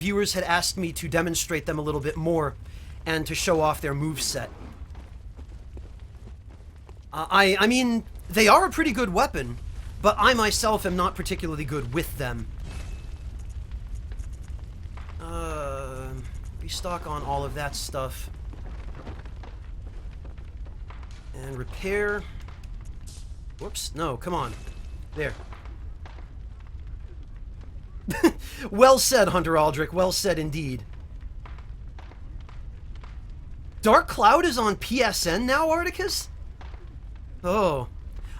viewers had asked me to demonstrate them a little bit more and to show off their moveset. I mean, they are a pretty good weapon, but I myself am not particularly good with them. Restock on all of that stuff. And repair. Whoops, no, come on. There. Well said, Hunter Aldrich, well said indeed. Dark Cloud is on PSN now, Articus? Oh.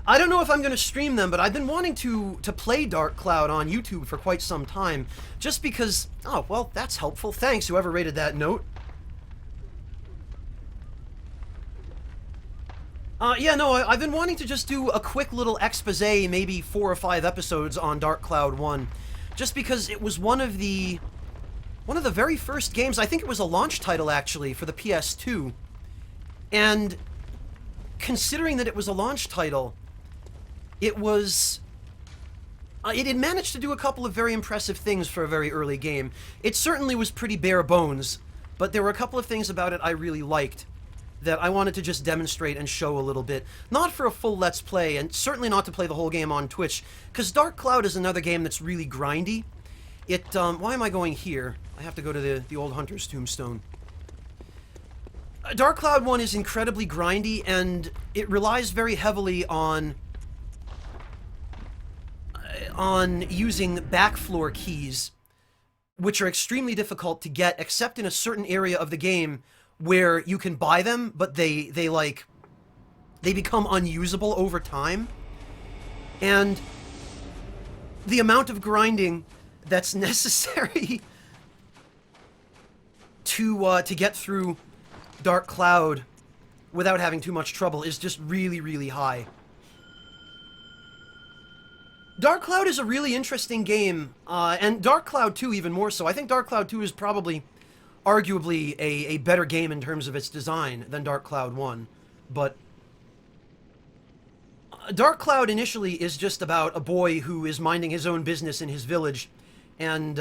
I don't know if I'm going to stream them, but I've been wanting to play Dark Cloud on YouTube for quite some time. Just because... Oh, well, that's helpful. Thanks, whoever rated that note. Yeah, no, I've been wanting to just do a quick little expose, maybe 4 or 5 episodes on Dark Cloud 1. Just because it was one of the very first games, I think it was a launch title, actually, for the PS2. And considering that it was a launch title, it was... it had managed to do a couple of very impressive things for a very early game. It certainly was pretty bare bones, but there were a couple of things about it I really liked that I wanted to just demonstrate and show a little bit. Not for a full Let's Play, and certainly not to play the whole game on Twitch, because Dark Cloud is another game that's really grindy. It, why am I going here? I have to go to the old Hunter's Tombstone. Dark Cloud 1 is incredibly grindy, and it relies very heavily on using backfloor keys, which are extremely difficult to get, except in a certain area of the game where you can buy them, but they become unusable over time. And the amount of grinding that's necessary to get through Dark Cloud without having too much trouble is just really, really high. Dark Cloud is a really interesting game, and Dark Cloud 2 even more so. I think Dark Cloud 2 is probably arguably a better game in terms of its design than Dark Cloud 1, but Dark Cloud initially is just about a boy who is minding his own business in his village, and,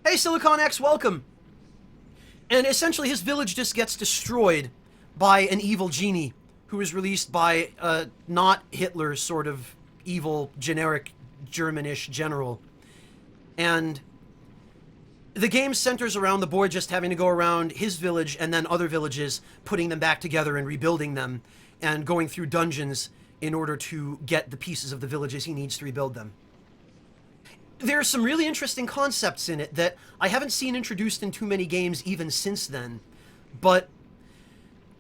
hey Silicon X, welcome! And essentially his village just gets destroyed by an evil genie who is released by a not Hitler sort of evil, generic, Germanish general. And the game centers around the boy just having to go around his village and then other villages, putting them back together and rebuilding them, and going through dungeons in order to get the pieces of the villages he needs to rebuild them. There are some really interesting concepts in it that I haven't seen introduced in too many games even since then, but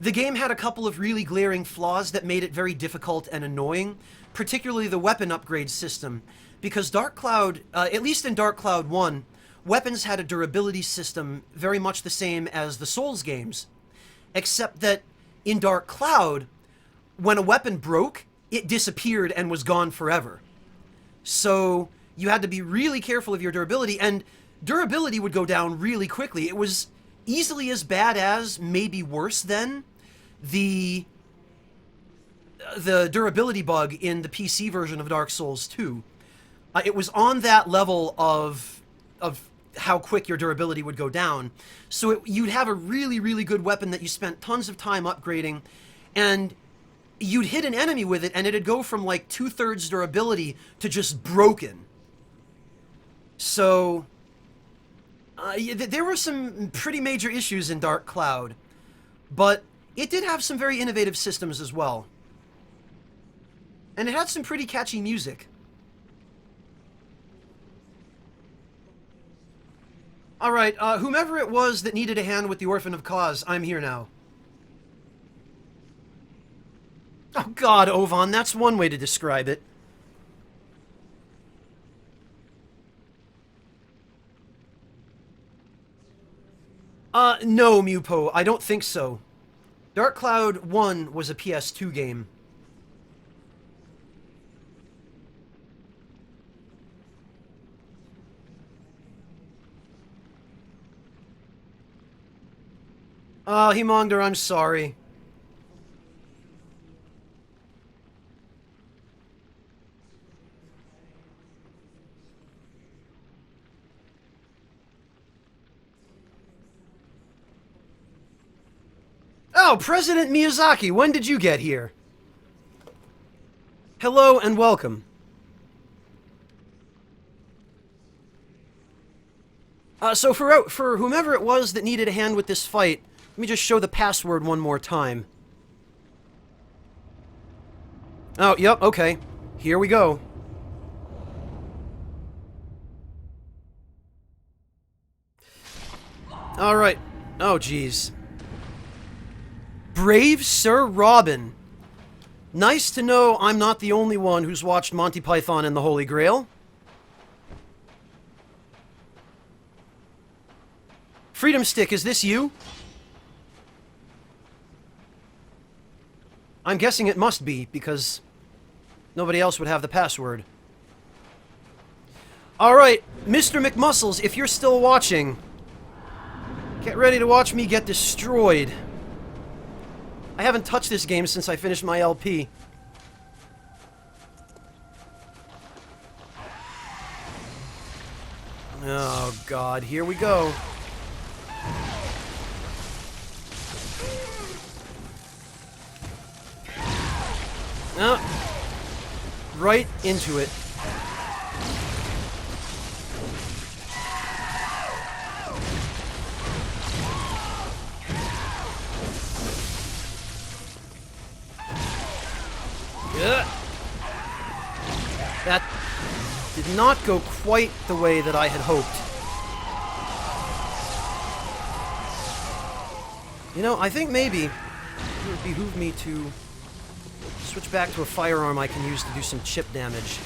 the game had a couple of really glaring flaws that made it very difficult and annoying, particularly the weapon upgrade system, because Dark Cloud, at least in Dark Cloud 1, weapons had a durability system very much the same as the Souls games, except that in Dark Cloud, when a weapon broke, it disappeared and was gone forever. So you had to be really careful of your durability, and durability would go down really quickly. It was easily as bad as, maybe worse than, the durability bug in the PC version of Dark Souls 2. It was on that level of how quick your durability would go down. So you'd have a really, really good weapon that you spent tons of time upgrading, and you'd hit an enemy with it, and it'd go from like 2/3 durability to just broken. So there were some pretty major issues in Dark Cloud, but it did have some very innovative systems as well. And it had some pretty catchy music. Alright, whomever it was that needed a hand with the Orphan of Cause, I'm here now. Oh god, Ovan, that's one way to describe it. No, Mupo, I don't think so. Dark Cloud 1 was a PS2 game. Himongder, I'm sorry. Oh, President Miyazaki, when did you get here? Hello and welcome. So for whomever it was that needed a hand with this fight, let me just show the password one more time. Oh, yep, okay. Here we go. Alright. Oh, jeez. Brave Sir Robin. Nice to know I'm not the only one who's watched Monty Python and the Holy Grail. Freedom Stick, is this you? I'm guessing it must be, because nobody else would have the password. Alright, Mr. McMuscles, if you're still watching, get ready to watch me get destroyed. I haven't touched this game since I finished my LP. Oh god, here we go. Right into it. That did not go quite the way that I had hoped. You know, I think maybe it would behoove me to switch back to a firearm I can use to do some chip damage.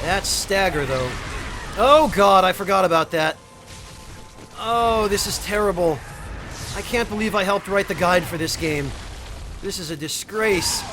That's stagger, though. Oh god, I forgot about that. Oh, this is terrible. I can't believe I helped write the guide for this game. This is a disgrace.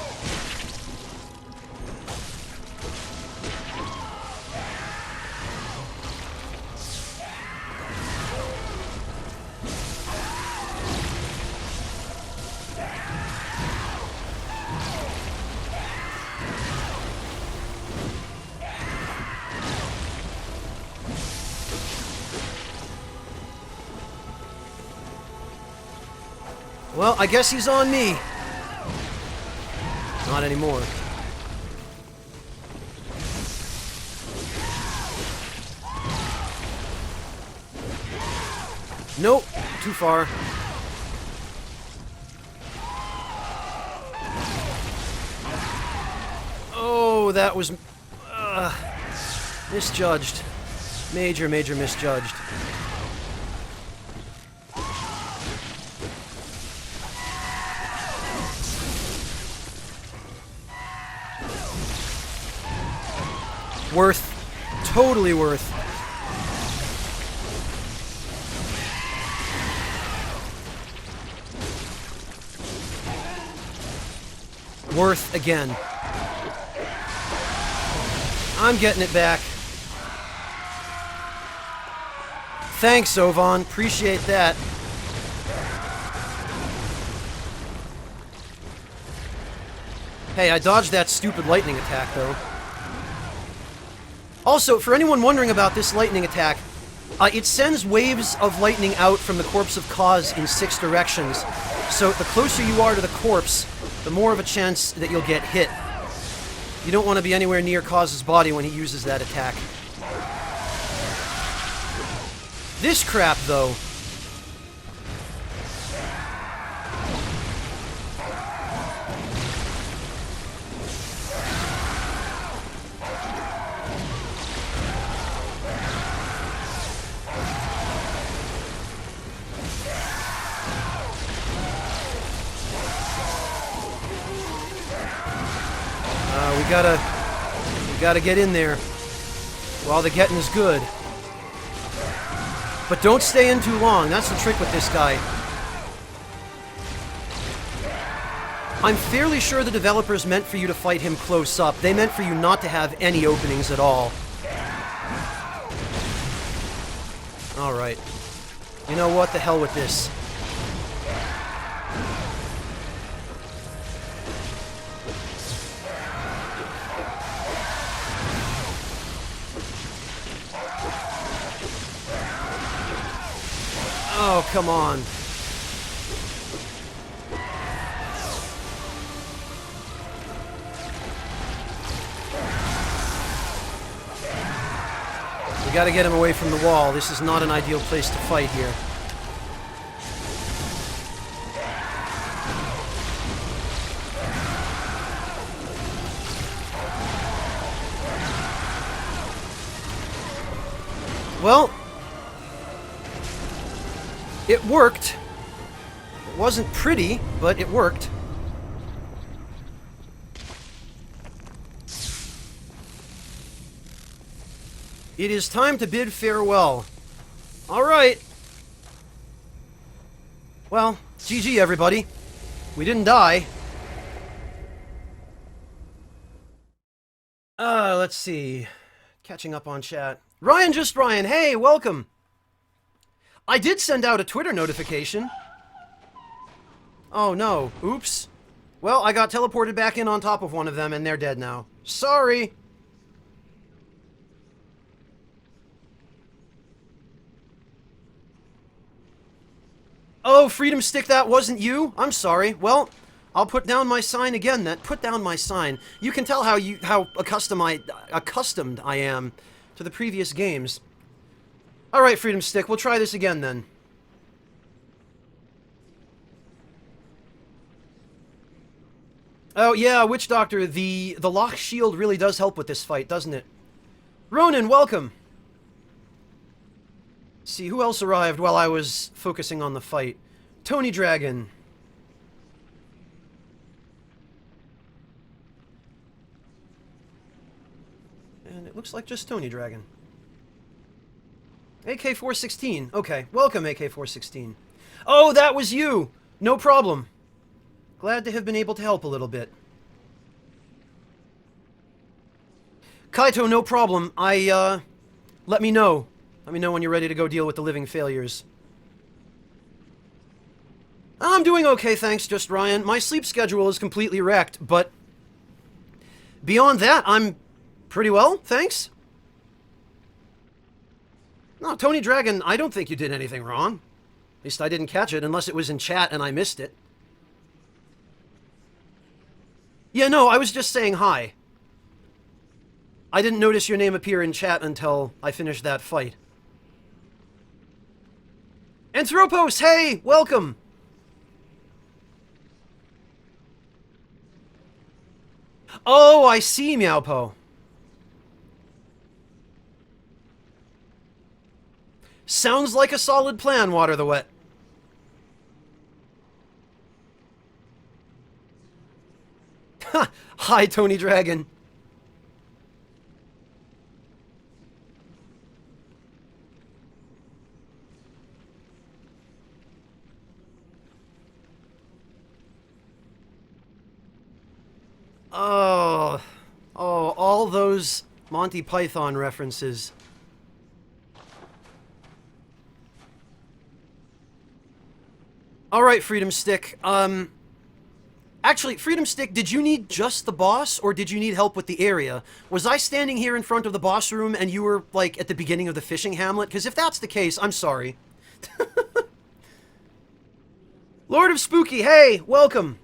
Well, I guess he's on me. Not anymore. Nope, too far. Oh, that was misjudged. Major misjudged. Worth. Totally worth. Worth again. I'm getting it back. Thanks, Ovan. Appreciate that. Hey, I dodged that stupid lightning attack, though. Also, for anyone wondering about this lightning attack, it sends waves of lightning out from the corpse of Kaz in 6 directions. So the closer you are to the corpse, the more of a chance that you'll get hit. You don't want to be anywhere near Kaz's body when he uses that attack. This crap, though. We gotta get in there while the getting is good. But don't stay in too long. That's the trick with this guy. I'm fairly sure the developers meant for you to fight him close up. They meant for you not to have any openings at all. Alright. You know what? The hell with this. come on. We gotta get him away from the wall. This is not an ideal place to fight here. Well, it worked. It wasn't pretty, but it worked. It is time to bid farewell. Alright. Well, GG everybody. We didn't die. Let's see. Catching up on chat. Ryan, hey, welcome! I did send out a Twitter notification. Oh no, oops. Well, I got teleported back in on top of one of them and they're dead now. Sorry! Oh, Freedom Stick, that wasn't you? I'm sorry. Well, I'll put down my sign again then. Put down my sign. You can tell how accustomed I am to the previous games. Alright, Freedom Stick, we'll try this again then. Oh yeah, Witch Doctor, the lock shield really does help with this fight, doesn't it? Ronan, welcome! See, who else arrived while I was focusing on the fight? Tony Dragon. And it looks like just Tony Dragon. AK-416. Okay, welcome AK-416. Oh, that was you! No problem. Glad to have been able to help a little bit. Kaito, no problem. Let me know. Let me know when you're ready to go deal with the living failures. I'm doing okay, thanks, just Ryan. My sleep schedule is completely wrecked, but beyond that, I'm pretty well, thanks. No, Tony Dragon, I don't think you did anything wrong. At least I didn't catch it, unless it was in chat and I missed it. Yeah, no, I was just saying hi. I didn't notice your name appear in chat until I finished that fight. Anthropos, hey! Welcome! Oh, I see, Meowpo. Sounds like a solid plan, Water the Wet. Ha! Hi, Tony Dragon. Oh, all those Monty Python references. Alright, Freedom Stick. Actually, Freedom Stick, did you need just the boss, or did you need help with the area? Was I standing here in front of the boss room and you were, like, at the beginning of the fishing hamlet? Because if that's the case, I'm sorry. Lord of Spooky, hey, welcome!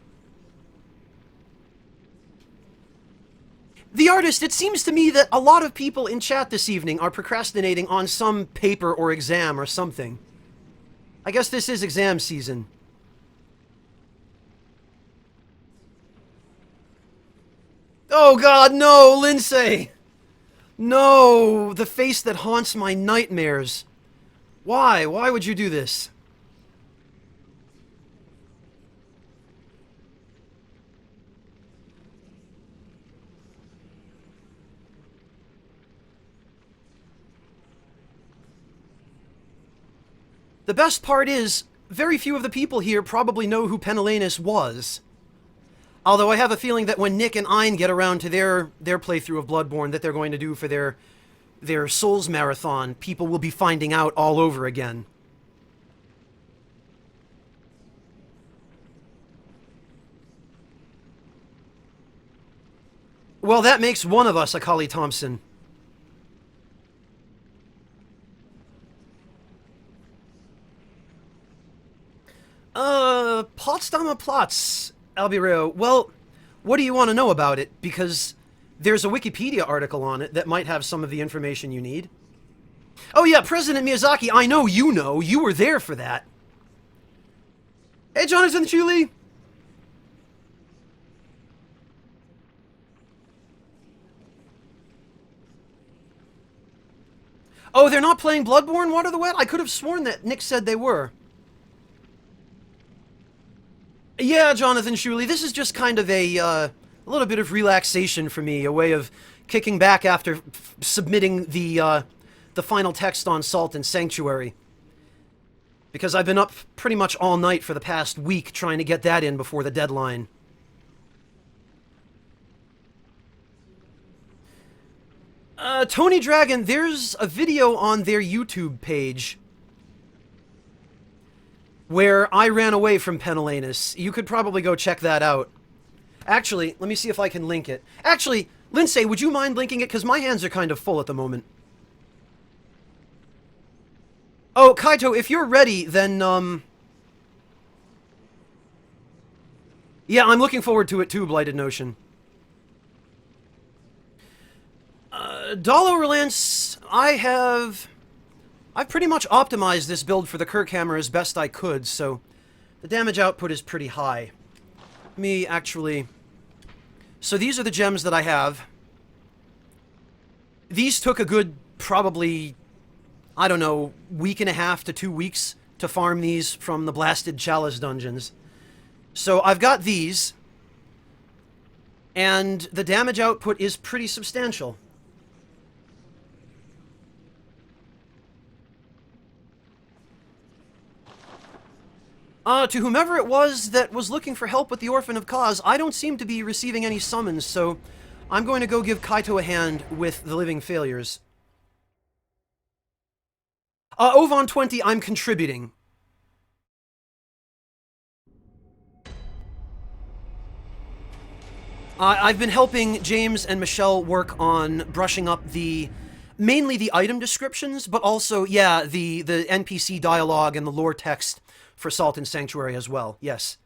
The Artist, it seems to me that a lot of people in chat this evening are procrastinating on some paper or exam or something. I guess this is exam season. Oh god, no, Lindsay! No, the face that haunts my nightmares. Why? Why would you do this? The best part is, very few of the people here probably know who Penelenis was. Although I have a feeling that when Nick and Ein get around to their playthrough of Bloodborne that they're going to do for their Souls Marathon, people will be finding out all over again. Well, that makes one of us a Collie Thompson. Cinema Plots, Albireo. Well, what do you want to know about it? Because there's a Wikipedia article on it that might have some of the information you need. Oh yeah, President Miyazaki, I know you know. You were there for that. Hey, Jonathan Chuli. Oh, they're not playing Bloodborne Water the Wet? I could have sworn that Nick said they were. Yeah, Jonathan Shuley, this is just kind of a little bit of relaxation for me, a way of kicking back after submitting the final text on Salt and Sanctuary. Because I've been up pretty much all night for the past week trying to get that in before the deadline. Tony Dragon, there's a video on their YouTube page where I ran away from Penelenas. You could probably go check that out. Actually, let me see if I can link it. Actually, Lindsay, would you mind linking it? Because my hands are kind of full at the moment. Oh, Kaito, if you're ready, then, yeah, I'm looking forward to it too, Blighted Notion. Dalo Relance, I've pretty much optimized this build for the Kirk Hammer as best I could, so the damage output is pretty high. Let me actually... So these are the gems that I have. These took a good, probably, I don't know, week and a half to 2 weeks to farm these from the Blasted Chalice dungeons. So I've got these, and the damage output is pretty substantial. To whomever it was that was looking for help with the Orphan of Kaz, I don't seem to be receiving any summons, so I'm going to go give Kaito a hand with the Living Failures. Ovon20, I'm contributing. I've been helping James and Michelle work on brushing up mainly the item descriptions, but also, yeah, the NPC dialogue and the lore text for Salt and Sanctuary as well, yes.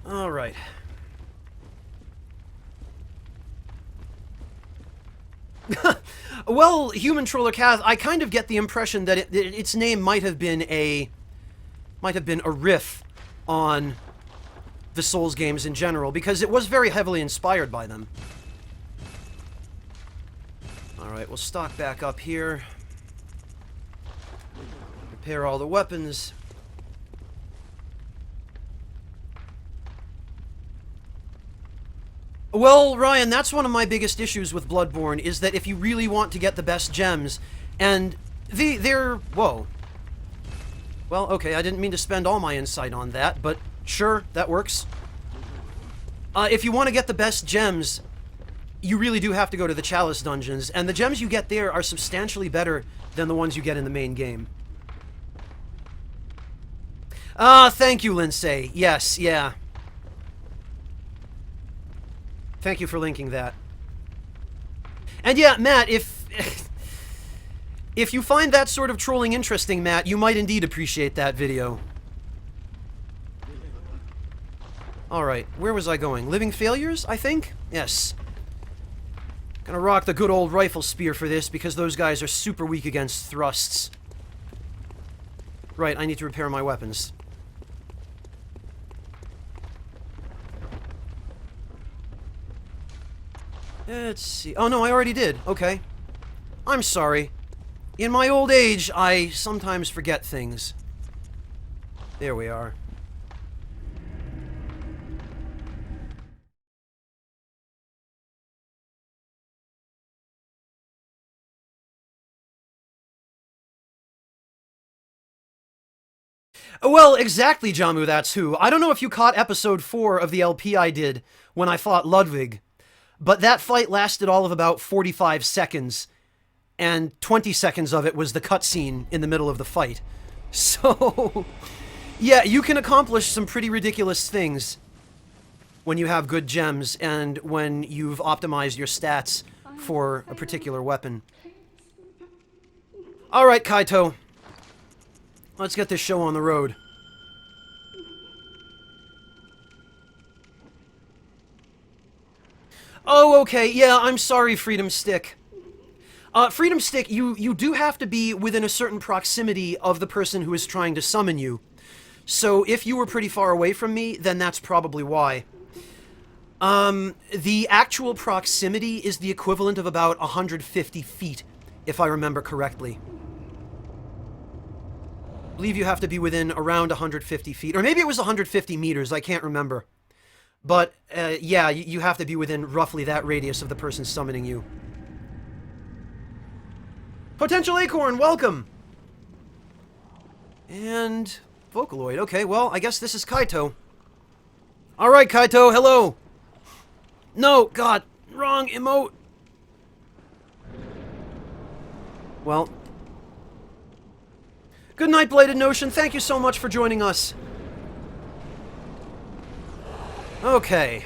Alright. Well, Human Troller Cath, I kind of get the impression that its name might have been a riff on the Souls games in general, because it was very heavily inspired by them. Alright, we'll stock back up here. Repair all the weapons. Well, Ryan, that's one of my biggest issues with Bloodborne, is that if you really want to get the best gems, and they're... Whoa. Well, okay, I didn't mean to spend all my insight on that, but sure, that works. If you want to get the best gems, you really do have to go to the Chalice dungeons, and the gems you get there are substantially better than the ones you get in the main game. Thank you, Lindsay. Yes, yeah. Thank you for linking that. And yeah, Matt, if you find that sort of trolling interesting, Matt, you might indeed appreciate that video. Alright, where was I going? Living Failures, I think? Yes. Gonna rock the good old rifle spear for this, because those guys are super weak against thrusts. Right, I need to repair my weapons. Let's see. Oh no, I already did. Okay. I'm sorry. In my old age, I sometimes forget things. There we are. Well, exactly, Jamu, that's who. I don't know if you caught episode 4 of the LP I did when I fought Ludwig, but that fight lasted all of about 45 seconds, and 20 seconds of it was the cutscene in the middle of the fight. So, yeah, you can accomplish some pretty ridiculous things when you have good gems and when you've optimized your stats for a particular weapon. Alright, Kaito. Let's get this show on the road. Oh, okay, yeah, I'm sorry, Freedom Stick. Freedom Stick, you do have to be within a certain proximity of the person who is trying to summon you. So if you were pretty far away from me, then that's probably why. The actual proximity is the equivalent of about 150 feet, if I remember correctly. I believe you have to be within around 150 feet, or maybe it was 150 meters, I can't remember. But, yeah, you have to be within roughly that radius of the person summoning you. Potential Acorn, welcome! And Vocaloid, okay, well, I guess this is Kaito. Alright, Kaito, hello! No, God, wrong emote! Well. Good night, Bladed Notion, thank you so much for joining us. Okay.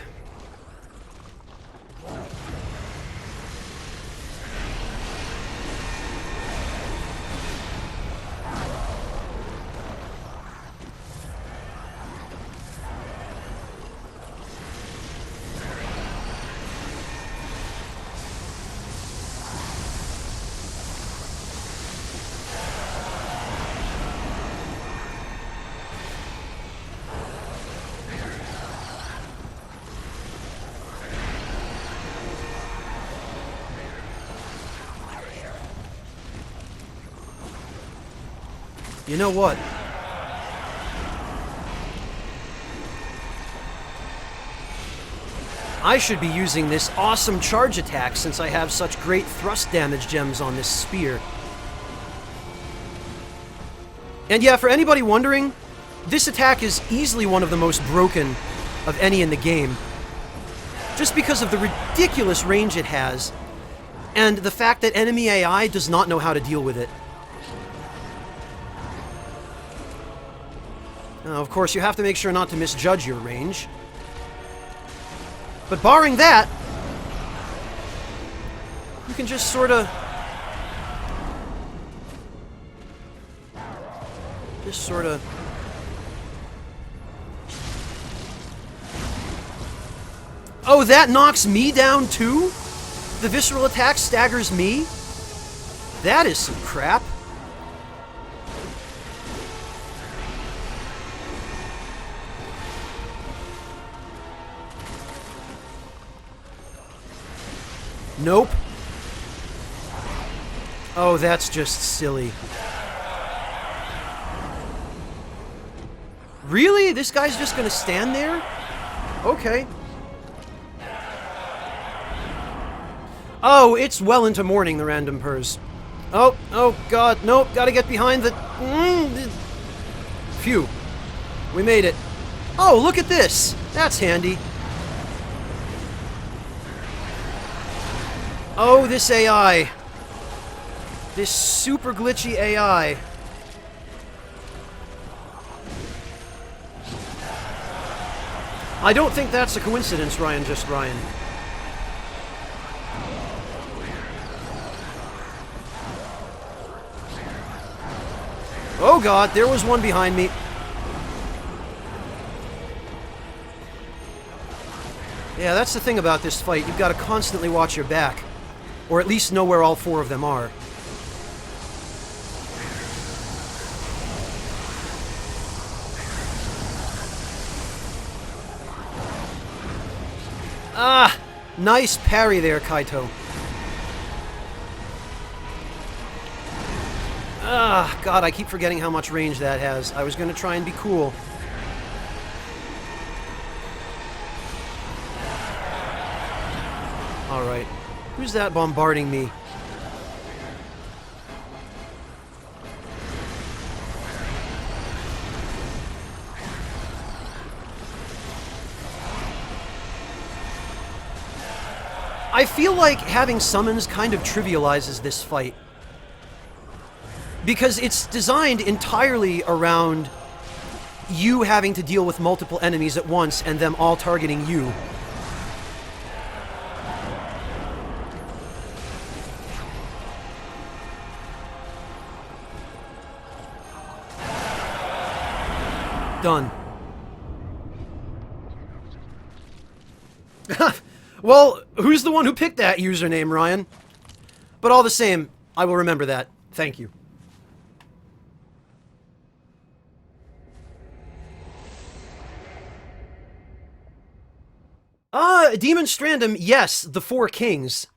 You know what? I should be using this awesome charge attack since I have such great thrust damage gems on this spear. And yeah, for anybody wondering, this attack is easily one of the most broken of any in the game. Just because of the ridiculous range it has, and the fact that enemy AI does not know how to deal with it. Now, of course, you have to make sure not to misjudge your range. But barring that, you can just sort of... Oh, that knocks me down too? The visceral attack staggers me? That is some crap. Nope. Oh, that's just silly. Really? This guy's just gonna stand there? Okay. Oh, it's well into morning, the random purrs. Oh, oh god, nope, gotta get behind the... Phew. We made it. Oh, look at this! That's handy. Oh, this AI. This super glitchy AI. I don't think that's a coincidence, Ryan, just Ryan. Oh god, there was one behind me. Yeah, that's the thing about this fight. You've got to constantly watch your back. Or at least know where all four of them are. Ah! Nice parry there, Kaito. Ah, God, I keep forgetting how much range that has. I was going to try and be cool. Alright. Who's that bombarding me? I feel like having summons kind of trivializes this fight. Because it's designed entirely around you having to deal with multiple enemies at once and them all targeting you. Done. Well, who's the one who picked that username, Ryan? But all the same, I will remember that. Thank you. Demon Strandum, yes, the Four Kings.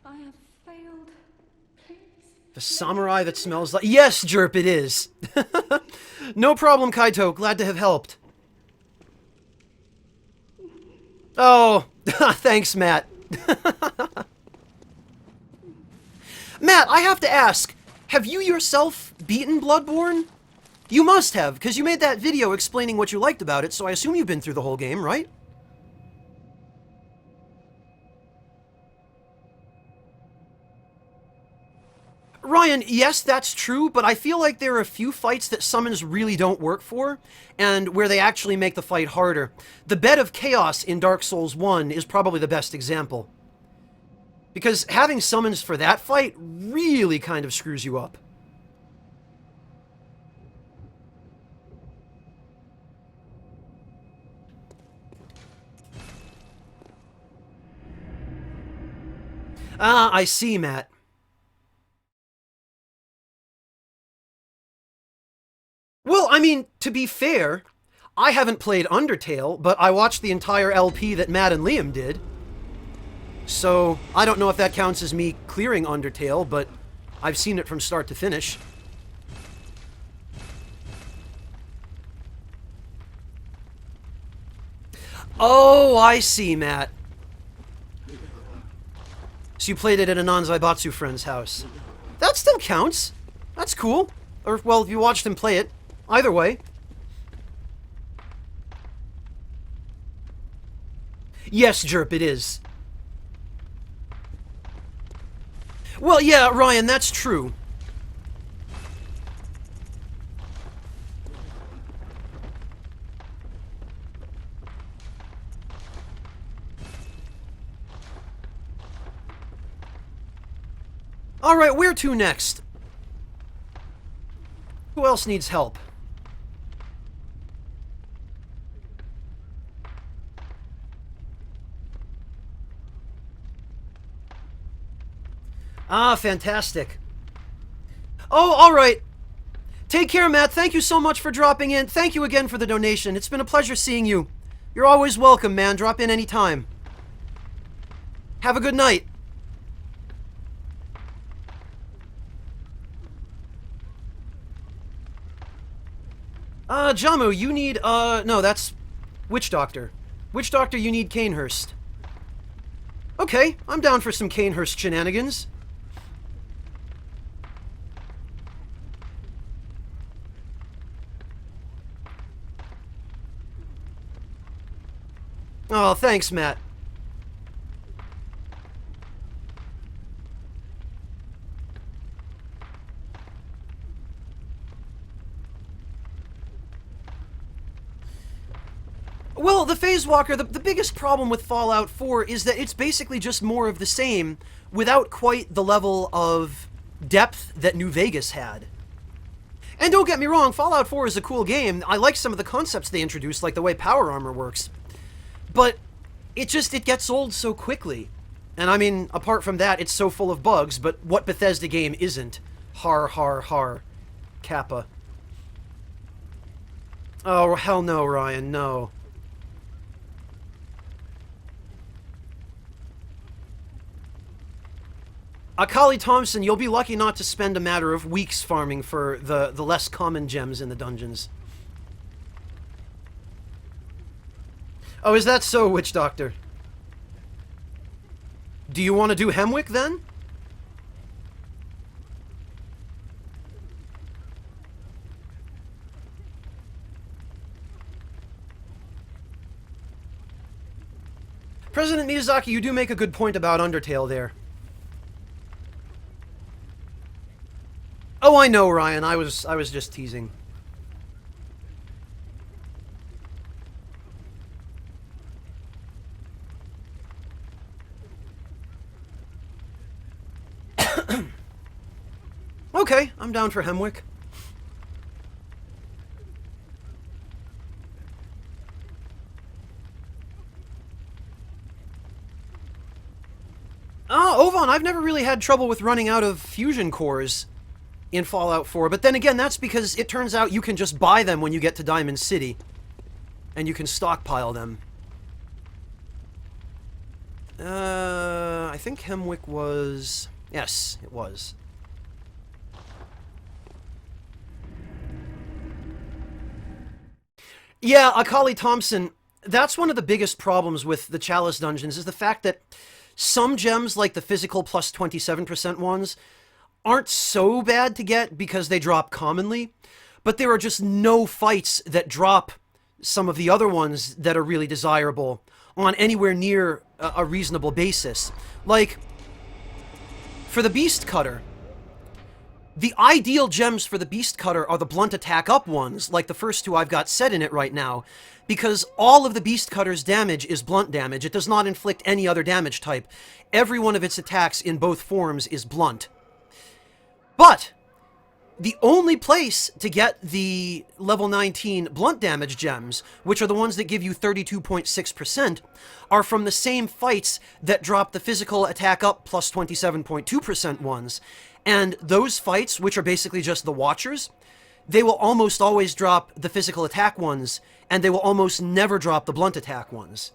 I have failed. Please. The samurai that smells like... Yes, Jerp, it is. No problem, Kaito. Glad to have helped. Oh, thanks, Matt. Matt, I have to ask, have you yourself beaten Bloodborne? You must have, because you made that video explaining what you liked about it, so I assume you've been through the whole game, right? Ryan, yes, that's true, but I feel like there are a few fights that summons really don't work for, and where they actually make the fight harder. The Bed of Chaos in Dark Souls 1 is probably the best example. Because having summons for that fight really kind of screws you up. Ah, I see, Matt. Well, I mean, to be fair, I haven't played Undertale, but I watched the entire LP that Matt and Liam did. So, I don't know if that counts as me clearing Undertale, but I've seen it from start to finish. Oh, I see, Matt. So you played it at a non-Zaibatsu friend's house. That still counts. That's cool. Or, well, you watched him play it. Either way. Yes, Jerp, it is. Well, yeah, Ryan, that's true. Alright, where to next? Who else needs help? Ah, fantastic. Oh, alright. Take care, Matt. Thank you so much for dropping in. Thank you again for the donation. It's been a pleasure seeing you. You're always welcome, man. Drop in anytime. Have a good night. Jamu, you need, no, that's Witch Doctor. Witch Doctor, you need Canehurst. Okay, I'm down for some Canehurst shenanigans. Oh, thanks, Matt. Well, the Phase Walker, the biggest problem with Fallout 4 is that it's basically just more of the same without quite the level of depth that New Vegas had. And don't get me wrong, Fallout 4 is a cool game. I like some of the concepts they introduced, like the way power armor works. But it gets old so quickly. And I mean, apart from that, it's so full of bugs, but what Bethesda game isn't? Har, har, har. Kappa. Oh, hell no, Ryan, no. Akali Thompson, you'll be lucky not to spend a matter of weeks farming for the less common gems in the dungeons. Oh, is that so, Witch Doctor? Do you want to do Hemwick, then? President Miyazaki, you do make a good point about Undertale there. Oh, I know, Ryan. I was just teasing. Okay, I'm down for Hemwick. Ovan, I've never really had trouble with running out of fusion cores in Fallout 4, but then again, that's because it turns out you can just buy them when you get to Diamond City, and you can stockpile them. I think Hemwick was... Yes, it was. Yeah, Akali Thompson, that's one of the biggest problems with the Chalice dungeons, is the fact that some gems, like the physical plus 27% ones, aren't so bad to get because they drop commonly, but there are just no fights that drop some of the other ones that are really desirable on anywhere near a reasonable basis. Like, for the Beast Cutter, the ideal gems for the Beast Cutter are the blunt attack up ones, like the first two I've got set in it right now, because all of the Beast Cutter's damage is blunt damage. It does not inflict any other damage type. Every one of its attacks in both forms is blunt. But the only place to get the level 19 blunt damage gems, which are the ones that give you 32.6%, are from the same fights that drop the physical attack up plus 27.2% ones. And those fights, which are basically just the Watchers, they will almost always drop the physical attack ones, and they will almost never drop the blunt attack ones.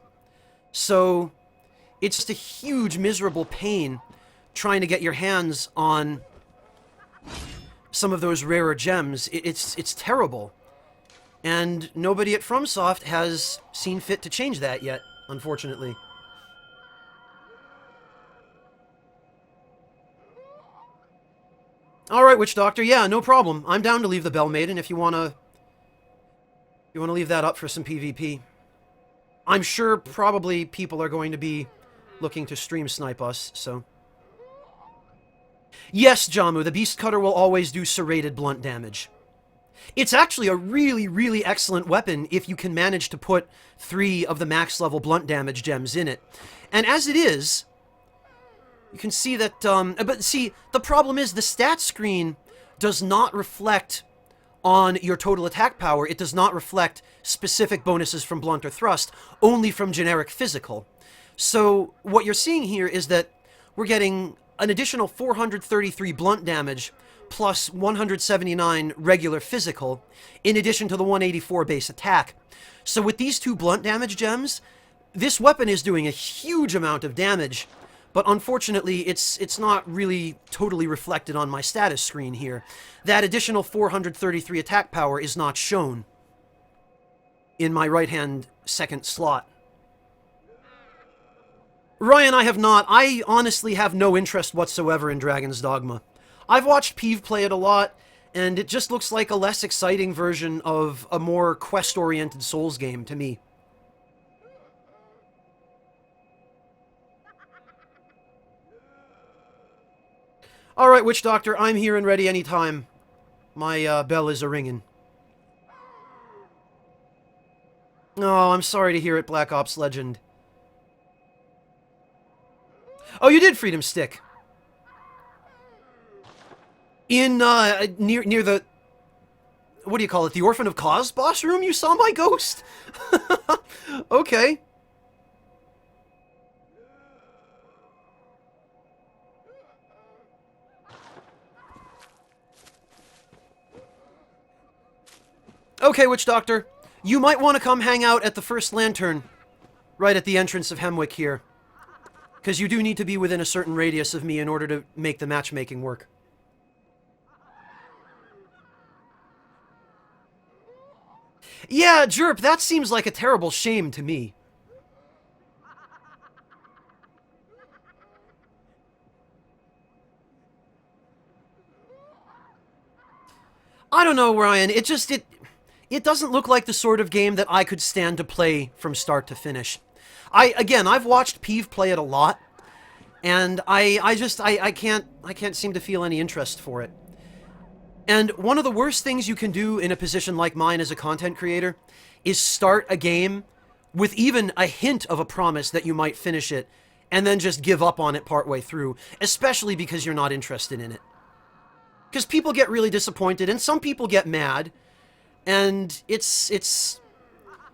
So it's just a huge, miserable pain trying to get your hands on some of those rarer gems. It's terrible. And nobody at FromSoft has seen fit to change that yet, unfortunately. Alright, Witch Doctor, yeah, no problem. I'm down to leave the Bell Maiden if you wanna leave that up for some PvP. I'm sure probably people are going to be looking to stream snipe us, so... Yes, Jamu, the Beast Cutter will always do serrated blunt damage. It's actually a really, really excellent weapon if you can manage to put 3 of the max level blunt damage gems in it. And as it is, you can see that, but see, the problem is the stat screen does not reflect on your total attack power. It does not reflect specific bonuses from blunt or thrust, only from generic physical. So what you're seeing here is that we're getting an additional 433 blunt damage plus 179 regular physical, in addition to the 184 base attack. So with these 2 blunt damage gems, this weapon is doing a huge amount of damage, but unfortunately it's not really totally reflected on my status screen here. That additional 433 attack power is not shown in my right-hand second slot. Ryan, I have not. I honestly have no interest whatsoever in Dragon's Dogma. I've watched Peeve play it a lot, and it just looks like a less exciting version of a more quest-oriented Souls game to me. Alright, Witch Doctor, I'm here and ready anytime. My bell is a-ringing. Oh, I'm sorry to hear it, Black Ops Legend. Oh, you did Freedom Stick. In, near the... What do you call it? The Orphan of Cause boss room? You saw my ghost? Okay. Okay, Witch Doctor. You might want to come hang out at the First Lantern, right at the entrance of Hemwick here. Because you do need to be within a certain radius of me in order to make the matchmaking work. Yeah, Jerp, that seems like a terrible shame to me. I don't know, Ryan. It doesn't look like the sort of game that I could stand to play from start to finish. Again, I've watched Peeve play it a lot, and I can't seem to feel any interest for it. And one of the worst things you can do in a position like mine as a content creator is start a game with even a hint of a promise that you might finish it, and then just give up on it partway through, especially because you're not interested in it. Because people get really disappointed, and some people get mad, and it's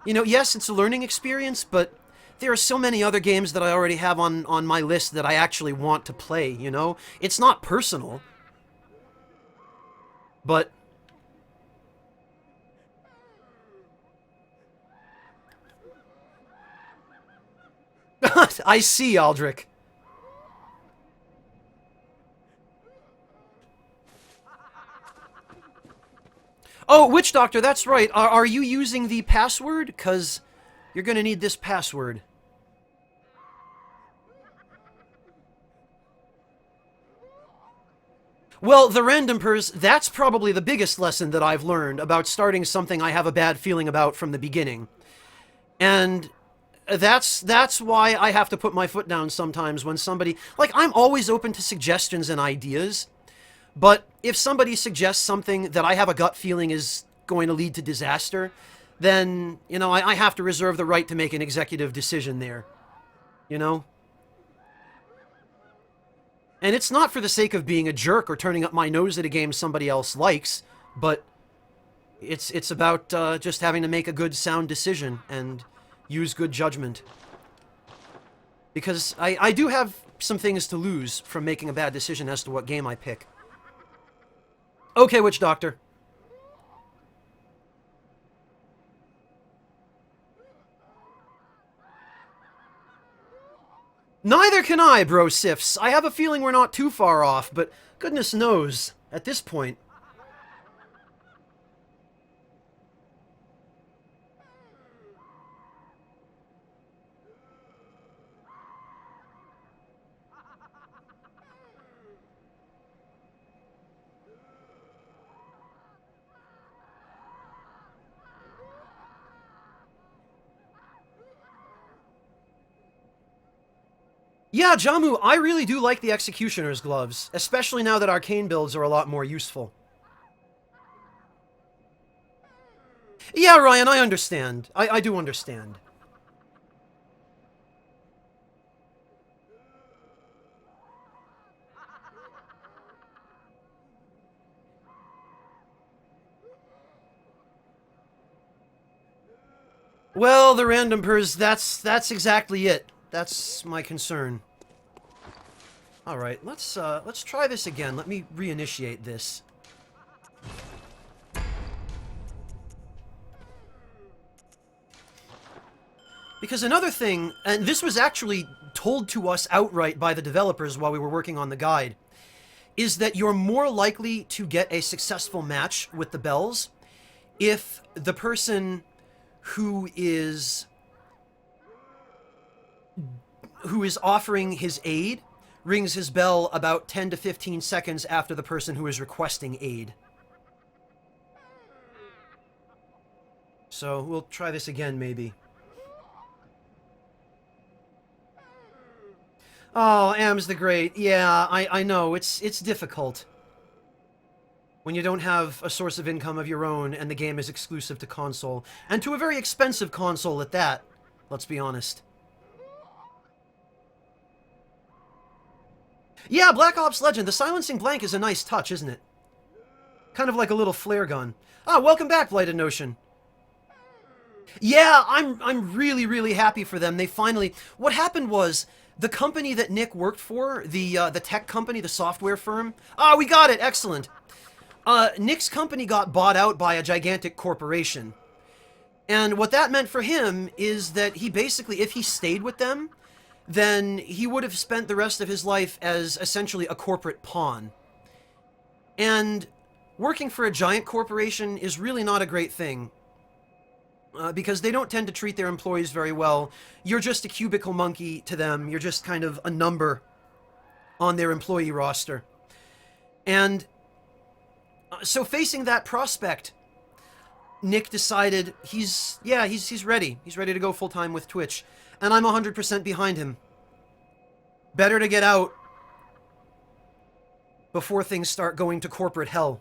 you know, yes, it's a learning experience, but there are so many other games that I already have on my list that I actually want to play, you know? It's not personal, but... I see, Aldrich. Oh, Witch Doctor, that's right. Are you using the password? Because you're going to need this password. Well, the random pers, that's probably the biggest lesson that I've learned about starting something I have a bad feeling about from the beginning. And that's why I have to put my foot down sometimes when somebody, like, I'm always open to suggestions and ideas, but if somebody suggests something that I have a gut feeling is going to lead to disaster, then, you know, I have to reserve the right to make an executive decision there, you know? And it's not for the sake of being a jerk or turning up my nose at a game somebody else likes, but it's about just having to make a good, sound decision and use good judgment. Because I do have some things to lose from making a bad decision as to what game I pick. Okay, Witch Doctor. Neither can I, Bro Sifs. I have a feeling we're not too far off, but goodness knows, at this point. Yeah, Jamu, I really do like the Executioner's gloves, especially now that arcane builds are a lot more useful. Yeah, Ryan, I understand. I do understand. Well, the random pers, that's exactly it. That's my concern. All right, let's try this again. Let me reinitiate this. Because another thing, and this was actually told to us outright by the developers while we were working on the guide, is that you're more likely to get a successful match with the bells if the person who is offering his aid rings his bell about 10 to 15 seconds after the person who is requesting aid. So we'll try this again, maybe. Oh, Am's the Great. Yeah, I know. It's difficult when you don't have a source of income of your own and the game is exclusive to console. And to a very expensive console at that, let's be honest. Yeah, Black Ops Legend. The silencing blank is a nice touch, isn't it? Kind of like a little flare gun. Ah, welcome back, Blighted Notion. Yeah, I'm really happy for them. They finally... What happened was, the company that Nick worked for, the tech company, the software firm... Ah, we got it! Excellent! Nick's company got bought out by a gigantic corporation. And what that meant for him is that he basically, if he stayed with them, then he would have spent the rest of his life as essentially a corporate pawn. And working for a giant corporation is really not a great thing. Because they don't tend to treat their employees very well. You're just a cubicle monkey to them. You're just kind of a number on their employee roster. And so facing that prospect, Nick decided he's ready. He's ready to go full-time with Twitch. And I'm 100% behind him. Better to get out before things start going to corporate hell.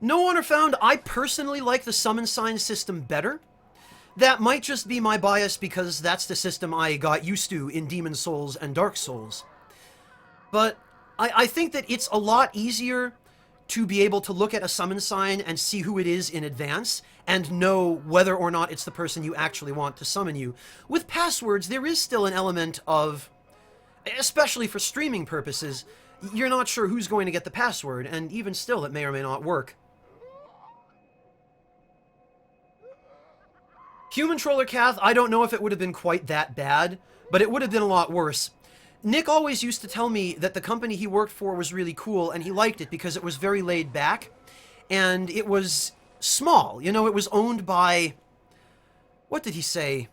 No one are found. I personally like the summon sign system better. That might just be my bias because that's the system I got used to in Demon Souls and Dark Souls. But I think that it's a lot easier to be able to look at a summon sign and see who it is in advance and know whether or not it's the person you actually want to summon you. With passwords, there is still an element of, especially for streaming purposes, you're not sure who's going to get the password, and even still, it may or may not work. Human Troller Cath, I don't know if it would have been quite that bad, but it would have been a lot worse. Nick always used to tell me that the company he worked for was really cool, and he liked it because it was very laid back, and it was small. You know, it was owned by... What did he say?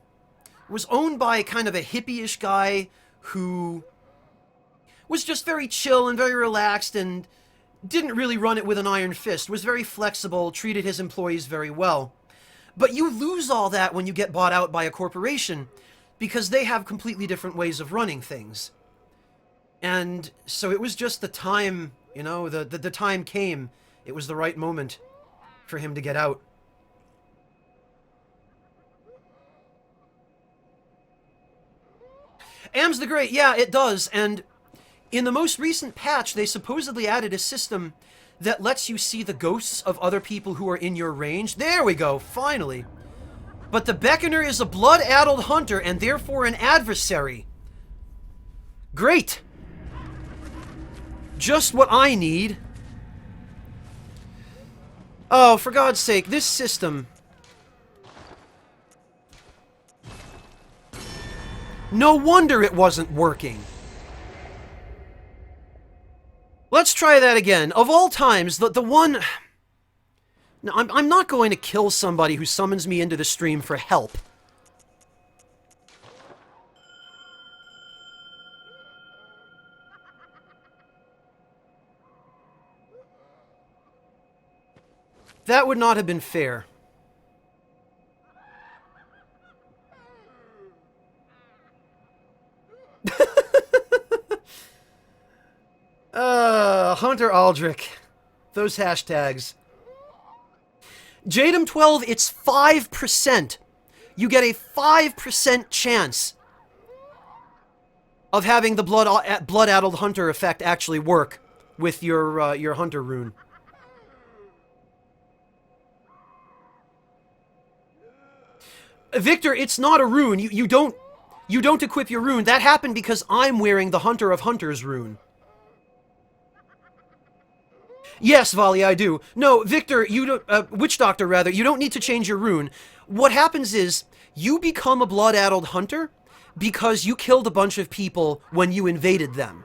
It was owned by kind of a hippie-ish guy who was just very chill and very relaxed and didn't really run it with an iron fist, was very flexible, treated his employees very well. But you lose all that when you get bought out by a corporation, because they have completely different ways of running things. And so it was just the time, you know, the time came. It was the right moment for him to get out. Ams the Great, yeah, it does. And in the most recent patch, they supposedly added a system that lets you see the ghosts of other people who are in your range. There we go, finally. But the Beckoner is a blood-addled hunter and therefore an adversary. Great. Just what I need. Oh, for God's sake, this system. No wonder it wasn't working. Let's try that again. Of all times, the one... No, I'm not going to kill somebody who summons me into the stream for help. That would not have been fair. Hunter Aldrich. Those hashtags. Jadam12, it's 5%. You get a 5% chance of having the blood-addled hunter effect actually work with your hunter rune. Victor, it's not a rune. You don't equip your rune. That happened because I'm wearing the Hunter of Hunters rune. Yes, Vali, I do. No, Victor, you don't, Witch Doctor, rather, you don't need to change your rune. What happens is, you become a blood-addled hunter because you killed a bunch of people when you invaded them.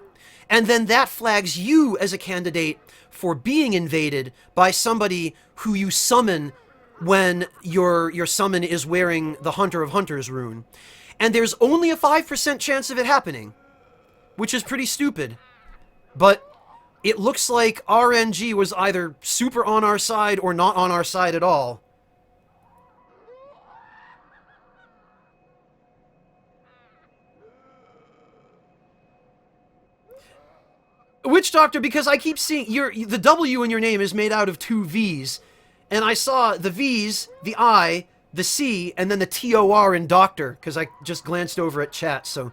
And then that flags you as a candidate for being invaded by somebody who you summon when your summon is wearing the Hunter of Hunters rune. And there's only a 5% chance of it happening, which is pretty stupid. But it looks like RNG was either super on our side or not on our side at all. Witch Doctor, because I keep seeing the W in your name is made out of 2 V's. And I saw the V's, the I, the C, and then the TOR in Doctor, because I just glanced over at chat, so...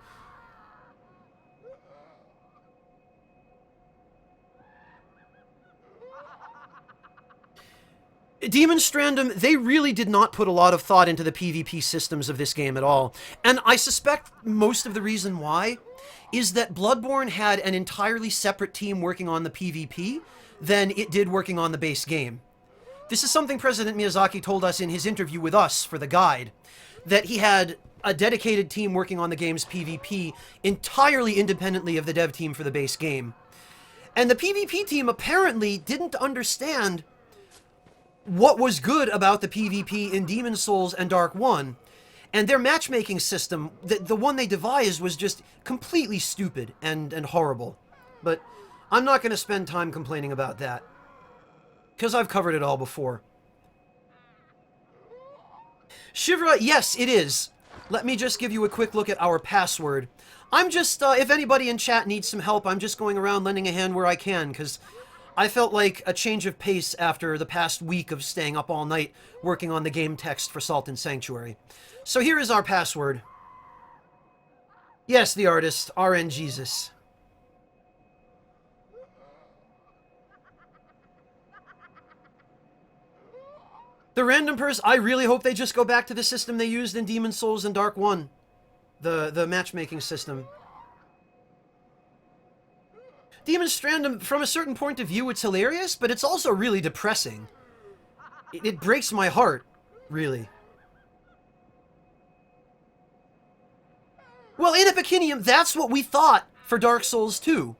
Demon Strandom, they really did not put a lot of thought into the PvP systems of this game at all. And I suspect most of the reason why is that Bloodborne had an entirely separate team working on the PvP than it did working on the base game. This is something President Miyazaki told us in his interview with us for the guide, that he had a dedicated team working on the game's PvP entirely independently of the dev team for the base game. And the PvP team apparently didn't understand what was good about the PvP in Demon Souls and Dark 1. And their matchmaking system, the one they devised, was just completely stupid and horrible. But I'm not going to spend time complaining about that, because I've covered it all before. Shivra, yes, it is. Let me just give you a quick look at our password. I'm just, if anybody in chat needs some help, I'm just going around lending a hand where I can, because I felt like a change of pace after the past week of staying up all night working on the game text for Salt and Sanctuary. So here is our password. Yes, the artist, RN Jesus. The random person, I really hope they just go back to the system they used in Demon's Souls and Dark 1. The matchmaking system. Demon's Strand, from a certain point of view, it's hilarious, but it's also really depressing. It breaks my heart, really. Well, in Epicenium, that's what we thought for Dark Souls 2.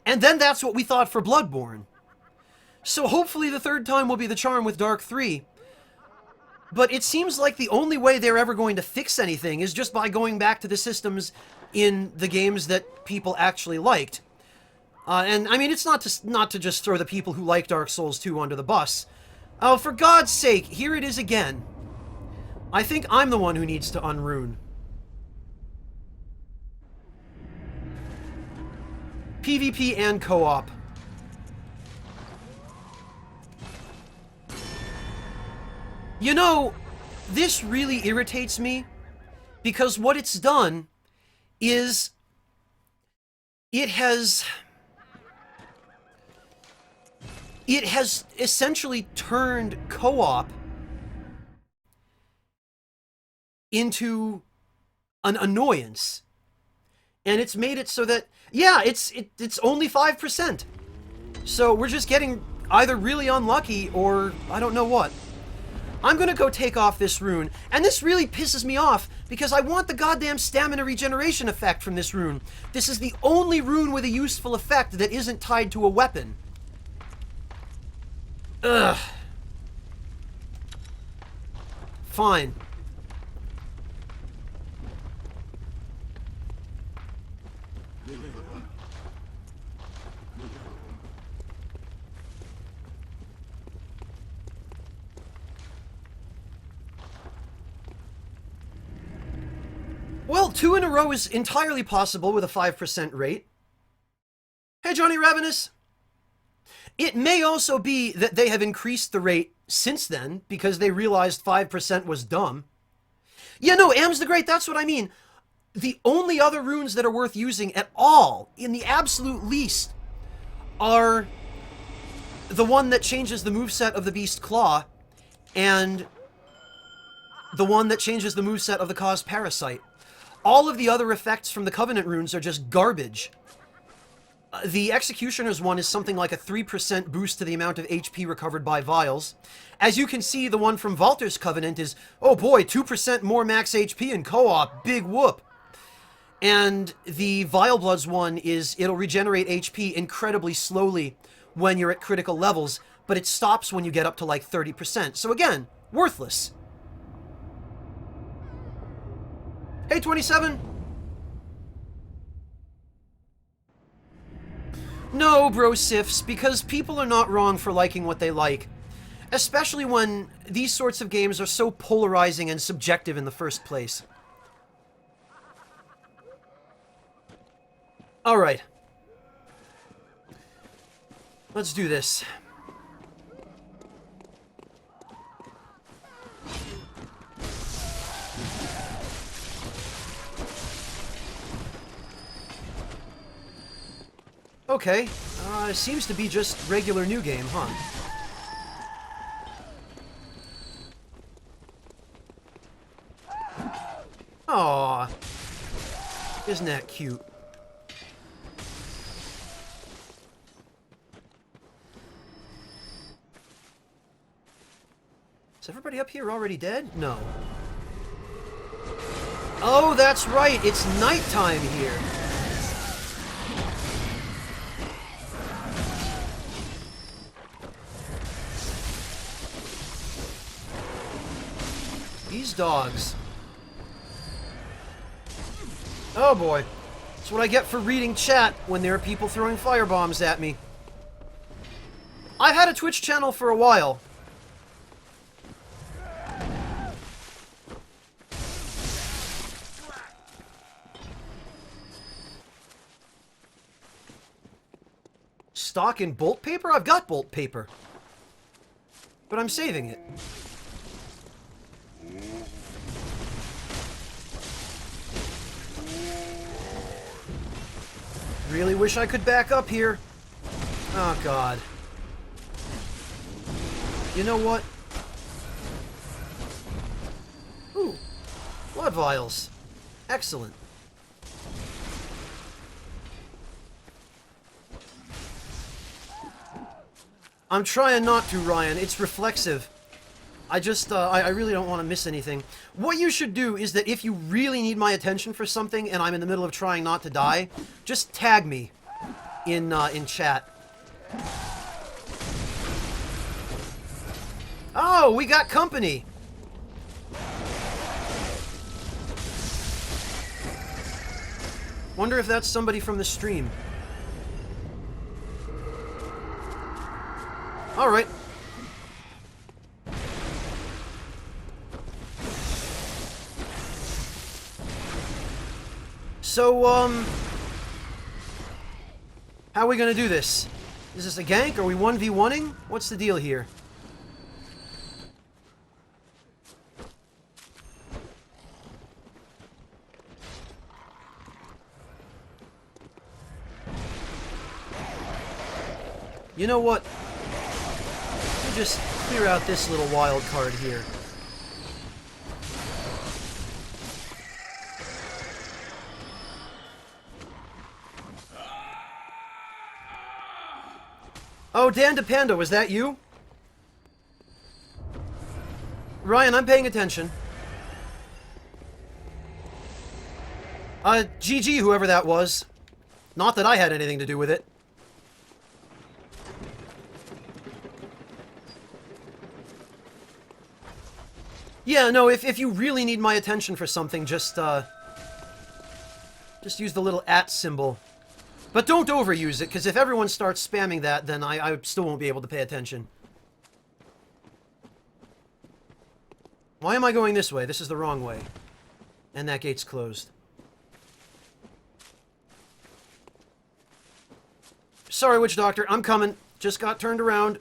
And then that's what we thought for Bloodborne. So hopefully the third time will be the charm with Dark 3. But it seems like the only way they're ever going to fix anything is just by going back to the systems in the games that people actually liked. And, I mean, it's not to just throw the people who like Dark Souls 2 under the bus. Oh, for God's sake, here it is again. I think I'm the one who needs to unrune. PvP and co-op. You know, this really irritates me, because what it's done is it has essentially turned co-op into an annoyance. And it's made it so that, yeah, it's only 5%. So we're just getting either really unlucky or I don't know what. I'm gonna go take off this rune, and this really pisses me off because I want the goddamn stamina regeneration effect from this rune. This is the only rune with a useful effect that isn't tied to a weapon. Ugh. Fine. Well, 2 in a row is entirely possible with a 5% rate. Hey, Johnny Ravenous. It may also be that they have increased the rate since then because they realized 5% was dumb. Yeah, no, Am's the Great, that's what I mean. The only other runes that are worth using at all, in the absolute least, are the one that changes the moveset of the Beast Claw and the one that changes the moveset of the Cause Parasite. All of the other effects from the Covenant runes are just garbage. The Executioner's one is something like a 3% boost to the amount of HP recovered by vials. As you can see, the one from Valter's Covenant is, oh boy, 2% more max HP in co-op, big whoop. And the Vile Bloods one is, it'll regenerate HP incredibly slowly when you're at critical levels, but it stops when you get up to like 30%. So again, worthless. Hey, 27! No, bro sifs, because people are not wrong for liking what they like. Especially when these sorts of games are so polarizing and subjective in the first place. Alright. Let's do this. Okay, it seems to be just regular new game, huh? Aww. Isn't that cute? Is everybody up here already dead? No. Oh, that's right, it's nighttime here. These dogs. Oh boy. That's what I get for reading chat when there are people throwing firebombs at me. I've had a Twitch channel for a while. stock in bolt paper? I've got bolt paper. But I'm saving it. Really wish I could back up here. Oh, God. You know what? Ooh. Blood vials. Excellent. I'm trying not to, Ryan. It's reflexive. I really don't want to miss anything. What you should do is that if you really need my attention for something and I'm in the middle of trying not to die, just tag me in chat. Oh, we got company! Wonder if that's somebody from the stream. Alright. So, how are we gonna do this? Is this a gank? Are we 1v1ing? What's the deal here? You know what? We'll just clear out this little wild card here. Oh, Dan DePanda, was that you? Ryan, I'm paying attention. GG, whoever that was. Not that I had anything to do with it. Yeah, no, if you really need my attention for something, just use the little @ symbol. But don't overuse it, because if everyone starts spamming that, then I still won't be able to pay attention. Why am I going this way? This is the wrong way. And that gate's closed. Sorry, Witch Doctor, I'm coming. Just got turned around.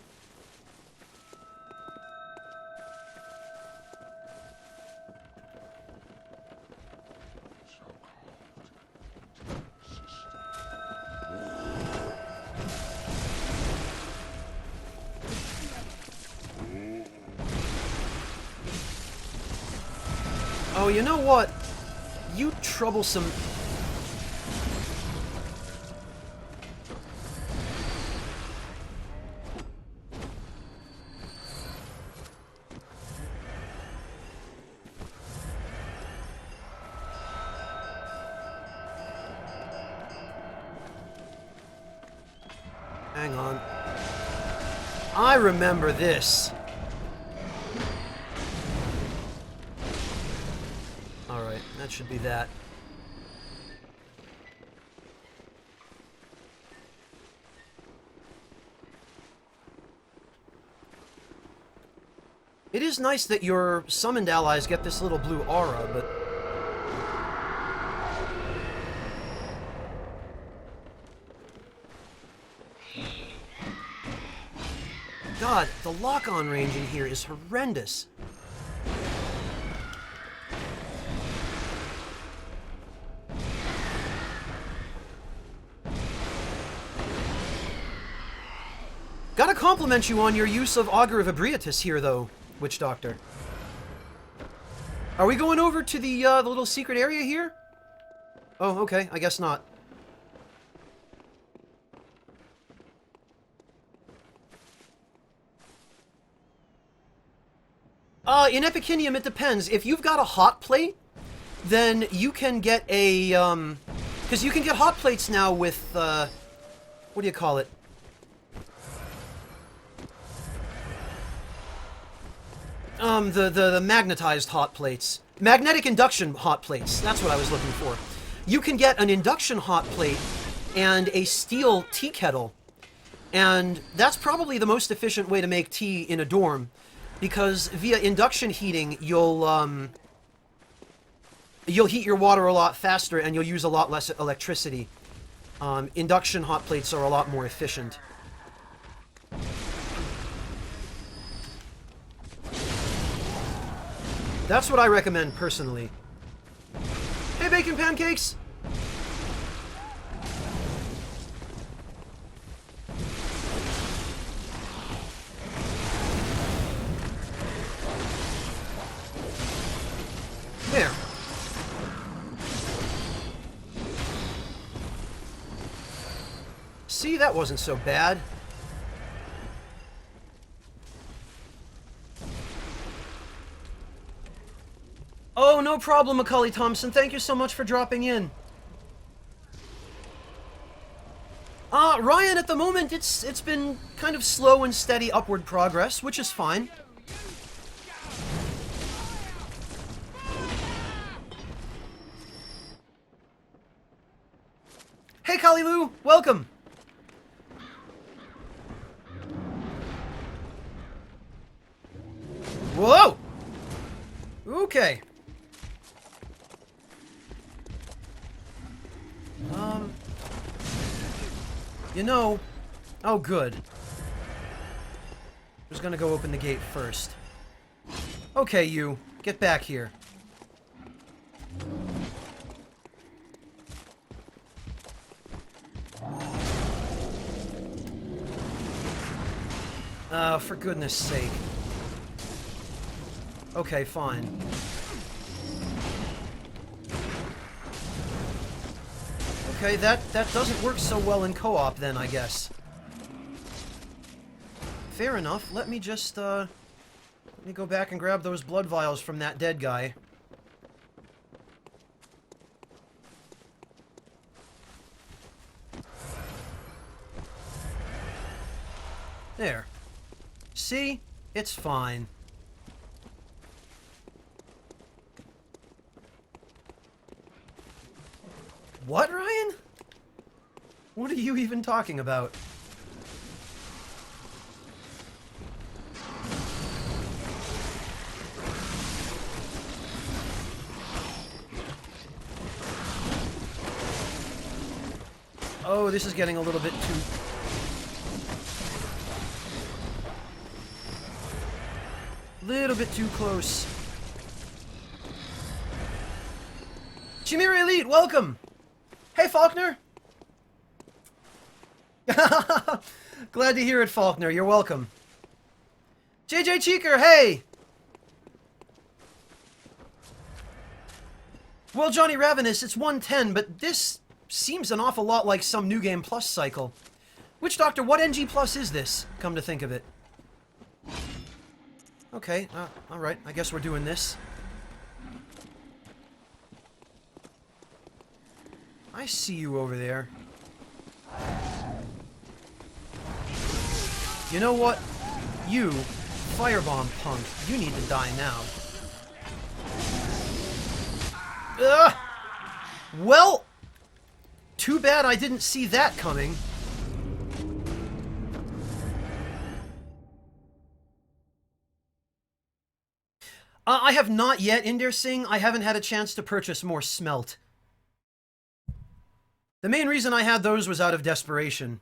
Oh, you know what? You troublesome... Hang on. I remember this. Alright, that should be that. It is nice that your summoned allies get this little blue aura, but... God, the lock-on range in here is horrendous. Gotta compliment you on your use of Augur of Ebrietas here, though, Witch Doctor. Are we going over to the little secret area here? Oh, okay, I guess not. In Epicinium, it depends. If you've got a hot plate, then you can get a, because you can get hot plates now with, what do you call it? The magnetized hot plates. Magnetic induction hot plates. That's what I was looking for. You can get an induction hot plate and a steel tea kettle. And that's probably the most efficient way to make tea in a dorm. Because via induction heating, you'll heat your water a lot faster and you'll use a lot less electricity. Induction hot plates are a lot more efficient. That's what I recommend personally. Hey, bacon pancakes! There. See, that wasn't so bad. Oh, no problem, Macaulay Thompson. Thank you so much for dropping in. Ryan, at the moment, it's been kind of slow and steady upward progress, which is fine. Hey, Kalilu, welcome. Whoa! Okay. You know... Oh, good. I was gonna go open the gate first. Okay, you. Get back here. For goodness sake. Okay, fine. Okay, that doesn't work so well in co-op then, I guess. Fair enough. Let me just, let me go back and grab those blood vials from that dead guy. There. See? It's fine. What, Ryan? What are you even talking about? Oh, this is getting a little bit too... Little bit too close. Chimera Elite, welcome! Hey, Faulkner! Glad to hear it, Faulkner. You're welcome. JJ Cheeker, hey! Well, Johnny Ravenous, it's 110, but this seems an awful lot like some New Game Plus cycle. Witch Doctor, what NG Plus is this, come to think of it? Okay, alright, I guess we're doing this. I see you over there. You know what? You, firebomb punk, you need to die now. Ugh! Well, too bad I didn't see that coming. I have not yet, Indir Singh. I haven't had a chance to purchase more smelt. The main reason I had those was out of desperation.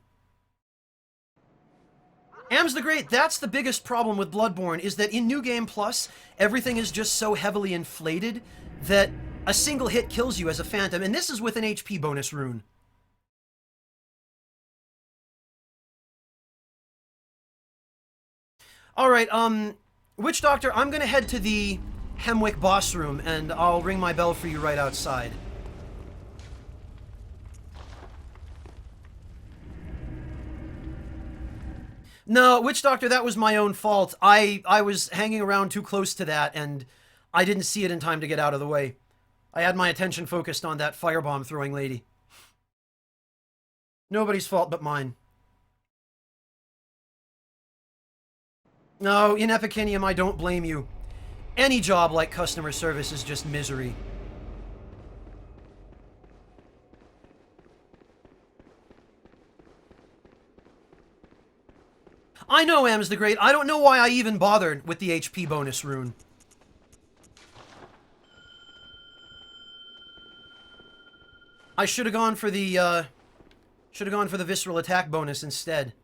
Ams the Great, that's the biggest problem with Bloodborne, is that in New Game Plus, everything is just so heavily inflated that a single hit kills you as a phantom, and this is with an HP bonus rune. Alright, Witch Doctor, I'm gonna head to the Hemwick boss room, and I'll ring my bell for you right outside. No, Witch Doctor, that was my own fault. I was hanging around too close to that, and I didn't see it in time to get out of the way. I had my attention focused on that firebomb throwing lady. Nobody's fault but mine. No, in Epicenium, I don't blame you. Any job like customer service is just misery. I know, Ams the Great. I don't know why I even bothered with the HP bonus rune. I should have gone for the, visceral attack bonus instead.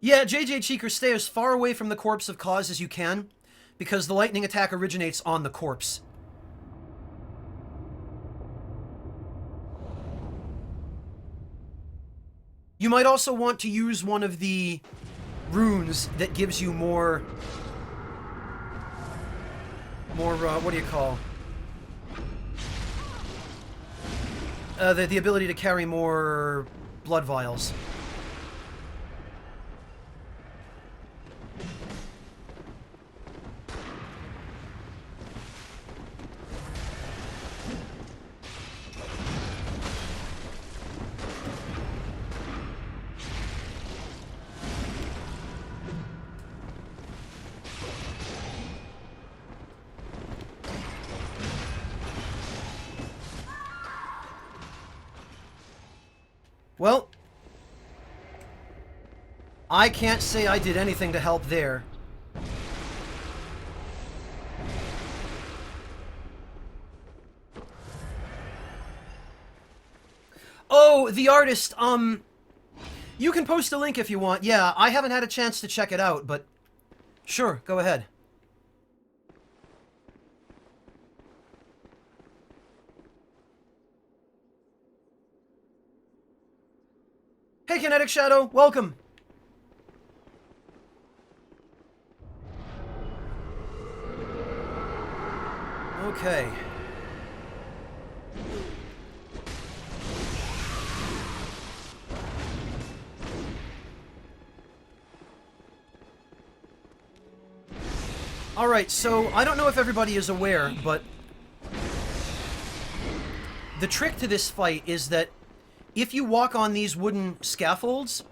Yeah, JJ Cheeker, stay as far away from the corpse of Cause as you can, because the lightning attack originates on the corpse. You might also want to use one of the runes that gives you more, what do you call? The ability to carry more blood vials. Well, I can't say I did anything to help there. Oh, the artist, you can post a link if you want. Yeah, I haven't had a chance to check it out, but sure, go ahead. Hey, Kinetic Shadow, welcome. Okay. Alright, so I don't know if everybody is aware, but the trick to this fight is that if you walk on these wooden scaffolds,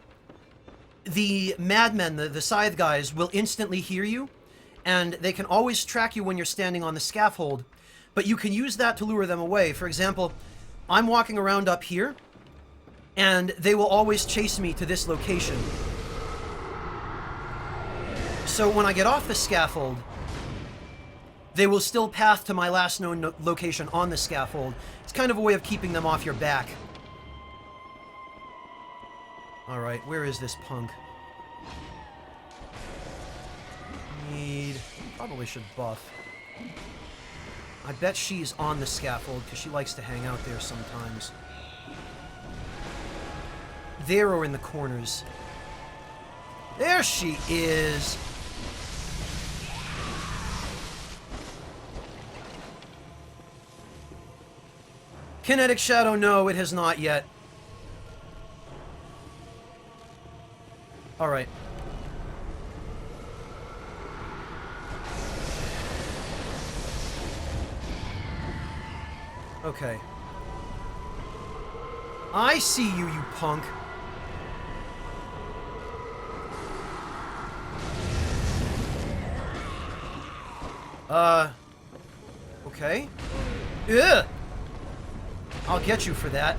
the madmen, the scythe guys, will instantly hear you, and they can always track you when you're standing on the scaffold, but you can use that to lure them away. For example, I'm walking around up here, and they will always chase me to this location. So when I get off the scaffold, they will still path to my last known location on the scaffold. It's kind of a way of keeping them off your back. Alright, where is this punk? Probably should buff. I bet she's on the scaffold, because she likes to hang out there sometimes. There or in the corners. There she is! Kinetic Shadow, no, it has not yet. Alright. Okay. I see you, you punk. Okay. Ugh! I'll get you for that.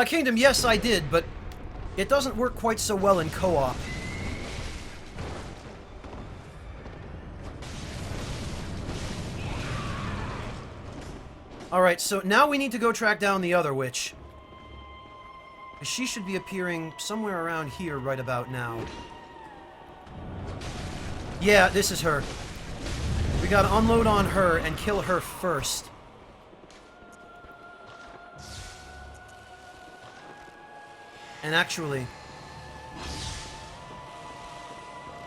Kingdom, yes, I did, but it doesn't work quite so well in co-op. Alright, so now we need to go track down the other witch. She should be appearing somewhere around here right about now. Yeah, this is her. We gotta unload on her and kill her first. And actually,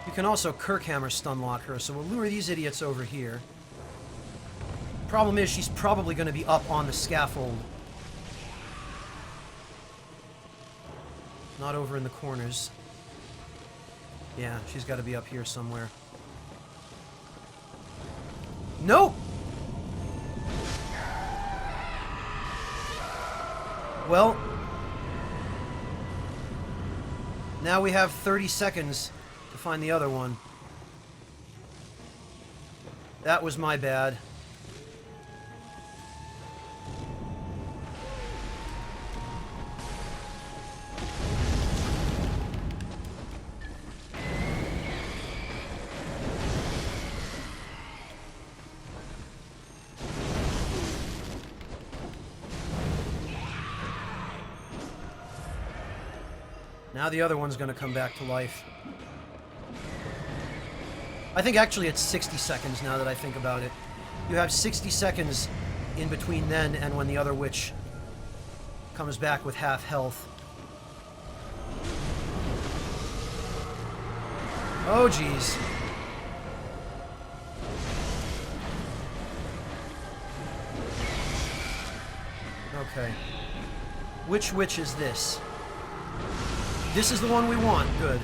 you can also Kirkhammer stunlock her, so we'll lure these idiots over here. Problem is, she's probably going to be up on the scaffold. Not over in the corners. Yeah, she's got to be up here somewhere. Nope! Well, now we have 30 seconds to find the other one. That was my bad. Now the other one's gonna come back to life. I think actually it's 60 seconds now that I think about it. You have 60 seconds in between then and when the other witch comes back with half health. Oh, jeez. Okay. Which witch is this? This is the one we want. Good.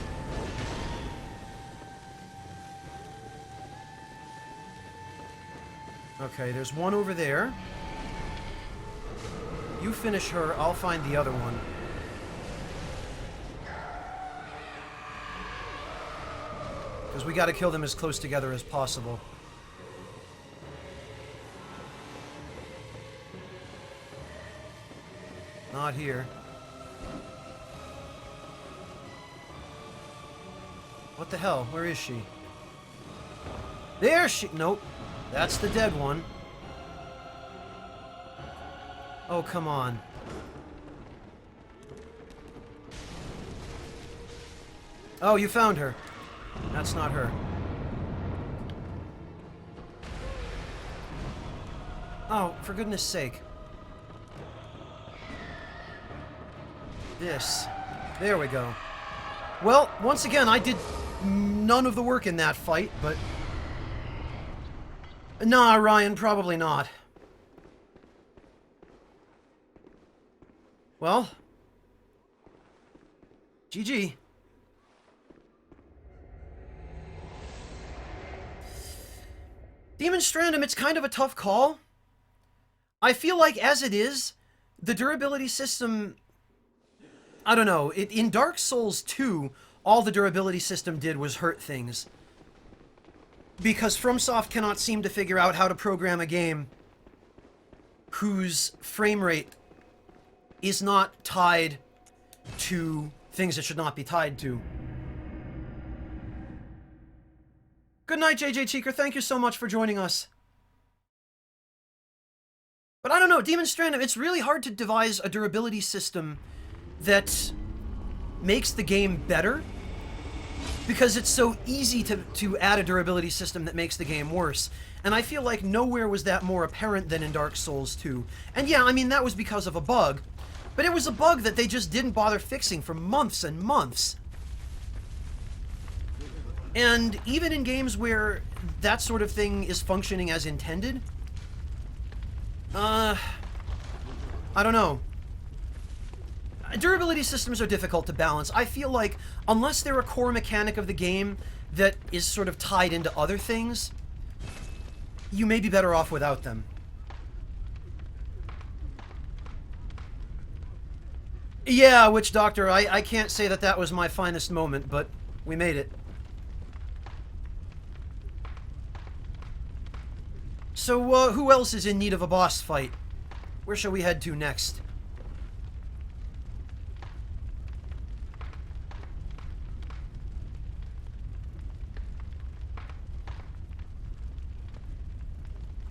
Okay, there's one over there. You finish her, I'll find the other one. Because we gotta kill them as close together as possible. Not here. What the hell? Where is she? There she... Nope. That's the dead one. Oh, come on. Oh, you found her. That's not her. Oh, for goodness sake. This. There we go. Well, once again, I did none of the work in that fight, but... Nah, Ryan, probably not. Well... GG. Demon Strandum, it's kind of a tough call. I feel like, as it is, the durability system... I don't know. In Dark Souls 2, all the durability system did was hurt things. Because FromSoft cannot seem to figure out how to program a game whose frame rate is not tied to things it should not be tied to. Good night, JJ Cheeker. Thank you so much for joining us. But I don't know, Demon Strandum, it's really hard to devise a durability system that makes the game better, because it's so easy to add a durability system that makes the game worse. And I feel like nowhere was that more apparent than in Dark Souls 2. And yeah, I mean, that was because of a bug, but it was a bug that they just didn't bother fixing for months and months. And even in games where that sort of thing is functioning as intended, I don't know. Durability systems are difficult to balance. I feel like, unless they're a core mechanic of the game that is sort of tied into other things, you may be better off without them. Yeah, Witch Doctor, I can't say that that was my finest moment, but we made it. So, who else is in need of a boss fight? Where shall we head to next?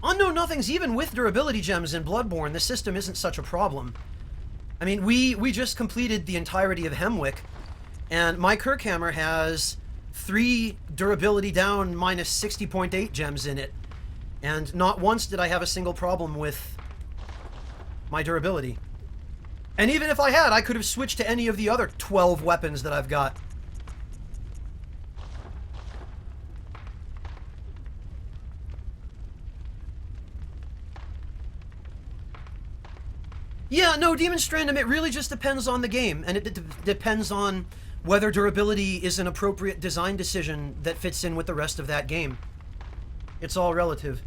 Unknown Nothings, even with durability gems in Bloodborne, the system isn't such a problem. I mean, we just completed the entirety of Hemwick, and my Kirkhammer has 3 durability down minus 60.8 gems in it. And not once did I have a single problem with my durability. And even if I had, I could have switched to any of the other 12 weapons that I've got. Yeah, no, Demon Strandum, it really just depends on the game, and it depends on whether durability is an appropriate design decision that fits in with the rest of that game. It's all relative.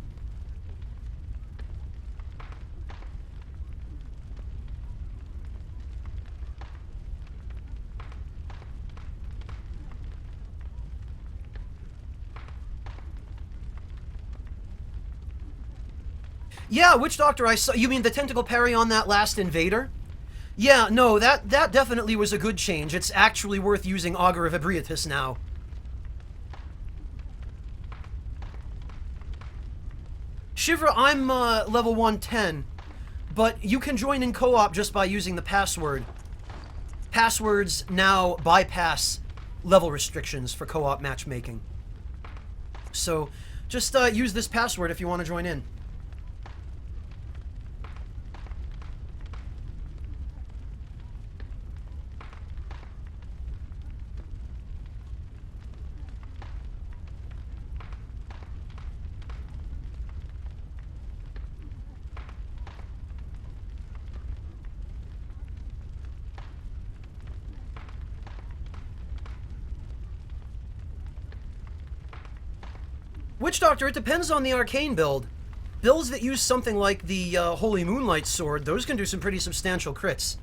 Yeah, Witch Doctor, I saw... You mean the tentacle parry on that last invader? Yeah, no, that definitely was a good change. It's actually worth using Augur of Ebrietas now. Shivra, I'm level 110, but you can join in co-op just by using the password. passwords now bypass level restrictions for co-op matchmaking. So just use this password if you want to join in. Witch Doctor, it depends on the arcane build. Builds that use something like the Holy Moonlight Sword, those can do some pretty substantial crits.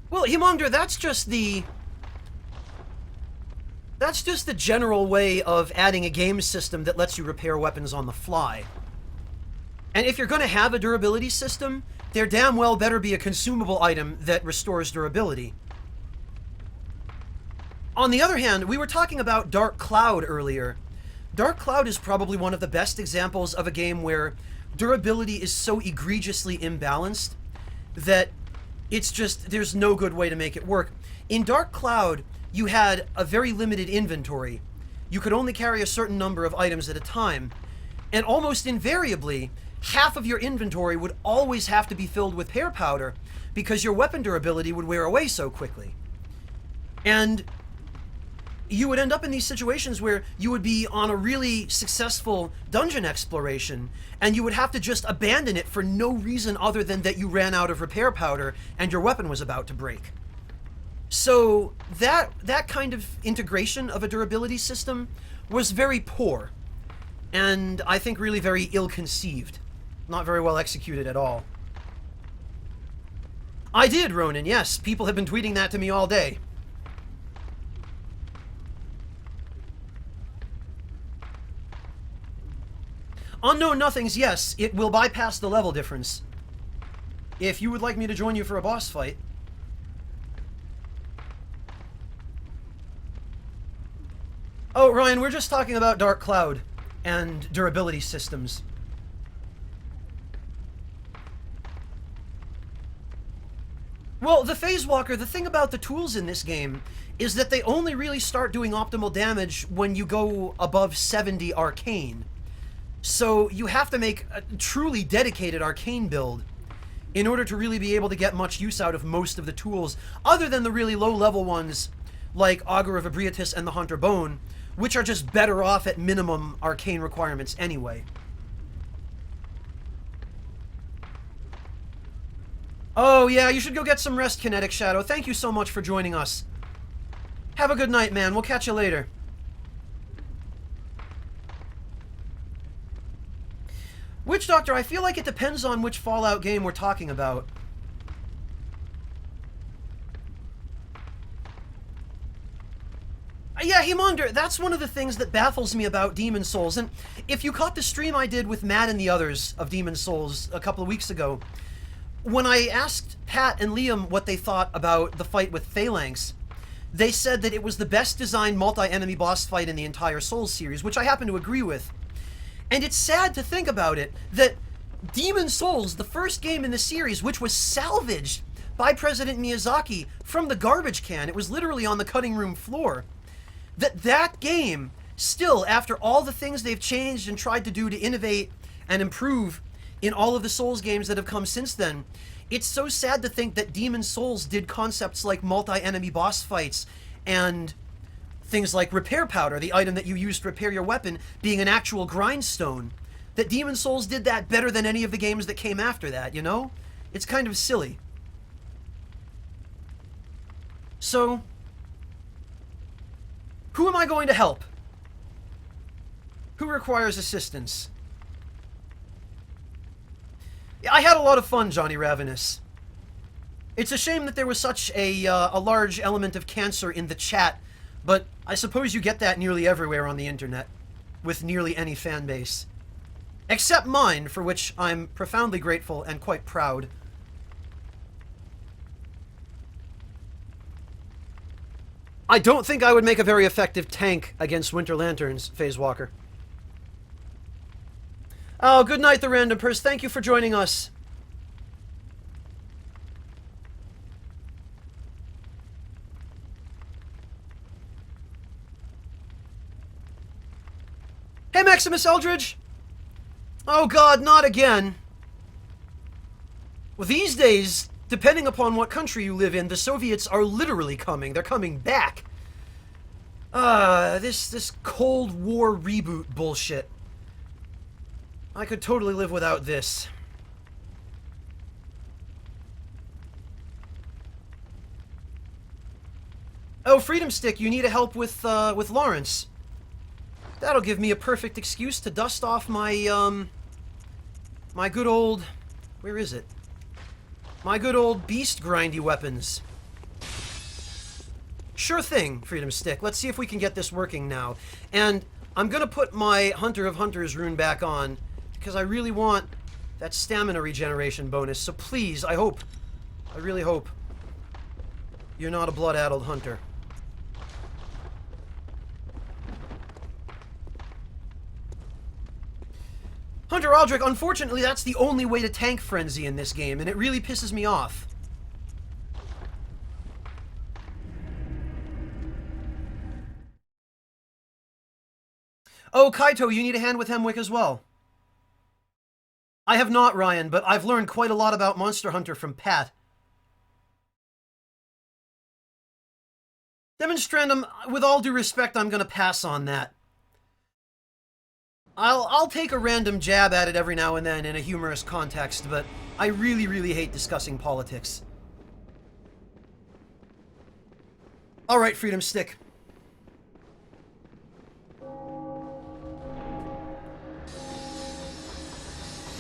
Well, Hemongder, that's just the general way of adding a game system that lets you repair weapons on the fly. And if you're going to have a durability system, there damn well better be a consumable item that restores durability. On the other hand, we were talking about Dark Cloud earlier. Dark Cloud is probably one of the best examples of a game where durability is so egregiously imbalanced that it's just, there's no good way to make it work. In Dark Cloud, you had a very limited inventory. You could only carry a certain number of items at a time. And almost invariably, half of your inventory would always have to be filled with hair powder because your weapon durability would wear away so quickly. And you would end up in these situations where you would be on a really successful dungeon exploration and you would have to just abandon it for no reason other than that you ran out of repair powder and your weapon was about to break. So that kind of integration of a durability system was very poor, and I think really very ill-conceived. Not very well executed at all. I did, Ronan, yes. People have been tweeting that to me all day. Unknown Nothings, yes, it will bypass the level difference. If you would like me to join you for a boss fight. Oh, Ryan, we're just talking about Dark Cloud and durability systems. Well, the Phase Walker, the thing about the tools in this game is that they only really start doing optimal damage when you go above 70 arcane. So you have to make a truly dedicated arcane build in order to really be able to get much use out of most of the tools, other than the really low-level ones like Augur of Ebrietas and the Hunter Bone, which are just better off at minimum arcane requirements anyway. Oh yeah, you should go get some rest, Kinetic Shadow. Thank you so much for joining us. Have a good night, man. We'll catch you later. Witch Doctor, I feel like it depends on which Fallout game we're talking about. Yeah, Hemongder, that's one of the things that baffles me about Demon's Souls. And if you caught the stream I did with Matt and the others of Demon's Souls a couple of weeks ago, when I asked Pat and Liam what they thought about the fight with Phalanx, they said that it was the best designed multi-enemy boss fight in the entire Souls series, which I happen to agree with. And it's sad to think about it, that Demon's Souls, the first game in the series, which was salvaged by President Miyazaki from the garbage can, it was literally on the cutting room floor, that game, still, after all the things they've changed and tried to do to innovate and improve in all of the Souls games that have come since then, it's so sad to think that Demon's Souls did concepts like multi-enemy boss fights and things like repair powder, the item that you use to repair your weapon, being an actual grindstone. That Demon's Souls did that better than any of the games that came after that, you know? It's kind of silly. So, who am I going to help? Who requires assistance? I had a lot of fun, Johnny Ravenous. It's a shame that there was such a large element of cancer in the chat, but I suppose you get that nearly everywhere on the internet, with nearly any fan base. Except mine, for which I'm profoundly grateful and quite proud. I don't think I would make a very effective tank against Winter Lanterns, Phase Walker. Oh, good night, the Random Purse. Thank you for joining us. Hey, Maximus Eldridge! Oh god, not again. Well, these days, depending upon what country you live in, the Soviets are literally coming. They're coming back. This Cold War reboot bullshit. I could totally live without this. Oh, Freedom Stick, you need a help with Lawrence. That'll give me a perfect excuse to dust off my, my good old... Where is it? My good old beast grindy weapons. Sure thing, Freedom Stick. Let's see if we can get this working now. And I'm gonna put my Hunter of Hunters rune back on, because I really want that stamina regeneration bonus. So please, I really hope, you're not a blood-addled hunter. Hunter Aldrich, unfortunately, that's the only way to tank Frenzy in this game, and it really pisses me off. Oh, Kaito, you need a hand with Hemwick as well. I have not, Ryan, but I've learned quite a lot about Monster Hunter from Pat. Demonstrandum, with all due respect, I'm gonna pass on that. I'll take a random jab at it every now and then in a humorous context, but I really, really hate discussing politics. Alright, Freedom Stick.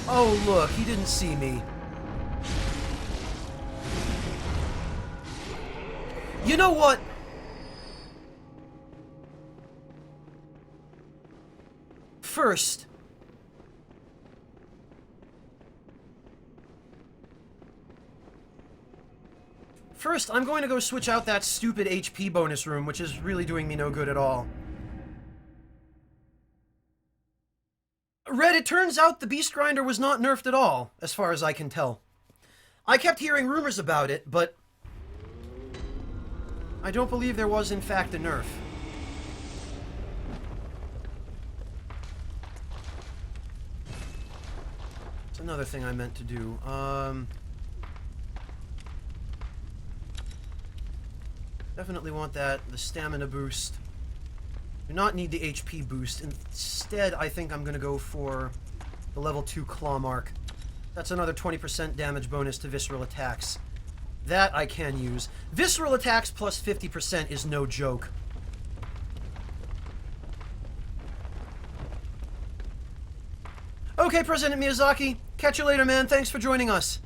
Oh, look, he didn't see me. You know what? First, I'm going to go switch out that stupid HP bonus room, which is really doing me no good at all. Red, it turns out the Beast Grinder was not nerfed at all, as far as I can tell. I kept hearing rumors about it, but I don't believe there was in fact a nerf. It's another thing I meant to do. Definitely want the stamina boost. Do not need the HP boost. Instead, I think I'm going to go for the level 2 Claw Mark. That's another 20% damage bonus to visceral attacks. That I can use. Visceral attacks plus 50% is no joke. Okay, President Miyazaki. Catch you later, man. Thanks for joining us.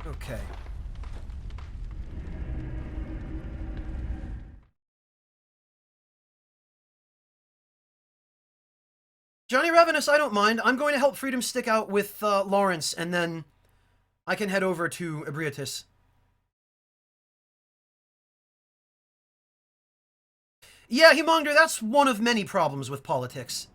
Okay. Johnny Ravenous, I don't mind. I'm going to help Freedom Stick out with Lawrence, and then I can head over to Ebrietas. Yeah, Humongder, that's one of many problems with politics.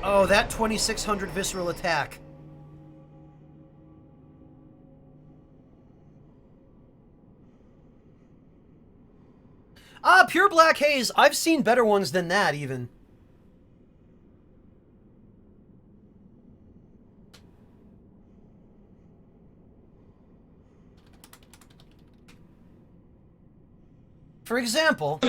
Oh, that 2600 visceral attack. Ah, Pure Black Haze. I've seen better ones than that, even. For example...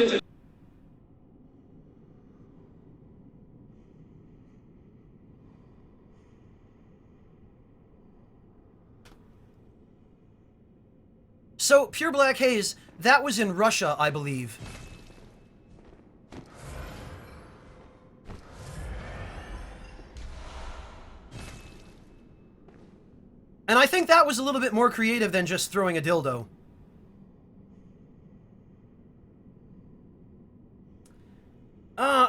So, Pure Black Haze, that was in Russia, I believe. And I think that was a little bit more creative than just throwing a dildo.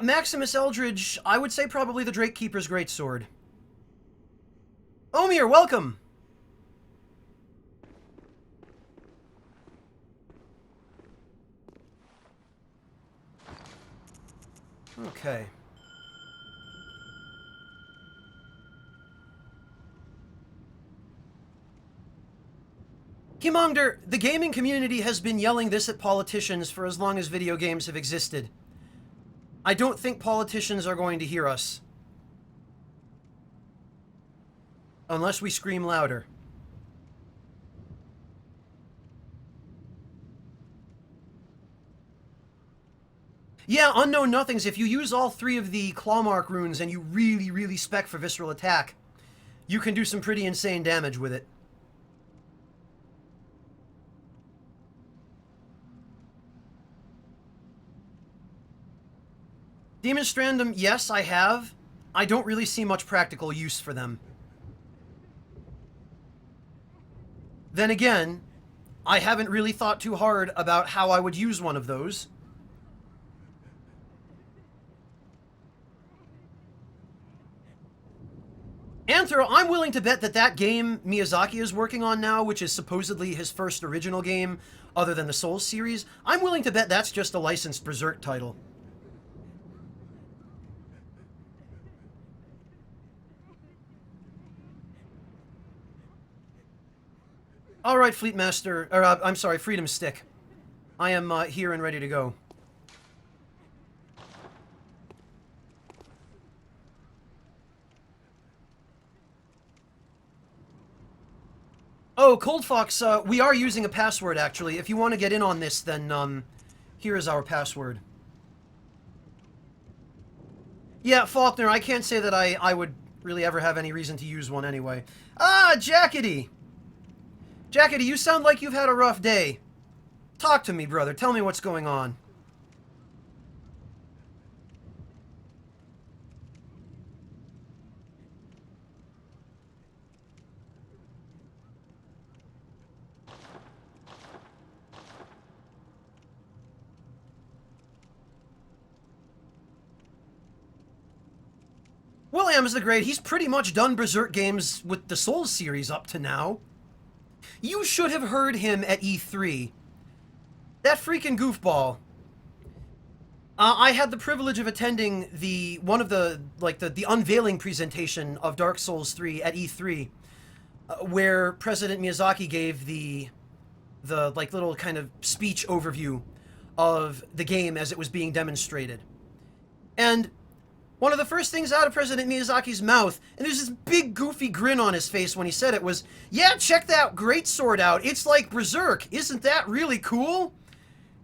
Maximus Eldridge, I would say probably the Drake Keeper's Greatsword. Omir, welcome! Okay. Kimongder, the gaming community has been yelling this at politicians for as long as video games have existed. I don't think politicians are going to hear us. Unless we scream louder. Yeah, Unknown Nothings, if you use all 3 of the Clawmark runes and you really, really spec for Visceral Attack, you can do some pretty insane damage with it. Demon Strandum, yes, I have. I don't really see much practical use for them. Then again, I haven't really thought too hard about how I would use one of those. Anthro, I'm willing to bet that that game Miyazaki is working on now, which is supposedly his first original game other than the Souls series, I'm willing to bet that's just a licensed Berserk title. All right, Fleetmaster, or I'm sorry, Freedom Stick. I am here and ready to go. Oh, Cold Fox, we are using a password, actually. If you want to get in on this, then, here is our password. Yeah, Faulkner, I can't say that I would really ever have any reason to use one anyway. Ah, Jackety! Jackety, you sound like you've had a rough day. Talk to me, brother. Tell me what's going on. Williams the Great, he's pretty much done Berserk games with the Souls series up to now. You should have heard him at E3. That freaking goofball. I had the privilege of attending the unveiling presentation of Dark Souls 3 at E3, where President Miyazaki gave the little kind of speech overview of the game as it was being demonstrated. And one of the first things out of President Miyazaki's mouth, and there's this big goofy grin on his face when he said it, was, "Yeah, check that greatsword out. It's like Berserk. Isn't that really cool?"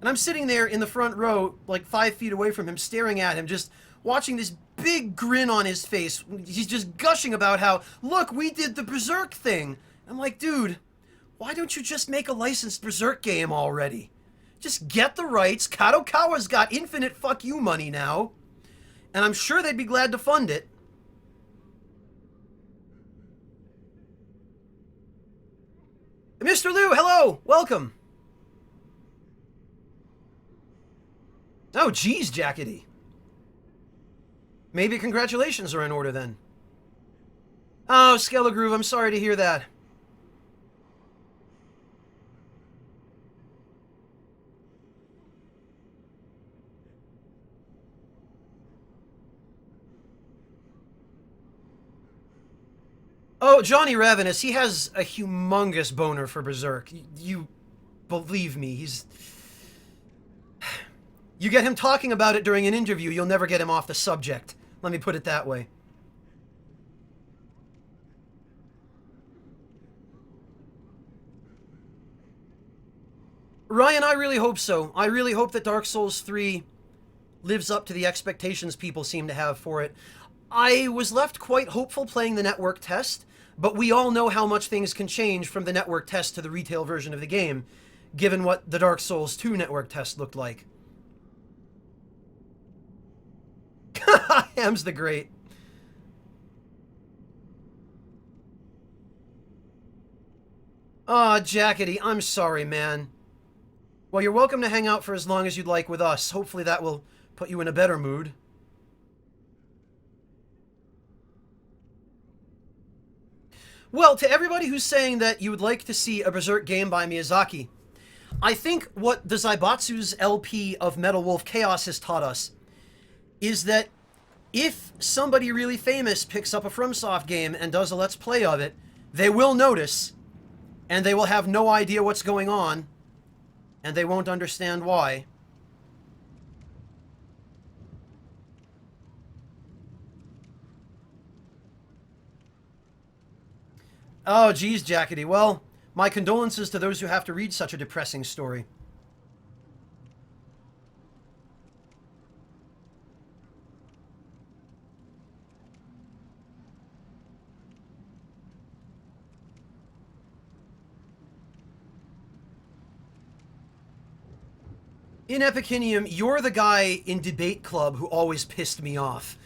And I'm sitting there in the front row, like 5 feet away from him, staring at him, just watching this big grin on his face. He's just gushing about how, "Look, we did the Berserk thing." I'm like, dude, why don't you just make a licensed Berserk game already? Just get the rights. Kadokawa's got infinite fuck you money now. And I'm sure they'd be glad to fund it. Mr. Liu, hello! Welcome! Oh, geez, Jackety. Maybe congratulations are in order, then. Oh, Skelegroove, I'm sorry to hear that. Oh, Johnny Ravenous, he has a humongous boner for Berserk. You believe me, he's... You get him talking about it during an interview, you'll never get him off the subject. Let me put it that way. Ryan, I really hope so. I really hope that Dark Souls 3 lives up to the expectations people seem to have for it. I was left quite hopeful playing the network test, but we all know how much things can change from the network test to the retail version of the game. given what the Dark Souls 2 network test looked like. Ham's the Great. Aw, Jackety, I'm sorry, man. Well, you're welcome to hang out for as long as you'd like with us. Hopefully that will put you in a better mood. Well, to everybody who's saying that you would like to see a Berserk game by Miyazaki, I think what the Zaibatsu's LP of Metal Wolf Chaos has taught us is that if somebody really famous picks up a FromSoft game and does a Let's Play of it, they will notice, and they will have no idea what's going on, and they won't understand why. Oh, geez, Jackety. Well, my condolences to those who have to read such a depressing story. In Epicinium, you're the guy in Debate Club who always pissed me off.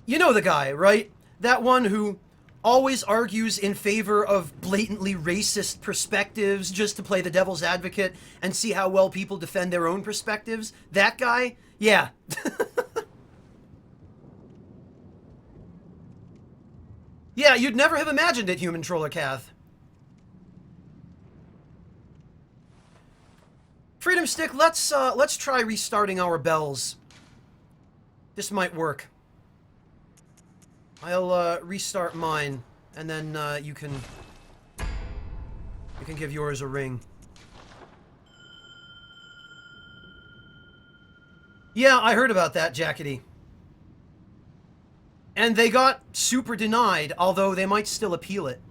You know the guy, right? That one who always argues in favor of blatantly racist perspectives just to play the devil's advocate and see how well people defend their own perspectives. That guy? Yeah. Yeah, you'd never have imagined it, Human Troller Cath. Freedom Stick, let's try restarting our bells. This might work. I'll restart mine, and then you can give yours a ring. Yeah, I heard about that, Jackety. And they got super denied, although they might still appeal it.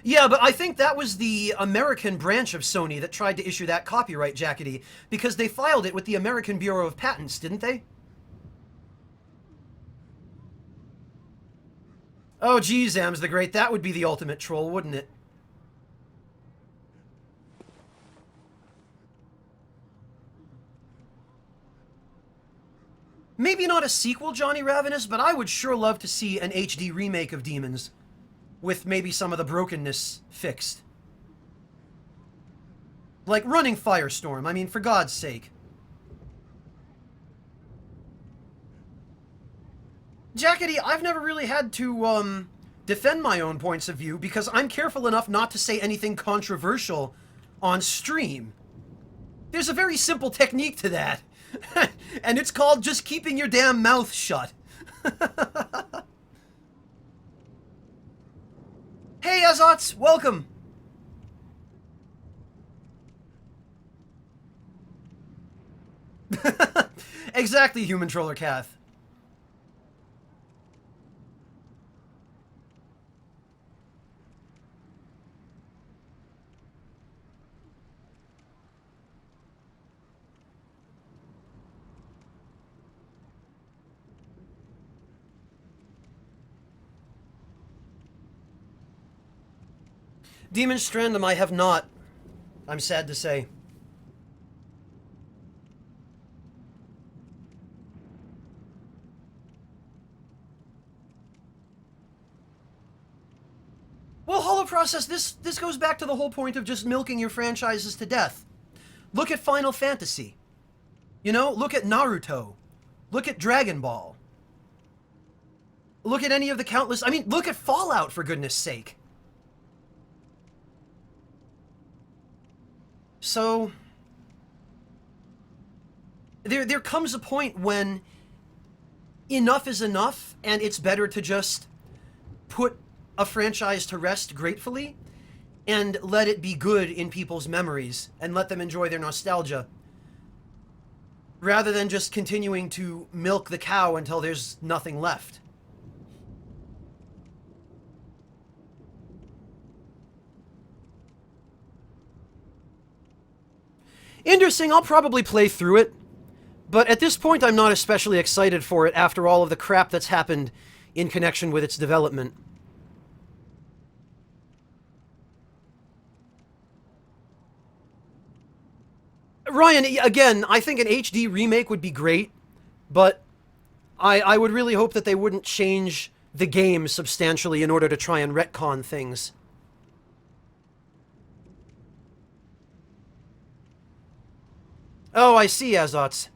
Yeah, but I think that was the American branch of Sony that tried to issue that copyright, Jackety, because they filed it with the American Bureau of Patents, didn't they? Oh, geez, Ams the Great, that would be the ultimate troll, wouldn't it? Maybe not a sequel, Johnny Ravenous, but I would sure love to see an HD remake of Demons, with maybe some of the brokenness fixed. Like Running Firestorm, I mean, for God's sake. Jackety, I've never really had to, defend my own points of view because I'm careful enough not to say anything controversial on stream. There's a very simple technique to that, and it's called just keeping your damn mouth shut. Hey, Azots, welcome! Exactly, Human Troller Cath. Demon Strandum, I have not. I'm sad to say. Well, Hollow Process, this goes back to the whole point of just milking your franchises to death. Look at Final Fantasy. You know, look at Naruto. Look at Dragon Ball. Look at any of the countless... I mean, look at Fallout, for goodness sake. So, there comes a point when enough is enough, and it's better to just put a franchise to rest gratefully and let it be good in people's memories and let them enjoy their nostalgia, rather than just continuing to milk the cow until there's nothing left. Interesting, I'll probably play through it, but at this point I'm not especially excited for it after all of the crap that's happened in connection with its development. Ryan, again, I think an HD remake would be great, but I would really hope that they wouldn't change the game substantially in order to try and retcon things. Oh, I see, Azots.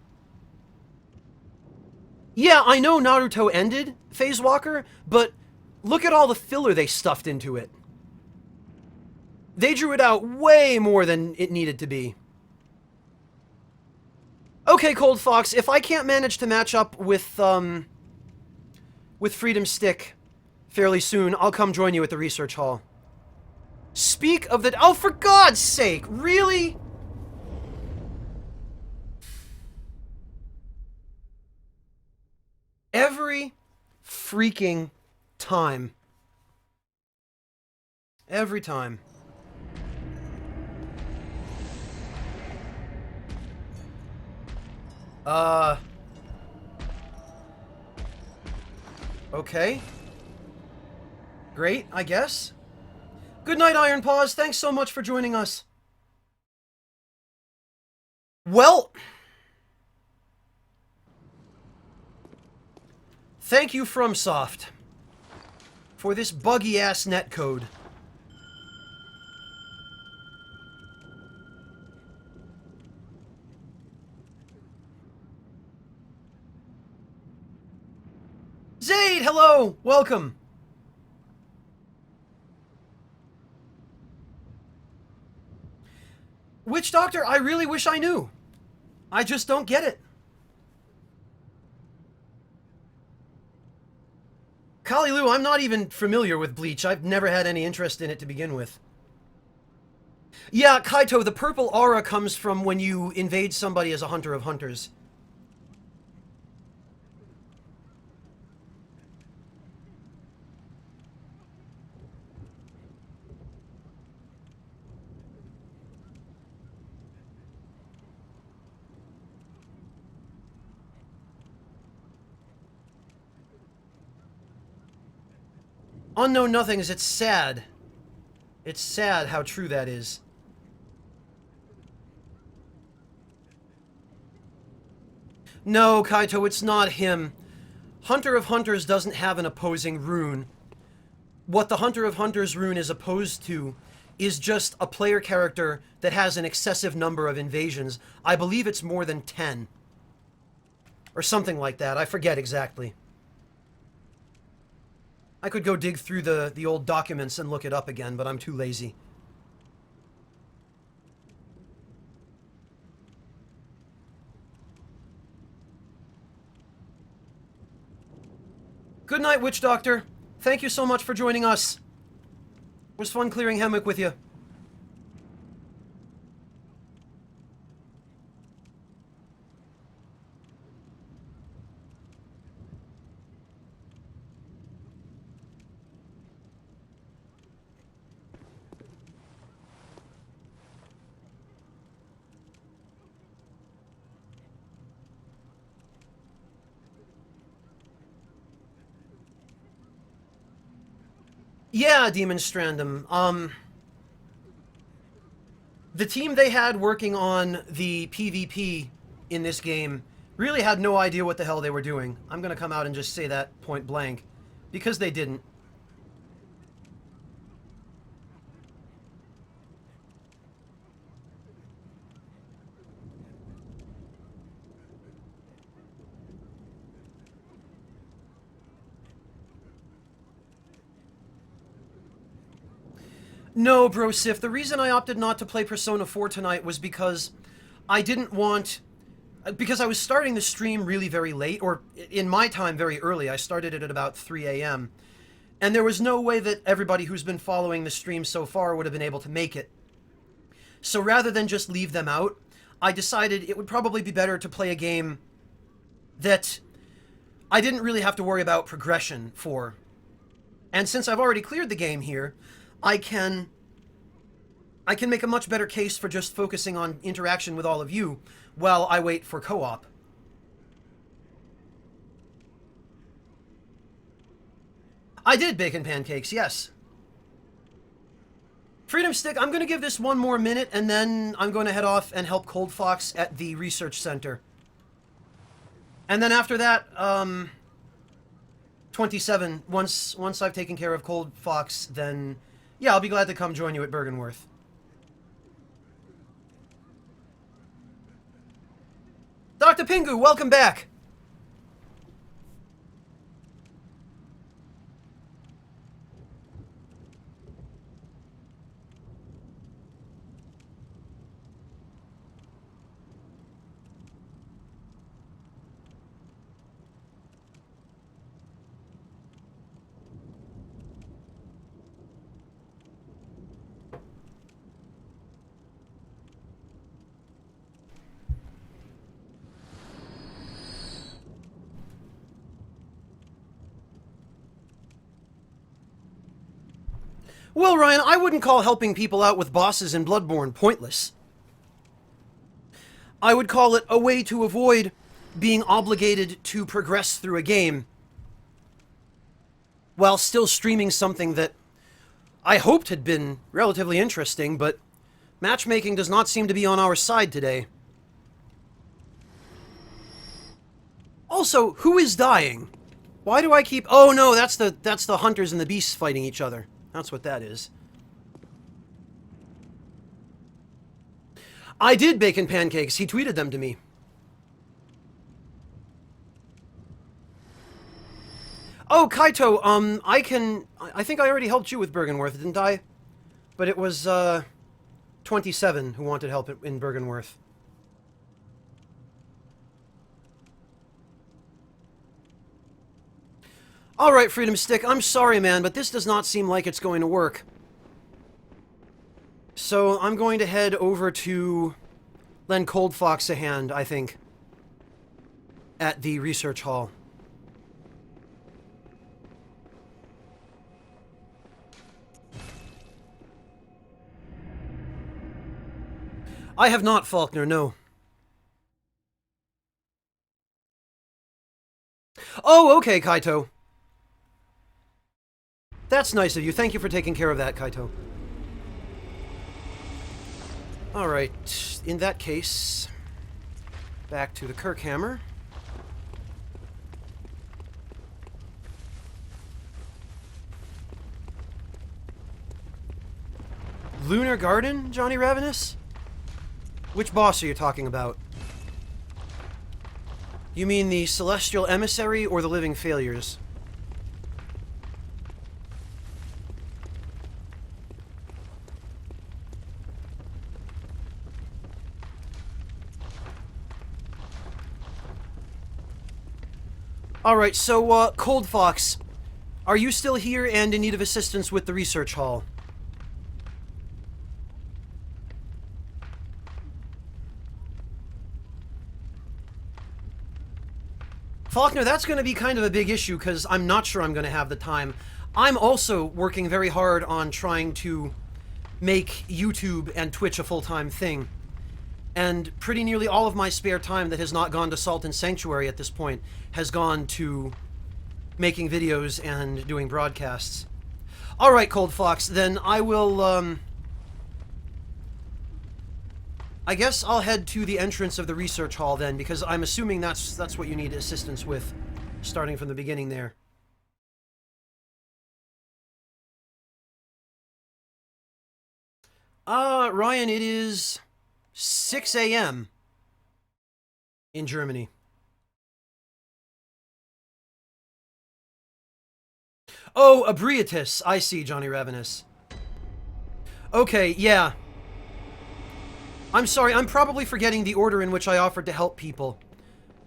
Yeah, I know Naruto ended Phase Walker, but look at all the filler they stuffed into it. They drew it out way more than it needed to be. Okay, Cold Fox, if I can't manage to match up with Freedom Stick fairly soon, I'll come join you at the research hall. Speak of the... Oh, for God's sake! Really? Every freaking time. Every time. Okay. Great, I guess. Good night, Iron Paws. Thanks so much for joining us. Well... Thank you, FromSoft, for this buggy-ass netcode. Zaid, hello! Welcome! Witch Doctor, I really wish I knew. I just don't get it. Kalilu, I'm not even familiar with Bleach. I've never had any interest in it to begin with. Yeah, Kaito, the purple aura comes from when you invade somebody as a hunter of hunters. Unknown Nothings, it's sad. It's sad how true that is. No, Kaito, it's not him. Hunter of Hunters doesn't have an opposing rune. What the Hunter of Hunters rune is opposed to is just a player character that has an excessive number of invasions. I believe it's more than 10. Or something like that. I forget exactly. I could go dig through the old documents and look it up again, but I'm too lazy. Good night, Witch Doctor. Thank you so much for joining us. It was fun clearing Hemwick with you. Yeah, Demon Strandum. The team they had working on the PvP in this game really had no idea what the hell they were doing. I'm gonna come out and just say that point blank. Because they didn't. No, Bro Sif, the reason I opted not to play Persona 4 tonight was because I didn't want... Because I was starting the stream really very late, or in my time very early. I started it at about 3 a.m. And there was no way that everybody who's been following the stream so far would have been able to make it. So rather than just leave them out, I decided it would probably be better to play a game that I didn't really have to worry about progression for. And since I've already cleared the game here, I can make a much better case for just focusing on interaction with all of you while I wait for co-op. I did bacon pancakes, yes. Freedom Stick, I'm going to give this one more minute, and then I'm going to head off and help Cold Fox at the research center. And then after that, 27, once I've taken care of Cold Fox, then, yeah, I'll be glad to come join you at Bergenworth. Dr. Pingu, welcome back! Well, Ryan, I wouldn't call helping people out with bosses in Bloodborne pointless. I would call it a way to avoid being obligated to progress through a game while still streaming something that I hoped had been relatively interesting, but matchmaking does not seem to be on our side today. Also, who is dying? Why do I keep... Oh no, that's the hunters and the beasts fighting each other. That's what that is. I did bacon pancakes. He tweeted them to me. Oh, Kaito, I think I already helped you with Bergenworth, didn't I? But it was, 27 who wanted help in Bergenworth. Alright, Freedom Stick, I'm sorry, man, but this does not seem like it's going to work. So, I'm going to head over to lend Cold Fox a hand, I think, at the research hall. I have not, Faulkner, no. Oh, okay, Kaito. That's nice of you. Thank you for taking care of that, Kaito. Alright, in that case, back to the Kirkhammer. Lunar Garden, Johnny Ravenous? Which boss are you talking about? You mean the Celestial Emissary or the Living Failures? Alright, so, Cold Fox, are you still here and in need of assistance with the research hall? Faulkner, that's going to be kind of a big issue, because I'm not sure I'm going to have the time. I'm also working very hard on trying to make YouTube and Twitch a full-time thing. And pretty nearly all of my spare time that has not gone to Salt and Sanctuary at this point has gone to making videos and doing broadcasts. Alright, Cold Fox, then I will, I guess I'll head to the entrance of the research hall then, because I'm assuming that's what you need assistance with, starting from the beginning there. Ryan, it is 6 a.m. in Germany. Oh, Abriatus. I see, Johnny Ravenous. Okay, yeah. I'm sorry, I'm probably forgetting the order in which I offered to help people.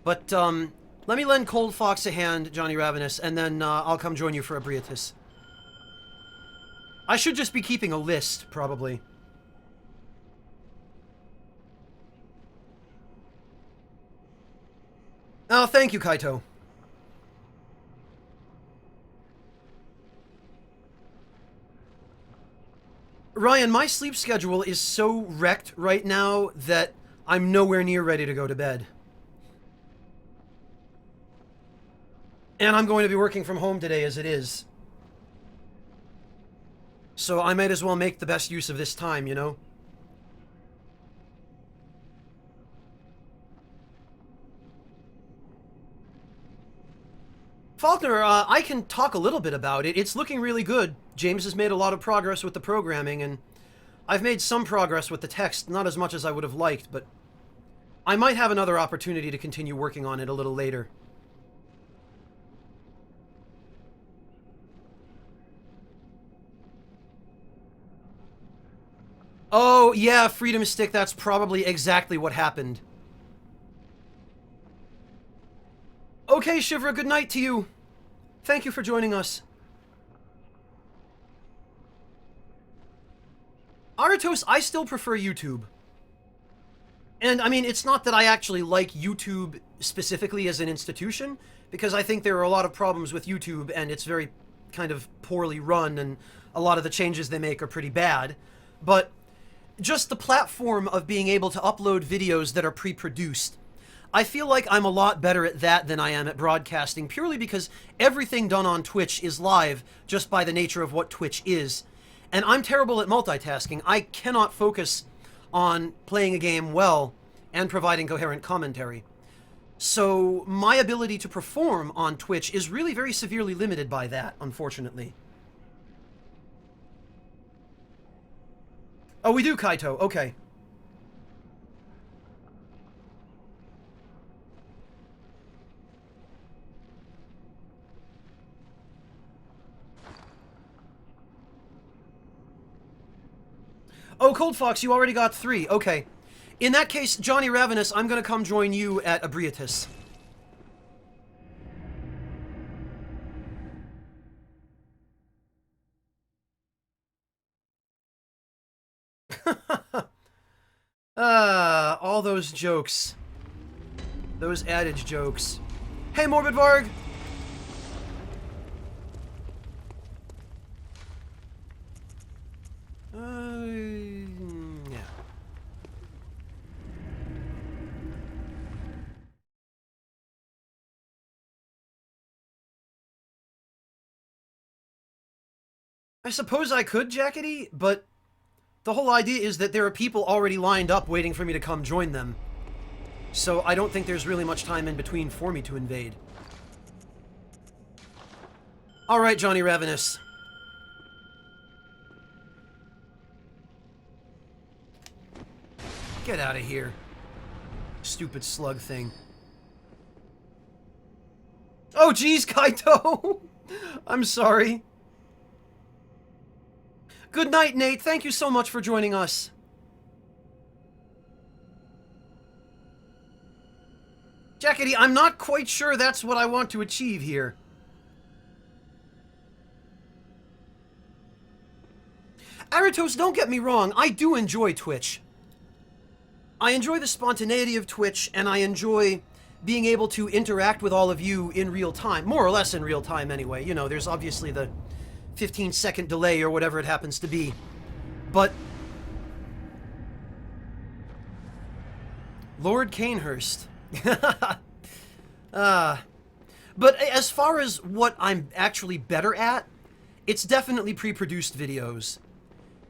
But, let me lend Cold Fox a hand, Johnny Ravenous, and then, I'll come join you for Abriatus. I should just be keeping a list, probably. Oh, thank you, Kaito. Ryan, my sleep schedule is so wrecked right now that I'm nowhere near ready to go to bed. And I'm going to be working from home today as it is. So I might as well make the best use of this time, you know? Faulkner, I can talk a little bit about it. It's looking really good. James has made a lot of progress with the programming, and I've made some progress with the text, not as much as I would have liked, but I might have another opportunity to continue working on it a little later. Oh, yeah, Freedom Stick, that's probably exactly what happened. Okay, Shivra, good night to you. Thank you for joining us. Aratos, I still prefer YouTube. And, I mean, it's not that I actually like YouTube specifically as an institution, because I think there are a lot of problems with YouTube, and it's very kind of poorly run, and a lot of the changes they make are pretty bad. But just the platform of being able to upload videos that are pre-produced. I feel like I'm a lot better at that than I am at broadcasting, purely because everything done on Twitch is live just by the nature of what Twitch is. And I'm terrible at multitasking. I cannot focus on playing a game well and providing coherent commentary. So my ability to perform on Twitch is really very severely limited by that, unfortunately. Oh, we do, Kaito. Okay. Oh, Cold Fox, you already got 3. Okay. In that case, Johnny Ravenous, I'm gonna come join you at Abriatus. All those jokes. Those adage jokes. Hey, Morbid Varg! Yeah. I suppose I could, Jackety, but the whole idea is that there are people already lined up waiting for me to come join them. So I don't think there's really much time in between for me to invade. Alright, Johnny Ravenous. Get out of here. Stupid slug thing. Oh, geez, Kaito! I'm sorry. Good night, Nate. Thank you so much for joining us. Jackety, I'm not quite sure that's what I want to achieve here. Aratos, don't get me wrong, I do enjoy Twitch. I enjoy the spontaneity of Twitch, and I enjoy being able to interact with all of you in real time. More or less in real time, anyway. You know, there's obviously the 15-second delay or whatever it happens to be. But Lord Canehurst. But as far as what I'm actually better at, it's definitely pre-produced videos.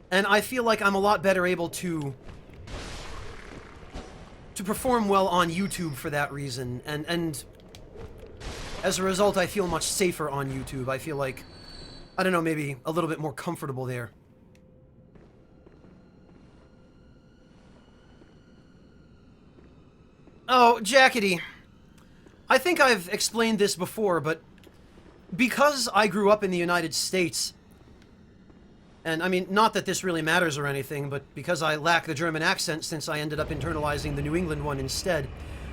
And I feel like I'm a lot better able to perform well on YouTube for that reason. And as a result, I feel much safer on YouTube. I feel like, I don't know, maybe a little bit more comfortable there. Oh, Jackety. I think I've explained this before, but because I grew up in the United States, and I mean, not that this really matters or anything, but because I lack the German accent since I ended up internalizing the New England one instead,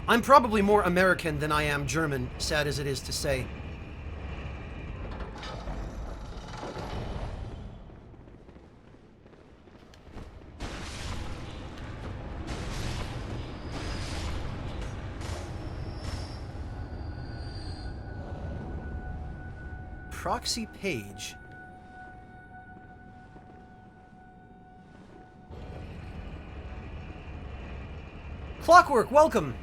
I'm probably more American than I am German, sad as it is to say. Proxy page. Clockwork, welcome!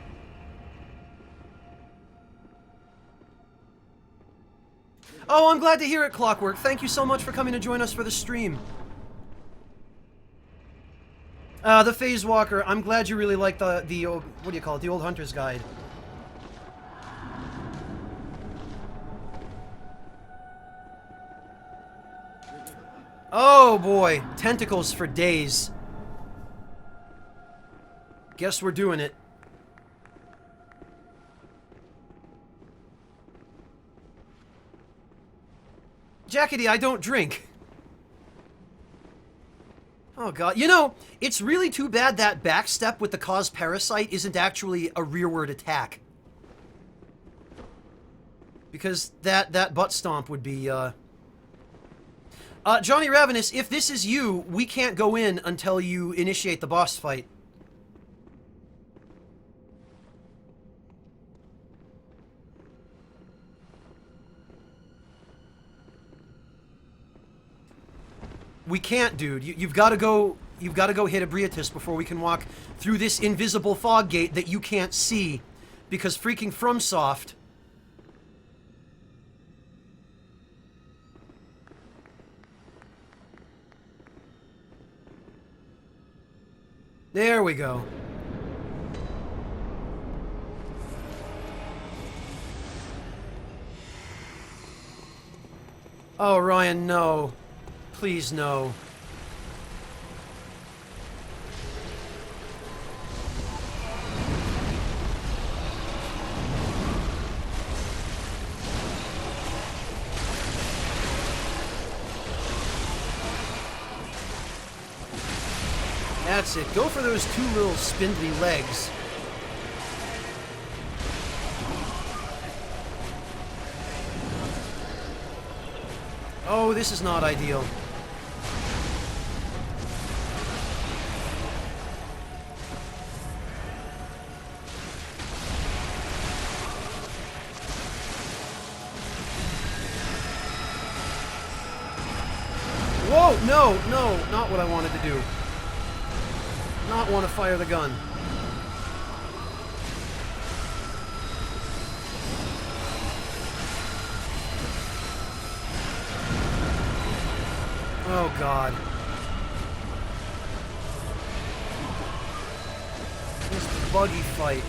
Oh, I'm glad to hear it, Clockwork. Thank you so much for coming to join us for the stream. The Phase Walker. I'm glad you really like the old, what do you call it? The old Hunter's Guide. Oh boy, tentacles for days. Guess we're doing it. Jackety, I don't drink. Oh god, you know, it's really too bad that backstep with the cause parasite isn't actually a rearward attack. Because that butt stomp would be, Johnny Ravenous, if this is you, we can't go in until you initiate the boss fight. We can't, dude. You've got to go. You've got to go hit Abriatus before we can walk through this invisible fog gate that you can't see, because freaking FromSoft. There we go. Oh, Ryan, no. Please, no. That's it. Go for those two little spindly legs. Oh, this is not ideal. Whoa, no, no, not what I wanted to do. Not want to fire the gun. Oh, God. This buggy fight.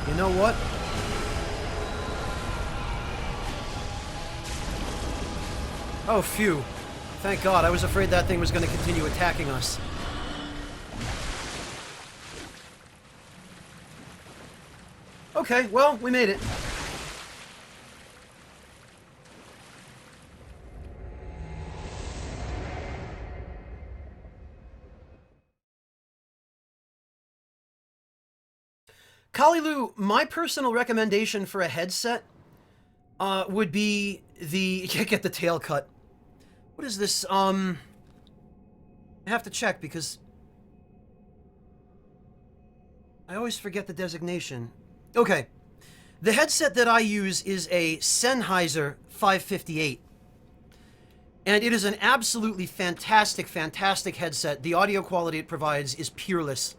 You know what? Oh, phew. Thank God, I was afraid that thing was going to continue attacking us. Okay, well, we made it. Kalilu, my personal recommendation for a headset would be the... get the tail cut. What is this? I have to check because I always forget the designation. Okay. The headset that I use is a Sennheiser 558. And it is an absolutely fantastic, fantastic headset. The audio quality it provides is peerless.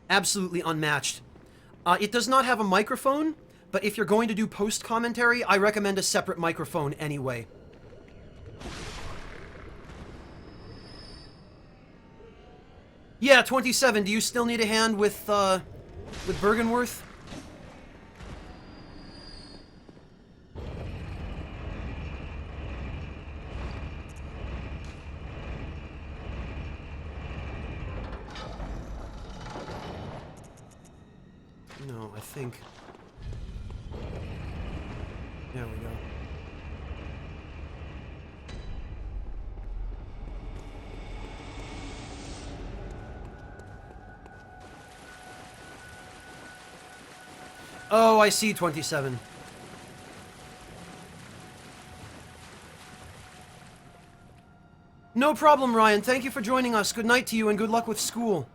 Absolutely unmatched. It does not have a microphone, but if you're going to do post-commentary, I recommend a separate microphone anyway. Yeah, 27. Do you still need a hand with Bergenworth? No, I think... There we go. Oh, I see, 27. No problem, Ryan. Thank you for joining us. Good night to you and good luck with school.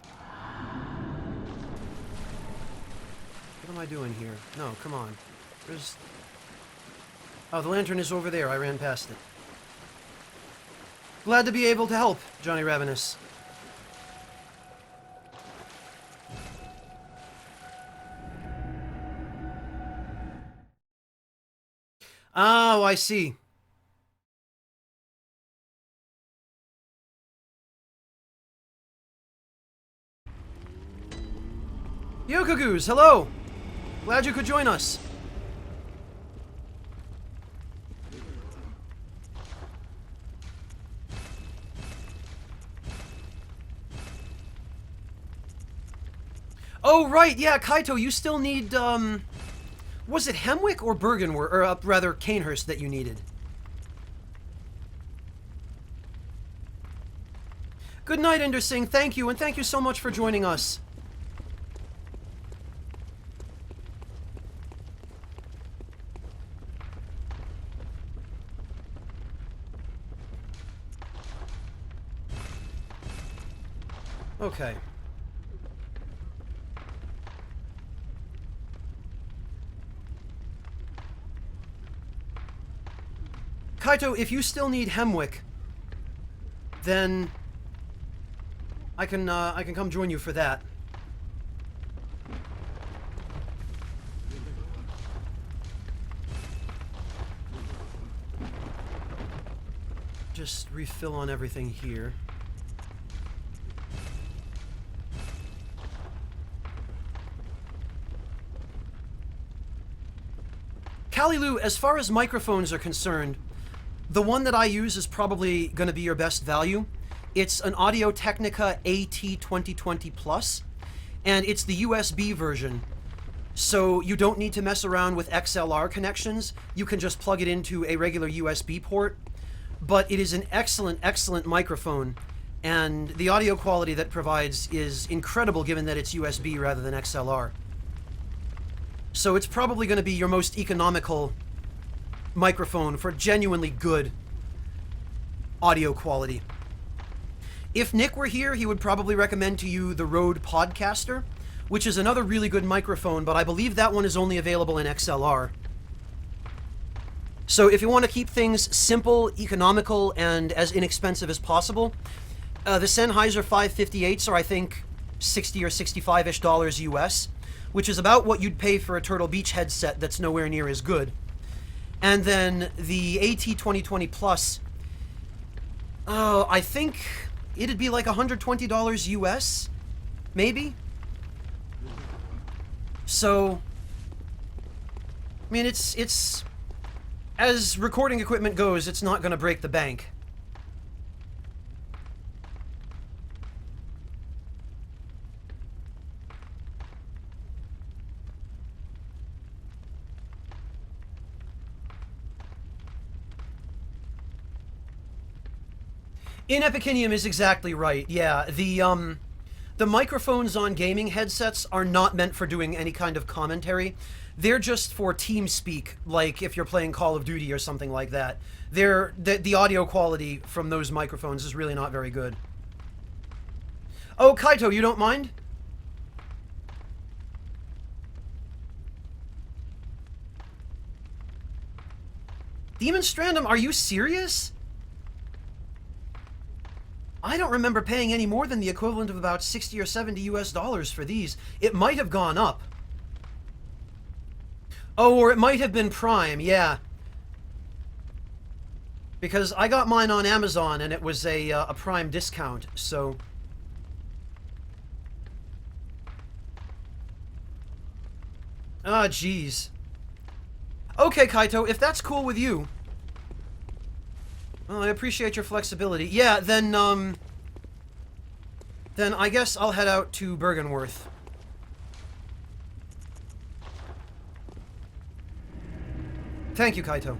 What am I doing here? No, come on. There's... Oh, the lantern is over there. I ran past it. Glad to be able to help, Johnny Ravenous. Oh, I see. Yokogoos, hello! Glad you could join us. Oh, right, yeah, Kaito, you still need, was it Hemwick or Bergenworth, or rather, Canehurst that you needed? Good night, Endersing, thank you, and thank you so much for joining us. Okay. Kaito, if you still need Hemwick, then I can come join you for that. Just refill on everything here. Kalilu, as far as microphones are concerned, the one that I use is probably going to be your best value. It's an Audio-Technica AT2020 Plus, and it's the USB version. So you don't need to mess around with XLR connections. You can just plug it into a regular USB port. But it is an excellent, excellent microphone, and the audio quality that it provides is incredible given that it's USB rather than XLR. So it's probably going to be your most economical microphone for genuinely good audio quality. If Nick were here, he would probably recommend to you the Rode Podcaster, which is another really good microphone, but I believe that one is only available in XLR. So if you want to keep things simple, economical, and as inexpensive as possible, the Sennheiser 558s are, I think, $60 or $65-ish US, which is about what you'd pay for a Turtle Beach headset that's nowhere near as good. And then the AT2020 Plus, I think it'd be like $120 US, maybe? So, I mean, it's as recording equipment goes, it's not going to break the bank. In Epicinium is exactly right. Yeah, the microphones on gaming headsets are not meant for doing any kind of commentary. They're just for team speak, like if you're playing Call of Duty or something like that. The audio quality from those microphones is really not very good. Oh, Kaito, you don't mind? Demon Strandum, are you serious? I don't remember paying any more than the equivalent of about 60 or 70 US dollars for these. It might have gone up. Oh, or it might have been Prime, yeah. Because I got mine on Amazon and it was a Prime discount, so... Ah, jeez. Okay, Kaito, if that's cool with you... Well, I appreciate your flexibility. Yeah, then I guess I'll head out to Bergenworth. Thank you, Kaito.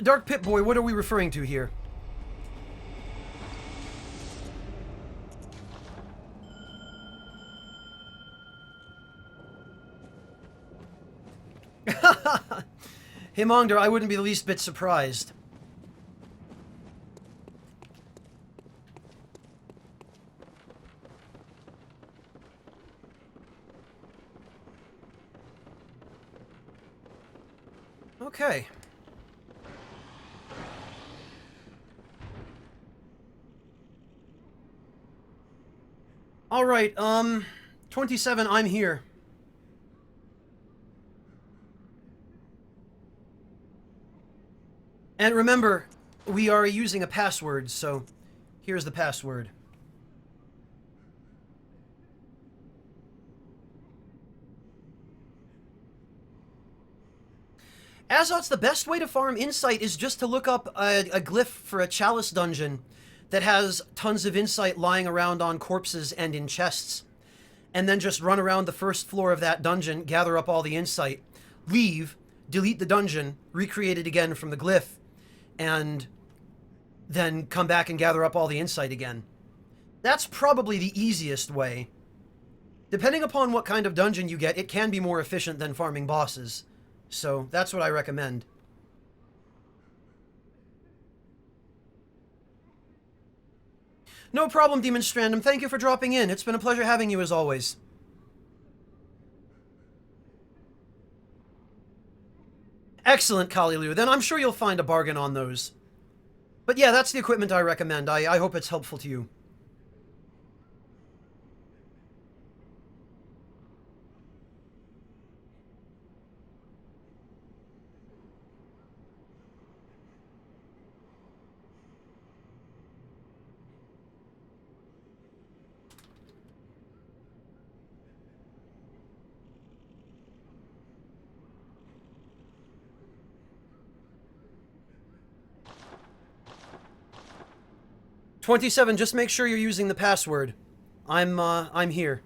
Dark Pit Boy, what are we referring to here? Himongder, I wouldn't be the least bit surprised. Okay. Alright, 27, I'm here. And remember, we are using a password, so here's the password. Azot's the best way to farm insight is just to look up a glyph for a chalice dungeon that has tons of insight lying around on corpses and in chests. And then just run around the first floor of that dungeon, gather up all the insight, leave, delete the dungeon, recreate it again from the glyph, and then come back and gather up all the insight again. That's probably the easiest way. Depending upon what kind of dungeon you get, it can be more efficient than farming bosses. So that's what I recommend. No problem, Demon Strandum. Thank you for dropping in. It's been a pleasure having you as always. Excellent, Kalilu. Then I'm sure you'll find a bargain on those. But yeah, that's the equipment I recommend. I hope it's helpful to you. "27, just make sure you're using the password. I'm here."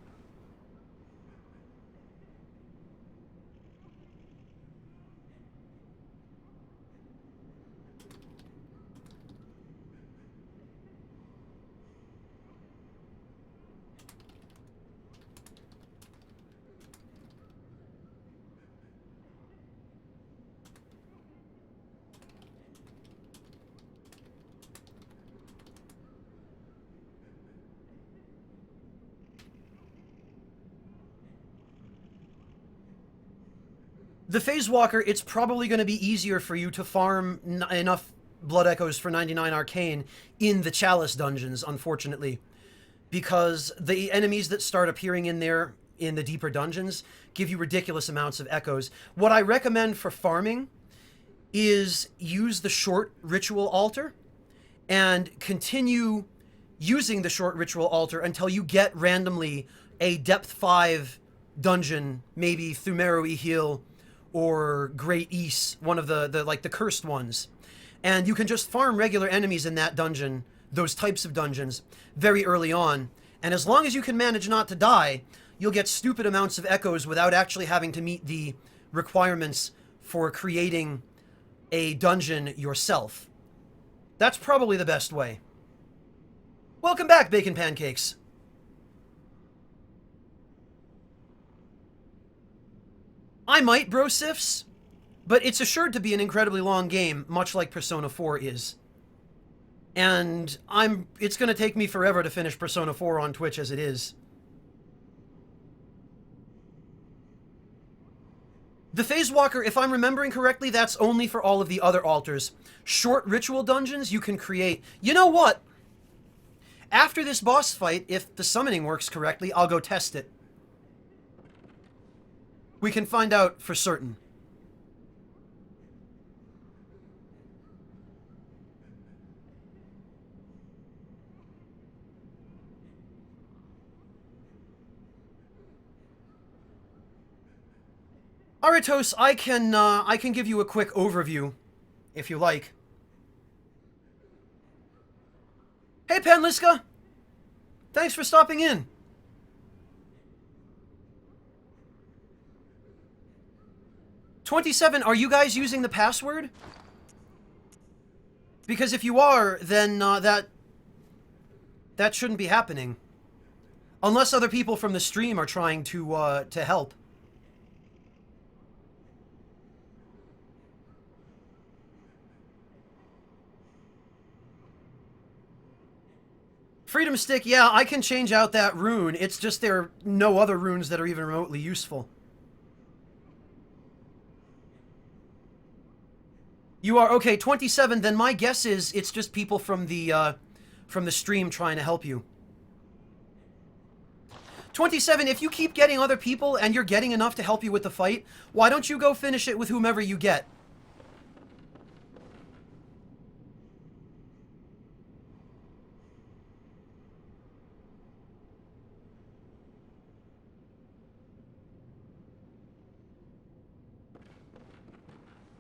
The Phase Walker, it's probably going to be easier for you to farm enough Blood Echoes for 99 Arcane in the Chalice dungeons, unfortunately. Because the enemies that start appearing in there in the deeper dungeons give you ridiculous amounts of echoes. What I recommend for farming is use the short ritual altar and continue using the short ritual altar until you get randomly a depth 5 dungeon, maybe Thumeru Ihil or Great East, one of the cursed ones. And you can just farm regular enemies in that dungeon, those types of dungeons, very early on. And as long as you can manage not to die, you'll get stupid amounts of echoes without actually having to meet the requirements for creating a dungeon yourself. That's probably the best way. Welcome back, Bacon Pancakes. I might, bro Sifs, but it's assured to be an incredibly long game, much like Persona 4 is. And it's going to take me forever to finish Persona 4 on Twitch as it is. The Phase Walker, if I'm remembering correctly, that's only for all of the other altars. Short ritual dungeons you can create. You know what? After this boss fight, if the summoning works correctly, I'll go test it. We can find out for certain. Aratos, I can give you a quick overview, if you like. Hey, Panliska! Thanks for stopping in. "27, are you guys using the password? Because if you are, then that shouldn't be happening. Unless other people from the stream are trying to help. Freedom Stick, yeah, I can change out that rune. It's just there are no other runes that are even remotely useful. You are okay. 27. Then my guess is it's just people from the stream trying to help you. 27. If you keep getting other people and you're getting enough to help you with the fight, why don't you go finish it with whomever you get?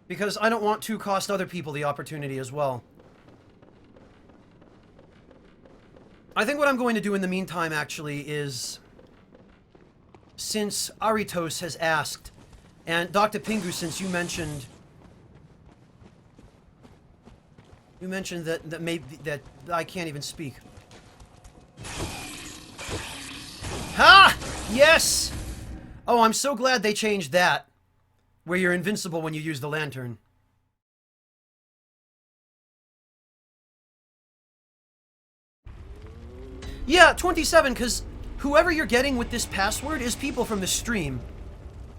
Because I don't want to cost other people the opportunity as well. I think what I'm going to do in the meantime, actually, is... Since Aritos has asked, and Dr. Pingu, since you mentioned... You mentioned that maybe... that I can't even speak. Ha! Yes! Oh, I'm so glad they changed that. Where you're invincible when you use the lantern. Yeah, 27, because whoever you're getting with this password is people from the stream.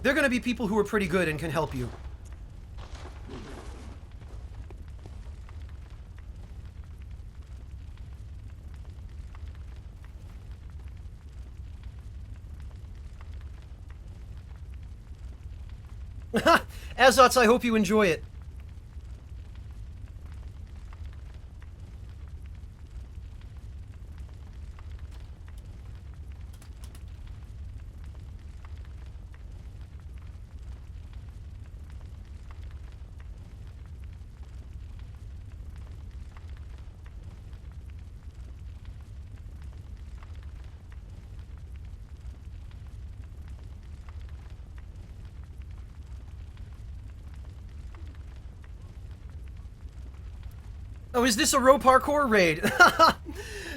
They're going to be people who are pretty good and can help you. Azots, I hope you enjoy it. Oh, is this a Row Parkour raid?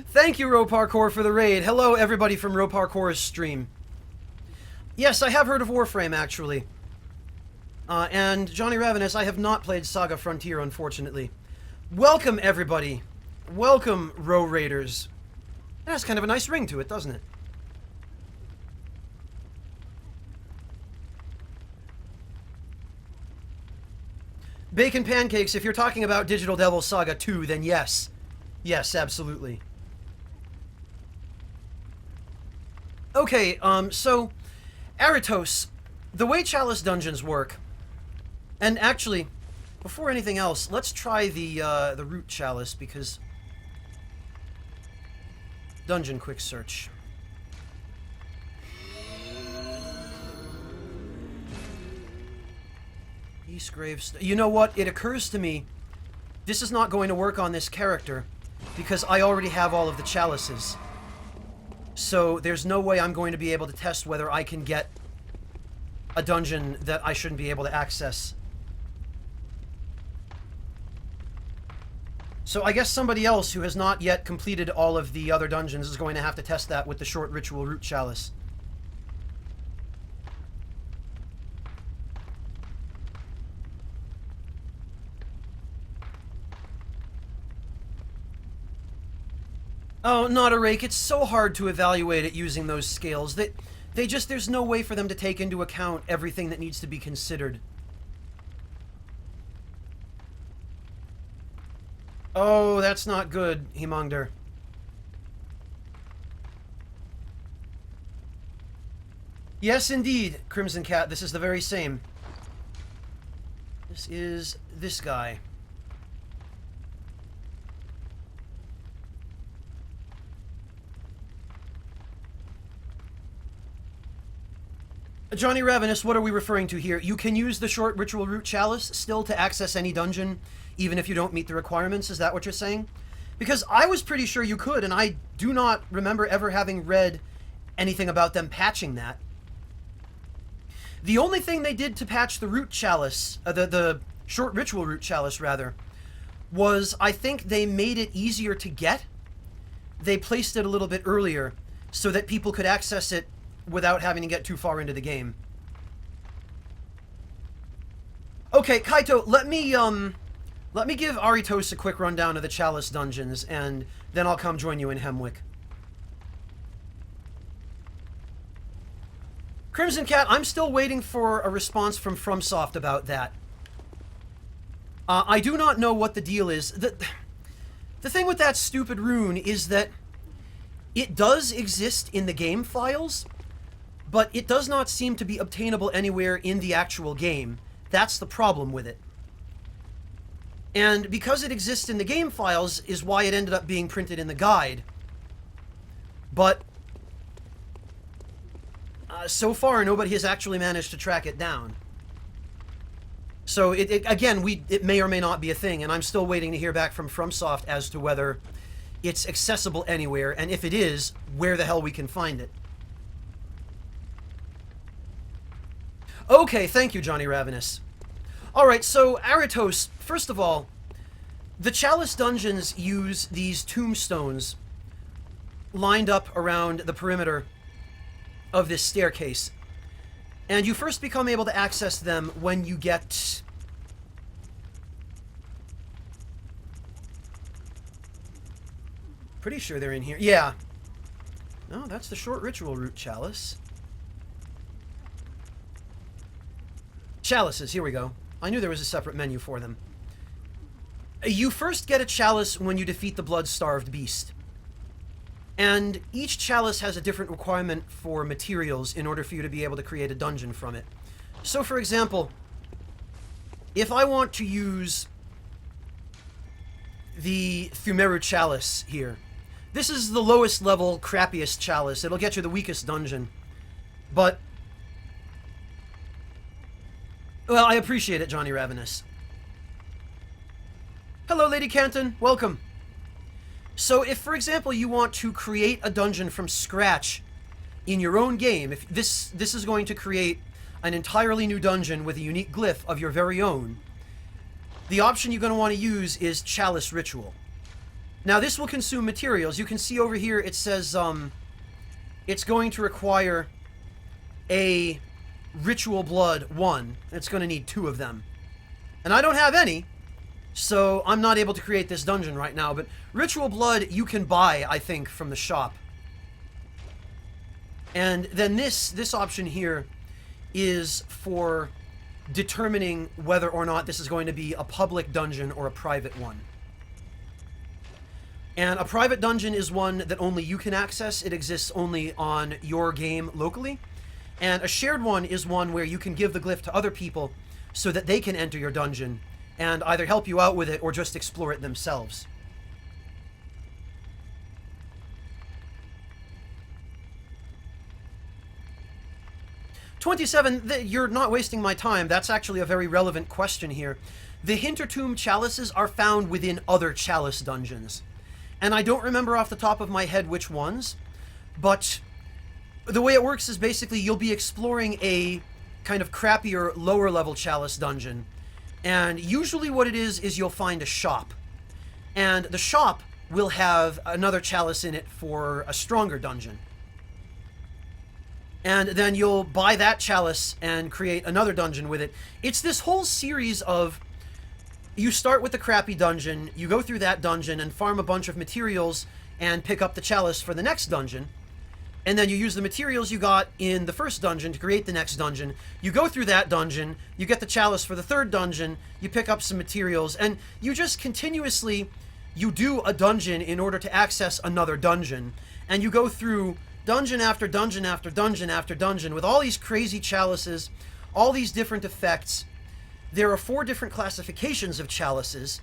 Thank you, Row Parkour, for the raid. Hello, everybody from Row Parkour's stream. Yes, I have heard of Warframe, actually. And Johnny Ravenous, I have not played Saga Frontier, unfortunately. Welcome, everybody. Welcome, Row Raiders. That has kind of a nice ring to it, doesn't it? Bacon Pancakes, if you're talking about Digital Devil Saga 2, then yes. Yes, absolutely. Okay, so... Aritos, the way Chalice dungeons work... And actually, before anything else, let's try the Root Chalice, because... Dungeon quick search. East Graves. You know what? It occurs to me, this is not going to work on this character, because I already have all of the chalices. So there's no way I'm going to be able to test whether I can get a dungeon that I shouldn't be able to access. So I guess somebody else who has not yet completed all of the other dungeons is going to have to test that with the short ritual root chalice. Oh, not a rake. It's so hard to evaluate it using those scales that there's no way for them to take into account everything that needs to be considered. Oh, that's not good, Himongder. Yes, indeed, Crimson Cat. This is the very same. This is this guy. Johnny Ravenous, what are we referring to here? You can use the short ritual root chalice still to access any dungeon, even if you don't meet the requirements. Is that what you're saying? Because I was pretty sure you could, and I do not remember ever having read anything about them patching that. The only thing they did to patch the root chalice, the short ritual root chalice, rather, was I think they made it easier to get. They placed it a little bit earlier so that people could access it without having to get too far into the game. Okay, Kaito, let me give Aritos a quick rundown of the Chalice dungeons, and then I'll come join you in Hemwick. Crimson Cat, I'm still waiting for a response from FromSoft about that. I do not know what the deal is. The thing with that stupid rune is that it does exist in the game files, but it does not seem to be obtainable anywhere in the actual game. That's the problem with it. And because it exists in the game files is why it ended up being printed in the guide. But so far, nobody has actually managed to track it down. So, it may or may not be a thing, and I'm still waiting to hear back from FromSoft as to whether it's accessible anywhere, and if it is, where the hell we can find it. Okay, thank you, Johnny Ravenous. Alright, so, Aratos, first of all, the Chalice dungeons use these tombstones lined up around the perimeter of this staircase. And you first become able to access them when you get... Pretty sure they're in here. Yeah. No, that's the short ritual route chalice. Chalices, here we go. I knew there was a separate menu for them. You first get a chalice when you defeat the blood-starved beast. And each chalice has a different requirement for materials in order for you to be able to create a dungeon from it. So, for example, if I want to use the Thumeru chalice here, this is the lowest level, crappiest chalice. It'll get you the weakest dungeon. But, well, I appreciate it, Johnny Ravenous. Hello, Lady Canton. Welcome. So if, for example, you want to create a dungeon from scratch in your own game, if this is going to create an entirely new dungeon with a unique glyph of your very own, the option you're going to want to use is Chalice Ritual. Now, this will consume materials. You can see over here it says it's going to require a Ritual Blood 1. It's going to need 2 of them. And I don't have any, so I'm not able to create this dungeon right now, but Ritual Blood you can buy, I think, from the shop. And then this option here is for determining whether or not this is going to be a public dungeon or a private one. And a private dungeon is one that only you can access. It exists only on your game locally. And a shared one is one where you can give the glyph to other people so that they can enter your dungeon and either help you out with it or just explore it themselves. "27, you're not wasting my time. That's actually a very relevant question here. The Hintertomb chalices are found within other chalice dungeons. And I don't remember off the top of my head which ones, but the way it works is basically you'll be exploring a kind of crappier, lower level chalice dungeon. And usually what it is you'll find a shop. And the shop will have another chalice in it for a stronger dungeon. And then you'll buy that chalice and create another dungeon with it. It's this whole series of... You start with the crappy dungeon, you go through that dungeon and farm a bunch of materials and pick up the chalice for the next dungeon. And then you use the materials you got in the first dungeon to create the next dungeon. You go through that dungeon, you get the chalice for the third dungeon, you pick up some materials, and you just continuously... You do a dungeon in order to access another dungeon. And you go through dungeon after dungeon after dungeon after dungeon with all these crazy chalices, all these different effects. There are 4 different classifications of chalices,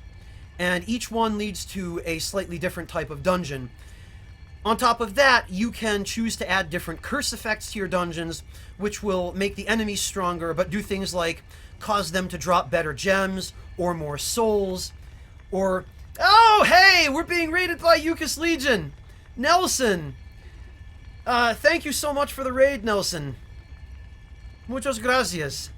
and each one leads to a slightly different type of dungeon. On top of that, you can choose to add different curse effects to your dungeons, which will make the enemies stronger, but do things like cause them to drop better gems, or more souls, or... Oh, hey! We're being raided by Yukis Legion! Nelson! Thank you so much for the raid, Nelson. Muchas gracias.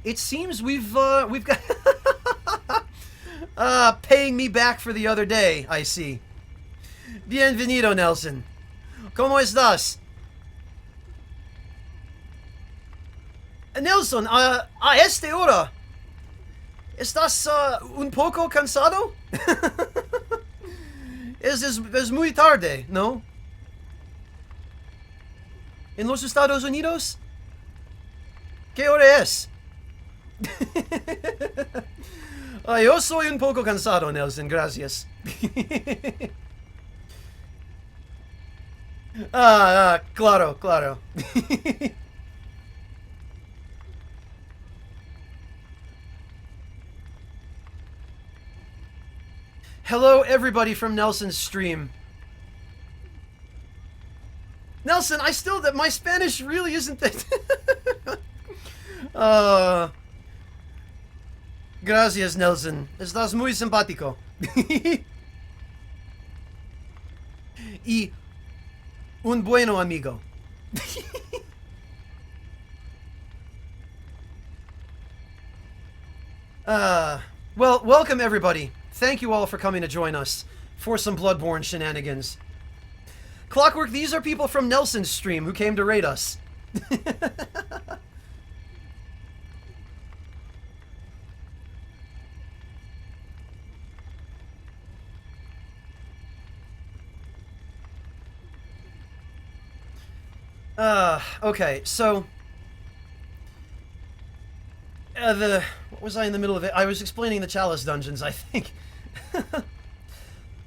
It seems we've got... paying me back for the other day, I see. Bienvenido, Nelson. ¿Cómo estás? Nelson, a esta hora, ¿estás un poco cansado? Es muy tarde, ¿no? ¿En los Estados Unidos? ¿Qué hora es? Yo soy un poco cansado, Nelson, gracias. Claro, claro. Hello, everybody from Nelson's stream. Nelson, I still, that my Spanish really isn't that. Gracias, Nelson. Estás muy simpático. Y un bueno amigo. Well, welcome everybody. Thank you all for coming to join us for some Bloodborne shenanigans. Clockwork, these are people from Nelson's stream who came to raid us. Okay, so... what was I in the middle of it? I was explaining the Chalice dungeons, I think.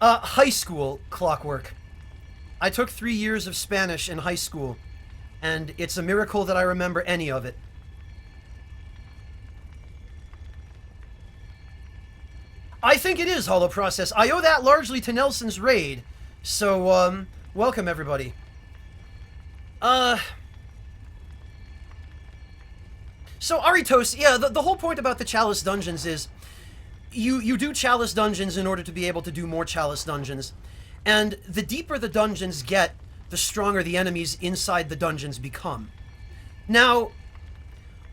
High school Clockwork. I took 3 years of Spanish in high school, and it's a miracle that I remember any of it. I think it is Hollow Process. I owe that largely to Nelson's raid. So, welcome everybody. So Aritos, yeah, the whole point about the Chalice dungeons is you do Chalice dungeons in order to be able to do more Chalice dungeons. And the deeper the dungeons get, the stronger the enemies inside the dungeons become. Now,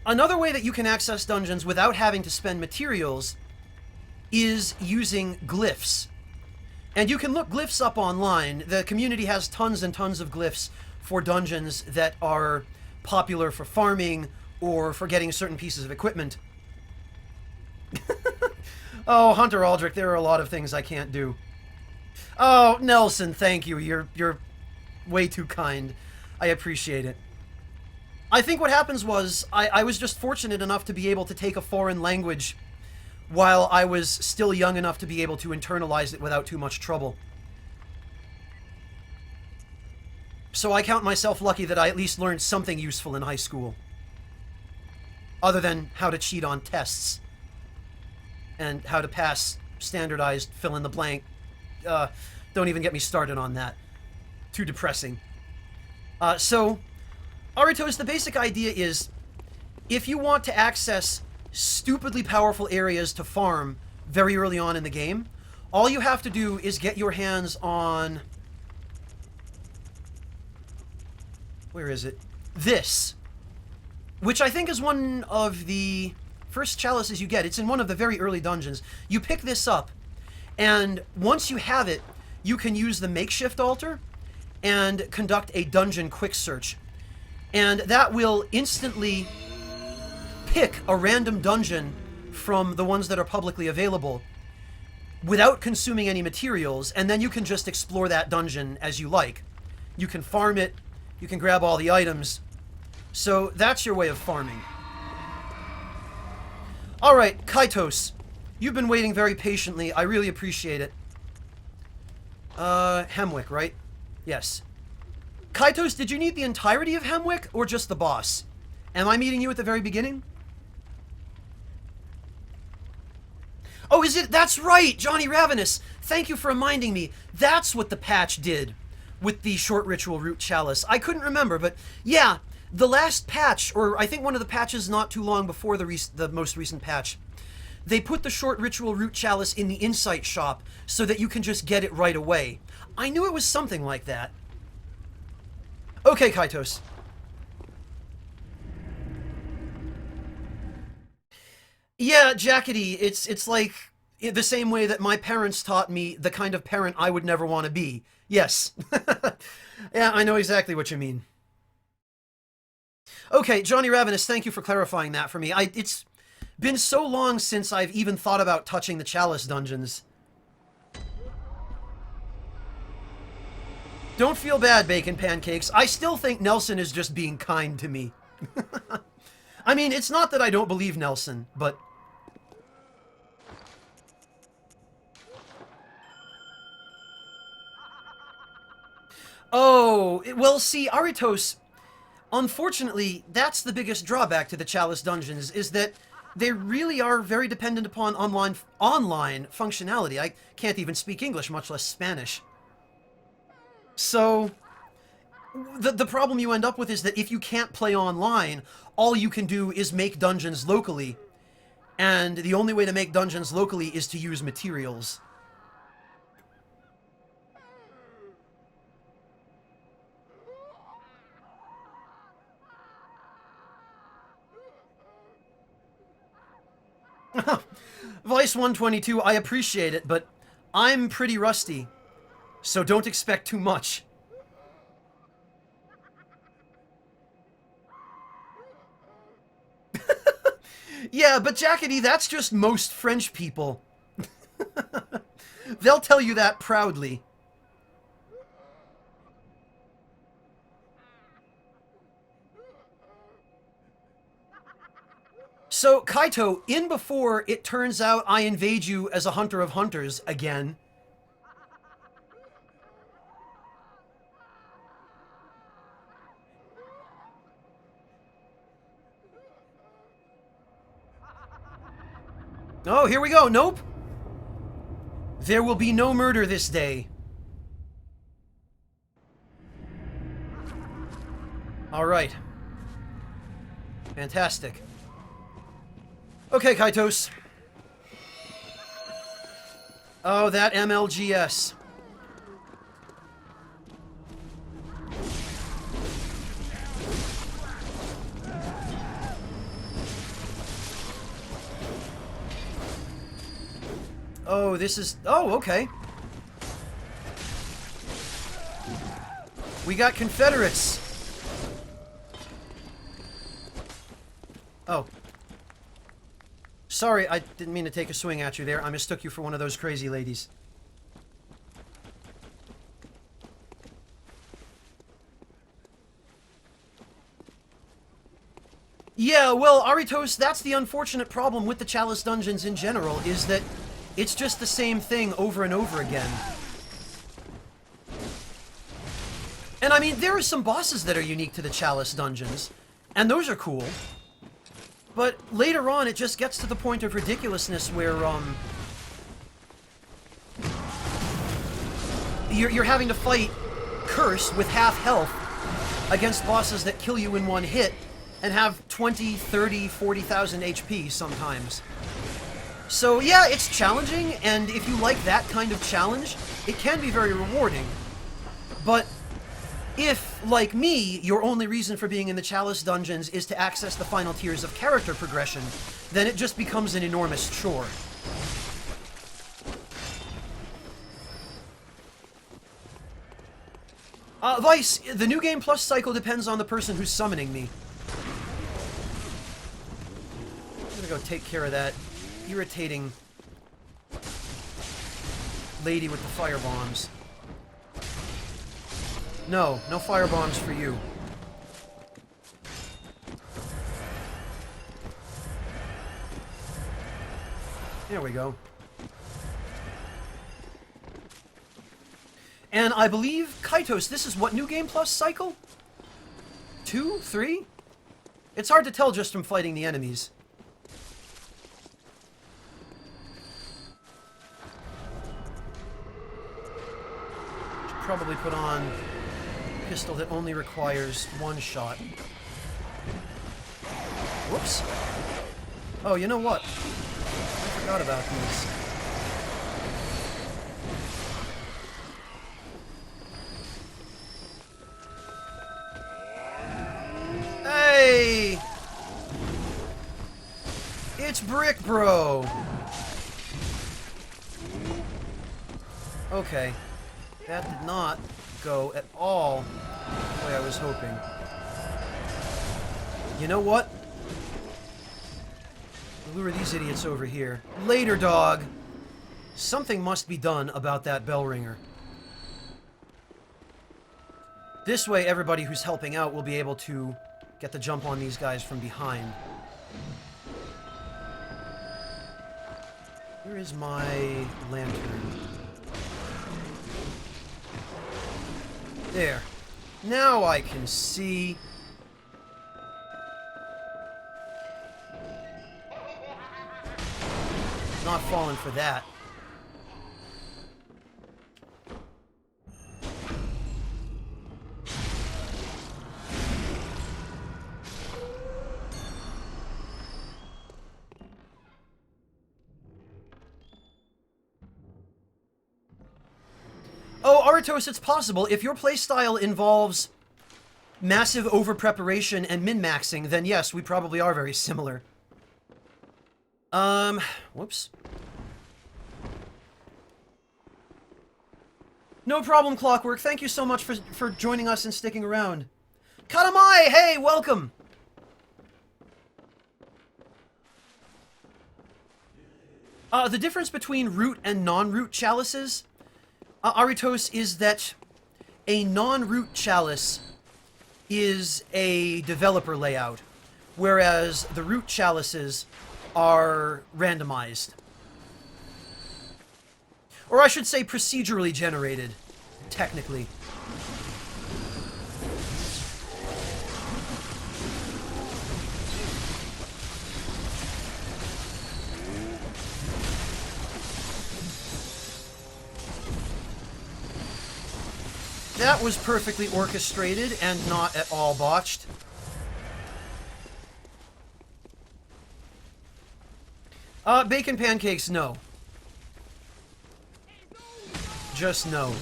another way that you can access dungeons without having to spend materials is using glyphs. And you can look glyphs up online. The community has tons and tons of glyphs for dungeons that are popular for farming or for getting certain pieces of equipment. Oh, Hunter Aldrich, there are a lot of things I can't do. Oh, Nelson, thank you. You're way too kind. I appreciate it. I think what happens was I was just fortunate enough to be able to take a foreign language while I was still young enough to be able to internalize it without too much trouble. So I count myself lucky that I at least learned something useful in high school. Other than how to cheat on tests. And how to pass standardized fill-in-the-blank. Don't even get me started on that. Too depressing. So, Aritos, the basic idea is, if you want to access stupidly powerful areas to farm very early on in the game, all you have to do is get your hands on... Where is it? This. Which I think is one of the first chalices you get. It's in one of the very early dungeons. You pick this up, and once you have it, you can use the makeshift altar and conduct a dungeon quick search. And that will instantly pick a random dungeon from the ones that are publicly available without consuming any materials, and then you can just explore that dungeon as you like. You can farm it, you can grab all the items. So that's your way of farming. Alright, Kaitos. You've been waiting very patiently. I really appreciate it. Hemwick, right? Yes. Kaitos, did you need the entirety of Hemwick, or just the boss? Am I meeting you at the very beginning? Oh, is it? That's right! Johnny Ravenous! Thank you for reminding me. That's what the patch did with the short ritual root chalice. I couldn't remember, but yeah, the last patch, or I think one of the patches not too long before the most recent patch, they put the short ritual root chalice in the insight shop so that you can just get it right away. I knew it was something like that. Okay, Kaitos. Yeah, Jackety, it's like the same way that my parents taught me the kind of parent I would never want to be. Yes. Yeah, I know exactly what you mean. Okay, Johnny Ravenous, thank you for clarifying that for me. It's been so long since I've even thought about touching the Chalice dungeons. Don't feel bad, Bacon Pancakes. I still think Nelson is just being kind to me. I mean, it's not that I don't believe Nelson, but... Oh, well, see, Aritos, unfortunately, that's the biggest drawback to the Chalice dungeons, is that they really are very dependent upon online functionality. I can't even speak English, much less Spanish. So, the problem you end up with is that if you can't play online, all you can do is make dungeons locally. And the only way to make dungeons locally is to use materials. Vice 122, I appreciate it, but I'm pretty rusty, so don't expect too much. Yeah, but Jackety, that's just most French people. They'll tell you that proudly. So, Kaito, in before it turns out I invade you as a hunter of hunters again. Oh, here we go. Nope. There will be no murder this day. Alright. Fantastic. Okay, Kaitos. Oh, that MLGS. Oh, this is... Oh, okay. We got Confederates. Oh. Sorry, I didn't mean to take a swing at you there. I mistook you for one of those crazy ladies. Yeah, well, Aritos, that's the unfortunate problem with the Chalice dungeons in general, is that it's just the same thing over and over again. And I mean, there are some bosses that are unique to the Chalice dungeons, and those are cool. But later on, it just gets to the point of ridiculousness where, you're having to fight Curse with half health against bosses that kill you in one hit and have 20, 30, 40,000 HP sometimes. So yeah, it's challenging, and if you like that kind of challenge, it can be very rewarding. But if, like me, your only reason for being in the Chalice dungeons is to access the final tiers of character progression, then it just becomes an enormous chore. Vice, the New Game Plus cycle depends on the person who's summoning me. I'm gonna go take care of that irritating lady with the firebombs. No, no firebombs for you. There we go. And I believe, Kaitos, this is what New Game Plus cycle? 2? 3? It's hard to tell just from fighting the enemies. Should probably put on a pistol that only requires one shot. Whoops. Oh, you know what? I forgot about these. Hey! It's Brick Bro! Okay. That did not go at all the way I was hoping. You know what? We'll lure these idiots over here. Later, dog! Something must be done about that bell ringer. This way, everybody who's helping out will be able to get the jump on these guys from behind. Where is my lantern? There. Now I can see. Not falling for that. Oh, Aratos, it's possible. If your playstyle involves massive over-preparation and min-maxing, then yes, we probably are very similar. Whoops. No problem, Clockwork. Thank you so much for joining us and sticking around. Katamai, hey, welcome! The difference between root and non-root chalices, Aritos, is that a non-root chalice is a developer layout, whereas the root chalices are randomized. Or I should say procedurally generated, technically. That was perfectly orchestrated and not at all botched. Bacon pancakes, no. Just no.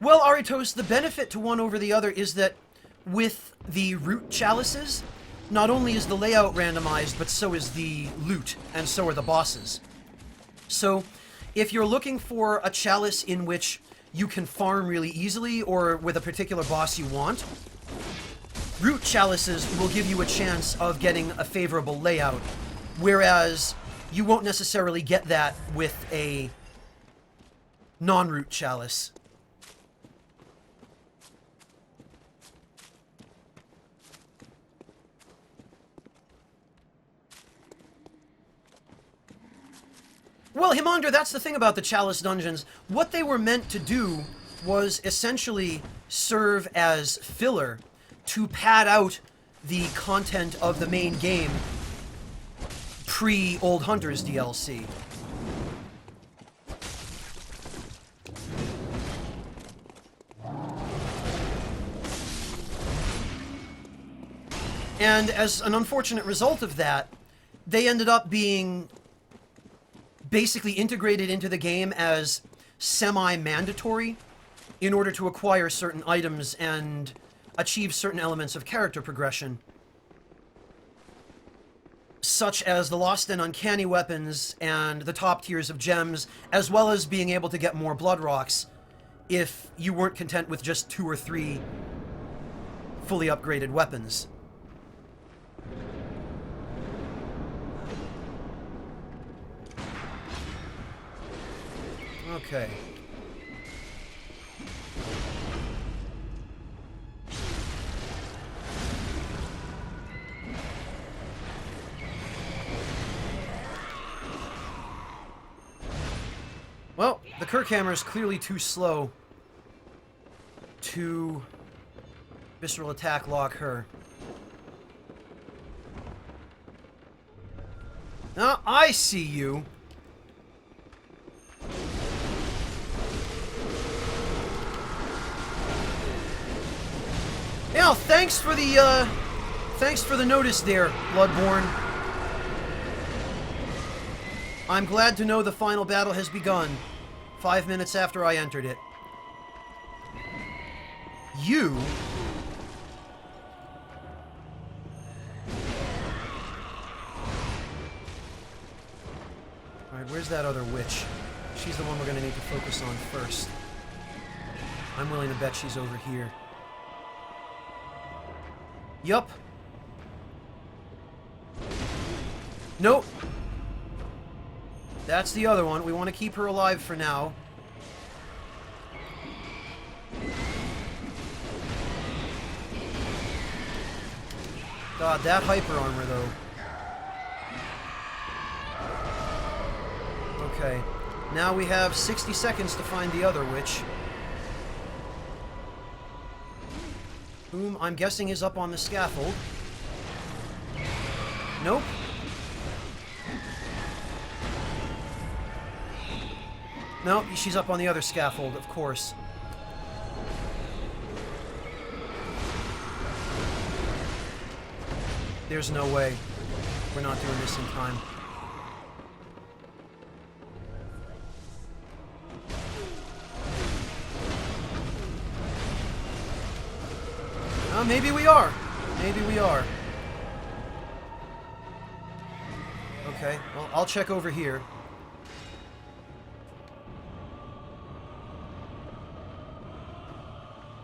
Well, Aritos, the benefit to one over the other is that with the root chalices, not only is the layout randomized, but so is the loot, and so are the bosses. So, if you're looking for a chalice in which you can farm really easily, or with a particular boss you want, root chalices will give you a chance of getting a favorable layout, whereas you won't necessarily get that with a non-root chalice. Well, Himongder, that's the thing about the Chalice dungeons. What they were meant to do was essentially serve as filler to pad out the content of the main game pre-Old Hunters DLC. And as an unfortunate result of that, they ended up being basically integrated into the game as semi-mandatory in order to acquire certain items and achieve certain elements of character progression, such as the lost and uncanny weapons and the top tiers of gems, as well as being able to get more blood rocks if you weren't content with just 2 or 3 fully upgraded weapons. Okay. Well, the Kirkhammer is clearly too slow to visceral attack lock her. Now, I see you. Yeah, thanks for the notice there, Bloodborne. I'm glad to know the final battle has begun, 5 minutes after I entered it. You... Alright, where's that other witch? She's the one we're gonna need to focus on first. I'm willing to bet she's over here. Yup. That's the other one. We want to keep her alive for now. God, that hyper armor, though. Okay. Now we have 60 seconds to find the other witch. Whom I'm guessing is up on the scaffold. Nope. No, she's up on the other scaffold, of course. There's no way. We're not doing this in time. Maybe we are. Maybe we are. Okay, well, I'll check over here.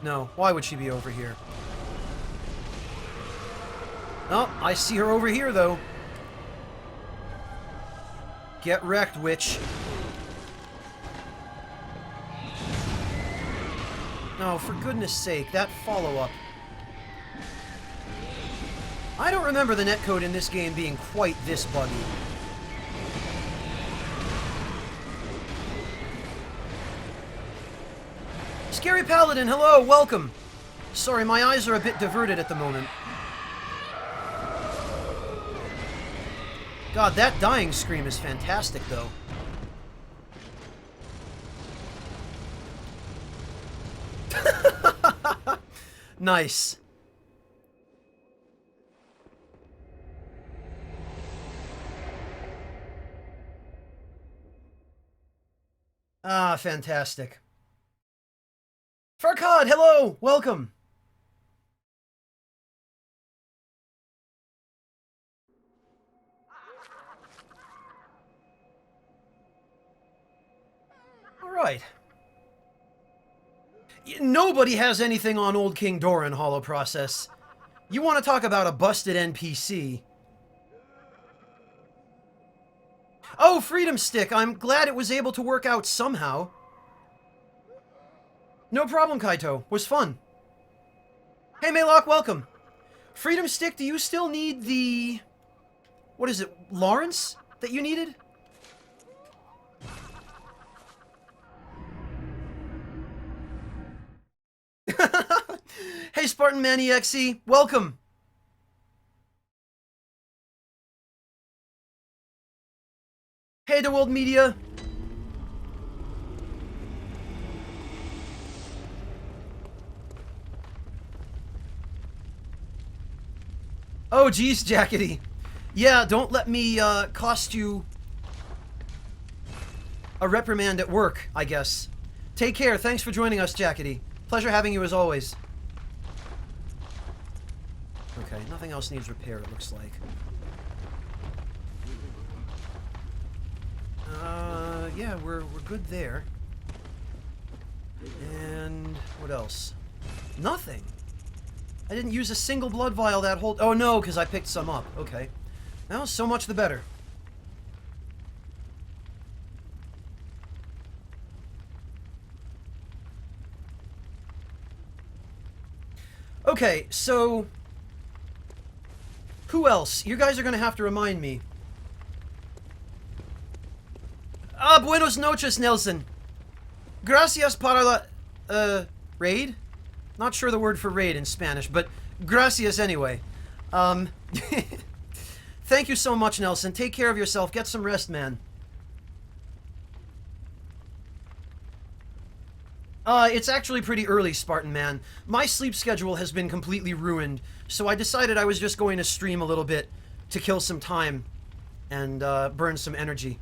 No, why would she be over here? Oh, I see her over here, though. Get wrecked, witch. No, for goodness sake, that follow-up. I don't remember the netcode in this game being quite this buggy. Scary Paladin, hello, welcome. Sorry, my eyes are a bit diverted at the moment. God, that dying scream is fantastic, though. Nice. Ah, fantastic. Farkad, hello! Welcome! Alright. Nobody has anything on Old King Doran, Hollow Process. You want to talk about a busted NPC. Oh, Freedom Stick! I'm glad it was able to work out somehow. No problem, Kaito. Was fun. Hey, Maylock, welcome. Freedom Stick, do you still need the... What is it, Lawrence? That you needed? Hey, Spartan Man EXE, welcome. Hey, The World Media. Oh, geez, Jackety. Yeah, don't let me cost you a reprimand at work, I guess. Take care. Thanks for joining us, Jackety. Pleasure having you as always. Okay, nothing else needs repair, it looks like. Yeah, we're good there. And what else? Nothing. I didn't use a single blood vial that whole... Oh, no, because I picked some up. Okay. Well, so much the better. Okay, so... Who else? You guys are going to have to remind me. Ah, buenos noches, Nelson. Gracias para la... raid? Not sure the word for raid in Spanish, but gracias anyway. Thank you so much, Nelson. Take care of yourself. Get some rest, man. It's actually pretty early, Spartan Man. My sleep schedule has been completely ruined, so I decided I was just going to stream a little bit to kill some time and burn some energy.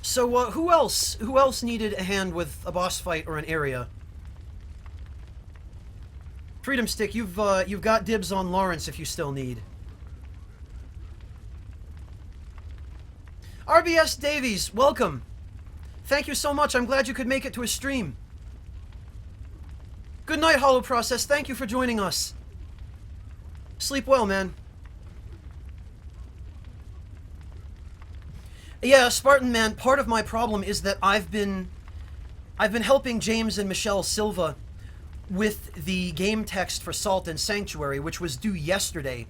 So, who else? Who else needed a hand with a boss fight or an area? Freedom Stick, you've got dibs on Lawrence if you still need. RBS Davies, welcome. Thank you so much. I'm glad you could make it to a stream. Good night, Hollow Process. Thank you for joining us. Sleep well, man. Yeah, Spartan Man, part of my problem is that I've been helping James and Michelle Silva with the game text for Salt and Sanctuary, which was due yesterday.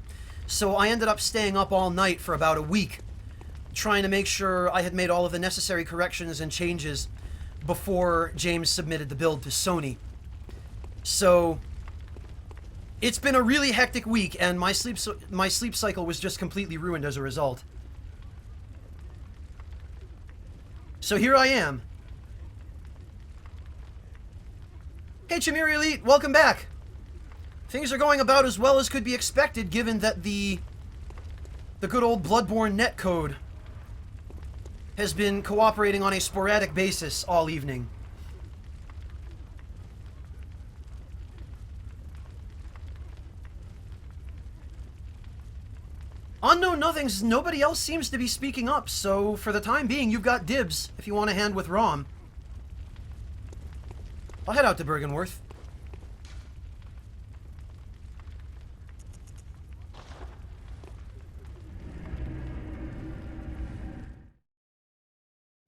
So I ended up staying up all night for about a week, trying to make sure I had made all of the necessary corrections and changes before James submitted the build to Sony. So it's been a really hectic week, and my sleep cycle was just completely ruined as a result. So here I am. Hey Chimeri Elite, welcome back. Things are going about as well as could be expected, given that the good old Bloodborne netcode has been cooperating on a sporadic basis all evening. Unknown Nothings, nobody else seems to be speaking up, so for the time being, you've got dibs if you want a hand with Rom. I'll head out to Bergenworth.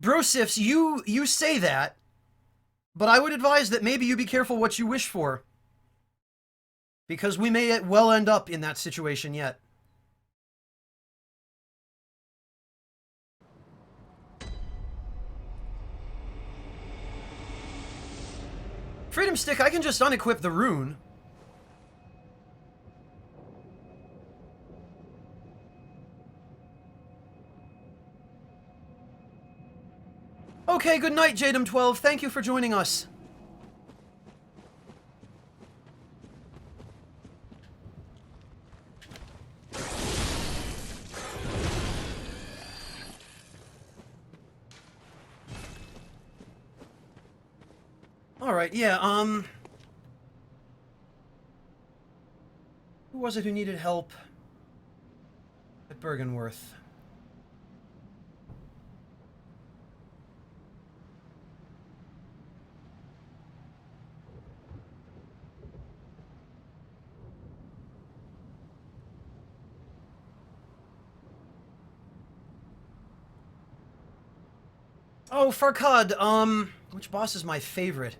Brosifs, you say that, but I would advise that maybe you be careful what you wish for. Because we may well end up in that situation yet. Freedom Stick, I can just unequip the rune. Okay, good night, Jadam12. Thank you for joining us. Alright, yeah, who was it who needed help at Bergenworth? Oh, Farkad, which boss is my favorite?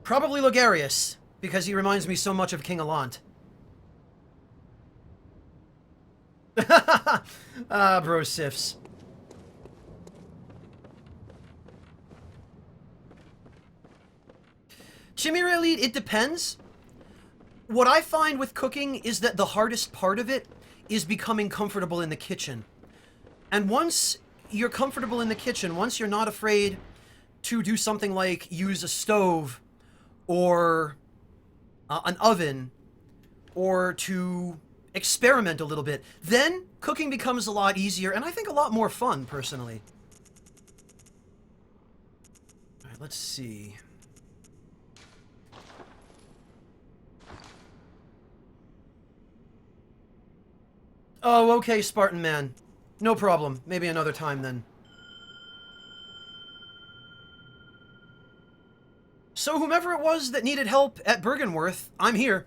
Probably Logarius, because he reminds me so much of King Allant. Bro Sifs. Chimera Elite, it depends. What I find with cooking is that the hardest part of it is becoming comfortable in the kitchen. And once you're comfortable in the kitchen, once you're not afraid to do something like use a stove or an oven or to experiment a little bit, then cooking becomes a lot easier and I think a lot more fun, personally. Alright, let's see. Oh, okay, Spartan Man. No problem. Maybe another time, then. So whomever it was that needed help at Bergenworth, I'm here.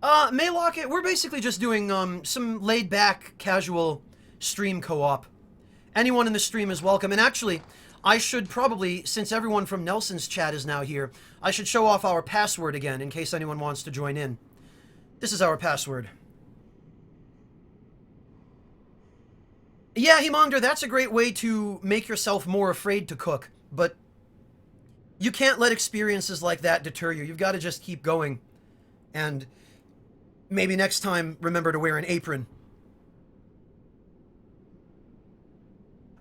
Maylock, we're basically just doing, some laid-back, casual stream co-op. Anyone in the stream is welcome, and actually, I should probably, since everyone from Nelson's chat is now here, I should show off our password again, in case anyone wants to join in. This is our password. Yeah, Hemongder, that's a great way to make yourself more afraid to cook, but you can't let experiences like that deter you. You've got to just keep going. And maybe next time, remember to wear an apron.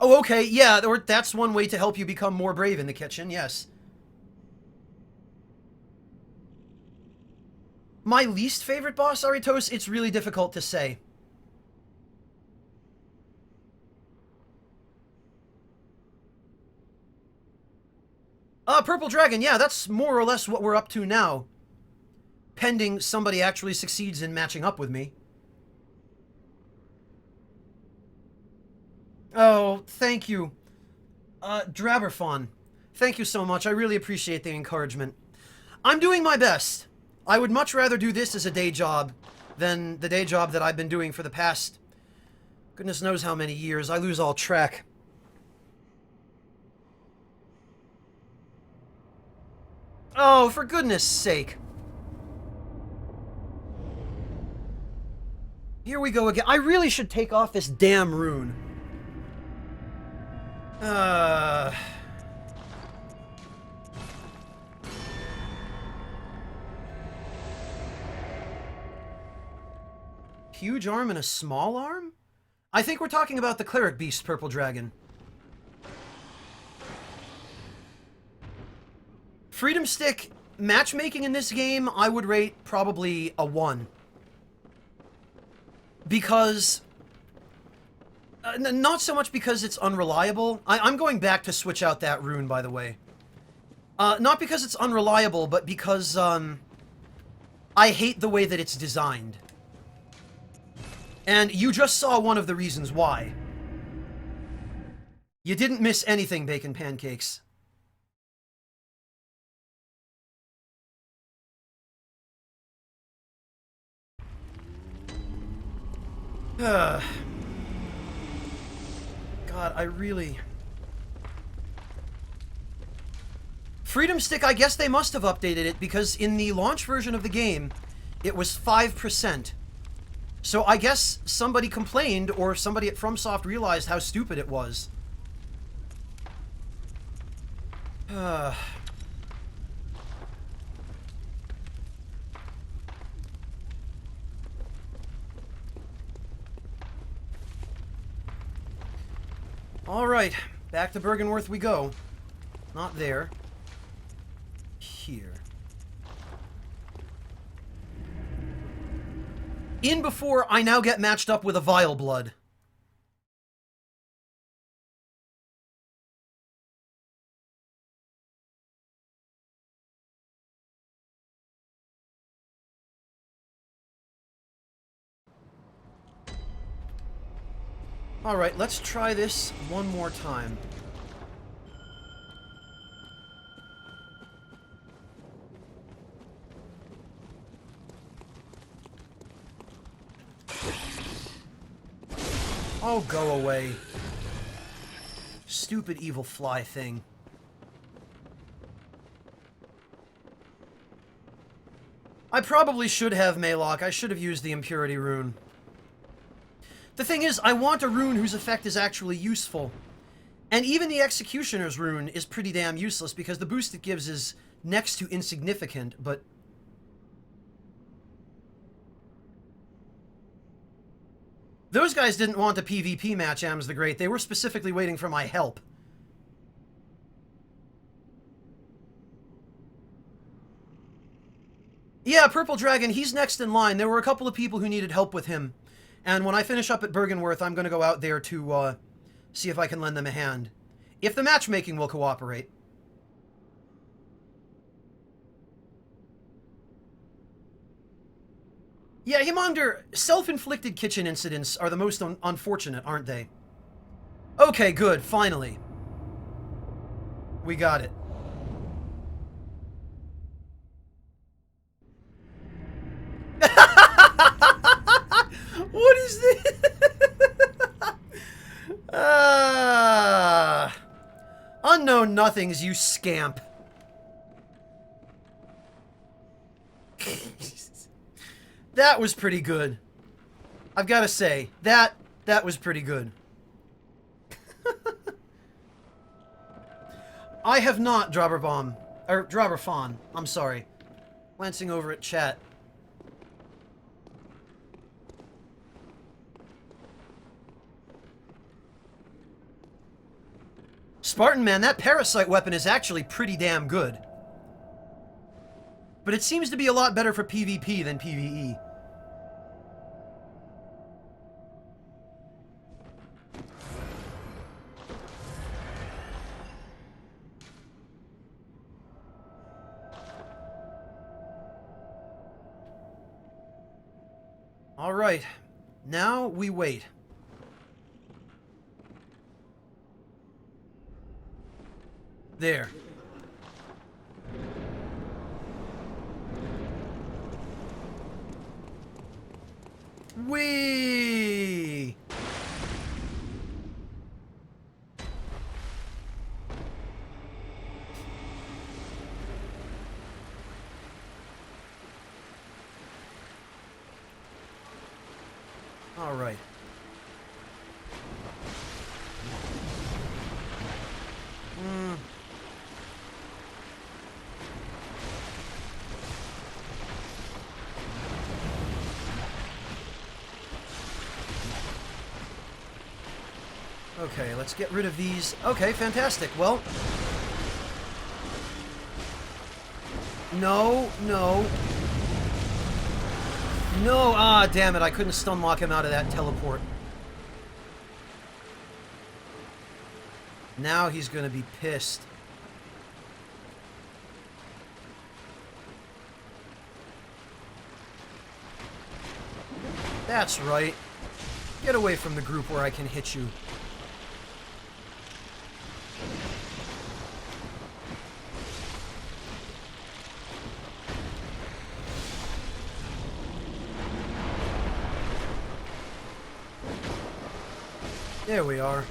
Oh, okay, yeah, or that's one way to help you become more brave in the kitchen, yes. My least favorite boss, Aritos, it's really difficult to say. Purple Dragon, yeah, that's more or less what we're up to now. Pending somebody actually succeeds in matching up with me. Oh, thank you. Draberfon. Thank you so much. I really appreciate the encouragement. I'm doing my best. I would much rather do this as a day job than the day job that I've been doing for the past goodness knows how many years. I lose all track. Oh, for goodness sake. Here we go again. I really should take off this damn rune. Huge arm and a small arm? I think we're talking about the Cleric Beast Purple Dragon. Freedom Stick matchmaking in this game, I would rate probably a 1. Because... not so much because it's unreliable. I'm going back to switch out that rune, by the way. Not because it's unreliable, but because, I hate the way that it's designed. And you just saw one of the reasons why. You didn't miss anything, Bacon Pancakes. God, I really... Freedom Stick, I guess they must have updated it, because in the launch version of the game, it was 5%. So I guess somebody complained, or somebody at FromSoft realized how stupid it was. Alright, back to Bergenworth we go. Not there. Here. In before I now get matched up with a Vile Blood. Alright, let's try this one more time. Oh, go away. Stupid evil fly thing. I probably should have Maylock. I should have used the Impurity rune. The thing is, I want a rune whose effect is actually useful. And even the Executioner's rune is pretty damn useless because the boost it gives is next to insignificant, but... Those guys didn't want a PvP match, Ams the Great. They were specifically waiting for my help. Yeah, Purple Dragon, he's next in line. There were a couple of people who needed help with him. And when I finish up at Bergenworth, I'm going to go out there to see if I can lend them a hand. If the matchmaking will cooperate. Yeah, Himonder, self-inflicted kitchen incidents are the most unfortunate, aren't they? Okay, good, finally. We got it. What is this? Unknown nothings, you scamp. That was pretty good. I've got to say, that was pretty good. I have not, Draberbomb. Or, Draberfon. I'm sorry. Glancing over at chat. Spartan Man, that parasite weapon is actually pretty damn good. But it seems to be a lot better for PvP than PvE. Alright. Now we wait. There. Whee! All right. Okay, let's get rid of these. Okay, fantastic. Well... No, no. No! Ah, damn it, I couldn't stun lock him out of that teleport. Now he's gonna be pissed. That's right. Get away from the group where I can hit you. There we are.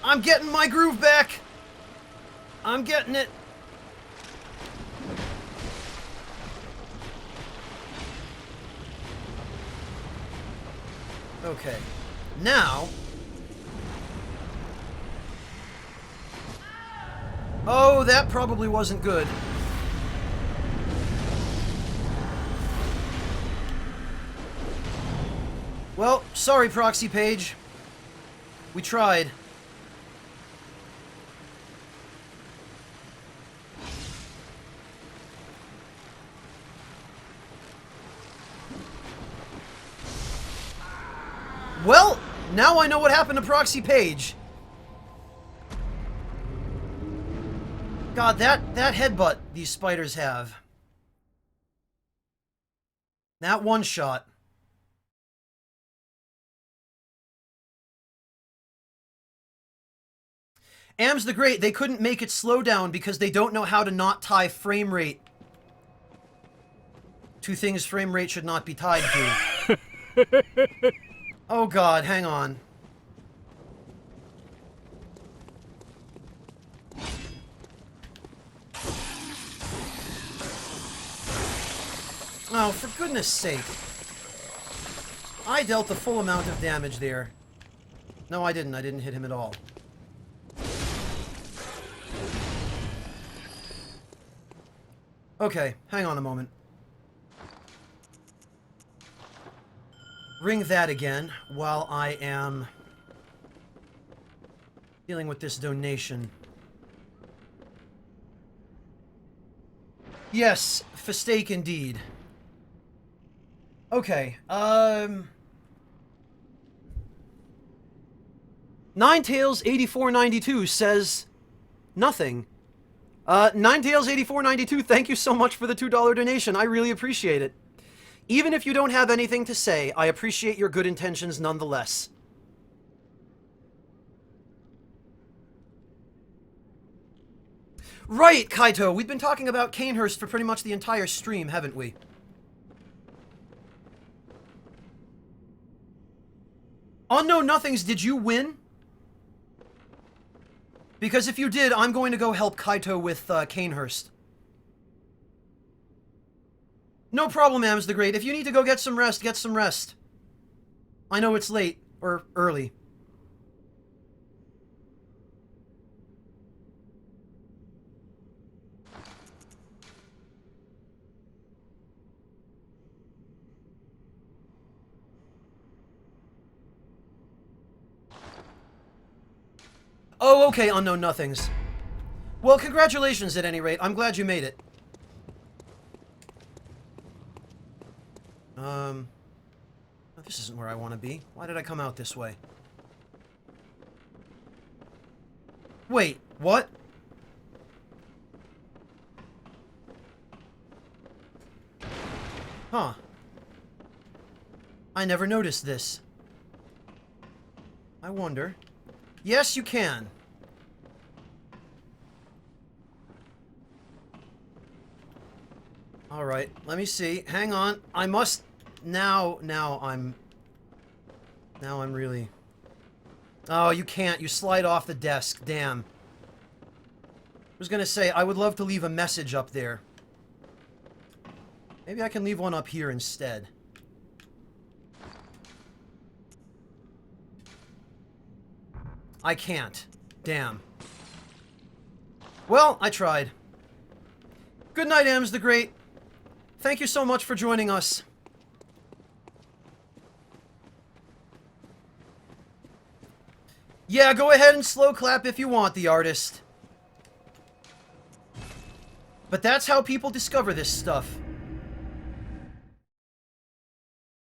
I'm getting my groove back! I'm getting it! Okay. Now... Oh, that probably wasn't good. Well, sorry, Proxy Page. We tried. Well, now I know what happened to Proxy Page. God, that headbutt these spiders have. That one shot. Ams the Great, they couldn't make it slow down because they don't know how to not tie frame rate to things frame rate should not be tied to. Oh god, hang on. Oh, for goodness sake. I dealt the full amount of damage there. No, I didn't. I didn't hit him at all. Okay, hang on a moment. Ring that again while I am dealing with this donation. Yes, fistake indeed. Okay, Ninetails8492 says nothing. Ninetails8492, thank you so much for the $2 donation. I really appreciate it. Even if you don't have anything to say, I appreciate your good intentions nonetheless. Right, Kaito, we've been talking about Canehurst for pretty much the entire stream, haven't we? Unknown Nothings, did you win? Because if you did, I'm going to go help Kaito with Canehurst. No problem, Ams the Great. If you need to go get some rest, get some rest. I know it's late, or early. Oh, okay, Unknown Nothings. Well, congratulations at any rate. I'm glad you made it. This isn't where I want to be. Why did I come out this way? Wait, what? Huh. I never noticed this. I wonder. Yes, you can. Alright, let me see. Hang on. I must... Now I'm really... Oh, you can't. You slide off the desk. Damn. I was gonna say, I would love to leave a message up there. Maybe I can leave one up here instead. I can't. Damn. Well, I tried. Good night, Ems the Great. Thank you so much for joining us. Yeah, go ahead and slow clap if you want, the artist. But that's how people discover this stuff.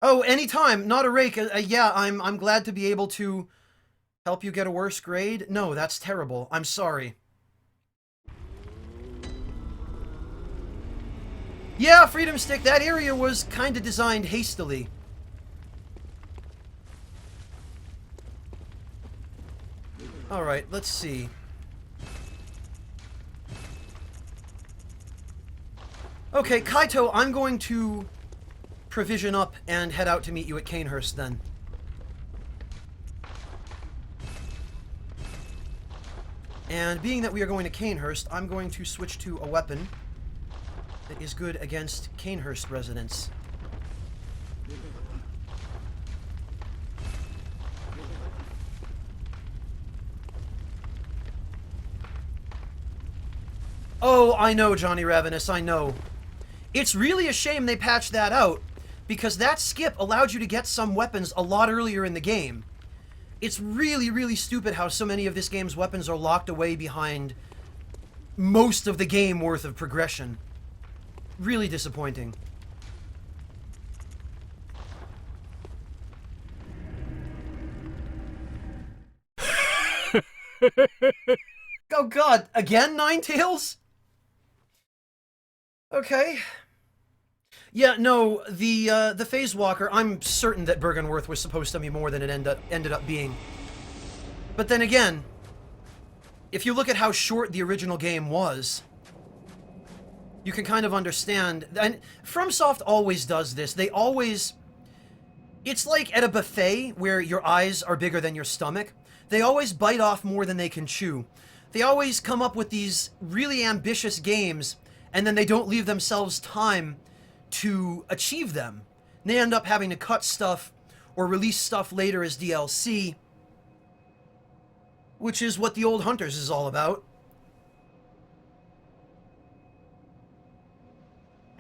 Oh, anytime. Not a rake. Yeah, I'm glad to be able to help you get a worse grade. No, that's terrible. I'm sorry. Yeah, Freedom Stick, that area was kind of designed hastily. Alright, let's see. Okay, Kaito, I'm going to provision up and head out to meet you at Canehurst then. And being that we are going to Canehurst, I'm going to switch to a weapon that is good against Canehurst residents. Oh, I know, Johnny Ravenous, I know. It's really a shame they patched that out, because that skip allowed you to get some weapons a lot earlier in the game. It's really, really stupid how so many of this game's weapons are locked away behind most of the game worth of progression. Really disappointing. Oh god, again, Ninetales? Okay. Yeah, no, the Phase Walker, I'm certain that Bergenworth was supposed to be more than it ended up being. But then again, if you look at how short the original game was, you can kind of understand. And FromSoft always does this. They always... It's like at a buffet where your eyes are bigger than your stomach. They always bite off more than they can chew. They always come up with these really ambitious games, and then they don't leave themselves time to achieve them. They end up having to cut stuff or release stuff later as DLC, which is what the Old Hunters is all about.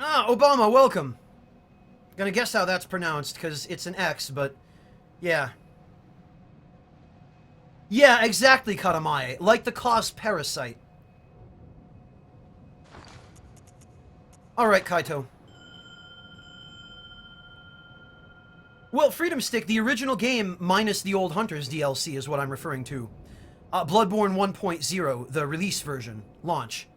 Ah, Obama, welcome. Gonna guess how that's pronounced, because it's an X, but yeah. Yeah, exactly, Katamae. Like the cause parasite. Alright, Kaito. Well, Freedom Stick, the original game minus the Old Hunters DLC is what I'm referring to. Bloodborne 1.0, the release version. Launch.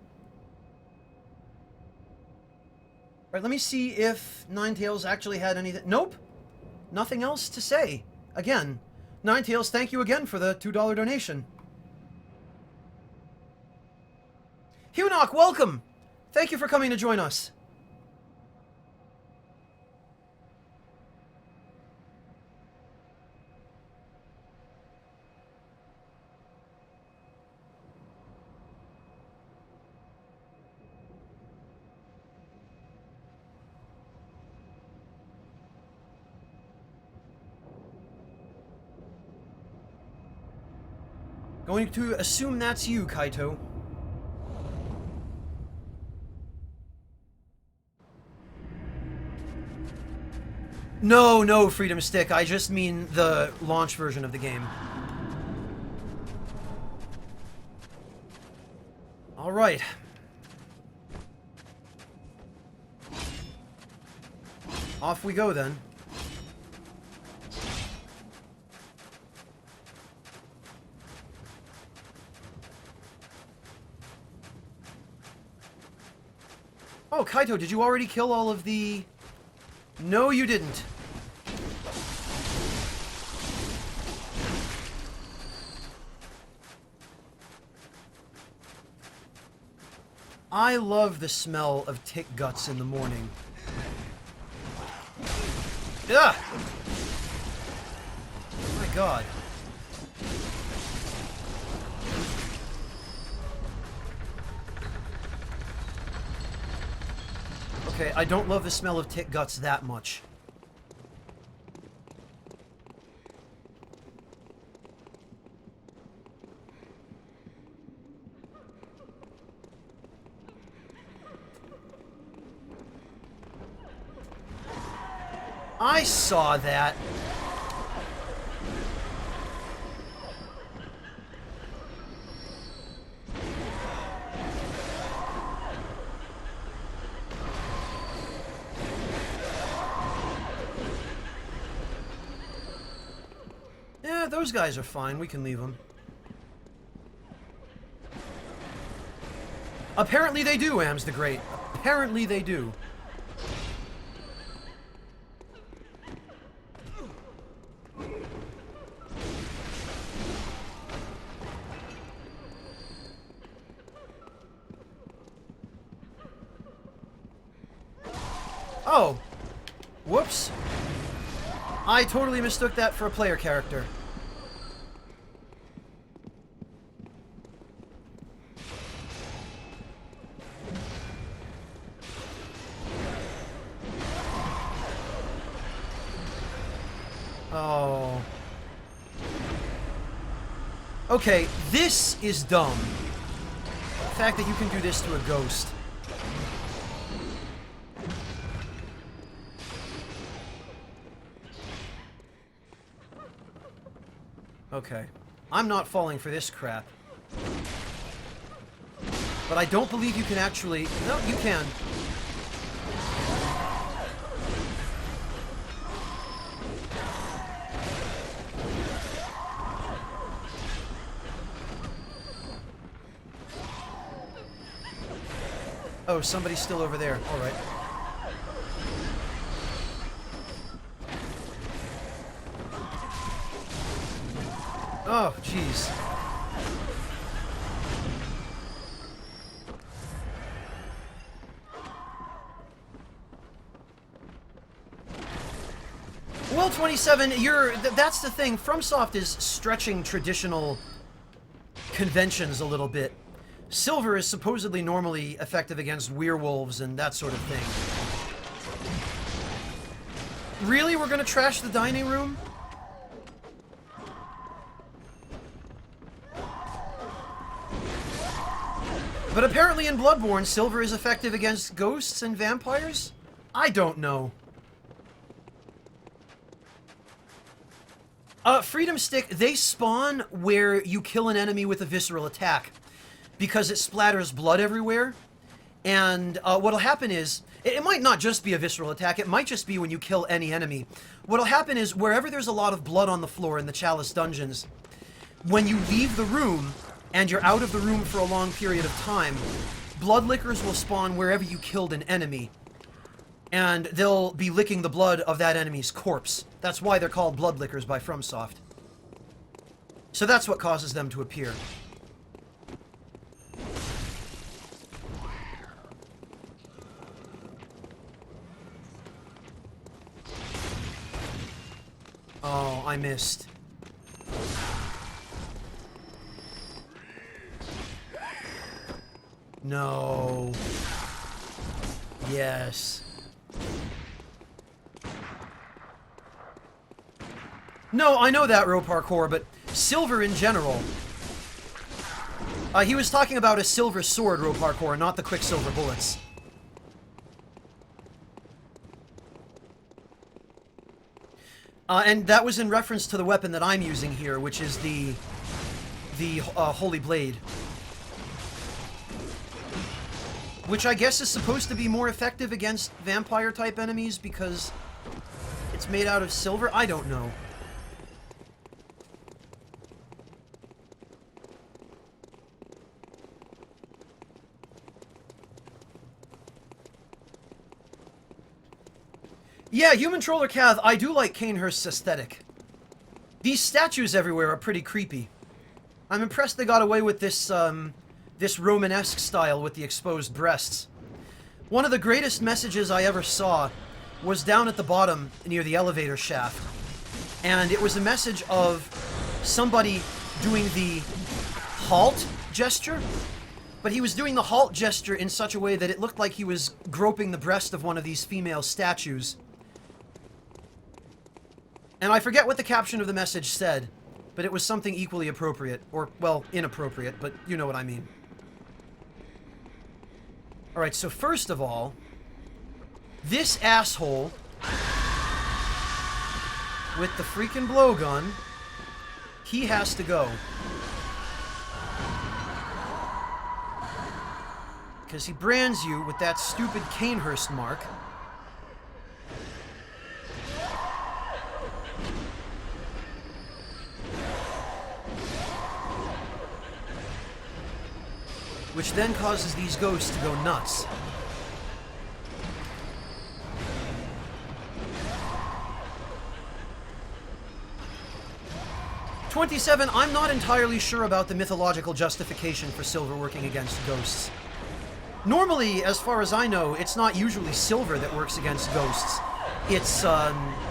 Alright, let me see if Ninetales actually had anything... Nope! Nothing else to say. Again, Ninetales, thank you again for the $2 donation. Hunok, welcome! Thank you for coming to join us. Going to assume that's you, Kaito. No, no, Freedom Stick. I just mean the launch version of the game. Alright. Off we go, then. Oh, Kaito, did you already kill all of the... No, you didn't. I love the smell of tick guts in the morning. Ugh! Oh my god. Okay, I don't love the smell of tick guts that much. I saw that. Yeah, those guys are fine. We can leave them. Apparently they do, Ams the Great. Apparently they do. Oh. Whoops. I totally mistook that for a player character. Oh. Okay, this is dumb. The fact that you can do this to a ghost. Okay. I'm not falling for this crap. But I don't believe you can actually... No, you can. Oh, somebody's still over there. All right. Oh, jeez. Well, 27, that's the thing. FromSoft is stretching traditional conventions a little bit. Silver is supposedly normally effective against werewolves and that sort of thing. Really? We're gonna trash the dining room? But apparently in Bloodborne, silver is effective against ghosts and vampires? I don't know. Freedom Stick, they spawn where you kill an enemy with a visceral attack, because it splatters blood everywhere. And what'll happen is, it might not just be a visceral attack, it might just be when you kill any enemy. What'll happen is, wherever there's a lot of blood on the floor in the Chalice dungeons, when you leave the room, and you're out of the room for a long period of time, blood lickers will spawn wherever you killed an enemy. And they'll be licking the blood of that enemy's corpse. That's why they're called blood lickers by FromSoft. So that's what causes them to appear. Oh, I missed. No. Yes. No, I know that, Row Parkour, but silver in general. He was talking about a silver sword, Row Parkour, not the quicksilver bullets. And that was in reference to the weapon that I'm using here, which is the Holy Blade. Which I guess is supposed to be more effective against vampire-type enemies because it's made out of silver? I don't know. Yeah, Human Troller Cath, I do like Canehurst's aesthetic. These statues everywhere are pretty creepy. I'm impressed they got away with this this Romanesque style with the exposed breasts. One of the greatest messages I ever saw was down at the bottom near the elevator shaft. And it was a message of somebody doing the halt gesture. But he was doing the halt gesture in such a way that it looked like he was groping the breast of one of these female statues. And I forget what the caption of the message said, but it was something equally appropriate. Or, well, inappropriate, but you know what I mean. Alright, so first of all, this asshole with the freaking blowgun, he has to go. Because he brands you with that stupid Canehurst mark. Which then causes these ghosts to go nuts. "27, I'm not entirely sure about the mythological justification for silver working against ghosts. Normally, as far as I know, it's not usually silver that works against ghosts. It's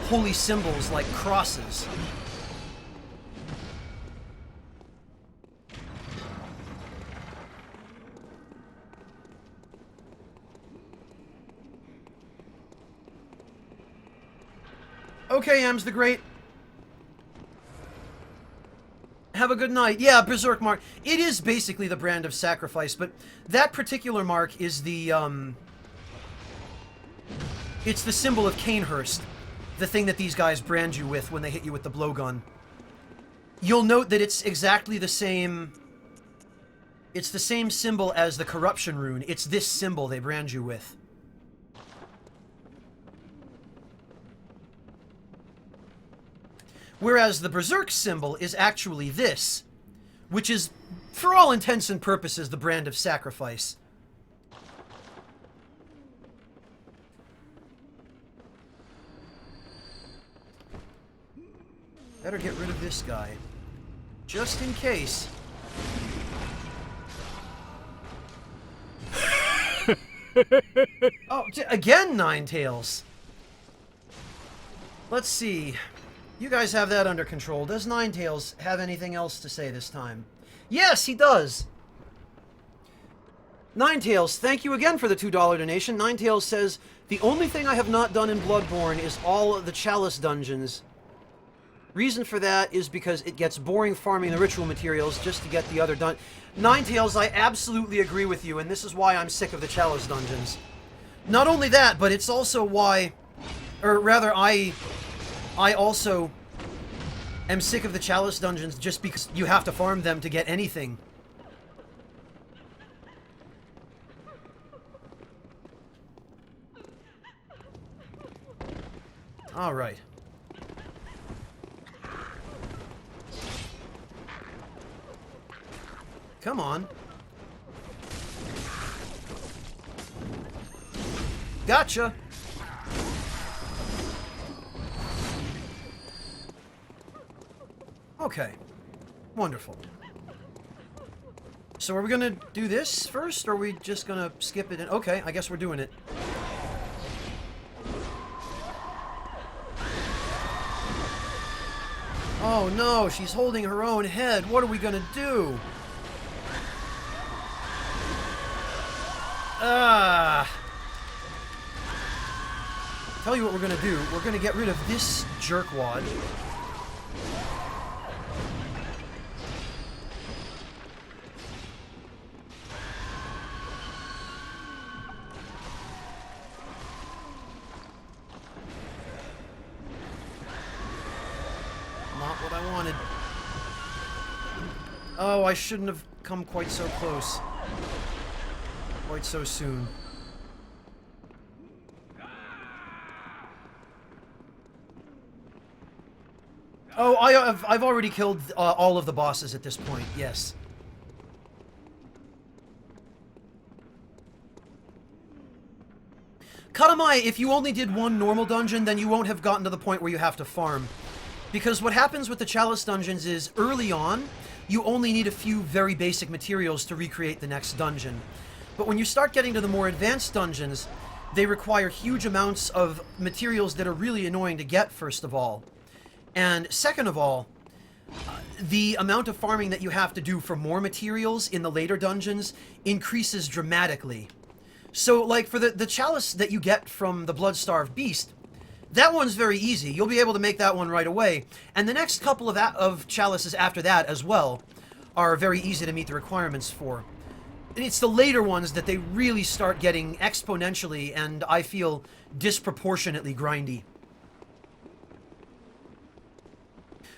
holy symbols like crosses. Okay, Ems the Great. Have a good night. Yeah, Berserk mark. It is basically the brand of sacrifice, but that particular mark is the, it's the symbol of Canehurst. The thing that these guys brand you with when they hit you with the blowgun. You'll note that it's exactly the same... It's the same symbol as the corruption rune. It's this symbol they brand you with. Whereas the Berserk symbol is actually this, which is, for all intents and purposes, the brand of sacrifice. Better get rid of this guy. Just in case. Oh, again, Ninetales. Let's see. You guys have that under control. Does Ninetales have anything else to say this time? Yes, he does! Ninetales, thank you again for the $2 donation. Ninetales says, "The only thing I have not done in Bloodborne is all the Chalice dungeons. Reason for that is because it gets boring farming the ritual materials just to get the other done." Ninetales, I absolutely agree with you, and this is why I'm sick of the Chalice dungeons. Not only that, but it's also why... Or rather, I also am sick of the Chalice dungeons just because you have to farm them to get anything. Alright. Come on. Gotcha! Okay. Wonderful. So are we gonna do this first, or are we just gonna skip it? Okay, I guess we're doing it. Oh no, she's holding her own head. What are we gonna do? Tell you what we're gonna do. We're gonna get rid of this jerkwad. Not what I wanted. Oh, I shouldn't have come quite so close. Quite so soon. Oh, I've already killed all of the bosses at this point, yes. Katamai, if you only did one normal dungeon, then you won't have gotten to the point where you have to farm. Because what happens with the Chalice dungeons is, early on, you only need a few very basic materials to recreate the next dungeon. But when you start getting to the more advanced dungeons, they require huge amounts of materials that are really annoying to get, first of all. And second of all, the amount of farming that you have to do for more materials in the later dungeons increases dramatically. So, like, for the chalice that you get from the Blood-Starved Beast, that one's very easy. You'll be able to make that one right away. And the next couple of chalices after that as well are very easy to meet the requirements for. It's the later ones that they really start getting exponentially and, I feel, disproportionately grindy.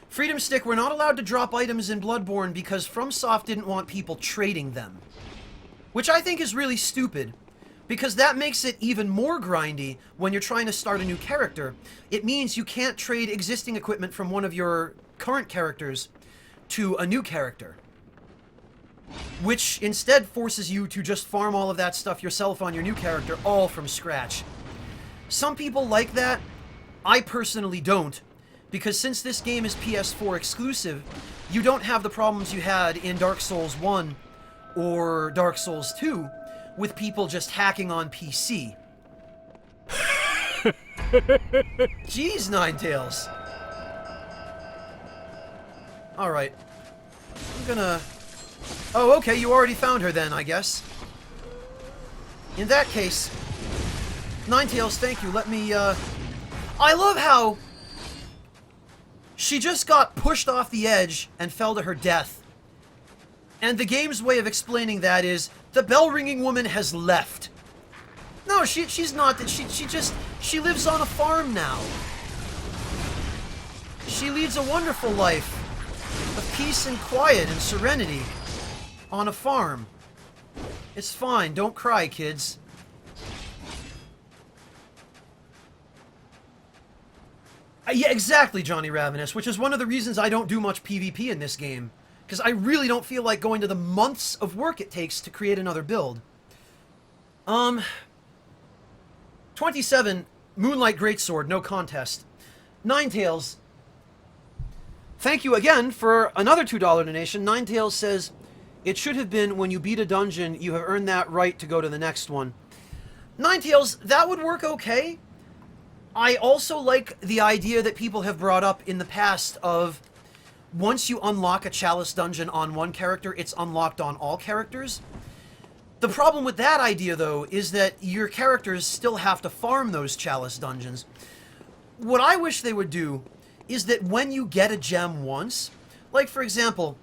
Freedom Stick, we're not allowed to drop items in Bloodborne because FromSoft didn't want people trading them. Which I think is really stupid, because that makes it even more grindy when you're trying to start a new character. It means you can't trade existing equipment from one of your current characters to a new character. Which instead forces you to just farm all of that stuff yourself on your new character, all from scratch. Some people like that. I personally don't. Because since this game is PS4 exclusive, you don't have the problems you had in Dark Souls 1 or Dark Souls 2 with people just hacking on PC. Jeez, Ninetales. Alright. I'm gonna... Oh, okay, you already found her then, I guess. In that case... Ninetales, thank you. Let me, I love how... she just got pushed off the edge and fell to her death. And the game's way of explaining that is, the bell-ringing woman has left. No, she's not. She lives on a farm now. She leads a wonderful life of peace and quiet and serenity on a farm. It's fine. Don't cry, kids. Yeah, exactly, Johnny Ravenous, which is one of the reasons I don't do much PvP in this game. Because I really don't feel like going to the months of work it takes to create another build. 27, Moonlight Greatsword, no contest. Ninetales, thank you again for another $2 donation. Ninetales says, it should have been when you beat a dungeon, you have earned that right to go to the next one. Ninetales, that would work okay. I also like the idea that people have brought up in the past of once you unlock a chalice dungeon on one character, it's unlocked on all characters. The problem with that idea, though, is that your characters still have to farm those chalice dungeons. What I wish they would do is that when you get a gem once, like, for example,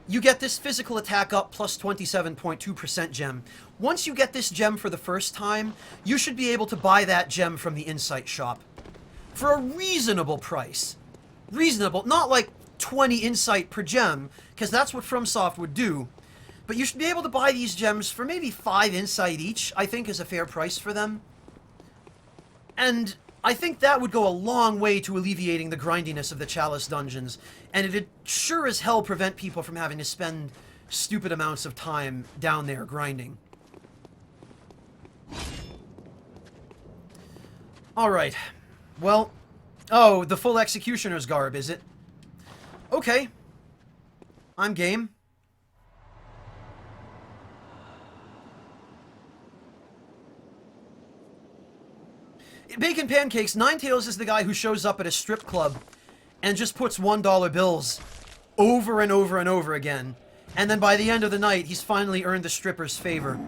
you get this physical attack up plus 27.2% gem. Once you get this gem for the first time, you should be able to buy that gem from the Insight shop for a reasonable price. Reasonable, not like 20 insight per gem, because that's what FromSoft would do. But you should be able to buy these gems for maybe 5 insight each, I think is a fair price for them. And I think that would go a long way to alleviating the grindiness of the chalice dungeons, and it'd sure as hell prevent people from having to spend stupid amounts of time down there grinding. Alright. Well, oh, the full Executioner's garb, is it? Okay. I'm game. Bacon Pancakes, Ninetales is the guy who shows up at a strip club and just puts $1 bills over and over and over again. And then by the end of the night, he's finally earned the stripper's favor.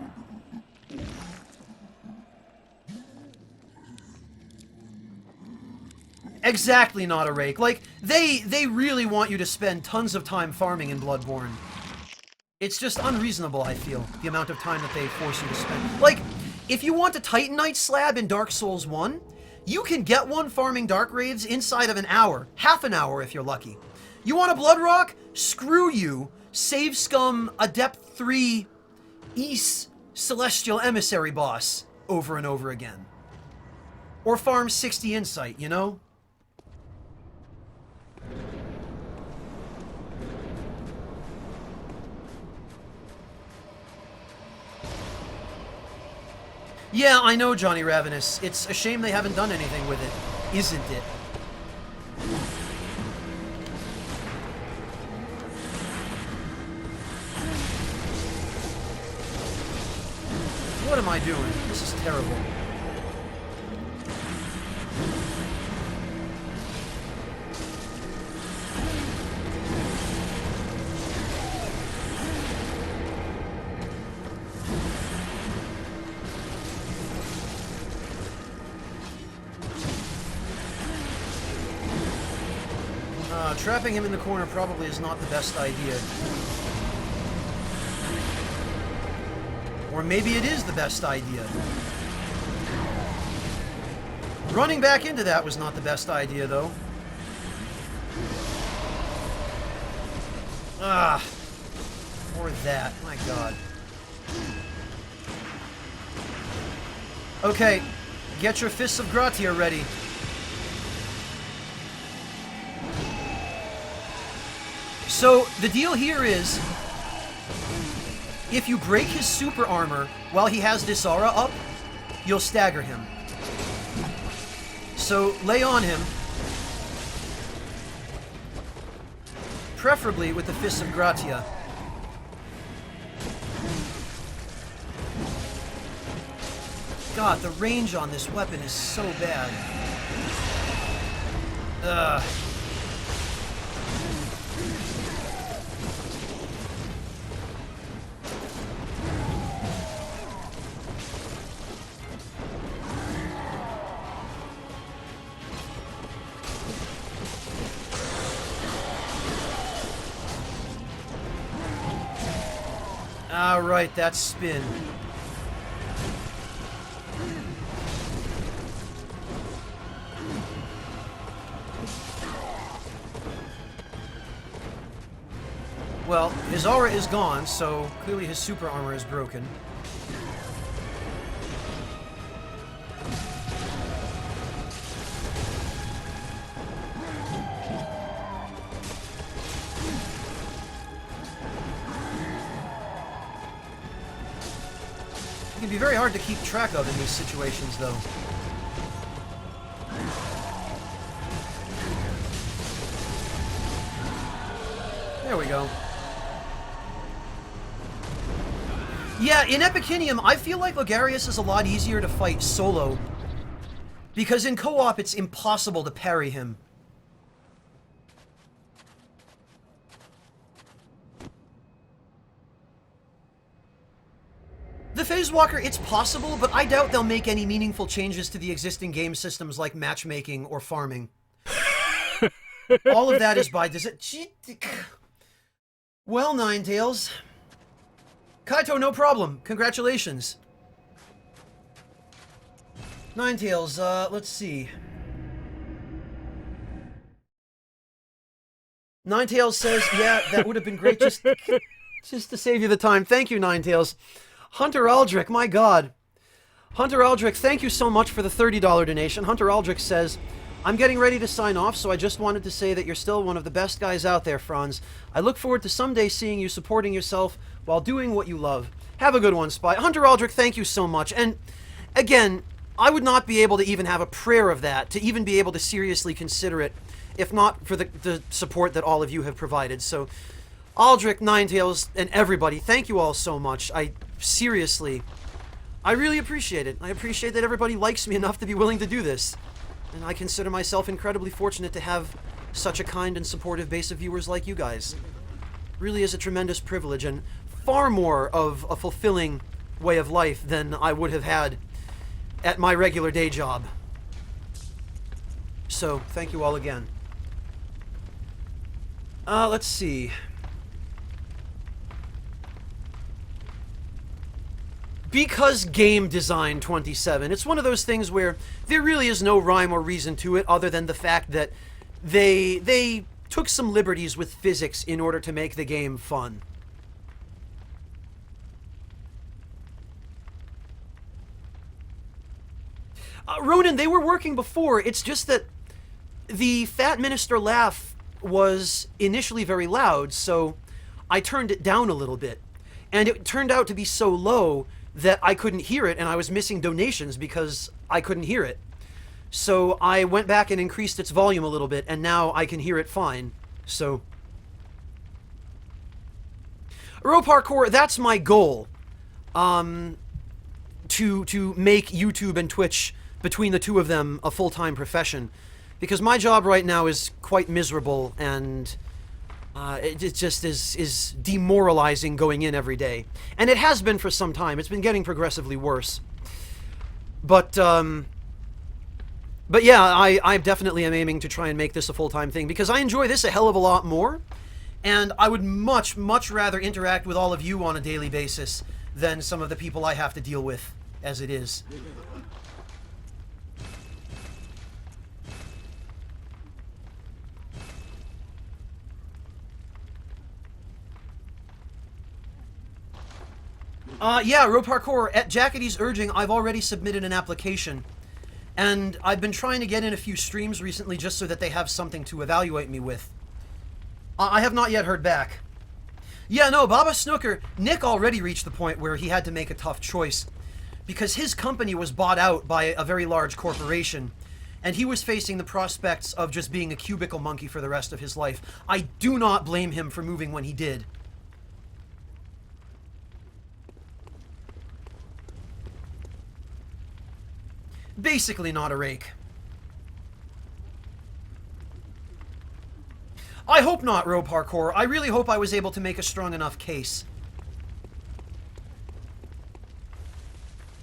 Exactly, not a rake. Like, they really want you to spend tons of time farming in Bloodborne. It's just unreasonable, I feel, the amount of time that they force you to spend. Like, if you want a Titanite slab in Dark Souls 1, you can get one farming Dark Wraiths inside of an hour. Half an hour if you're lucky. You want a Blood Rock? Screw you. Save scum Adept 3 Ys Celestial Emissary boss over and over again. Or farm 60 insight, you know? Yeah, I know, Johnny Ravenous. It's a shame they haven't done anything with it, isn't it? doing? This is terrible. Trapping him in the corner probably is not the best idea. Or maybe it is the best idea. Running back into that was not the best idea, though. Ah. Or that. My God. Okay. Get your Fists of Gratia ready. So, the deal here is, if you break his super armor while he has this aura up, you'll stagger him. So, lay on him. Preferably with the Fists of Gratia. God, the range on this weapon is so bad. Ugh. Alright, that's spin. Well, his aura is gone, so clearly his super armor is broken. It can be very hard to keep track of in these situations, though. There we go. Yeah, in Epicinium, I feel like Logarius is a lot easier to fight solo. Because in co-op, it's impossible to parry him. The Phase Walker, it's possible, but I doubt they'll make any meaningful changes to the existing game systems like matchmaking or farming. All of that is by design. Well, Ninetales. Kaito, no problem. Congratulations. Ninetales, let's see. Ninetales says, yeah, that would have been great just to save you the time. Thank you, Ninetales. Hunter Aldrich, my God. Hunter Aldrich, thank you so much for the $30 donation. Hunter Aldrich says, I'm getting ready to sign off, so I just wanted to say that you're still one of the best guys out there, Franz. I look forward to someday seeing you supporting yourself while doing what you love. Have a good one, Spy. Hunter Aldrich, thank you so much. And, again, I would not be able to even have a prayer of that, to even be able to seriously consider it, if not for the support that all of you have provided. So, Aldrich, Ninetales, and everybody, thank you all so much. Seriously, I really appreciate it. I appreciate that everybody likes me enough to be willing to do this. And I consider myself incredibly fortunate to have such a kind and supportive base of viewers like you guys. Really is a tremendous privilege and far more of a fulfilling way of life than I would have had at my regular day job. So, thank you all again. Let's see. Because Game Design 27, it's one of those things where there really is no rhyme or reason to it other than the fact that they took some liberties with physics in order to make the game fun. Ronan, they were working before, it's just that the Fat Minister laugh was initially very loud, so I turned it down a little bit. And it turned out to be so low that I couldn't hear it, and I was missing donations because I couldn't hear it. So I went back and increased its volume a little bit, and now I can hear it fine. So, Row Parkour, that's my goal. To to make YouTube and Twitch between the two of them a full-time profession, because my job right now is quite miserable, and it just is demoralizing going in every day, and it has been for some time. It's been getting progressively worse, but yeah, I definitely am aiming to try and make this a full-time thing, because I enjoy this a hell of a lot more, and I would much rather interact with all of you on a daily basis than some of the people I have to deal with as it is. Yeah, Road Parkour, at Jackaty's urging, I've already submitted an application. And I've been trying to get in a few streams recently just so that they have something to evaluate me with. I have not yet heard back. Yeah, no, Baba Snooker, Nick already reached the point where he had to make a tough choice, because his company was bought out by a very large corporation, and he was facing the prospects of just being a cubicle monkey for the rest of his life. I do not blame him for moving when he did. Basically not a rake. I hope not, Road Parkour. I really hope I was able to make a strong enough case.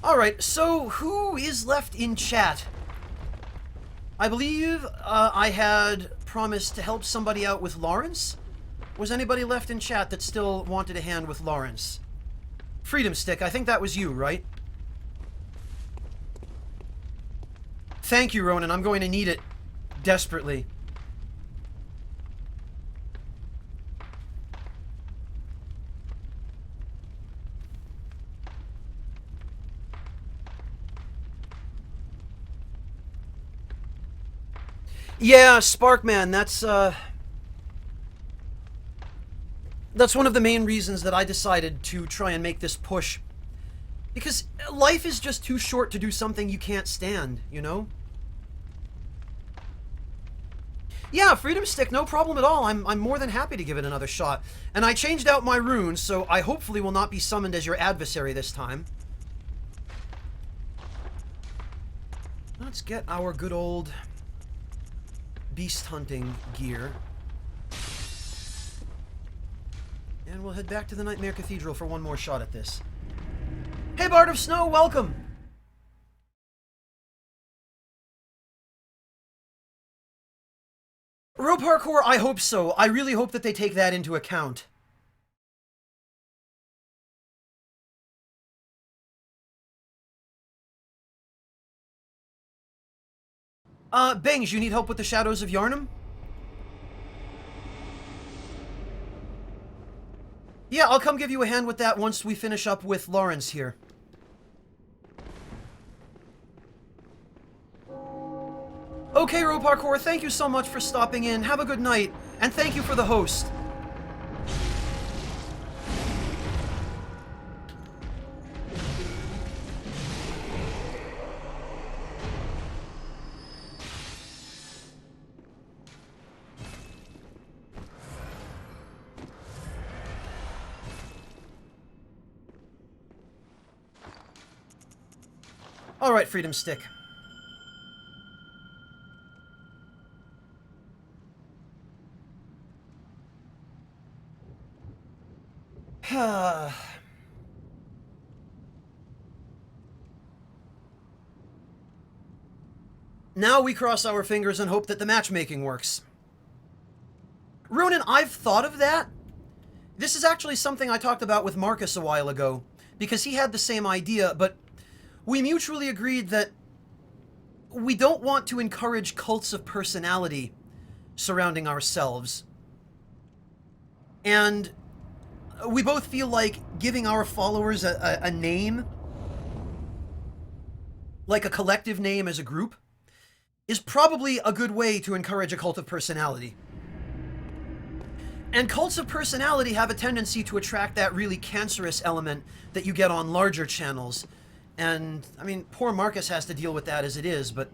Alright, so who is left in chat? I believe I had promised to help somebody out with Lawrence. Was anybody left in chat that still wanted a hand with Lawrence? Freedom Stick, I think that was you, right? Thank you, Ronan. I'm going to need it desperately. Yeah, Sparkman, that's one of the main reasons that I decided to try and make this push. Because life is just too short to do something you can't stand, you know? Yeah, Freedom Stick, no problem at all. I'm more than happy to give it another shot. And I changed out my runes, so I hopefully will not be summoned as your adversary this time. Let's get our good old beast hunting gear. And we'll head back to the Nightmare Cathedral for one more shot at this. Hey, Bard of Snow, welcome! Road Parkour, I hope so. I really hope that they take that into account. Bangs, you need help with the Shadows of Yharnam? Yeah, I'll come give you a hand with that once we finish up with Lawrence here. Okay, Road Parkour, thank you so much for stopping in. Have a good night, and thank you for the host. Alright, Freedom Stick. Now we cross our fingers and hope that the matchmaking works. Ronan, I've thought of that. This is actually something I talked about with Marcus a while ago, because he had the same idea, but we mutually agreed that we don't want to encourage cults of personality surrounding ourselves. And we both feel like giving our followers a name, like a collective name as a group, is probably a good way to encourage a cult of personality. And cults of personality have a tendency to attract that really cancerous element that you get on larger channels. And, I mean, poor Marcus has to deal with that as it is, but...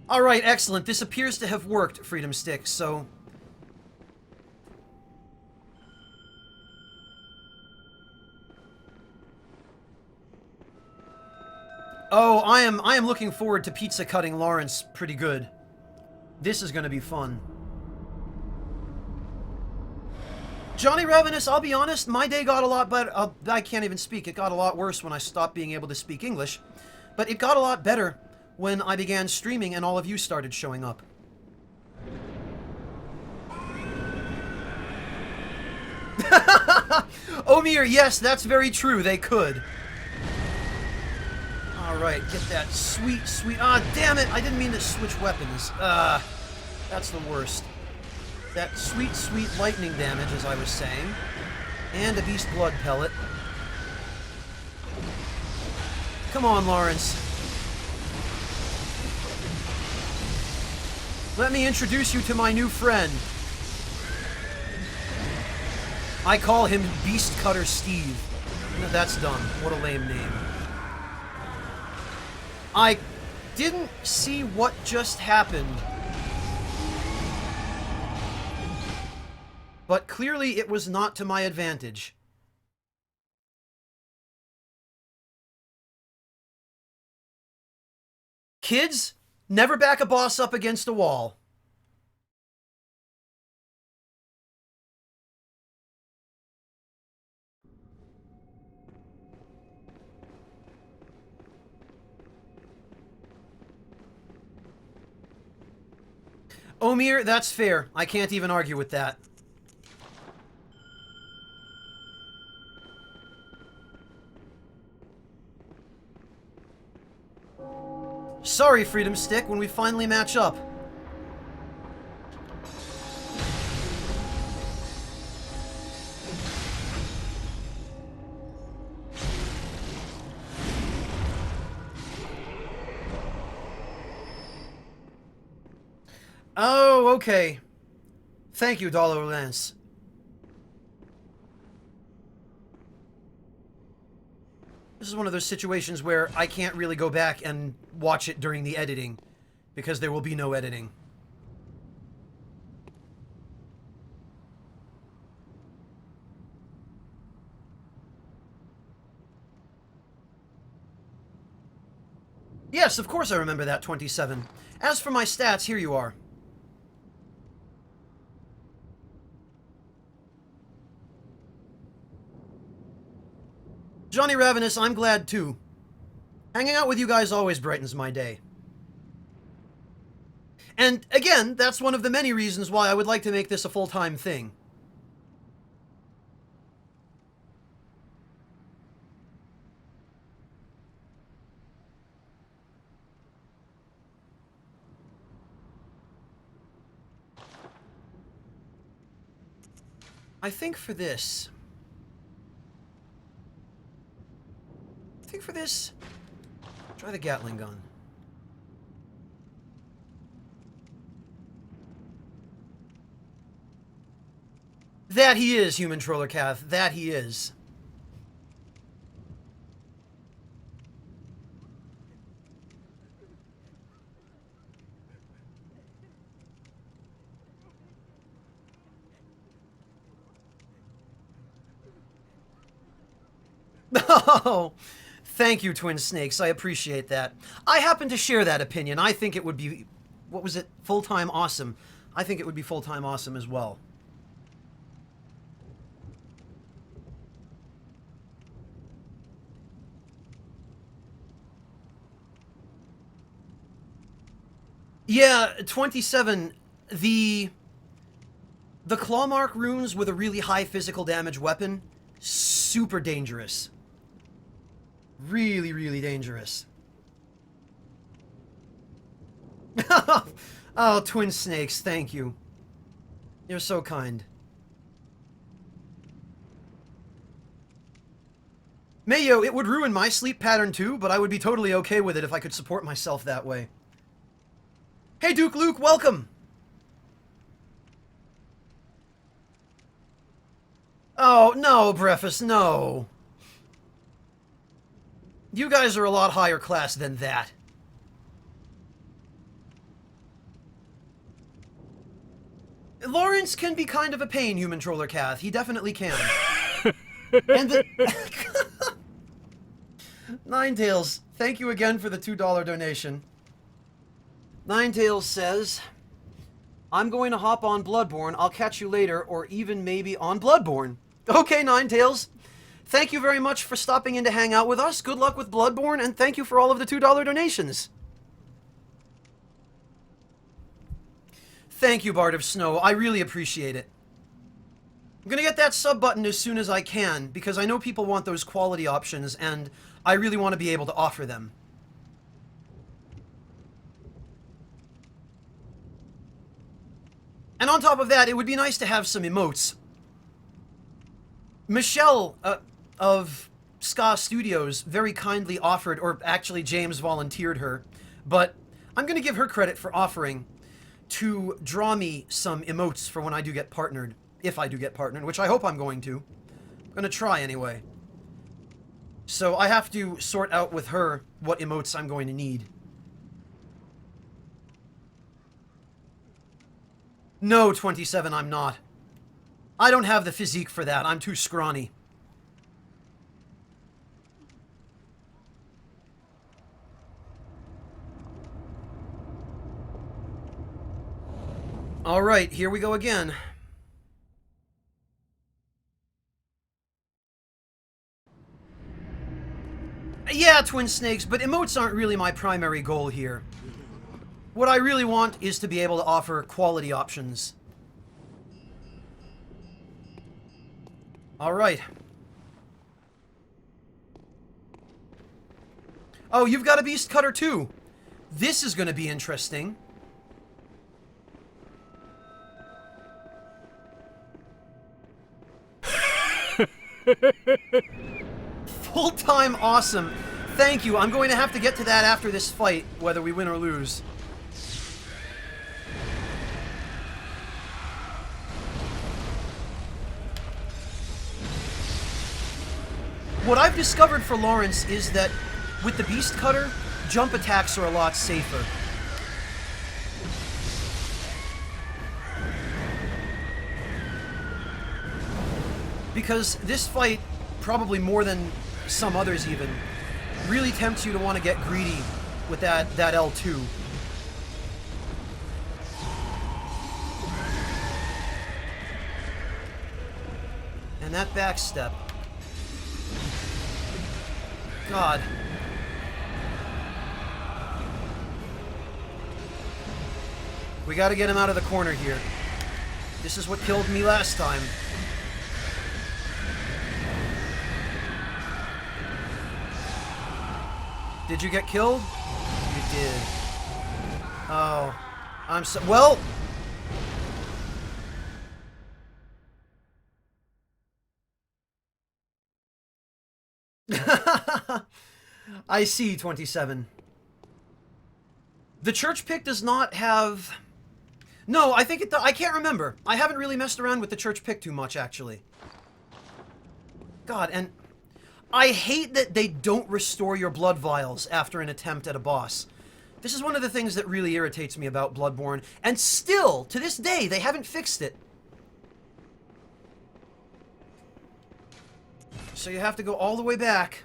Alright, excellent. This appears to have worked, Freedom Stick, so... Oh, I am looking forward to pizza cutting Lawrence pretty good. This is gonna be fun. Johnny Ravenous, I'll be honest, my day got a lot better. I can't even speak. It got a lot worse when I stopped being able to speak English. But it got a lot better when I began streaming and all of you started showing up. Omir, yes, that's very true. They could. Alright, get that sweet, sweet... Ah, damn it! I didn't mean to switch weapons. That's the worst. That sweet, sweet lightning damage, as I was saying. And a beast blood pellet. Come on, Lawrence. Let me introduce you to my new friend. I call him Beast Cutter Steve. No, that's dumb. What a lame name. I didn't see what just happened. But clearly it was not to my advantage. Kids, never back a boss up against a wall. Omir, that's fair. I can't even argue with that. Sorry, Freedom Stick, when we finally match up. Oh, okay. Thank you, Dollar Lance. This is one of those situations where I can't really go back and watch it during the editing, because there will be no editing. Yes, of course I remember that, 27. As for my stats, here you are. Johnny Ravenous, I'm glad too. Hanging out with you guys always brightens my day. And again, that's one of the many reasons why I would like to make this a full-time thing. I think for this... try the Gatling gun. That he is, Human Troller Cath. That he is. Oh, thank you, Twin Snakes. I appreciate that. I happen to share that opinion. I think it would be, what was it, full-time awesome. I think it would be full-time awesome as well. Yeah, 27, the Clawmark runes with a really high physical damage weapon, super dangerous. Really, really dangerous. Oh, Twin Snakes, thank you. You're so kind. Mayo, it would ruin my sleep pattern too, but I would be totally okay with it if I could support myself that way. Hey, Duke Luke, welcome! Oh, no, Brephus, no. You guys are a lot higher class than that. Lawrence can be kind of a pain, Human Troller Cath. He definitely can. And the... Ninetails, thank you again for the $2 donation. Ninetails says, I'm going to hop on Bloodborne. I'll catch you later, or even maybe on Bloodborne. Okay, Ninetails. Thank you very much for stopping in to hang out with us. Good luck with Bloodborne, and thank you for all of the $2 donations. Thank you, Bard of Snow. I really appreciate it. I'm gonna get that sub button as soon as I can, because I know people want those quality options, and I really want to be able to offer them. And on top of that, it would be nice to have some emotes. Michelle of Ska Studios very kindly offered, or actually James volunteered her, but I'm going to give her credit for offering to draw me some emotes for when I do get partnered. If I do get partnered, which I hope I'm going to. I'm going to try anyway. So I have to sort out with her what emotes I'm going to need. No, 27, I'm not. I don't have the physique for that. I'm too scrawny. Alright, here we go again. Yeah, Twin Snakes, but emotes aren't really my primary goal here. What I really want is to be able to offer quality options. Alright. Oh, you've got a beast cutter too. This is going to be interesting. Full-time awesome. Thank you. I'm going to have to get to that after this fight, whether we win or lose. What I've discovered for Lawrence is that with the Beast Cutter, jump attacks are a lot safer. Because this fight, probably more than some others even, really tempts you to want to get greedy with that L2. And that backstep. God. We gotta get him out of the corner here. This is what killed me last time. Did you get killed? You did. Oh. I'm so... Well... I see, 27. The church pick does not have... No, I think it... I can't remember. I haven't really messed around with the church pick too much, actually. God, and... I hate that they don't restore your blood vials after an attempt at a boss. This is one of the things that really irritates me about Bloodborne, and still, to this day, they haven't fixed it. So you have to go all the way back.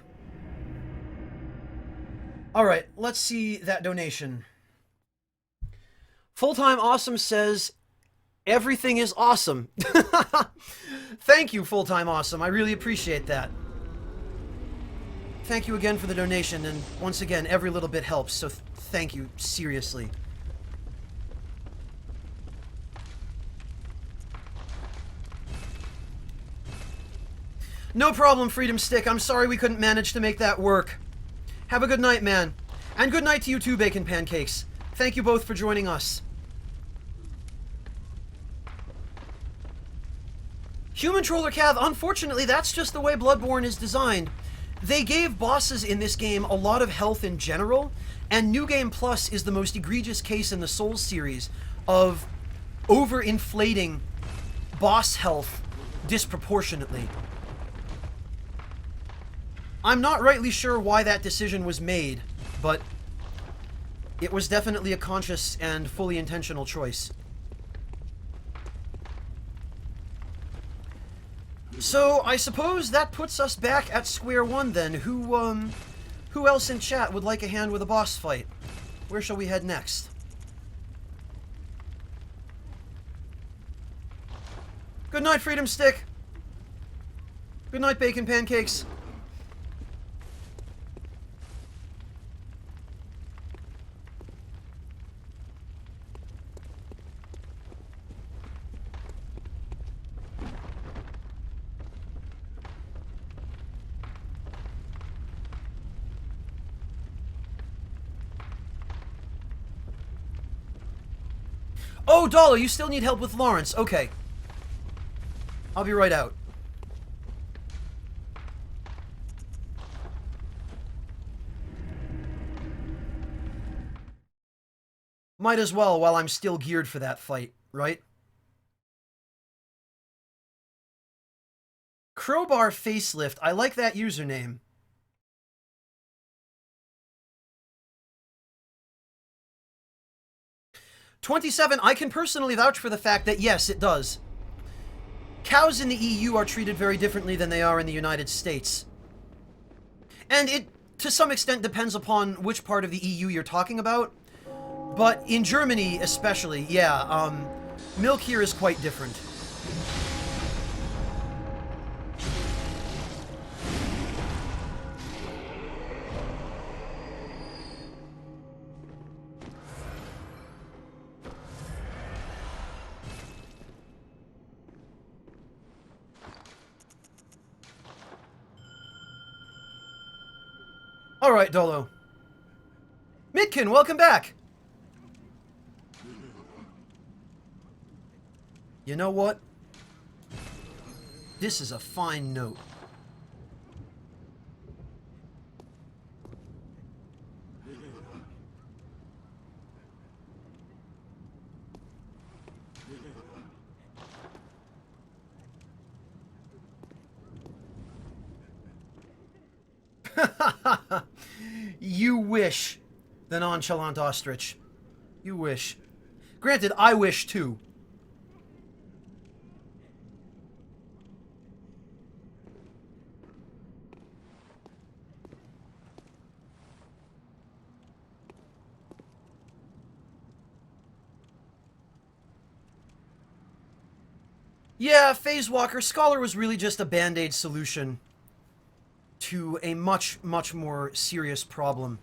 Alright, let's see that donation. Fulltime Awesome says, everything is awesome. Thank you, Fulltime Awesome. I really appreciate that. Thank you again for the donation, and once again, every little bit helps, so thank you, seriously. No problem, Freedom Stick. I'm sorry we couldn't manage to make that work. Have a good night, man. And good night to you too, Bacon Pancakes. Thank you both for joining us. Human Troller Cav, unfortunately, that's just the way Bloodborne is designed. They gave bosses in this game a lot of health in general, and New Game Plus is the most egregious case in the Souls series of overinflating boss health disproportionately. I'm not rightly sure why that decision was made, but it was definitely a conscious and fully intentional choice. So, I suppose that puts us back at square one then. Who else in chat would like a hand with a boss fight? Where shall we head next? Good night, Freedom Stick. Good night, Bacon Pancakes. Oh, Dollar, you still need help with Lawrence. Okay. I'll be right out. Might as well while I'm still geared for that fight, right? Crowbar Facelift. I like that username. $27, I can personally vouch for the fact that yes, it does. Cows in the EU are treated very differently than they are in the United States. And it, to some extent, depends upon which part of the EU you're talking about. But in Germany, especially, yeah, milk here is quite different. Alright, Dolo. Midkin, welcome back! You know what? This is a fine note. You wish, the nonchalant ostrich. You wish. Granted, I wish too. Yeah, Phase Walker, Scholar was really just a band-aid solution to a much, much more serious problem.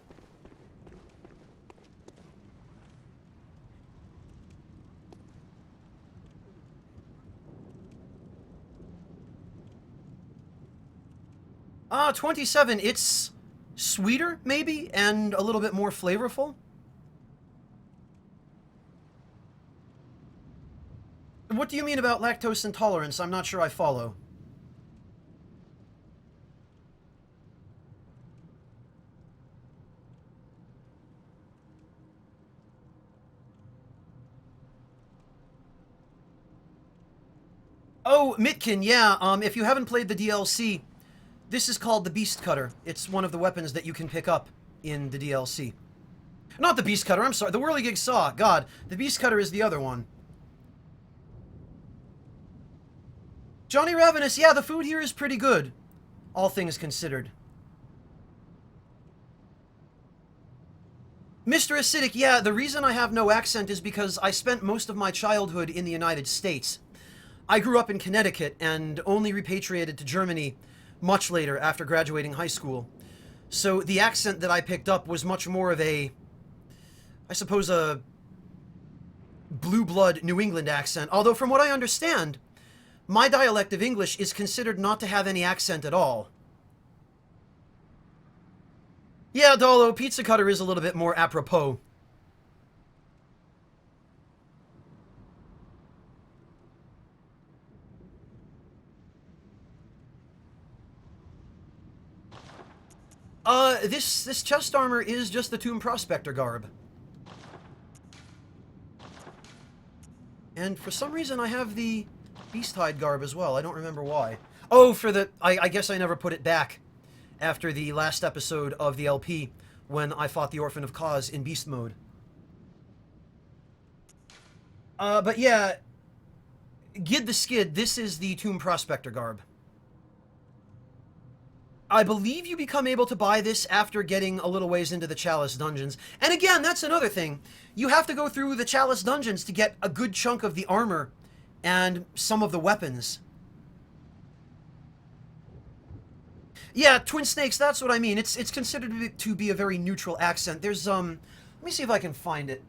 Ah, 27, it's sweeter, maybe, and a little bit more flavorful. What do you mean about lactose intolerance? I'm not sure I follow. Oh, Mitkin, yeah, if you haven't played the DLC, this is called the Beast Cutter. It's one of the weapons that you can pick up in the DLC. Not the Beast Cutter, I'm sorry, the Whirligig Saw. God, the Beast Cutter is the other one. Johnny Ravenous, yeah, the food here is pretty good, all things considered. Mr. Acidic, yeah, the reason I have no accent is because I spent most of my childhood in the United States. I grew up in Connecticut and only repatriated to Germany much later after graduating high school. So the accent that I picked up was much more of a, I suppose, a blue blood New England accent. Although from what I understand, my dialect of English is considered not to have any accent at all. Yeah, Dolo, Pizza Cutter is a little bit more apropos. This chest armor is just the Tomb Prospector garb. And for some reason I have the Beasthide garb as well. I don't remember why. Oh, for the... I guess I never put it back after the last episode of the LP when I fought the Orphan of Cause in Beast mode. But yeah, Gid the Skid, this is the Tomb Prospector garb. I believe you become able to buy this after getting a little ways into the Chalice dungeons. And again, that's another thing. You have to go through the Chalice dungeons to get a good chunk of the armor and some of the weapons. Yeah, Twin Snakes, that's what I mean. It's considered to be a very neutral accent. There's, let me see if I can find it.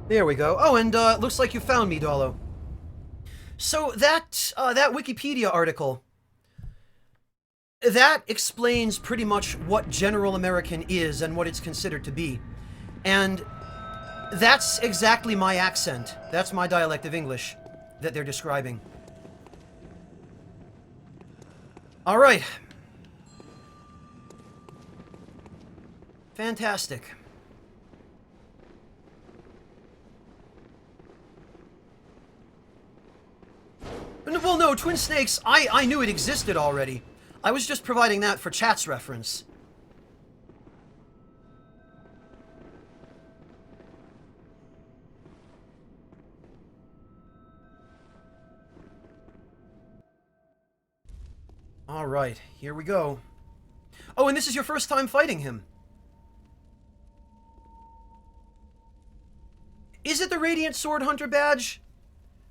There we go. Oh, and looks like you found me, Dolo. So that Wikipedia article, that explains pretty much what General American is and what it's considered to be. And that's exactly my accent. That's my dialect of English that they're describing. All right. Fantastic. Well, no, Twin Snakes, I knew it existed already. I was just providing that for chat's reference. Alright, here we go. Oh, and this is your first time fighting him. Is it the Radiant Sword Hunter badge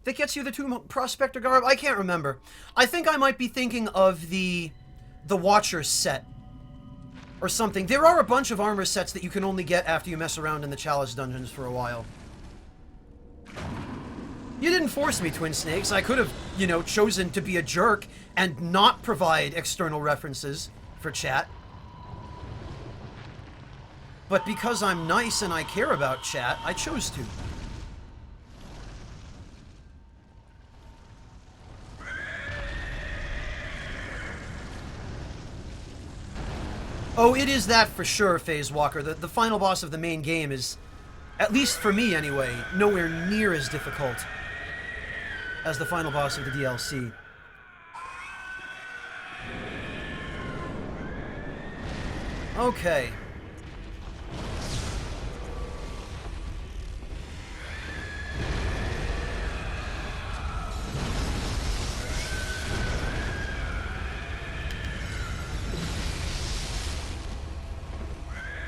that gets you the 2 Prospector Garb? I can't remember. I think I might be thinking of the Watcher's set. Or something. There are a bunch of armor sets that you can only get after you mess around in the Chalice dungeons for a while. You didn't force me, Twin Snakes. I could have, you know, chosen to be a jerk and not provide external references for chat. But because I'm nice and I care about chat, I chose to. Oh, it is that for sure, Phase Walker. The final boss of the main game is, at least for me anyway, nowhere near as difficult as the final boss of the DLC. Okay.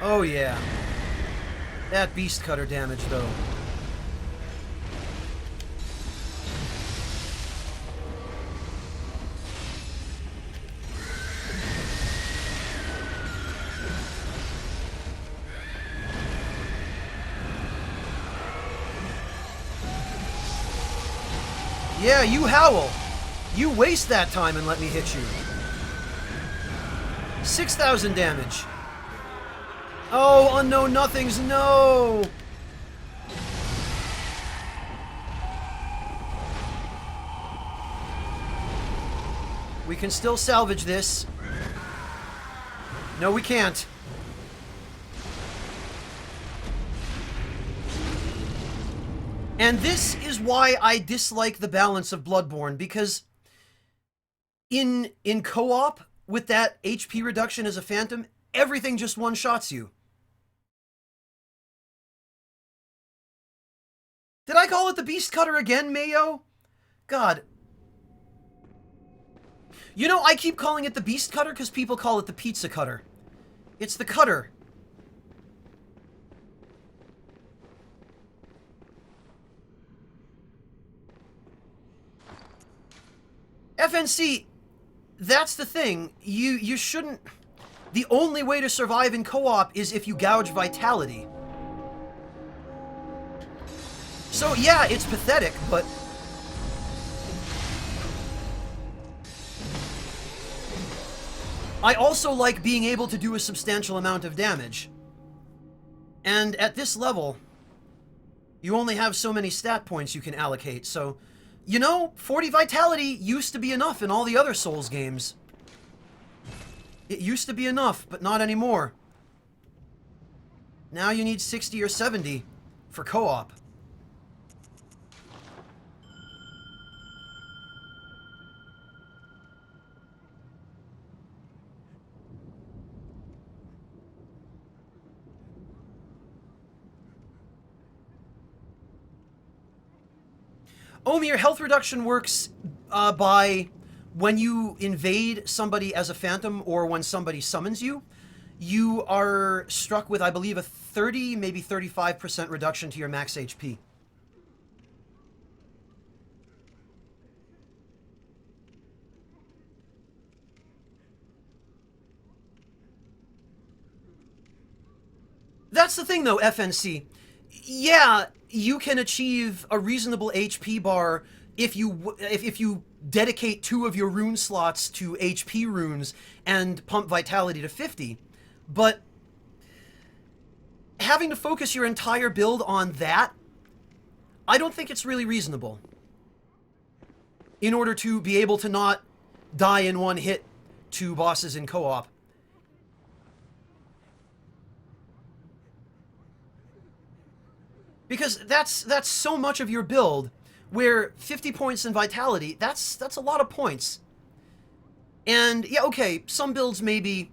Oh yeah. That beast cutter damage though. Yeah, you howl. You waste that time and let me hit you. 6,000 damage. Oh, unknown nothings, no! We can still salvage this. No, we can't. And this is why I dislike the balance of Bloodborne, because in co-op, with that HP reduction as a phantom, everything just one-shots you. Did I call it the Beast Cutter again, Mayo? God. You know, I keep calling it the Beast Cutter because people call it the Pizza Cutter. It's the cutter. FNC, that's the thing. You shouldn't... The only way to survive in co-op is if you gouge vitality. So yeah, it's pathetic, but... I also like being able to do a substantial amount of damage. And at this level, you only have so many stat points you can allocate, so... You know, 40 vitality used to be enough in all the other Souls games. It used to be enough, but not anymore. Now you need 60 or 70 for co-op. Omi, your health reduction works by when you invade somebody as a phantom or when somebody summons you, you are struck with, I believe, a 30, maybe 35% reduction to your max HP. That's the thing, though, FNC. Yeah, you can achieve a reasonable HP bar if you dedicate 2 of your rune slots to HP runes and pump vitality to 50. But having to focus your entire build on that, I don't think it's really reasonable. In order to be able to not die in one hit to bosses in co-op. Because that's so much of your build, where 50 points in vitality, that's a lot of points. And yeah, okay, some builds maybe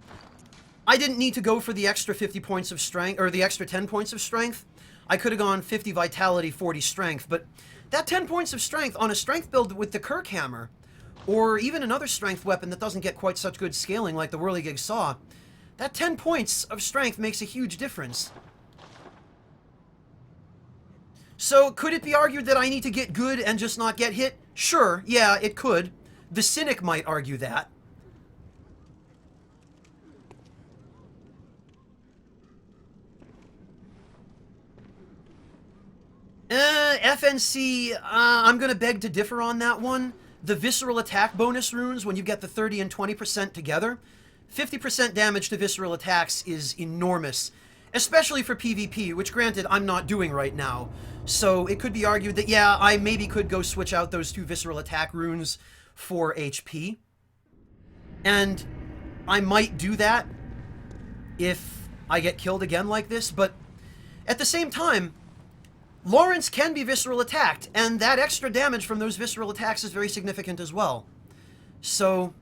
I didn't need to go for the extra 50 points of strength, or the extra 10 points of strength. I could have gone 50 vitality, 40 strength, but that 10 points of strength on a strength build with the Kirk Hammer, or even another strength weapon that doesn't get quite such good scaling like the Whirligig Saw, that 10 points of strength makes a huge difference. So, could it be argued that I need to get good and just not get hit? Sure, yeah, it could. The cynic might argue that. FNC, I'm gonna beg to differ on that one. The visceral attack bonus runes, when you get the 30 and 20% together, 50% damage to visceral attacks is enormous. Especially for PvP, which granted, I'm not doing right now. So it could be argued that, yeah, I maybe could go switch out those 2 visceral attack runes for HP. And I might do that if I get killed again like this, but at the same time, Lawrence can be visceral attacked, and that extra damage from those visceral attacks is very significant as well. So,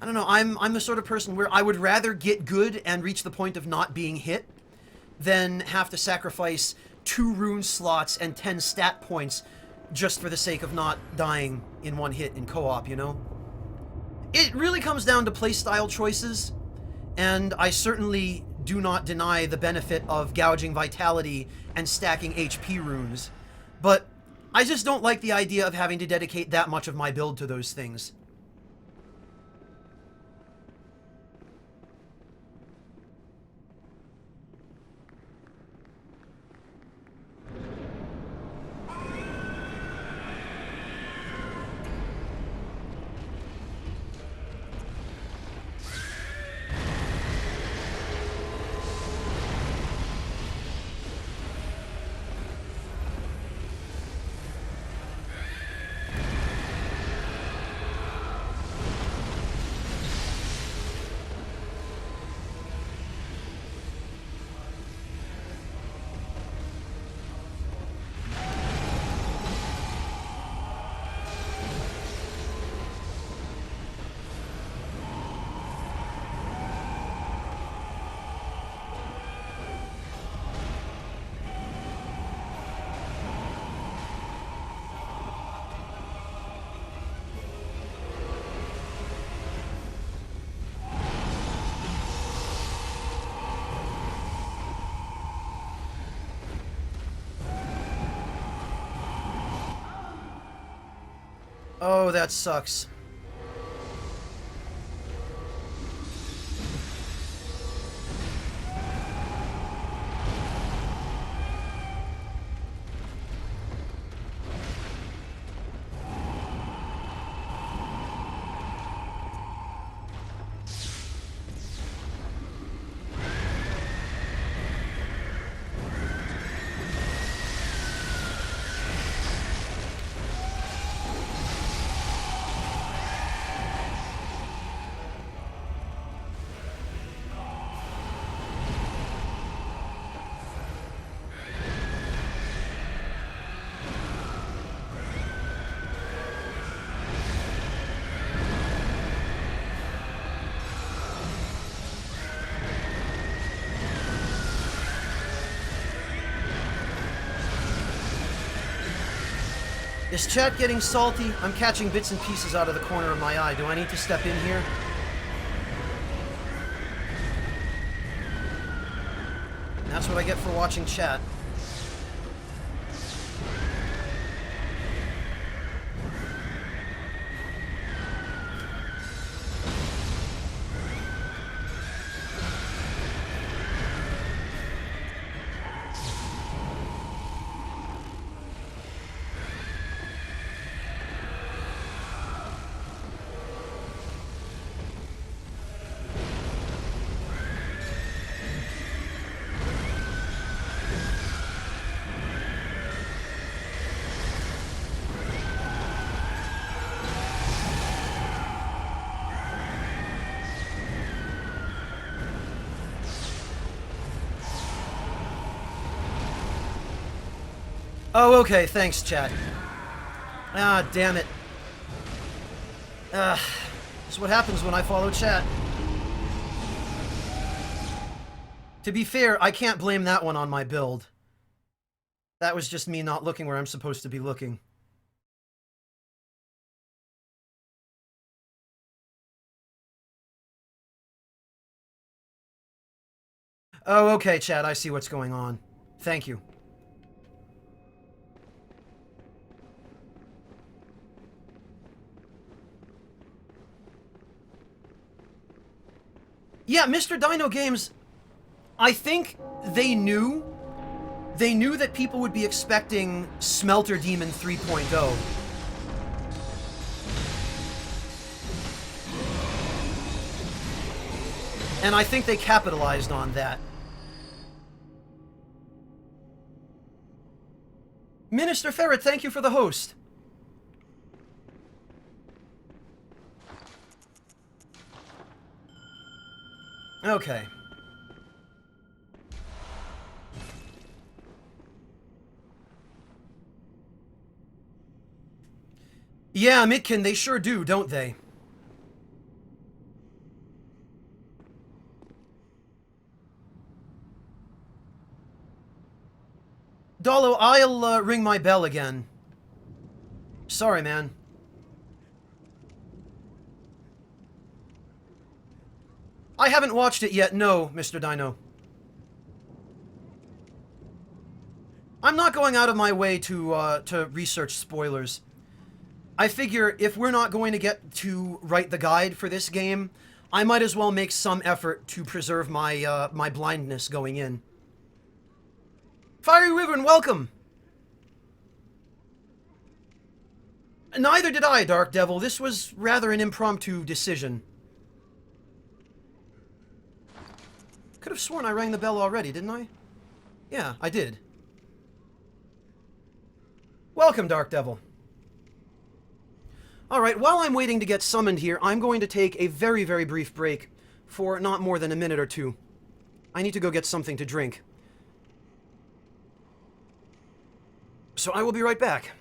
I don't know, I'm the sort of person where I would rather get good and reach the point of not being hit than have to sacrifice 2 rune slots and 10 stat points just for the sake of not dying in one hit in co-op, you know? It really comes down to playstyle choices, and I certainly do not deny the benefit of gouging vitality and stacking HP runes, but I just don't like the idea of having to dedicate that much of my build to those things. Oh, that sucks. Is chat getting salty? I'm catching bits and pieces out of the corner of my eye. Do I need to step in here? That's what I get for watching chat. Oh, okay, thanks, chat. Ah, damn it. This is what happens when I follow chat. To be fair, I can't blame that one on my build. That was just me not looking where I'm supposed to be looking. Oh, okay, chat, I see what's going on. Thank you. Yeah, Mr. Dino Games, I think they knew that people would be expecting Smelter Demon 3.0. And I think they capitalized on that. Minister Ferret, thank you for the host. Okay. Yeah, Mitkin, they sure do, don't they? Dolo, I'll ring my bell again. Sorry, man. I haven't watched it yet, no, Mr. Dino. I'm not going out of my way to research spoilers. I figure if we're not going to get to write the guide for this game, I might as well make some effort to preserve my my blindness going in. Fiery Wyvern, welcome! Neither did I, Dark Devil. This was rather an impromptu decision. Could have sworn I rang the bell already, didn't I? Yeah, I did. Welcome, Dark Devil. Alright, while I'm waiting to get summoned here, I'm going to take a very, very brief break for not more than a minute or two. I need to go get something to drink. So I will be right back.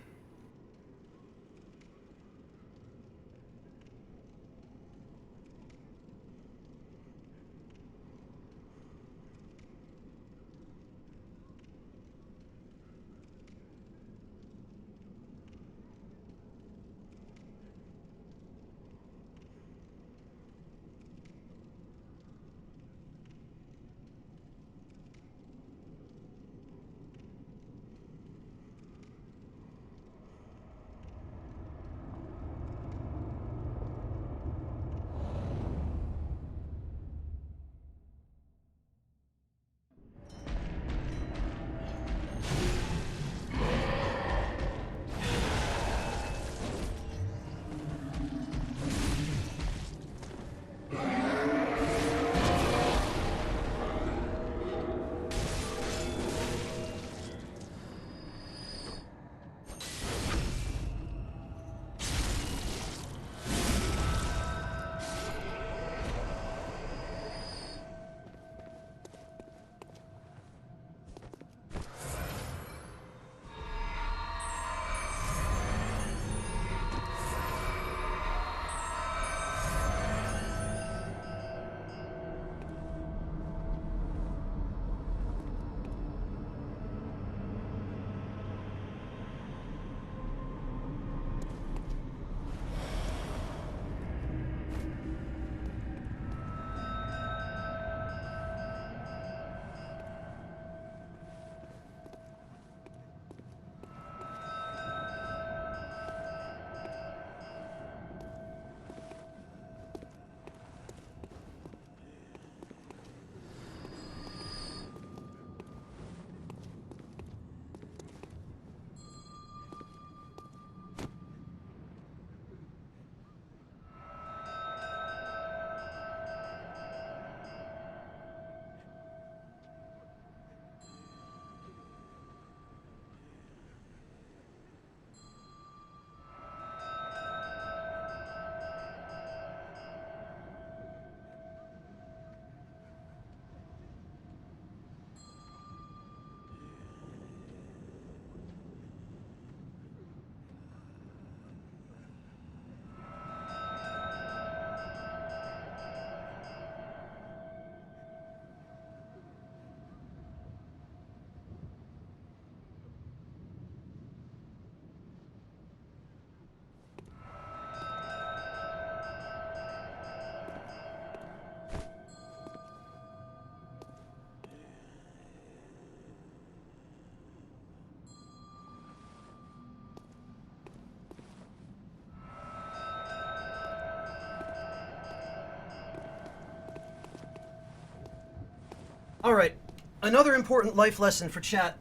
Alright, another important life lesson for chat.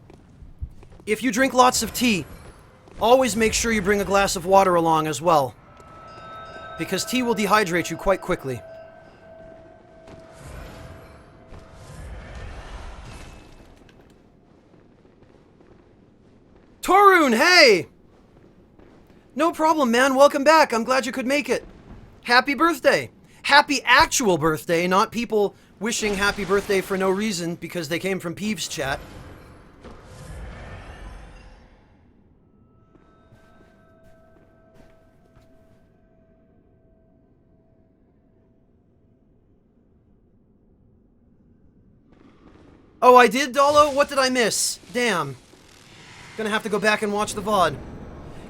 If you drink lots of tea, always make sure you bring a glass of water along as well, because tea will dehydrate you quite quickly. Torun, hey! No problem, man. Welcome back. I'm glad you could make it. Happy birthday. Happy actual birthday, not people wishing happy birthday for no reason because they came from Peeves chat. Oh, I did, Dolo? What did I miss? Damn. Gonna have to go back and watch the VOD.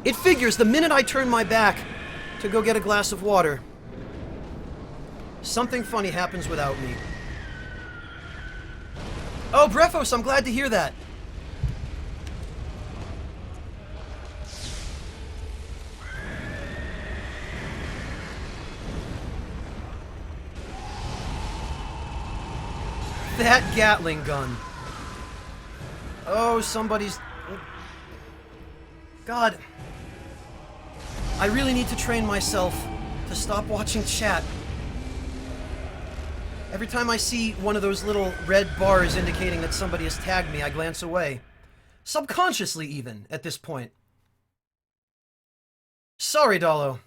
It figures the minute I turn my back to go get a glass of water, something funny happens without me. Oh, Brephos, I'm glad to hear that. That Gatling gun. Oh, somebody's... God. I really need to train myself to stop watching chat. Every time I see one of those little red bars indicating that somebody has tagged me, I glance away. Subconsciously, even, at this point. Sorry, Dolo.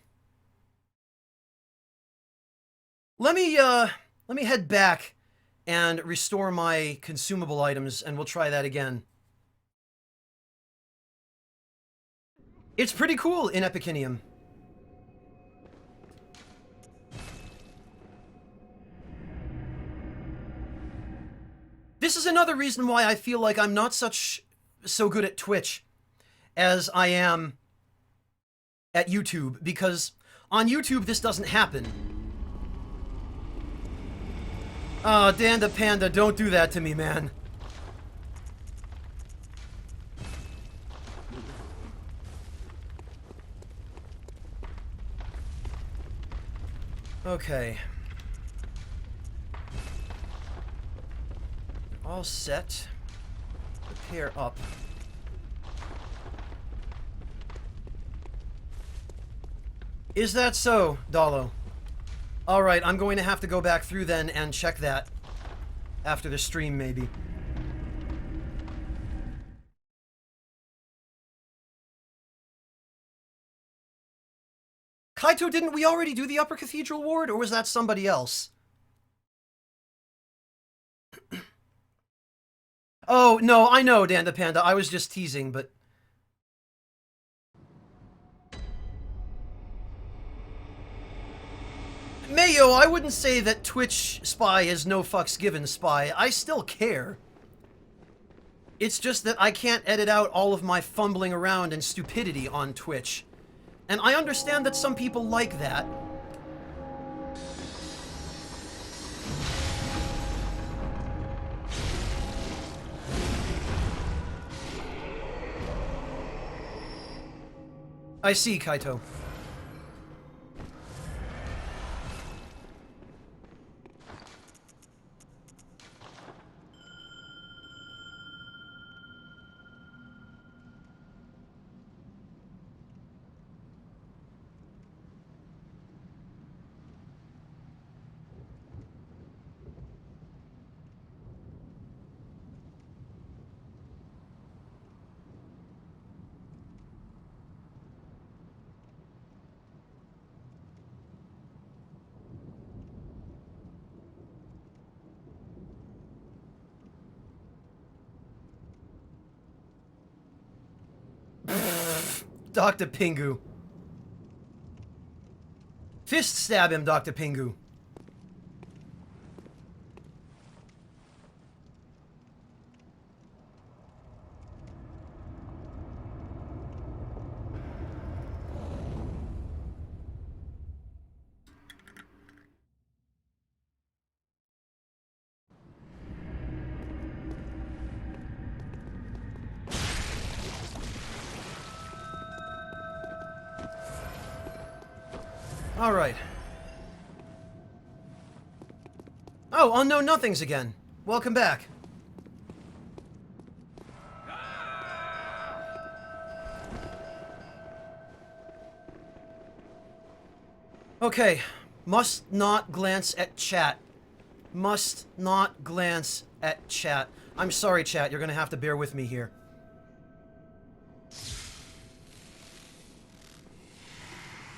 Let me head back and restore my consumable items, and we'll try that again. It's pretty cool in Epicinium. This is another reason why I feel like I'm not so good at Twitch as I am at YouTube, because on YouTube this doesn't happen. Oh, Dan the Panda, don't do that to me, man. Okay. All set. Prepare up. Is that so, Dolo? Alright, I'm going to have to go back through then and check that. After the stream, maybe. Kaito, didn't we already do the Upper Cathedral Ward, or was that somebody else? Oh, no, I know, Dan the Panda. I was just teasing, but... Mayo, I wouldn't say that Twitch Spy is no fucks given Spy. I still care. It's just that I can't edit out all of my fumbling around and stupidity on Twitch. And I understand that some people like that. I see, Kaito. Dr. Pingu. Fist stab him, Dr. Pingu. All right. Oh, Unknown Nothings again. Welcome back. Okay. Must not glance at chat. Must not glance at chat. I'm sorry, chat. You're gonna have to bear with me here.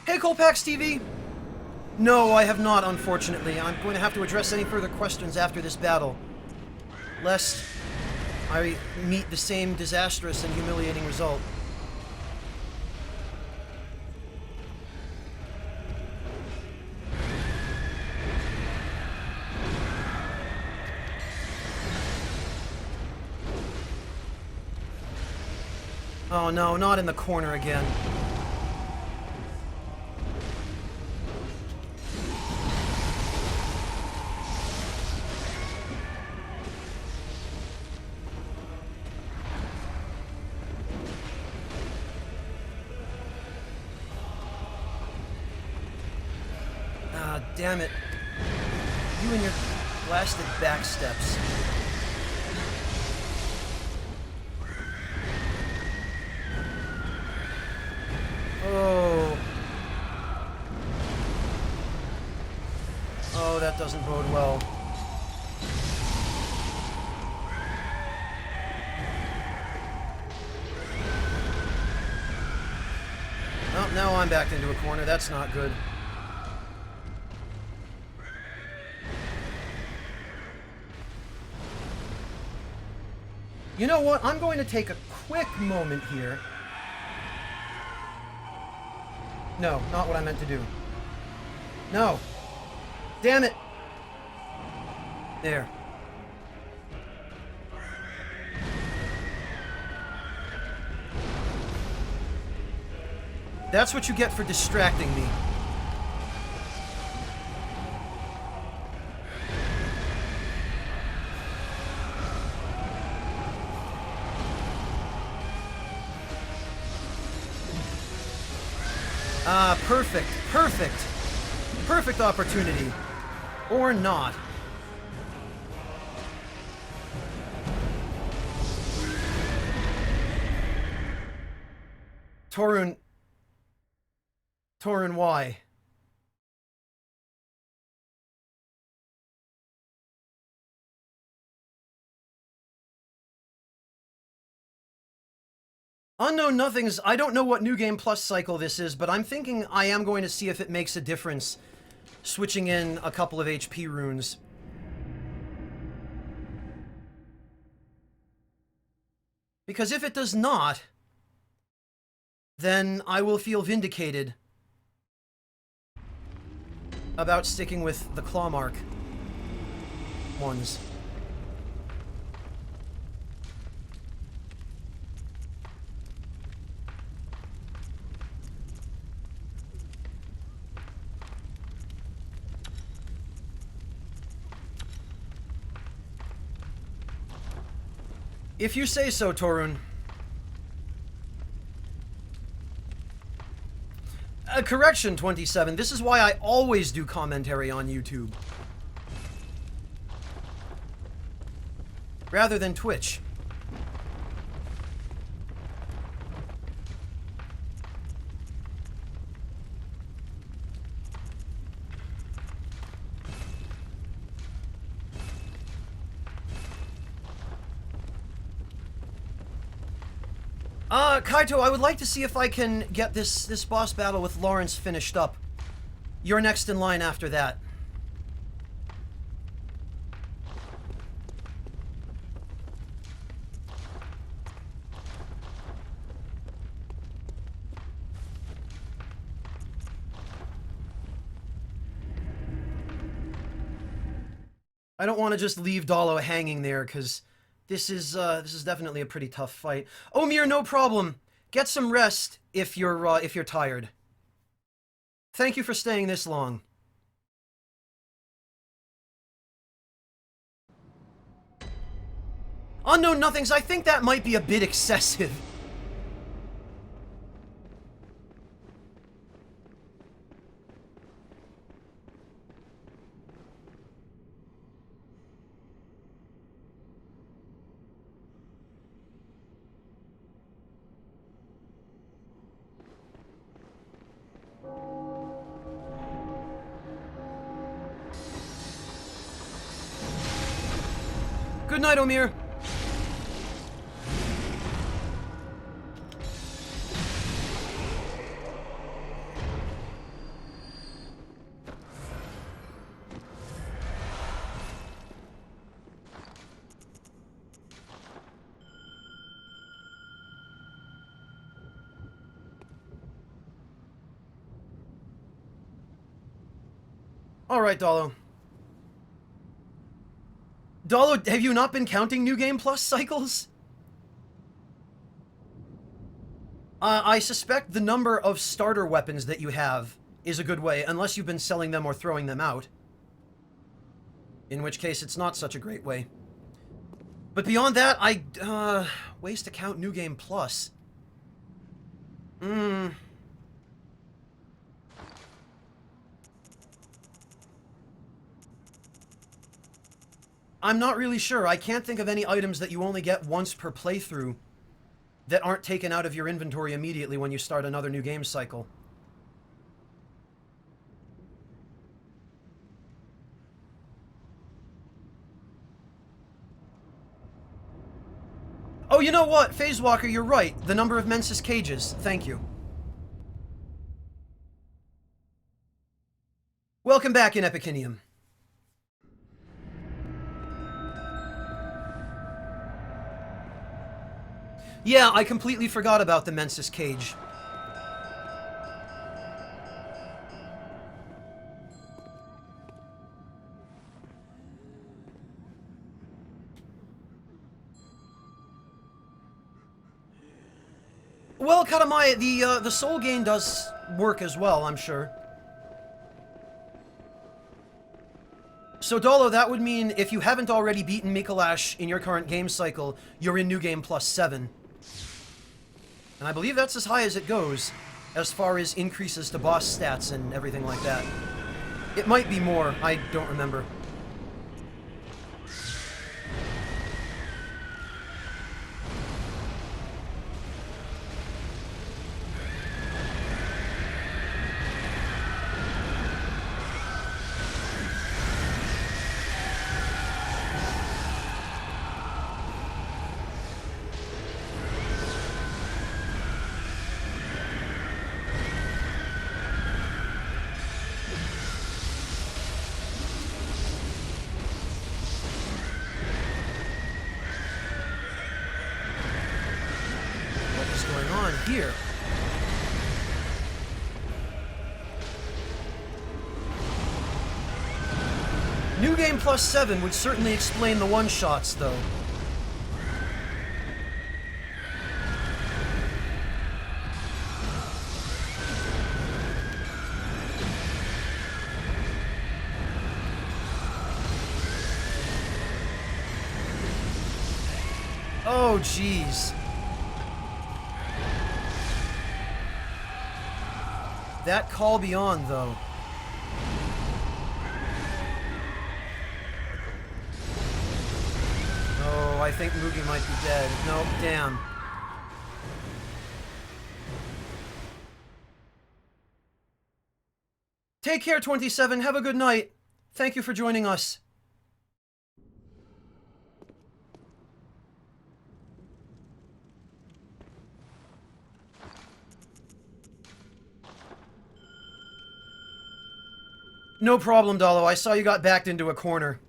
Hey, Colpax TV! No, I have not, unfortunately. I'm going to have to address any further questions after this battle, lest I meet the same disastrous and humiliating result. Oh no, not in the corner again. Ah, damn it. You and your blasted backsteps. Oh. Oh, that doesn't bode well. Well, now I'm backed into a corner. That's not good. You know what? I'm going to take a quick moment here. No, not what I meant to do. No. Damn it. There. That's what you get for distracting me. Ah, perfect. Perfect. Perfect opportunity. Or not. Torun, why? Unknown Nothings, I don't know what New Game Plus cycle this is, but I'm thinking I am going to see if it makes a difference switching in a couple of HP runes. Because if it does not, then I will feel vindicated about sticking with the claw mark ones. If you say so, Torun. Correction, 27. This is why I always do commentary on YouTube. Rather than Twitch. Kaito, I would like to see if I can get this boss battle with Lawrence finished up. You're next in line after that. I don't want to just leave Dalo hanging there, because this is definitely a pretty tough fight. Omir, no problem. Get some rest if you're tired. Thank you for staying this long. Unknown Nothings, I think that might be a bit excessive. Good night, Omir. Alright, Dalo. Dalo, have you not been counting New Game Plus cycles? I suspect the number of starter weapons that you have is a good way, unless you've been selling them or throwing them out. In which case, it's not such a great way. But beyond that, ways to count New Game Plus. I'm not really sure. I can't think of any items that you only get once per playthrough that aren't taken out of your inventory immediately when you start another new game cycle. Oh, you know what? Phase Walker, you're right. The number of Mensis cages. Thank you. Welcome back in Epicinium. Yeah, I completely forgot about the Mensis cage. Well, Katamaya, the soul gain does work as well, I'm sure. So, Dolo, that would mean if you haven't already beaten Mikolash in your current game cycle, you're in New Game Plus 7. And I believe that's as high as it goes, as far as increases to boss stats and everything like that. It might be more, I don't remember. Here. New Game Plus 7 would certainly explain the one-shots, though. Oh, jeez. That call beyond, though. Oh, I think Mugi might be dead. Nope, damn. Take care, 27. Have a good night. Thank you for joining us. No problem, Dalo. I saw you got backed into a corner.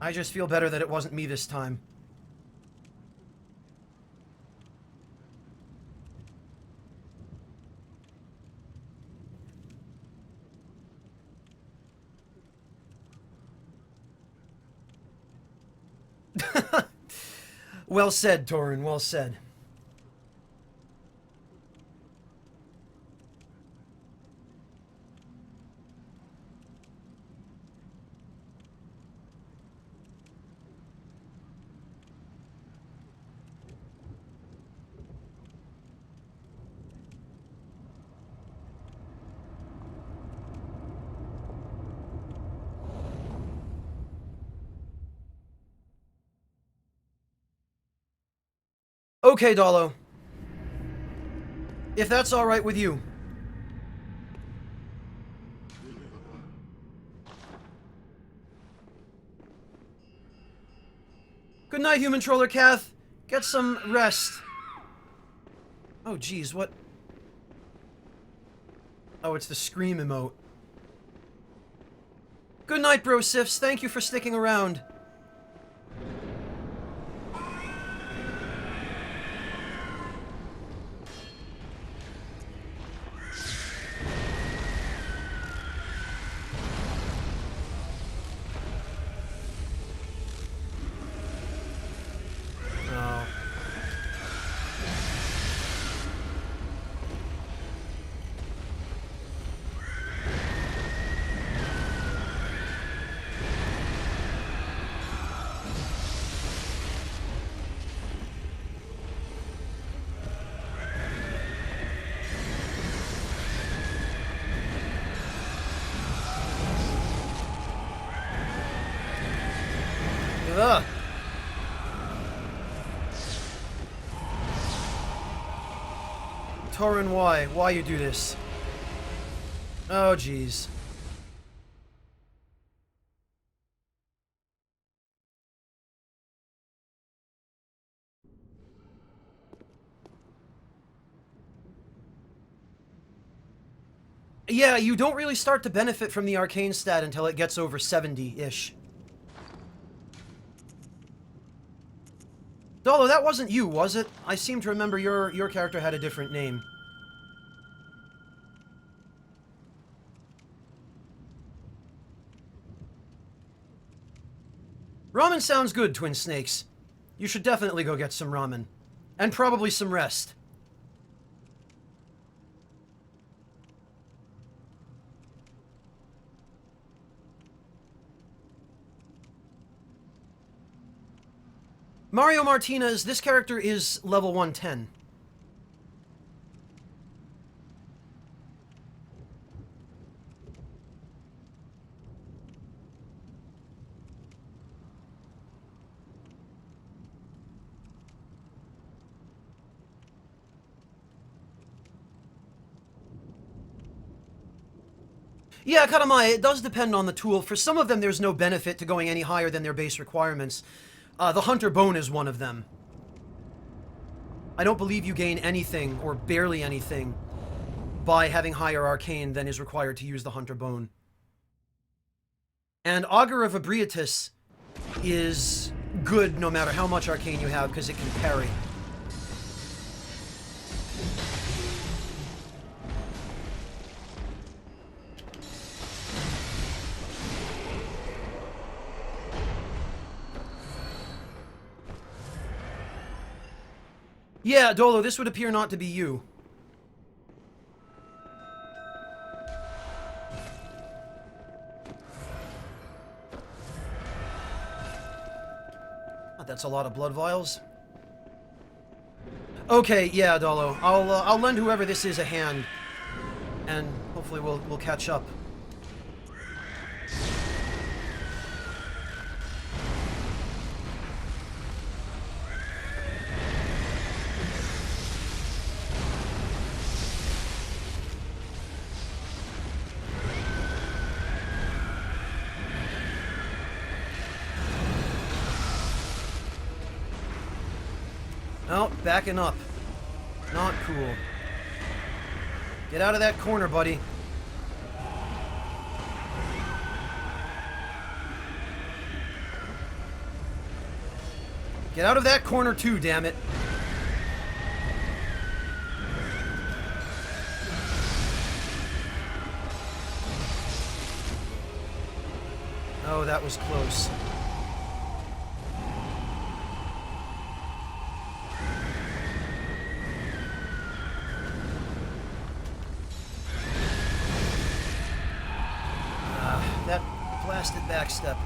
I just feel better that it wasn't me this time. Well said, Torin. Well said. Okay, Dalo. If that's alright with you. Good night, human troller Kath. Get some rest. Oh, geez, what? Oh, it's the scream emote. Good night, bro Sifs. Thank you for sticking around. Oh. Ugh. Torin, why? Why you do this? Oh, jeez. Yeah, you don't really start to benefit from the arcane stat until it gets over 70-ish. Dolo, that wasn't you, was it? I seem to remember your character had a different name. Ramen sounds good, Twin Snakes. You should definitely go get some ramen. And probably some rest. Mario Martinez, this character is level 110. Yeah, Katamai, it does depend on the tool. For some of them, there's no benefit to going any higher than their base requirements. The Hunter Bone is one of them. I don't believe you gain anything, or barely anything, by having higher arcane than is required to use the Hunter Bone. And Augur of Ebrietas is good no matter how much arcane you have, because it can parry. Yeah, Dolo, this would appear not to be you. Oh, that's a lot of blood vials. Okay, yeah, Dolo. I'll lend whoever this is a hand, and hopefully we'll catch up. Oh, backing up. Not cool. Get out of that corner, buddy. Get out of that corner too, damn it. Oh, that was close. That blasted backstep.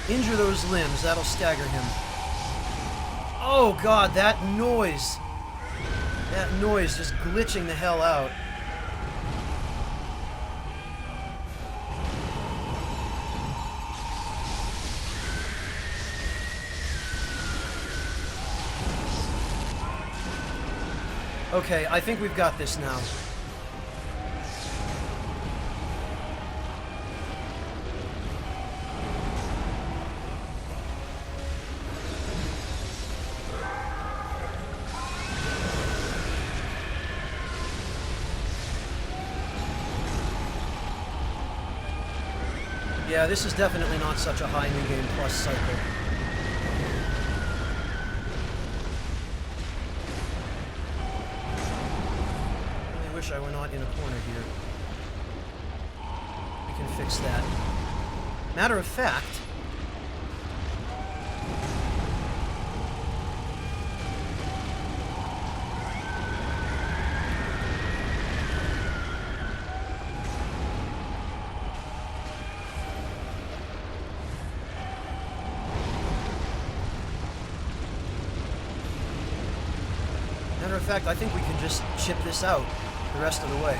Injure those limbs, that'll stagger him. Oh god, that noise! That noise just glitching the hell out. Okay, I think we've got this now. Yeah, this is definitely not such a high New Game Plus cycle. I really wish I were not in a corner here. We can fix that. Matter of fact... Matter of fact, I think we can just chip this out the rest of the way.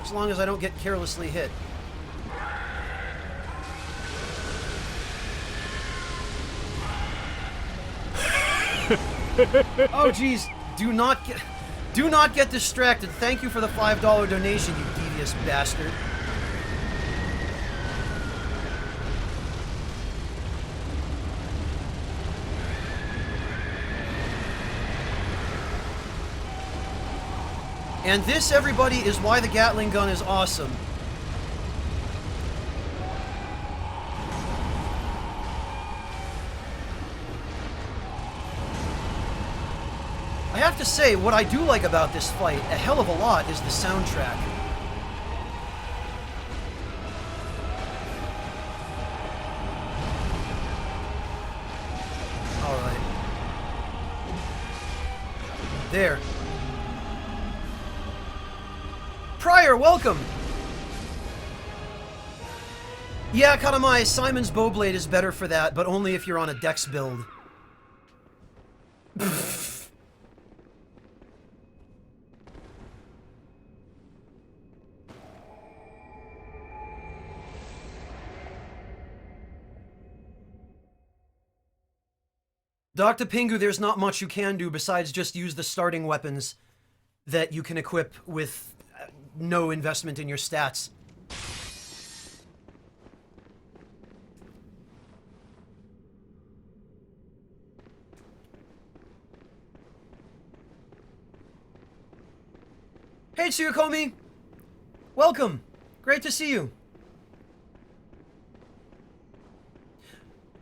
As long as I don't get carelessly hit. Oh jeez, do not get distracted. Thank you for the $5 donation, you devious bastard. And this, everybody, is why the Gatling gun is awesome. I have to say, what I do like about this fight a hell of a lot is the soundtrack. Alright. There. Pryor, welcome! Yeah, Katamai, Simon's Bowblade is better for that, but only if you're on a Dex build. Dr. Pingu, there's not much you can do besides just use the starting weapons that you can equip with no investment in your stats. Hey, Tsuyokomi! Welcome! Great to see you.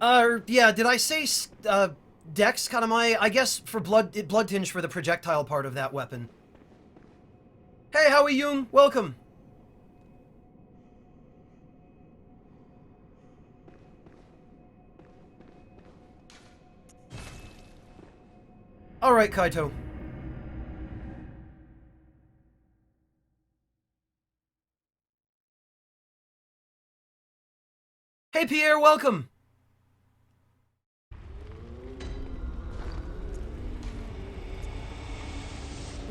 Yeah, did I say, Dex, Katamai? I guess for blood tinge for the projectile part of that weapon. Hey, Howie Jung, welcome. Alright, Kaito. Hey, Pierre, welcome.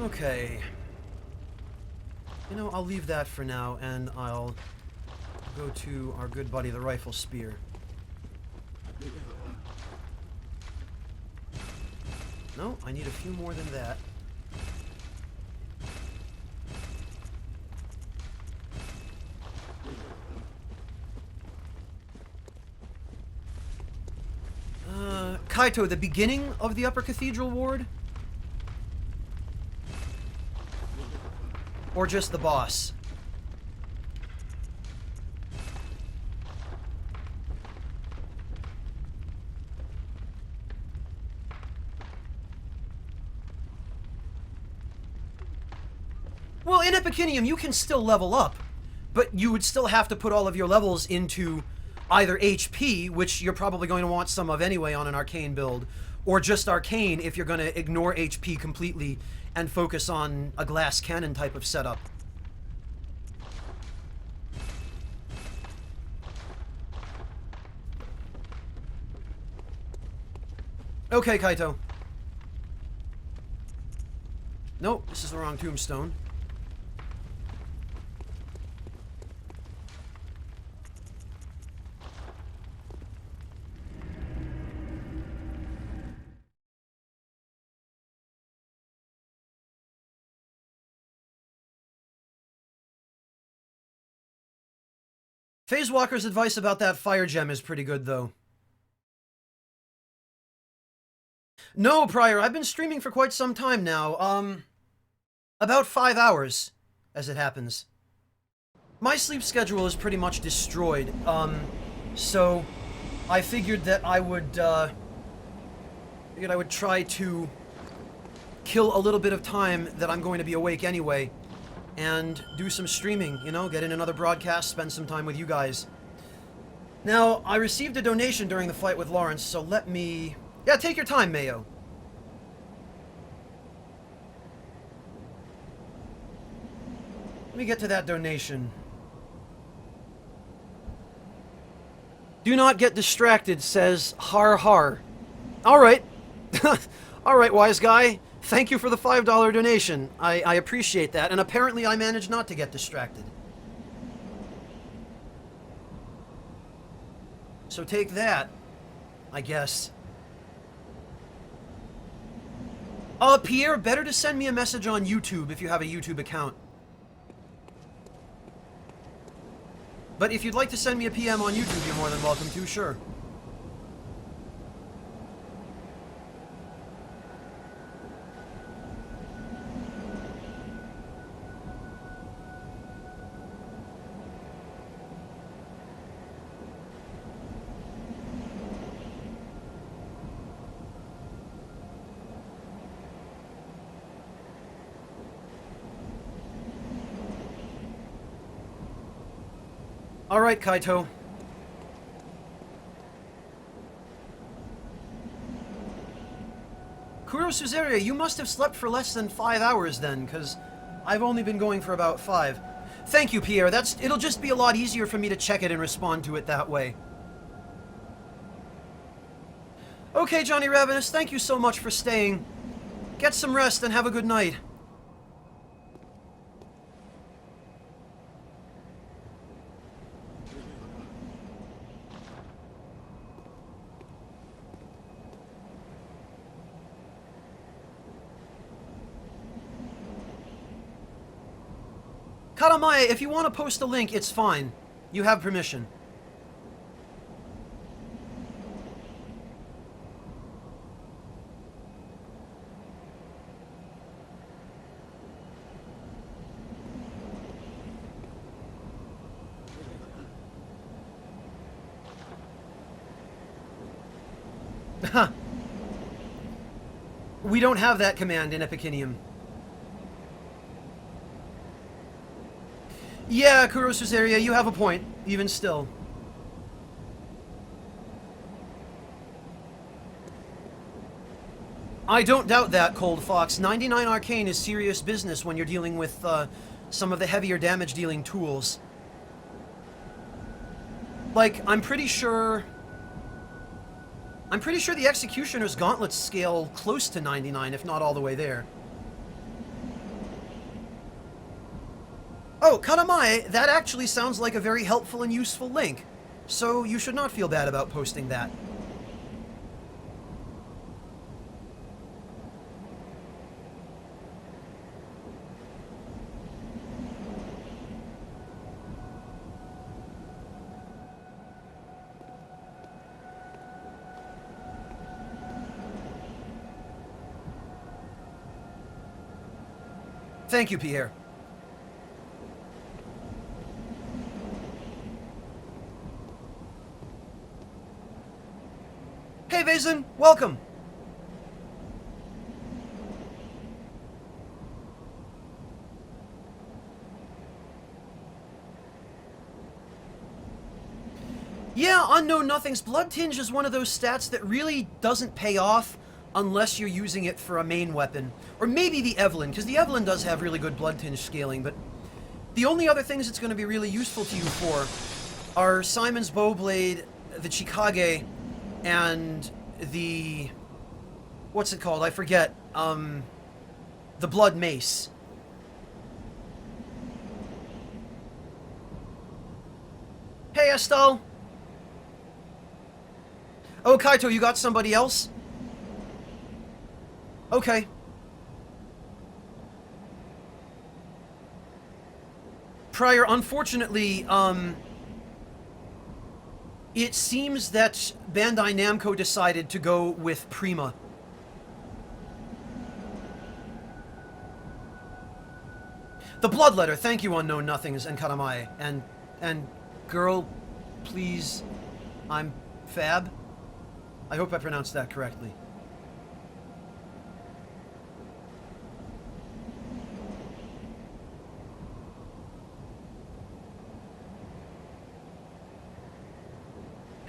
Okay. You know, I'll leave that for now, and I'll go to our good buddy, the Rifle Spear. No, I need a few more than that. Kaito, the beginning of the Upper Cathedral Ward? Or just the boss? Well, in Epicenium, you can still level up, but you would still have to put all of your levels into either HP, which you're probably going to want some of anyway on an arcane build, or just arcane if you're going to ignore HP completely and focus on a glass cannon type of setup. Okay, Kaito. Nope, this is the wrong tombstone. Phase Walker's advice about that fire gem is pretty good, though. No, Prior, I've been streaming for quite some time now. About 5 hours, as it happens. My sleep schedule is pretty much destroyed, so I figured that I would try to kill a little bit of time that I'm going to be awake anyway, and do some streaming, you know, get in another broadcast, spend some time with you guys. Now, I received a donation during the fight with Lawrence, so let me... Yeah, take your time, Mayo. Let me get to that donation. Do not get distracted, says har har. Alright. Alright, wise guy. Thank you for the $5 donation. I appreciate that, and apparently I managed not to get distracted. So take that, I guess. Pierre, better to send me a message on YouTube if you have a YouTube account. But if you'd like to send me a PM on YouTube, you're more than welcome to, sure. Alright, Kaito. Kuro Suzeria, you must have slept for less than 5 hours then, because I've only been going for about 5. Thank you, Pierre. It'll just be a lot easier for me to check it and respond to it that way. Okay, Johnny Ravenous, thank you so much for staying. Get some rest and have a good night. Katamaya, if you want to post a link, it's fine. You have permission. We don't have that command in Epicinium. Yeah, Kuro Suzeria, you have a point, even still. I don't doubt that, Cold Fox. 99 Arcane is serious business when you're dealing with some of the heavier damage-dealing tools. Like, I'm pretty sure the Executioner's gauntlets scale close to 99, if not all the way there. Oh, Kanamae, that actually sounds like a very helpful and useful link, so you should not feel bad about posting that. Thank you, Pierre. Hey, Vazen, welcome. Yeah, Unknown Nothing's Blood Tinge is one of those stats that really doesn't pay off unless you're using it for a main weapon. Or maybe the Evelyn, because the Evelyn does have really good Blood Tinge scaling, but the only other things it's going to be really useful to you for are Simon's Bowblade, the Chikage, and the... what's it called? I forget. The Blood Mace. Hey, Estelle! Oh, Kaito, you got somebody else? Okay. Prior, unfortunately, It seems that Bandai Namco decided to go with Prima. The Bloodletter, thank you, Unknown Nothings and Karamae. And girl, please, I'm Fab. I hope I pronounced that correctly.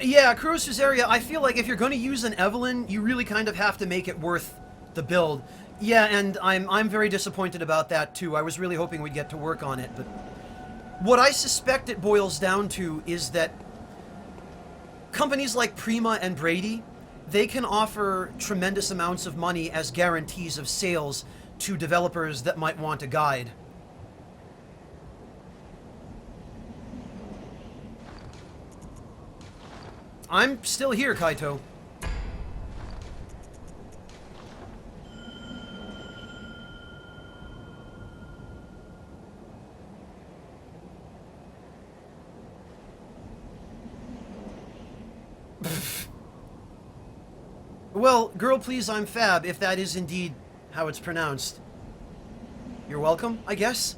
Yeah, Kuro Susaria, I feel like if you're going to use an Evelyn, you really kind of have to make it worth the build. Yeah, and I'm very disappointed about that too. I was really hoping we'd get to work on it, but what I suspect it boils down to is that companies like Prima and Brady, they can offer tremendous amounts of money as guarantees of sales to developers that might want a guide. I'm still here, Kaito. Well, girl, please, I'm Fab, if that is indeed how it's pronounced. You're welcome, I guess?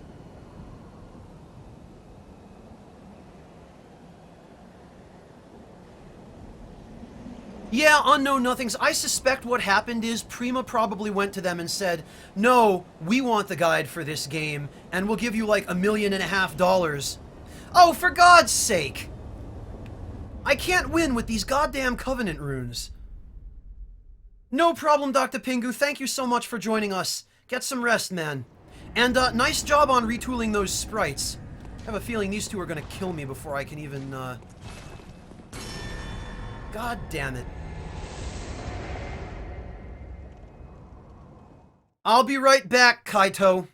Yeah, Unknown Nothings. I suspect what happened is Prima probably went to them and said, no, we want the guide for this game, and we'll give you like $1.5 million. Oh, for God's sake! I can't win with these goddamn Covenant runes. No problem, Dr. Pingu. Thank you so much for joining us. Get some rest, man. And nice job on retooling those sprites. I have a feeling these two are gonna kill me before I can even, God damn it. I'll be right back, Kaito.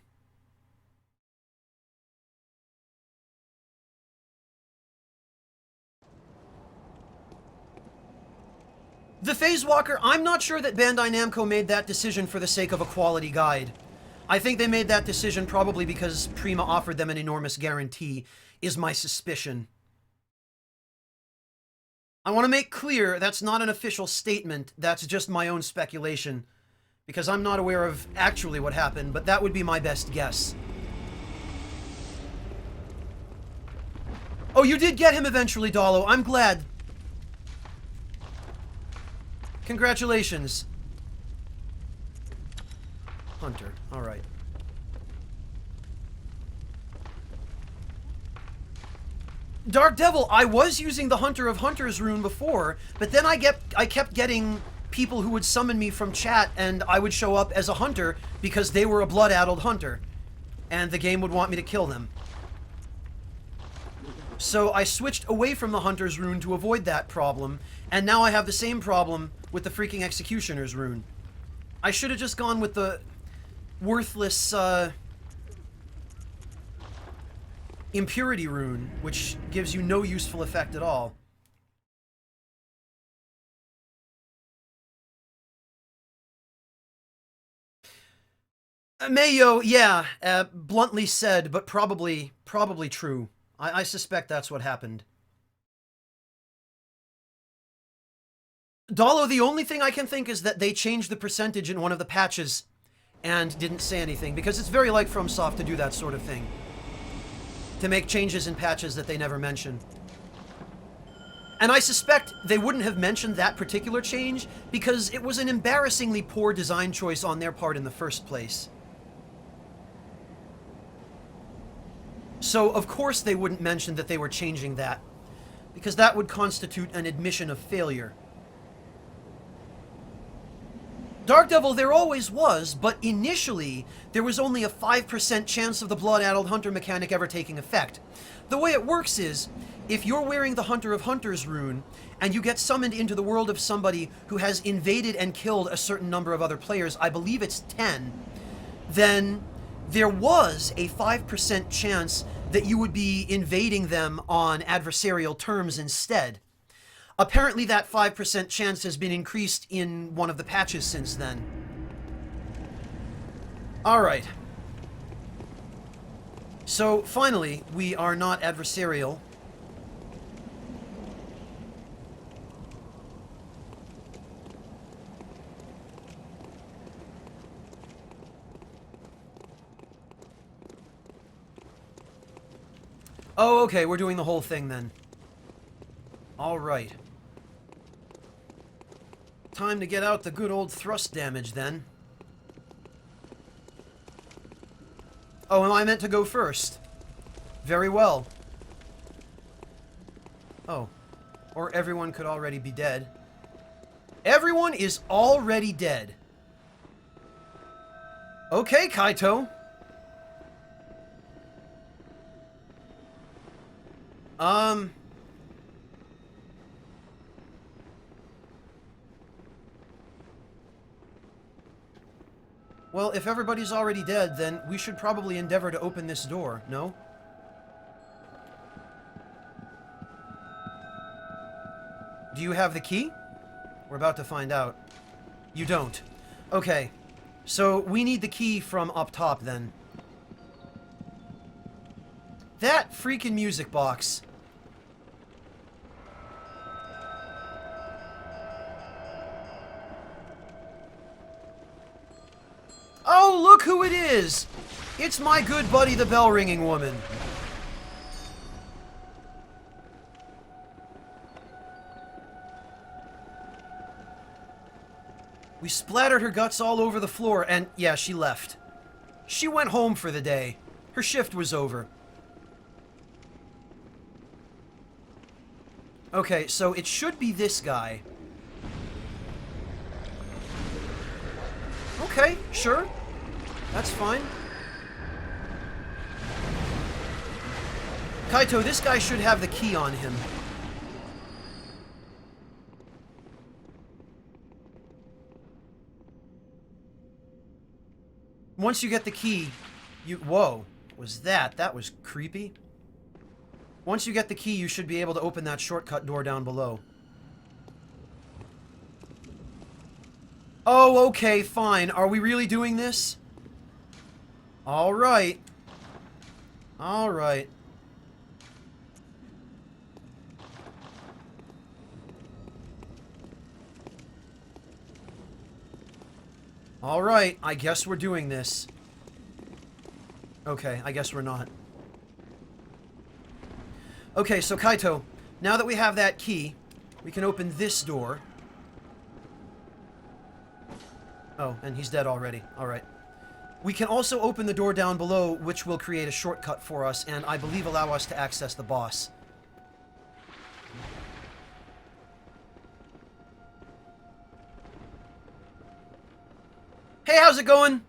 The Phase Walker, I'm not sure that Bandai Namco made that decision for the sake of a quality guide. I think they made that decision probably because Prima offered them an enormous guarantee, is my suspicion. I want to make clear that's not an official statement, that's just my own speculation. Because I'm not aware of actually what happened, but that would be my best guess. Oh, you did get him eventually, Dalo. I'm glad. Congratulations. Hunter. Alright. Dark Devil, I was using the Hunter of Hunters rune before, but then I kept getting people who would summon me from chat, and I would show up as a hunter because they were a blood-addled hunter, and the game would want me to kill them. So I switched away from the Hunter's rune to avoid that problem, and now I have the same problem with the freaking Executioner's rune. I should have just gone with the worthless, Impurity rune, which gives you no useful effect at all. Mayo, yeah, bluntly said, but probably true. I suspect that's what happened. Dalo, the only thing I can think is that they changed the percentage in one of the patches and didn't say anything, because it's very like FromSoft to do that sort of thing. To make changes in patches that they never mention. And I suspect they wouldn't have mentioned that particular change because it was an embarrassingly poor design choice on their part in the first place. So, of course they wouldn't mention that they were changing that, because that would constitute an admission of failure. Dark Devil, there always was, but initially, there was only a 5% chance of the Blood-Addled Hunter mechanic ever taking effect. The way it works is, if you're wearing the Hunter of Hunters rune, and you get summoned into the world of somebody who has invaded and killed a certain number of other players, I believe it's 10, then there was a 5% chance that you would be invading them on adversarial terms instead. Apparently that 5% chance has been increased in one of the patches since then. Alright. So, finally, we are not adversarial. Oh, okay, we're doing the whole thing then. Alright. Time to get out the good old thrust damage then. Oh, am I meant to go first? Very well. Oh. Or everyone could already be dead. Everyone is already dead. Okay, Kaito. Well, if everybody's already dead, then we should probably endeavor to open this door, no? Do you have the key? We're about to find out. You don't. Okay. So, we need the key from up top, then. That freaking music box. Oh, look who it is! It's my good buddy, the bell-ringing woman. We splattered her guts all over the floor, and yeah, she left. She went home for the day. Her shift was over. Okay, so it should be this guy. Okay, sure. That's fine. Kaito, this guy should have the key on him. Once you get the key, you... Whoa. Was that? That was creepy. Once you get the key, you should be able to open that shortcut door down below. Oh, okay, fine. Are we really doing this? Alright. Alright. Alright, I guess we're doing this. Okay, I guess we're not. Okay, so Kaito, now that we have that key, we can open this door. Oh, and he's dead already. Alright. We can also open the door down below, which will create a shortcut for us, and I believe allow us to access the boss. Hey, how's it going?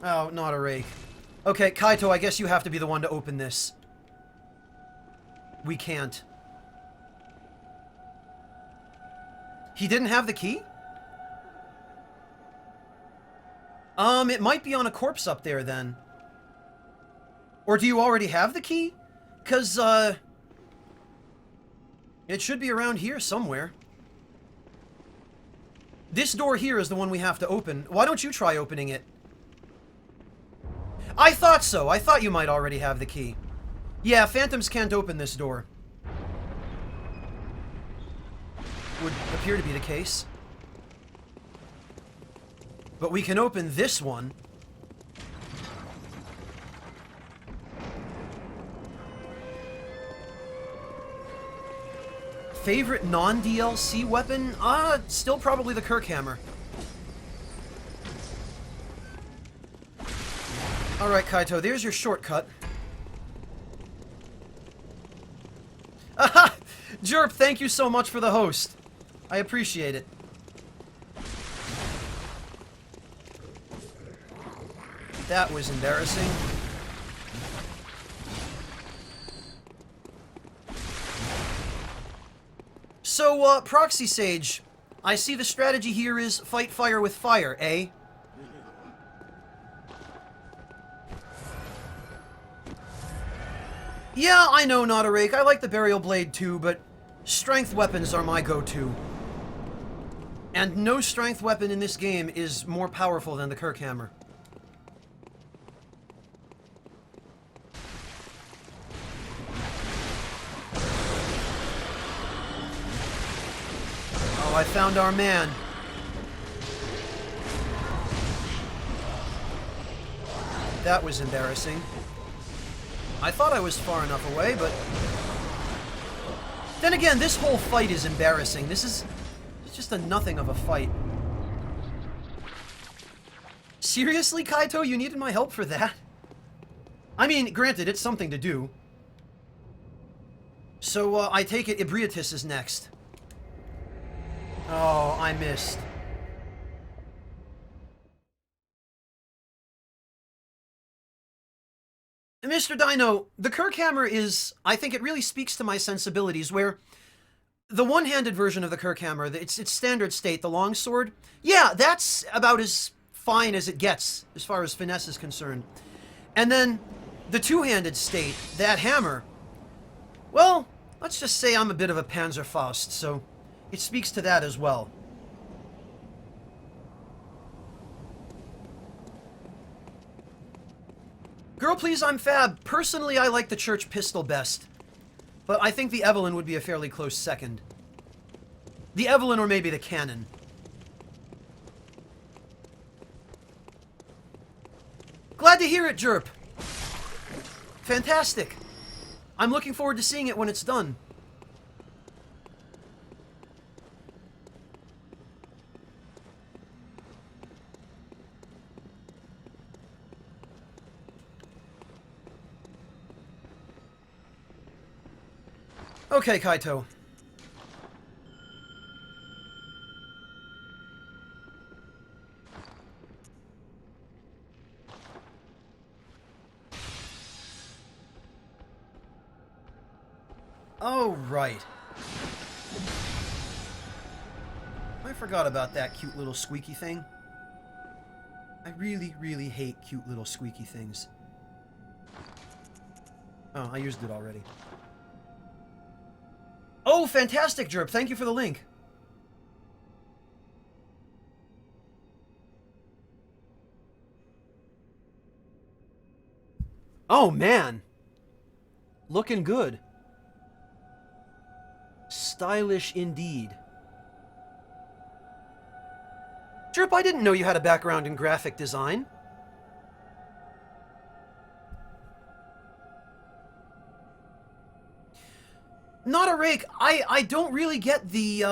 Oh, not a rake. Okay, Kaito, I guess you have to be the one to open this. We can't. He didn't have the key? It might be on a corpse up there, then. Or do you already have the key? 'Cause, it should be around here somewhere. This door here is the one we have to open. Why don't you try opening it? I thought so. I thought you might already have the key. Yeah, phantoms can't open this door. Would appear to be the case. But we can open this one. Favorite non-DLC weapon? Still probably the Kirkhammer. Alright, Kaito, there's your shortcut. Aha! Jerp, thank you so much for the host. I appreciate it. That was embarrassing. So, Proxy Sage, I see the strategy here is fight fire with fire, eh? Yeah, I know, not a rake. I like the Burial Blade too, but strength weapons are my go-to. And no strength weapon in this game is more powerful than the Kirkhammer. Oh, I found our man. That was embarrassing. I thought I was far enough away, but... Then again, this whole fight is embarrassing. It's just a nothing of a fight. Seriously, Kaito? You needed my help for that? I mean, granted, it's something to do. So, I take it Ebrietas is next. Oh, I missed. Mr. Dino, the Kirkhammer is... I think it really speaks to my sensibilities, where... The one-handed version of the Kirkhammer, its standard state, the longsword, yeah, that's about as fine as it gets, as far as finesse is concerned. And then, the two-handed state, that hammer, well, let's just say I'm a bit of a Panzerfaust, so it speaks to that as well. Girl, please, I'm fab. Personally, I like the church pistol best. But I think the Evelyn would be a fairly close second. The Evelyn or maybe the cannon. Glad to hear it, Jerp. Fantastic. I'm looking forward to seeing it when it's done. Okay, Kaito. Oh, right. I forgot about that cute little squeaky thing. I really, really hate cute little squeaky things. Oh, I used it already. Oh, fantastic, Jerp. Thank you for the link. Oh, man. Looking good. Stylish indeed. Jerp, I didn't know you had a background in graphic design. Not a rake. I don't really get the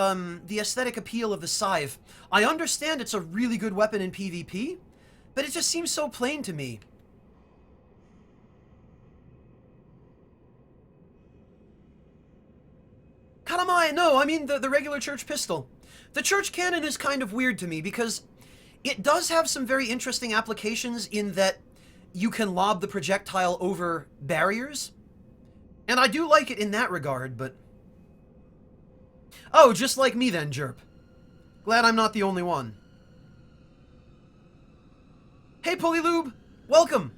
aesthetic appeal of the scythe. I understand it's a really good weapon in PvP, but it just seems so plain to me. Katamai, no, I mean the regular church pistol. The church cannon is kind of weird to me because it does have some very interesting applications in that you can lob the projectile over barriers. And I do like it in that regard, but... Oh, just like me then, Jerp. Glad I'm not the only one. Hey, Polylube! Welcome!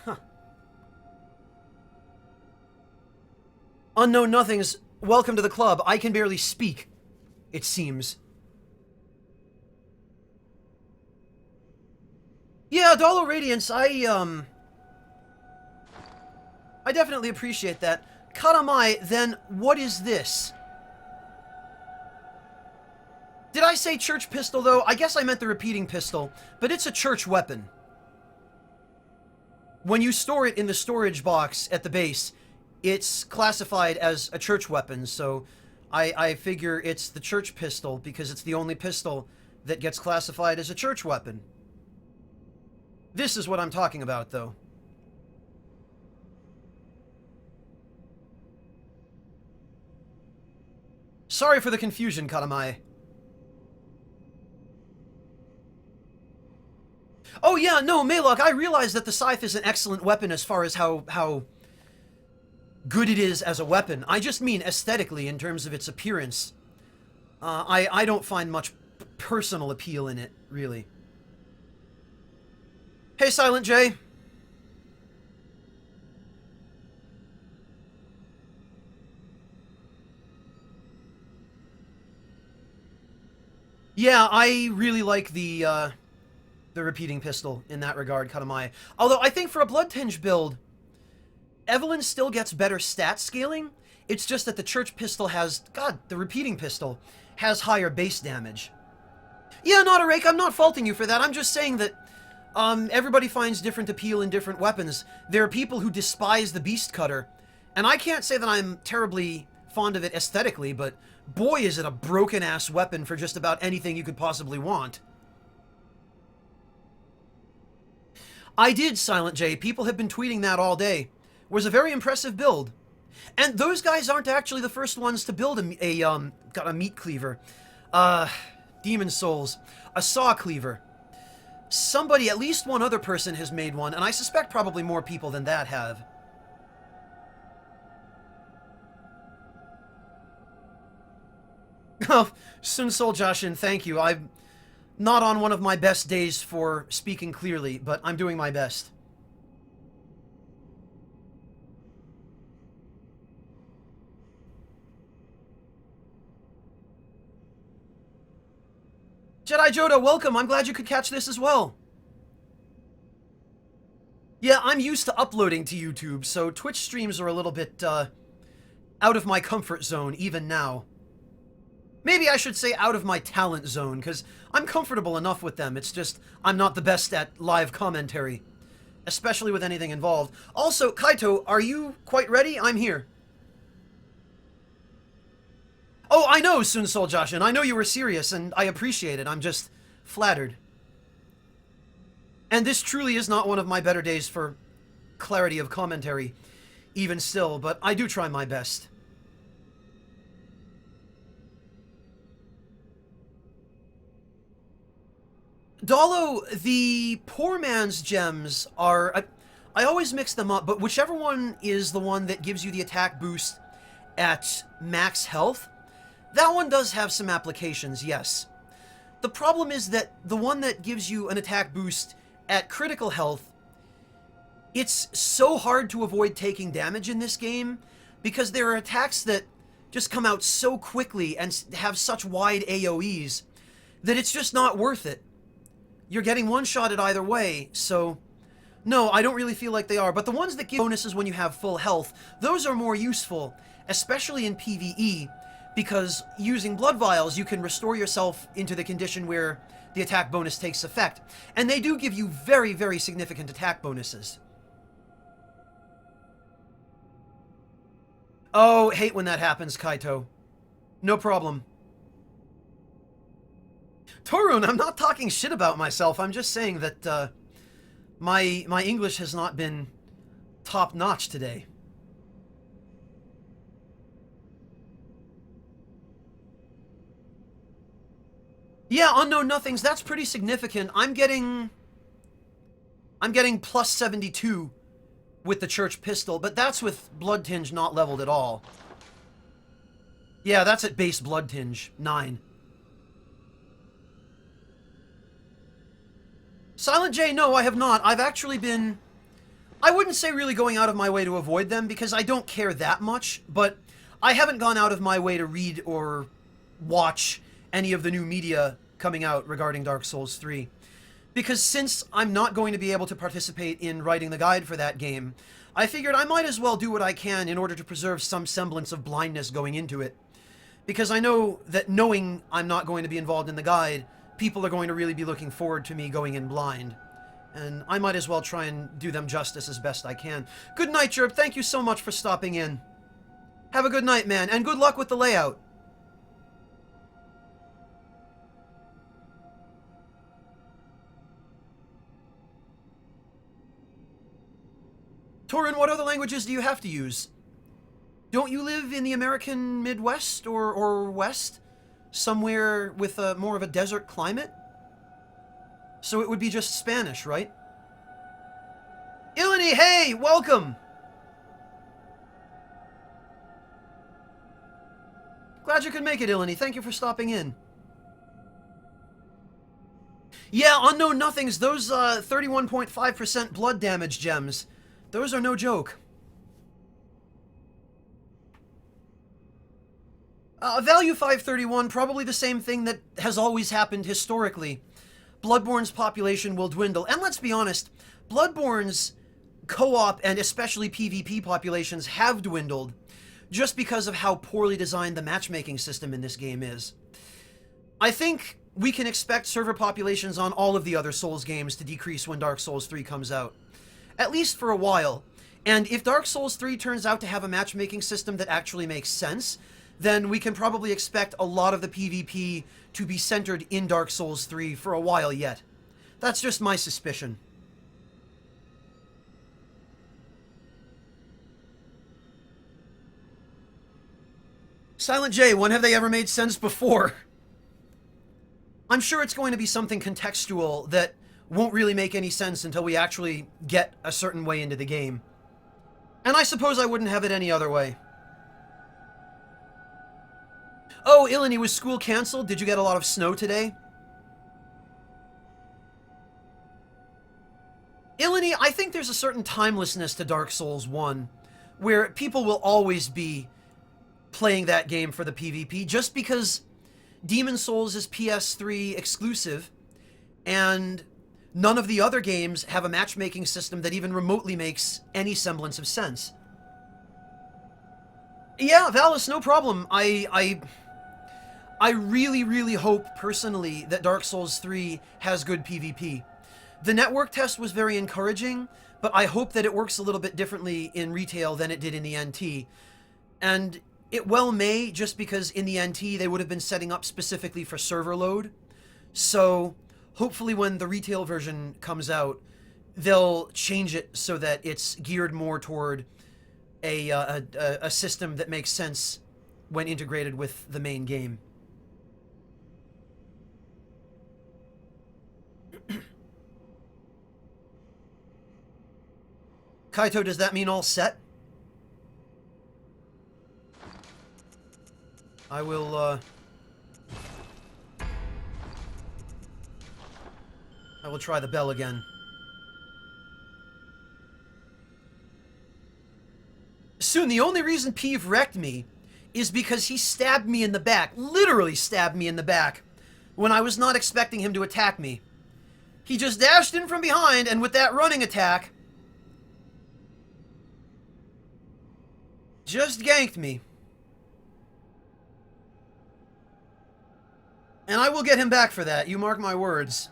Huh. Unknown Nothings, welcome to the club. I can barely speak, it seems. Yeah, Dollar Radiance, I definitely appreciate that. Katamai, then what is this? Did I say church pistol, though? I guess I meant the repeating pistol, but it's a church weapon. When you store it in the storage box at the base, it's classified as a church weapon, so I figure it's the church pistol because it's the only pistol that gets classified as a church weapon. This is what I'm talking about, though. Sorry for the confusion, Katamai. Oh yeah, no, Maylok, I realize that the scythe is an excellent weapon as far as how good it is as a weapon. I just mean aesthetically in terms of its appearance. I don't find much personal appeal in it, really. Hey, Silent J. Yeah, I really like the repeating pistol in that regard, Katamai. Although I think for a Blood Tinge build, Evelyn still gets better stat scaling. It's just that the Church pistol has, God, the repeating pistol has higher base damage. Yeah, not a rake. I'm not faulting you for that. I'm just saying that everybody finds different appeal in different weapons. There are people who despise the Beast Cutter, and I can't say that I'm terribly fond of it aesthetically, but boy is it a broken-ass weapon for just about anything you could possibly want. I did, Silent J. People have been tweeting that all day. It was a very impressive build. And those guys aren't actually the first ones to build a meat cleaver. Demon Souls. A saw cleaver. Somebody, at least one other person has made one, and I suspect probably more people than that have. Oh, Sun Sol Joshin, thank you. I'm not on one of my best days for speaking clearly, but I'm doing my best. Jedi Joda, welcome. I'm glad you could catch this as well. Yeah, I'm used to uploading to YouTube, so Twitch streams are a little bit, out of my comfort zone, even now. Maybe I should say out of my talent zone, because I'm comfortable enough with them. It's just, I'm not the best at live commentary. Especially with anything involved. Also, Kaito, are you quite ready? I'm here. Oh, I know, Sun Sol Joshin. I know you were serious, and I appreciate it. I'm just flattered. And this truly is not one of my better days for clarity of commentary, even still, but I do try my best. Dalo, the poor man's gems are... I always mix them up, but whichever one is the one that gives you the attack boost at max health, that one does have some applications, yes. The problem is that the one that gives you an attack boost at critical health, it's so hard to avoid taking damage in this game because there are attacks that just come out so quickly and have such wide AoEs that it's just not worth it. You're getting one-shotted either way, so... No, I don't really feel like they are, but the ones that give bonuses when you have full health, those are more useful, especially in PvE, because using blood vials, you can restore yourself into the condition where the attack bonus takes effect. And they do give you very, very significant attack bonuses. Oh, hate when that happens, Kaito. No problem. Torun, I'm not talking shit about myself. I'm just saying that my English has not been top-notch today. Yeah, Unknown Nothings, that's pretty significant. I'm getting plus 72 with the Church pistol, but that's with Blood Tinge not leveled at all. Yeah, that's at base Blood Tinge, 9. Silent J, no, I have not. I've actually been... I wouldn't say really going out of my way to avoid them, because I don't care that much, but I haven't gone out of my way to read or watch any of the new media coming out regarding Dark Souls 3. Because since I'm not going to be able to participate in writing the guide for that game, I figured I might as well do what I can in order to preserve some semblance of blindness going into it. Because I know that knowing I'm not going to be involved in the guide, people are going to really be looking forward to me going in blind. And I might as well try and do them justice as best I can. Good night, Jerb. Thank you so much for stopping in. Have a good night, man, and good luck with the layout. Torin, what other languages do you have to use? Don't you live in the American Midwest or West? Somewhere with more of a desert climate? So it would be just Spanish, right? Ilani, hey! Welcome! Glad you could make it, Ilani. Thank you for stopping in. Yeah, Unknown Nothings, those 31.5% blood damage gems, those are no joke. Value 531, probably the same thing that has always happened historically. Bloodborne's population will dwindle. And let's be honest, Bloodborne's co-op and especially PvP populations have dwindled just because of how poorly designed the matchmaking system in this game is. I think we can expect server populations on all of the other Souls games to decrease when Dark Souls 3 comes out. At least for a while. And if Dark Souls 3 turns out to have a matchmaking system that actually makes sense, then we can probably expect a lot of the PvP to be centered in Dark Souls 3 for a while yet. That's just my suspicion. Silent J, when have they ever made sense before? I'm sure it's going to be something contextual that won't really make any sense until we actually get a certain way into the game. And I suppose I wouldn't have it any other way. Oh, Ilani, was school canceled? Did you get a lot of snow today? Ilani, I think there's a certain timelessness to Dark Souls 1, where people will always be playing that game for the PvP, just because Demon Souls is PS3 exclusive, and none of the other games have a matchmaking system that even remotely makes any semblance of sense. Yeah, Valis, no problem. I really, really hope, personally, that Dark Souls 3 has good PvP. The network test was very encouraging, but I hope that it works a little bit differently in retail than it did in the NT. And it well may, just because in the NT they would have been setting up specifically for server load. So hopefully when the retail version comes out, they'll change it so that it's geared more toward a system that makes sense when integrated with the main game. Kaito, does that mean all set? I will try the bell again. Soon, the only reason Peeve wrecked me is because he stabbed me in the back. Literally stabbed me in the back when I was not expecting him to attack me. He just dashed in from behind, and with that running attack, just ganked me. And I will get him back for that, you mark my words.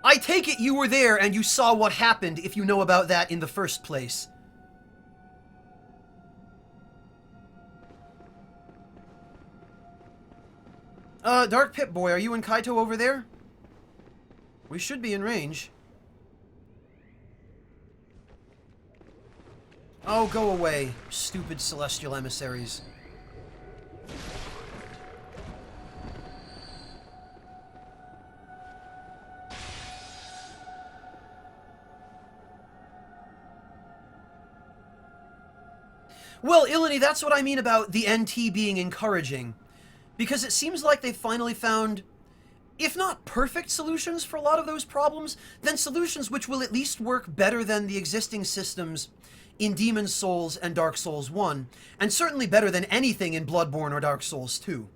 I take it you were there and you saw what happened if you know about that in the first place. Dark Pip Boy, are you and Kaito over there? We should be in range. Oh, go away, stupid celestial emissaries. Well, Ilani, that's what I mean about the NT being encouraging. Because it seems like they finally found, if not perfect solutions for a lot of those problems, then solutions which will at least work better than the existing systems in Demon Souls and Dark Souls 1, and certainly better than anything in Bloodborne or Dark Souls 2.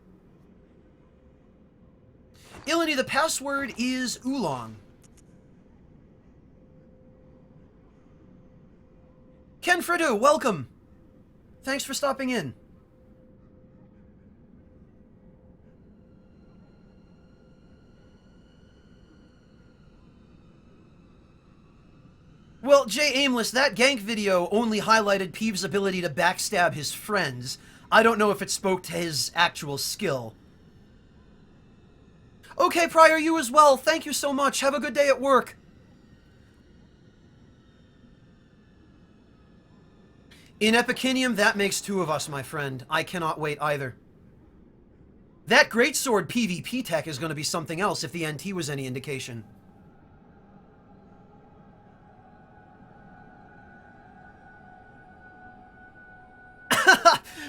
Ilani, the password is Oolong. Ken Fredo, welcome! Thanks for stopping in. Well, Jay Aimless, that gank video only highlighted Peeve's ability to backstab his friends. I don't know if it spoke to his actual skill. Okay, Pryor, you as well. Thank you so much. Have a good day at work. In Epicenium, that makes two of us, my friend. I cannot wait either. That greatsword PvP tech is going to be something else if the NT was any indication.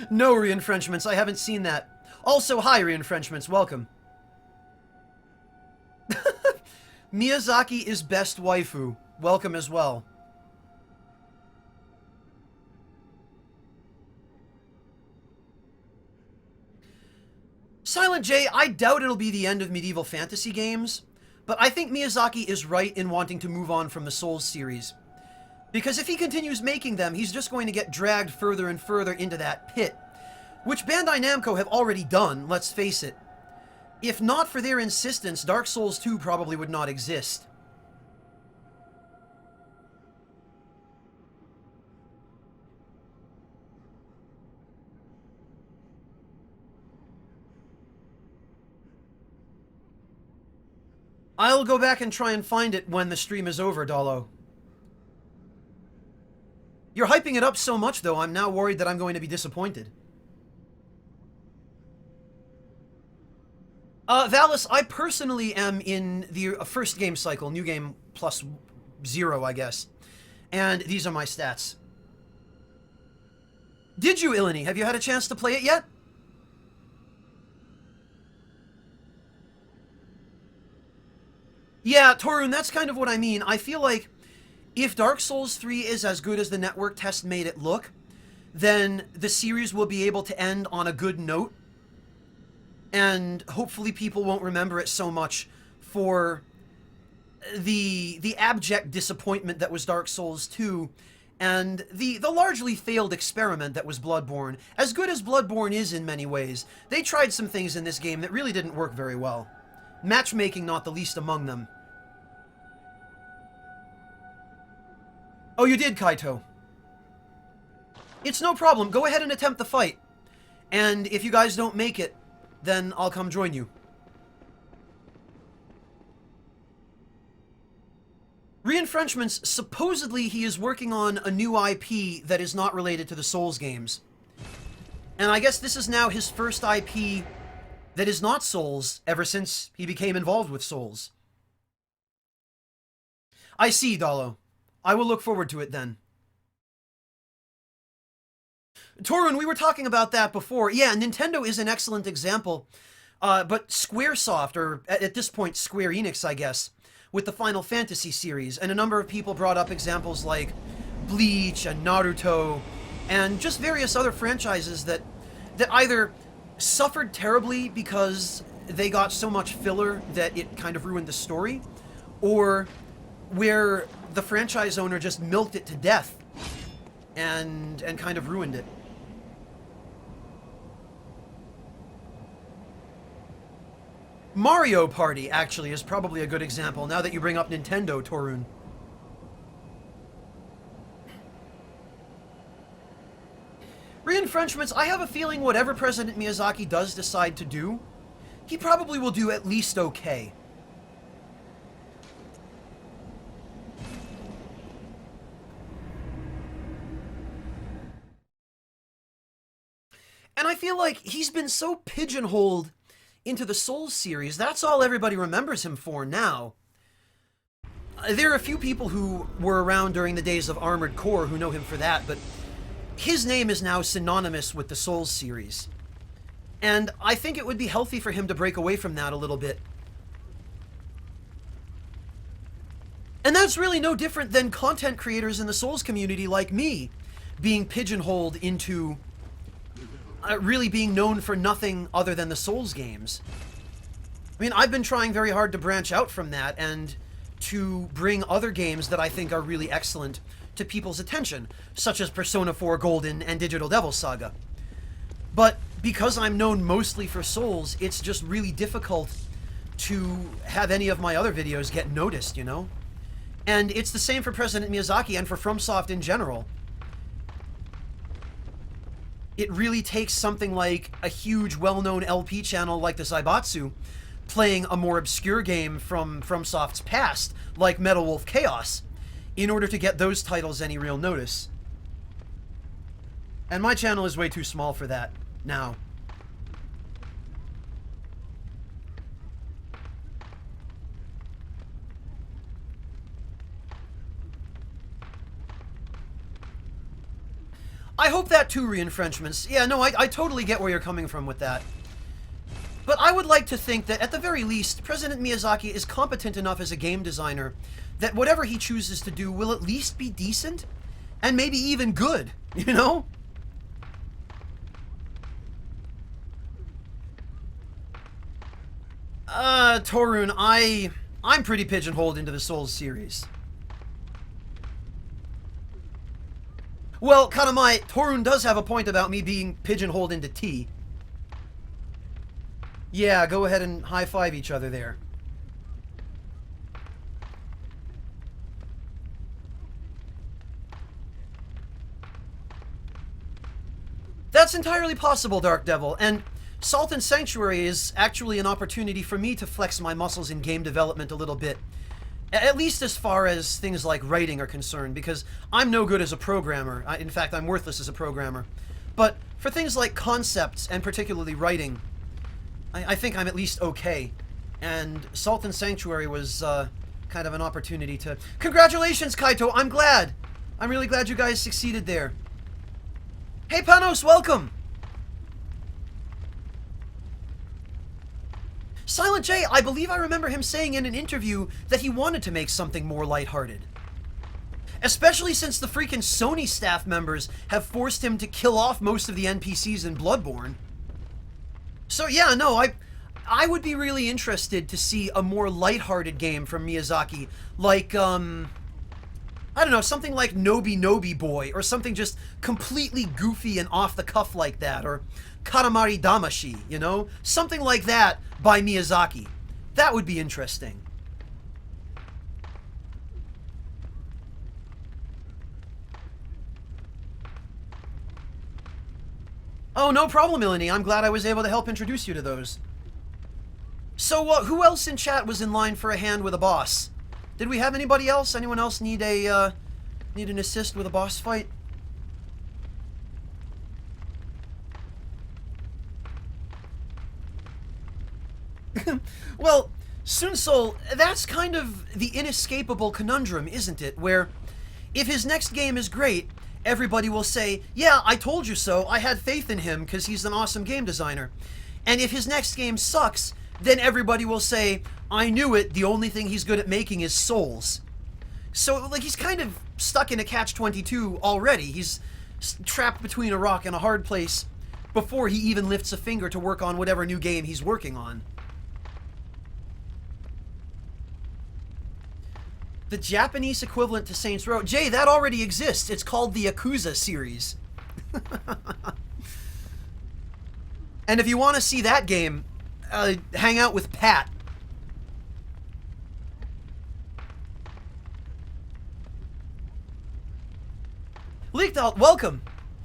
No re-entrenchments, I haven't seen that. Also, hi re-entrenchments, welcome. Miyazaki is best waifu. Welcome as well. Silent J, I doubt it'll be the end of medieval fantasy games, but I think Miyazaki is right in wanting to move on from the Souls series. Because if he continues making them, he's just going to get dragged further and further into that pit. Which Bandai Namco have already done, let's face it. If not for their insistence, Dark Souls 2 probably would not exist. I'll go back and try and find it when the stream is over, Dolo. You're hyping it up so much, though, I'm now worried that I'm going to be disappointed. Valis, I personally am in the first game cycle, new game plus 0, I guess. And these are my stats. Did you, Ilani? Have you had a chance to play it yet? Yeah, Torun, that's kind of what I mean. I feel like if Dark Souls 3 is as good as the network test made it look, then the series will be able to end on a good note. And hopefully people won't remember it so much for the abject disappointment that was Dark Souls 2 and the largely failed experiment that was Bloodborne. As good as Bloodborne is in many ways, they tried some things in this game that really didn't work very well. Matchmaking not the least among them. Oh, you did, Kaito. It's no problem. Go ahead and attempt the fight. And if you guys don't make it, then I'll come join you. Re-entrenchments, supposedly he is working on a new IP that is not related to the Souls games. And I guess this is now his first IP that is not Souls ever since he became involved with Souls. I see, Dalo. I will look forward to it then. Torun, we were talking about that before. Yeah, Nintendo is an excellent example. But Squaresoft, or at this point Square Enix, I guess, with the Final Fantasy series, and a number of people brought up examples like Bleach and Naruto, and just various other franchises that either suffered terribly because they got so much filler that it kind of ruined the story, or where the franchise owner just milked it to death and kind of ruined it. Mario Party, actually, is probably a good example, now that you bring up Nintendo, Torun. Re-entrenchments, I have a feeling whatever President Miyazaki does decide to do, he probably will do at least okay. And I feel like he's been so pigeonholed into the Souls series, that's all everybody remembers him for now. There are a few people who were around during the days of Armored Core who know him for that, but his name is now synonymous with the Souls series. And I think it would be healthy for him to break away from that a little bit. And that's really no different than content creators in the Souls community like me being pigeonholed into really being known for nothing other than the Souls games. I mean, I've been trying very hard to branch out from that and to bring other games that I think are really excellent to people's attention, such as Persona 4 Golden and Digital Devil Saga. But because I'm known mostly for Souls, it's just really difficult to have any of my other videos get noticed, you know? And it's the same for President Miyazaki and for FromSoft in general. It really takes something like a huge, well-known LP channel like the Zaibatsu playing a more obscure game from FromSoft's past, like Metal Wolf Chaos, in order to get those titles any real notice. And my channel is way too small for that now. I hope that too, Reinfrenchments. Yeah, no, I totally get where you're coming from with that. But I would like to think that, at the very least, President Miyazaki is competent enough as a game designer that whatever he chooses to do will at least be decent, and maybe even good, you know? Torun, I'm pretty pigeonholed into the Souls series. Well, Katamai, Torun does have a point about me being pigeonholed into tea. Yeah, go ahead and high-five each other there. That's entirely possible, Dark Devil, and Salt and Sanctuary is actually an opportunity for me to flex my muscles in game development a little bit. At least as far as things like writing are concerned, because I'm no good as a programmer. In fact, I'm worthless as a programmer. But for things like concepts, and particularly writing, I think I'm at least okay. And Salt and Sanctuary was kind of an opportunity to... Congratulations, Kaito! I'm glad! I'm really glad you guys succeeded there. Hey, Panos, welcome! Silent J, I believe I remember him saying in an interview that he wanted to make something more lighthearted. Especially since the freaking Sony staff members have forced him to kill off most of the NPCs in Bloodborne. So yeah, no, I would be really interested to see a more lighthearted game from Miyazaki, like, I don't know, something like Nobi Nobi Boy, or something just completely goofy and off the cuff like that, or Katamari Damacy, you know? Something like that by Miyazaki. That would be interesting. Oh, no problem, Ilani. I'm glad I was able to help introduce you to those. So, who else in chat was in line for a hand with a boss? Did we have anybody else? Anyone else need an assist with a boss fight? Well, Sunsol, that's kind of the inescapable conundrum, isn't it? Where, if his next game is great, everybody will say, yeah, I told you so, I had faith in him because he's an awesome game designer. And if his next game sucks, then everybody will say, I knew it, the only thing he's good at making is Souls. So, like, he's kind of stuck in a catch-22 already. He's trapped between a rock and a hard place before he even lifts a finger to work on whatever new game he's working on. The Japanese equivalent to Saints Row. Jay, that already exists. It's called the Yakuza series. And if you want to see that game, hang out with Pat. Leaked Out, welcome.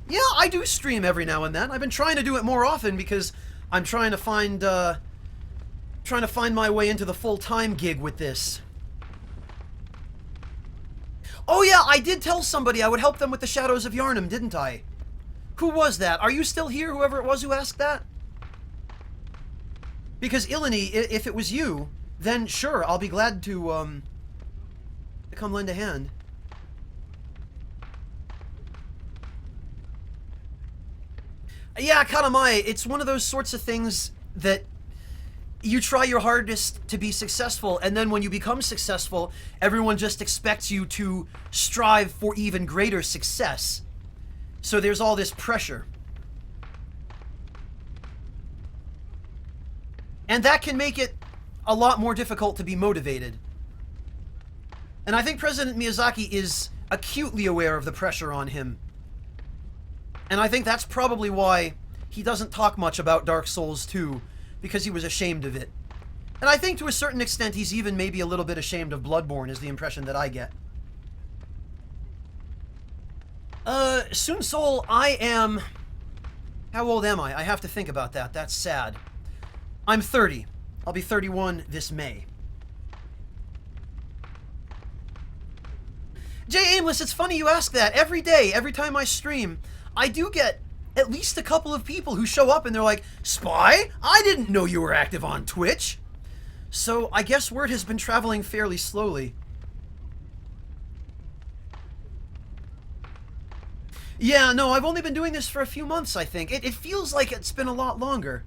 Yeah, I do stream every now and then. I've been trying to do it more often because I'm trying to find my way into the full-time gig with this. Oh yeah, I did tell somebody I would help them with the Shadows of Yharnam, didn't I? Who was that? Are you still here, whoever it was who asked that? Because Ilani, if it was you, then sure, I'll be glad to come lend a hand. Yeah, Katamai, it's one of those sorts of things that you try your hardest to be successful, and then when you become successful, everyone just expects you to strive for even greater success. So there's all this pressure. And that can make it a lot more difficult to be motivated. And I think President Miyazaki is acutely aware of the pressure on him. And I think that's probably why he doesn't talk much about Dark Souls 2, because he was ashamed of it. And I think to a certain extent he's even maybe a little bit ashamed of Bloodborne, is the impression that I get. Sunsol, I am... How old am I? I have to think about that. That's sad. I'm 30. I'll be 31 this May. Jay Aimless, it's funny you ask that. Every day, every time I stream, I do get at least a couple of people who show up and they're like, Spy? I didn't know you were active on Twitch. So I guess word has been traveling fairly slowly. Yeah, no, I've only been doing this for a few months, I think. It feels like it's been a lot longer.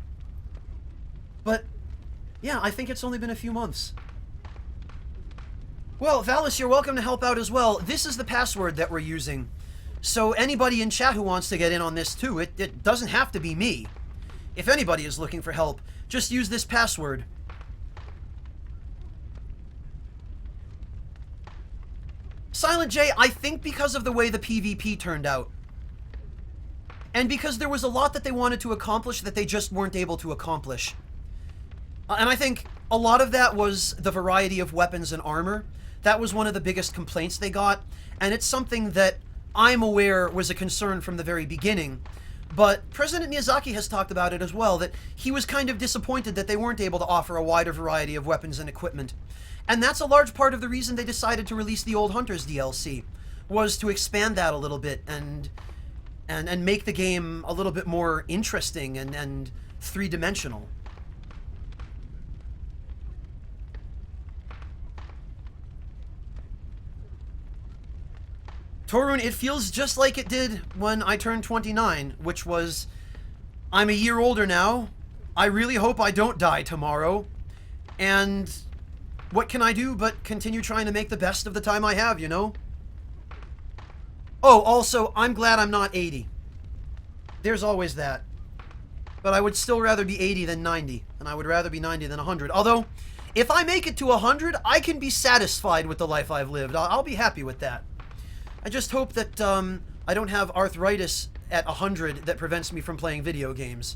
But, yeah, I think it's only been a few months. Well, Valis, you're welcome to help out as well. This is the password that we're using. So anybody in chat who wants to get in on this too, it doesn't have to be me. If anybody is looking for help, just use this password. Silent J, I think because of the way the PvP turned out. And because there was a lot that they wanted to accomplish that they just weren't able to accomplish. And I think a lot of that was the variety of weapons and armor. That was one of the biggest complaints they got, and it's something that I'm aware was a concern from the very beginning. But President Miyazaki has talked about it as well, that he was kind of disappointed that they weren't able to offer a wider variety of weapons and equipment. And that's a large part of the reason they decided to release the Old Hunters DLC, was to expand that a little bit and make the game a little bit more interesting and three-dimensional. Torun, it feels just like it did when I turned 29, which was, I'm a year older now, I really hope I don't die tomorrow, and what can I do but continue trying to make the best of the time I have, you know? Oh, also, I'm glad I'm not 80. There's always that. But I would still rather be 80 than 90, and I would rather be 90 than 100. Although, if I make it to 100, I can be satisfied with the life I've lived. I'll be happy with that. I just hope that I don't have arthritis at 100 that prevents me from playing video games.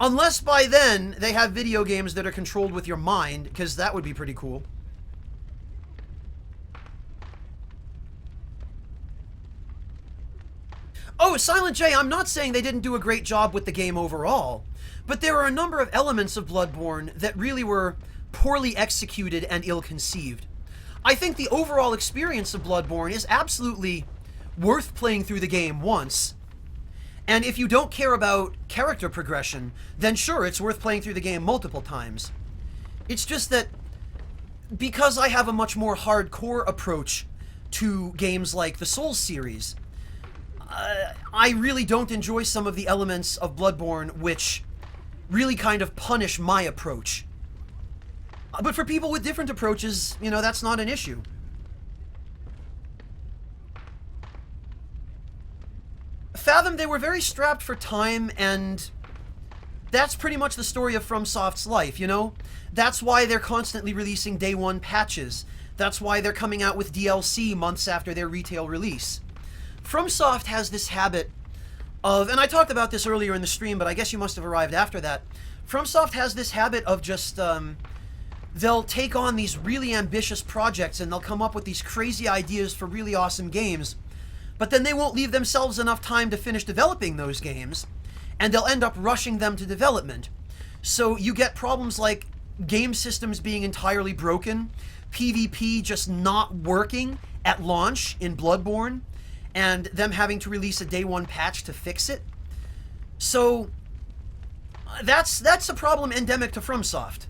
Unless by then they have video games that are controlled with your mind, because that would be pretty cool. Oh, Silent J, I'm not saying they didn't do a great job with the game overall, but there are a number of elements of Bloodborne that really were poorly executed and ill-conceived. I think the overall experience of Bloodborne is absolutely worth playing through the game once. And if you don't care about character progression, then sure, it's worth playing through the game multiple times. It's just that because I have a much more hardcore approach to games like the Souls series, I really don't enjoy some of the elements of Bloodborne which really kind of punish my approach. But for people with different approaches, you know, that's not an issue. Fathom, they were very strapped for time, and that's pretty much the story of FromSoft's life, you know? That's why they're constantly releasing day one patches. That's why they're coming out with DLC months after their retail release. FromSoft has this habit of, and I talked about this earlier in the stream, but I guess you must have arrived after that. FromSoft has this habit of just, they'll take on these really ambitious projects and they'll come up with these crazy ideas for really awesome games, but then they won't leave themselves enough time to finish developing those games, and they'll end up rushing them to development. So you get problems like game systems being entirely broken, PvP just not working at launch in Bloodborne, and them having to release a day one patch to fix it. So that's a problem endemic to FromSoft.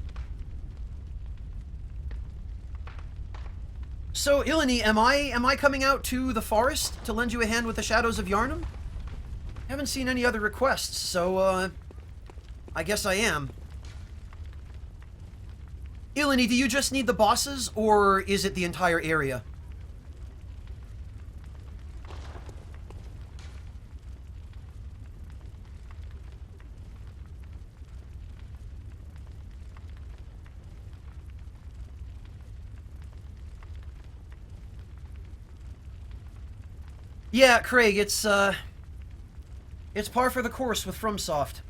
So, Ilani, am I coming out to the forest to lend you a hand with the Shadows of Yharnam? Haven't seen any other requests, so, I guess I am. Ilani, do you just need the bosses, or is it the entire area? Yeah, Craig, it's par for the course with FromSoft.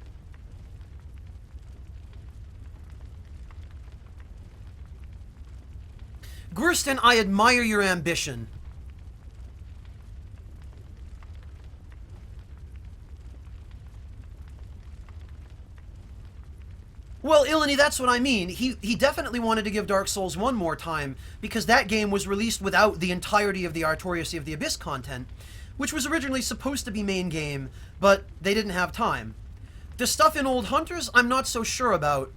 Gurston, I admire your ambition. Well, Ilani, that's what I mean. He definitely wanted to give Dark Souls one more time, because that game was released without the entirety of the Artorias of the Abyss content, which was originally supposed to be main game, but they didn't have time. The stuff in Old Hunters, I'm not so sure about.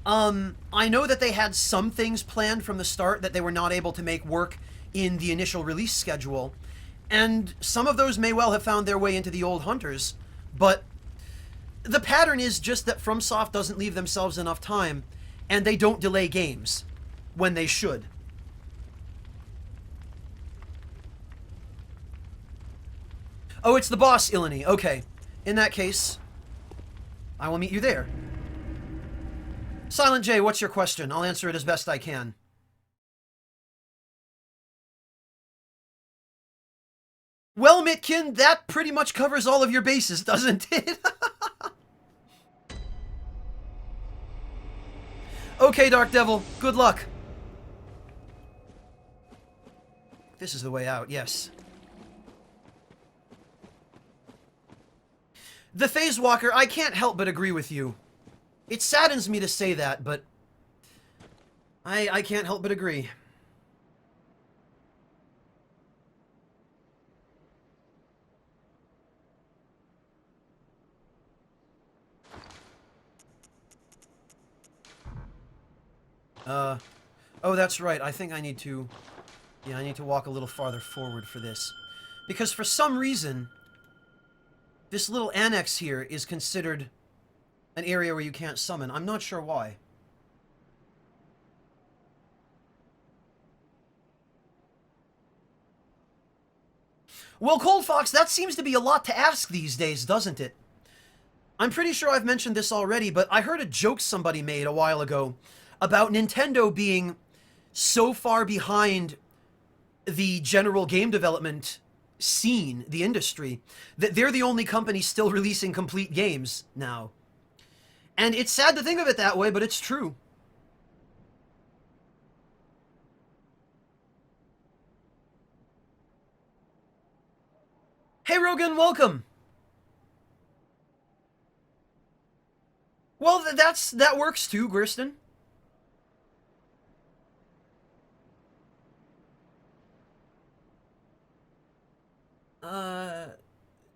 I know that they had some things planned from the start that they were not able to make work in the initial release schedule, And some of those may well have found their way into the old hunters, but the pattern is just that FromSoft doesn't leave themselves enough time, and they don't delay games when they should. Oh, it's the boss, Ilani. Okay. In that case, I will meet you there. Silent J, what's your question? I'll answer it as best I can. Well, Mitkin, that pretty much covers all of your bases, doesn't it? Okay, Dark Devil, good luck. This is the way out, yes. The Phase Walker, I can't help but agree with you. It saddens me to say that, but I can't help but agree. Oh, that's right. I think I need to... Yeah, I need to walk a little farther forward for this. Because for some reason, this little annex here is considered an area where you can't summon. I'm not sure why. Well, Cold Fox, that seems to be a lot to ask these days, doesn't it? I'm pretty sure I've mentioned this already, but I heard a joke somebody made a while ago about Nintendo being so far behind the general game development scene, the industry, that they're the only company still releasing complete games now. And it's sad to think of it that way, but it's true. Hey Rogan, welcome! Well, that works too, Griston.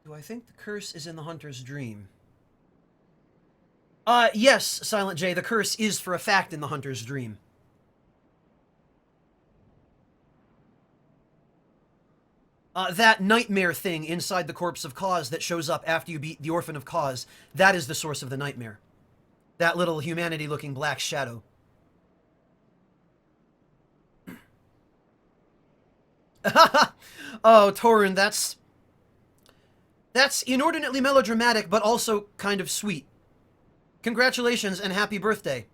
Do I think the curse is in the hunter's dream? Yes, Silent J, the curse is for a fact in the hunter's dream. That nightmare thing inside the corpse of Cause that shows up after you beat the Orphan of Cause, that is the source of the nightmare. That little humanity-looking black shadow. Oh, Torun, that's inordinately melodramatic, but also kind of sweet. Congratulations and happy birthday.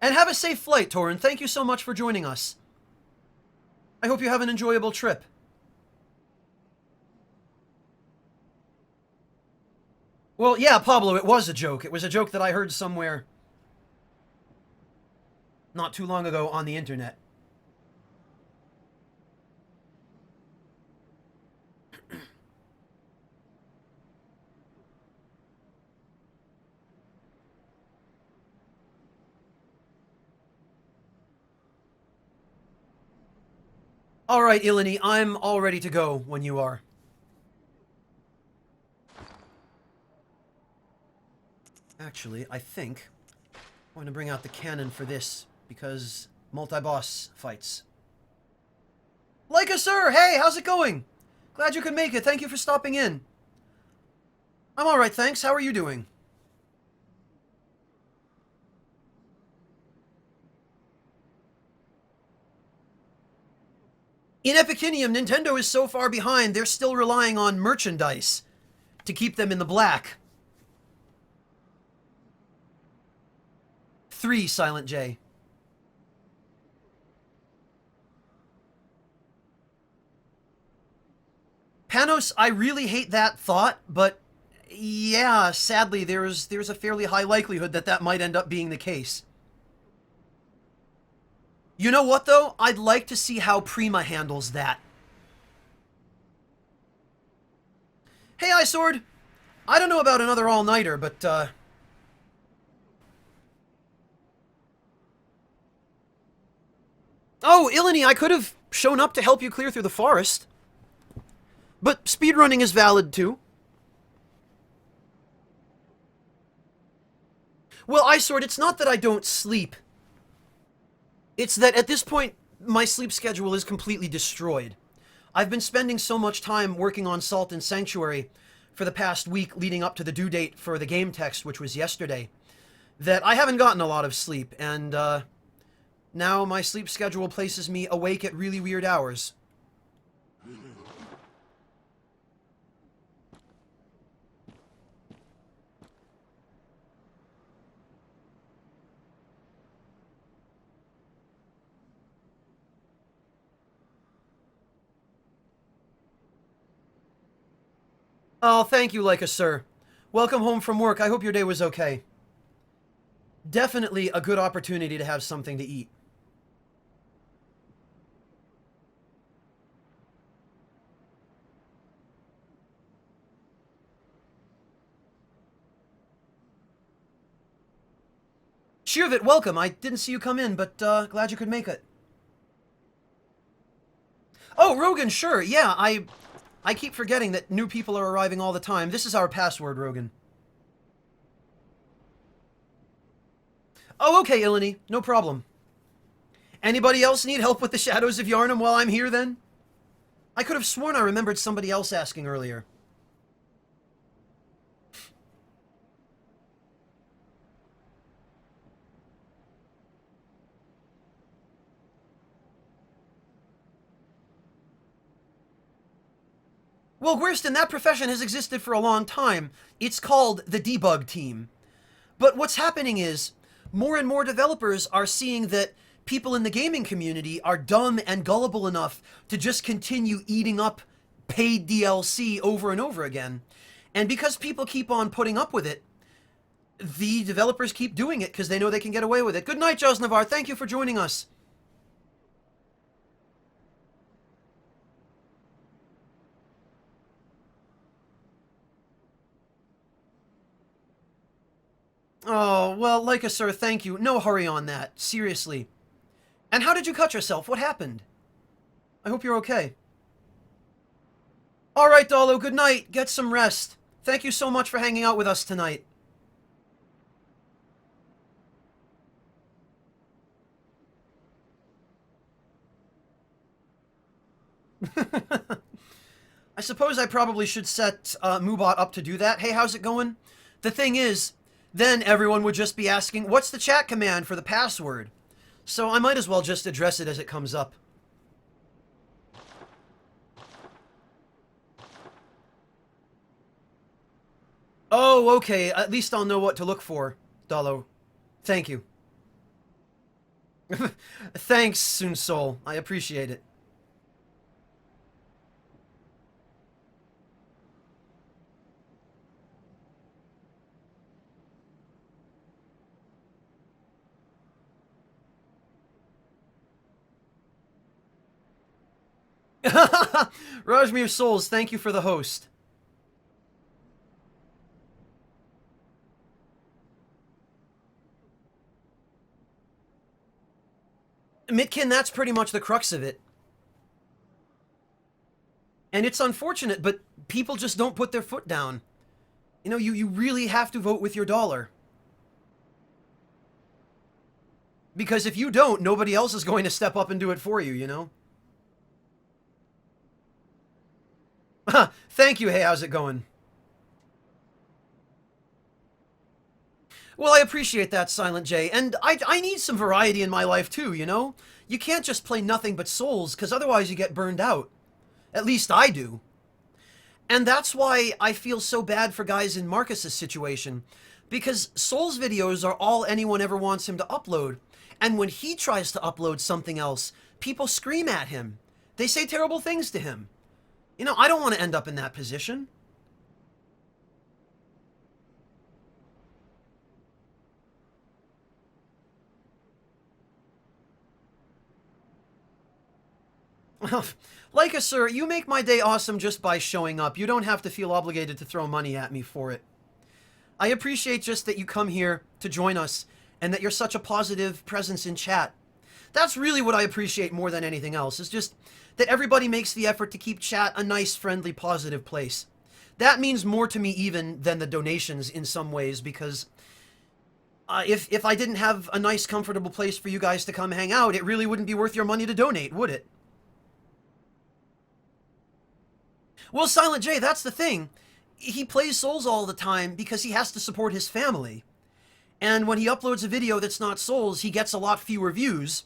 And have a safe flight, Torun. Thank you so much for joining us. I hope you have an enjoyable trip. Well, yeah, Pablo, it was a joke. It was a joke that I heard somewhere not too long ago on the internet. Alright, Ilani, I'm all ready to go when you are. Actually, I think I'm going to bring out the cannon for this, because multi-boss fights. Leica, sir! Hey, how's it going? Glad you could make it. Thank you for stopping in. I'm alright, thanks. How are you doing? In Epicinium, Nintendo is so far behind, they're still relying on merchandise to keep them in the black. 3, Silent J. Panos, I really hate that thought, but yeah, sadly, there's a fairly high likelihood that that might end up being the case. You know what, though? I'd like to see how Prima handles that. Hey, Isword! I don't know about another all-nighter, but, Oh, Ilani, I could have shown up to help you clear through the forest. But speedrunning is valid, too. Well, Isword, it's not that I don't sleep. It's that at this point, my sleep schedule is completely destroyed. I've been spending so much time working on Salt and Sanctuary for the past week leading up to the due date for the game text, which was yesterday, that I haven't gotten a lot of sleep, and now my sleep schedule places me awake at really weird hours. Oh, thank you, Leica, sir. Welcome home from work. I hope your day was okay. Definitely a good opportunity to have something to eat. Shirvit, welcome. I didn't see you come in, but glad you could make it. Oh, Rogan, sure. Yeah, I keep forgetting that new people are arriving all the time. This is our password, Rogan. Oh, okay, Ilani. No problem. Anybody else need help with the Shadows of Yharnam while I'm here, then? I could have sworn I remembered somebody else asking earlier. Well, Gwirston, that profession has existed for a long time. It's called the debug team. But what's happening is, more and more developers are seeing that people in the gaming community are dumb and gullible enough to just continue eating up paid DLC over and over again. And because people keep on putting up with it, the developers keep doing it because they know they can get away with it. Good night, Josnavar. Thank you for joining us. Oh, well, Leica, sir, thank you. No hurry on that. Seriously. And how did you cut yourself? What happened? I hope you're okay. All right, Dolo, good night. Get some rest. Thank you so much for hanging out with us tonight. I suppose I probably should set Moobot up to do that. Hey, how's it going? The thing is, then everyone would just be asking, what's the chat command for the password? So I might as well just address it as it comes up. Oh, okay. At least I'll know what to look for, Dalo. Thank you. Thanks, Soonsoul. I appreciate it. Rajmir Souls, thank you for the host. Mitkin, that's pretty much the crux of it. And it's unfortunate, but people just don't put their foot down. You know, you really have to vote with your dollar. Because if you don't, nobody else is going to step up and do it for you, you know? Thank you, hey, how's it going? Well, I appreciate that, Silent J, and I need some variety in my life too, you know? You can't just play nothing but Souls, because otherwise you get burned out. At least I do. And that's why I feel so bad for guys in Marcus's situation, because Souls videos are all anyone ever wants him to upload, and when he tries to upload something else, people scream at him. They say terrible things to him. You know, I don't want to end up in that position. Leica, sir, you make my day awesome just by showing up. You don't have to feel obligated to throw money at me for it. I appreciate just that you come here to join us and that you're such a positive presence in chat. That's really what I appreciate more than anything else, is just that everybody makes the effort to keep chat a nice, friendly, positive place. That means more to me even than the donations in some ways, because If I didn't have a nice, comfortable place for you guys to come hang out, it really wouldn't be worth your money to donate, would it? Well, Silent J, that's the thing. He plays Souls all the time because he has to support his family. And when he uploads a video that's not Souls, he gets a lot fewer views,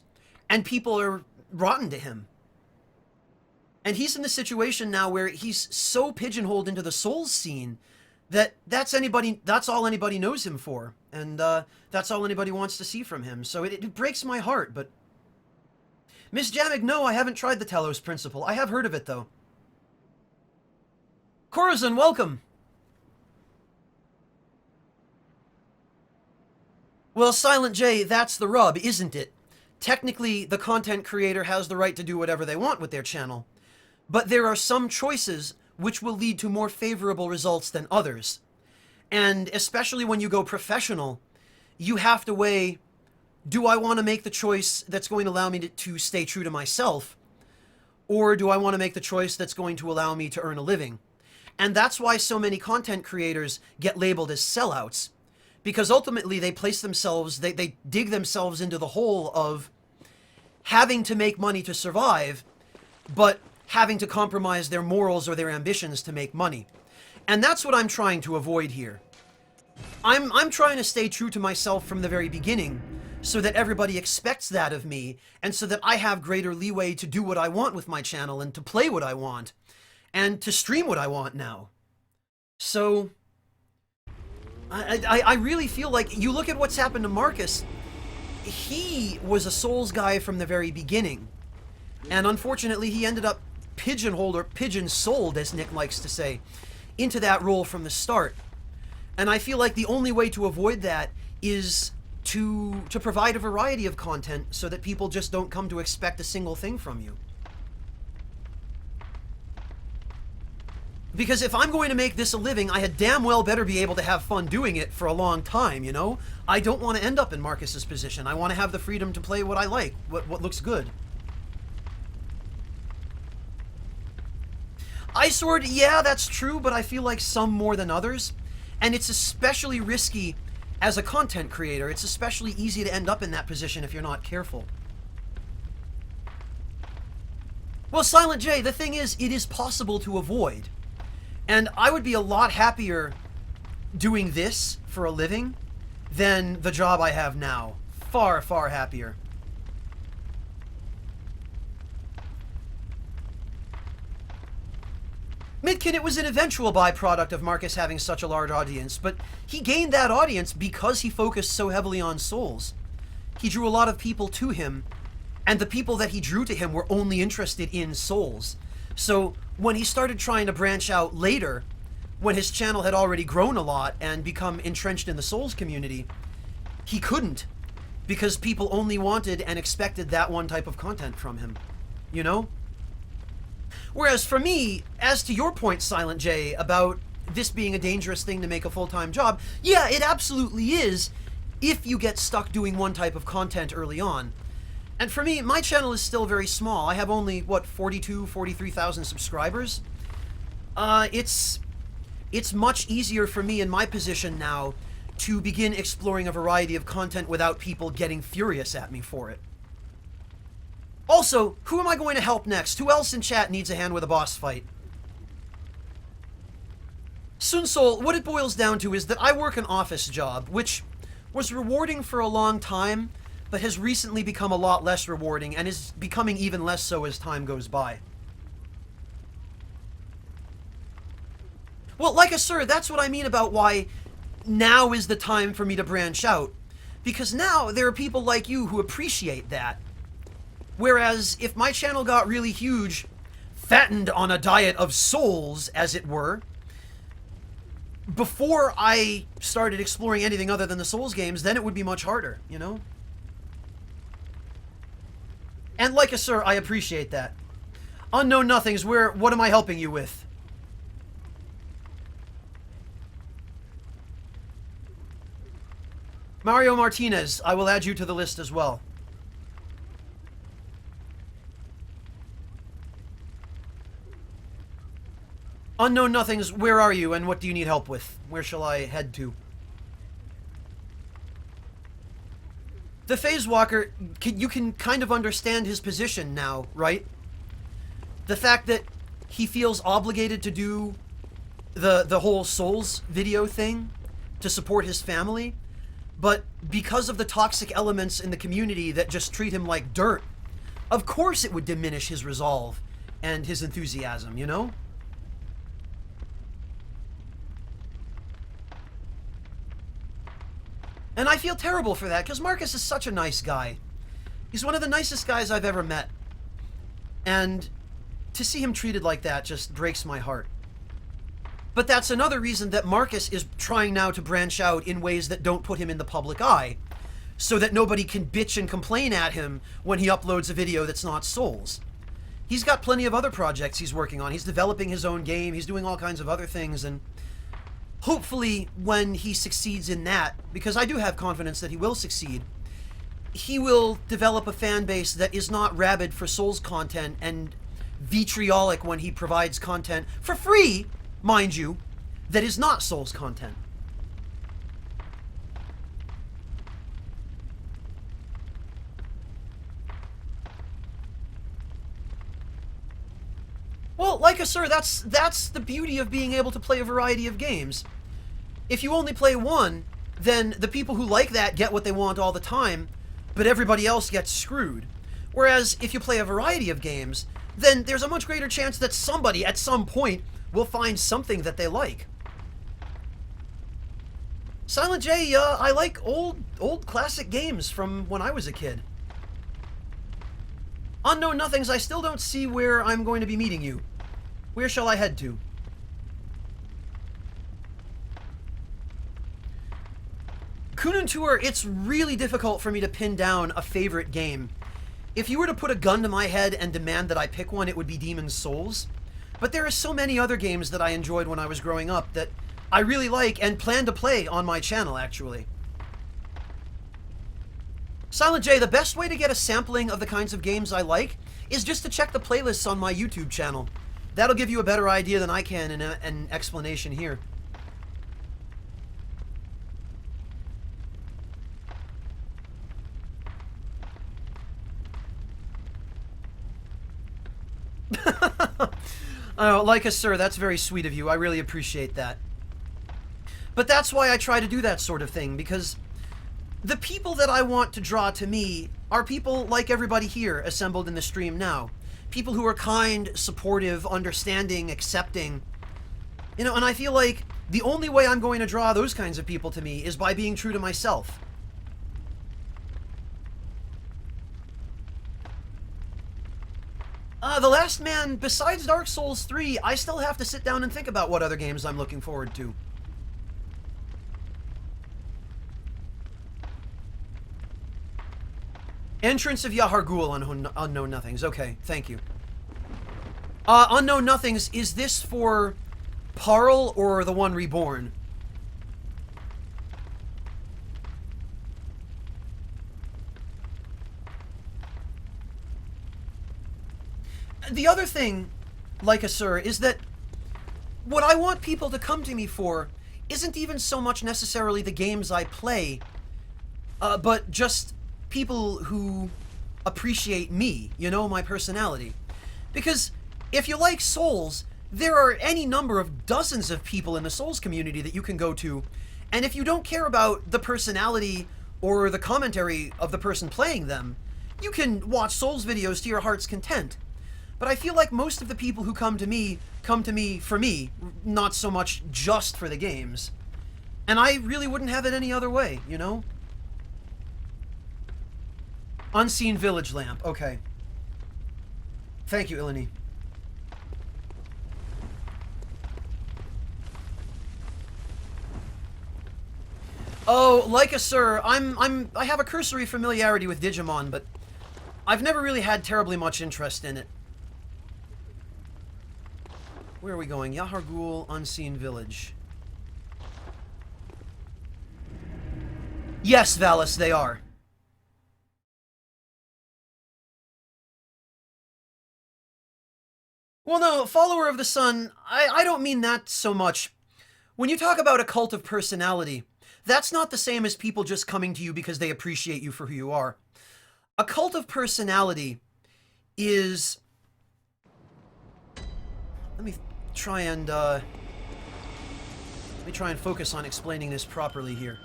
and people are rotten to him. And he's in the situation now where he's so pigeonholed into the Souls scene that that's all anybody knows him for, and that's all anybody wants to see from him. So it breaks my heart. But Miss Jamig, no, I haven't tried the Telos Principle. I have heard of it though. Corazon, welcome. Well, Silent J, that's the rub, isn't it? Technically, the content creator has the right to do whatever they want with their channel, but there are some choices which will lead to more favorable results than others. And especially when you go professional, you have to weigh, do I want to make the choice that's going to allow me to stay true to myself, or do I want to make the choice that's going to allow me to earn a living? And that's why so many content creators get labeled as sellouts, because ultimately they place themselves, they dig themselves into the hole of having to make money to survive, but having to compromise their morals or their ambitions to make money. And that's what I'm trying to avoid here. I'm trying to stay true to myself from the very beginning, so that everybody expects that of me, and so that I have greater leeway to do what I want with my channel, and to play what I want, and to stream what I want now. So I really feel like, you look at what's happened to Marcus, he was a Souls guy from the very beginning, and unfortunately he ended up pigeonholed, or pigeon-soled, as Nick likes to say, into that role from the start. And I feel like the only way to avoid that is to provide a variety of content so that people just don't come to expect a single thing from you. Because if I'm going to make this a living, I had damn well better be able to have fun doing it for a long time, you know? I don't want to end up in Marcus's position. I want to have the freedom to play what I like, what looks good. Ice Sword, yeah, that's true, but I feel like some more than others. And it's especially risky as a content creator. It's especially easy to end up in that position if you're not careful. Well, Silent J, the thing is, it is possible to avoid. And I would be a lot happier doing this for a living than the job I have now. Far, far happier. Midkin, it was an eventual byproduct of Marcus having such a large audience, but he gained that audience because he focused so heavily on Souls. He drew a lot of people to him, and the people that he drew to him were only interested in Souls. So when he started trying to branch out later, when his channel had already grown a lot and become entrenched in the Souls community, he couldn't, because people only wanted and expected that one type of content from him, you know? Whereas for me, as to your point, Silent J, about this being a dangerous thing to make a full-time job, yeah, it absolutely is, if you get stuck doing one type of content early on. And for me, my channel is still very small. I have only, what, 43,000 subscribers? It's much easier for me in my position now to begin exploring a variety of content without people getting furious at me for it. Also, who am I going to help next? Who else in chat needs a hand with a boss fight? Sun Soul, what it boils down to is that I work an office job, which was rewarding for a long time, but has recently become a lot less rewarding, and is becoming even less so as time goes by. Well, like a sir, that's what I mean about why now is the time for me to branch out. Because now there are people like you who appreciate that. Whereas if my channel got really huge, fattened on a diet of souls, as it were, before I started exploring anything other than the Souls games, then it would be much harder, you know? And like a sir, I appreciate that. Unknown Nothings, what am I helping you with? Mario Martinez, I will add you to the list as well. Unknown Nothings, where are you and what do you need help with? Where shall I head to? The Phase Walker, you can kind of understand his position now, right? The fact that he feels obligated to do the whole Souls video thing to support his family, but because of the toxic elements in the community that just treat him like dirt, of course it would diminish his resolve and his enthusiasm, you know? And I feel terrible for that, because Marcus is such a nice guy. He's one of the nicest guys I've ever met. And to see him treated like that just breaks my heart. But that's another reason that Marcus is trying now to branch out in ways that don't put him in the public eye, so that nobody can bitch and complain at him when he uploads a video that's not Souls. He's got plenty of other projects he's working on. He's developing his own game, he's doing all kinds of other things, and hopefully when he succeeds in that, because I do have confidence that he will succeed, he will develop a fan base that is not rabid for Souls content and vitriolic when he provides content for free, mind you, that is not Souls content. Well, like sir, that's the beauty of being able to play a variety of games. If you only play one, then the people who like that get what they want all the time, but everybody else gets screwed. Whereas if you play a variety of games, then there's a much greater chance that somebody at some point will find something that they like. Silent J, I like old classic games from when I was a kid. Unknown Nothings, I still don't see where I'm going to be meeting you. Where shall I head to? Kunun Tour, it's really difficult for me to pin down a favorite game. If you were to put a gun to my head and demand that I pick one, it would be Demon's Souls. But there are so many other games that I enjoyed when I was growing up that I really like and plan to play on my channel, actually. Silent J, the best way to get a sampling of the kinds of games I like is just to check the playlists on my YouTube channel. That'll give you a better idea than I can in an explanation here. Oh, Leica, sir, that's very sweet of you. I really appreciate that. But that's why I try to do that sort of thing, because the people that I want to draw to me are people like everybody here assembled in the stream now. People who are kind, supportive, understanding, accepting. You know, and I feel like the only way I'm going to draw those kinds of people to me is by being true to myself. The Last Man, besides Dark Souls 3, I still have to sit down and think about what other games I'm looking forward to. Entrance of Yahar'gul on Unknown Nothings. Okay, thank you. Unknown Nothings, is this for Parl or the one reborn? The other thing, Leica sir, is that what I want people to come to me for isn't even so much necessarily the games I play, but just people who appreciate me, you know, my personality. Because if you like Souls, there are any number of dozens of people in the Souls community that you can go to, and if you don't care about the personality or the commentary of the person playing them, you can watch Souls videos to your heart's content. But I feel like most of the people who come to me for me, not so much just for the games. And I really wouldn't have it any other way, you know? Unseen Village Lamp, okay. Thank you, Ilani. Oh, Leica sir, I have a cursory familiarity with Digimon, but I've never really had terribly much interest in it. Where are we going? Yahar'gul, Unseen Village. Yes, Valis, they are. Well, no, Follower of the Sun, I don't mean that so much. When you talk about a cult of personality, That's not the same as people just coming to you because they appreciate you for who you are. A cult of personality is... Let me try and focus on explaining this properly here.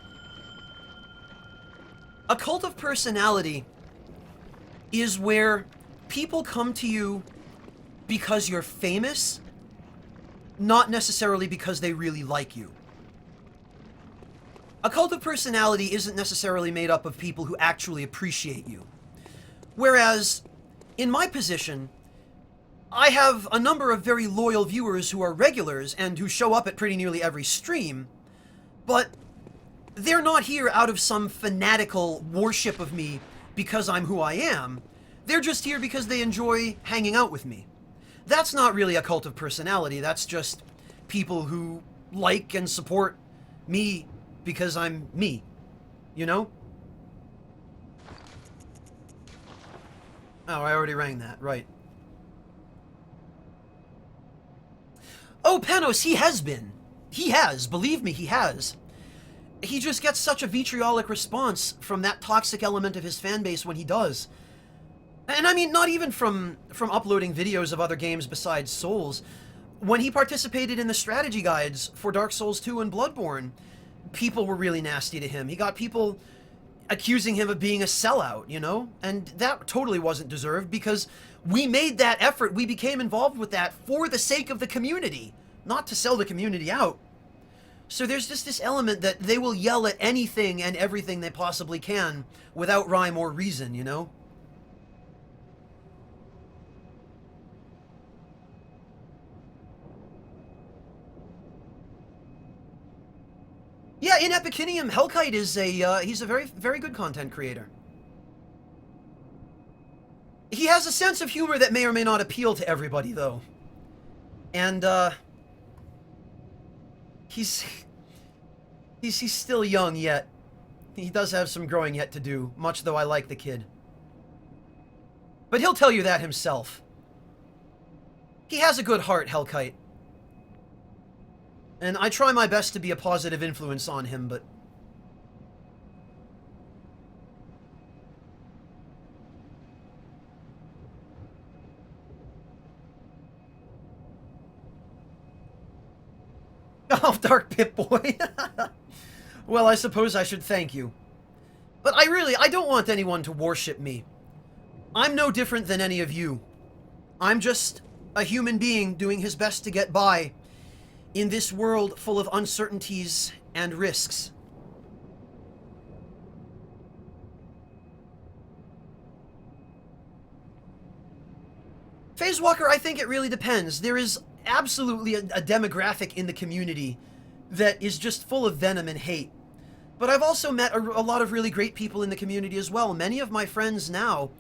A cult of personality is where people come to you because you're famous, not necessarily because they really like you. A cult of personality isn't necessarily made up of people who actually appreciate you. Whereas, in my position, I have a number of very loyal viewers who are regulars and who show up at pretty nearly every stream, but they're not here out of some fanatical worship of me because I'm who I am. They're just here because they enjoy hanging out with me. That's not really a cult of personality, that's just people who like and support me because I'm me, you know? Oh, I already rang that, right. Oh, Panos, he has been. He has, believe me, he has. He just gets such a vitriolic response from that toxic element of his fanbase when he does. And I mean, not even from uploading videos of other games besides Souls. When he participated in the strategy guides for Dark Souls 2 and Bloodborne, people were really nasty to him. He got people accusing him of being a sellout, you know? And that totally wasn't deserved because we made that effort, we became involved with that for the sake of the community, not to sell the community out. So there's just this element that they will yell at anything and everything they possibly can without rhyme or reason, you know? Yeah, in Epicinium, Hellkite is he's a very, very good content creator. He has a sense of humor that may or may not appeal to everybody, though. And, he's still young yet. He does have some growing yet to do, much though I like the kid. But he'll tell you that himself. He has a good heart, Hellkite. And I try my best to be a positive influence on him, but... Oh, Dark Pip-Boy. Well, I suppose I should thank you. But I don't want anyone to worship me. I'm no different than any of you. I'm just a human being doing his best to get by in this world full of uncertainties and risks. Phase Walker, I think it really depends. There is absolutely a demographic in the community that is just full of venom and hate. But I've also met a lot of really great people in the community as well. Many of my friends now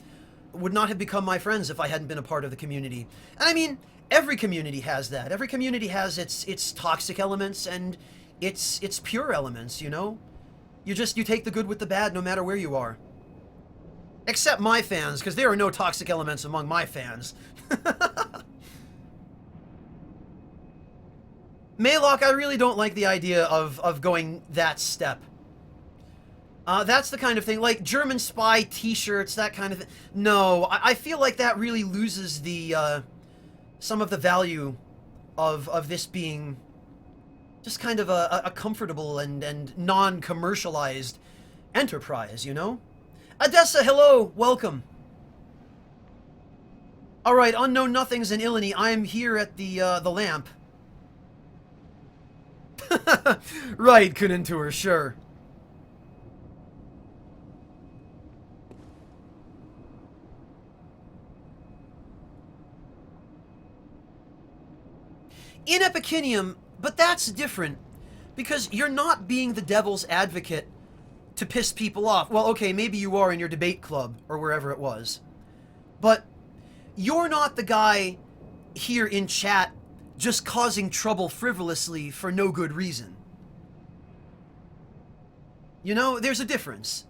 would not have become my friends if I hadn't been a part of the community. And I mean, every community has that. Every community has its toxic elements and its pure elements, you know? You take the good with the bad no matter where you are. Except my fans, because there are no toxic elements among my fans. Maylock, I really don't like the idea of going that step. That's the kind of thing, like German spy t-shirts, that kind of thing. No, I feel like that really loses the, some of the value of this being just kind of a comfortable and non-commercialized enterprise, you know? Odessa, hello, welcome. Alright, Unknown Nothings in Illini, I'm here at the lamp. Right, Kunentur, sure. In Epicinium, but that's different, because you're not being the devil's advocate to piss people off. Well, okay, maybe you are in your debate club, or wherever it was. But you're not the guy here in chat just causing trouble frivolously for no good reason. You know, there's a difference.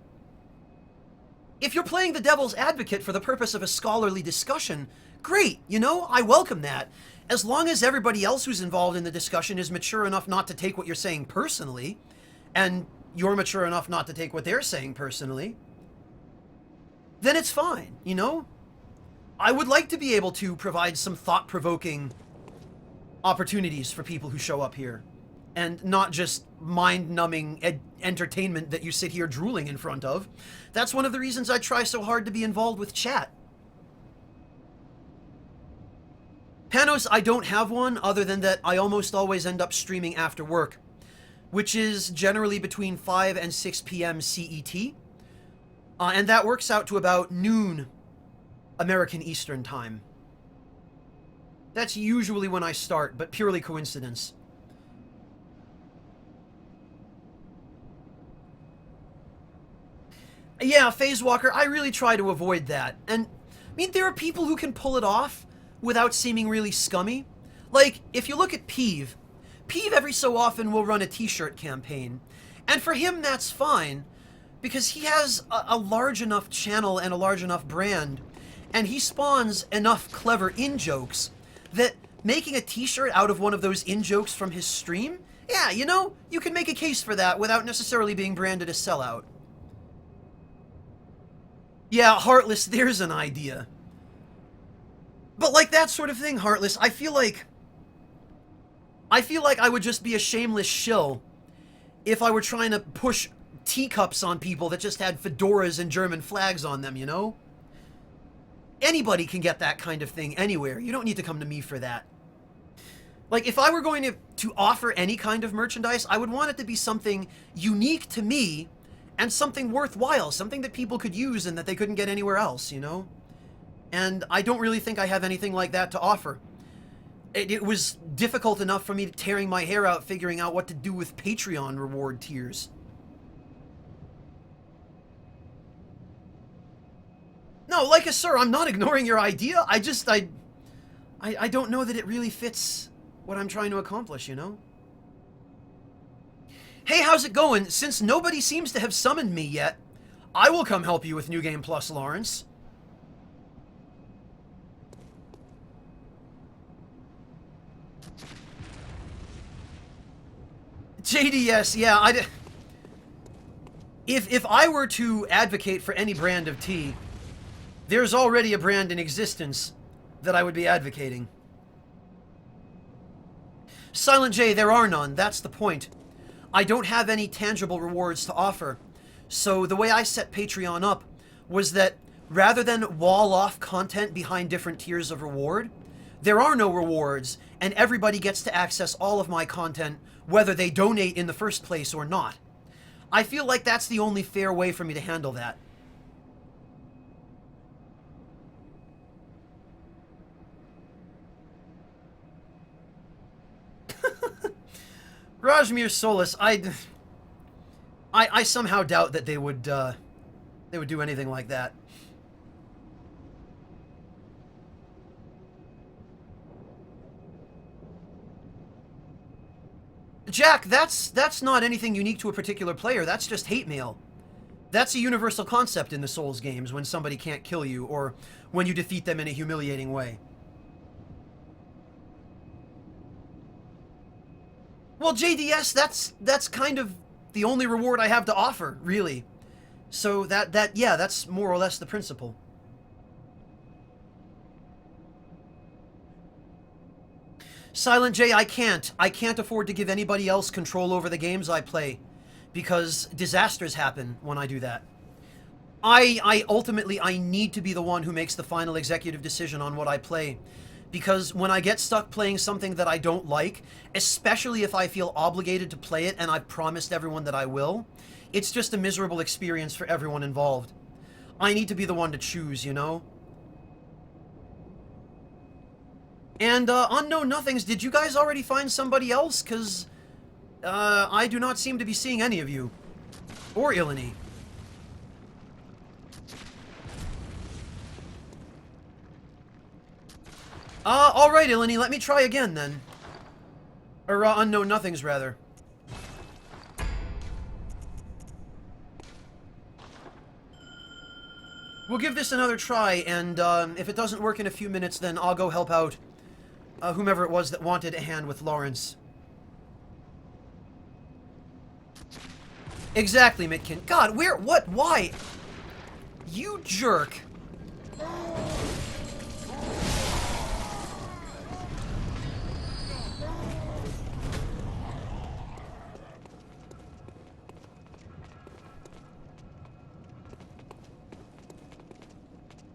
If you're playing the devil's advocate for the purpose of a scholarly discussion, great, you know, I welcome that. As long as everybody else who's involved in the discussion is mature enough not to take what you're saying personally, and you're mature enough not to take what they're saying personally, then it's fine, you know? I would like to be able to provide some thought-provoking opportunities for people who show up here, and not just mind-numbing entertainment that you sit here drooling in front of. That's one of the reasons I try so hard to be involved with chat. Panos, I don't have one, other than that I almost always end up streaming after work, which is generally between 5 and 6 p.m. CET, and that works out to about noon American Eastern Time. That's usually when I start, but purely coincidence. Yeah, Phase Walker, I really try to avoid that. And, I mean, there are people who can pull it off without seeming really scummy. Like, if you look at Peeve every so often will run a t-shirt campaign. And for him, that's fine, because he has a large enough channel and a large enough brand, and he spawns enough clever in-jokes that making a t-shirt out of one of those in-jokes from his stream, yeah, you know, you can make a case for that without necessarily being branded a sellout. Yeah, Heartless, there's an idea. But like that sort of thing, Heartless, I feel like I would just be a shameless shill if I were trying to push teacups on people that just had fedoras and German flags on them, you know? Anybody can get that kind of thing anywhere. You don't need to come to me for that. Like, if I were going to offer any kind of merchandise, I would want it to be something unique to me and something worthwhile, something that people could use and that they couldn't get anywhere else, you know? And I don't really think I have anything like that to offer. It was difficult enough for me tearing my hair out figuring out what to do with Patreon reward tiers. No, like a sir, I'm not ignoring your idea. I don't know that it really fits what I'm trying to accomplish, you know? Hey, how's it going? Since nobody seems to have summoned me yet, I will come help you with New Game Plus, Lawrence. JDS, yeah, if I were to advocate for any brand of tea, there's already a brand in existence that I would be advocating. Silent J, there are none, that's the point. I don't have any tangible rewards to offer, so the way I set Patreon up was that rather than wall off content behind different tiers of reward, there are no rewards, and everybody gets to access all of my content whether they donate in the first place or not. I feel like that's the only fair way for me to handle that. Rajmir Solis, I somehow doubt that they would do anything like that. Jack, that's not anything unique to a particular player. That's just hate mail. That's a universal concept in the Souls games when somebody can't kill you or when you defeat them in a humiliating way. Well, JDS, that's kind of the only reward I have to offer, really. So yeah, that's more or less the principle. Silent J, I can't afford to give anybody else control over the games I play, because disasters happen when I do that. I ultimately need to be the one who makes the final executive decision on what I play, because when I get stuck playing something that I don't like, especially if I feel obligated to play it and I've promised everyone that I will, it's just a miserable experience for everyone involved. I need to be the one to choose, you know? And, Unknown Nothings, did you guys already find somebody else? Because, I do not seem to be seeing any of you. Or Ilani. Alright, Ilani, let me try again, then. Or, Unknown Nothings, rather. We'll give this another try, and, if it doesn't work in a few minutes, then I'll go help out whomever it was that wanted a hand with Lawrence. Exactly, Mitkin. God, where, what, why? You jerk.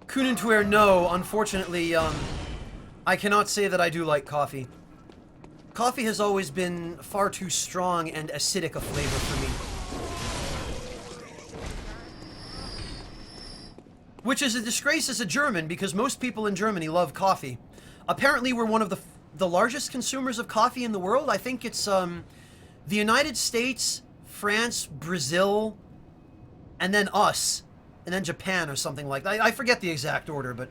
Kunentwer, no. Unfortunately, I cannot say that I do like coffee. Coffee has always been far too strong and acidic a flavor for me. Which is a disgrace as a German, because most people in Germany love coffee. Apparently, we're one of the largest consumers of coffee in the world. I think it's, the United States, France, Brazil, and then us. And then Japan or something like that. I forget the exact order, but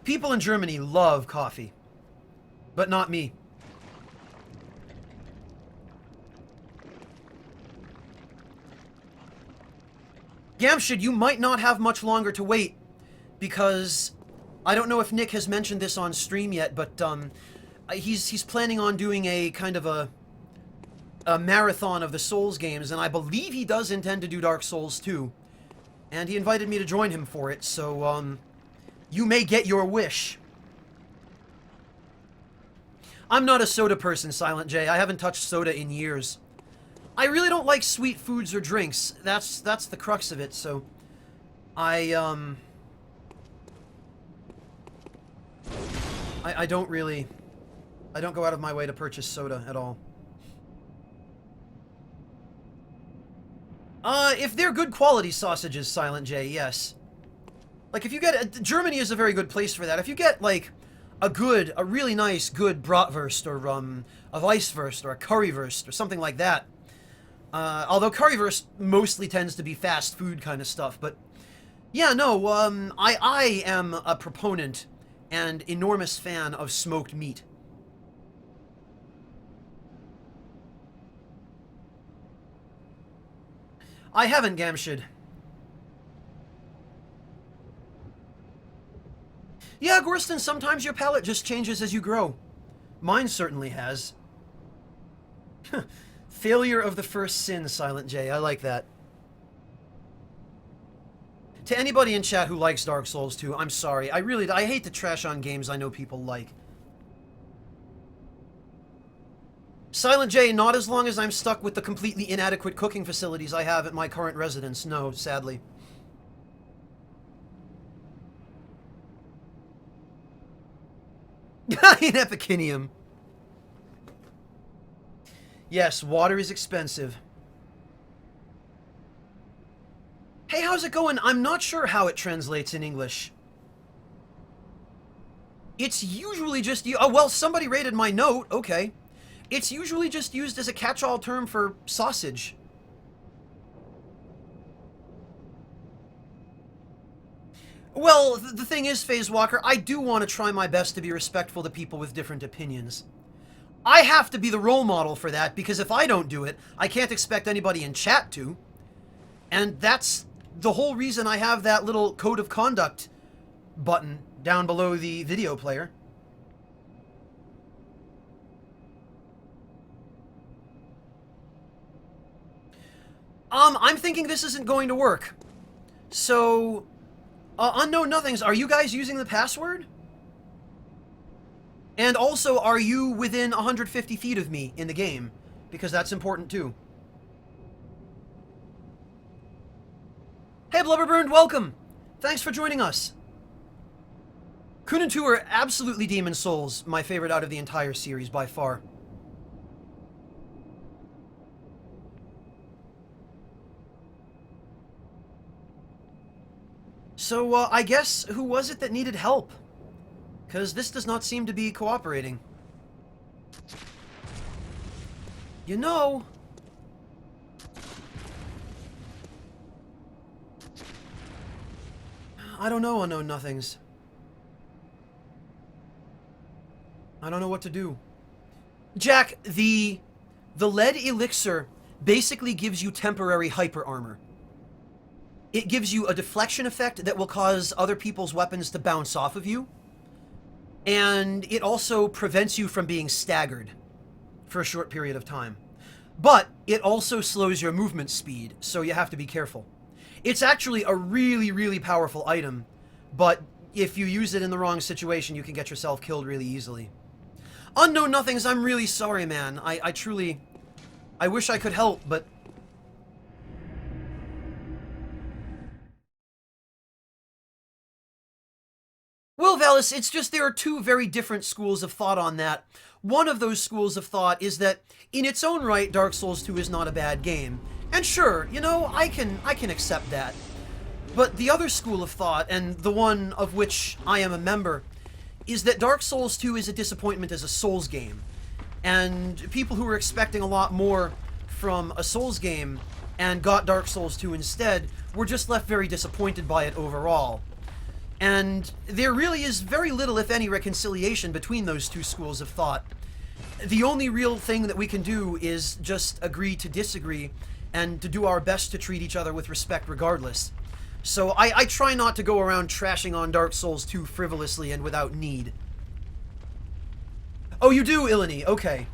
people in Germany love coffee. But not me. Gamshid, you might not have much longer to wait, because I don't know if Nick has mentioned this on stream yet, but he's planning on doing a kind of a marathon of the Souls games, and I believe he does intend to do Dark Souls 2. And he invited me to join him for it, so, you may get your wish. I'm not a soda person, Silent J. I haven't touched soda in years. I really don't like sweet foods or drinks. That's the crux of it, so... I don't really... I don't go out of my way to purchase soda at all. If they're good quality sausages, Silent J, yes. Like, if you get... Germany is a very good place for that. If you get, like, a really nice, good bratwurst, or, a weisswurst, or a currywurst, or something like that. Although currywurst mostly tends to be fast food kind of stuff, but... Yeah, no, I am a proponent and enormous fan of smoked meat. I haven't, Gamshid. Yeah, Gorston, sometimes your palate just changes as you grow. Mine certainly has. Failure of the first sin, Silent J. I like that. To anybody in chat who likes Dark Souls 2, I'm sorry. I hate to trash on games I know people like. Silent J, not as long as I'm stuck with the completely inadequate cooking facilities I have at my current residence. No, sadly. In Epicinium. Yes, water is expensive. Hey, how's it going? I'm not sure how it translates in English. It's usually just... Oh, well, somebody rated my note. Okay. It's usually just used as a catch-all term for sausage. Well, the thing is, FaZe Walker, I do want to try my best to be respectful to people with different opinions. I have to be the role model for that, because if I don't do it, I can't expect anybody in chat to. And that's the whole reason I have that little code of conduct button down below the video player. I'm thinking this isn't going to work. So, Unknown Nothings, are you guys using the password? And also, are you within 150 feet of me in the game? Because that's important too. Hey, Blubberburned, welcome! Thanks for joining us. Kunentwer, absolutely Demon Souls, my favorite out of the entire series by far. So, I guess, who was it that needed help? Because this does not seem to be cooperating. You know... I don't know, Unknown Nothings. I don't know what to do. Jack, the lead elixir basically gives you temporary hyper armor. It gives you a deflection effect that will cause other people's weapons to bounce off of you. And it also prevents you from being staggered for a short period of time. But it also slows your movement speed, so you have to be careful. It's actually a really, really powerful item, but if you use it in the wrong situation, you can get yourself killed really easily. Unknown Nothings, I'm really sorry, man. I truly... I wish I could help, but... Well, Valis, it's just there are two very different schools of thought on that. One of those schools of thought is that, in its own right, Dark Souls 2 is not a bad game. And sure, you know, I can accept that. But the other school of thought, and the one of which I am a member, is that Dark Souls 2 is a disappointment as a Souls game. And people who are expecting a lot more from a Souls game and got Dark Souls 2 instead were just left very disappointed by it overall. And there really is very little, if any, reconciliation between those two schools of thought. The only real thing that we can do is just agree to disagree and to do our best to treat each other with respect regardless. So I try not to go around trashing on Dark Souls 2 frivolously and without need. Oh, you do, Ilani? Okay.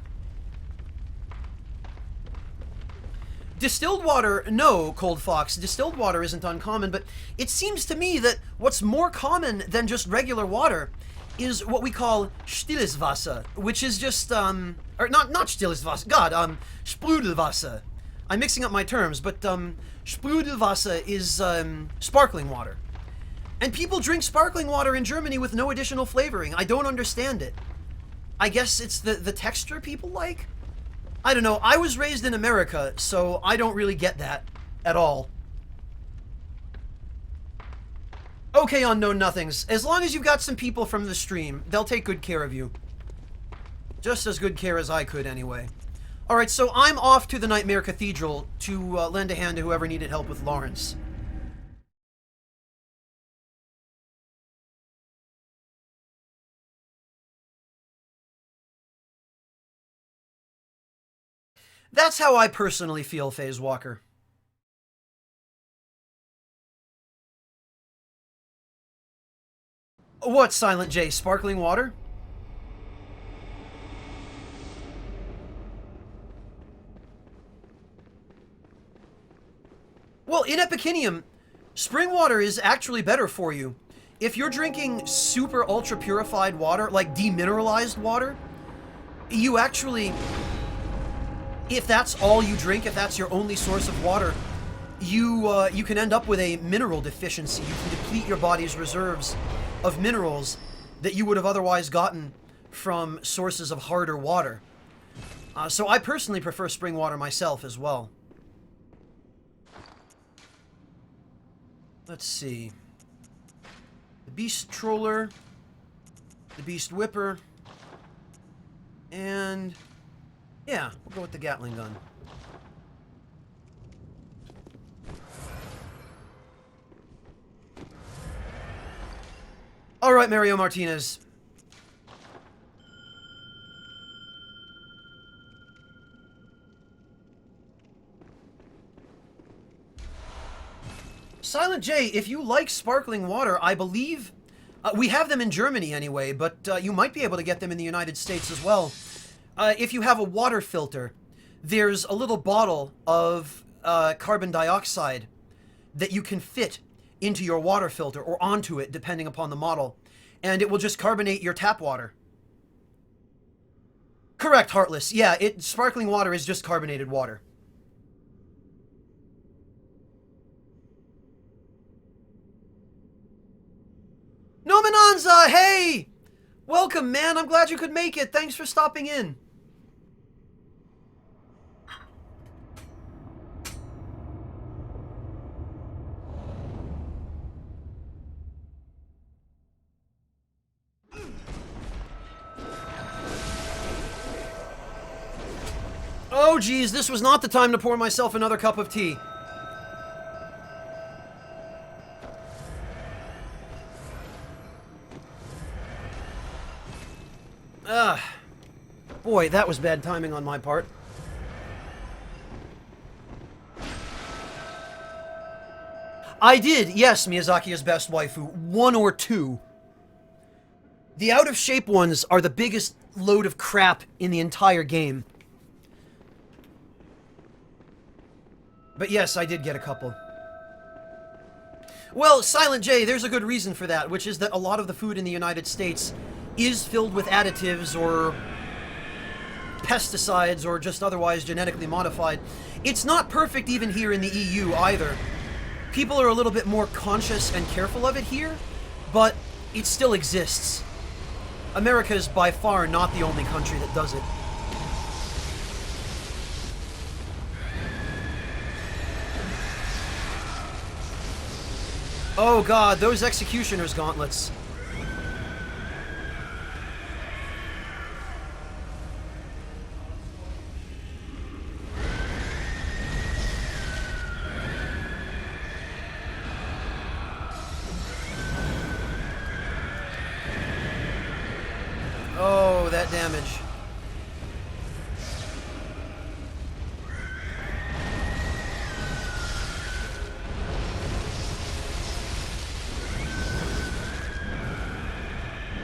Distilled water, no, Cold Fox. Distilled water isn't uncommon, but it seems to me that what's more common than just regular water is what we call stilles Wasser, which is just, or not stilles Wasser, God, Sprudelwasser. I'm mixing up my terms, but, Sprudelwasser is, sparkling water. And people drink sparkling water in Germany with no additional flavoring. I don't understand it. I guess it's the texture people like? I don't know, I was raised in America, so I don't really get that at all. Okay, Unknown Nothings, as long as you've got some people from the stream, they'll take good care of you. Just as good care as I could, anyway. Alright, so I'm off to the Nightmare Cathedral to lend a hand to whoever needed help with Lawrence. That's how I personally feel, Phase Walker. What, Silent J? Sparkling water? Well, in Epicenium, spring water is actually better for you. If you're drinking super ultra purified water, like demineralized water, you actually... If that's all you drink, if that's your only source of water, you can end up with a mineral deficiency. You can deplete your body's reserves of minerals that you would have otherwise gotten from sources of harder water. So I personally prefer spring water myself as well. Let's see. The Beast Troller, the Beast Whipper, and... yeah, we'll go with the Gatling gun. All right, Mario Martinez. Silent J, if you like sparkling water, I believe... we have them in Germany anyway, but you might be able to get them in the United States as well. If you have a water filter, there's a little bottle of carbon dioxide that you can fit into your water filter, or onto it, depending upon the model, and it will just carbonate your tap water. Correct, Heartless. Yeah, sparkling water is just carbonated water. Nominanza, hey! Welcome, man. I'm glad you could make it. Thanks for stopping in. Oh, geez, this was not the time to pour myself another cup of tea. Boy, that was bad timing on my part. I did, yes, Miyazaki's best waifu. 1 or 2. The out-of-shape ones are the biggest load of crap in the entire game. But yes, I did get a couple. Well, Silent J, there's a good reason for that, which is that a lot of the food in the United States is filled with additives or pesticides or just otherwise genetically modified. It's not perfect even here in the EU either. People are a little bit more conscious and careful of it here, but it still exists. America is by far not the only country that does it. Oh god, those executioner's gauntlets. Oh, that damage.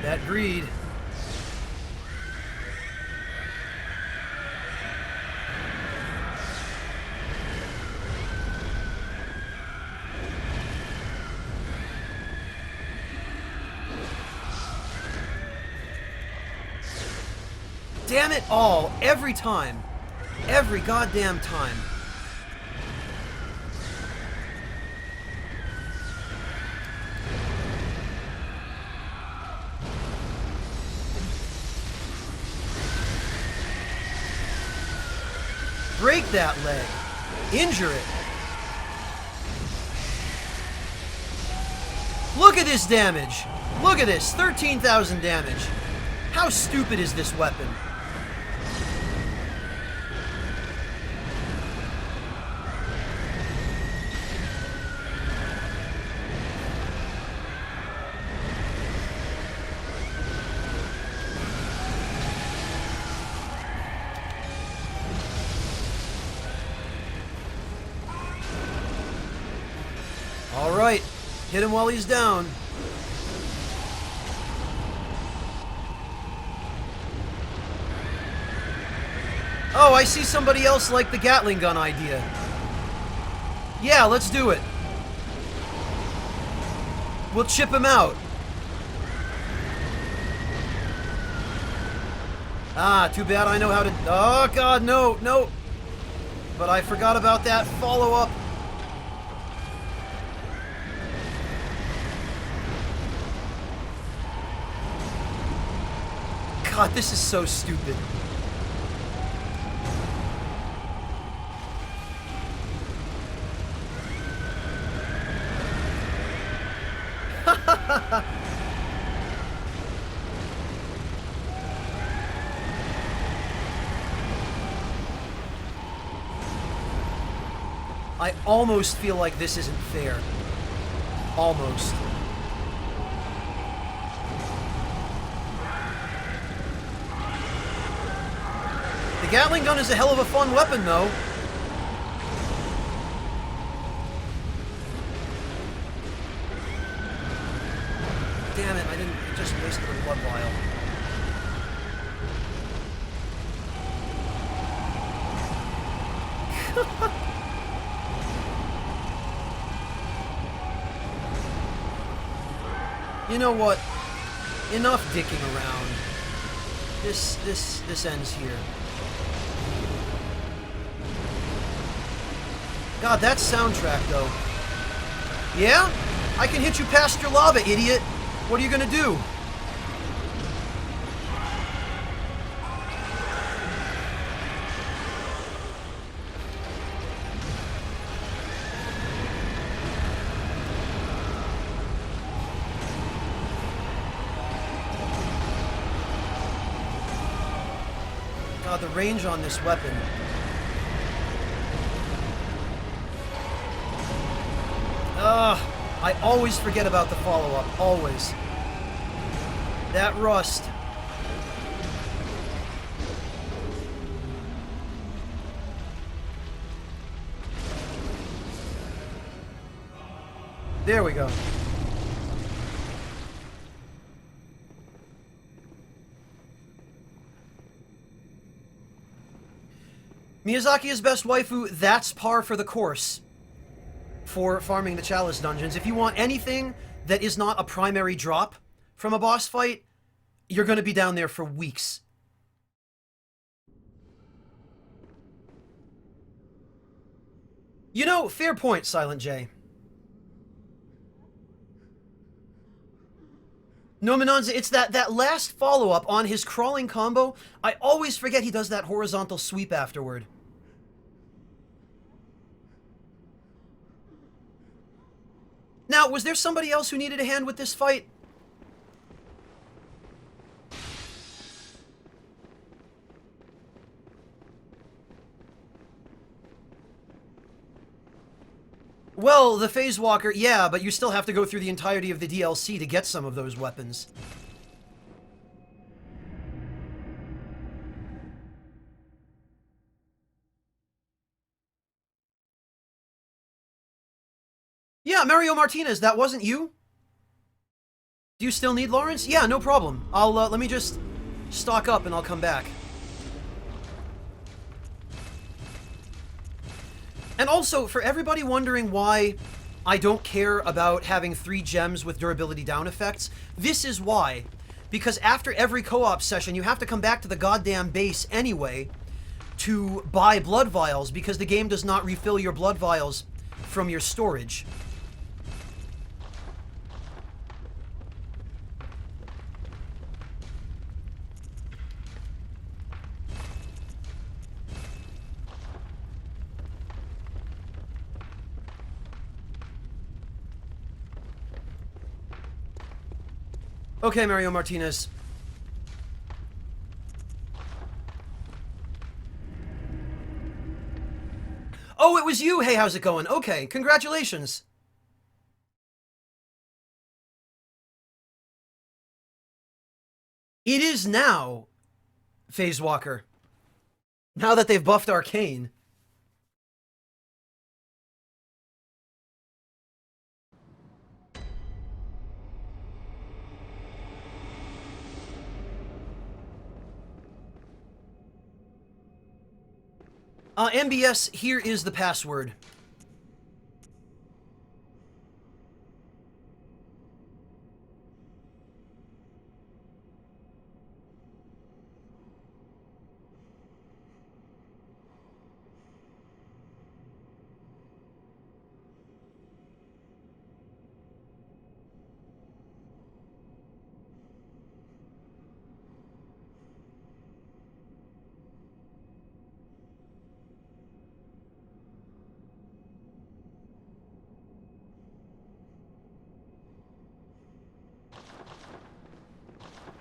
That greed. Damn it all, every time. Every goddamn time. Break that leg. Injure it. Look at this damage. Look at this. 13,000 damage. How stupid is this weapon? Alright, hit him while he's down. Oh, I see somebody else like the Gatling gun idea. Yeah, let's do it. We'll chip him out. Ah, too bad I know how to... Oh, God, no, no. But I forgot about that follow-up. God, this is so stupid. I almost feel like this isn't fair. Almost. The Gatling gun is a hell of a fun weapon, though. Damn it, I just wasted a blood vial. You know what? Enough dicking around. This ends here. God, that soundtrack, though. Yeah? I can hit you past your lava, idiot. What are you gonna do? God, the range on this weapon. Ugh, I always forget about the follow-up, always. That rust. There we go. Miyazaki is best waifu, that's par for the course for farming the Chalice dungeons. If you want anything that is not a primary drop from a boss fight, you're going to be down there for weeks. You know, fair point, Silent J. No, Minanza, it's that last follow-up on his crawling combo. I always forget he does that horizontal sweep afterward. Now, was there somebody else who needed a hand with this fight? Well, the Phase Walker, yeah, but you still have to go through the entirety of the DLC to get some of those weapons. Yeah, Mario Martinez, that wasn't you? Do you still need Lawrence? Yeah, no problem. I'll, let me just stock up and I'll come back. And also, for everybody wondering why I don't care about having 3 gems with durability down effects, this is why. Because after every co-op session, you have to come back to the goddamn base anyway to buy blood vials, because the game does not refill your blood vials from your storage. Okay, Mario Martinez. Oh, it was you! Hey, how's it going? Okay, congratulations! It is now, Phase Walker. Now that they've buffed Arcane. MBS, here is the password.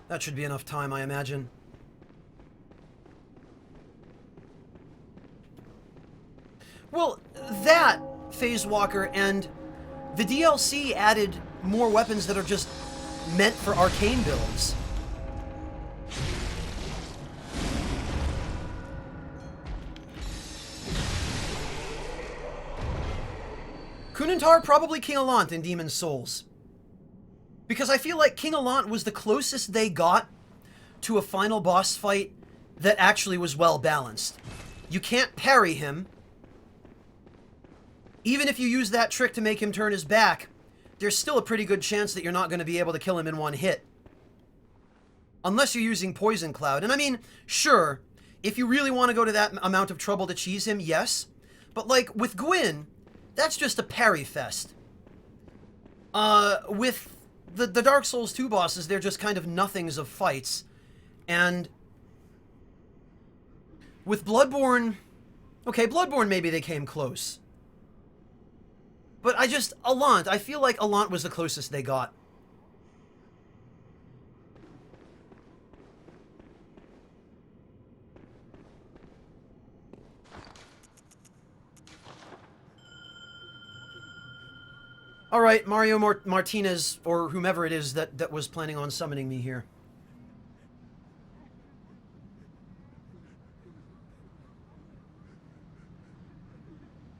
That should be enough time, I imagine. Well, that, Phase Walker, and the DLC added more weapons that are just meant for arcane builds. Kunantar, probably King Allant in Demon's Souls. Because I feel like King Allant was the closest they got to a final boss fight that actually was well balanced. You can't parry him. Even if you use that trick to make him turn his back, there's still a pretty good chance that you're not going to be able to kill him in one hit. Unless you're using Poison Cloud. And I mean, sure, if you really want to go to that amount of trouble to cheese him, yes. But like, with Gwyn, that's just a parry fest. With the Dark Souls 2 bosses, they're just kind of nothings of fights. And with Bloodborne... Okay, Bloodborne, maybe they came close. But Allant, I feel like Allant was the closest they got. Alright, Mario Martinez, or whomever it is that was planning on summoning me here.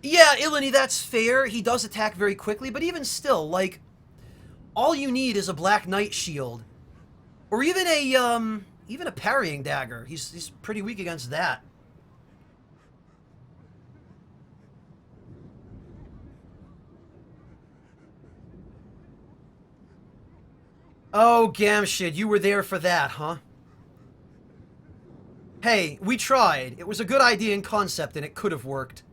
Yeah, Ilani, that's fair. He does attack very quickly, but even still, like, all you need is a Black Knight shield. Or even a parrying dagger. He's pretty weak against that. Oh, Gamshid, you were there for that, huh? Hey, we tried. It was a good idea in concept, and it could have worked.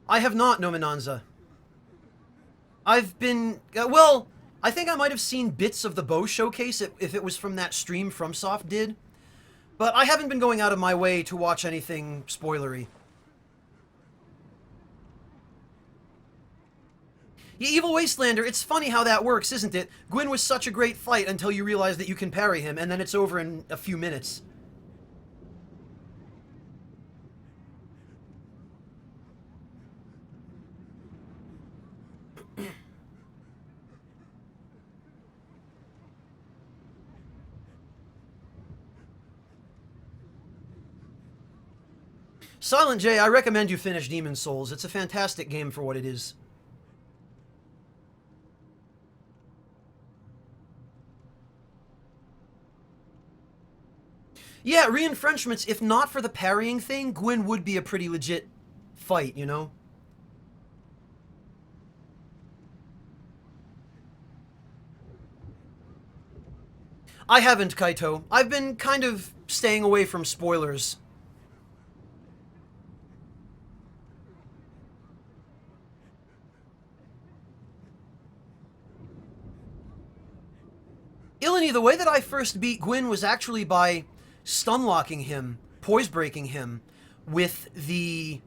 I have not, Nominanza. I've been... well, I think I might have seen bits of the bow showcase if it was from that stream FromSoft did. But I haven't been going out of my way to watch anything spoilery. Yeah, Evil Wastelander, it's funny how that works, isn't it? Gwyn was such a great fight until you realize that you can parry him, and then it's over in a few minutes. Silent J, I recommend you finish Demon's Souls. It's a fantastic game for what it is. Yeah, re-enfrenchments, if not for the parrying thing, Gwyn would be a pretty legit fight, you know? I haven't, Kaito. I've been kind of staying away from spoilers. Ilani, the way that I first beat Gwyn was actually by stun-locking him, poise-breaking him, with the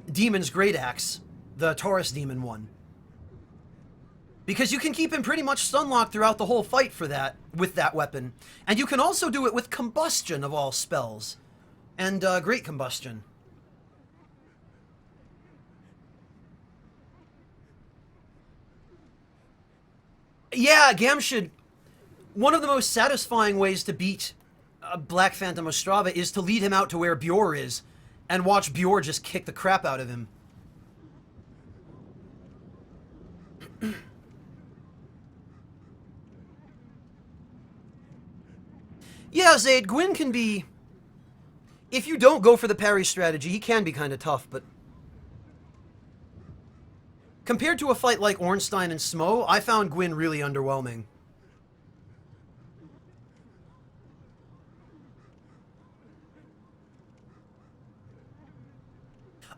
Demon's Great Axe, the Taurus Demon one. Because you can keep him pretty much stun-locked throughout the whole fight for that, with that weapon. And you can also do it with Combustion of all spells. And, Great Combustion. Yeah, Gamshid, one of the most satisfying ways to beat Black Phantom Ostrava is to lead him out to where Bjor is, and watch Bjor just kick the crap out of him. Yeah, Zaid, Gwyn can be... if you don't go for the parry strategy, he can be kind of tough, but... compared to a fight like Ornstein and Smo, I found Gwyn really underwhelming.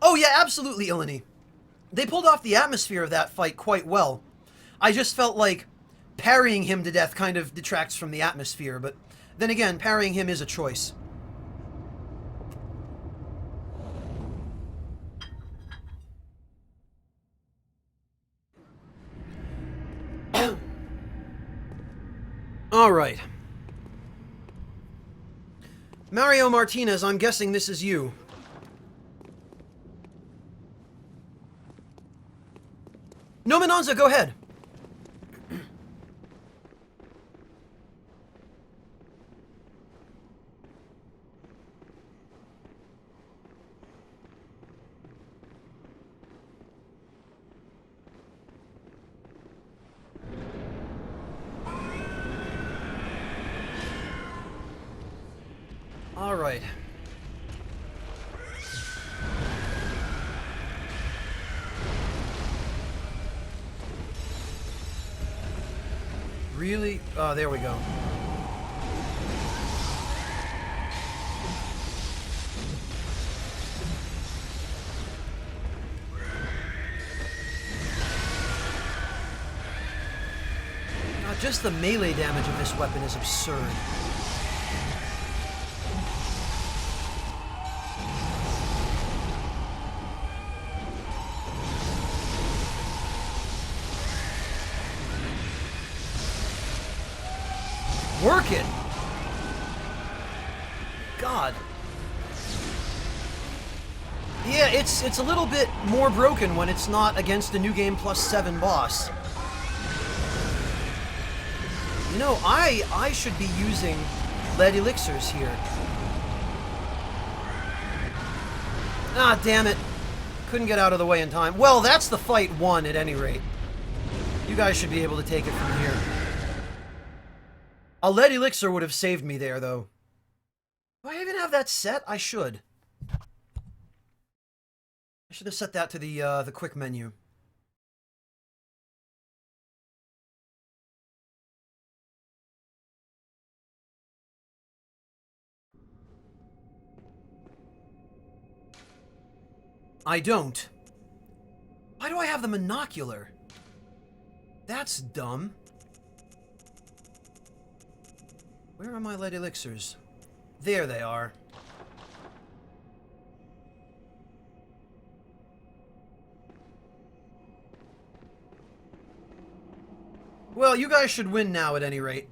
Oh yeah, absolutely, Ilani. They pulled off the atmosphere of that fight quite well. I just felt like parrying him to death kind of detracts from the atmosphere, but then again, parrying him is a choice. Alright. Mario Martinez, I'm guessing this is you. No, Menanza, go ahead. Alright. Really? Oh, there we go. Just the melee damage of this weapon is absurd. Work it! God. Yeah, it's a little bit more broken when it's not against a New Game Plus 7 boss. You know, I should be using lead elixirs here. Ah, damn it. Couldn't get out of the way in time. Well, that's the fight won at any rate. You guys should be able to take it from here. A lead elixir would have saved me there, though. Do I even have that set? I should. I should have set that to the quick menu. I don't. Why do I have the monocular? That's dumb. Where are my lead elixirs? There they are. Well, you guys should win now at any rate.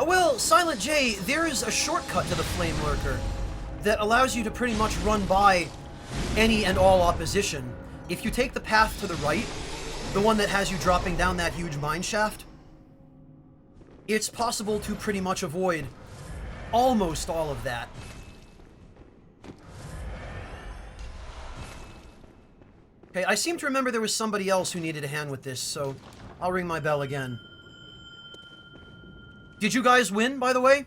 Well, Silent J, there is a shortcut to the Flame Lurker that allows you to pretty much run by any and all opposition. If you take the path to the right, the one that has you dropping down that huge mine shaft, it's possible to pretty much avoid almost all of that. Okay, I seem to remember there was somebody else who needed a hand with this, so I'll ring my bell again. Did you guys win, by the way?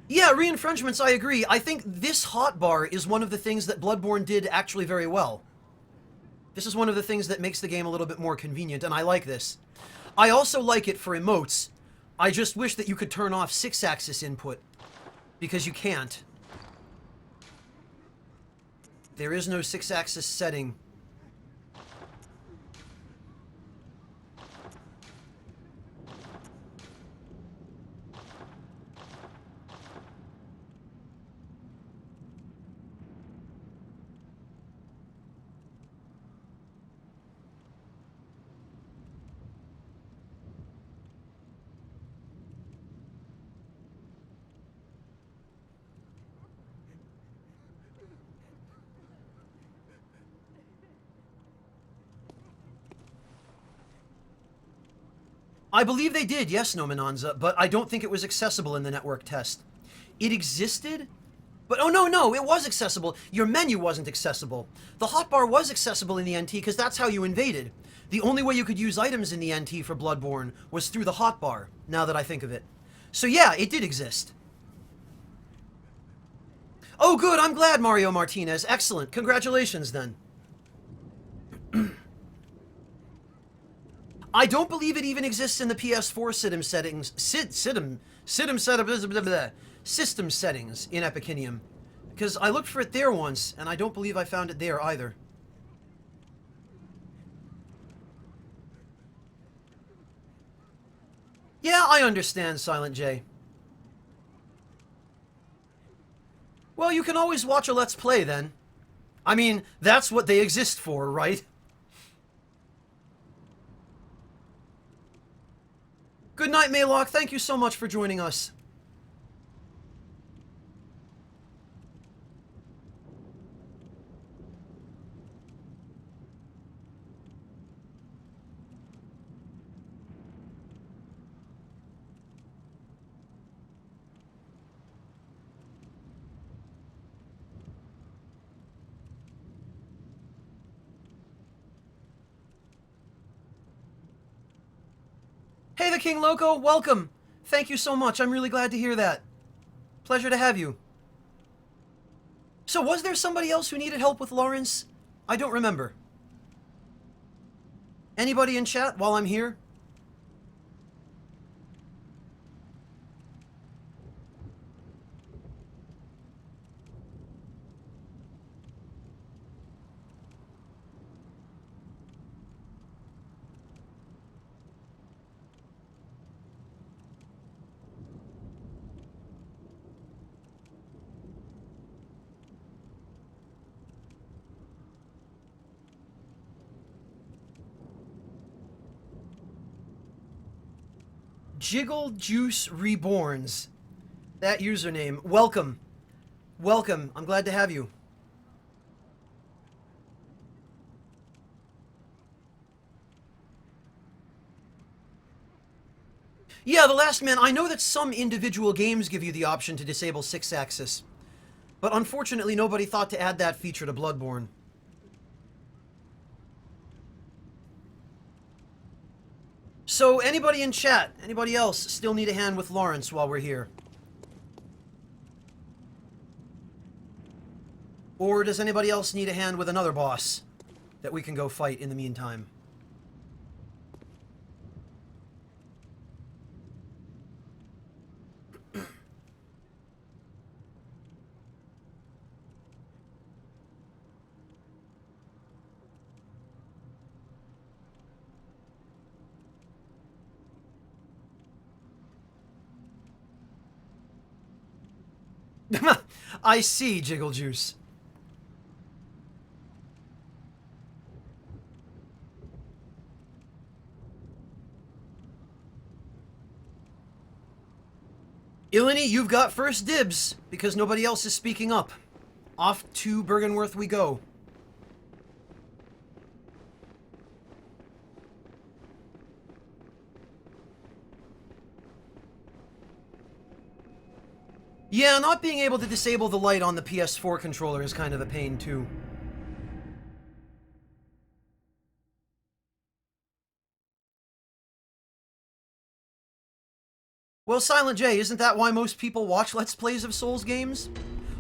Yeah, re-infringements, I agree. I think this hotbar is one of the things that Bloodborne did actually very well. This is one of the things that makes the game a little bit more convenient, and I like this. I also like it for emotes. I just wish that you could turn off 6-axis input, because you can't. There is no 6-axis setting. I believe they did, yes, Nominanza, but I don't think it was accessible in the network test. It existed, but oh no, it was accessible. Your menu wasn't accessible. The hotbar was accessible in the NT because that's how you invaded. The only way you could use items in the NT for Bloodborne was through the hotbar, now that I think of it. So yeah, it did exist. Oh good, I'm glad, Mario Martinez. Excellent. Congratulations, then. I don't believe it even exists in the PS4 system settings. System settings in Epicinium. Because I looked for it there once, and I don't believe I found it there either. Yeah, I understand, Silent J. Well, you can always watch a Let's Play, then. I mean, that's what they exist for, right? Good night, Maylock. Thank you so much for joining us. Hey, the King Loco, welcome. Thank you so much. I'm really glad to hear that. Pleasure to have you. So, was there somebody else who needed help with Lawrence? I don't remember. Anybody in chat while I'm here? Jiggle Juice Reborns. That username. Welcome. Welcome. I'm glad to have you. Yeah, The Last Man, I know that some individual games give you the option to disable 6-axis, but unfortunately nobody thought to add that feature to Bloodborne. So, anybody in chat, anybody else still need a hand with Lawrence while we're here? Or does anybody else need a hand with another boss that we can go fight in the meantime? I see, Jiggle Juice. Ilini, you've got first dibs, because nobody else is speaking up. Off to Bergenworth we go. Yeah, not being able to disable the light on the PS4 controller is kind of a pain, too. Well, Silent J, isn't that why most people watch Let's Plays of Souls games?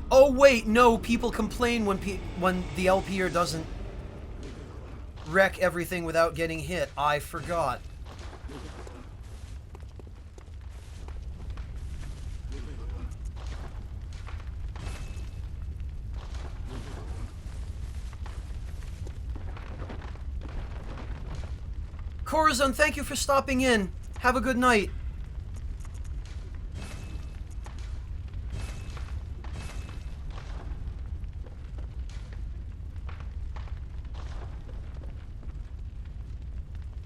Oh wait, no, people complain when the LPer doesn't wreck everything without getting hit. I forgot. Corazon, thank you for stopping in. Have a good night.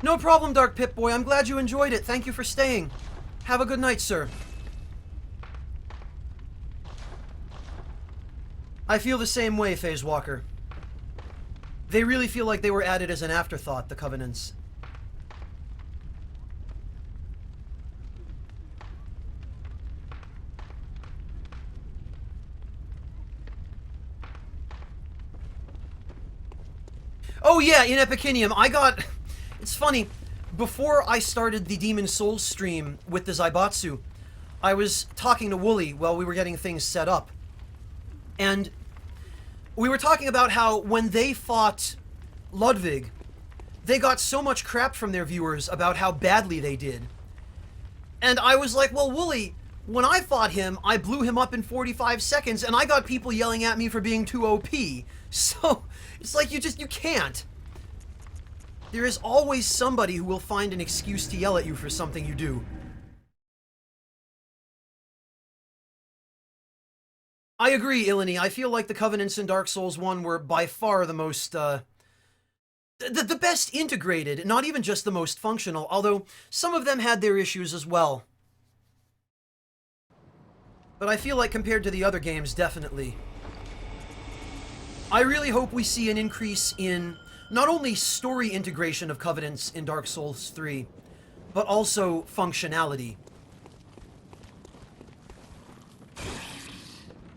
No problem, Dark Pip-Boy. I'm glad you enjoyed it. Thank you for staying. Have a good night, sir. I feel the same way, Phase Walker. They really feel like they were added as an afterthought, the Covenants. Oh yeah, in Epicinium, I got... It's funny, before I started the Demon Souls stream with the Zaibatsu, I was talking to Wooly while we were getting things set up. And we were talking about how when they fought Ludwig, they got so much crap from their viewers about how badly they did. And I was like, well, Wooly, when I fought him, I blew him up in 45 seconds, and I got people yelling at me for being too OP. So, it's like you can't. There is always somebody who will find an excuse to yell at you for something you do. I agree, Ilini. I feel like the Covenants in Dark Souls 1 were by far the most, the best integrated, not even just the most functional, although some of them had their issues as well. But I feel like compared to the other games, definitely. I really hope we see an increase in not only story integration of Covenants in Dark Souls 3, but also functionality.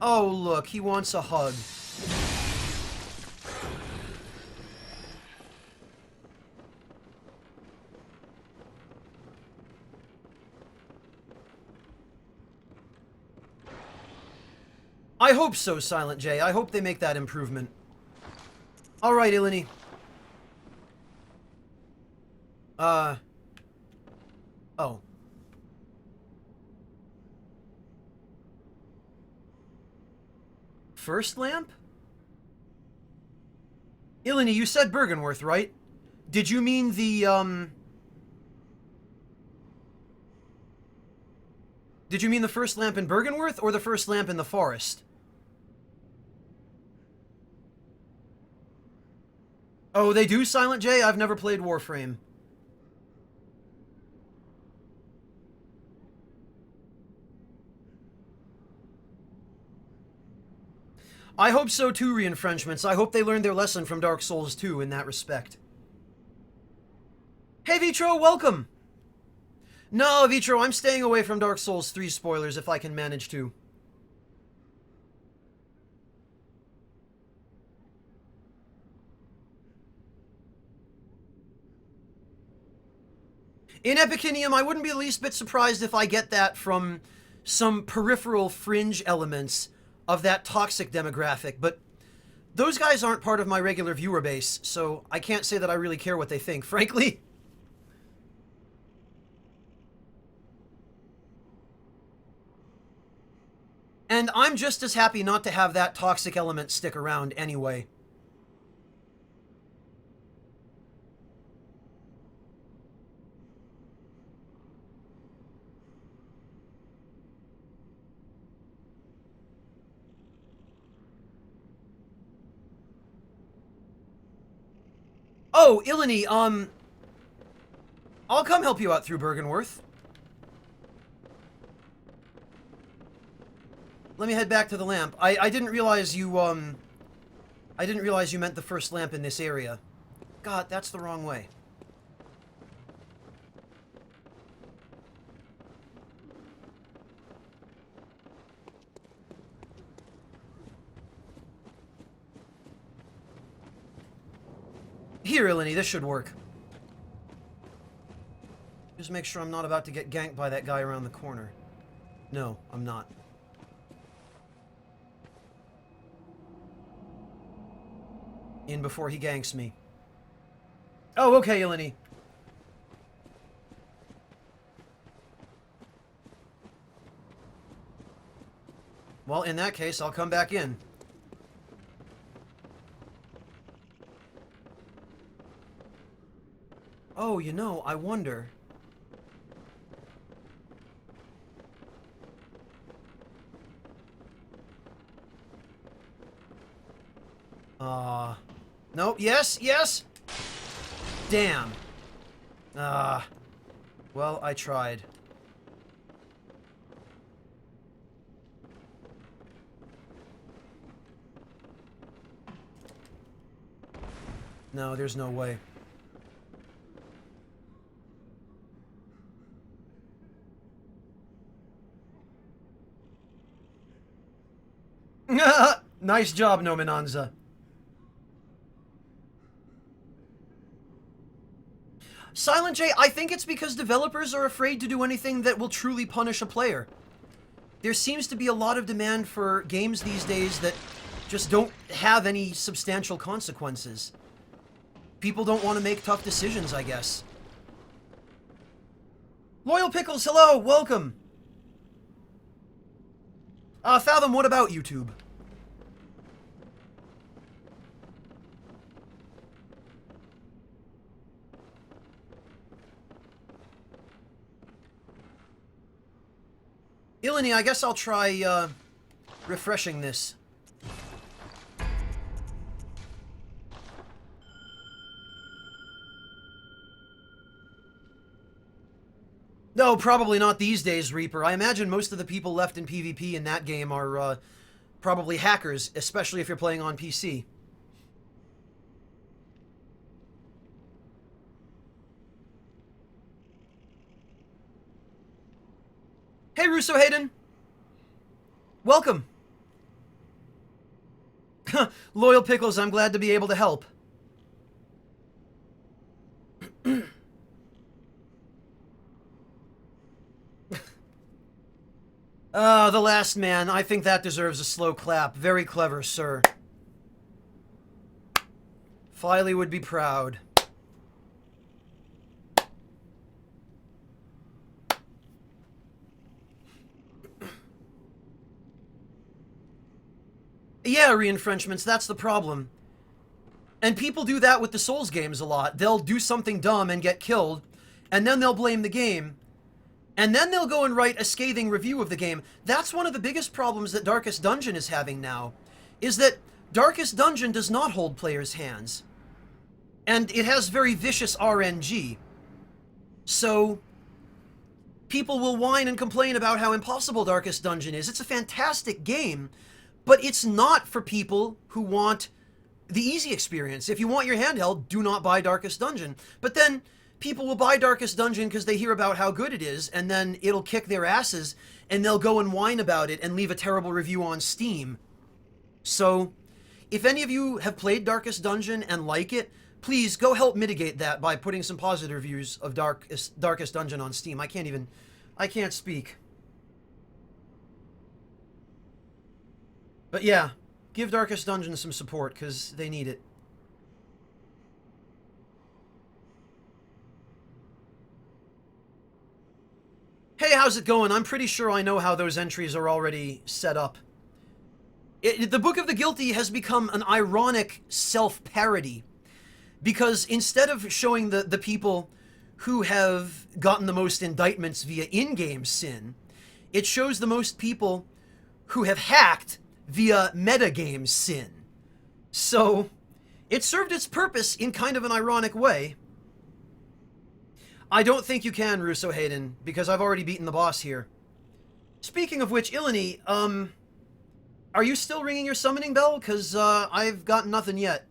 Oh, look, he wants a hug. I hope so, Silent J. I hope they make that improvement. Alright, Ilini. Oh. First lamp? Ilini, you said Bergenworth, right? Did you mean the, Did you mean the first lamp in Bergenworth, or the first lamp in the forest? Oh, they do, Silent J? I've never played Warframe. I hope so too, Reinfrenchments. I hope they learned their lesson from Dark Souls 2 in that respect. Hey, Vitro, welcome! No, Vitro, I'm staying away from Dark Souls 3 spoilers if I can manage to. In Epicenium, I wouldn't be the least bit surprised if I get that from some peripheral fringe elements of that toxic demographic, but those guys aren't part of my regular viewer base, so I can't say that I really care what they think, frankly. And I'm just as happy not to have that toxic element stick around anyway. Oh, Ilani, I'll come help you out through Bergenworth. Let me head back to the lamp. I didn't realize you, I didn't realize you meant the first lamp in this area. God, that's the wrong way. Here, Ilani, this should work. Just make sure I'm not about to get ganked by that guy around the corner. No, I'm not. In before he ganks me. Oh, okay, Ilani. Well, in that case, I'll come back in. Oh, you know, I wonder... Nope, yes, yes! Damn. Well, I tried. No, there's no way. Nice job, Nominanza. Silent J, I think it's because developers are afraid to do anything that will truly punish a player. There seems to be a lot of demand for games these days that just don't have any substantial consequences. People don't want to make tough decisions, I guess. Loyal Pickles, hello, welcome. Fathom, what about YouTube? Ilani, I guess I'll try, refreshing this. No, probably not these days, Reaper. I imagine most of the people left in PvP in that game are, probably hackers, especially if you're playing on PC. Hey, Russo Hayden. Welcome. Loyal Pickles, I'm glad to be able to help. The last man. I think that deserves a slow clap. Very clever, sir. Filey would be proud. Yeah, re-enfrenchments, that's the problem. And people do that with the Souls games a lot. They'll do something dumb and get killed, and then they'll blame the game, and then they'll go and write a scathing review of the game. That's one of the biggest problems that Darkest Dungeon is having now, is that Darkest Dungeon does not hold players' hands. And it has very vicious RNG. So, people will whine and complain about how impossible Darkest Dungeon is. It's a fantastic game, but it's not for people who want the easy experience. If you want your handheld, do not buy Darkest Dungeon. But then people will buy Darkest Dungeon because they hear about how good it is, and then it'll kick their asses, and they'll go and whine about it and leave a terrible review on Steam. So, if any of you have played Darkest Dungeon and like it, please go help mitigate that by putting some positive reviews of Darkest Dungeon on Steam. I can't speak. But yeah, give Darkest Dungeon some support, because they need it. Hey, how's it going? I'm pretty sure I know how those entries are already set up. The Book of the Guilty has become an ironic self-parody, because instead of showing the people who have gotten the most indictments via in-game sin, it shows the most people who have hacked via metagame sin. So, it served its purpose in kind of an ironic way. I don't think you can, Russo Hayden, because I've already beaten the boss here. Speaking of which, Ilani, are you still ringing your summoning bell? Because, I've got nothing yet.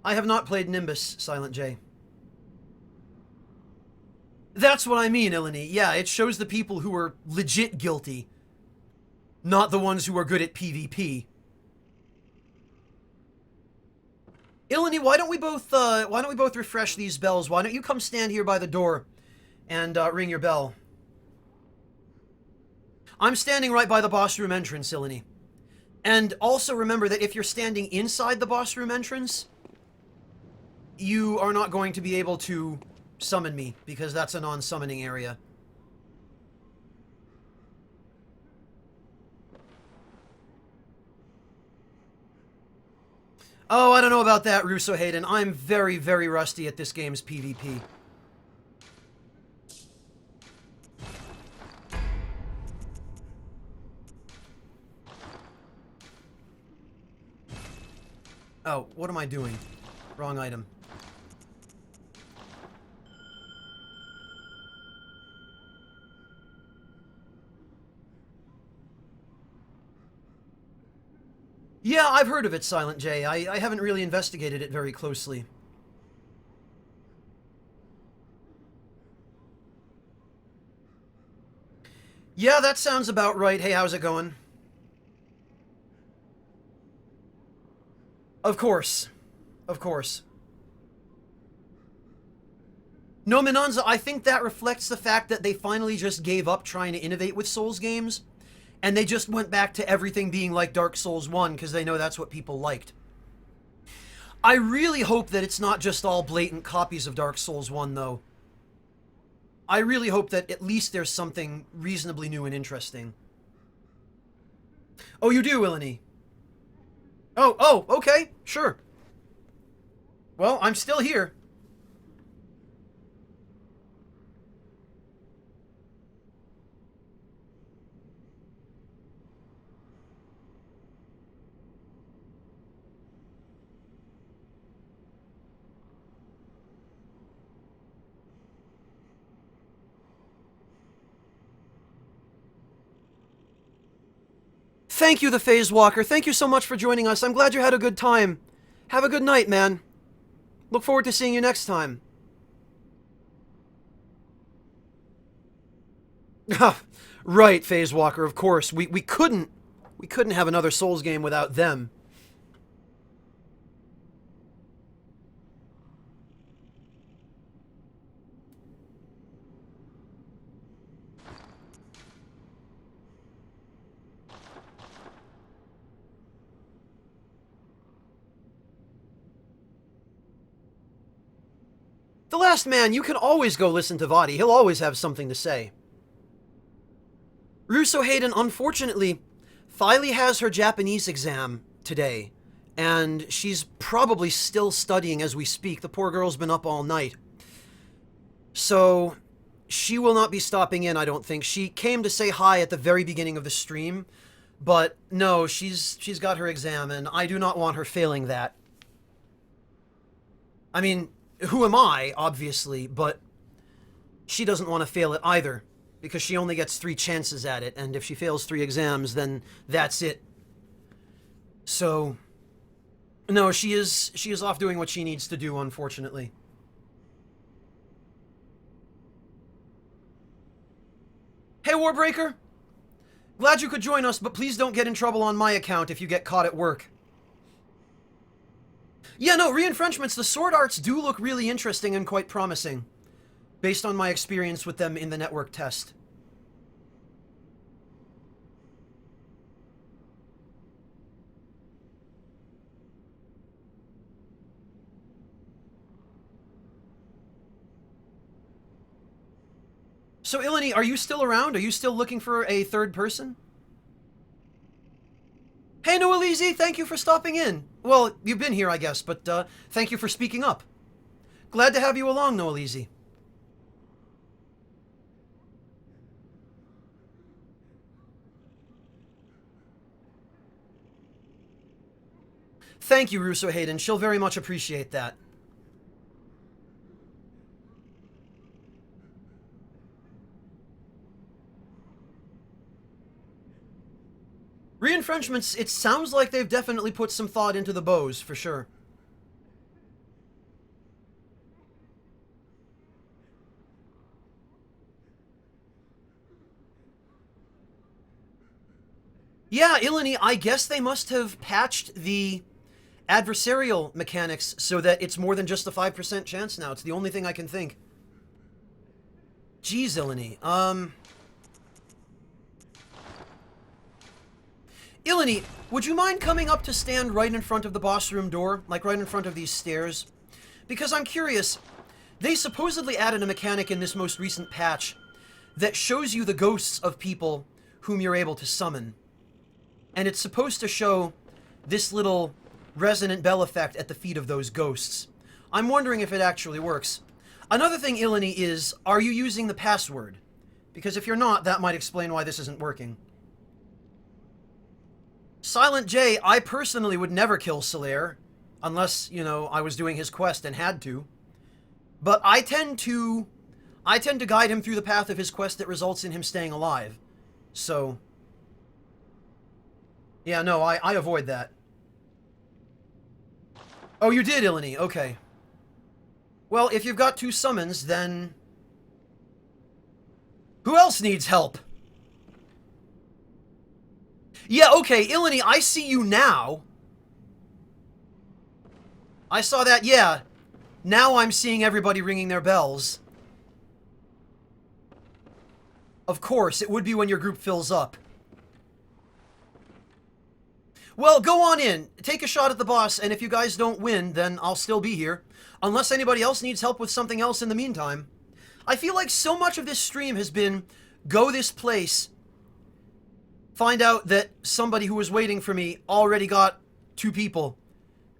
I have not played Nimbus, Silent J. That's what I mean, Ilani. Yeah, it shows the people who are legit guilty, not the ones who are good at PvP. Ilani, why don't we both refresh these bells? Why don't you come stand here by the door and ring your bell? I'm standing right by the boss room entrance, Ilani. And also remember that if you're standing inside the boss room entrance, you are not going to be able to summon me, because that's a non-summoning area. Oh, I don't know about that, Russo Hayden. I'm very, very rusty at this game's PvP. Oh, what am I doing? Wrong item. Yeah, I've heard of it, Silent J. I haven't really investigated it very closely. Yeah, that sounds about right. Hey, how's it going? Of course. Of course. No, Minanza, I think that reflects the fact that they finally just gave up trying to innovate with Souls games, and they just went back to everything being like Dark Souls 1, because they know that's what people liked. I really hope that it's not just all blatant copies of Dark Souls 1, though. I really hope that at least there's something reasonably new and interesting. Oh, you do, Ilani? Oh, okay, sure. Well, I'm still here. Thank you, the Phase Walker. Thank you so much for joining us. I'm glad you had a good time. Have a good night, man. Look forward to seeing you next time. Right, Phase Walker, of course. We couldn't have another Souls game without them. The Last Man, you can always go listen to Vadi. He'll always have something to say. Russo Hayden, unfortunately, Thylee has her Japanese exam today, and she's probably still studying as we speak. The poor girl's been up all night. So, she will not be stopping in, I don't think. She came to say hi at the very beginning of the stream, but no, she's got her exam, and I do not want her failing that. I mean, who am I, obviously, but she doesn't want to fail it either, because she only gets 3 chances at it, and if she fails 3 exams, then that's it. So, no, she is off doing what she needs to do, unfortunately. Hey, Warbreaker. Glad you could join us, but please don't get in trouble on my account if you get caught at work. Yeah, no, re-enfrenchments, the sword arts do look really interesting and quite promising, based on my experience with them in the network test. So, Ilani, are you still around? Are you still looking for a third person? Hey, Noelizi, thank you for stopping in. Well, you've been here, I guess, but thank you for speaking up. Glad to have you along, Noelizi. Thank you, Russo Hayden. She'll very much appreciate that. Re-enfrenchments, it sounds like they've definitely put some thought into the bows, for sure. Yeah, Ilani, I guess they must have patched the adversarial mechanics so that it's more than just a 5% chance now. It's the only thing I can think. Jeez, Ilani. Ilani, would you mind coming up to stand right in front of the boss room door? Like right in front of these stairs? Because I'm curious. They supposedly added a mechanic in this most recent patch that shows you the ghosts of people whom you're able to summon. And it's supposed to show this little resonant bell effect at the feet of those ghosts. I'm wondering if it actually works. Another thing, Ilani, is, are you using the password? Because if you're not, that might explain why this isn't working. Silent J, I personally would never kill Solaire, unless, you know, I was doing his quest and had to. But I tend to guide him through the path of his quest that results in him staying alive. So, yeah, no, I avoid that. Oh, you did, Ilani, okay. Well, if you've got 2 summons, then who else needs help? Yeah, okay, Ilani, I see you now. I saw that, yeah. Now I'm seeing everybody ringing their bells. Of course, it would be when your group fills up. Well, go on in. Take a shot at the boss, and if you guys don't win, then I'll still be here. Unless anybody else needs help with something else in the meantime. I feel like so much of this stream has been, go this place, find out that somebody who was waiting for me already got 2 people.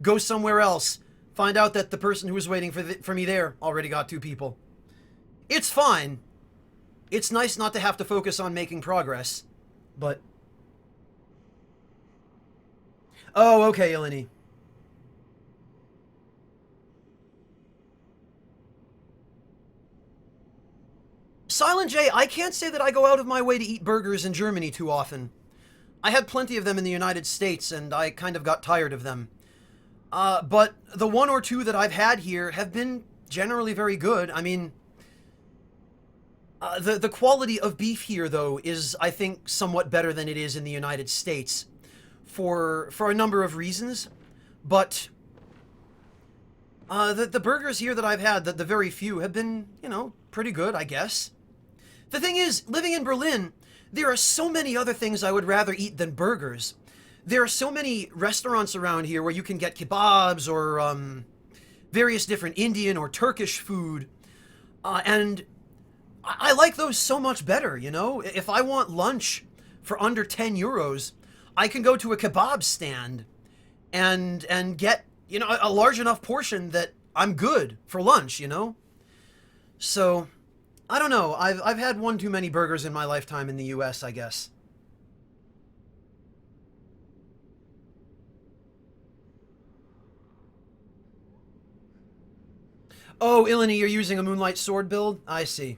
Go somewhere else, find out that the person who was waiting for me there already got 2 people. It's fine. It's nice not to have to focus on making progress, but... Oh, okay, Ilani. Silent J, I can't say that I go out of my way to eat burgers in Germany too often. I had plenty of them in the United States, and I kind of got tired of them. But the 1 or 2 that I've had here have been generally very good. I mean, the quality of beef here, though, is, I think, somewhat better than it is in the United States. For a number of reasons. But the burgers here that I've had, the very few, have been, you know, pretty good, I guess. The thing is, living in Berlin, there are so many other things I would rather eat than burgers. There are so many restaurants around here where you can get kebabs or various different Indian or Turkish food. And I like those so much better, you know? If I want lunch for under 10 euros, I can go to a kebab stand and get, you know, a large enough portion that I'm good for lunch, you know? So, I don't know. I've had one too many burgers in my lifetime in the US, I guess. Oh, Ilani, you're using a Moonlight Sword build? I see.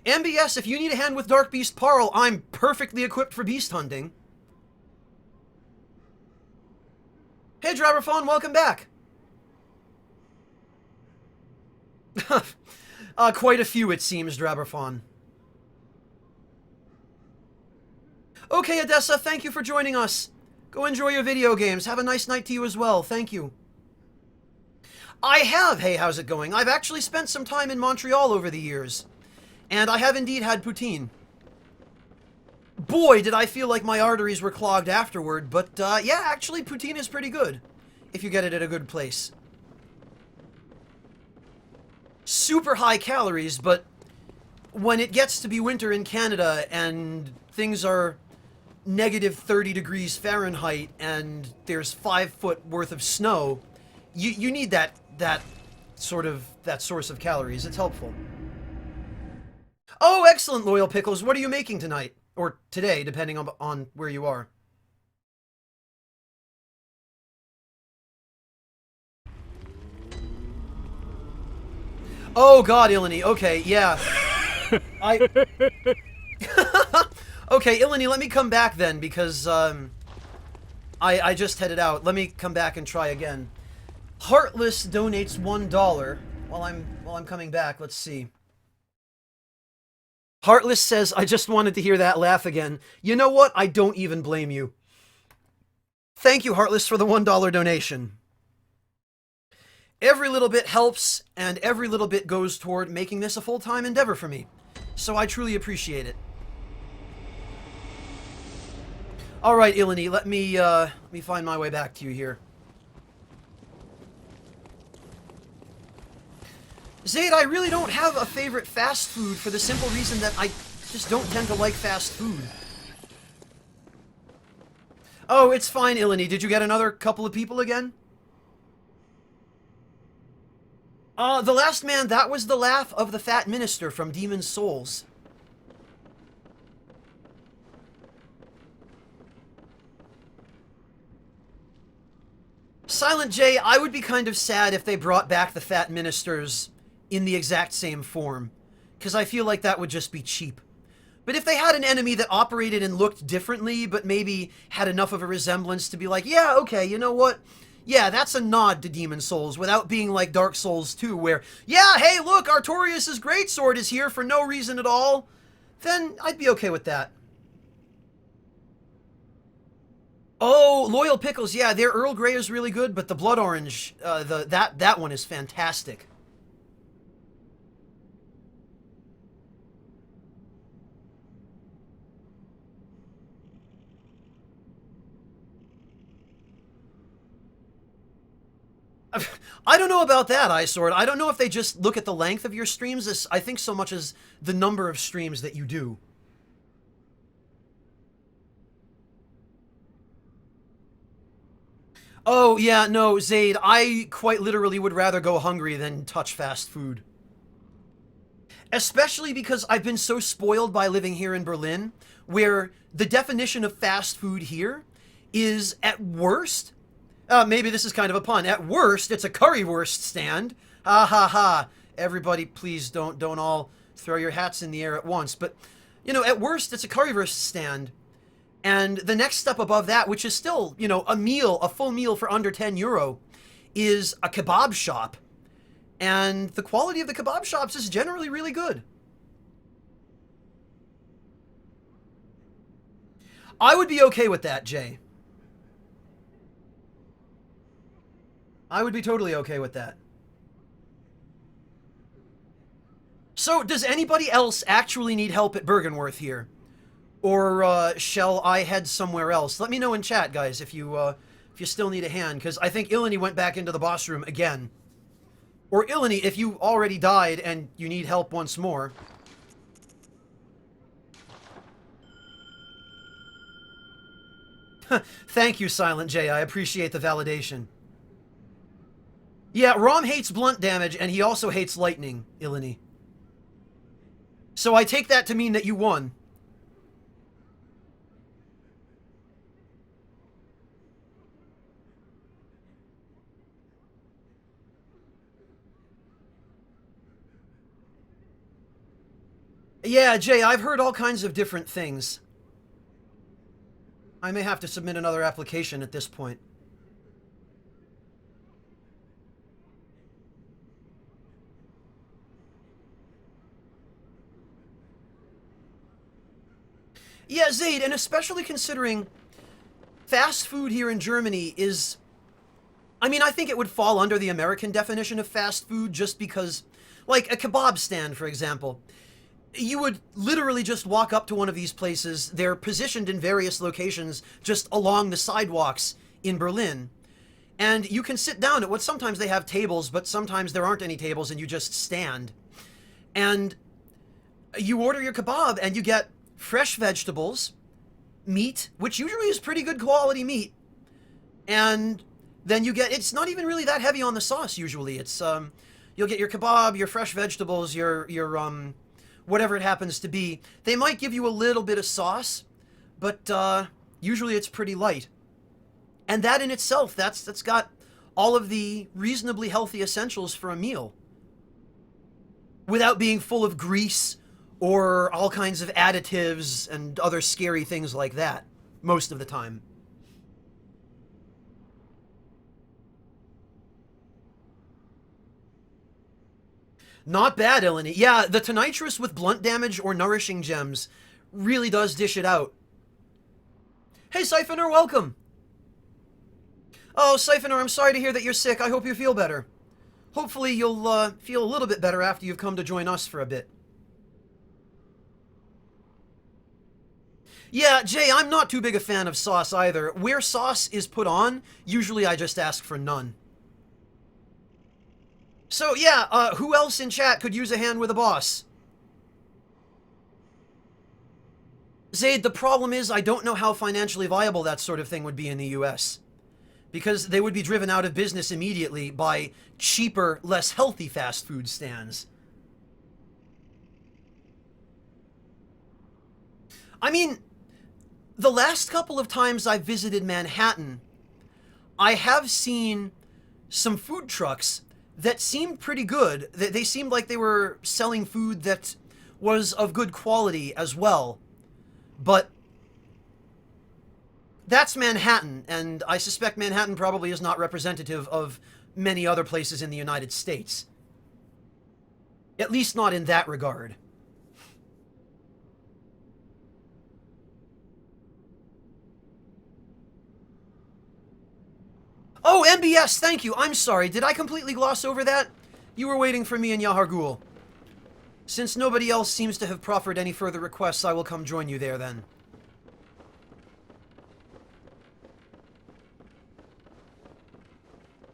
MBS, if you need a hand with Dark Beast Parl, I'm perfectly equipped for beast hunting. Hey, Driverphone, welcome back. Quite a few, it seems, Draberfon. Okay, Odessa, thank you for joining us. Go enjoy your video games. Have a nice night to you as well. Thank you. I have. Hey, how's it going? I've actually spent some time in Montreal over the years. And I have indeed had poutine. Boy, did I feel like my arteries were clogged afterward, but yeah, actually, poutine is pretty good. If you get it at a good place. Super high calories, but when it gets to be winter in Canada and things are negative 30 degrees Fahrenheit and there's 5 foot worth of snow, you need that source of calories. It's helpful. Oh, excellent, Loyal Pickles. What are you making tonight? Or today, depending on where you are. Oh god, Ilani. Okay, yeah. Okay, Ilani, let me come back then, because, I just headed out. Let me come back and try again. Heartless donates $1 while I'm coming back. Let's see. Heartless says, I just wanted to hear that laugh again. You know what? I don't even blame you. Thank you, Heartless, for the $1 donation. Every little bit helps, and every little bit goes toward making this a full-time endeavor for me. So I truly appreciate it. Alright, Ilani, let me find my way back to you here. Zaid, I really don't have a favorite fast food for the simple reason that I just don't tend to like fast food. Oh, it's fine, Ilani. Did you get another couple of people again? The last man, that was the laugh of the fat minister from Demon's Souls. Silent J, I would be kind of sad if they brought back the fat ministers in the exact same form, because I feel like that would just be cheap. But if they had an enemy that operated and looked differently, but maybe had enough of a resemblance to be like, yeah, okay, you know what? Yeah, that's a nod to Demon Souls, without being like Dark Souls 2, where, yeah, hey, look, Artorias' greatsword is here for no reason at all, then I'd be okay with that. Oh, Loyal Pickles, yeah, their Earl Grey is really good, but the Blood Orange, that one is fantastic. I don't know about that, iSword. I don't know if they just look at the length of your streams, I think so much as the number of streams that you do. Oh, yeah, no, Zaid, I quite literally would rather go hungry than touch fast food. Especially because I've been so spoiled by living here in Berlin, where the definition of fast food here is, at worst, maybe this is kind of a pun. At worst, it's a currywurst stand. Ha ha ha. Everybody, please don't all throw your hats in the air at once. But, you know, at worst, it's a currywurst stand. And the next step above that, which is still, you know, a full meal for under €10, is a kebab shop. And the quality of the kebab shops is generally really good. I would be okay with that, Jay. I would be totally okay with that. So, does anybody else actually need help at Bergenworth here? Or, shall I head somewhere else? Let me know in chat, guys, if you still need a hand, because I think Ilani went back into the boss room again. Or Ilani, if you already died and you need help once more. Thank you, Silent J. I appreciate the validation. Yeah, Rom hates blunt damage, and he also hates lightning, Ilani. So I take that to mean that you won. Yeah, Jay, I've heard all kinds of different things. I may have to submit another application at this point. Yeah, Zaid, and especially considering fast food here in Germany is... I mean, I think it would fall under the American definition of fast food just because, like a kebab stand, for example. You would literally just walk up to one of these places. They're positioned in various locations just along the sidewalks in Berlin. And you can sit down at what sometimes they have tables, but sometimes there aren't any tables and you just stand. And you order your kebab and you get fresh vegetables, meat, which usually is pretty good quality meat, and then you get, it's not even really that heavy on the sauce usually. It's you'll get your kebab, your fresh vegetables, your whatever it happens to be. They might give you a little bit of sauce, but usually it's pretty light. And that in itself, that's got all of the reasonably healthy essentials for a meal, without being full of grease or all kinds of additives and other scary things like that, most of the time. Not bad, Eleni. Yeah, the Tonitrus with blunt damage or nourishing gems really does dish it out. Hey, Siphoner, welcome! Oh, Siphoner, I'm sorry to hear that you're sick. I hope you feel better. Hopefully you'll feel a little bit better after you've come to join us for a bit. Yeah, Jay, I'm not too big a fan of sauce either. Where sauce is put on, usually I just ask for none. So yeah, who else in chat could use a hand with a boss? Zaid, the problem is I don't know how financially viable that sort of thing would be in the US. Because they would be driven out of business immediately by cheaper, less healthy fast food stands. I mean, the last couple of times I've visited Manhattan, I have seen some food trucks that seemed pretty good. They seemed like they were selling food that was of good quality as well. But that's Manhattan, and I suspect Manhattan probably is not representative of many other places in the United States. At least not in that regard. Oh, MBS, thank you. I'm sorry. Did I completely gloss over that? You were waiting for me in Yahar'gul. Since nobody else seems to have proffered any further requests, I will come join you there then.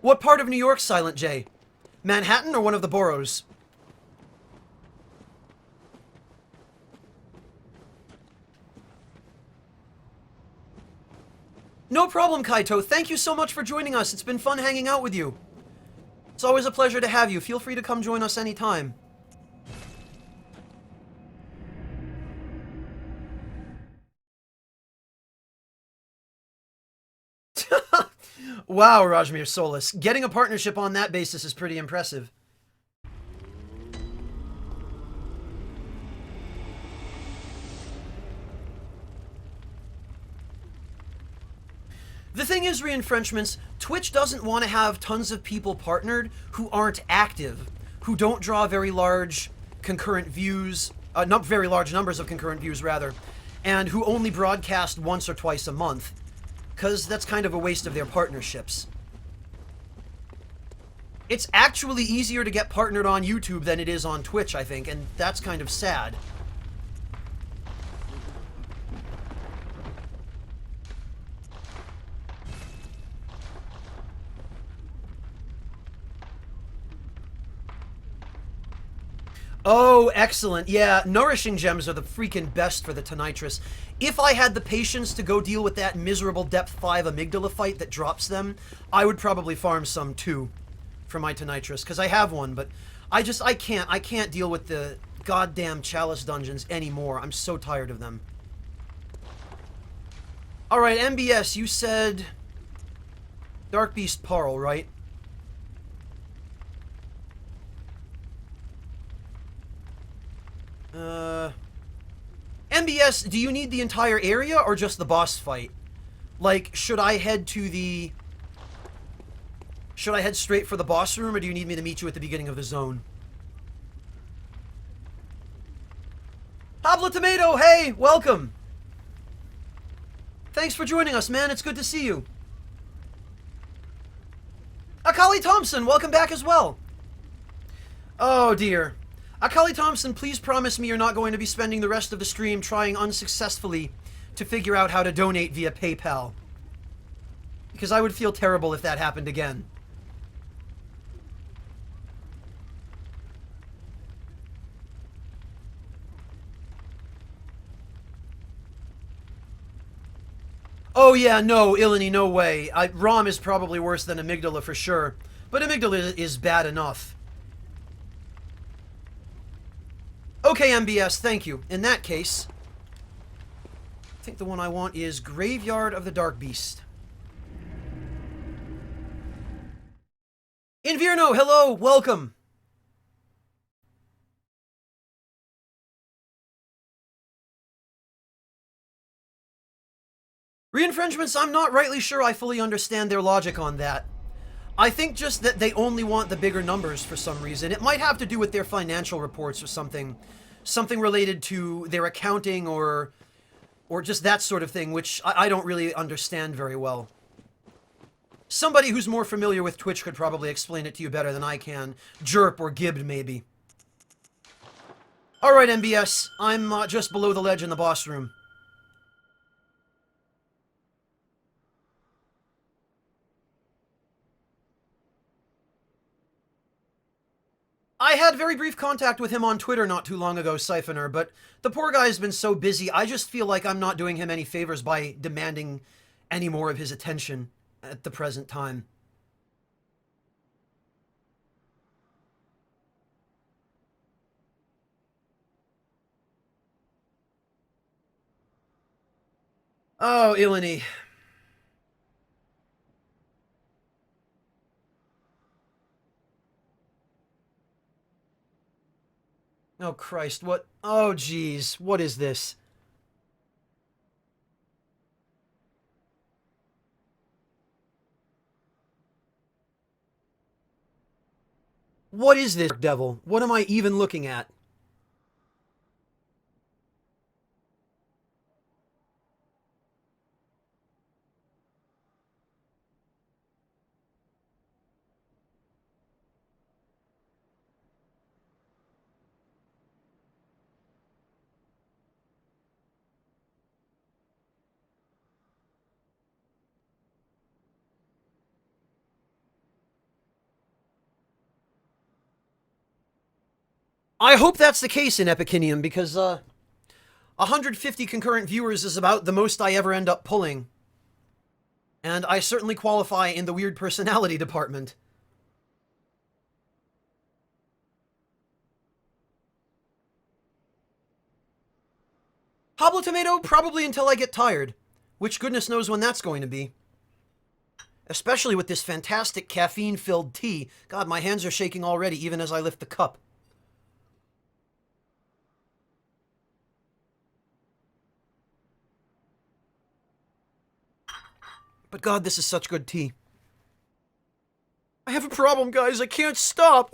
What part of New York's Silent J? Manhattan or one of the boroughs? No problem, Kaito. Thank you so much for joining us. It's been fun hanging out with you. It's always a pleasure to have you. Feel free to come join us anytime. Wow, Rajmir Solis. Getting a partnership on that basis is pretty impressive. The thing is, Reinfrenchments, Twitch doesn't want to have tons of people partnered who aren't active, who don't draw very large concurrent views, not very large numbers of concurrent views, rather, and who only broadcast once or twice a month, because that's kind of a waste of their partnerships. It's actually easier to get partnered on YouTube than it is on Twitch, I think, and that's kind of sad. Oh, excellent. Yeah, nourishing gems are the freaking best for the Tonitrus. If I had the patience to go deal with that miserable depth 5 amygdala fight that drops them, I would probably farm some too for my Tonitrus, because I have one, but I can't deal with the goddamn Chalice dungeons anymore. I'm so tired of them. Alright, MBS, you said Dark Beast Parl, right? MBS, do you need the entire area or just the boss fight? Like, should I head straight for the boss room, or do you need me to meet you at the beginning of the zone? Habla Tomato, hey, welcome! Thanks for joining us, man. It's good to see you. Akali Thompson, welcome back as well. Oh dear. Akali Thompson, please promise me you're not going to be spending the rest of the stream trying unsuccessfully to figure out how to donate via PayPal. Because I would feel terrible if that happened again. Oh yeah, no, Ilani, no way. ROM is probably worse than amygdala for sure. But amygdala is bad enough. Okay, MBS, thank you. In that case, I think the one I want is Graveyard of the Dark Beast. Invierno, hello, welcome. Re-infringements, I'm not rightly sure I fully understand their logic on that. I think just that they only want the bigger numbers for some reason. It might have to do with their financial reports or something. Something related to their accounting or just that sort of thing, which I don't really understand very well. Somebody who's more familiar with Twitch could probably explain it to you better than I can. Jerp or Gibbed, maybe. Alright, MBS. I'm just below the ledge in the boss room. I had very brief contact with him on Twitter not too long ago, Siphoner, but the poor guy has been so busy, I just feel like I'm not doing him any favors by demanding any more of his attention at the present time. Oh, Ilani. Oh, Christ, what? Oh, jeez, what is this? What is this, devil? What am I even looking at? I hope that's the case in Epicinium, because, 150 concurrent viewers is about the most I ever end up pulling. And I certainly qualify in the weird personality department. Pablo Tomato, probably until I get tired. Which goodness knows when that's going to be. Especially with this fantastic caffeine-filled tea. God, my hands are shaking already, even as I lift the cup. But God, this is such good tea. I have a problem, guys. I can't stop.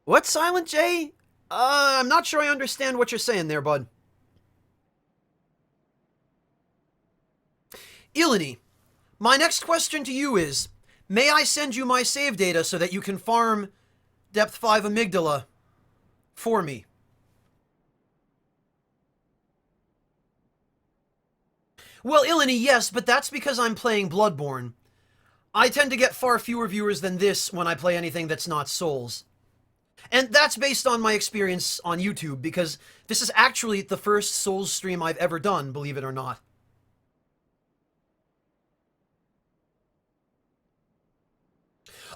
What, Silent J? I'm not sure I understand what you're saying there, bud. Ilani, my next question to you is, may I send you my save data so that you can farm Depth 5 Amygdala for me? Well, Ilani, yes, but that's because I'm playing Bloodborne. I tend to get far fewer viewers than this when I play anything that's not Souls. And that's based on my experience on YouTube, because this is actually the first Souls stream I've ever done, believe it or not.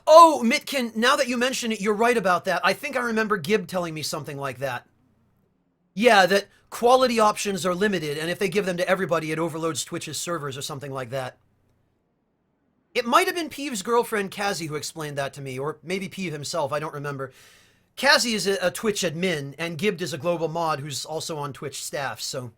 Oh, Mitkin, now that you mention it, you're right about that. I think I remember Gib telling me something like that. Yeah, that quality options are limited, and if they give them to everybody, it overloads Twitch's servers or something like that. It might have been Peeve's girlfriend, Kazi, who explained that to me, or maybe Peeve himself, I don't remember. Kazi is a Twitch admin, and Gibbed is a global mod who's also on Twitch staff, so...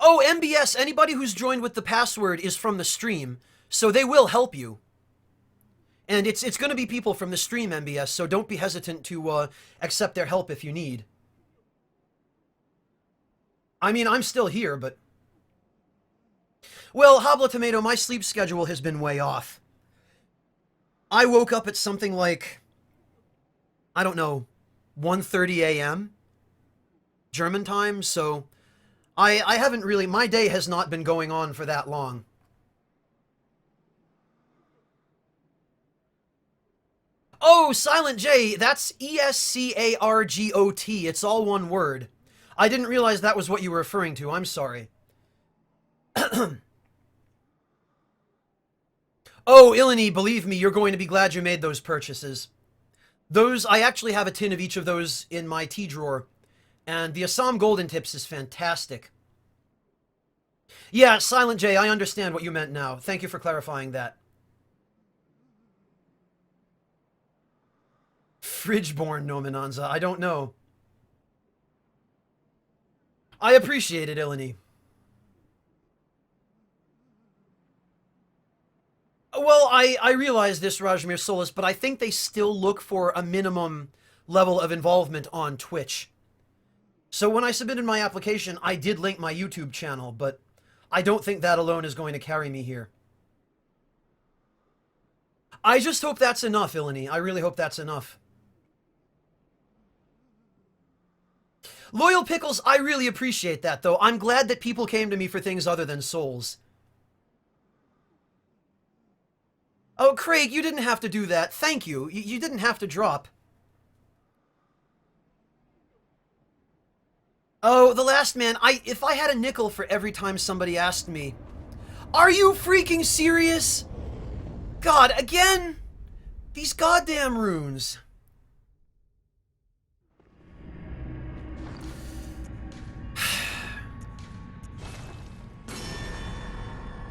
Oh, MBS, anybody who's joined with the password is from the stream, so they will help you. And it's going to be people from the stream, MBS, so don't be hesitant to accept their help if you need. I mean, I'm still here, but... Well, Habla Tomato, my sleep schedule has been way off. I woke up at something like, I don't know, 1:30 a.m. German time, so I haven't really... My day has not been going on for that long. Oh, Silent J, that's ESCARGOT. It's all one word. I didn't realize that was what you were referring to. I'm sorry. Oh, Ilani, believe me, you're going to be glad you made those purchases. Those, I actually have a tin of each of those in my tea drawer. And the Assam Golden Tips is fantastic. Yeah, Silent J, I understand what you meant now. Thank you for clarifying that. Fridgeborn Nominanza, I don't know. I appreciate it, Ilani. Well, I realize this, Rajmir Solis, but I think they still look for a minimum level of involvement on Twitch. So when I submitted my application, I did link my YouTube channel, but I don't think that alone is going to carry me here. I just hope that's enough, Ilani. I really hope that's enough. Loyal Pickles, I really appreciate that, though. I'm glad that people came to me for things other than souls. Oh, Craig, you didn't have to do that. Thank you. You didn't have to drop. Oh, the last man, if I had a nickel for every time somebody asked me, "Are you freaking serious?" God, again? These goddamn runes.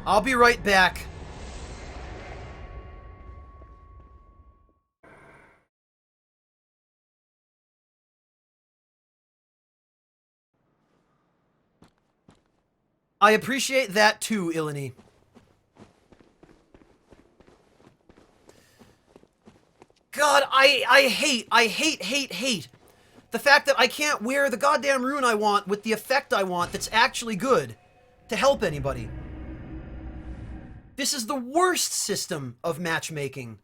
I'll be right back. I appreciate that too, Ilani. God, I hate the fact that I can't wear the goddamn rune I want with the effect I want that's actually good to help anybody. This is the worst system of matchmaking.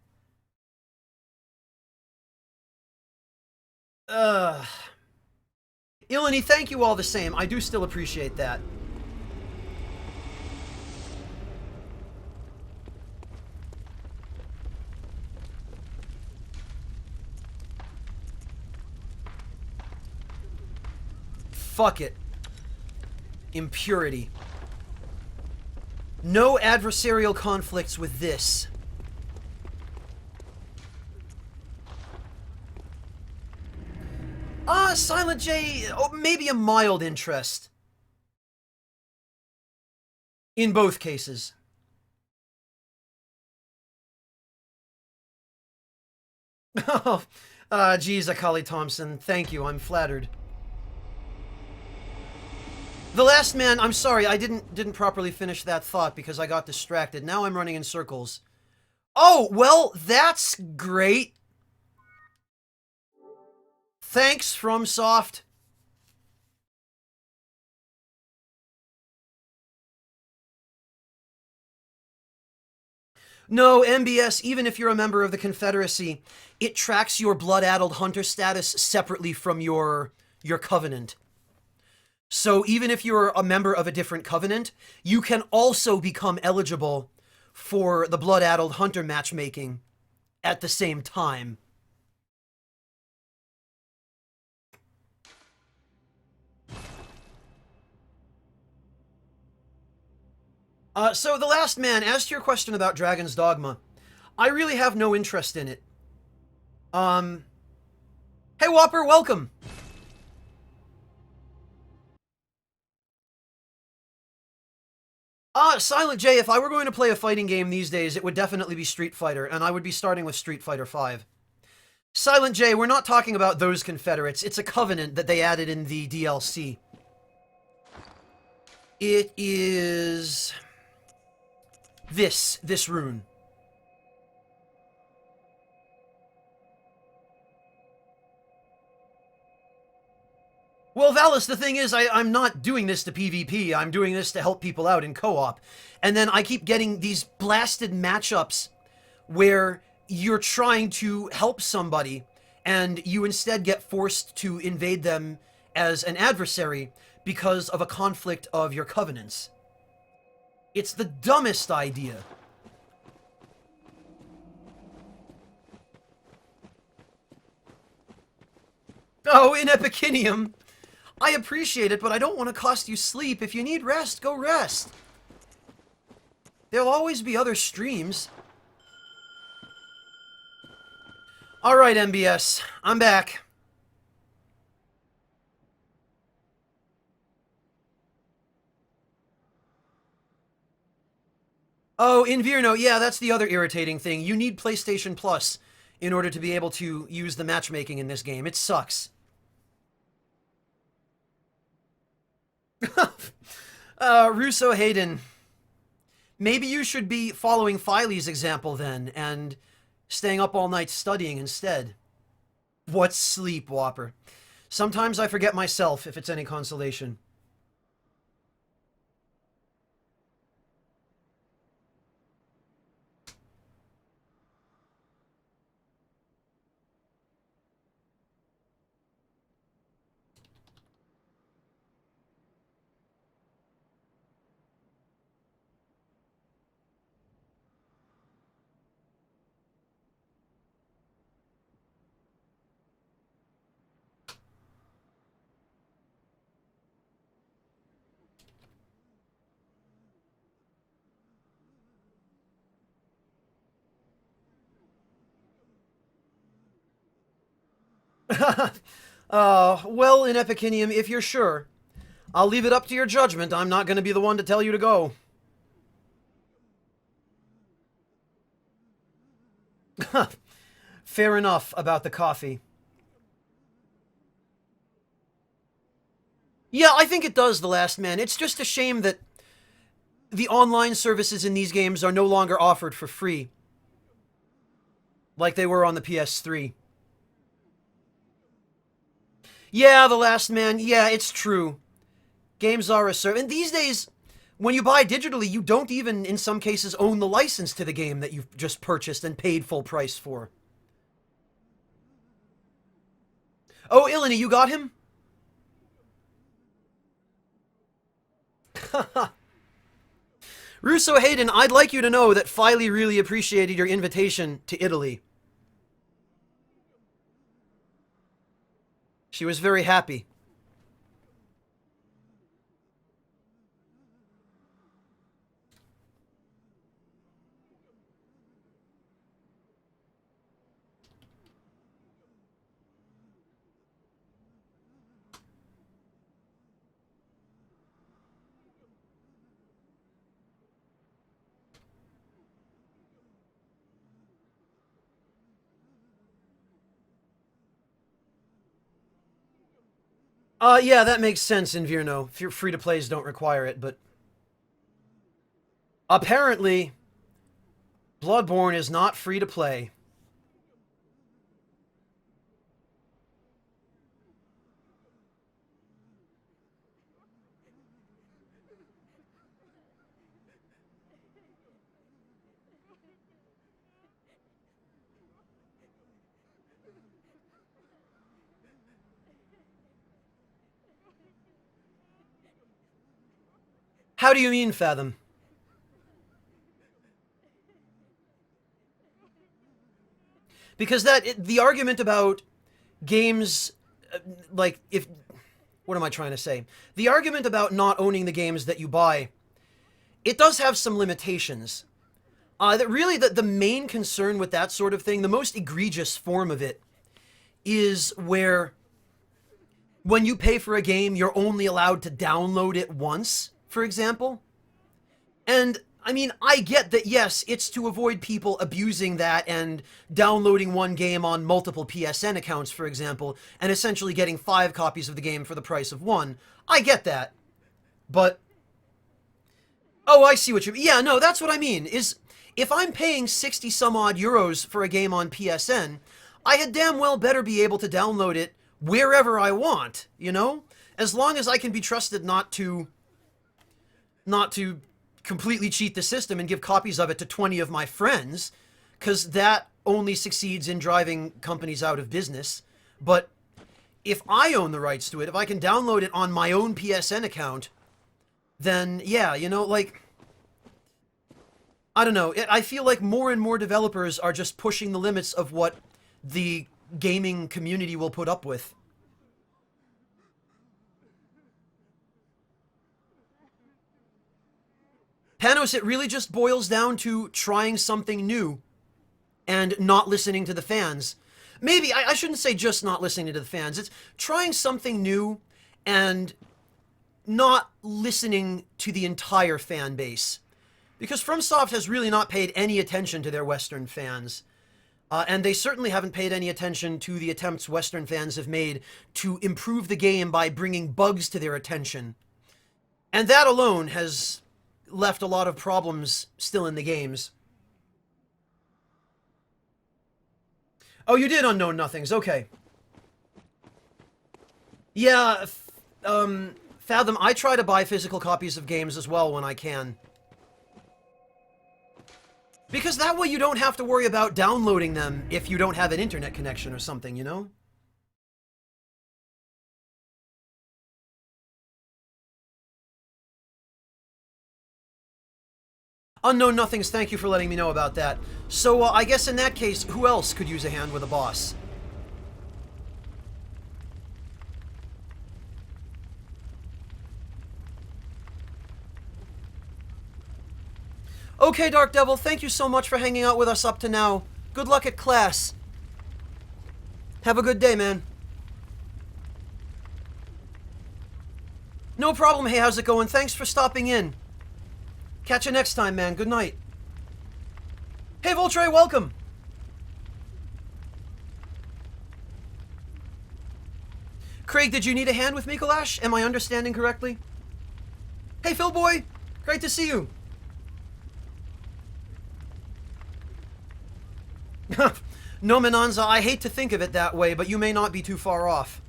Ilani, thank you all the same. I do still appreciate that. Fuck it. Impurity. No adversarial conflicts with this. Silent J, oh, maybe a mild interest. In both cases. Oh, geez, Akali Thompson, thank you, I'm flattered. The last man, I'm sorry, I didn't properly finish that thought because I got distracted. Now I'm running in circles. Oh, well, that's great. Thanks, FromSoft. No, MBS, even if you're a member of the Confederacy, it tracks your blood-addled hunter status separately from your covenant. So even if you're a member of a different covenant, you can also become eligible for the blood-addled hunter matchmaking at the same time. So the last man, as to your question about Dragon's Dogma, I really have no interest in it. Hey Whopper, welcome! Silent J, if I were going to play a fighting game these days, it would definitely be Street Fighter, and I would be starting with Street Fighter V. Silent J, we're not talking about those Confederates, it's a covenant that they added in the DLC. It is this rune. Well, Valis, the thing is, I'm not doing this to PvP. I'm doing this to help people out in co-op. And then I keep getting these blasted matchups where you're trying to help somebody and you instead get forced to invade them as an adversary because of a conflict of your covenants. It's the dumbest idea. Oh, in Epicinium. I appreciate it, but I don't want to cost you sleep. If you need rest, go rest. There'll always be other streams. Alright, MBS. I'm back. Oh, Invirno, yeah, that's the other irritating thing. You need PlayStation Plus in order to be able to use the matchmaking in this game. It sucks. Russo Hayden. Maybe you should be following Filey's example then, and staying up all night studying instead. What's sleep, Whopper? Sometimes I forget myself, if it's any consolation. Well, in Epicinium, if you're sure, I'll leave it up to your judgment. I'm not going to be the one to tell you to go. Fair enough about the coffee. Yeah, I think it does, The Last Man. It's just a shame that the online services in these games are no longer offered for free, like they were on the PS3. Yeah, The Last Man, yeah, it's true. Games are a service. And these days, when you buy digitally, you don't even, in some cases, own the license to the game that you've just purchased and paid full price for. Oh, Ilini, you got him? Russo Hayden, I'd like you to know that Filey really appreciated your invitation to Italy. She was very happy. Yeah, that makes sense in Virno. Free-to-plays don't require it, but... apparently, Bloodborne is not free-to-play. How do you mean, Fathom? Because the argument about games, like, if... what am I trying to say? The argument about not owning the games that you buy, it does have some limitations. That really, the main concern with that sort of thing, the most egregious form of it, is where when you pay for a game, you're only allowed to download it once, for example. And, I mean, I get that, yes, it's to avoid people abusing that and downloading one game on multiple PSN accounts, for example, and essentially getting 5 copies of the game for the price of one. I get that. But Oh, I see what you mean. Yeah, no, that's what I mean. Is if I'm paying 60 some odd euros for a game on PSN, I had damn well better be able to download it wherever I want, you know? As long as I can be trusted not to completely cheat the system and give copies of it to 20 of my friends, because that only succeeds in driving companies out of business. But if I own the rights to it, if I can download it on my own PSN account, then yeah, you know, like, I don't know. I feel like more and more developers are just pushing the limits of what the gaming community will put up with. Panos, it really just boils down to trying something new and not listening to the fans. Maybe, I shouldn't say just not listening to the fans. It's trying something new and not listening to the entire fan base. Because FromSoft has really not paid any attention to their Western fans. And they certainly haven't paid any attention to the attempts Western fans have made to improve the game by bringing bugs to their attention. And that alone has left a lot of problems still in the games. Oh, you did Unknown Nothings, okay. Yeah, Fathom, I try to buy physical copies of games as well when I can. Because that way you don't have to worry about downloading them if you don't have an internet connection or something, you know? Unknown Nothings, thank you for letting me know about that. So, I guess in that case, who else could use a hand with a boss? Okay, Dark Devil, thank you so much for hanging out with us up to now. Good luck at class. Have a good day, man. No problem. Hey, how's it going? Thanks for stopping in. Catch you next time, man. Good night. Hey, Voltray, welcome. Craig, did you need a hand with Mikolash? Am I understanding correctly? Hey, Phil boy. Great to see you. No, Menanza, I hate to think of it that way, but you may not be too far off.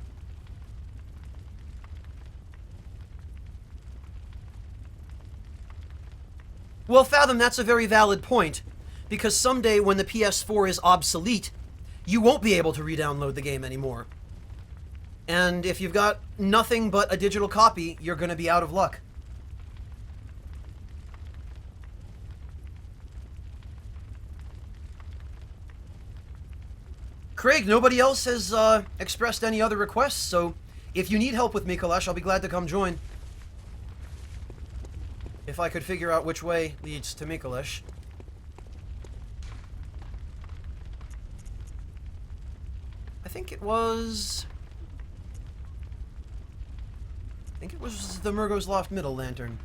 Well, Fathom, that's a very valid point, because someday when the PS4 is obsolete, you won't be able to re-download the game anymore. And if you've got nothing but a digital copy, you're going to be out of luck. Craig, nobody else has expressed any other requests, so if you need help with Mikolash, I'll be glad to come join. If I could figure out which way leads to Mikolash. I think it was the Murgo's Loft Middle Lantern.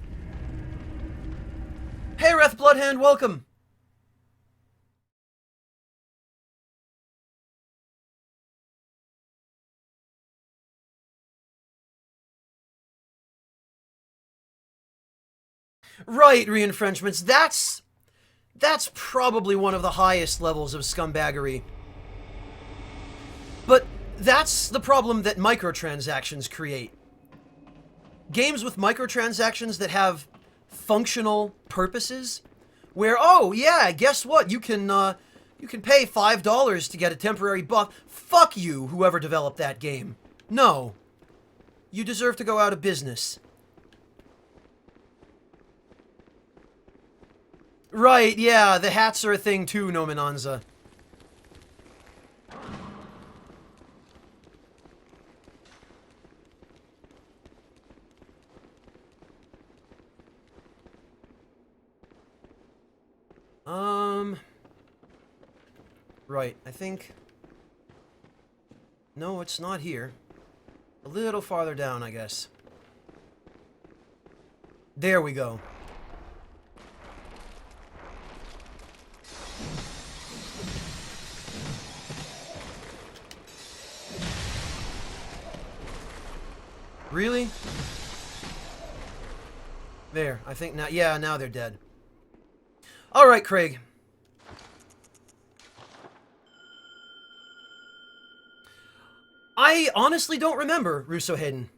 Hey, Reth Bloodhand, welcome! Right, re-enfrenchments. That's probably one of the highest levels of scumbaggery. But that's the problem that microtransactions create. Games with microtransactions that have functional purposes, where, oh yeah, guess what? You can pay $5 to get a temporary buff. Fuck you, whoever developed that game. No. You deserve to go out of business. Right, yeah, the hats are a thing too, Nominanza. Right, I think... No, it's not here. A little farther down, I guess. There we go. Really? There, I think now, yeah, now they're dead. Alright, Craig. I honestly don't remember Russo Hayden.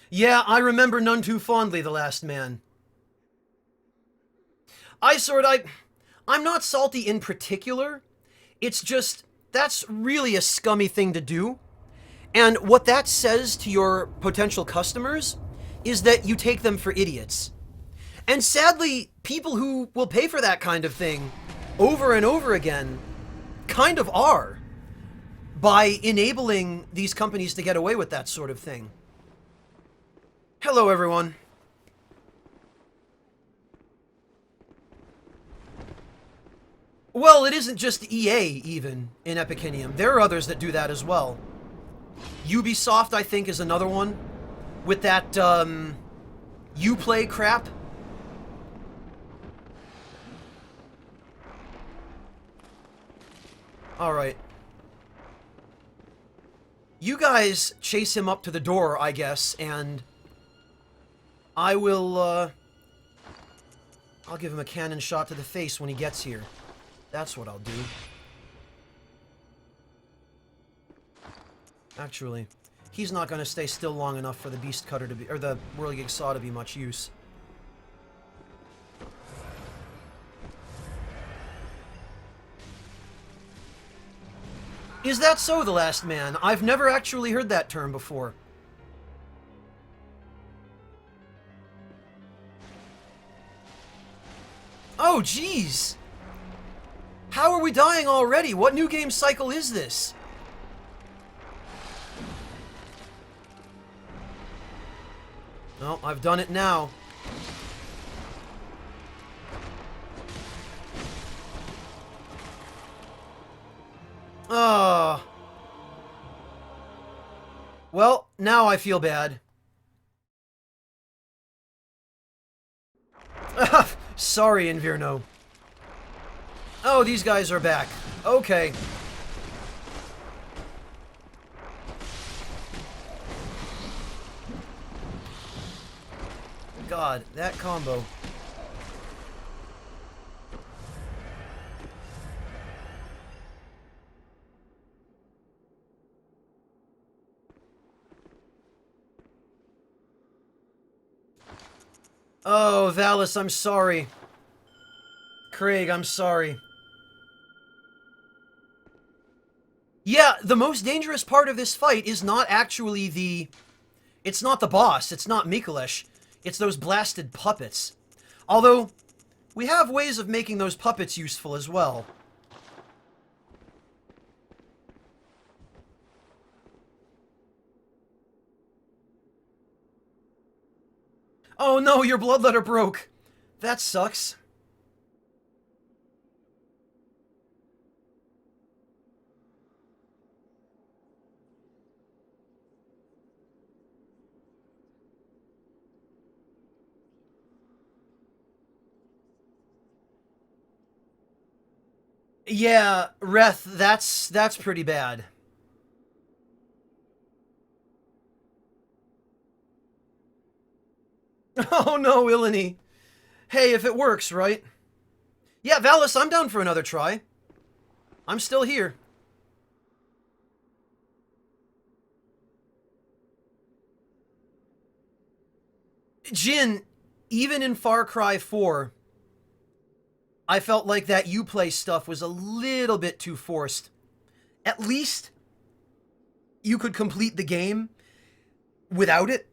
Yeah, I remember none too fondly The Last Man. I'm not salty in particular. It's just, that's really a scummy thing to do. And what that says to your potential customers is that you take them for idiots. And sadly, people who will pay for that kind of thing over and over again kind of are, by enabling these companies to get away with that sort of thing. Hello, everyone. Well, it isn't just EA, even, in Epicenium. There are others that do that as well. Ubisoft, I think, is another one. With that, Uplay crap. Alright. You guys chase him up to the door, I guess, and I will, I'll give him a cannon shot to the face when he gets here. That's what I'll do. Actually, he's not going to stay still long enough for the Beast Cutter to be, or the Whirligig Saw to be much use. Is that so, The Last Man? I've never actually heard that term before. Oh, jeez! How are we dying already? What new game cycle is this? No, I've done it now. Oh. Well, now I feel bad. Sorry, Inverno. Oh, these guys are back. Okay. God, that combo. Oh, Valis, I'm sorry. Craig, I'm sorry. Yeah, the most dangerous part of this fight is not actually the... It's not the boss, it's not Mikulesh. It's those blasted puppets. Although, we have ways of making those puppets useful as well. Oh no, your bloodletter broke. That sucks. Yeah, Reth, that's pretty bad. Oh no, Ilani. Hey, if it works, right? Yeah, Valis, I'm down for another try. I'm still here. Jin, even in Far Cry 4, I felt like that Uplay stuff was a little bit too forced. At least you could complete the game without it,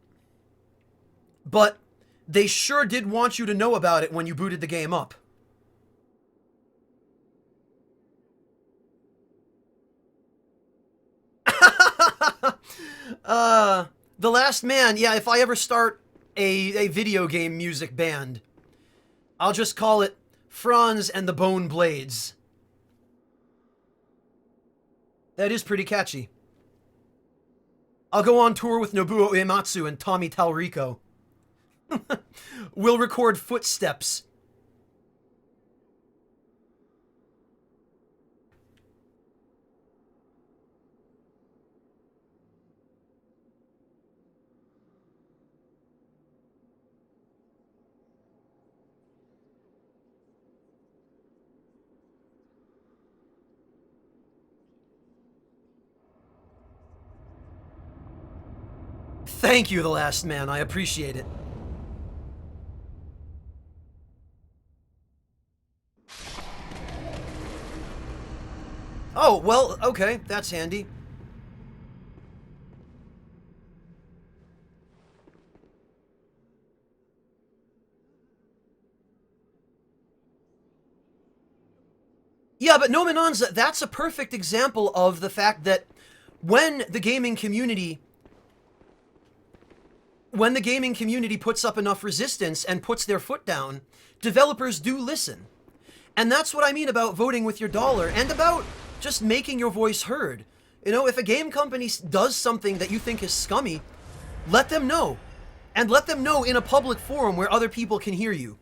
but they sure did want you to know about it when you booted the game up. The Last Man, yeah, if I ever start a video game music band, I'll just call it Franz and the Bone Blades. That is pretty catchy. I'll go on tour with Nobuo Uematsu and Tommy Talrico. We'll record Footsteps. Thank you, The Last Man. I appreciate it. Oh, well, okay. That's handy. Yeah, but Nominanza, that's a perfect example of the fact that when the gaming community puts up enough resistance and puts their foot down, developers do listen. And that's what I mean about voting with your dollar and about just making your voice heard. You know, if a game company does something that you think is scummy, let them know. And let them know in a public forum where other people can hear you.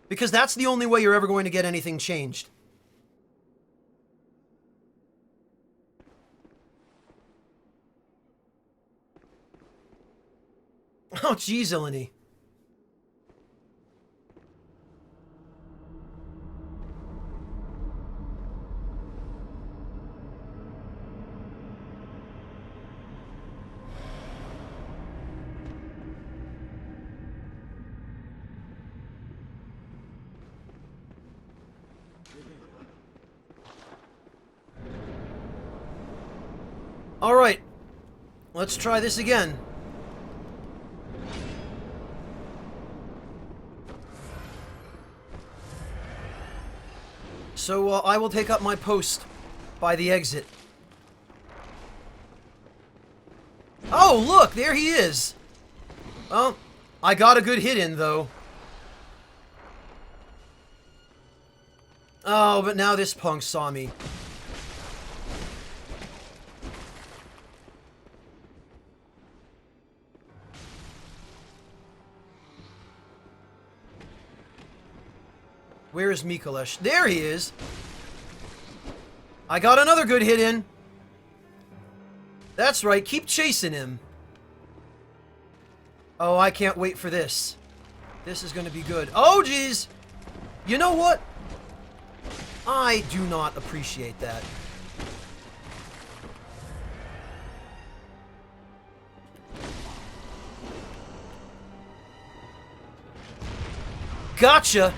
Because that's the only way you're ever going to get anything changed. Oh, jeez, Eleni. Alright. Let's try this again. So, I will take up my post by the exit. Oh, look! There he is! Well, I got a good hit in, though. Oh, but now this punk saw me. Where is Mikulesh? There he is! I got another good hit in. That's right, keep chasing him. Oh, I can't wait for this. This is gonna be good. Oh, jeez! You know what? I do not appreciate that. Gotcha!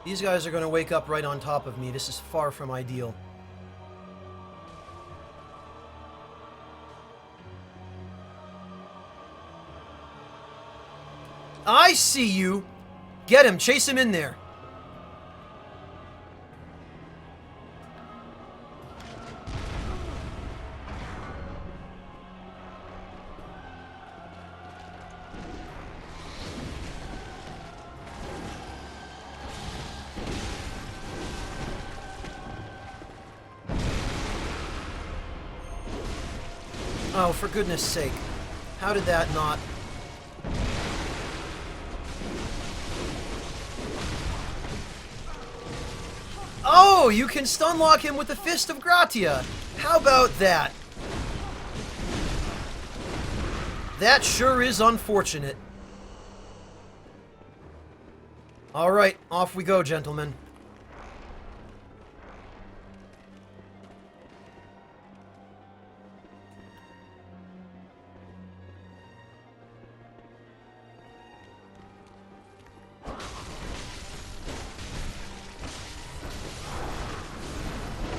These guys are going to wake up right on top of me. This is far from ideal. I see you! Get him! Chase him in there! Oh, for goodness sake. How did that not... Oh, you can stunlock him with the Fist of Gratia! How about that? That sure is unfortunate. Alright, off we go, gentlemen.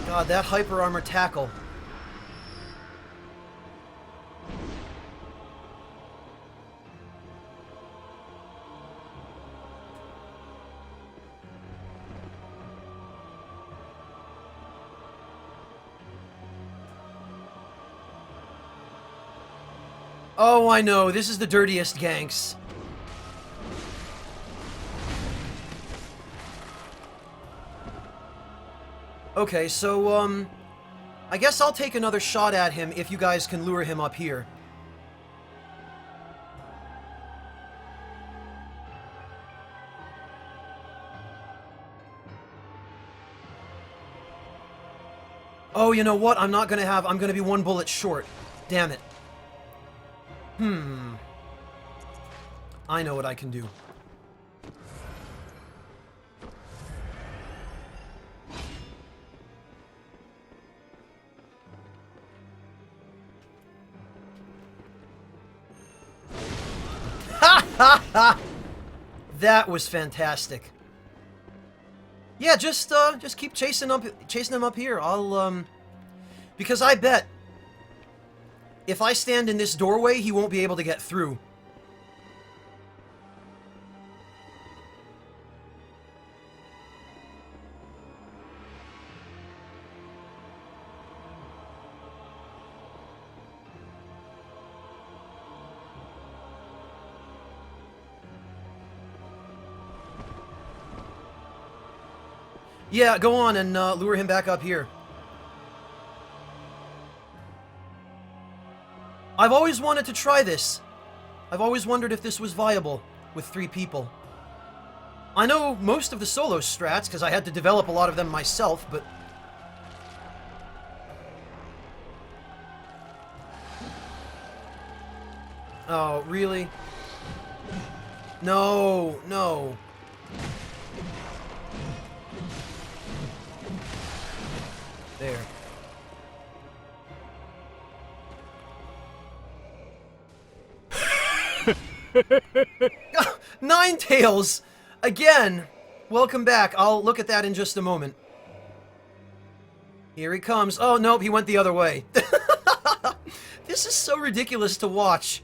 God, that hyper armor tackle. Oh, I know. This is the dirtiest ganks. Okay, so, I guess I'll take another shot at him if you guys can lure him up here. Oh, you know what? I'm gonna be one bullet short. Damn it. I know what I can do. That was fantastic. Yeah, just keep chasing him up here. I'll because I bet if I stand in this doorway, he won't be able to get through. Yeah, go on and lure him back up here. I've always wanted to try this. I've always wondered if this was viable with 3 people. I know most of the solo strats, because I had to develop a lot of them myself, but... Oh, really? No, no. There. Ninetales! Again! Welcome back. I'll look at that in just a moment. Here he comes. Oh, nope, he went the other way. This is so ridiculous to watch.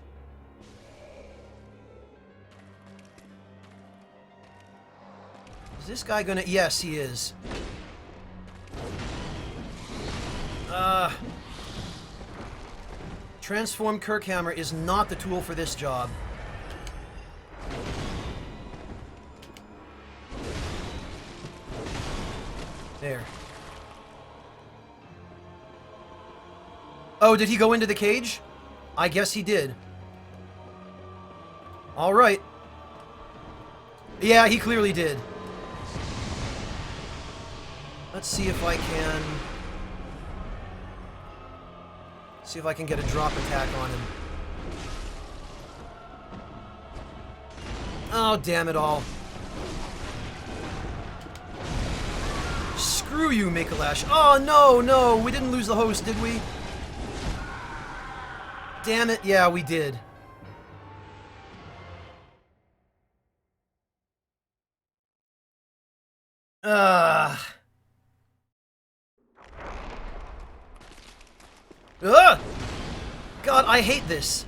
Is this guy gonna... Yes, he is. Transform Kirkhammer is not the tool for this job. There. Oh, did he go into the cage? I guess he did. Alright. Yeah, he clearly did. Let's see if I can... See if I can get a drop attack on him. Oh, damn it all. Screw you, Mikolash. Oh, no, no. We didn't lose the host, did we? Damn it. Yeah, we did. Ugh. Ugh! God, I hate this.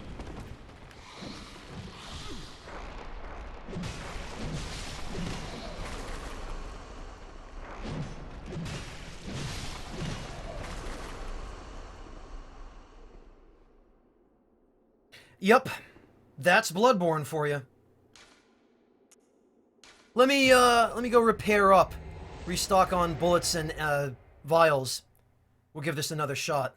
Yep. That's Bloodborne for you. Let me go repair up. Restock on bullets and, vials. We'll give this another shot.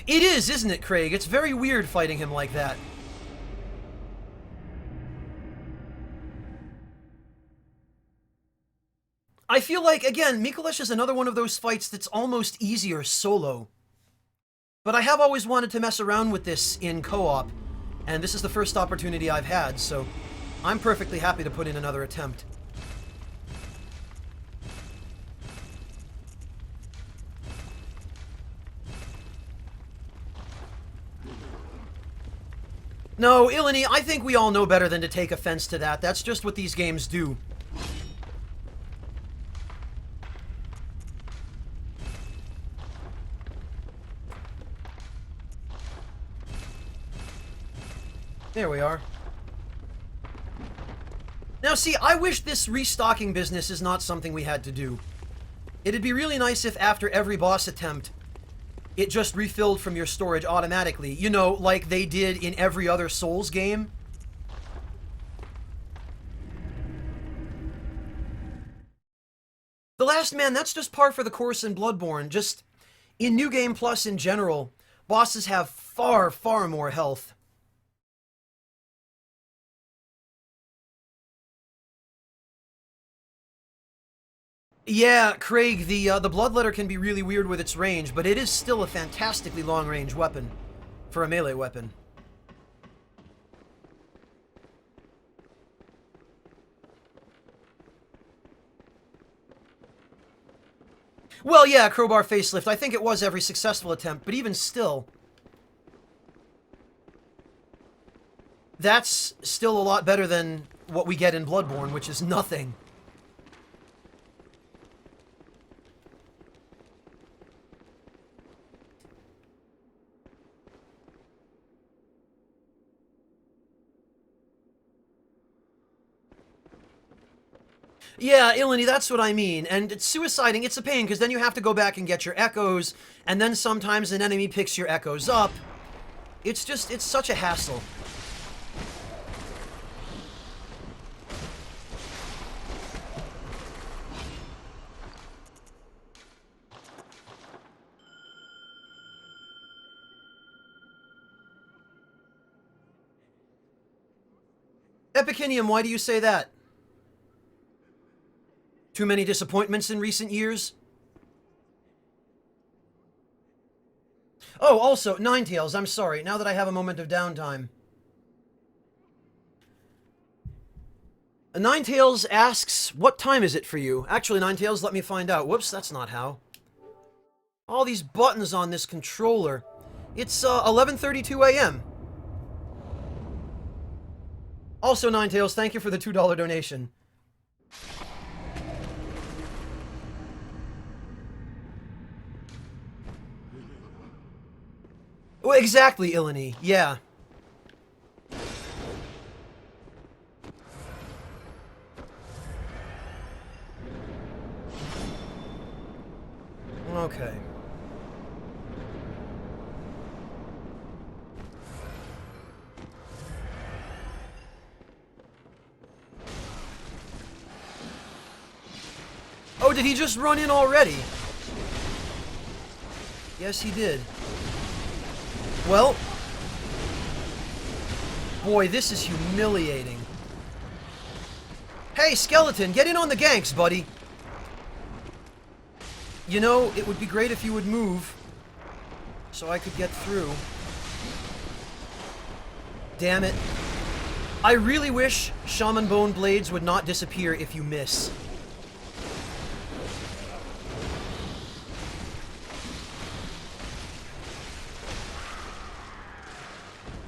It is, isn't it, Craig? It's very weird fighting him like that. I feel like, again, Mikolash is another one of those fights that's almost easier solo. But I have always wanted to mess around with this in co-op, and this is the first opportunity I've had, so I'm perfectly happy to put in another attempt. No, Ilani, I think we all know better than to take offense to that. That's just what these games do. There we are. Now see, I wish this restocking business is not something we had to do. It'd be really nice if after every boss attempt, it just refilled from your storage automatically. You know, like they did in every other Souls game. The Last Man, that's just par for the course in Bloodborne. Just, in New Game Plus in general, bosses have far, far more health. Yeah, Craig, the Bloodletter can be really weird with its range, but it is still a fantastically long-range weapon for a melee weapon. Well, yeah, crowbar facelift. I think it was every successful attempt, but even still... that's still a lot better than what we get in Bloodborne, which is nothing. Yeah, Ilani, that's what I mean. And it's suiciding, it's a pain, because then you have to go back and get your echoes, and then sometimes an enemy picks your echoes up. It's just, it's such a hassle. Epicinium, why do you say that? Too many disappointments in recent years? Oh, also, Ninetales, I'm sorry, now that I have a moment of downtime. Ninetales asks, what time is it for you? Actually, Ninetales, let me find out. Whoops, that's not how. All these buttons on this controller. It's 11:32 a.m. Also, Ninetales, thank you for the $2 donation. Well, exactly, Ilani. Yeah. Okay. Oh, did he just run in already? Yes, he did. Well, boy, this is humiliating. Hey, Skeleton, get in on the ganks, buddy. You know, it would be great if you would move, so I could get through. Damn it. I really wish Shaman Bone Blades would not disappear if you miss.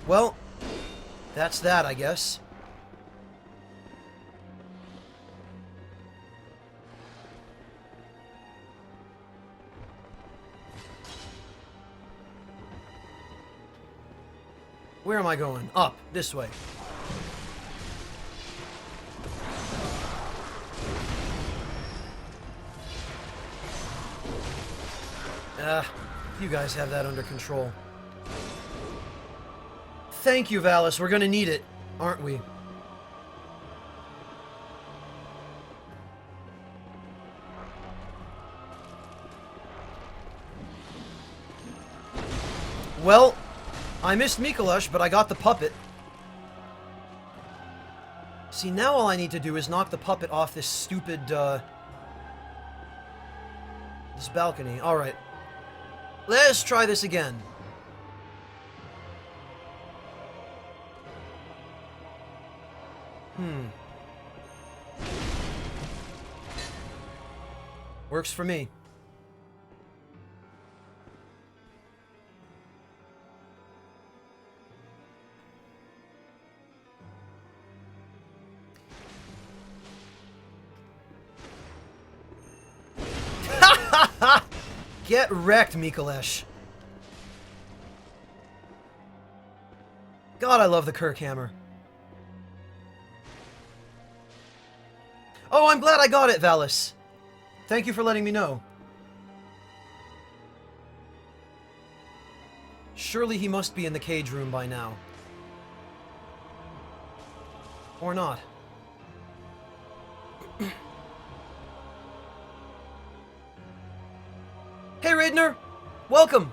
Well, that's that, I guess. Where am I going? Up, this way. You guys have that under control. Thank you, Valis. We're gonna need it, aren't we? Well, I missed Mikulesh, but I got the puppet. See, now all I need to do is knock the puppet off this stupid, this balcony. Alright. Let's try this again. Works for me. Get wrecked, Mikulesh. God, I love the Kirkhammer. Oh, I'm glad I got it, Valis. Thank you for letting me know. Surely he must be in the cage room by now. Or not. Hey, Raidner! Welcome!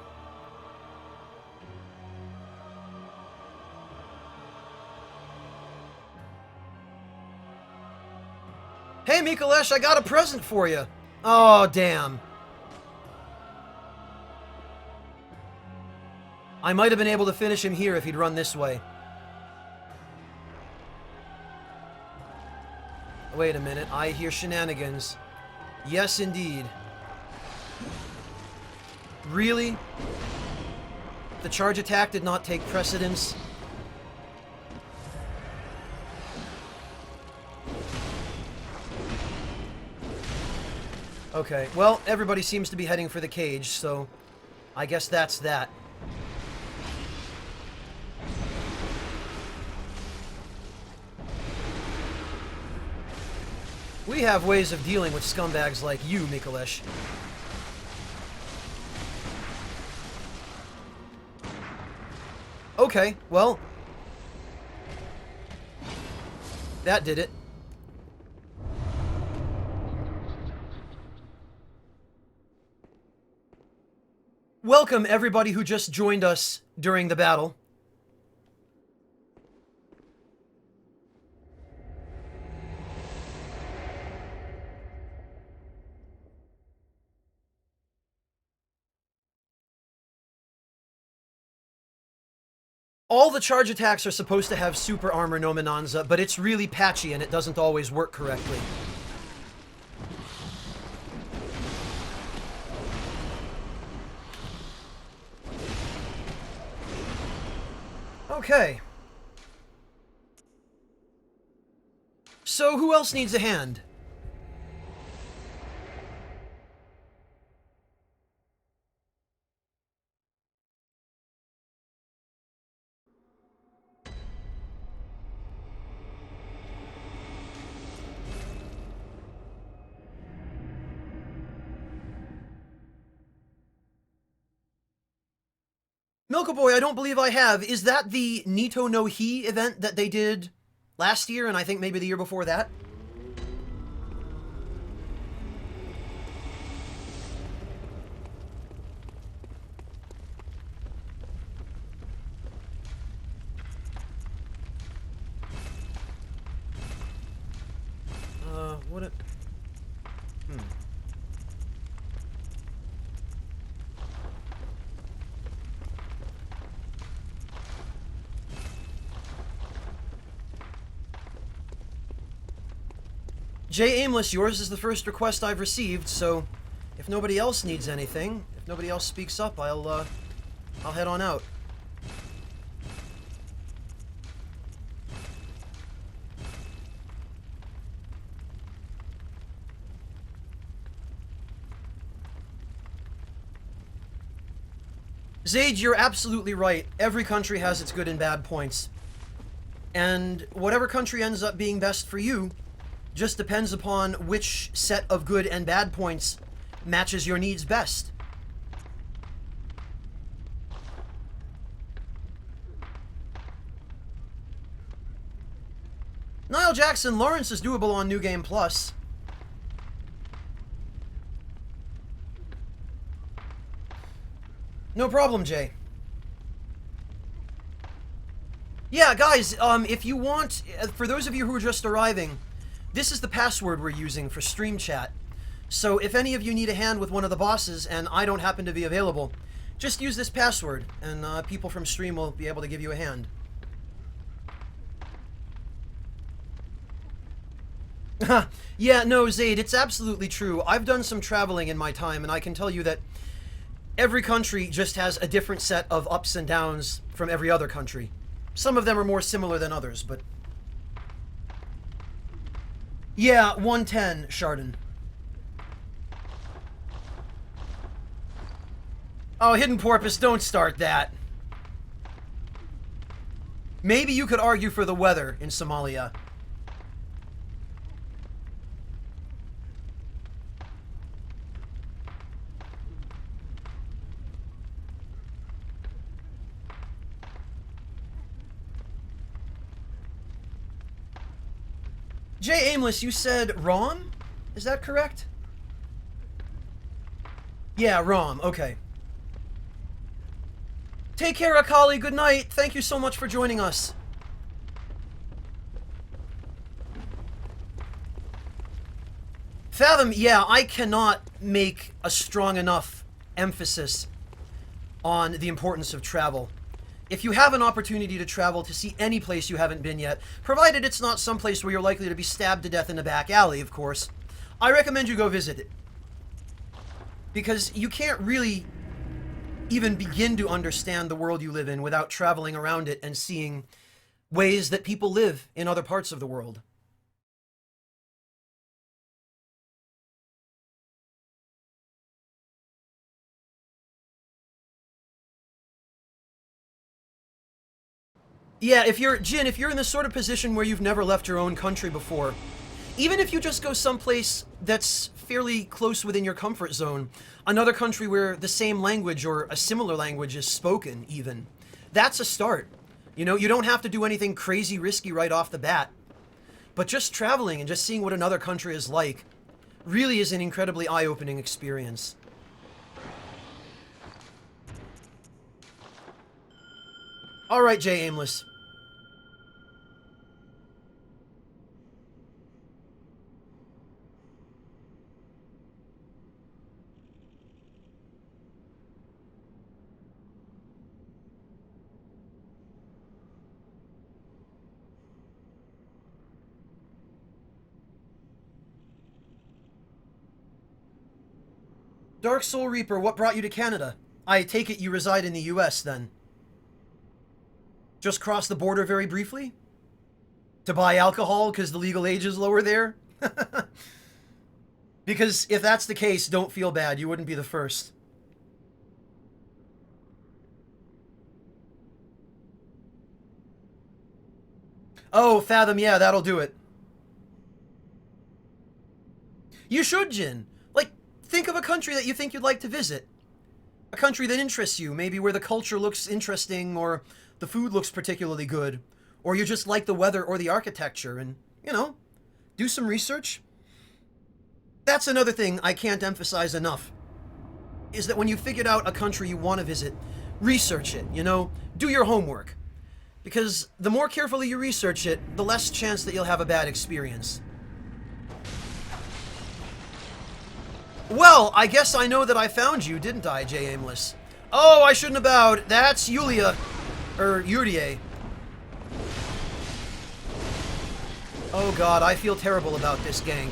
Hey, Mikulesh, I got a present for you. Oh, damn. I might have been able to finish him here if he'd run this way. Wait a minute, I hear shenanigans. Yes, indeed. Really? The charge attack did not take precedence? Okay, well, everybody seems to be heading for the cage, so I guess that's that. We have ways of dealing with scumbags like you, Mikulesh. Okay, well, that did it. Welcome, everybody who just joined us during the battle. All the charge attacks are supposed to have super armor nominanza, but it's really patchy and it doesn't always work correctly. Okay. So who else needs a hand? Milkaboy, I don't believe I have. Is that the Nito no Hi event that they did last year, and I think maybe the year before that? What it... Jay Aimless, yours is the first request I've received, so if nobody else needs anything, if nobody else speaks up, I'll head on out. Zaid, you're absolutely right. Every country has its good and bad points. And whatever country ends up being best for you just depends upon which set of good and bad points matches your needs best. Niall Jackson, Lawrence is doable on New Game Plus. No problem, Jay. Yeah, guys, if you want, for those of you who are just arriving, this is the password we're using for stream chat. So if any of you need a hand with one of the bosses and I don't happen to be available, just use this password and people from stream will be able to give you a hand. Yeah, no, Zaid, it's absolutely true. I've done some traveling in my time and I can tell you that every country just has a different set of ups and downs from every other country. Some of them are more similar than others, but... Yeah, 110, Chardon. Oh, Hidden Porpoise, don't start that. Maybe you could argue for the weather in Somalia. Jay Aimless, you said ROM? Is that correct? Yeah, ROM, okay. Take care, Akali, good night. Thank you so much for joining us. Fathom, yeah, I cannot make a strong enough emphasis on the importance of travel. If you have an opportunity to travel to see any place you haven't been yet, provided it's not someplace where you're likely to be stabbed to death in a back alley, of course, I recommend you go visit it. Because you can't really even begin to understand the world you live in without traveling around it and seeing ways that people live in other parts of the world. Yeah, if you're Jin, if you're in this sort of position where you've never left your own country before, even if you just go someplace that's fairly close within your comfort zone, another country where the same language or a similar language is spoken, even, that's a start. You know, you don't have to do anything crazy risky right off the bat. But just traveling and just seeing what another country is like really is an incredibly eye-opening experience. Alright, Jay Aimless. Dark Soul Reaper, what brought you to Canada? I take it you reside in the US, then. Just crossed the border very briefly? To buy alcohol because the legal age is lower there? Because if that's the case, don't feel bad. You wouldn't be the first. Oh, Fathom, yeah, that'll do it. You should, Jin. Like, think of a country that you think you'd like to visit. A country that interests you, maybe where the culture looks interesting, or the food looks particularly good, or you just like the weather or the architecture, and, you know, do some research. That's another thing I can't emphasize enough, is that when you figured out a country you want to visit, research it, you know, do your homework. Because the more carefully you research it, the less chance that you'll have a bad experience. Well, I guess I know that I found you, didn't I, Jay Aimless? Oh, I shouldn't have bowed. That's Yulia. Yurie. Oh god, I feel terrible about this gank.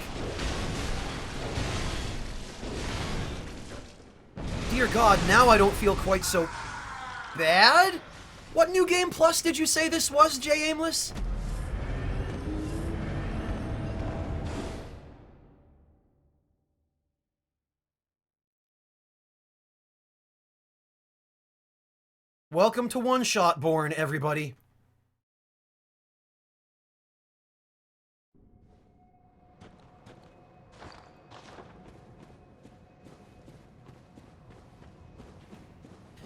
Dear god, now I don't feel quite so bad? What New Game Plus did you say this was, Jay Aimless? Welcome to One Shot Born, everybody.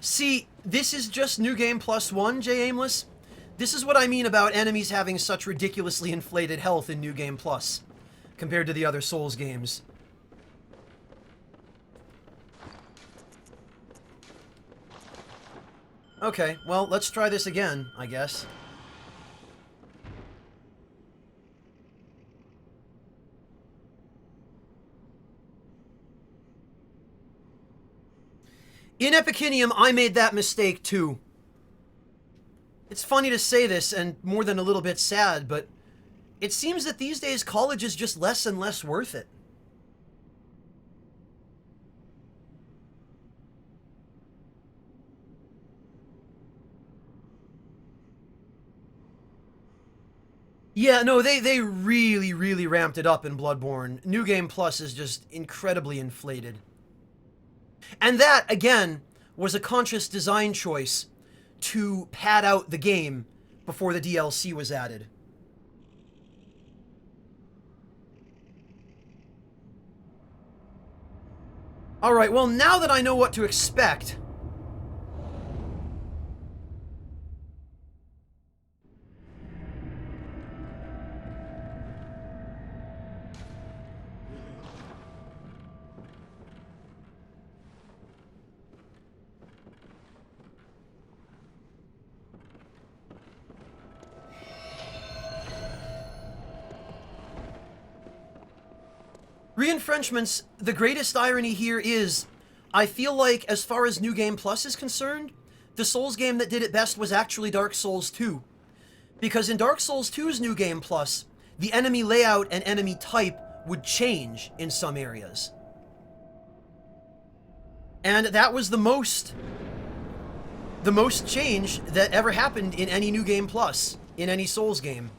See, this is just New Game Plus 1, Jay Aimless. This is what I mean about enemies having such ridiculously inflated health in New Game Plus, compared to the other Souls games. Okay, well, let's try this again, I guess. In Epicinium, I made that mistake too. It's funny to say this, and more than a little bit sad, but it seems that these days college is just less and less worth it. Yeah, no, they really, really ramped it up in Bloodborne. New Game Plus is just incredibly inflated. And that, again, was a conscious design choice to pad out the game before the DLC was added. Alright, well, now that I know what to expect... Reinfrenchments, the greatest irony here is, I feel like, as far as New Game Plus is concerned, the Souls game that did it best was actually Dark Souls 2. Because in Dark Souls 2's New Game Plus, the enemy layout and enemy type would change in some areas. And that was the most change that ever happened in any New Game Plus, in any Souls game.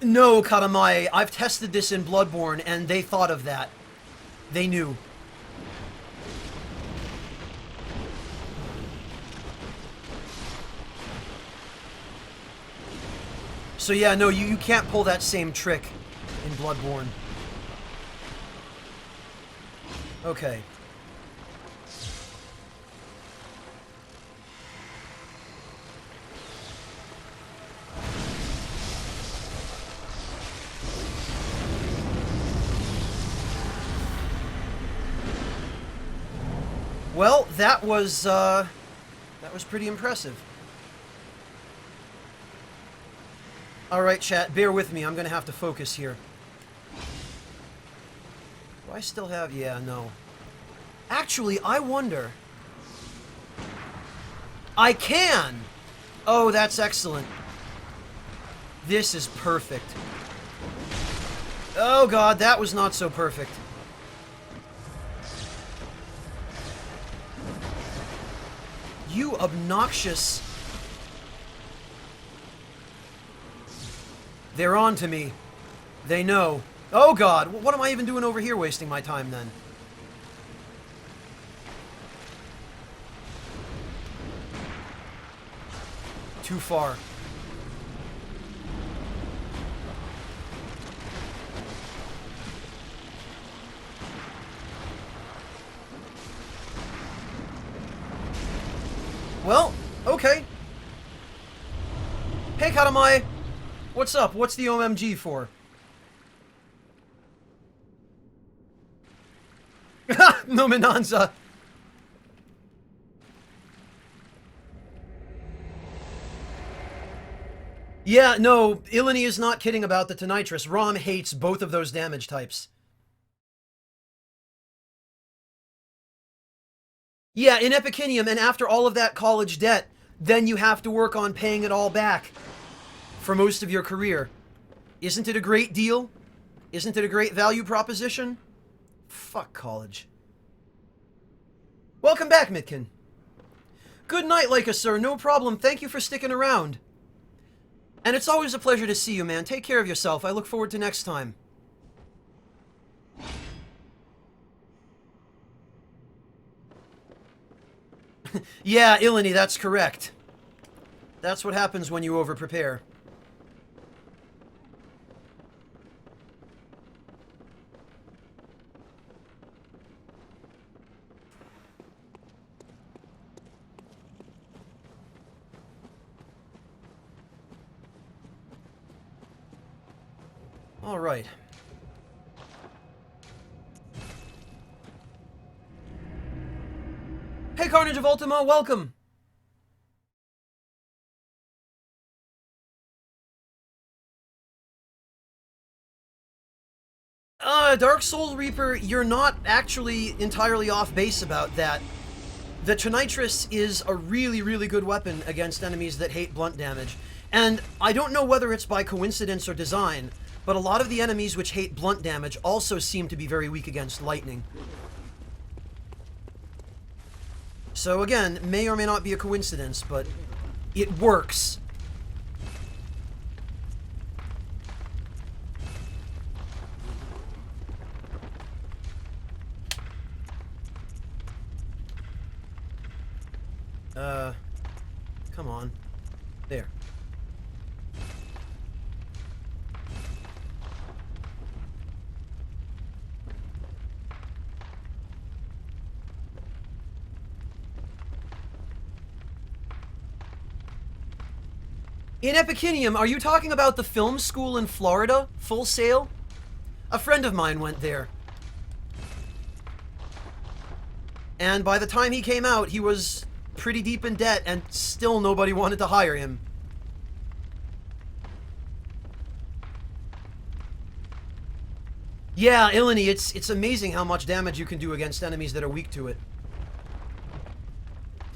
No, Katamai, I've tested this in Bloodborne, and they thought of that. They knew. So yeah, no, you can't pull that same trick in Bloodborne. Okay. Well, that was pretty impressive. Alright, chat, bear with me. I'm gonna have to focus here. Do I still have... Yeah, no. Actually, I wonder... I can! Oh, that's excellent. This is perfect. Oh god, that was not so perfect. You obnoxious... They're on to me. They know. Oh god, what am I even doing over here wasting my time then? Too far. Well, okay. Hey, Katamai! What's up? What's the OMG for? No Minanza. Yeah, no, Ilani is not kidding about the Tonitrus. Rom hates both of those damage types. Yeah, in Epicinium, and after all of that college debt, then you have to work on paying it all back for most of your career. Isn't it a great deal? Isn't it a great value proposition? Fuck college. Welcome back, Mitkin. Good night, Leica, sir. No problem. Thank you for sticking around. And it's always a pleasure to see you, man. Take care of yourself. I look forward to next time. Yeah, Ilani, that's correct. That's what happens when you over-prepare. All right. Hey, Carnage of Ultima, welcome! Dark Soul Reaper, you're not actually entirely off base about that. The Tonitrus is a really, really good weapon against enemies that hate blunt damage. And I don't know whether it's by coincidence or design, but a lot of the enemies which hate blunt damage also seem to be very weak against lightning. So again, may or may not be a coincidence, but it works. Come on. There. In Epicinium, are you talking about the film school in Florida? Full Sail? A friend of mine went there. And by the time he came out, he was pretty deep in debt, and still nobody wanted to hire him. Yeah, Ilani, it's amazing how much damage you can do against enemies that are weak to it.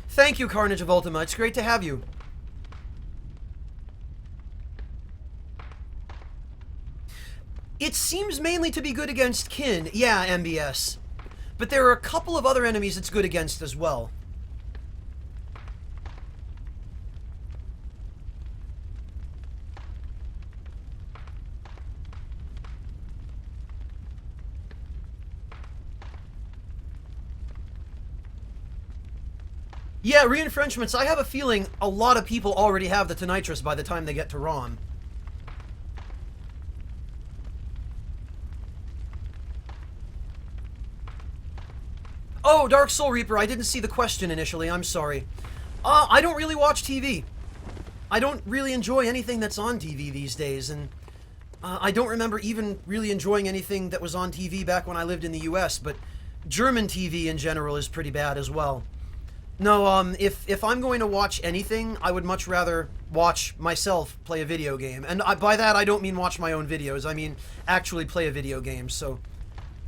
Thank you, Carnage of Ultima. It's great to have you. It seems mainly to be good against kin. Yeah, MBS. But there are a couple of other enemies it's good against as well. Yeah, re-enfrenchments. I have a feeling a lot of people already have the Tonitrus by the time they get to ROM. Oh, Dark Soul Reaper, I didn't see the question initially. I'm sorry. I don't really watch TV. I don't really enjoy anything that's on TV these days, and I don't remember even really enjoying anything that was on TV back when I lived in the US, but German TV in general is pretty bad as well. No, if I'm going to watch anything, I would much rather watch myself play a video game. And by that, I don't mean watch my own videos. I mean actually play a video game, so...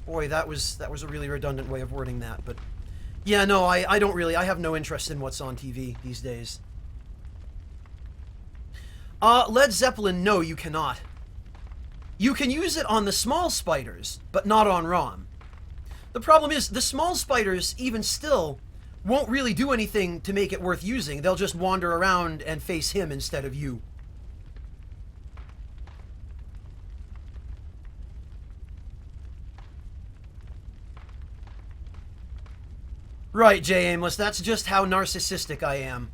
Boy, that was a really redundant way of wording that, but... Yeah, no, I don't really... I have no interest in what's on TV these days. Led Zeppelin, no, you cannot. You can use it on the small spiders, but not on ROM. The problem is, the small spiders, even still, won't really do anything to make it worth using. They'll just wander around and face him instead of you. Right, Jay Aimless, that's just how narcissistic I am.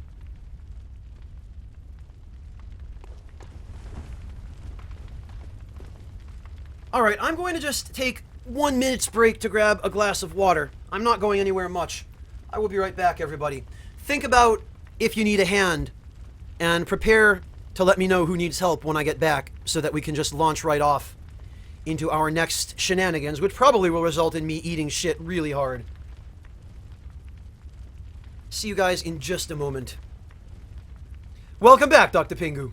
Alright, I'm going to just take 1 minute's break to grab a glass of water. I'm not going anywhere much. I will be right back, everybody. Think about if you need a hand, and prepare to let me know who needs help when I get back, so that we can just launch right off into our next shenanigans, which probably will result in me eating shit really hard. See you guys in just a moment. Welcome back, Dr. Pingu.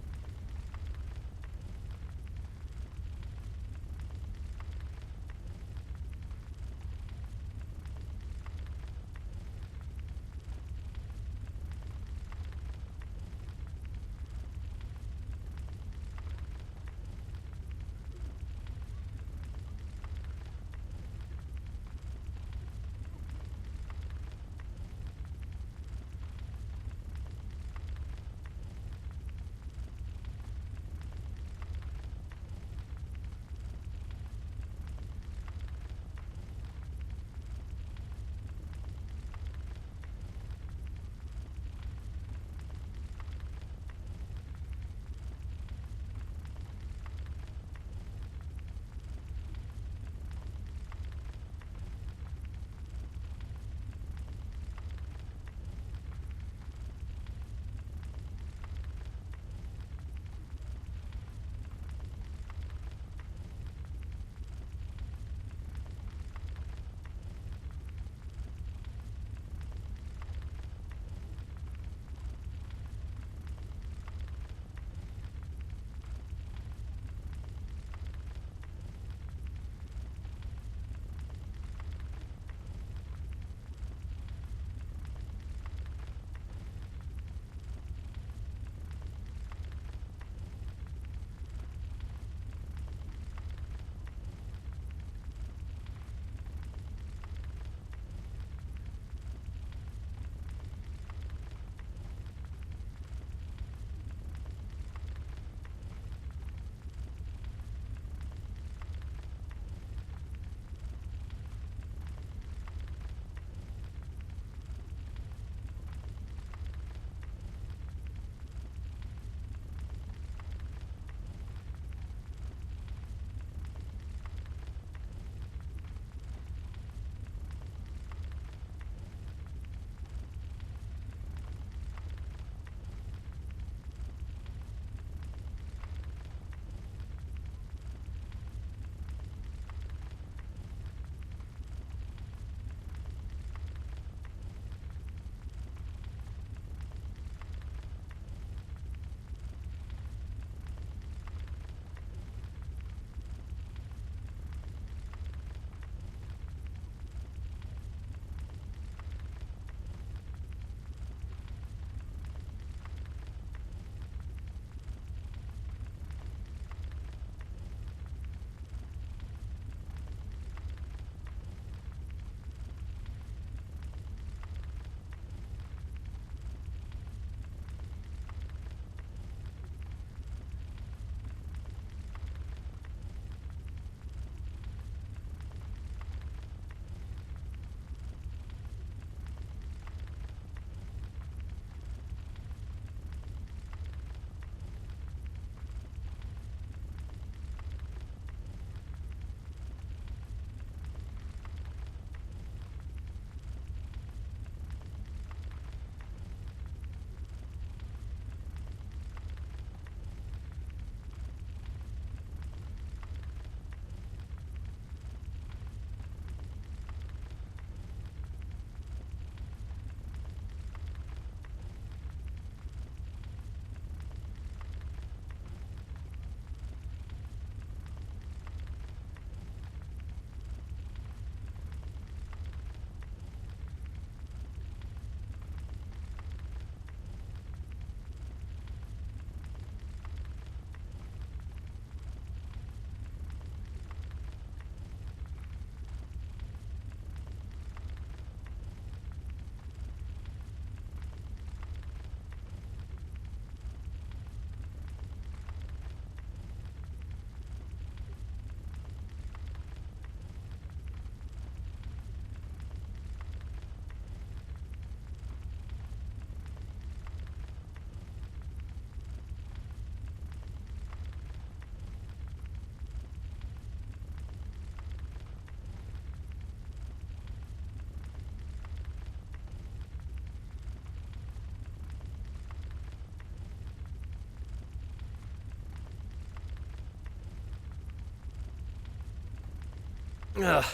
Ugh.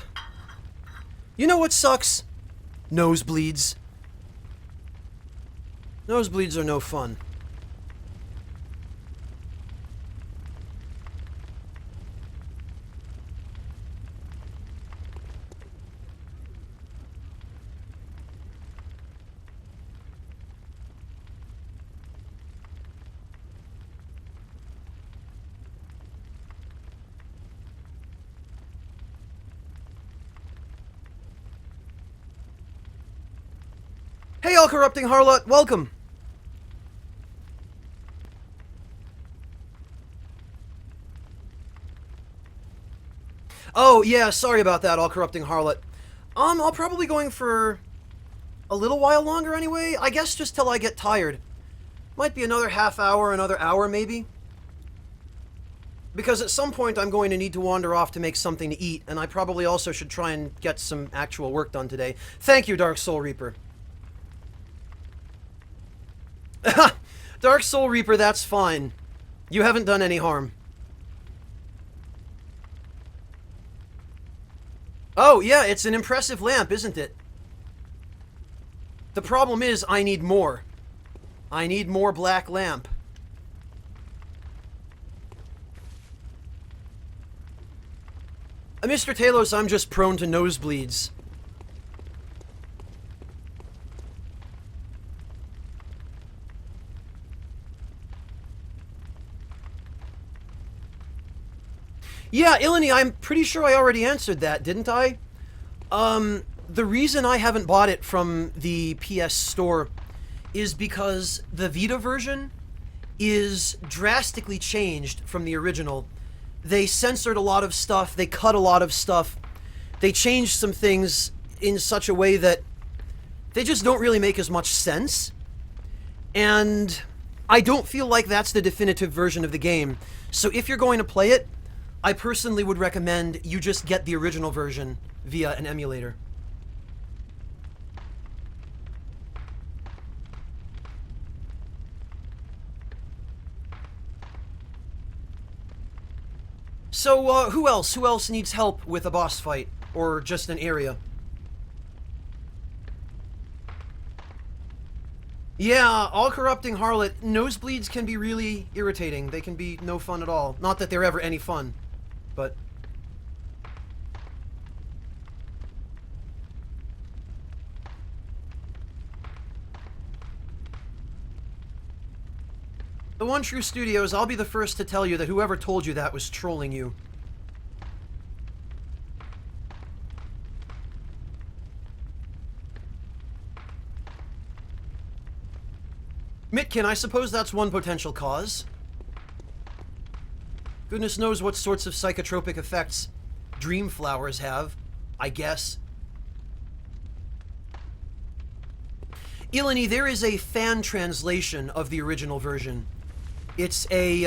You know what sucks? Nosebleeds. Nosebleeds are no fun. Hey, all corrupting harlot, welcome. Oh, yeah, sorry about that, all corrupting harlot. I'll probably going for a little while longer anyway. I guess just till I get tired. Might be another half hour, another hour maybe. Because at some point I'm going to need to wander off to make something to eat, and I probably also should try and get some actual work done today. Thank you, Dark Soul Reaper. Dark Soul Reaper, that's fine. You haven't done any harm. Oh, yeah, it's an impressive lamp, isn't it? The problem is, I need more. I need more black lamp. Mr. Talos, I'm just prone to nosebleeds. Yeah, Ilani, I'm pretty sure I already answered that, didn't I? The reason I haven't bought it from the PS Store is because the Vita version is drastically changed from the original. They censored a lot of stuff, they cut a lot of stuff, they changed some things in such a way that they just don't really make as much sense. And I don't feel like that's the definitive version of the game. So if you're going to play it, I personally would recommend you just get the original version via an emulator. So, who else? Who else needs help with a boss fight? Or just an area? Yeah, all corrupting harlot, nosebleeds can be really irritating. They can be no fun at all. Not that they're ever any fun, but... The One True Studios, I'll be the first to tell you that whoever told you that was trolling you. Mitkin, I suppose that's one potential cause. Goodness knows what sorts of psychotropic effects dream flowers have, I guess. Ilani, there is a fan translation of the original version. It's a,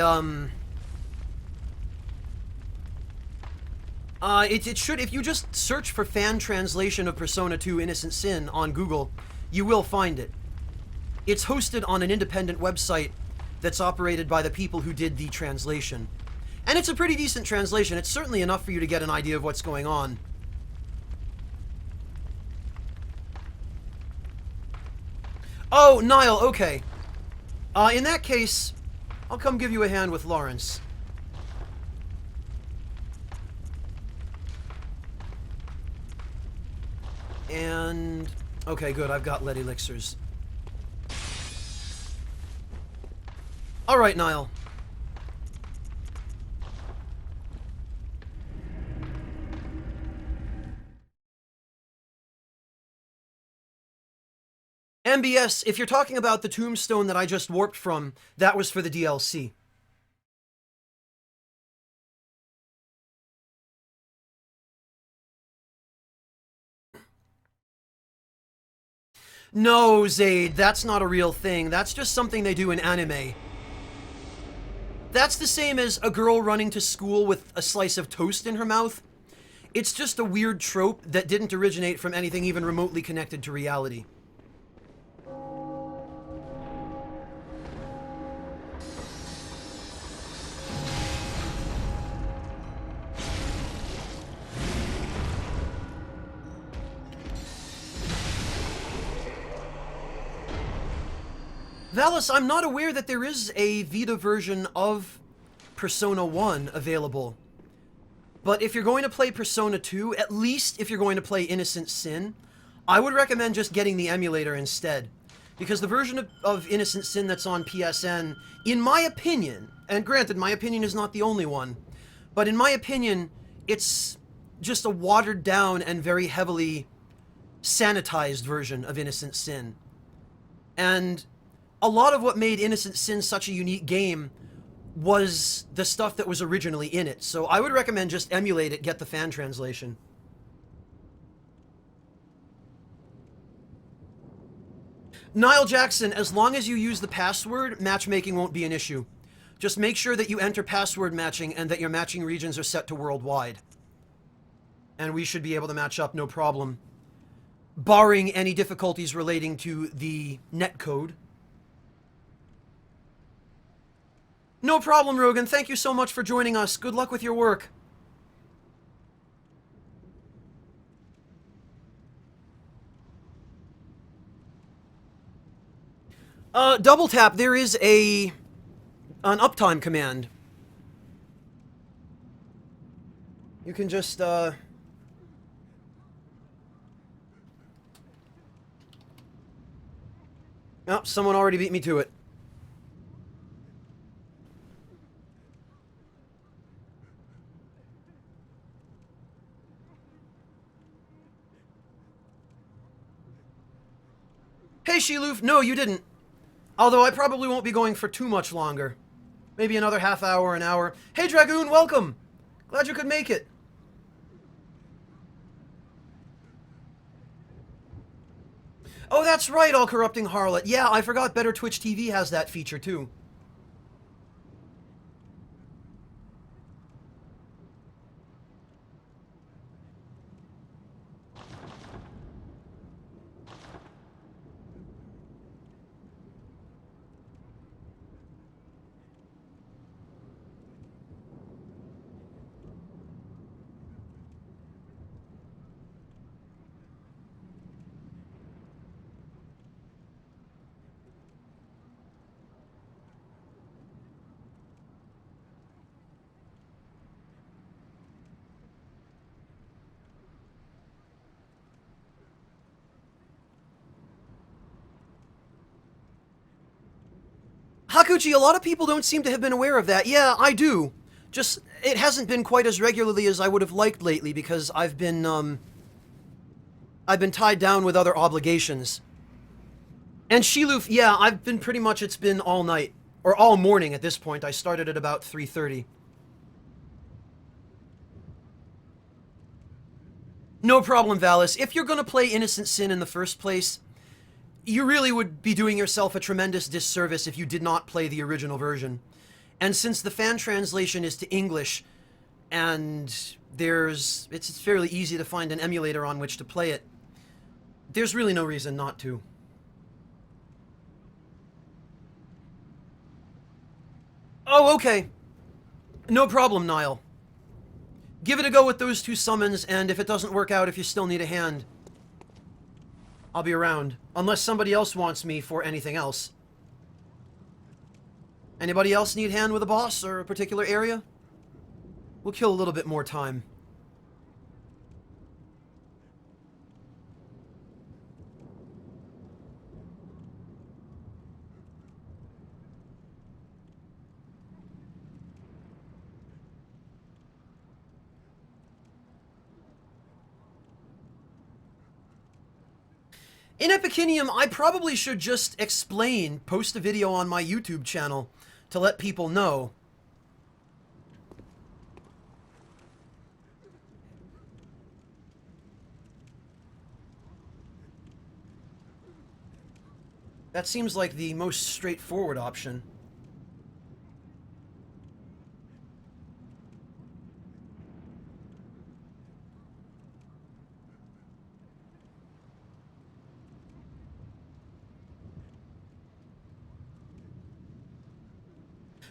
it should, if you just search for fan translation of Persona 2 Innocent Sin on Google, you will find it. It's hosted on an independent website that's operated by the people who did the translation. And it's a pretty decent translation. It's certainly enough for you to get an idea of what's going on. Oh, Niall, okay. In that case, I'll come give you a hand with Lawrence. And... okay, good, I've got lead elixirs. Alright, Niall. MBS, if you're talking about the tombstone that I just warped from, that was for the DLC. No, Zaid, that's not a real thing. That's just something they do in anime. That's the same as a girl running to school with a slice of toast in her mouth. It's just a weird trope that didn't originate from anything even remotely connected to reality. Valis, I'm not aware that there is a Vita version of Persona 1 available. But if you're going to play Persona 2, at least if you're going to play Innocent Sin, I would recommend just getting the emulator instead. Because the version of Innocent Sin that's on PSN, in my opinion, and granted, my opinion is not the only one, but in my opinion, it's just a watered down and very heavily sanitized version of Innocent Sin. And a lot of what made Innocent Sin such a unique game was the stuff that was originally in it. So I would recommend just emulate it, get the fan translation. Niall Jackson, as long as you use the password, matchmaking won't be an issue. Just make sure that you enter password matching and that your matching regions are set to worldwide. And we should be able to match up no problem, barring any difficulties relating to the netcode. No problem, Rogan. Thank you so much for joining us. Good luck with your work. Double tap, there is an uptime command. You can just, Oh, someone already beat me to it. Hey, Shiloof, no, you didn't. Although I probably won't be going for too much longer. Maybe another half hour, an hour. Hey, Dragoon, welcome! Glad you could make it. Oh, that's right, All Corrupting Harlot. Yeah, I forgot Better Twitch TV has that feature, too. Hakuchi, a lot of people don't seem to have been aware of that. Yeah, I do. Just, it hasn't been quite as regularly as I would have liked lately because I've been tied down with other obligations. And Shiloof, yeah, I've been pretty much, it's been all night. Or all morning at this point. I started at about 3:30. No problem, Valis. If you're gonna play Innocent Sin in the first place, you really would be doing yourself a tremendous disservice if you did not play the original version. And since the fan translation is to English, and it's fairly easy to find an emulator on which to play it, there's really no reason not to. Oh, okay. No problem, Niall. Give it a go with those two summons, and if it doesn't work out, if you still need a hand, I'll be around. Unless somebody else wants me for anything else. Anybody else need a hand with a boss or a particular area? We'll kill a little bit more time. In Epicinium, I probably should just explain, post a video on my YouTube channel to let people know. That seems like the most straightforward option.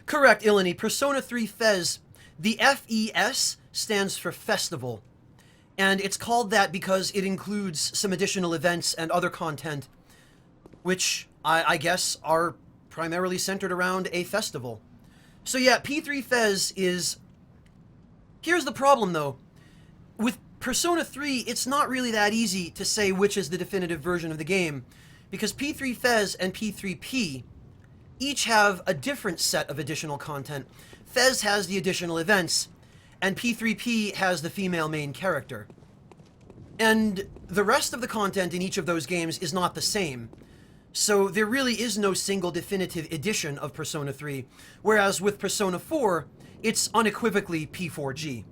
Correct, Ilani. Persona 3 Fez. The FES stands for Festival. And it's called that because it includes some additional events and other content, which I guess are primarily centered around a festival. So yeah, P3 Fez is... Here's the problem, though. With Persona 3, it's not really that easy to say which is the definitive version of the game, because P3 Fez and P3P each have a different set of additional content. Fez has the additional events, and P3P has the female main character. And the rest of the content in each of those games is not the same. So there really is no single definitive edition of Persona 3, whereas with Persona 4, it's unequivocally P4G.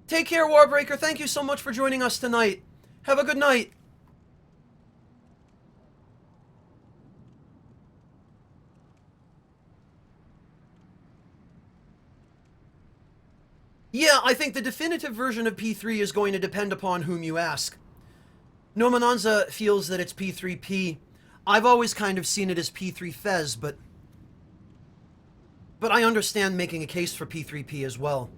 Take care, Warbreaker. Thank you so much for joining us tonight. Have a good night. Yeah, I think the definitive version of P3 is going to depend upon whom you ask. Nomananza feels that it's P3P. I've always kind of seen it as P3 Fez, but I understand making a case for P3P as well.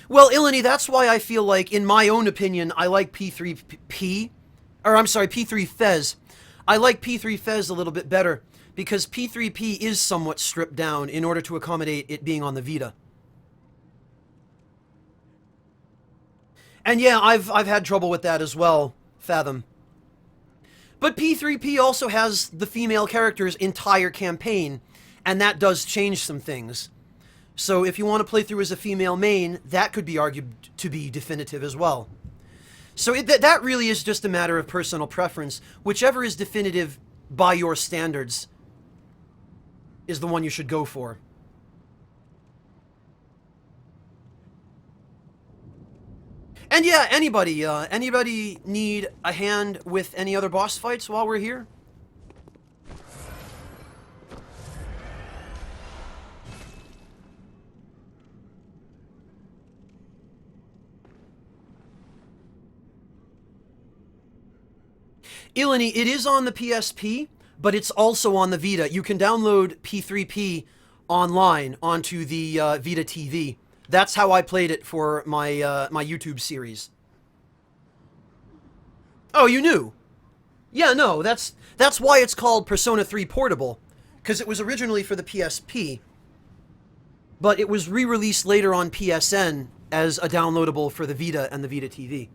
Well, Ilani, that's why I feel like, in my own opinion, I like P3P, or I'm sorry, P3 Fez. I like P3 Fez a little bit better, because P3P is somewhat stripped down in order to accommodate it being on the Vita. And yeah, I've had trouble with that as well, Fathom. But P3P also has the female character's entire campaign, and that does change some things. So if you want to play through as a female main, that could be argued to be definitive as well. So that really is just a matter of personal preference. Whichever is definitive by your standards is the one you should go for. And yeah, anybody need a hand with any other boss fights while we're here? Ilani, it is on the PSP, but it's also on the Vita. You can download P3P online onto the Vita TV. That's how I played it for my my YouTube series. Oh, you knew? Yeah, no, that's why it's called Persona 3 Portable, because it was originally for the PSP, but it was re-released later on PSN as a downloadable for the Vita and the Vita TV.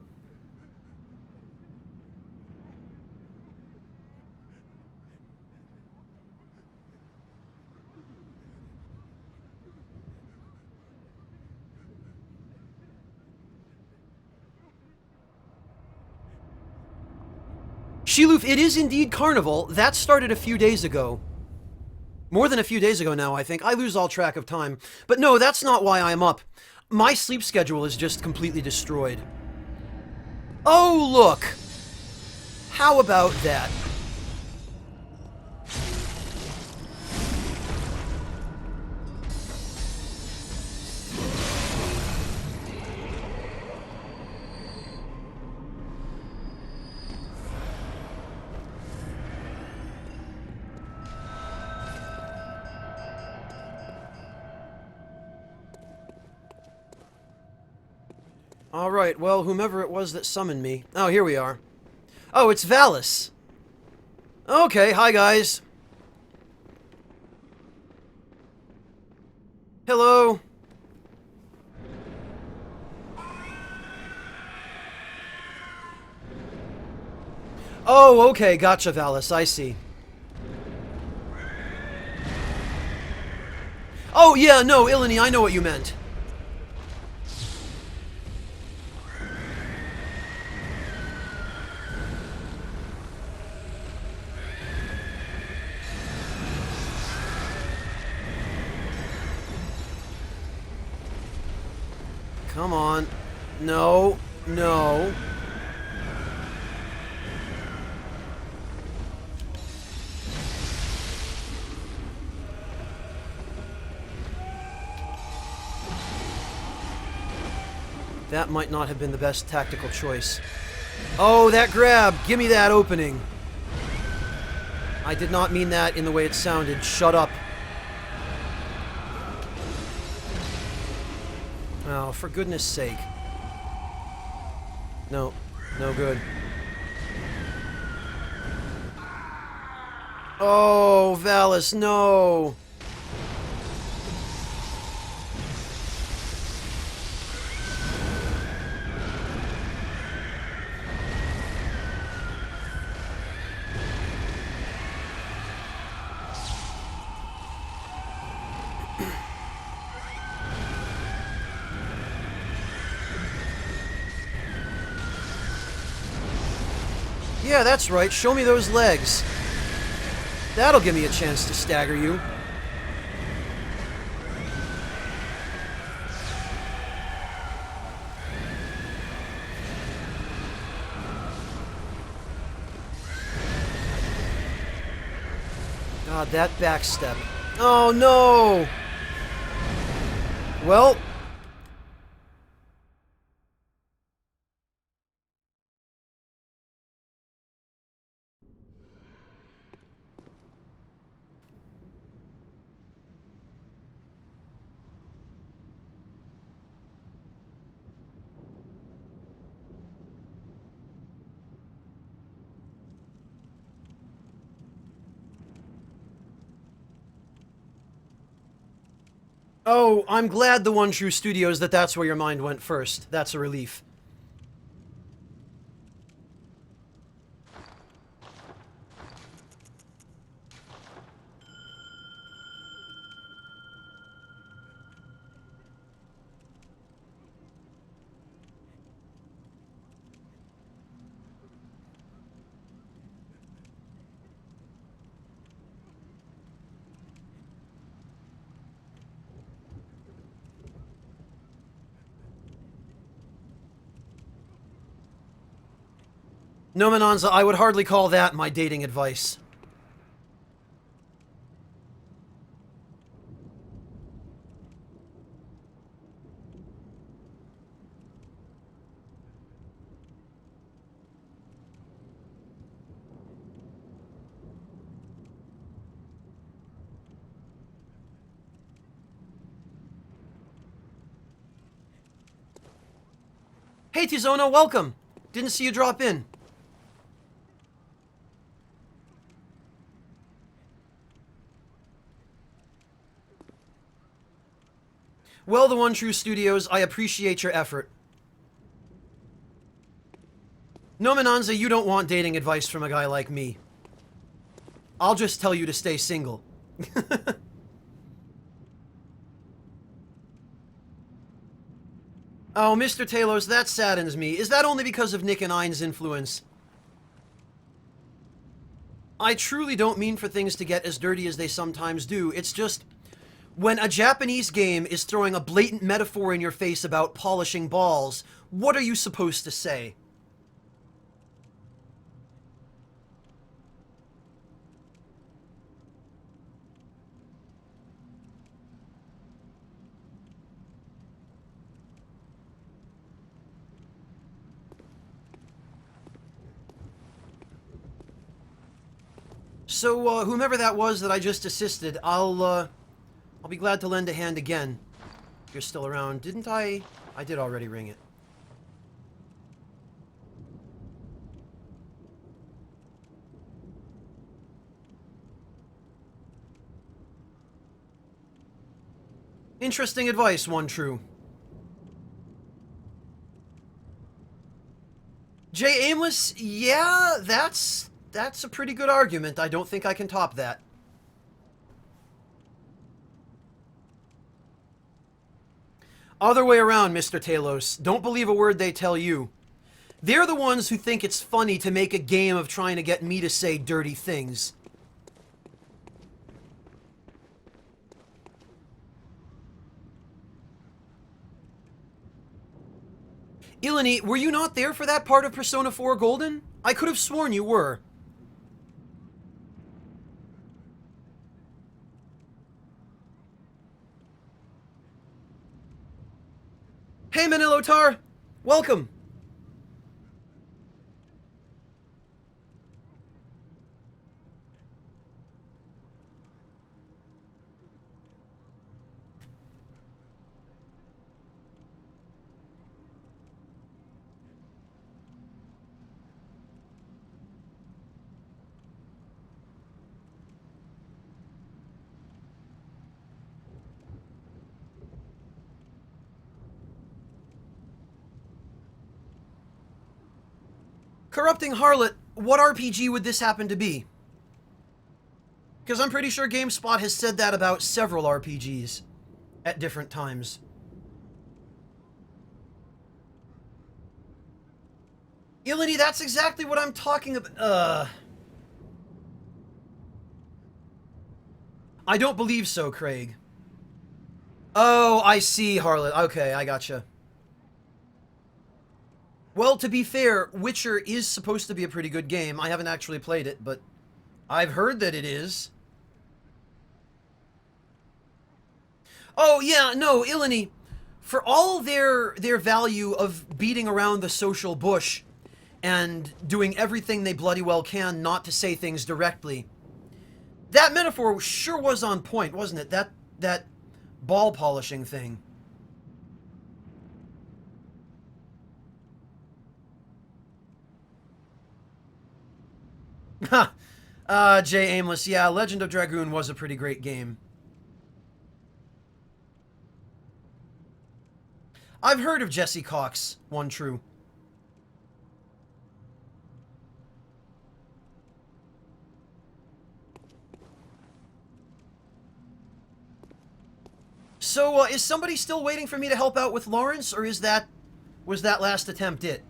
Shiloof, it is indeed Carnival. That started a few days ago. More than a few days ago now, I think. I lose all track of time. But no, that's not why I'm up. My sleep schedule is just completely destroyed. Oh, look! How about that? Alright, well, whomever it was that summoned me... Oh, here we are. Oh, it's Valis. Okay, hi guys. Hello. Oh, okay, gotcha, Valis, I see. Oh, yeah, no, Ilani, I know what you meant. Come on. No. No. That might not have been the best tactical choice. Oh, that grab! Give me that opening! I did not mean that in the way it sounded. Shut up. Oh, for goodness sake. No. No good. Oh, Valis, no! Yeah, that's right. Show me those legs. That'll give me a chance to stagger you. God, that backstep. Oh, no! Well... Oh, I'm glad the One True Studios that's where your mind went first. That's a relief. No, Mananza, I would hardly call that my dating advice. Hey, Tizono, welcome! Didn't see you drop in. Well, the One True Studios, I appreciate your effort. No, Mananza, you don't want dating advice from a guy like me. I'll just tell you to stay single. Oh, Mr. Talos, that saddens me. Is that only because of Nick and Ein's influence? I truly don't mean for things to get as dirty as they sometimes do. It's just... when a Japanese game is throwing a blatant metaphor in your face about polishing balls, what are you supposed to say? So, whomever that was that I just assisted, I'll be glad to lend a hand again. If you're still around. Didn't I? I did already ring it. Interesting advice, One True. Jay Aimless, yeah, that's a pretty good argument. I don't think I can top that. Other way around, Mr. Talos. Don't believe a word they tell you. They're the ones who think it's funny to make a game of trying to get me to say dirty things. Ilani, were you not there for that part of Persona 4 Golden? I could have sworn you were. Hey, Manilotar! Welcome! Corrupting Harlot, what RPG would this happen to be? Because I'm pretty sure GameSpot has said that about several RPGs at different times. Ilini, that's exactly what I'm talking about. I don't believe so, Craig. Oh, I see, Harlot. Okay, I gotcha. Well, to be fair, Witcher is supposed to be a pretty good game. I haven't actually played it, but I've heard that it is. Oh, yeah, no, Ilini, for all their value of beating around the social bush and doing everything they bloody well can not to say things directly, that metaphor sure was on point, wasn't it? That ball polishing thing. Ha! Jay Aimless, yeah, Legend of Dragoon was a pretty great game. I've heard of Jesse Cox, one true. So, is somebody still waiting for me to help out with Lawrence, or was that last attempt it?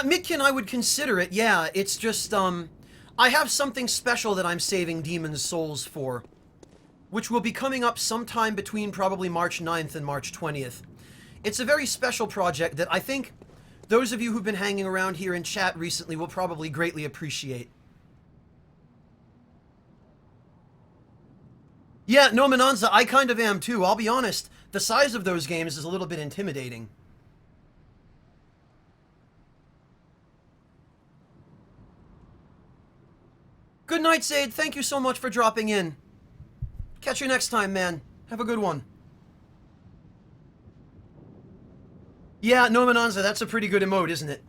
Mitkin, I would consider it, yeah. It's just, I have something special that I'm saving Demon's Souls for, which will be coming up sometime between probably March 9th and March 20th. It's a very special project that I think those of you who've been hanging around here in chat recently will probably greatly appreciate. Yeah, no, Mananza, I kind of am too. I'll be honest, the size of those games is a little bit intimidating. Good night, Zaid. Thank you so much for dropping in. Catch you next time, man. Have a good one. Yeah, no, Mananza, that's a pretty good emote, isn't it?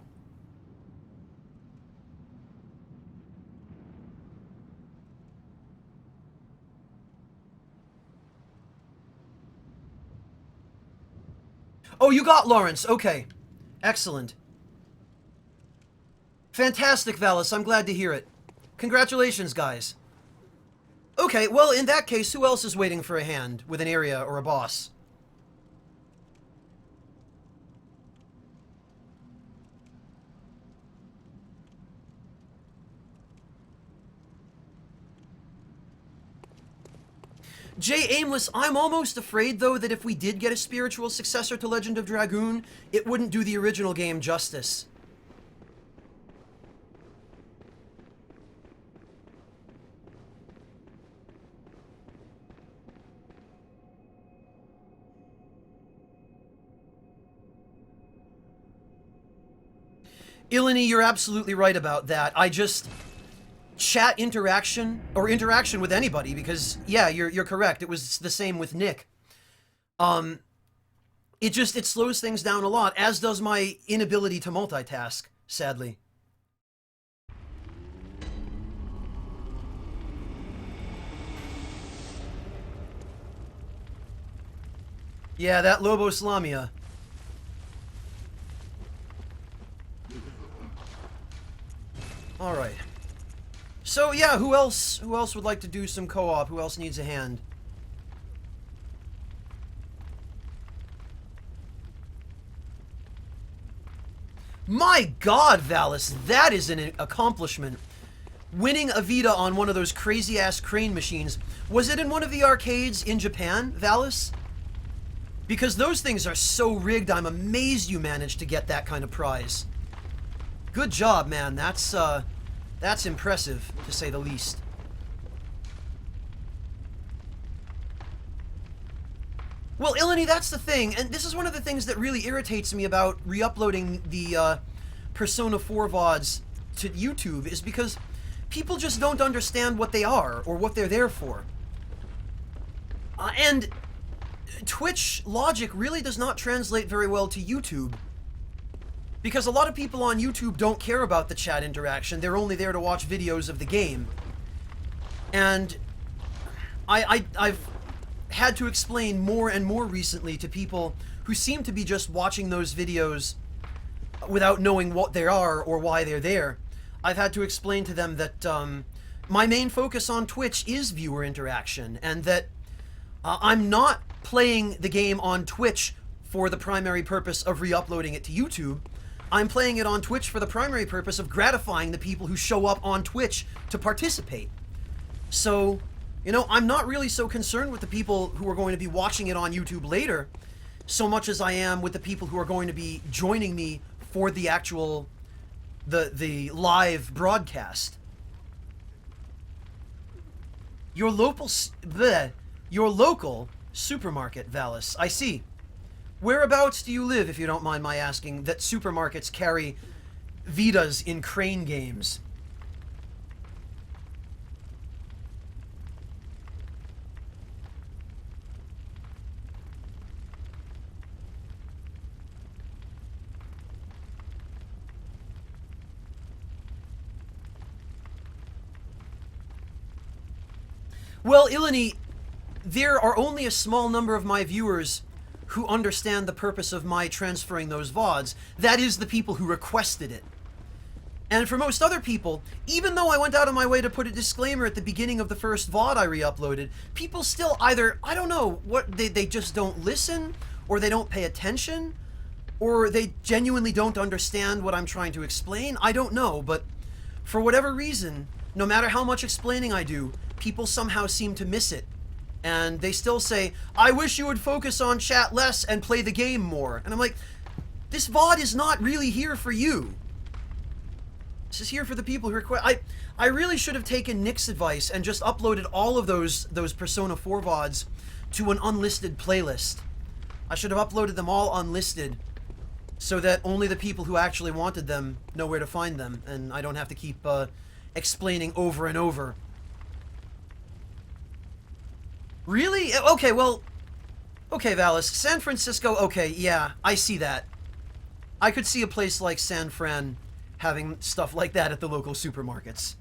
Oh, you got Lawrence. Okay. Excellent. Fantastic, Valis. I'm glad to hear it. Congratulations, guys. Okay, well, in that case, who else is waiting for a hand with an area or a boss? Jay Aimless, I'm almost afraid, though, that if we did get a spiritual successor to Legend of Dragoon, it wouldn't do the original game justice. Ilini, you're absolutely right about that. I just... Chat interaction, or interaction with anybody, because, yeah, you're correct. It was the same with Nick. It slows things down a lot, as does my inability to multitask, sadly. Yeah, that Lobos Lamia. Alright. So, yeah, who else would like to do some co-op? Who else needs a hand? My god, Valis, that is an accomplishment. Winning a Vita on one of those crazy-ass crane machines. Was it in one of the arcades in Japan, Valis? Because those things are so rigged, I'm amazed you managed to get that kind of prize. Good job, man. That's impressive, to say the least. Well, Ilini, that's the thing, and this is one of the things that really irritates me about re-uploading the Persona 4 VODs to YouTube, is because people just don't understand what they are, or what they're there for. And Twitch logic really does not translate very well to YouTube. Because a lot of people on YouTube don't care about the chat interaction. They're only there to watch videos of the game. And I've had to explain more and more recently to people who seem to be just watching those videos without knowing what they are or why they're there. I've had to explain to them that my main focus on Twitch is viewer interaction, and that I'm not playing the game on Twitch for the primary purpose of re-uploading it to YouTube. I'm playing it on Twitch for the primary purpose of gratifying the people who show up on Twitch to participate. So, you know, I'm not really so concerned with the people who are going to be watching it on YouTube later, so much as I am with the people who are going to be joining me for the actual, the live broadcast. Your local supermarket, Valis. I see. Whereabouts do you live, if you don't mind my asking, that supermarkets carry Vitas in crane games? Well, Ilani, there are only a small number of my viewers who understand the purpose of my transferring those VODs. That is, the people who requested it. And for most other people, even though I went out of my way to put a disclaimer at the beginning of the first VOD I re-uploaded, people still either, I don't know, they just don't listen, or they don't pay attention, or they genuinely don't understand what I'm trying to explain. I don't know, but for whatever reason, no matter how much explaining I do, people somehow seem to miss it. And they still say, I wish you would focus on chat less and play the game more. And I'm like, this VOD is not really here for you. This is here for the people who request. I really should have taken Nick's advice and just uploaded all of those Persona 4 VODs to an unlisted playlist. I should have uploaded them all unlisted so that only the people who actually wanted them know where to find them, and I don't have to keep explaining over and over. Really? Okay, well... Okay, Valis. San Francisco, okay, yeah, I see that. I could see a place like San Fran having stuff like that at the local supermarkets.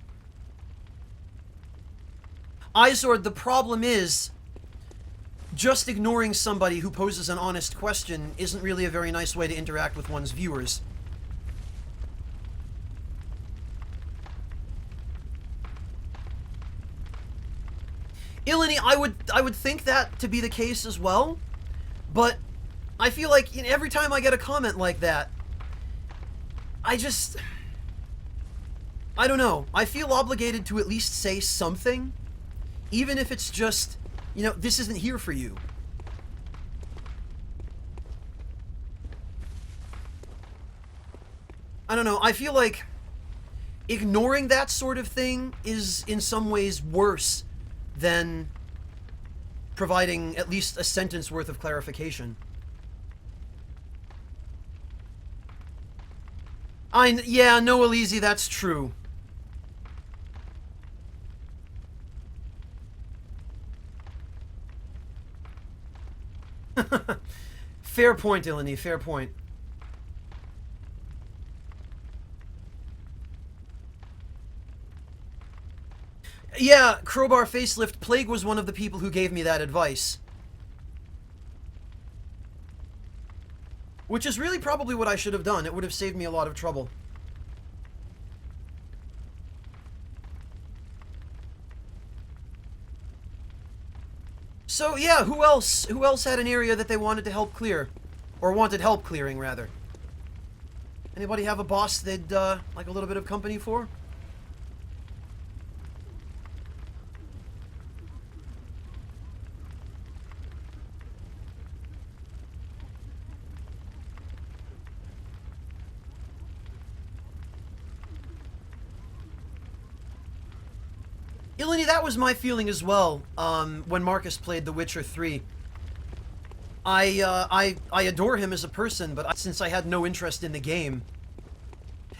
Izord, the problem is, just ignoring somebody who poses an honest question isn't really a very nice way to interact with one's viewers. Ilani, I would think that to be the case as well, but I feel like every time I get a comment like that, I don't know. I feel obligated to at least say something, even if it's just, this isn't here for you. I don't know. I feel like ignoring that sort of thing is in some ways worse than providing at least a sentence worth of clarification. Yeah, no, Elise, that's true. Fair point, Ilani, fair point. Yeah, Crowbar Facelift, Plague was one of the people who gave me that advice. Which is really probably what I should have done. It would have saved me a lot of trouble. So yeah, who else had an area that they wanted to help clear? Or wanted help clearing, rather? Anybody have a boss they'd like a little bit of company for? Ilani, that was my feeling as well, when Marcus played The Witcher 3. I adore him as a person, but since I had no interest in the game...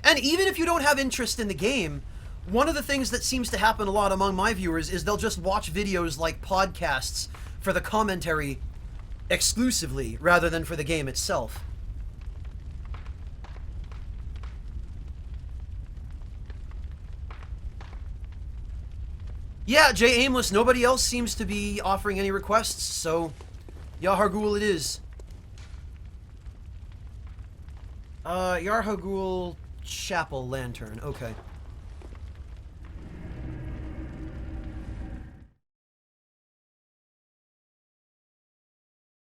And even if you don't have interest in the game, one of the things that seems to happen a lot among my viewers is they'll just watch videos like podcasts for the commentary exclusively, rather than for the game itself. Yeah, Jay Aimless, nobody else seems to be offering any requests, so Yahargul it is. Yarhagul Chapel Lantern, okay.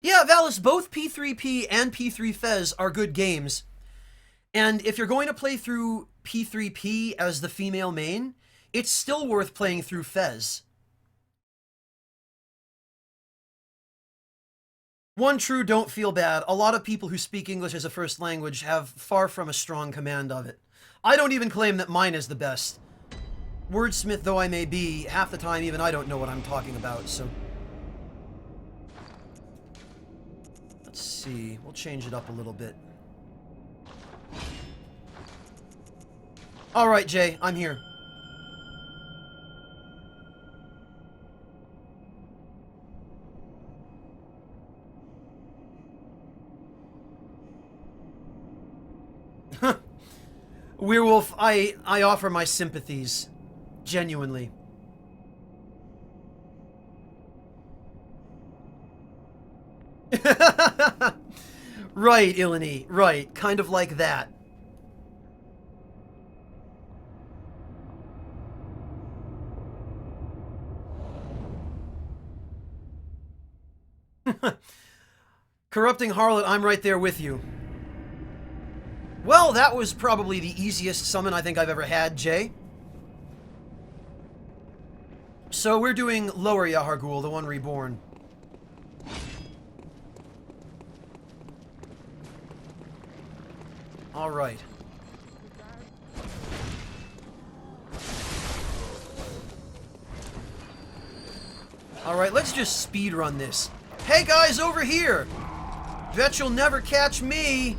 Yeah, Valis, both P3P and P3 Fez are good games. And if you're going to play through P3P as the female main, it's still worth playing through Fez. One true, don't feel bad. A lot of people who speak English as a first language have far from a strong command of it. I don't even claim that mine is the best. Wordsmith though I may be, half the time even I don't know what I'm talking about, so... Let's see, we'll change it up a little bit. Alright, Jay, I'm here. Werewolf, I offer my sympathies. Genuinely. Right, Ilani, right. Kind of like that. Corrupting Harlot, I'm right there with you. Well, that was probably the easiest summon I think I've ever had, Jay. So we're doing Lower Yahargul, the one reborn. Alright. Alright, let's just speed run this. Hey guys, over here! Bet you'll never catch me!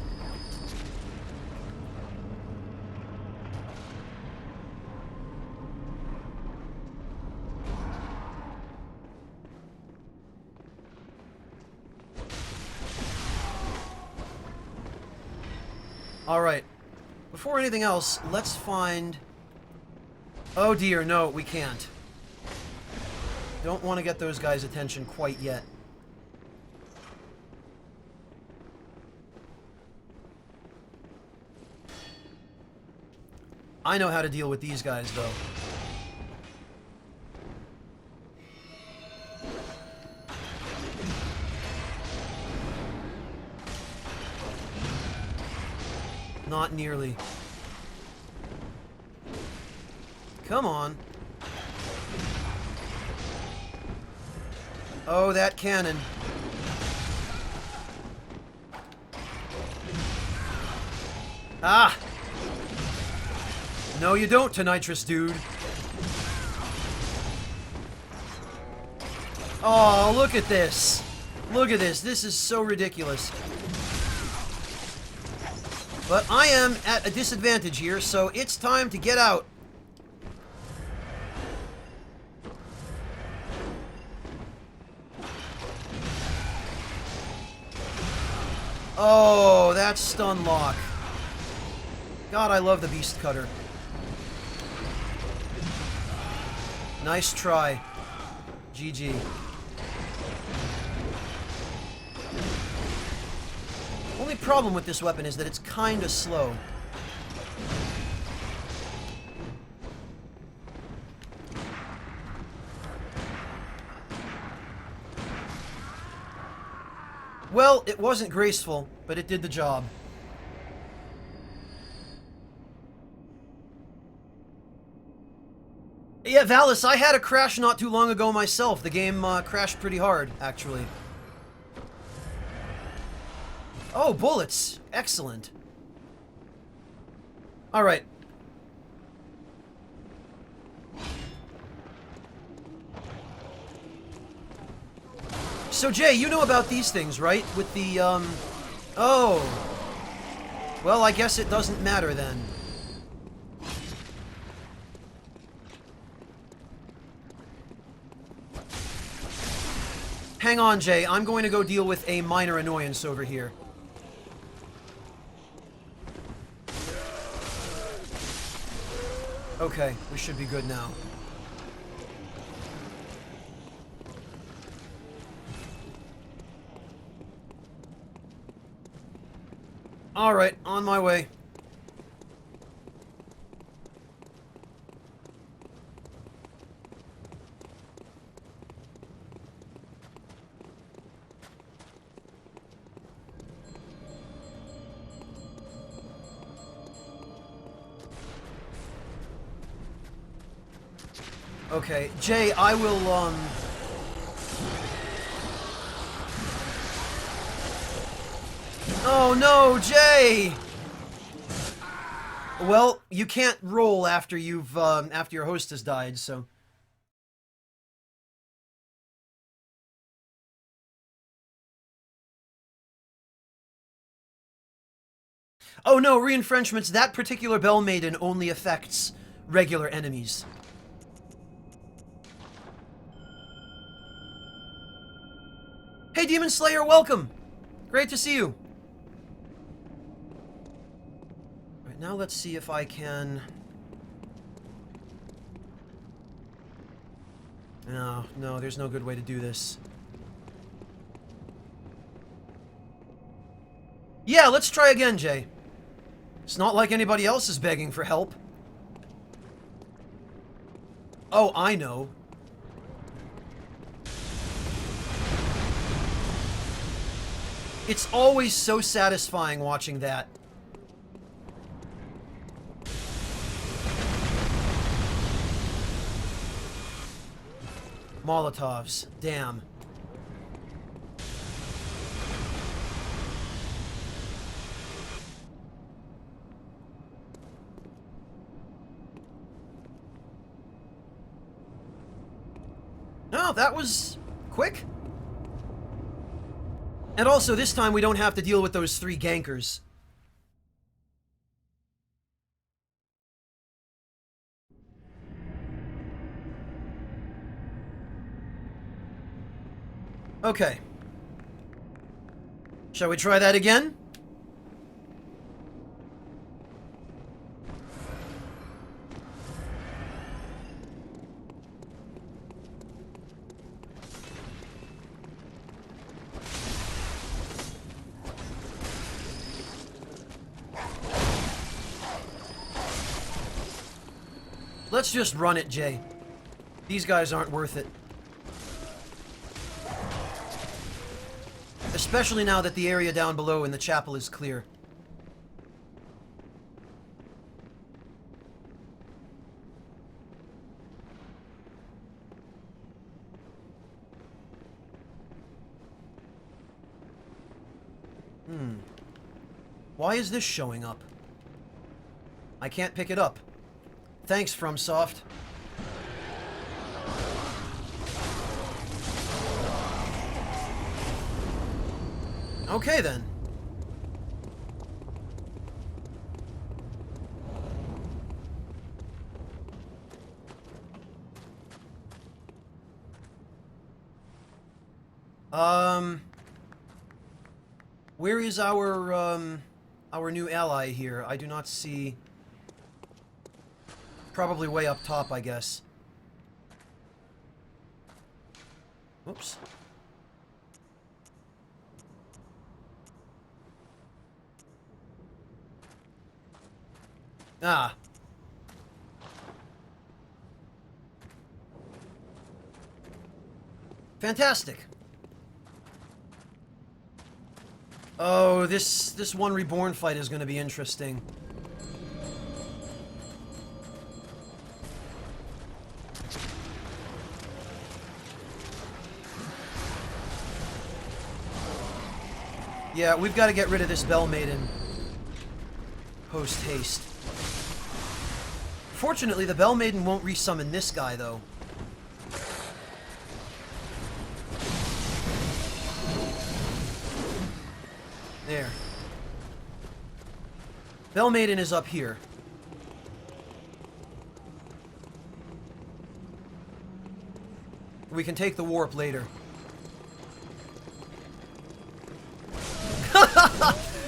Alright. Before anything else, let's find... Oh dear, no, we can't. Don't want to get those guys' attention quite yet. I know how to deal with these guys, though. Not nearly. Come on. Oh, that cannon. Ah! No, you don't, Tonitrus, dude. Oh, look at this. Look at this. This is so ridiculous. But I am at a disadvantage here, so it's time to get out. Oh, that's stun lock. God, I love the Beast Cutter. Nice try. GG. Only problem with this weapon is that it's kinda slow. Well, it wasn't graceful, but it did the job. Yeah, Valis, I had a crash not too long ago myself. The game crashed pretty hard, actually. Oh, bullets. Excellent. Alright. So, Jay, you know about these things, right? With the, Oh. Well, I guess it doesn't matter then. Hang on, Jay. I'm going to go deal with a minor annoyance over here. Okay, we should be good now. Alright, on my way. Okay, Jay, I will, Oh no, Jay! Well, you can't roll after you've, after your host has died, so... Oh no, re-enfrenchments, that particular Bell Maiden only affects regular enemies. Hey, Demon Slayer, welcome! Great to see you. Alright, now let's see if I can... No, there's no good way to do this. Yeah, let's try again, Jay. It's not like anybody else is begging for help. Oh, I know. It's always so satisfying watching that. Molotovs. Damn. No, that was quick. And also, this time we don't have to deal with those 3 gankers. Okay. Shall we try that again? Let's just run it, Jay. These guys aren't worth it. Especially now that the area down below in the chapel is clear. Why is this showing up? I can't pick it up. Thanks, FromSoft. Okay, then. Where is our new ally here? I do not see... Probably way up top, I guess. Whoops. Ah. Fantastic. Oh, this one Reborn fight is going to be interesting. Yeah, we've got to get rid of this Bell Maiden. Post-haste. Fortunately, the Bell Maiden won't resummon this guy, though. There. Bell Maiden is up here. We can take the warp later.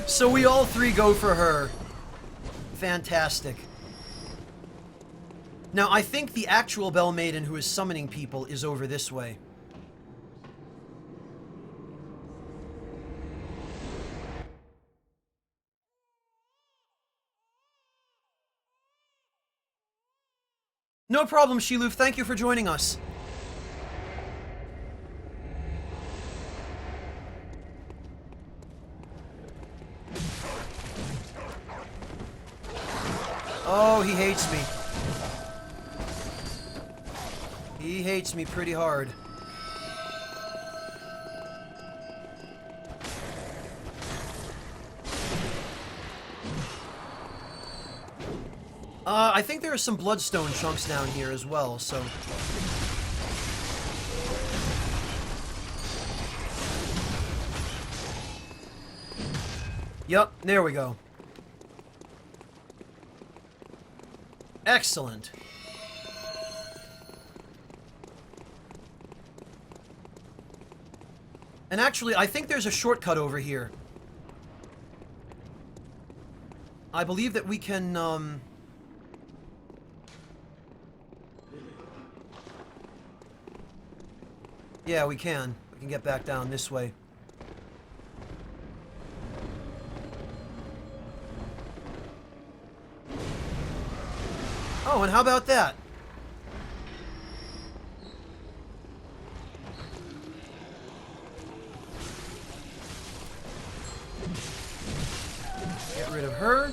So we all 3 go for her. Fantastic. Now, I think the actual Bell Maiden who is summoning people is over this way. No problem, Shiluf. Thank you for joining us. Oh, he hates me. He hates me pretty hard. I think there are some bloodstone chunks down here as well, so... Yup, there we go. Excellent. And actually, I think there's a shortcut over here. I believe that we can, yeah, we can. We can get back down this way. Oh, and how about that? Get rid of her.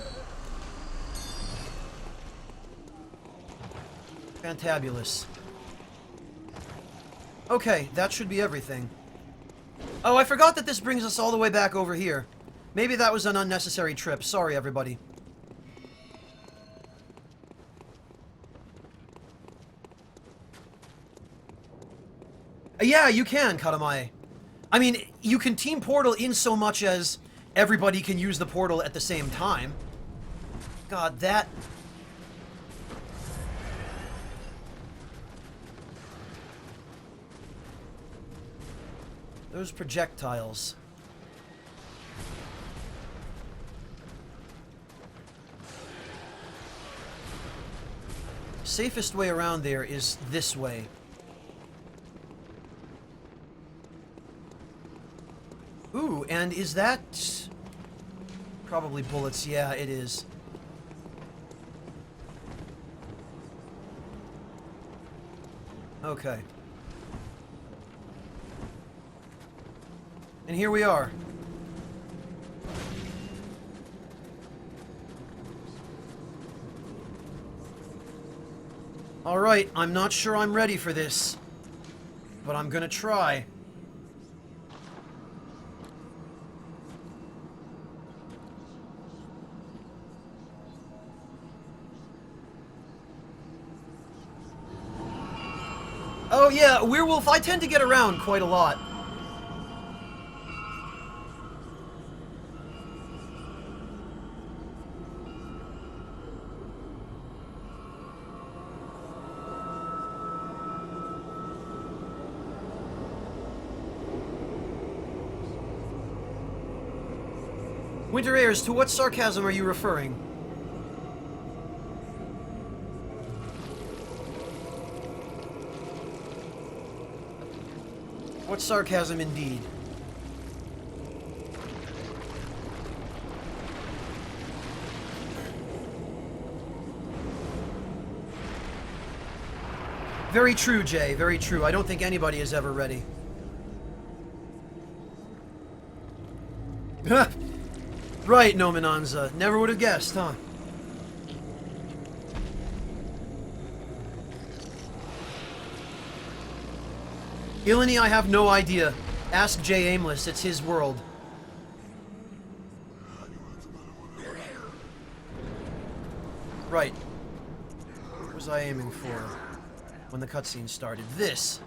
Fantabulous. Okay, that should be everything. Oh, I forgot that this brings us all the way back over here. Maybe that was an unnecessary trip. Sorry, everybody. Yeah, you can, Karamae. I mean, you can team portal in so much as everybody can use the portal at the same time. God, that... Those projectiles. Safest way around there is this way. Ooh, and is that... Probably bullets. Yeah, it is. Okay. And here we are. Alright, I'm not sure I'm ready for this. But I'm gonna try. Oh yeah, Werewolf, I tend to get around quite a lot. Winter Airs, to what sarcasm are you referring? What sarcasm indeed? Very true, Jay, very true. I don't think anybody is ever ready. Right, Nominanza. Never would have guessed, huh? Ilani, I have no idea. Ask Jay Aimless, it's his world. Right. What was I aiming for when the cutscene started? This.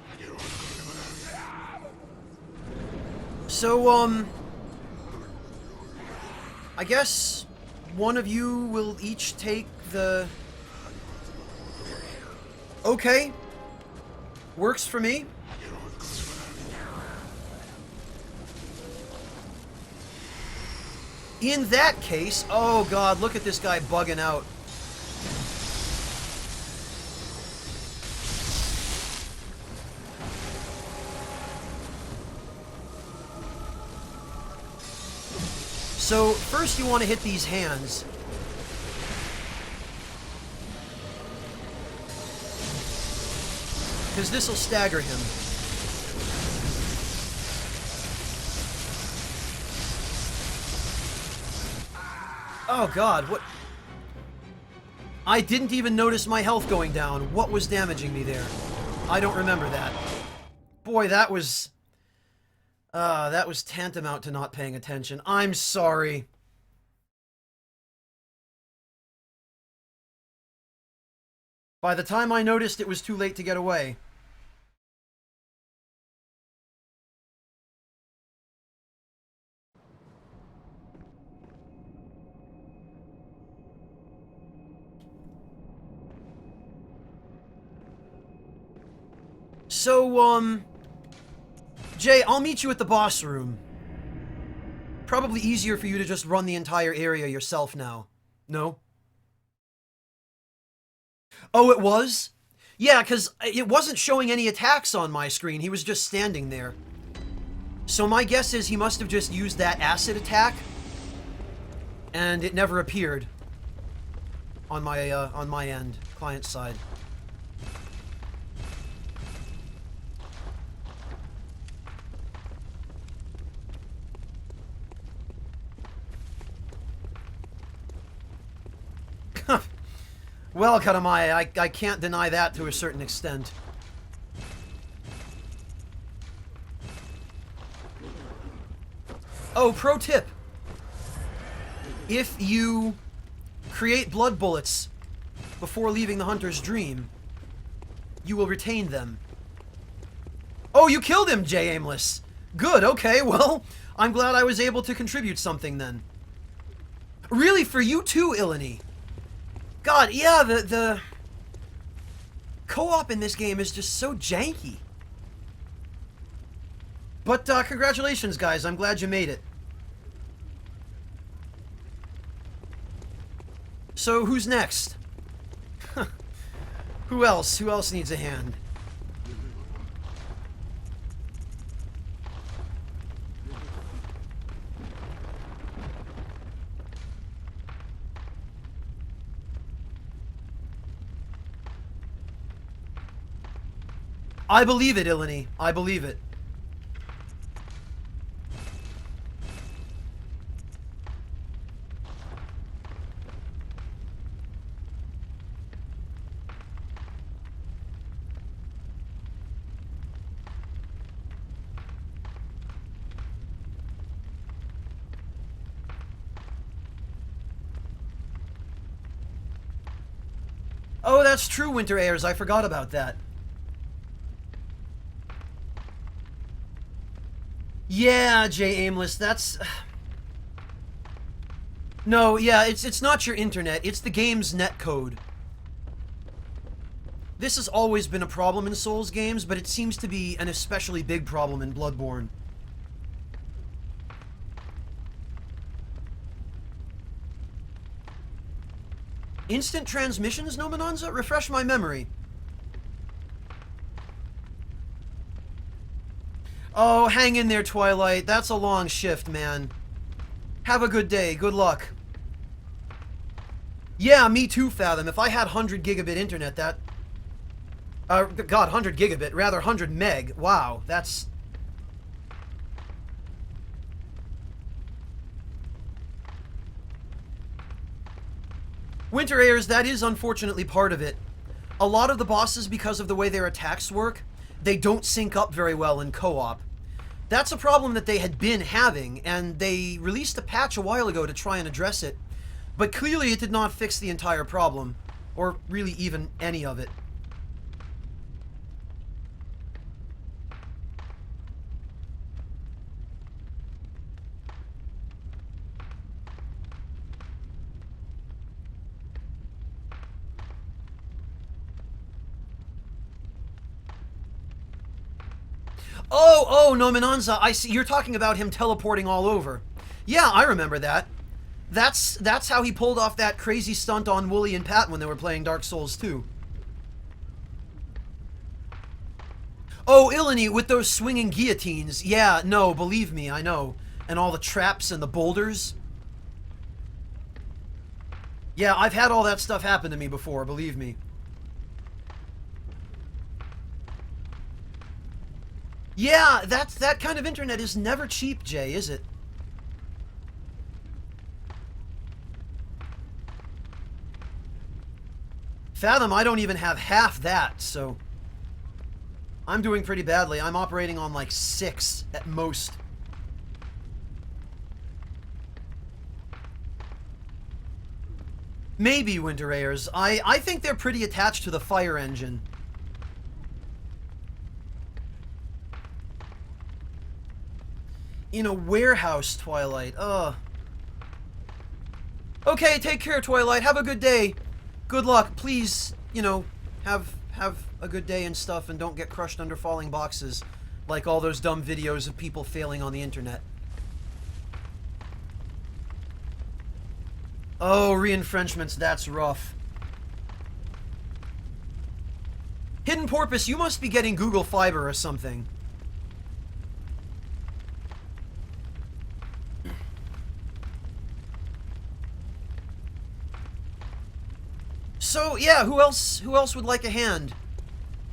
So, I guess one of you will each take the... Okay. Works for me. In that case... Oh god, look at this guy bugging out. So, first you want to hit these hands. Because this'll stagger him. Oh god, what? I didn't even notice my health going down. What was damaging me there? I don't remember that. Boy, that was tantamount to not paying attention. I'm sorry. By the time I noticed, it was too late to get away. So, Jay, I'll meet you at the boss room. Probably easier for you to just run the entire area yourself now. No? Oh, it was? Yeah, because it wasn't showing any attacks on my screen. He was just standing there. So my guess is he must have just used that acid attack, and it never appeared on my end, client side. Well, Katamaya, I can't deny that to a certain extent. Oh, pro tip. If you create blood bullets before leaving the hunter's dream, you will retain them. Oh, you killed him, J. Aimless. Good, okay, well, I'm glad I was able to contribute something then. Really, for you too, Ilani. God, yeah, the co-op in this game is just so janky. But, congratulations, guys. I'm glad you made it. So, who's next? Who else? Who else needs a hand? I believe it, Ilani. I believe it. Oh, that's true, Winter Airs. I forgot about that. Yeah, J. Aimless, that's... No, yeah, it's not your internet, it's the game's netcode. This has always been a problem in Souls games, but it seems to be an especially big problem in Bloodborne. Instant transmissions, Nominanza? Refresh my memory. Oh, hang in there, Twilight. That's a long shift, man. Have a good day. Good luck. Yeah, me too, Fathom. If I had 100 gigabit internet, that... God, 100 gigabit. Rather, 100 meg. Wow, that's... Winter Airs, that is unfortunately part of it. A lot of the bosses, because of the way their attacks work, they don't sync up very well in co-op. That's a problem that they had been having, and they released a patch a while ago to try and address it. But clearly it did not fix the entire problem, or really even any of it. Oh, Nominanza, I see. You're talking about him teleporting all over. Yeah, I remember that. That's how he pulled off that crazy stunt on Wooly and Pat when they were playing Dark Souls 2. Oh, Ilani, with those swinging guillotines. Yeah, no, believe me, I know. And all the traps and the boulders. Yeah, I've had all that stuff happen to me before, believe me. Yeah, that kind of internet is never cheap, Jay, is it? Fathom, I don't even have half that, so I'm doing pretty badly. I'm operating on like 6 at most. Maybe Winter Airs. I think they're pretty attached to the fire engine. In a warehouse, Twilight. Ugh. Okay, take care, Twilight. Have a good day. Good luck. Please, you know, have a good day and stuff, and don't get crushed under falling boxes like all those dumb videos of people failing on the internet. Oh, re-enfrenchments, that's rough. Hidden Porpoise, you must be getting Google Fiber or something. So, yeah, who else would like a hand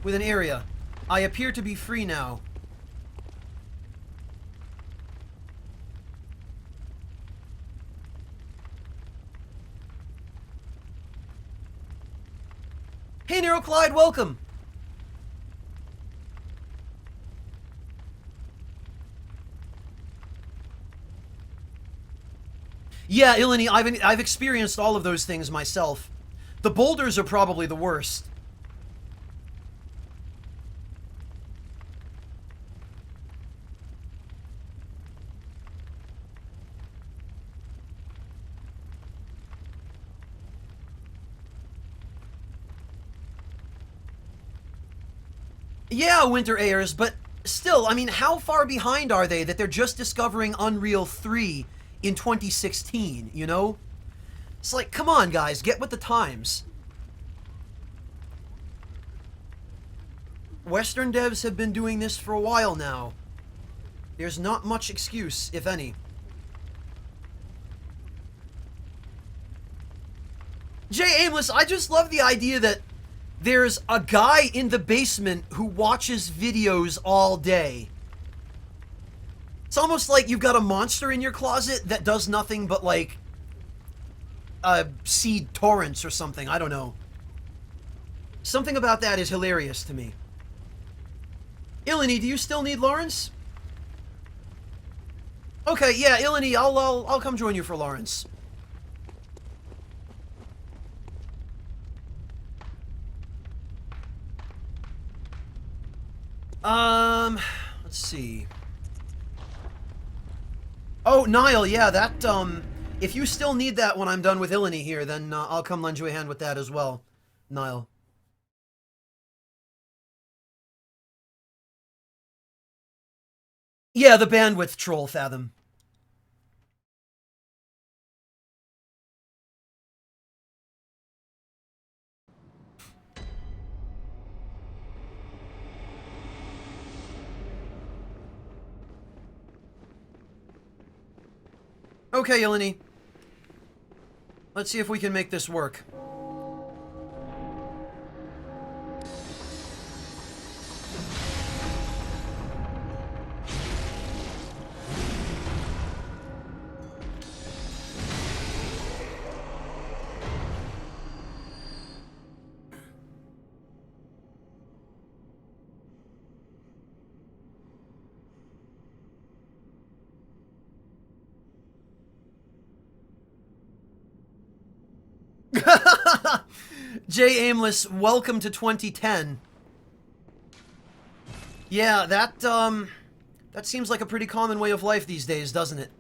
with an area? I appear to be free now. Hey, Nero Clyde, welcome! Yeah, Ilani, I've experienced all of those things myself. The boulders are probably the worst. Yeah, Winter Airs, but still, I mean, how far behind are they that they're just discovering Unreal 3 in 2016, you know? It's like, come on, guys, get with the times. Western devs have been doing this for a while now. There's not much excuse, if any. Jay Aimless, I just love the idea that there's a guy in the basement who watches videos all day. It's almost like you've got a monster in your closet that does nothing but, like, seed torrents or something. I don't know. Something about that is hilarious to me. Ilani, do you still need Lawrence? Okay, yeah, Ilani, I'll come join you for Lawrence. Let's see. Oh, Niall, yeah, that, if you still need that when I'm done with Ilani here, then I'll come lend you a hand with that as well, Niall. Yeah, the bandwidth troll, Fathom. Okay, Ilani. Let's see if we can make this work. Jay Aimless, welcome to 2010. Yeah, that seems like a pretty common way of life these days, doesn't it?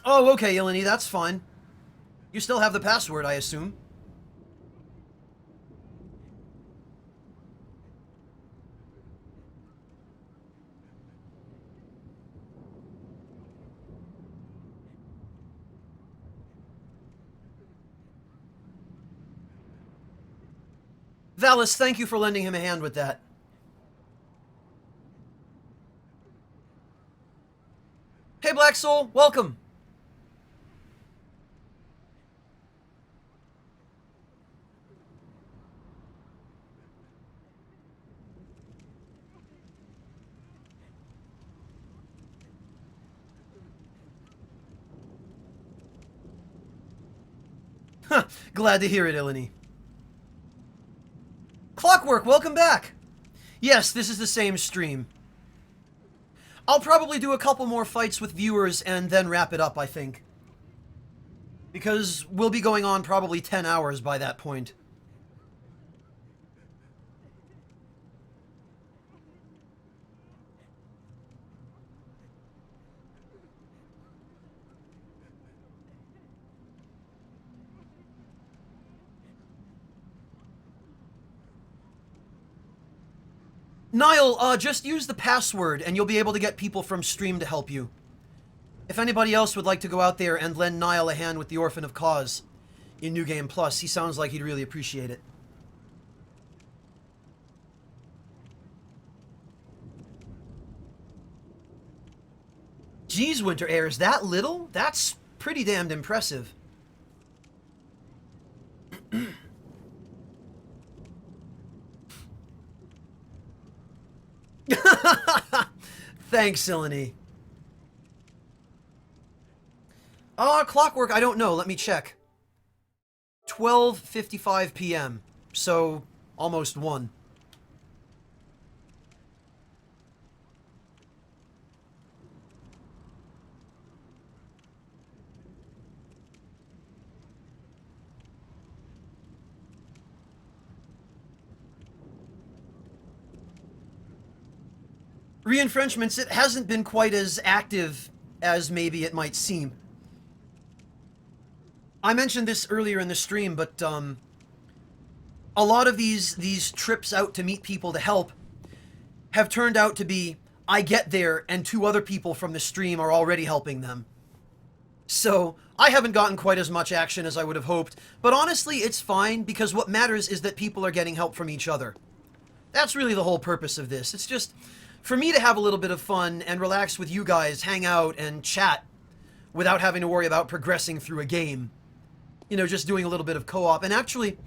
Oh, okay, Ilani, that's fine. You still have the password, I assume. Valis, thank you for lending him a hand with that. Hey, Black Soul, welcome. Glad to hear it, Ilani. Clockwork, welcome back! Yes, this is the same stream. I'll probably do a couple more fights with viewers and then wrap it up, I think. Because we'll be going on probably 10 hours by that point. Niall, just use the password and you'll be able to get people from stream to help you. If anybody else would like to go out there and lend Niall a hand with the Orphan of Cause in New Game Plus, he sounds like he'd really appreciate it. Geez, Winter Airs, that little? That's pretty damned impressive. Thanks, Ilani. Clockwork, I don't know. Let me check. 12:55 p.m. So, almost 1. Re-enfrenchments, it hasn't been quite as active as maybe it might seem. I mentioned this earlier in the stream, but a lot of these trips out to meet people to help have turned out to be, I get there and 2 other people from the stream are already helping them. So, I haven't gotten quite as much action as I would have hoped, but honestly, it's fine, because what matters is that people are getting help from each other. That's really the whole purpose of this. It's just for me to have a little bit of fun and relax with you guys, hang out and chat without having to worry about progressing through a game. You know, just doing a little bit of co-op. And actually,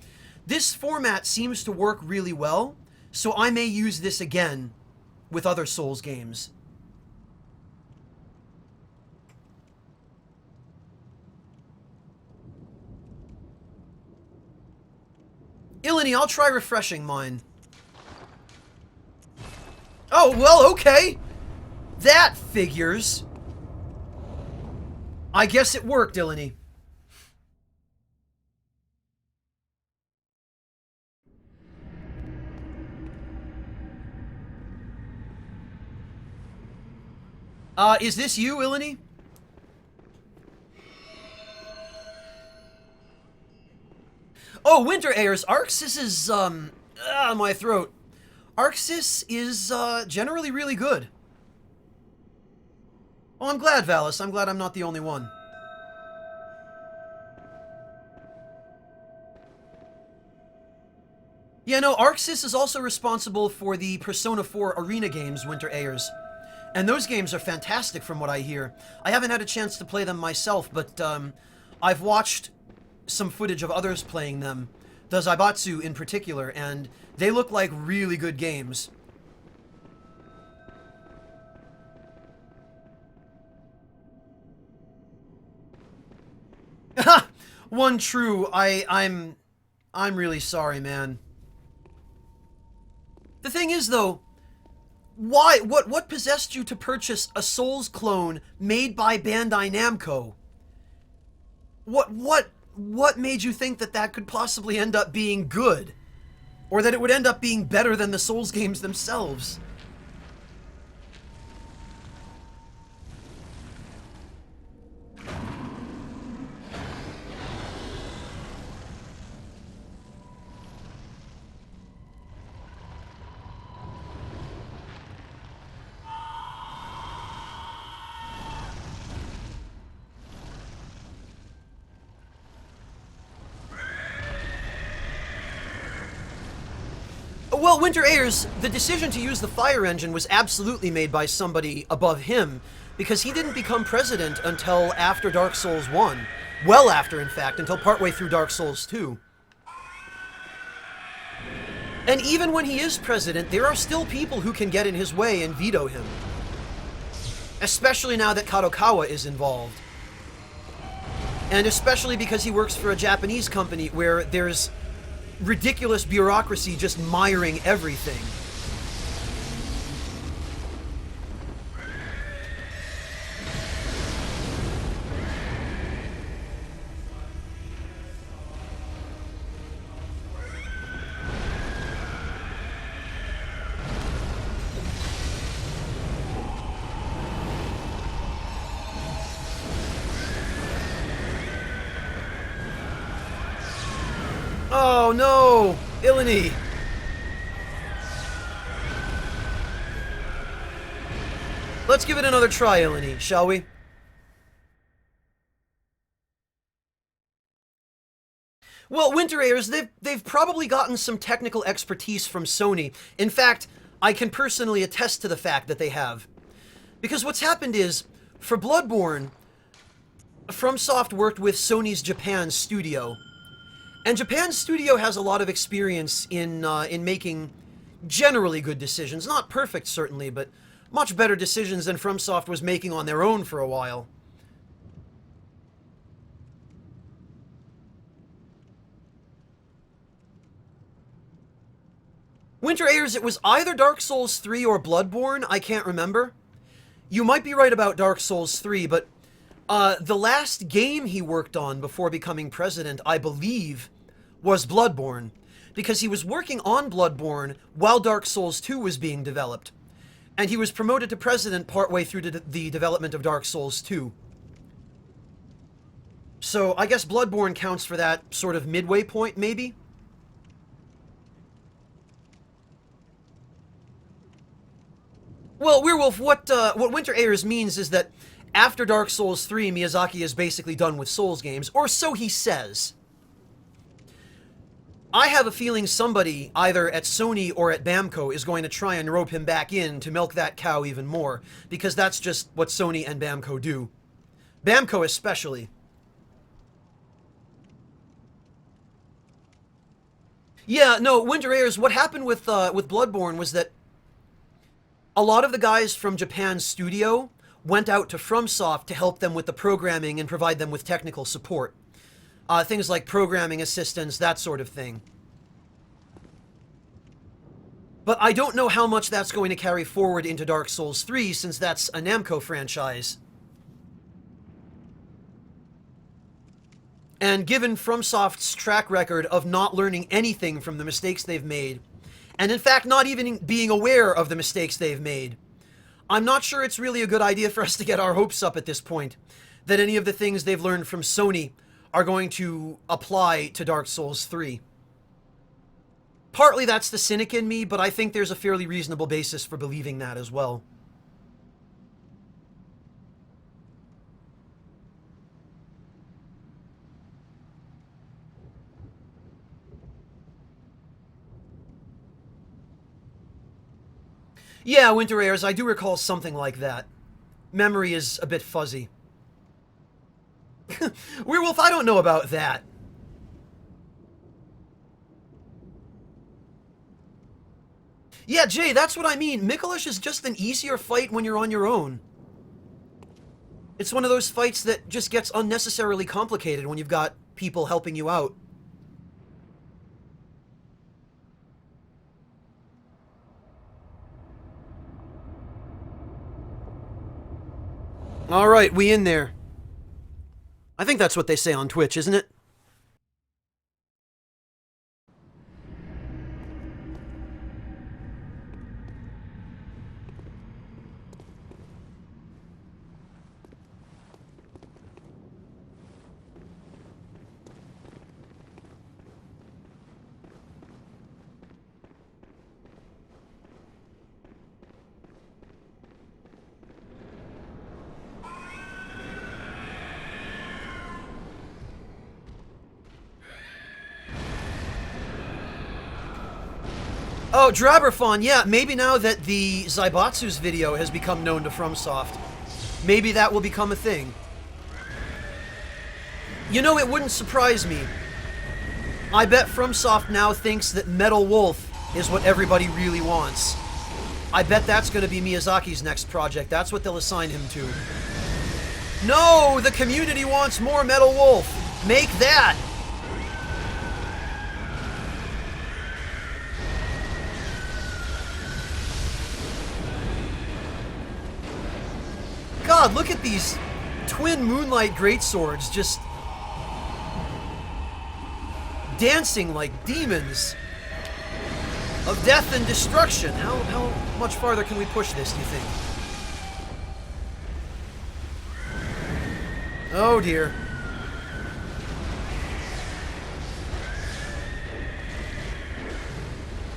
this format seems to work really well, so I may use this again with other Souls games. Ilani, I'll try refreshing mine. Oh, well, okay. That figures. I guess it worked, Ilani. Is this you, Ilani? Oh, Winter Airs. Arxis is, my throat. Arxis is, generally really good. Oh, I'm glad, Valis. I'm glad I'm not the only one. Yeah, no, Arxis is also responsible for the Persona 4 arena games, Winter Airs. And those games are fantastic from what I hear. I haven't had a chance to play them myself, but I've watched some footage of others playing them, the Zaibatsu in particular, and they look like really good games. One true. I'm really sorry, man. The thing is, though, why? What possessed you to purchase a Souls clone made by Bandai Namco? What made you think that that could possibly end up being good? Or that it would end up being better than the Souls games themselves? Well, Winter Airs, the decision to use the fire engine was absolutely made by somebody above him, because he didn't become president until after Dark Souls 1. Well after, in fact, until partway through Dark Souls 2. And even when he is president, there are still people who can get in his way and veto him. Especially now that Kadokawa is involved. And especially because he works for a Japanese company where there's ridiculous bureaucracy just miring everything. Oh no! Ilani! Let's give it another try, Ilani, shall we? Well, Winter Airs, they've probably gotten some technical expertise from Sony. In fact, I can personally attest to the fact that they have. Because what's happened is, for Bloodborne, FromSoft worked with Sony's Japan studio. And Japan's studio has a lot of experience in making generally good decisions. Not perfect, certainly, but much better decisions than FromSoft was making on their own for a while. Winter Airs, it was either Dark Souls 3 or Bloodborne, I can't remember. You might be right about Dark Souls 3, but the last game he worked on before becoming president, I believe, was Bloodborne, because he was working on Bloodborne while Dark Souls 2 was being developed, and he was promoted to president partway through the development of Dark Souls 2. So I guess Bloodborne counts for that sort of midway point, maybe? Well, Werewolf, what Winter Airs means is that after Dark Souls 3, Miyazaki is basically done with Souls games, or so he says. I have a feeling somebody, either at Sony or at Bamco, is going to try and rope him back in to milk that cow even more, because that's just what Sony and Bamco do. Bamco especially. Yeah, no, Winter Airs, what happened with Bloodborne was that a lot of the guys from Japan's studio went out to FromSoft to help them with the programming and provide them with technical support. Things like programming assistance, that sort of thing. But I don't know how much that's going to carry forward into Dark Souls 3, since that's a Namco franchise. And given FromSoft's track record of not learning anything from the mistakes they've made, and in fact not even being aware of the mistakes they've made, I'm not sure it's really a good idea for us to get our hopes up at this point that any of the things they've learned from Sony are going to apply to Dark Souls 3. Partly that's the cynic in me, but I think there's a fairly reasonable basis for believing that as well. Yeah, Winter Airs, I do recall something like that. Memory is a bit fuzzy. Werewolf, I don't know about that. Yeah, Jay, that's what I mean. Mikulish is just an easier fight when you're on your own. It's one of those fights that just gets unnecessarily complicated when you've got people helping you out. Alright, we in there. I think that's what they say on Twitch, isn't it? Oh, Draberfon, yeah, maybe now that the Zaibatsu's video has become known to FromSoft, maybe that will become a thing. You know, it wouldn't surprise me. I bet FromSoft now thinks that Metal Wolf is what everybody really wants. I bet that's going to be Miyazaki's next project. That's what they'll assign him to. No, the community wants more Metal Wolf. Make that. God, look at these twin Moonlight Greatswords just dancing like demons of death and destruction. How much farther can we push this, do you think? Oh dear.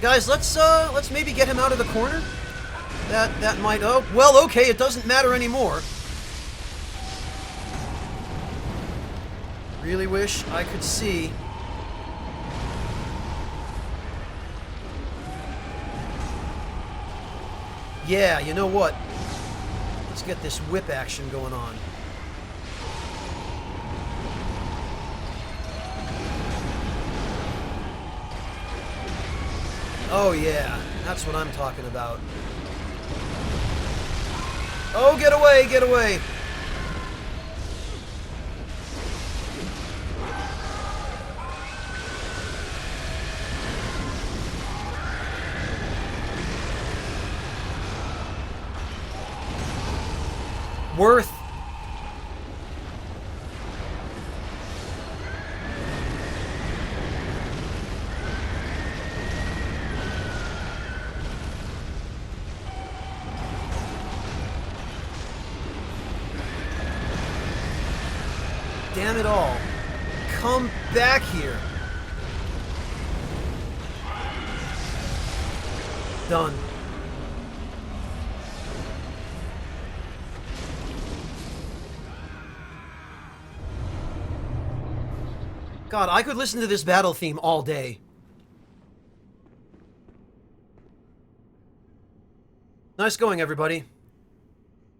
Guys, let's maybe get him out of the corner. That might, oh, well, okay, it doesn't matter anymore. Really wish I could see. Yeah, you know what? Let's get this whip action going on. Oh yeah, that's what I'm talking about. Oh, get away, get away! Worth. Damn it all. Come back here. Done. God, I could listen to this battle theme all day. Nice going, everybody.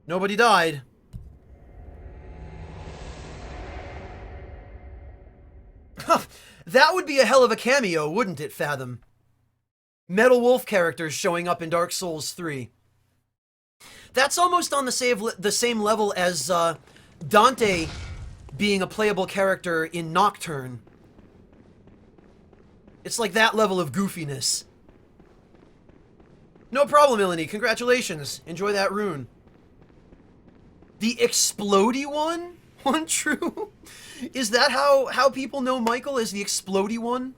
Nobody died. That would be a hell of a cameo, wouldn't it, Fathom? Metal Wolf characters showing up in Dark Souls 3. That's almost on the same level as Dante being a playable character in Nocturne. It's like that level of goofiness. No problem, Ilani. Congratulations. Enjoy that rune. The explodey one? One true? Is that how people know Michael, as the explodey one?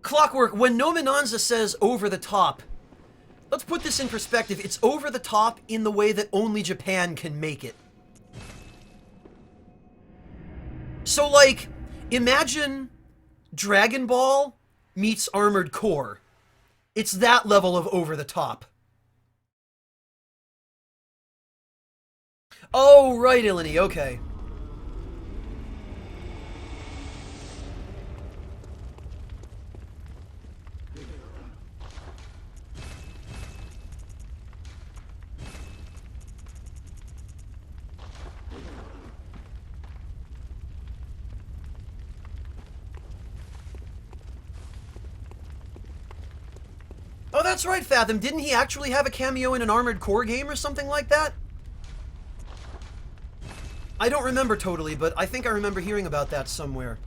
Clockwork, when Nominanza says over the top, let's put this in perspective. It's over the top in the way that only Japan can make it. So, like, imagine Dragon Ball meets Armored Core. It's that level of over the top. Oh, right, Ilani, okay. Oh, that's right, Fathom. Didn't he actually have a cameo in an Armored Core game or something like that? I don't remember totally, but I think I remember hearing about that somewhere.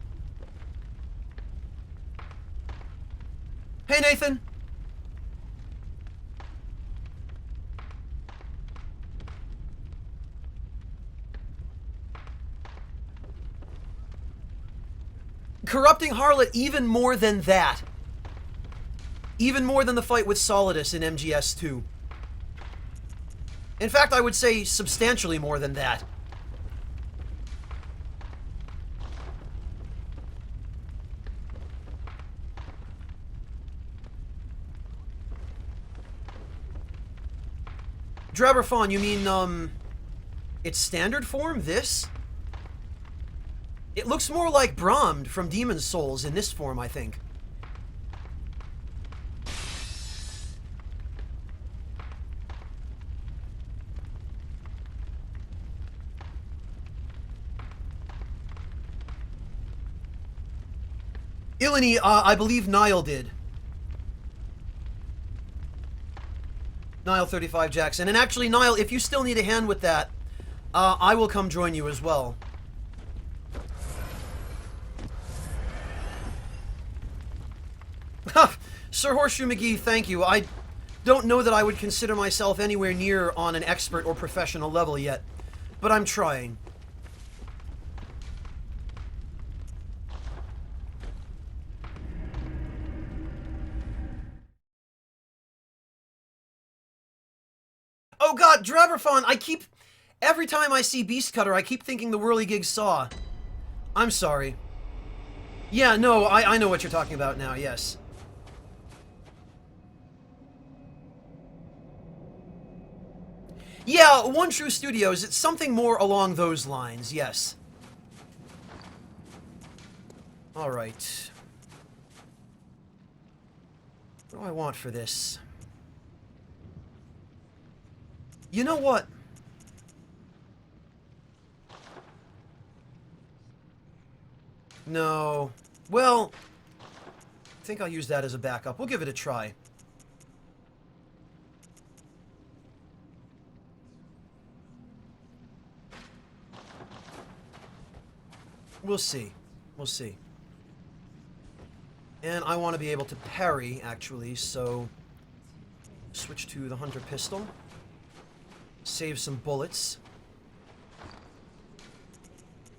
Hey, Nathan! Corrupting Harlot even more than that. Even more than the fight with Solidus in MGS2. In fact, I would say substantially more than that. Draberfon, you mean, its standard form? This? It looks more like Brahmed from Demon's Souls in this form, I think. Ilani, I believe Niall did. Niall 35 Jackson. And actually, Niall, if you still need a hand with that, I will come join you as well. Sir Horseshoe McGee, thank you. I don't know that I would consider myself anywhere near on an expert or professional level yet, but I'm trying. Oh god, Draberfon, every time I see Beast Cutter, I keep thinking the Whirligig Saw. I'm sorry. Yeah, no, I know what you're talking about now, yes. Yeah, One True Studios, it's something more along those lines, yes. Alright. What do I want for this? You know what? No. Well, I think I'll use that as a backup. We'll give it a try. We'll see. We'll see. And I want to be able to parry, actually, so... switch to the Hunter Pistol. Save some bullets.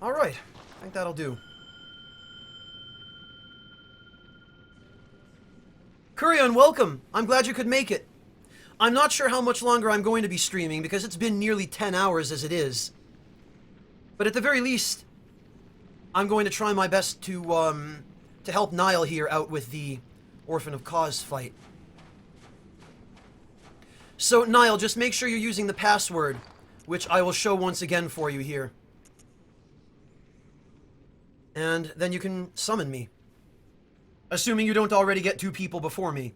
Alright. I think that'll do. Kurion, welcome! I'm glad you could make it. I'm not sure how much longer I'm going to be streaming, because it's been nearly 10 hours as it is. But at the very least... I'm going to try my best to help Niall here out with the Orphan of Cause fight. So, Niall, just make sure you're using the password, which I will show once again for you here. And then you can summon me. Assuming you don't already get 2 people before me.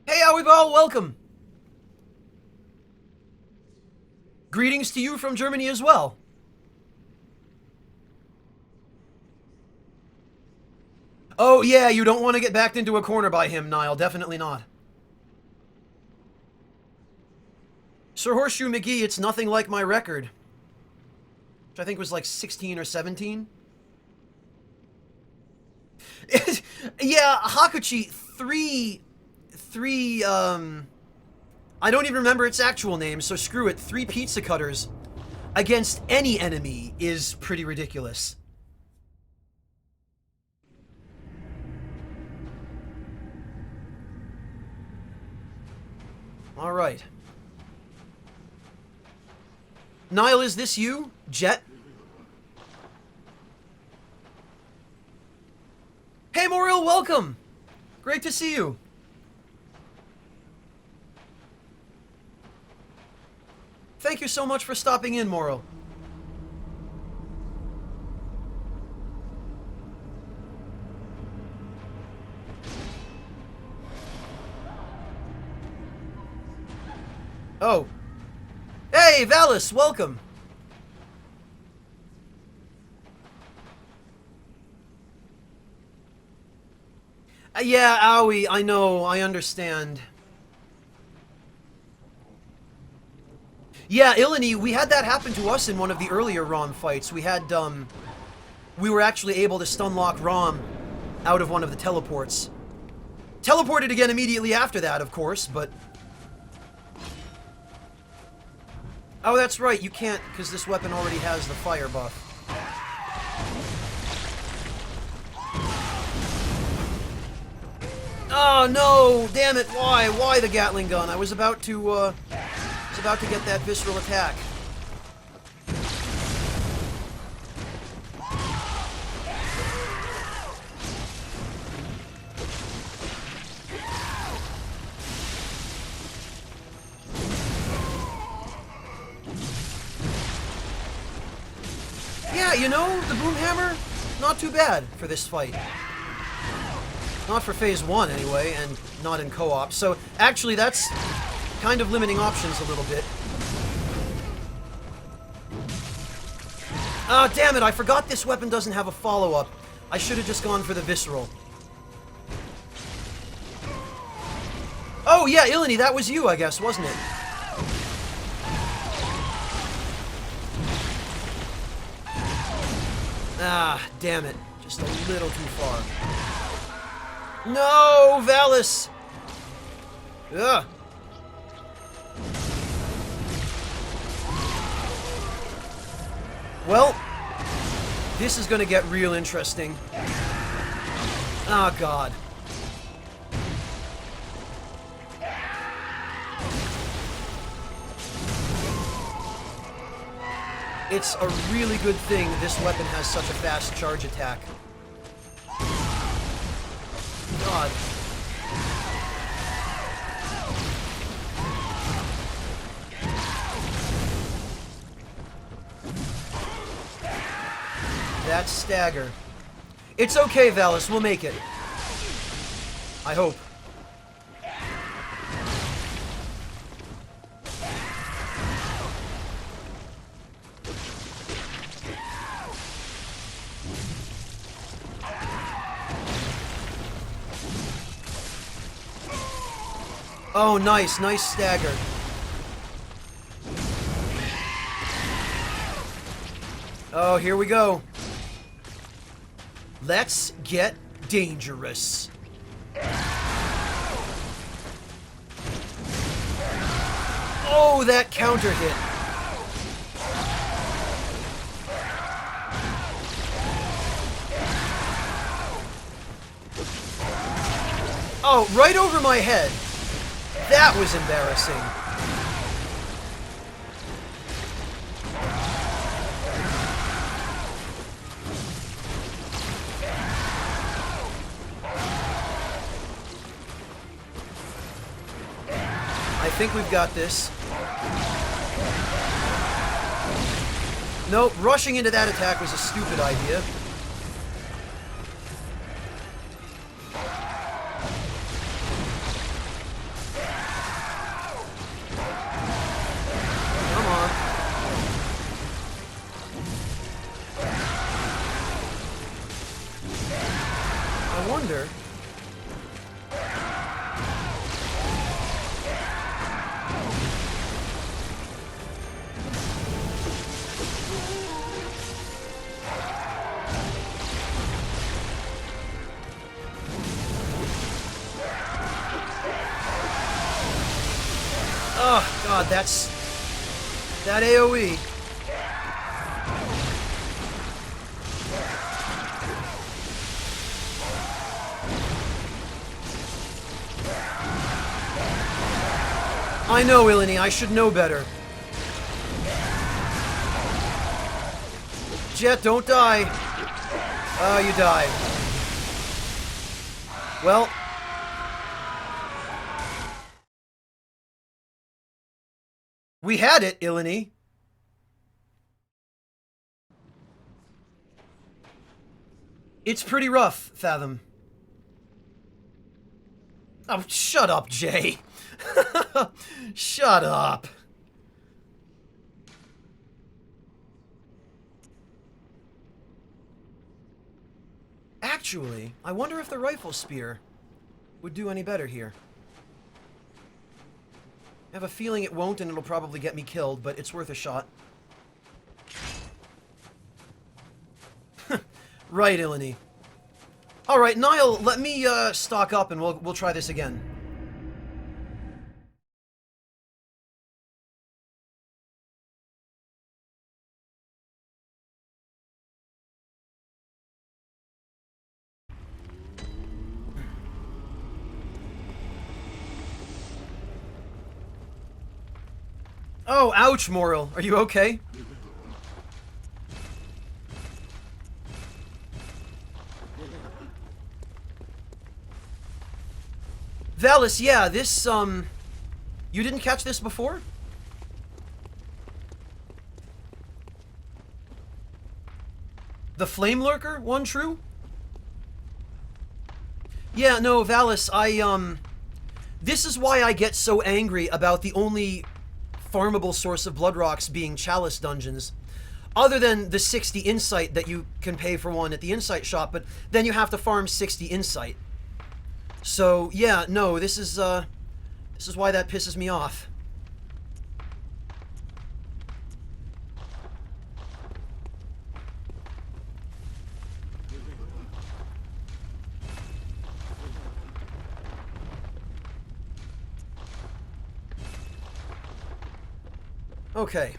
Hey, Awibal, welcome! Greetings to you from Germany as well. Oh yeah, you don't want to get backed into a corner by him, Niall. Definitely not. Sir Horseshoe McGee, it's nothing like my record. Which I think was like 16 or 17. Yeah, Hakuchi, three, I don't even remember its actual name, so screw it. 3 pizza cutters against any enemy is pretty ridiculous. Alright. Niall, is this you? Jet? Hey, Moril, welcome! Great to see you. Thank you so much for stopping in, Moril. Oh. Hey, Valis, welcome. Yeah, Owie, I know, I understand. Yeah, Ilani, we had that happen to us in one of the earlier ROM fights. We had, we were actually able to stunlock ROM out of one of the teleports. Teleported again immediately after that, of course, but... Oh, that's right, you can't, because this weapon already has the fire buff. Oh, no! Damn it, why? Why the Gatling gun? I was about to get that visceral attack. Yeah, you know, the Boomhammer, not too bad for this fight. Not for Phase 1, anyway, and not in co-op. So, actually, that's kind of limiting options a little bit. Ah, damn it, I forgot this weapon doesn't have a follow-up. I should have just gone for the visceral. Oh, yeah, Ilini, that was you, I guess, wasn't it? Ah, damn it. Just a little too far. No, Valis! Ugh. Well, this is gonna get real interesting. Oh, God. It's a really good thing this weapon has such a fast charge attack. God. That's stagger. It's okay, Valis. We'll make it. I hope. Oh, nice. Nice stagger. Oh, here we go. Let's get dangerous. Oh, that counter hit. Oh, right over my head. That was embarrassing. I think we've got this. Nope, rushing into that attack was a stupid idea. Come on. I wonder... Oh, God, that's... that AoE. I know, Ilini, I should know better. Jet, don't die. Oh, you died. Well... we had it, Ilini. It's pretty rough, Fathom. Oh, shut up, Jay. Shut up. Actually, I wonder if the rifle spear would do any better here. I have a feeling it won't, and it'll probably get me killed, but it's worth a shot. Right, Ilini. Alright, Niall, let me stock up and we'll try this again. Oh, ouch, Moral. Are you okay? Valis, yeah, this, you didn't catch this before? The Flame Lurker one true? Yeah, no, Valis, this is why I get so angry about the only farmable source of blood rocks being chalice dungeons. Other than the 60 insight that you can pay for one at the insight shop, but then you have to farm 60 insight. So yeah, no, this is why that pisses me off. Okay.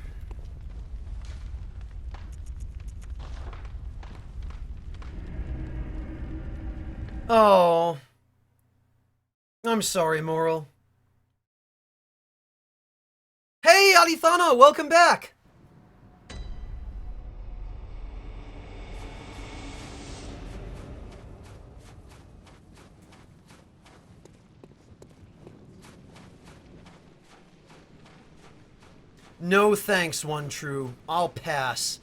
Oh. I'm sorry, Moral. Hey, Alithana, welcome back! No thanks, One True. I'll pass.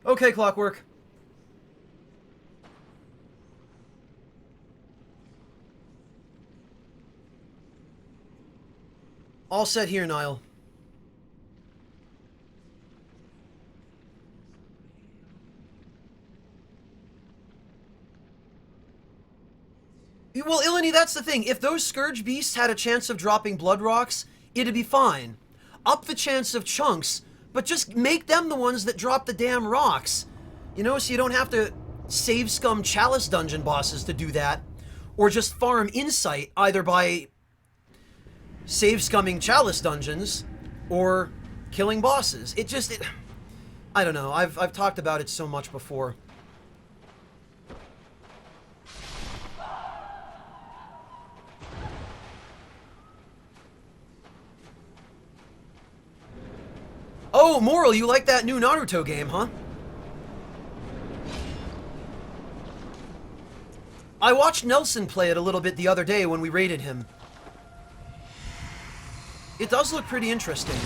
Okay, Clockwork. All set here, Niall. Well, Ilani, that's the thing. If those Scourge Beasts had a chance of dropping Blood Rocks, it'd be fine. Up the chance of chunks, but just make them the ones that drop the damn rocks. You know, so you don't have to save scum Chalice dungeon bosses to do that. Or just farm Insight, either by save scumming Chalice dungeons, or killing bosses. I don't know, I've talked about it so much before. Oh, Moral, you like that new Naruto game, huh? I watched Nelson play it a little bit the other day when we raided him. It does look pretty interesting.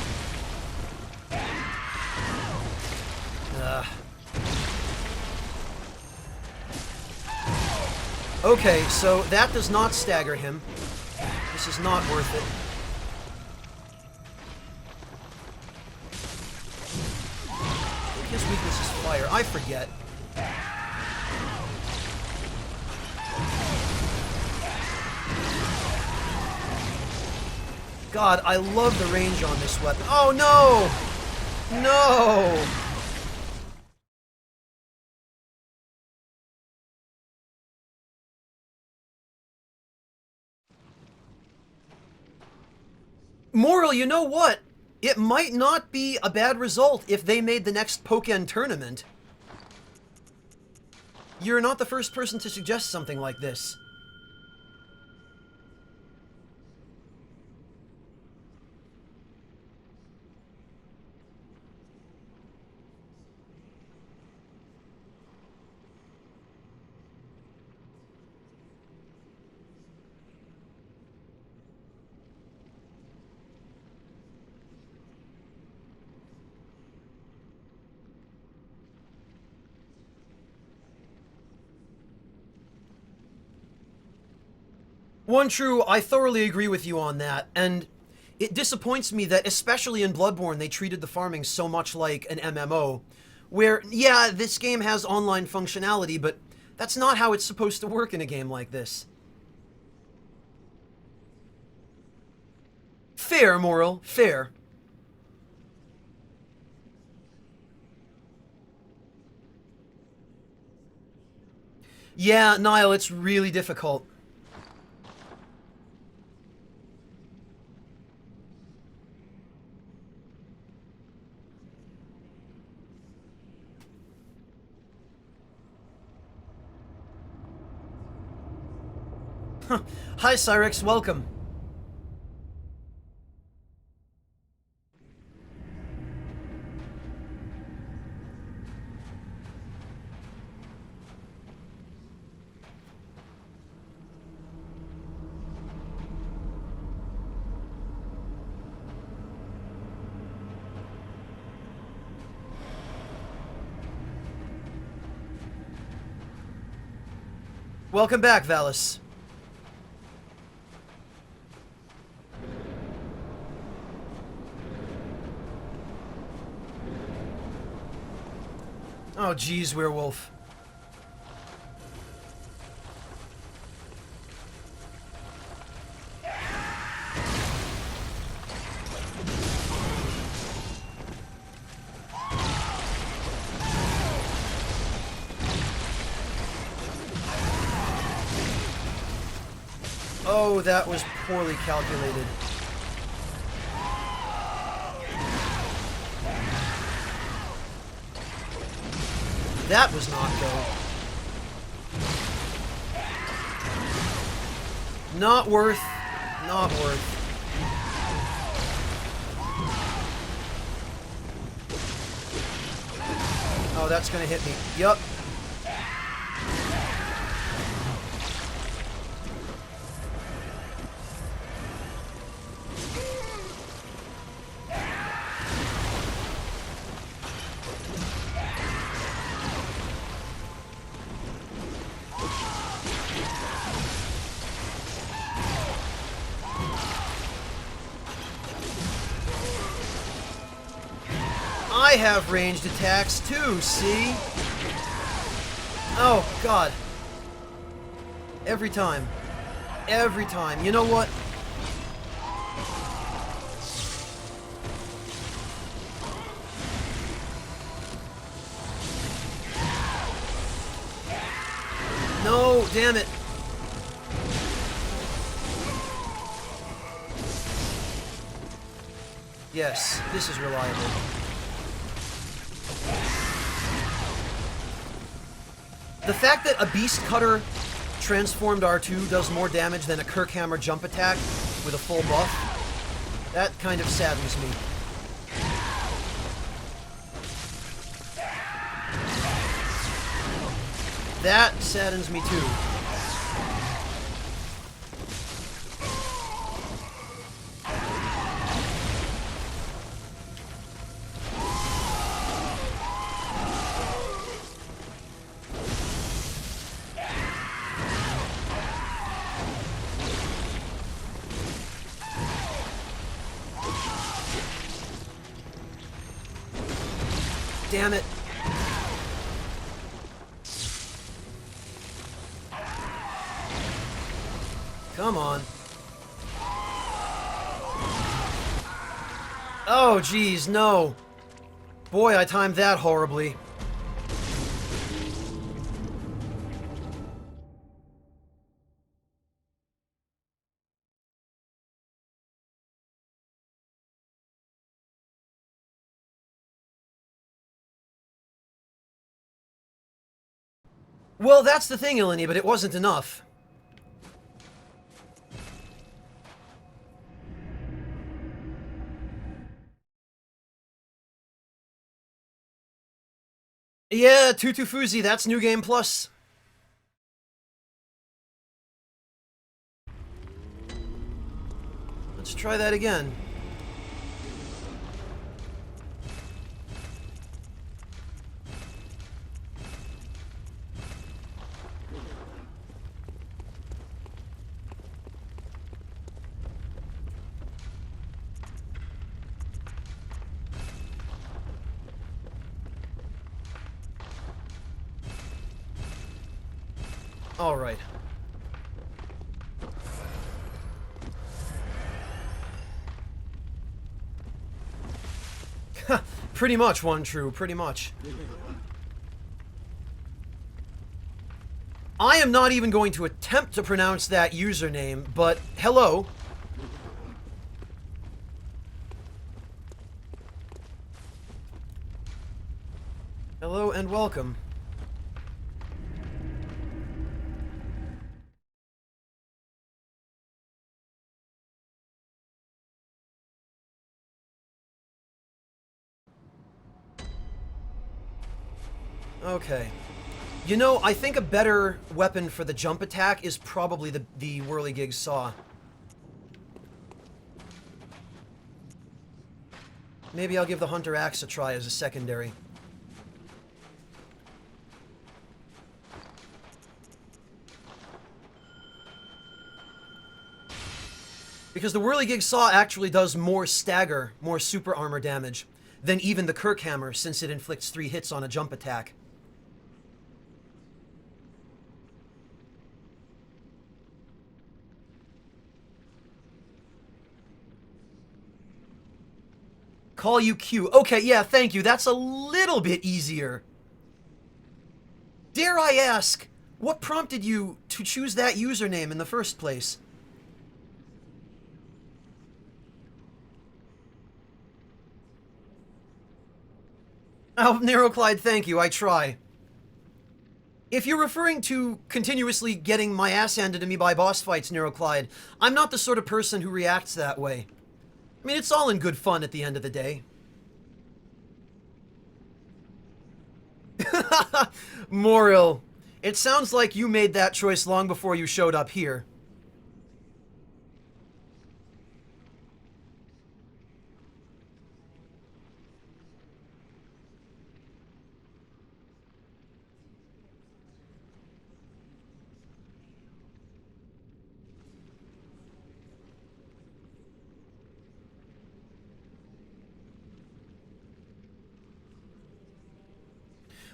Okay, so that does not stagger him. This is not worth it. I think his weakness is fire. I forget. God, I love the range on this weapon. Oh, no! No! Moral, you know what? It might not be a bad result if they made the next Pokken tournament. You're not the first person to suggest something like this. One True, I thoroughly agree with you on that, and it disappoints me that, especially in Bloodborne, they treated the farming so much like an MMO, where, yeah, this game has online functionality, but that's not how it's supposed to work in a game like this. Fair, Moral, fair. Yeah, Niall, it's really difficult. Hi, Cyrex, welcome. Welcome back, Valis. Oh, geez, werewolf. Oh, that was poorly calculated. That was not go. Not worth. Not worth. Oh, that's gonna hit me. Yup. I have ranged attacks too, see? Oh, God. Every time. Every time. You know what? No, damn it. Yes, this is reliable. The fact that a Beast Cutter transformed R2 does more damage than a Kirkhammer jump attack with a full buff, that kind of saddens me. That saddens me too. Damn it. Come on. Oh, geez, no. Boy, I timed that horribly. Well, that's the thing, Ilini, but it wasn't enough. Yeah, Tutu Fuzi, that's New Game Plus. Let's try that again. All right. Pretty much, One True, pretty much. I am not even going to attempt to pronounce that username, but hello. Hello and welcome. Okay. You know, I think a better weapon for the jump attack is probably the Whirligig Saw. Maybe I'll give the Hunter Axe a try as a secondary. Because the Whirligig Saw actually does more stagger, more super armor damage, than even the Kirkhammer, since it inflicts 3 hits on a jump attack. Call you Q. Okay, yeah, thank you. That's a little bit easier. Dare I ask, what prompted you to choose that username in the first place? Oh, Narrowclyde, thank you. I try. If you're referring to continuously getting my ass handed to me by boss fights, Narrowclyde, I'm not the sort of person who reacts that way. I mean, it's all in good fun at the end of the day. Moril, it sounds like you made that choice long before you showed up here.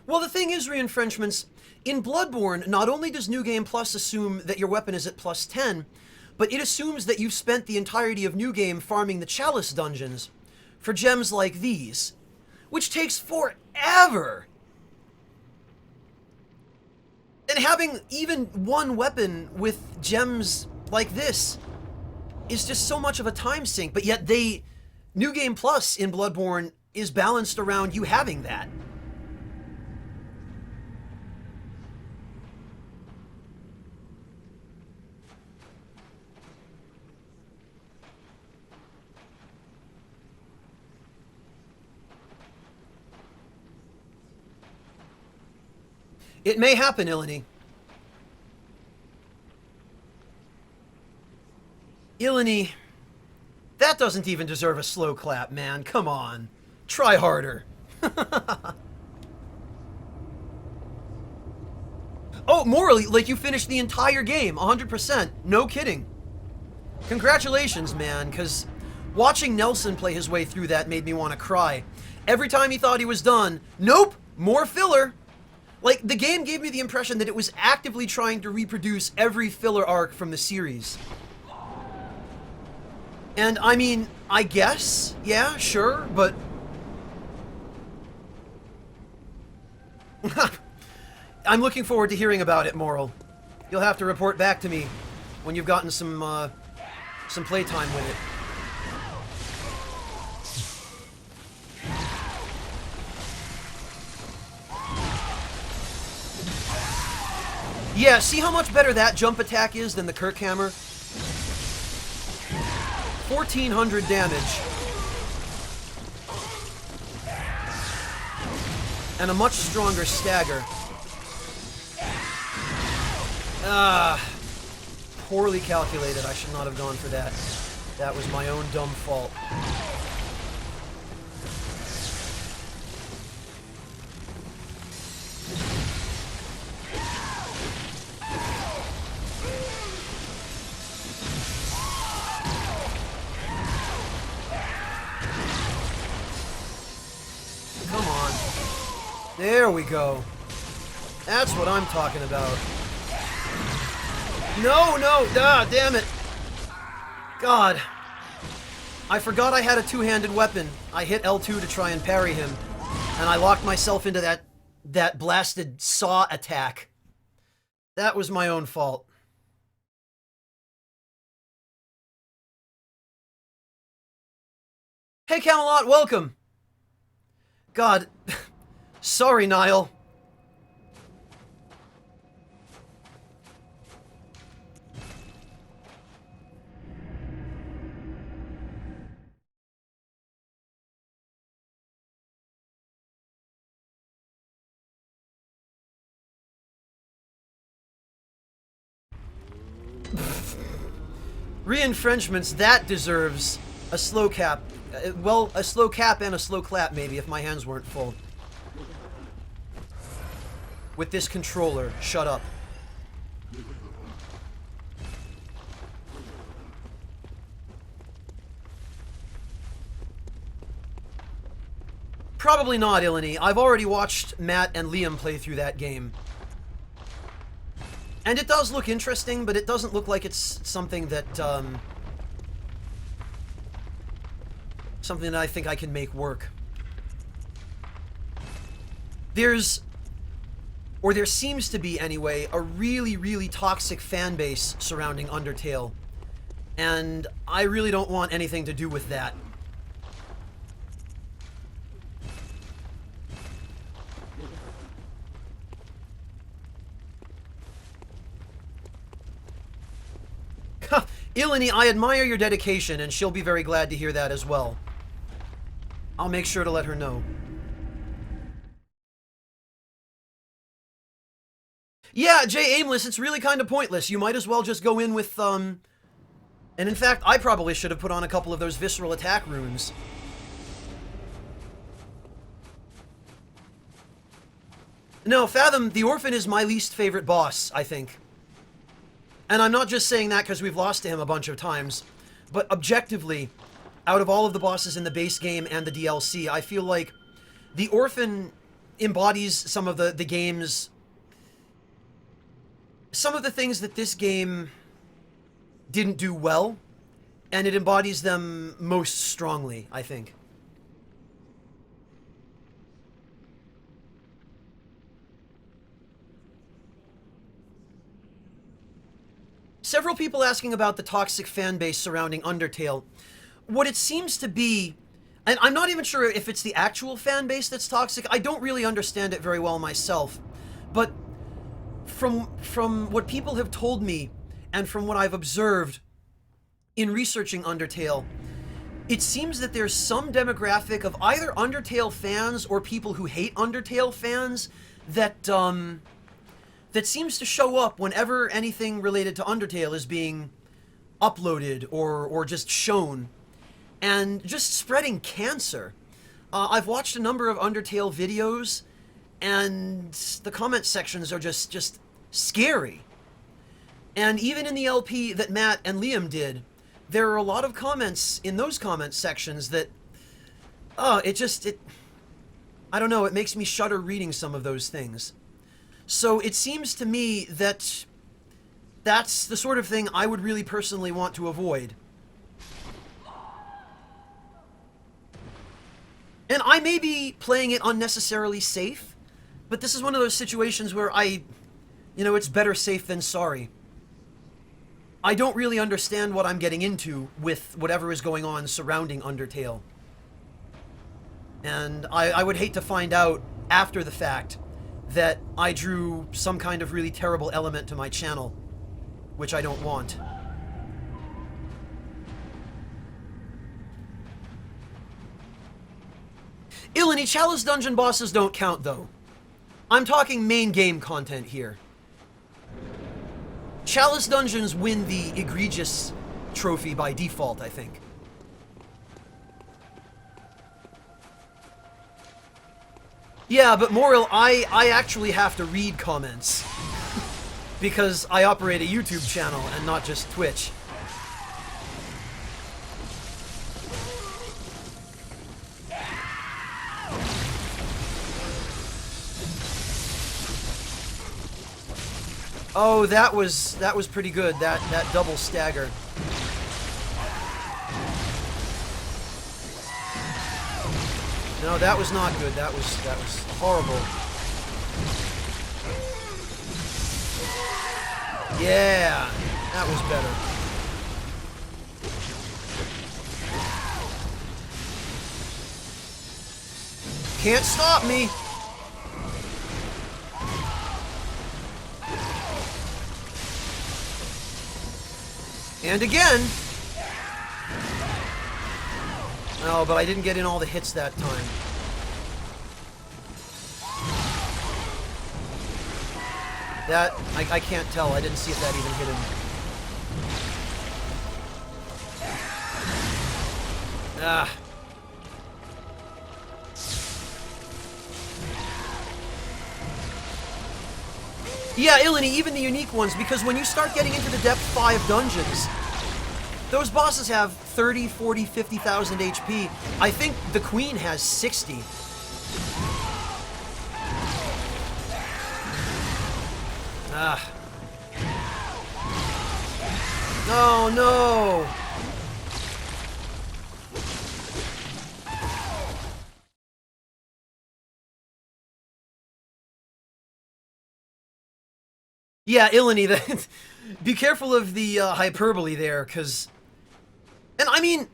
Well, the thing is, Reinfrenchments, in Bloodborne, not only does New Game Plus assume that your weapon is at plus 10, but it assumes that you've spent the entirety of New Game farming the Chalice dungeons for gems like these, which takes forever. And having even one weapon with gems like this is just so much of a time sink, but yet New Game Plus in Bloodborne is balanced around you having that. It may happen, Ilani. Ilani, that doesn't even deserve a slow clap, man. Come on. Try harder. Oh, morally, like you finished the entire game, 100%. No kidding. Congratulations, man, because watching Nelson play his way through that made me want to cry. Every time he thought he was done, nope, more filler. Like, the game gave me the impression that it was actively trying to reproduce every filler arc from the series. And, I mean, I guess, yeah, sure, but... I'm looking forward to hearing about it, Moral. You'll have to report back to me when you've gotten some playtime with it. Yeah, see how much better that jump attack is than the Kirkhammer? 1,400 damage. And a much stronger stagger. Poorly calculated. I should not have gone for that. That was my own dumb fault. Come on. There we go. That's what I'm talking about. No, no, damn it. God. I forgot I had a two-handed weapon. I hit L2 to try and parry him, and I locked myself into that blasted saw attack. That was my own fault. Hey, Camelot, welcome. God. Sorry, Niall. Reinfrenchments, that deserves a slow cap. Well, a slow cap and a slow clap, maybe, if my hands weren't full. With this controller, shut up. Probably not, Ilani. I've already watched Matt and Liam play through that game. And it does look interesting, but it doesn't look like it's something that, something that I think I can make work. There seems to be, anyway, a really, really toxic fan base surrounding Undertale. And I really don't want anything to do with that. Ilani, I admire your dedication, and she'll be very glad to hear that as well. I'll make sure to let her know. Yeah, Jay Aimless, it's really kind of pointless. You might as well just go in with, And in fact, I probably should have put on a couple of those visceral attack runes. No, Fathom, the Orphan is my least favorite boss, I think. And I'm not just saying that because we've lost to him a bunch of times, but objectively, out of all of the bosses in the base game and the DLC, I feel like the Orphan embodies some of the game's... some of the things that this game didn't do well, and it embodies them most strongly, I think. Several people asking about the toxic fan base surrounding Undertale. What it seems to be, and I'm not even sure if it's the actual fan base that's toxic, I don't really understand it very well myself, but from what people have told me, and from what I've observed in researching Undertale, it seems that there's some demographic of either Undertale fans or people who hate Undertale fans that, that seems to show up whenever anything related to Undertale is being uploaded or just shown, and just spreading cancer. I've watched a number of Undertale videos, and the comment sections are just scary. And even in the LP that Matt and Liam did, there are a lot of comments in those comment sections that, I don't know, it makes me shudder reading some of those things. So it seems to me that that's the sort of thing I would really personally want to avoid. And I may be playing it unnecessarily safe, but this is one of those situations where it's better safe than sorry. I don't really understand what I'm getting into with whatever is going on surrounding Undertale. And I would hate to find out after the fact that I drew some kind of really terrible element to my channel, which I don't want. Ilani, Chalice Dungeon bosses don't count, though. I'm talking main game content here. Chalice Dungeons win the egregious trophy by default, I think. Yeah, but Morrill, I actually have to read comments. Because I operate a YouTube channel and not just Twitch. Oh, that was pretty good, that double stagger. No, that was not good. That was horrible. Yeah, that was better. Can't stop me. And again. Oh, but I didn't get in all the hits that time. That, I can't tell. I didn't see if that even hit him. Ah. Yeah, Ilani, even the unique ones, because when you start getting into the Depth 5 dungeons, those bosses have 30, 40, 50,000 HP. I think the Queen has 60. Ah. No, no! Yeah, Ilani, that, be careful of the hyperbole there, because... And I mean,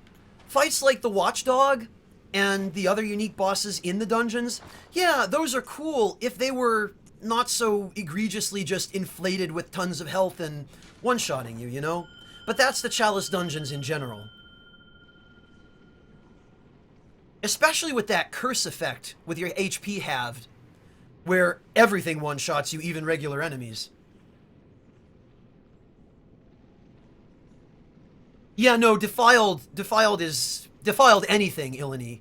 fights like the Watchdog and the other unique bosses in the dungeons, yeah, those are cool if they were not so egregiously just inflated with tons of health and one-shotting you, you know? But that's the Chalice dungeons in general. Especially with that curse effect with your HP halved, where everything one-shots you, even regular enemies. Yeah, no, defiled anything, Ilani,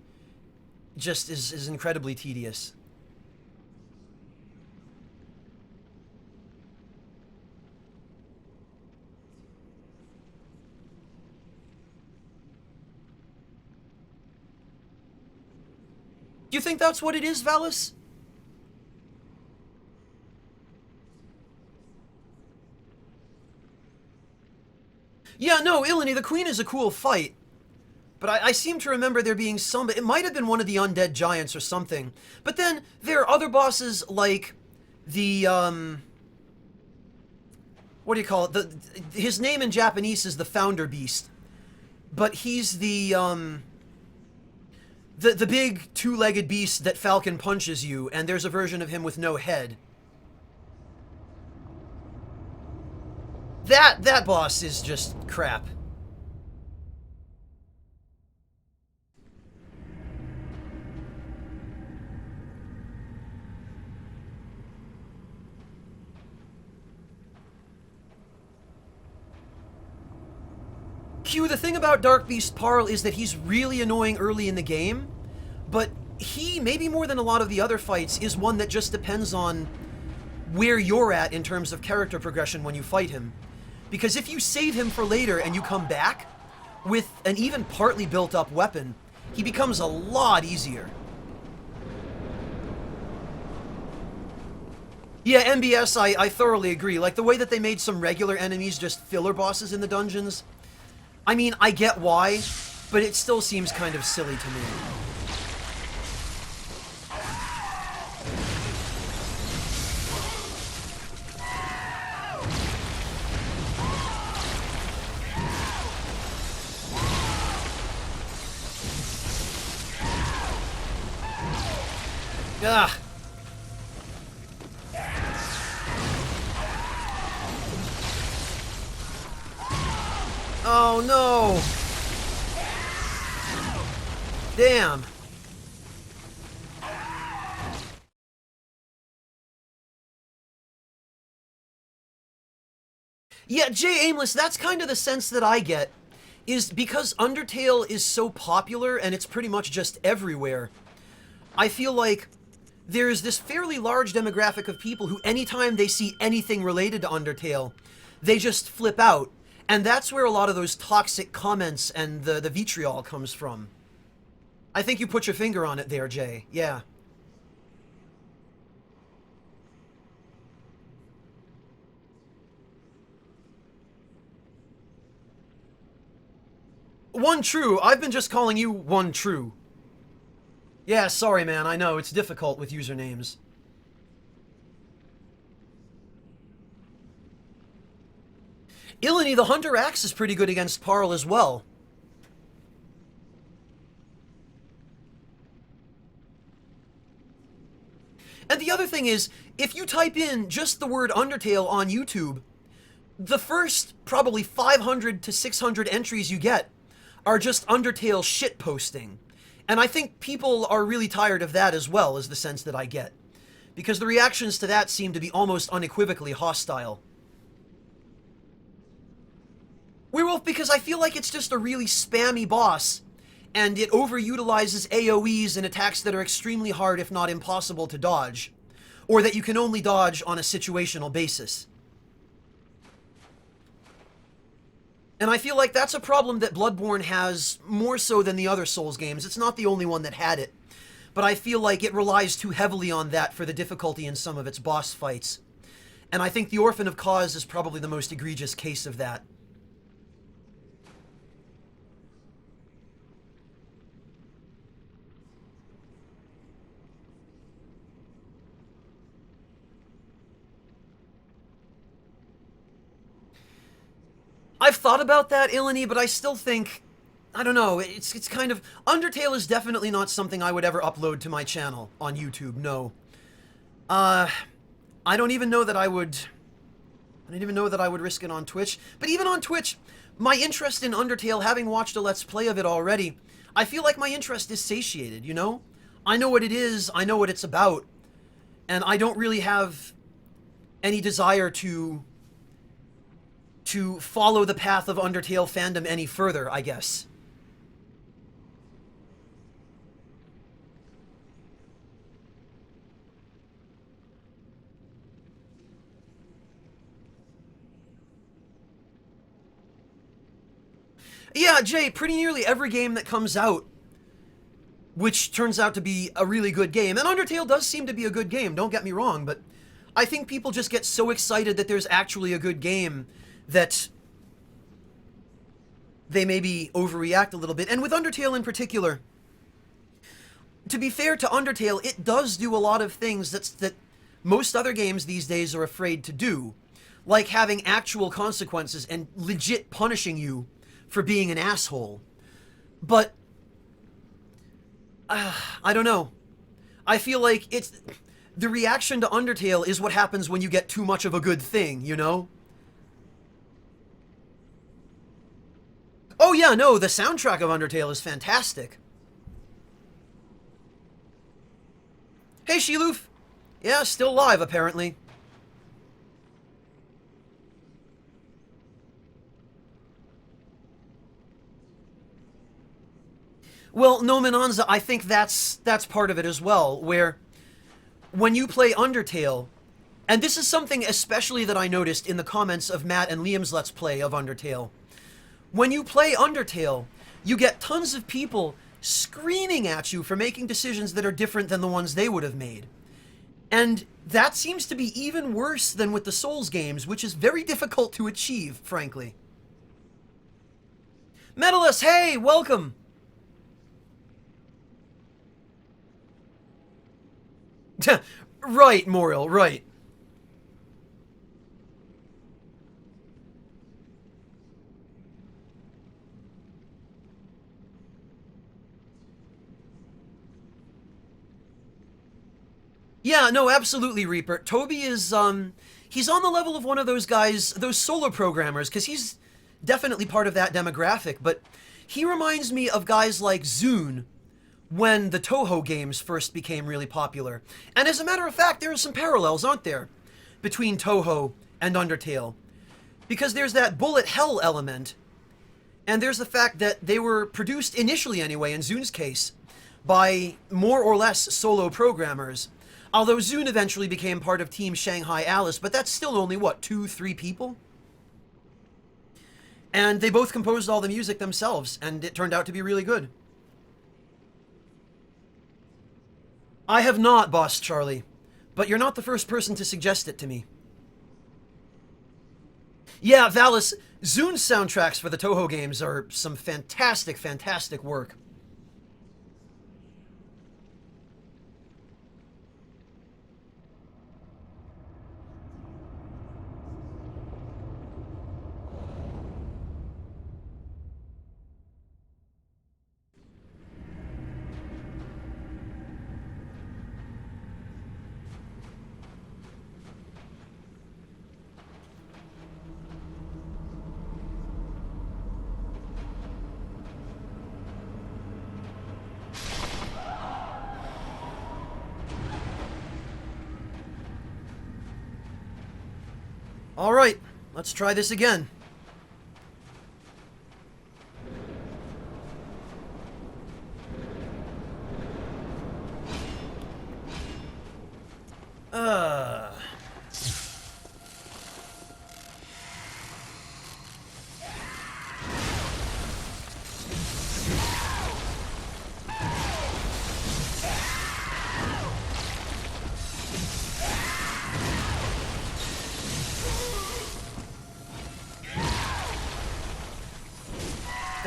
just is incredibly tedious. Do you think that's what it is, Valis? Yeah, no, Ilani, the Queen is a cool fight. But I seem to remember there being some... It might have been one of the undead giants or something. But then there are other bosses like the... what do you call it? His name in Japanese is the Founder Beast. But he's the big two-legged beast that Falcon punches you, and there's a version of him with no head. That boss is just crap. Q, the thing about Dark Beast Parl is that he's really annoying early in the game, but he, maybe more than a lot of the other fights, is one that just depends on where you're at in terms of character progression when you fight him. Because if you save him for later and you come back with an even partly built up weapon, he becomes a lot easier. Yeah, MBS, I thoroughly agree. Like, the way that they made some regular enemies just filler bosses in the dungeons, I mean, I get why, but it still seems kind of silly to me. Ugh. Oh no! Damn. Yeah, Jay Aimless, that's kind of the sense that I get, is because Undertale is so popular and it's pretty much just everywhere, I feel like there's this fairly large demographic of people who anytime they see anything related to Undertale, they just flip out. And that's where a lot of those toxic comments and the vitriol comes from. I think you put your finger on it there, Jay. Yeah. One True. I've been just calling you One True. Yeah, sorry, man. I know, it's difficult with usernames. Ilani, the Hunter Axe is pretty good against Parl as well. And the other thing is, if you type in just the word Undertale on YouTube, the first probably 500 to 600 entries you get are just Undertale shitposting. And I think people are really tired of that as well, is the sense that I get. Because the reactions to that seem to be almost unequivocally hostile. Werewolf, because I feel like it's just a really spammy boss, and it overutilizes AoEs and attacks that are extremely hard, if not impossible, to dodge. Or that you can only dodge on a situational basis. And I feel like that's a problem that Bloodborne has more so than the other Souls games. It's not the only one that had it. But I feel like it relies too heavily on that for the difficulty in some of its boss fights. And I think the Orphan of Cause is probably the most egregious case of that. I've thought about that, Ilani, but I still think, I don't know, it's kind of... Undertale is definitely not something I would ever upload to my channel on YouTube, no. I don't even know that I would... I don't even know that I would risk it on Twitch. But even on Twitch, my interest in Undertale, having watched a Let's Play of it already, I feel like my interest is satiated, you know? I know what it is, I know what it's about, and I don't really have any desire to follow the path of Undertale fandom any further, I guess. Yeah, Jay, pretty nearly every game that comes out, which turns out to be a really good game, and Undertale does seem to be a good game, don't get me wrong, but I think people just get so excited that there's actually a good game that they maybe overreact a little bit. And with Undertale in particular, to be fair to Undertale, it does do a lot of things that most other games these days are afraid to do, like having actual consequences and legit punishing you for being an asshole. But I don't know. I feel like the reaction to Undertale is what happens when you get too much of a good thing, you know? Oh yeah, no, the soundtrack of Undertale is fantastic. Hey, Shiloof. Yeah, still live, apparently. Well, no, Minanza, I think that's part of it as well, where when you play Undertale, and this is something especially that I noticed in the comments of Matt and Liam's Let's Play of Undertale, when you play Undertale, you get tons of people screaming at you for making decisions that are different than the ones they would have made. And that seems to be even worse than with the Souls games, which is very difficult to achieve, frankly. Metalus, hey, welcome! Right, Moril, right. Yeah, no, absolutely, Reaper. Toby is, he's on the level of one of those guys, those solo programmers, because he's definitely part of that demographic, but he reminds me of guys like Zune when the Toho games first became really popular. And as a matter of fact, there are some parallels, aren't there, between Toho and Undertale? Because there's that bullet hell element, and there's the fact that they were produced initially anyway, in Zune's case, by more or less solo programmers. Although Zune eventually became part of Team Shanghai Alice, but that's still only, what, 2-3 people? And they both composed all the music themselves, and it turned out to be really good. I have not, Boss Charlie, but you're not the first person to suggest it to me. Yeah, Valis, Zune's soundtracks for the Toho games are some fantastic, fantastic work. All right, let's try this again.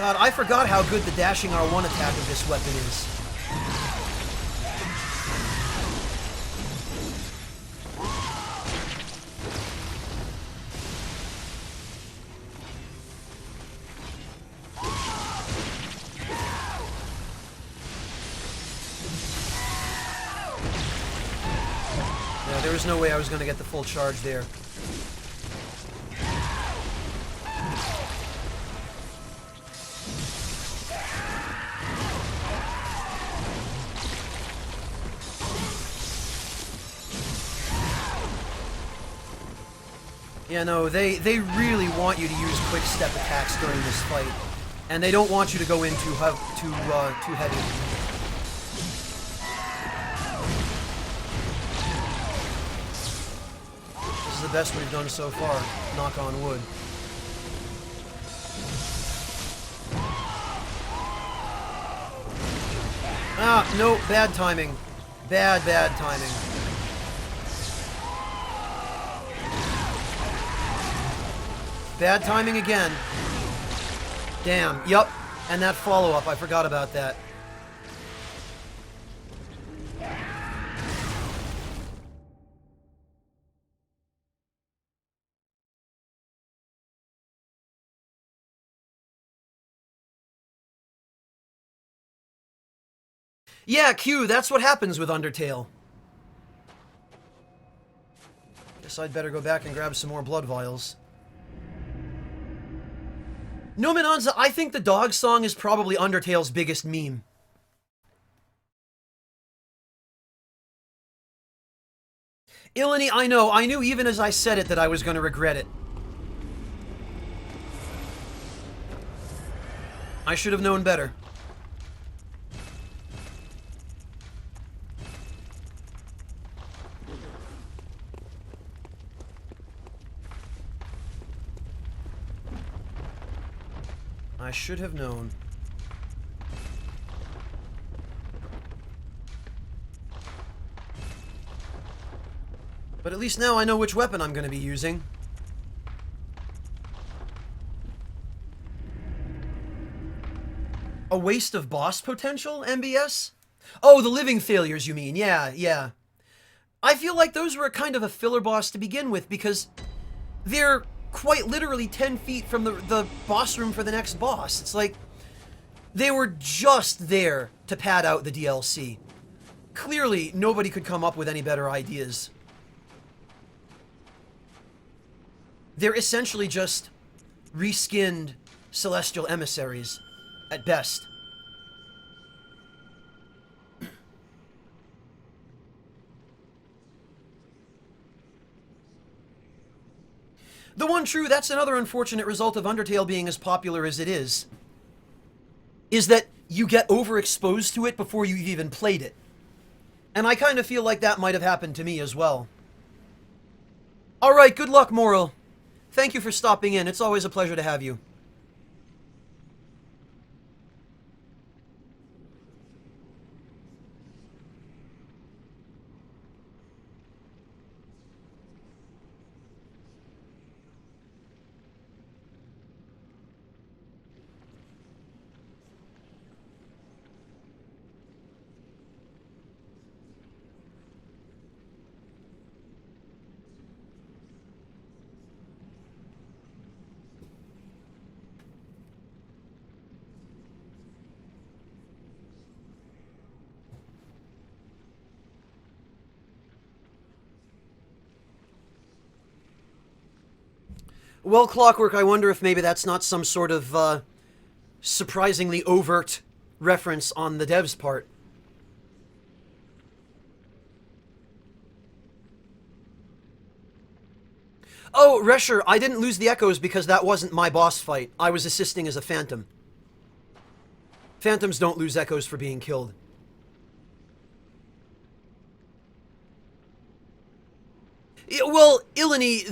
God, I forgot how good the dashing R1 attack of this weapon is. Yeah, there was no way I was going to get the full charge there. Yeah, no, they really want you to use quick step attacks during this fight, and they don't want you to go in too heavy. This is the best we've done so far, knock on wood. Ah, no, bad timing. Bad timing. Bad timing again. Damn, yup. And that follow-up, I forgot about that. Yeah, Q, that's what happens with Undertale. Guess I'd better go back and grab some more blood vials. No, Minanza, I think the dog song is probably Undertale's biggest meme. Ilani, I know. I knew even as I said it that I was going to regret it. I should have known better. I should have known. But at least now I know which weapon I'm going to be using. A waste of boss potential, MBS? Oh, the living failures, you mean. Yeah. I feel like those were a kind of a filler boss to begin with, because they're quite literally 10 feet from the boss room for the next boss. It's like they were just there to pad out the DLC. Clearly, nobody could come up with any better ideas. They're essentially just reskinned celestial emissaries, at best. The one true, that's another unfortunate result of Undertale being as popular as it is that you get overexposed to it before you've even played it. And I kind of feel like that might have happened to me as well. Alright, good luck, Moral. Thank you for stopping in. It's always a pleasure to have you. Well, Clockwork, I wonder if maybe that's not some sort of, surprisingly overt reference on the dev's part. Oh, Resher, I didn't lose the echoes because that wasn't my boss fight. I was assisting as a phantom. Phantoms don't lose echoes for being killed. Well, Ilani,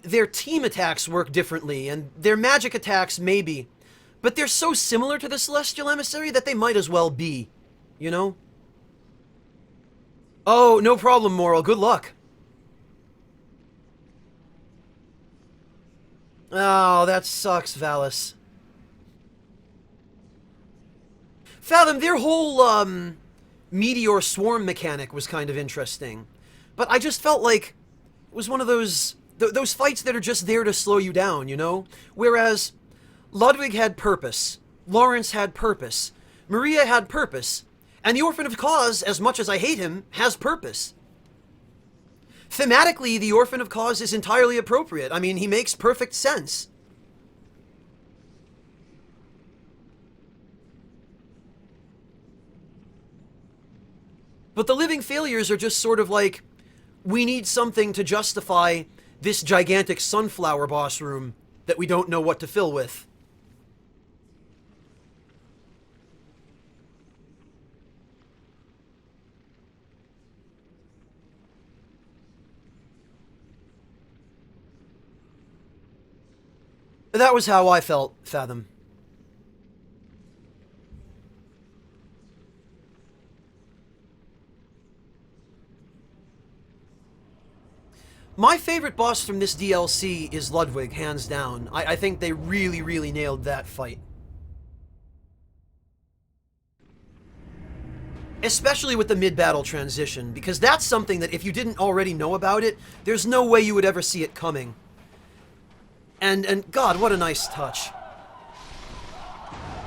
their team attacks work differently, and their magic attacks maybe. But they're so similar to the Celestial Emissary that they might as well be. You know? Oh, no problem, Moral. Good luck. Oh, that sucks, Valis. Fathom, their whole, meteor swarm mechanic was kind of interesting. But I just felt like it was one of those fights that are just there to slow you down, you know? Whereas Ludwig had purpose, Lawrence had purpose, Maria had purpose, and the Orphan of Cause, as much as I hate him, has purpose. Thematically, the Orphan of Cause is entirely appropriate. I mean, he makes perfect sense. But the Living Failures are just sort of like, we need something to justify this gigantic sunflower boss room that we don't know what to fill with. That was how I felt, Fathom. My favorite boss from this DLC is Ludwig, hands down. I think they really, really nailed that fight. Especially with the mid-battle transition, because that's something that if you didn't already know about it, there's no way you would ever see it coming. And God, what a nice touch.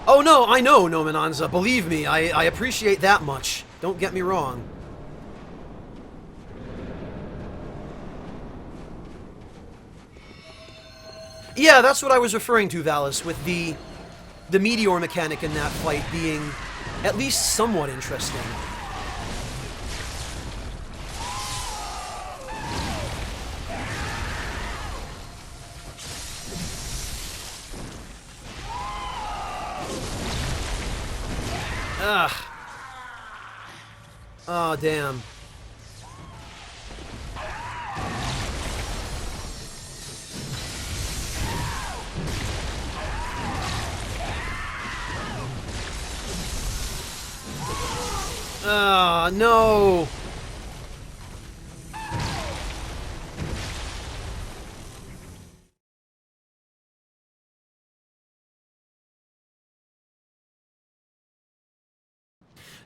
Oh no, I know, Nominanza, believe me, I appreciate that much. Don't get me wrong. Yeah, that's what I was referring to, Valis, with the meteor mechanic in that fight being at least somewhat interesting. Ugh. Oh, damn. No!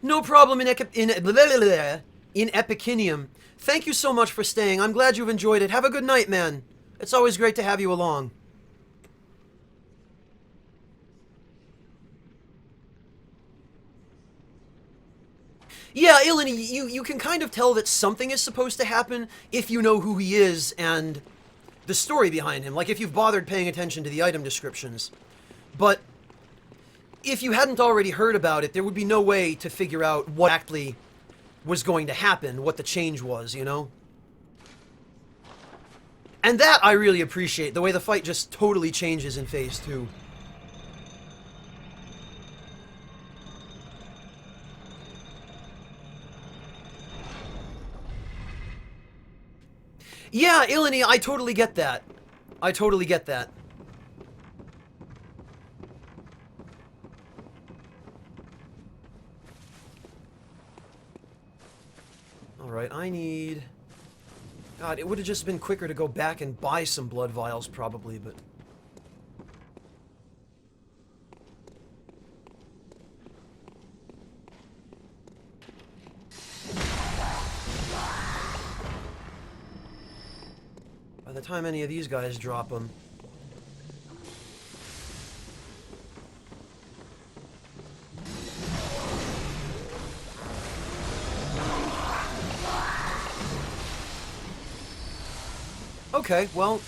No problem in Epicinium. Thank you so much for staying. I'm glad you've enjoyed it. Have a good night, man. It's always great to have you along. Yeah, Ilani, you can kind of tell that something is supposed to happen if you know who he is and the story behind him, like if you've bothered paying attention to the item descriptions. But if you hadn't already heard about it, there would be no way to figure out what actually was going to happen, what the change was, you know? And that I really appreciate, the way the fight just totally changes in Phase 2. Yeah, Ilani, I totally get that. I totally get that. Alright, I need... God, it would have just been quicker to go back and buy some blood vials, probably, but... By the time any of these guys drop them... Okay, well...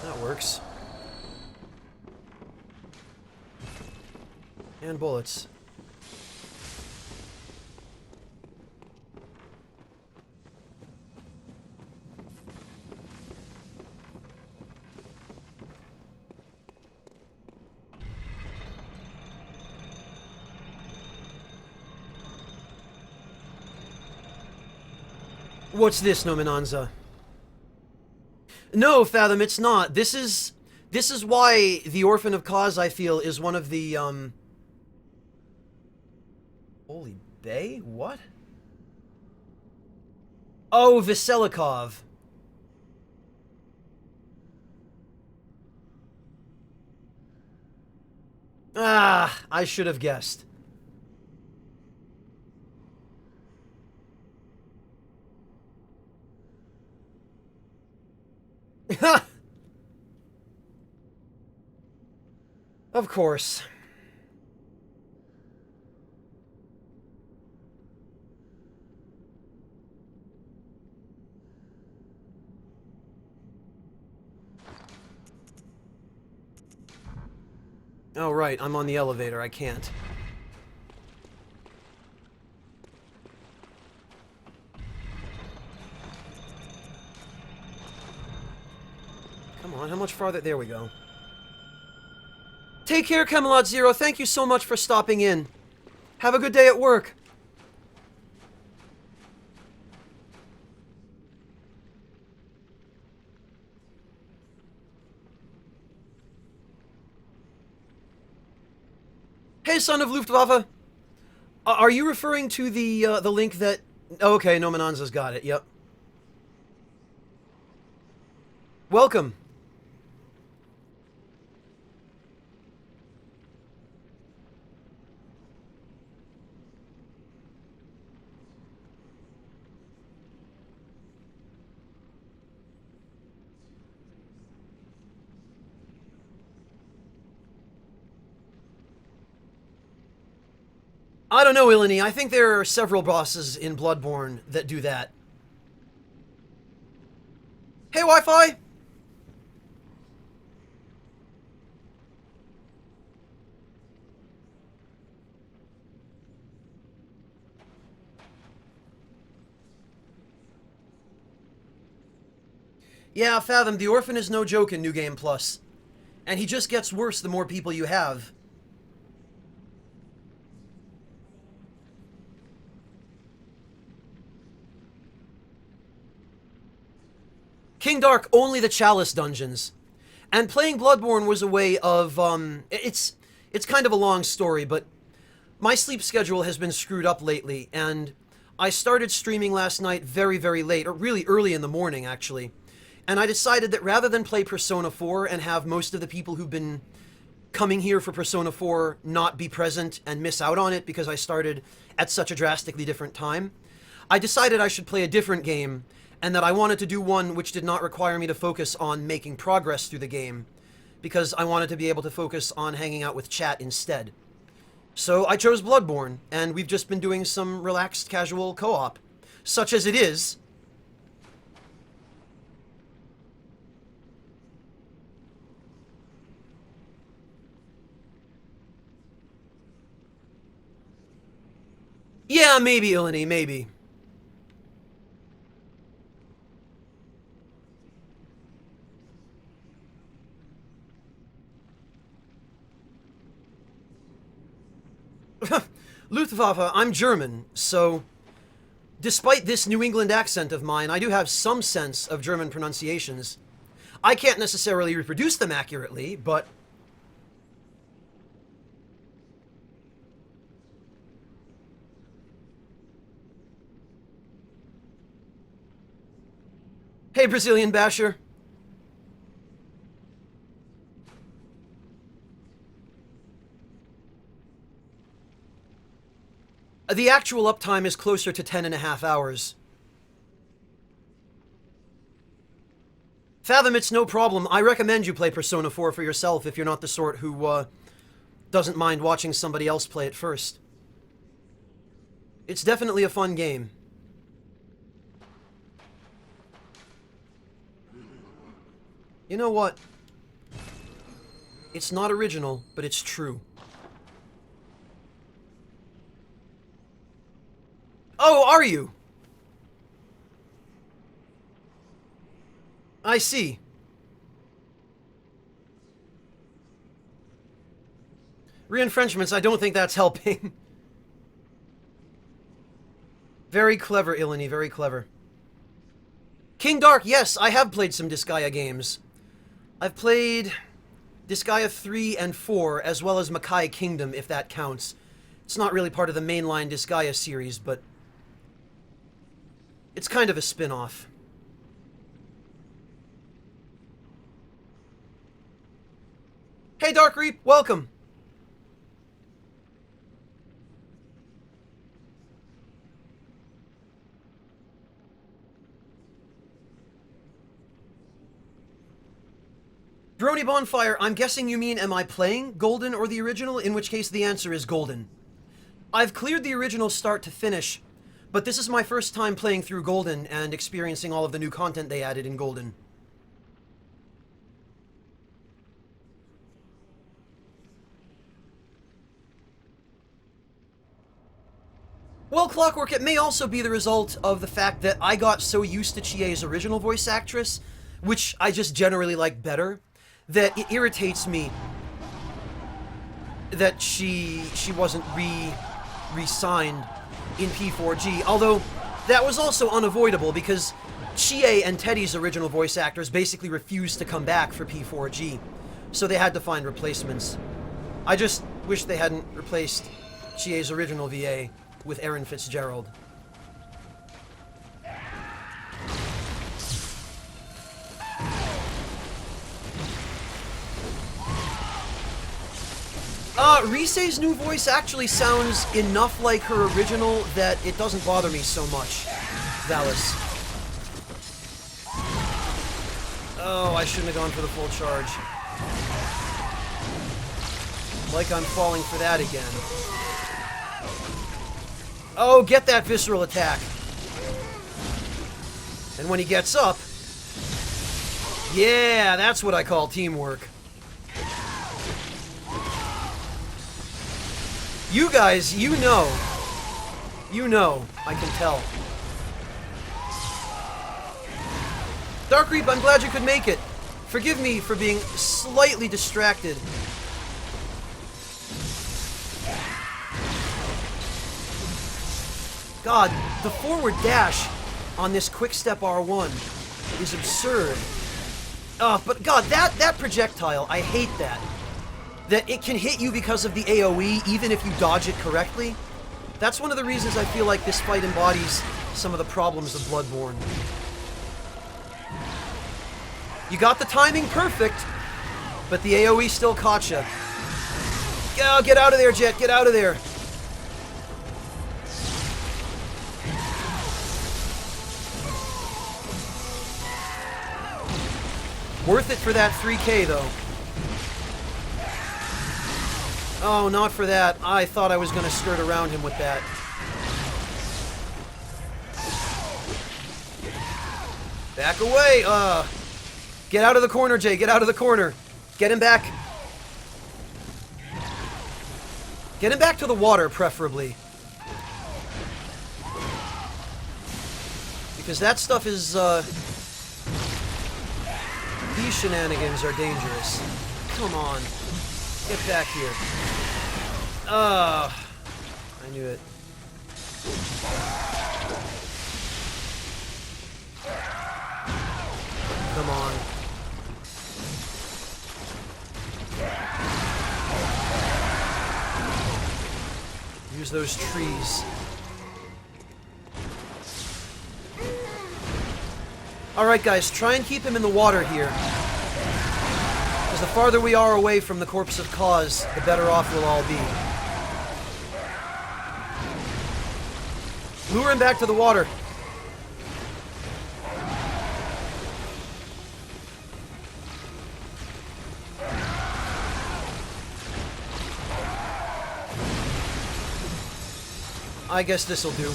That works. And bullets. What's this, Nominanza? No, Fathom, it's not. This is why the Orphan of Cause, I feel, is one of the, Holy Bay? What? Oh, Veselikov. Ah, I should have guessed. Of course. Oh, right, I'm on the elevator. I can't. Come on, how much farther? There we go. Take care, Camelot Zero. Thank you so much for stopping in. Have a good day at work. Hey, son of Luftwaffe. Are you referring to the link that... Oh, okay, Nominanza's got it. Yep. Welcome. I don't know, Ilani. I think there are several bosses in Bloodborne that do that. Hey, Wi-Fi! Yeah, Fathom, the Orphan is no joke in New Game Plus. And he just gets worse the more people you have. King Dark, only the Chalice dungeons. And playing Bloodborne was a way of, it's kind of a long story, but my sleep schedule has been screwed up lately, and I started streaming last night very, very late, or really early in the morning, actually. And I decided that rather than play Persona 4 and have most of the people who've been coming here for Persona 4 not be present and miss out on it because I started at such a drastically different time, I decided I should play a different game, and that I wanted to do one which did not require me to focus on making progress through the game, because I wanted to be able to focus on hanging out with chat instead. So I chose Bloodborne, and we've just been doing some relaxed, casual co-op. Such as it is. Yeah, maybe, Ilani, maybe. Luftwaffe, I'm German, so despite this New England accent of mine, I do have some sense of German pronunciations. I can't necessarily reproduce them accurately, but... Hey, Brazilian Basher. The actual uptime is closer to 10.5 hours. Fathom, it's no problem. I recommend you play Persona 4 for yourself if you're not the sort who, doesn't mind watching somebody else play it first. It's definitely a fun game. You know what? It's not original, but it's true. Oh, are you? I see. Re-enfrenchments, I don't think that's helping. Very clever, Ilani, very clever. King Dark, yes, I have played some Disgaea games. I've played Disgaea 3 and 4, as well as Makai Kingdom, if that counts. It's not really part of the mainline Disgaea series, but it's kind of a spin-off. Hey, Dark Reap, welcome! Brony Bonfire, I'm guessing you mean am I playing Golden or the original, in which case the answer is Golden. I've cleared the original start to finish, but this is my first time playing through Golden and experiencing all of the new content they added in Golden. Well, Clockwork, it may also be the result of the fact that I got so used to Chie's original voice actress, which I just generally like better, that it irritates me that she wasn't re-signed in P4G, although that was also unavoidable because Chie and Teddy's original voice actors basically refused to come back for P4G, so they had to find replacements. I just wish they hadn't replaced Chie's original VA with Aaron Fitzgerald. Rise's new voice actually sounds enough like her original that it doesn't bother me so much. Valis. Oh, I shouldn't have gone for the full charge. Like I'm falling for that again. Oh, get that visceral attack. And when he gets up... Yeah, that's what I call teamwork. You guys, you know. You know, I can tell. Dark Reap, I'm glad you could make it. Forgive me for being slightly distracted. God, the forward dash on this quick step R1 is absurd. But God, that projectile, I hate that. That it can hit you because of the AoE, even if you dodge it correctly. That's one of the reasons I feel like this fight embodies some of the problems of Bloodborne. You got the timing perfect, but the AoE still caught you. Oh, get out of there, Jet, get out of there. Worth it for that 3K, though. Oh, not for that. I thought I was going to skirt around him with that. Back away! Get out of the corner, Jay. Get out of the corner. Get him back. Get him back to the water, preferably. Because that stuff is, These shenanigans are dangerous. Come on. Get back here. I knew it. Come on. Use those trees. Alright guys, try and keep him in the water here. Because the farther we are away from the corpse of Cause, the better off we'll all be. Lure him back to the water. I guess this'll do.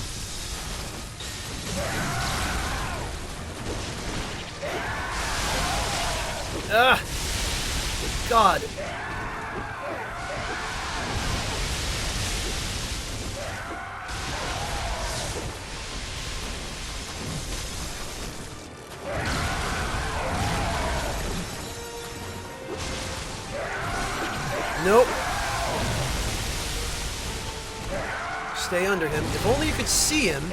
Ah! God. Nope. Stay under him. If only you could see him.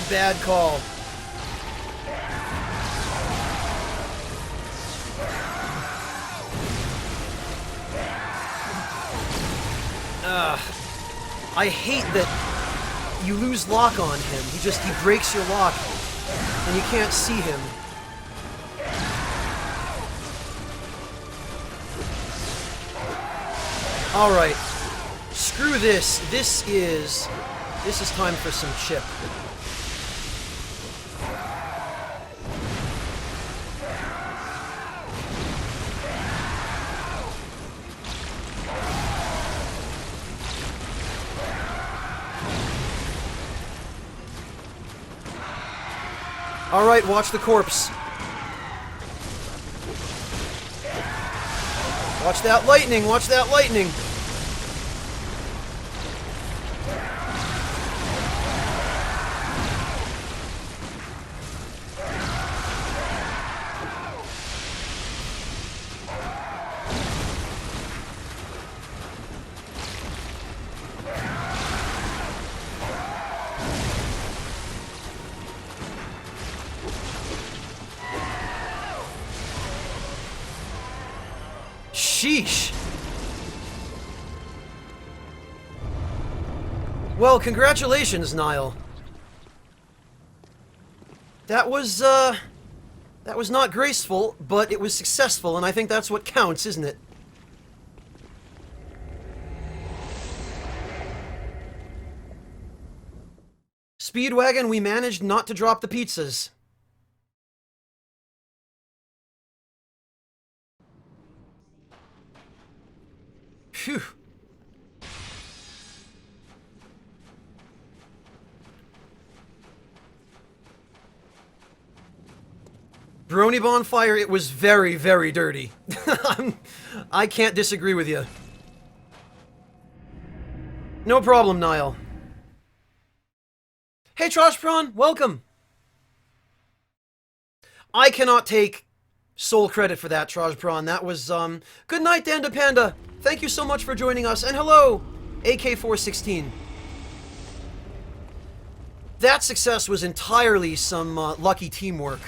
Bad call. I hate that you lose lock on him. He breaks your lock, and you can't see him. Alright. Screw this. This is time for some chip. Alright, watch the corpse. Watch that lightning, watch that lightning. Sheesh. Well, congratulations, Niall. That was not graceful, but it was successful, and I think that's what counts, isn't it? Speedwagon, we managed not to drop the pizzas. Phew. Brony Bonfire, it was very, very dirty. I can't disagree with you. No problem, Niall. Hey, Troshpron, welcome. I cannot take sole credit for that, Troshpron. That was, Good night, Danda Panda. Thank you so much for joining us, and hello, AK416. That success was entirely some lucky teamwork.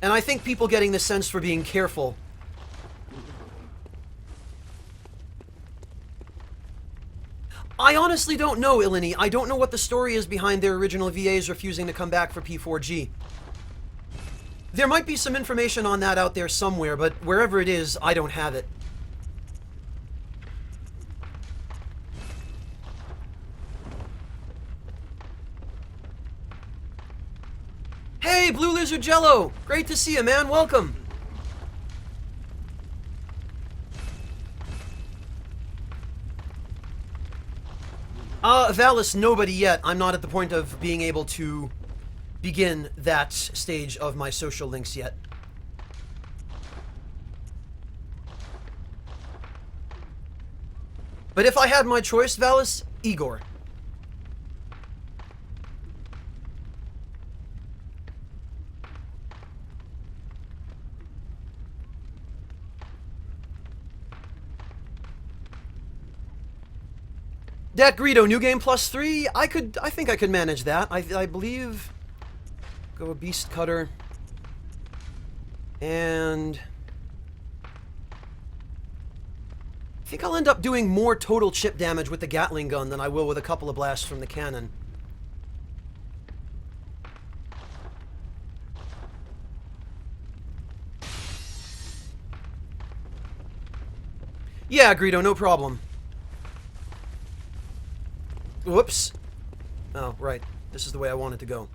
And I think people getting the sense for being careful. I honestly don't know, Ilini. I don't know what the story is behind their original VAs refusing to come back for P4G. There might be some information on that out there somewhere, but wherever it is, I don't have it. Hey, Blue Lizard Jello! Great to see you, man. Welcome. Valis, nobody yet. I'm not at the point of being able to begin that stage of my social links yet. But if I had my choice, Valis, Igor. Dat Greedo, new game +3. I think I could manage that. I believe. Go Beast Cutter. And I think I'll end up doing more total chip damage with the Gatling gun than I will with a couple of blasts from the cannon. Yeah, Greedo, no problem. Whoops. Oh, right. This is the way I want it to go.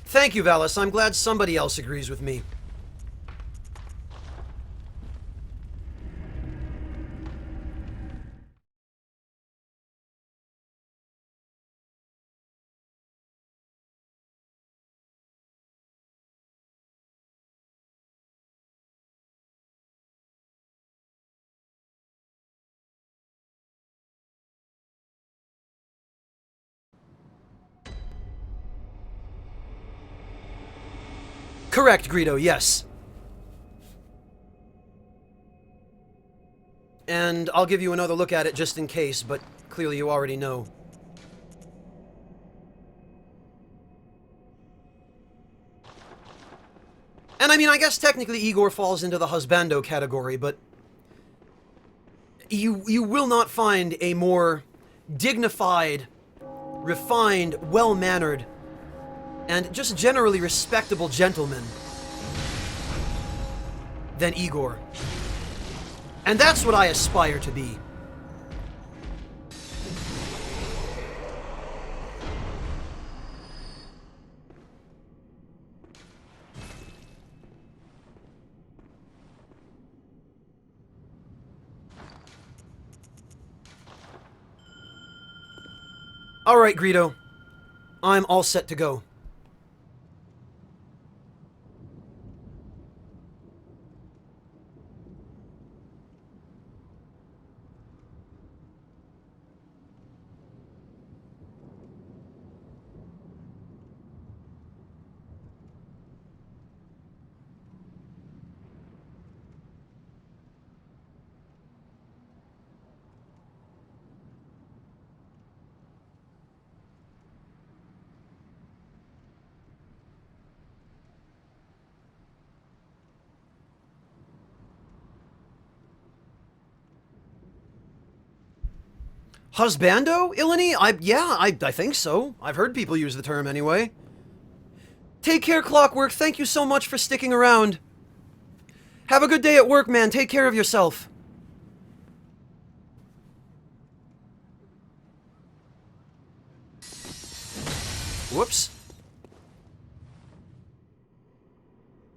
Thank you, Valis. I'm glad somebody else agrees with me. Correct, Greedo, yes. And I'll give you another look at it just in case, but clearly you already know. And I mean, I guess technically Igor falls into the husbando category, but you will not find a more dignified, refined, well-mannered, and just generally respectable gentleman than Igor. And that's what I aspire to be. All right, Greedo. I'm all set to go. Husbando, Ilani? I think so. I've heard people use the term anyway. Take care, Clockwork. Thank you so much for sticking around. Have a good day at work, man. Take care of yourself. Whoops.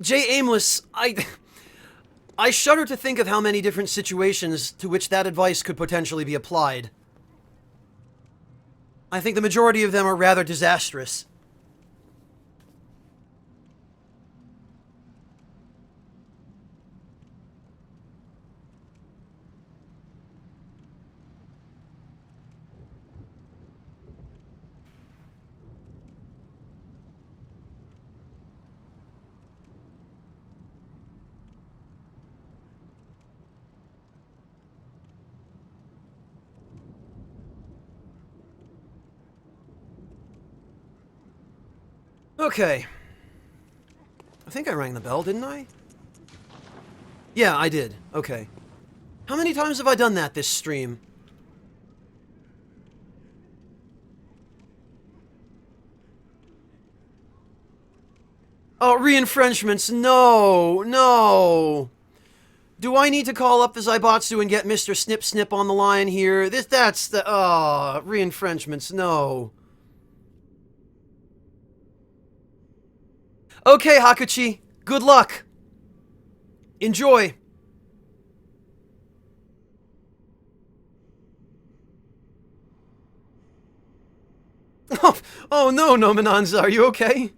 Jay Aimless, I shudder to think of how many different situations to which that advice could potentially be applied. I think the majority of them are rather disastrous. Okay. I think I rang the bell, didn't I? Yeah, I did. Okay. How many times have I done that this stream? Oh, re-enfrenchments. No, no. Do I need to call up the Zaibatsu and get Mr. Snip Snip on the line here? That's the, re-enfrenchments. No. Okay, Hakuchi. Good luck. Enjoy. Oh no, Nominanza, are you okay?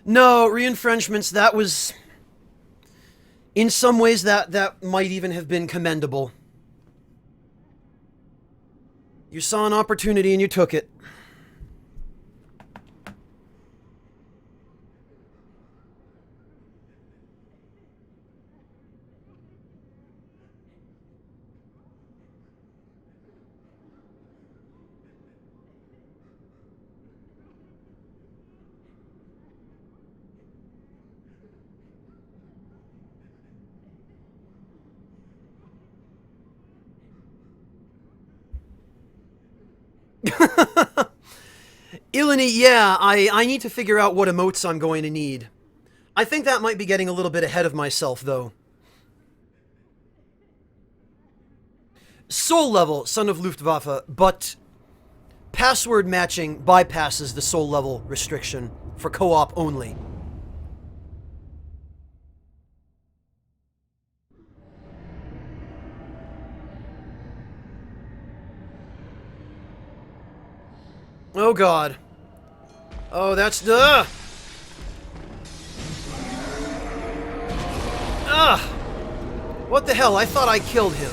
No, re-enfrenchments, that was... In some ways, that might even have been commendable. You saw an opportunity and you took it. Ilani, yeah, I need to figure out what emotes I'm going to need. I think that might be getting a little bit ahead of myself, though. Soul level, Son of Luftwaffe, but password matching bypasses the soul level restriction for co-op only. Oh god. Oh, that's the... Ugh! What the hell? I thought I killed him.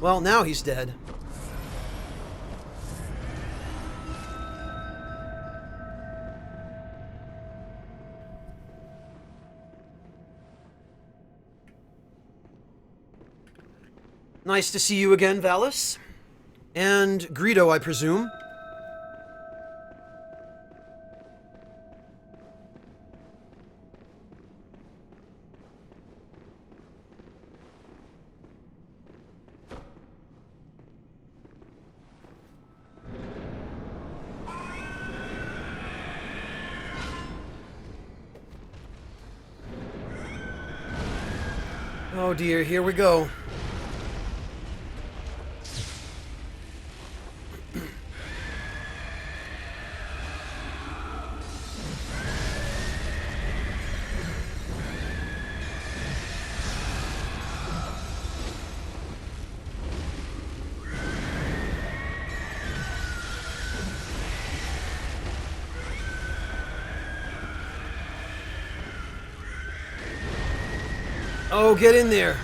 Well, now he's dead. Nice to see you again, Valis. And Greedo, I presume. Oh dear, here we go. Oh, get in there.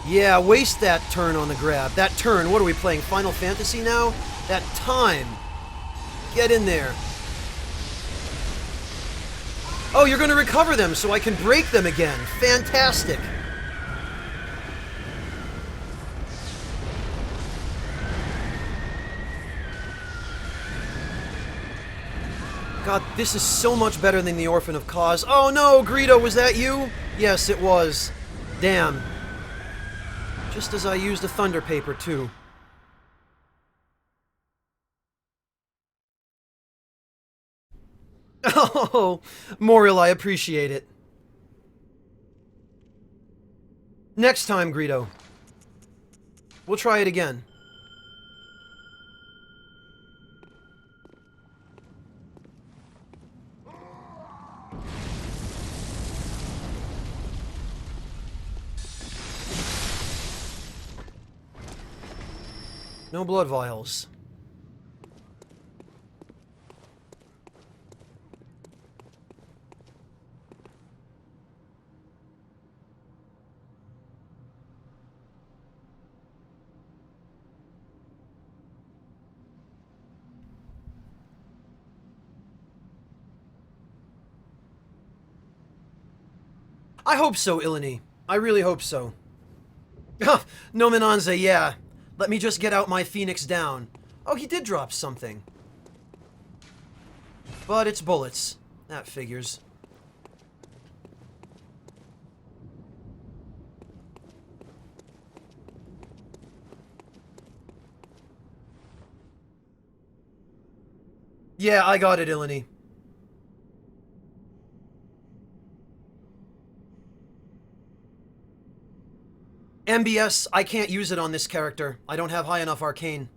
Yeah, waste that turn on the grab. That turn, what are we playing, Final Fantasy now? That time. Get in there. Oh, you're going to recover them so I can break them again. Fantastic. God, this is so much better than the Orphan of Cause. Oh no, Greedo, was that you? Yes, it was. Damn. Just as I used a Thunder Paper, too. Oh, Moriel, I appreciate it. Next time, Greedo. We'll try it again. No blood vials. I hope so, Ilani. I really hope so. No Minanza, yeah. Let me just get out my Phoenix down. Oh, he did drop something. But it's bullets. That figures. Yeah, I got it, Ilani. MBS, I can't use it on this character. I don't have high enough arcane.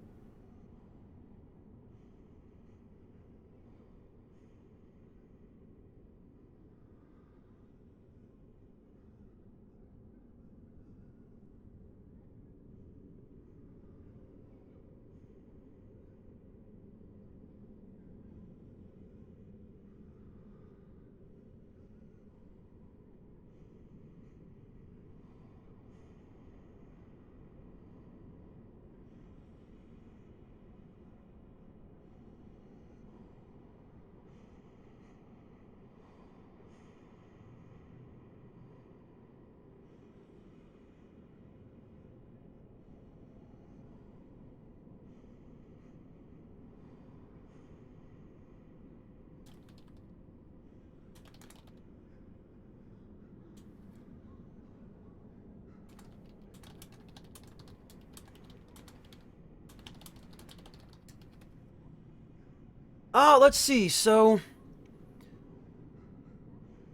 Let's see, so...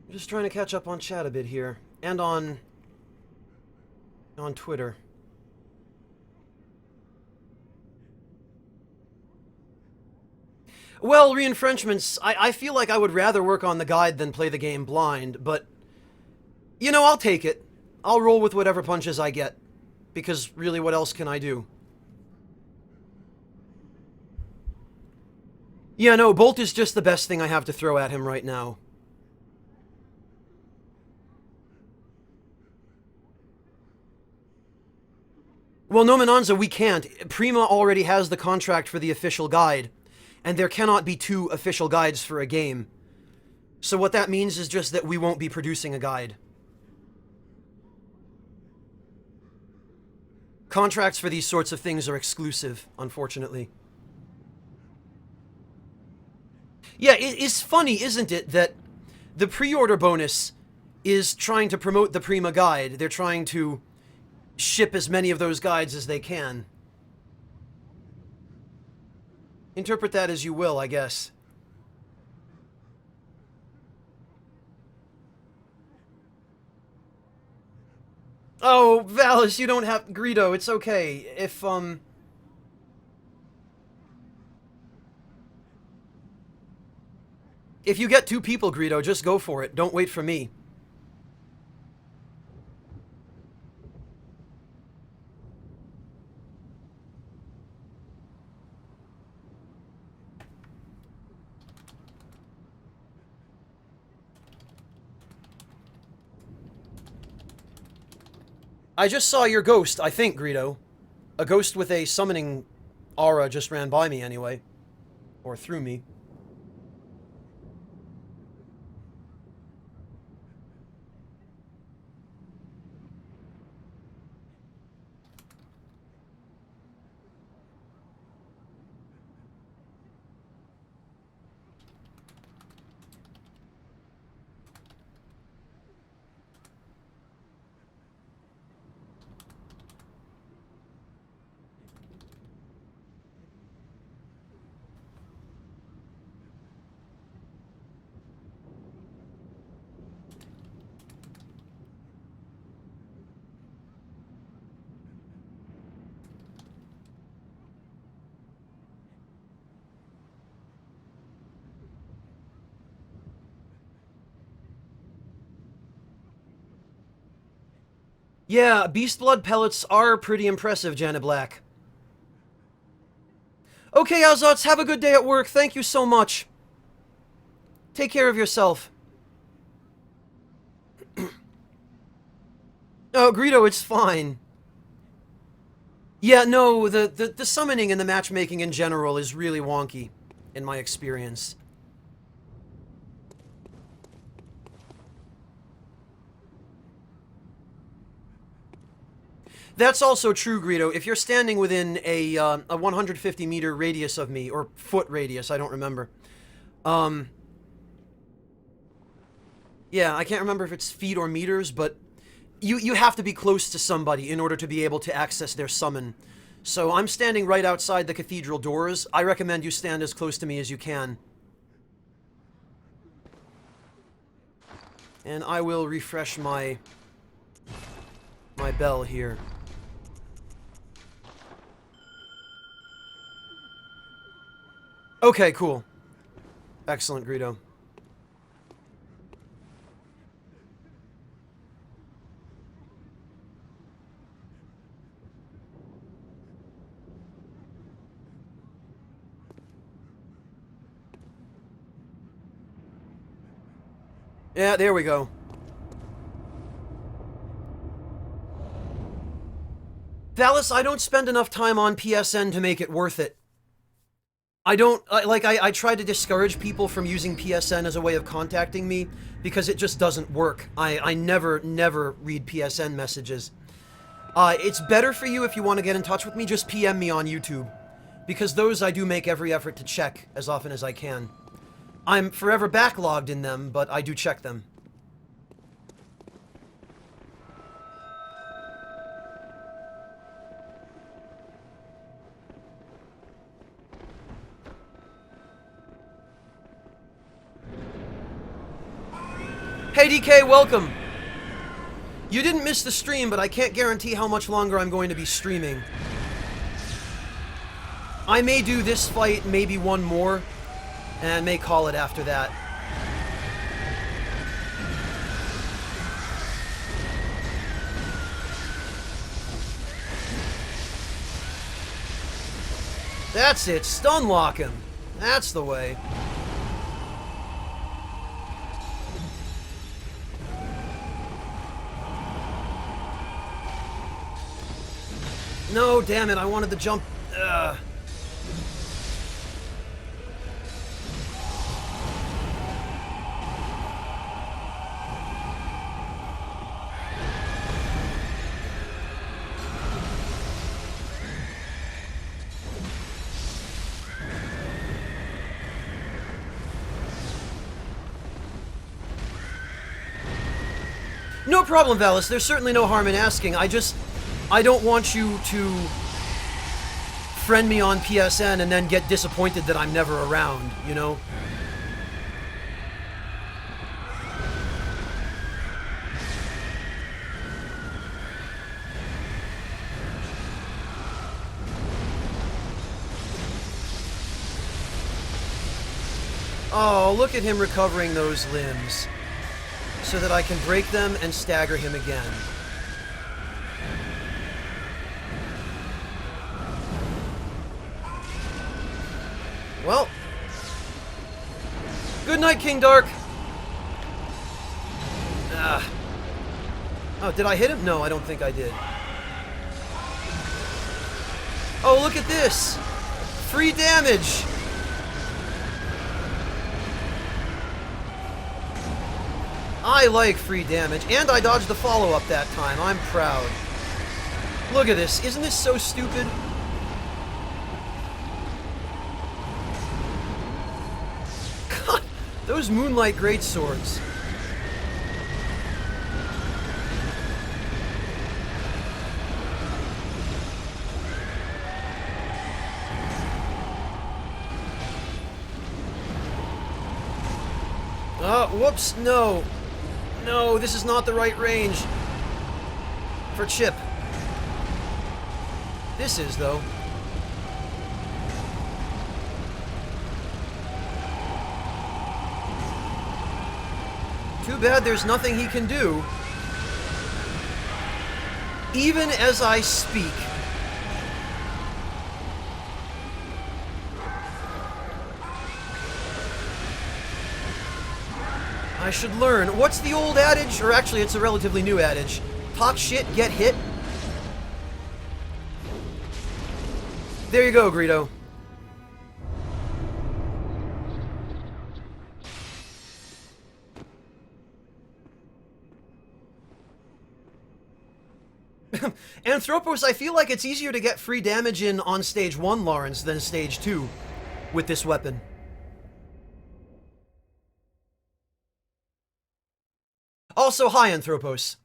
I'm just trying to catch up on chat a bit here. And on Twitter. Well, reinfrenchments, I feel like I would rather work on the guide than play the game blind, but... You know, I'll take it. I'll roll with whatever punches I get. Because really, what else can I do? Yeah, no, Bolt is just the best thing I have to throw at him right now. Well, no, Menanza, we can't. Prima already has the contract for the official guide, and there cannot be 2 official guides for a game. So what that means is just that we won't be producing a guide. Contracts for these sorts of things are exclusive, unfortunately. Yeah, it's funny, isn't it, that the pre-order bonus is trying to promote the Prima guide. They're trying to ship as many of those guides as they can. Interpret that as you will, I guess. Oh, Valis, you don't have... Greedo, it's okay. If you get 2 people, Greedo, just go for it. Don't wait for me. I just saw your ghost, I think, Greedo. A ghost with a summoning aura just ran by me anyway. Or through me. Yeah, beast blood pellets are pretty impressive, Janet Black. Okay, Azots, have a good day at work. Thank you so much. Take care of yourself. Oh, Greedo, it's fine. Yeah, no, the summoning and the matchmaking in general is really wonky, in my experience. That's also true, Greedo. If you're standing within a 150-meter radius of me, or foot radius, I don't remember. Yeah, I can't remember if it's feet or meters, but you have to be close to somebody in order to be able to access their summon. So I'm standing right outside the cathedral doors. I recommend you stand as close to me as you can. And I will refresh my bell here. Okay, cool. Excellent, Greedo. Yeah, there we go. Dallas, I don't spend enough time on PSN to make it worth it. I try to discourage people from using PSN as a way of contacting me because it just doesn't work. I never read PSN messages. It's better for you if you want to get in touch with me, just PM me on YouTube. Because those I do make every effort to check as often as I can. I'm forever backlogged in them, but I do check them. Hey DK, welcome! You didn't miss the stream, but I can't guarantee how much longer I'm going to be streaming. I may do this fight, maybe one more, and may call it after that. That's it. Stun lock him. That's the way. No, damn it. I wanted to jump. No problem, Valis. There's certainly no harm in asking. I don't want you to friend me on PSN and then get disappointed that I'm never around, you know? Oh, look at him recovering those limbs so that I can break them and stagger him again. Well, good night, King Dark. Oh, did I hit him? No, I don't think I did. Oh, look at this. Free damage. I like free damage, and I dodged the follow-up that time. I'm proud. Look at this. Isn't this so stupid? God, those Moonlight Greatswords. Oh, whoops, no. No, this is not the right range for Chip. This is, though. Too bad there's nothing he can do. Even as I speak. I should learn. What's the old adage? Or actually, it's a relatively new adage. Talk shit, get hit. There you go, Greedo. Anthropos, I feel like it's easier to get free damage in on stage 1, Lawrence, than stage 2 with this weapon. Also, hi, Anthropos.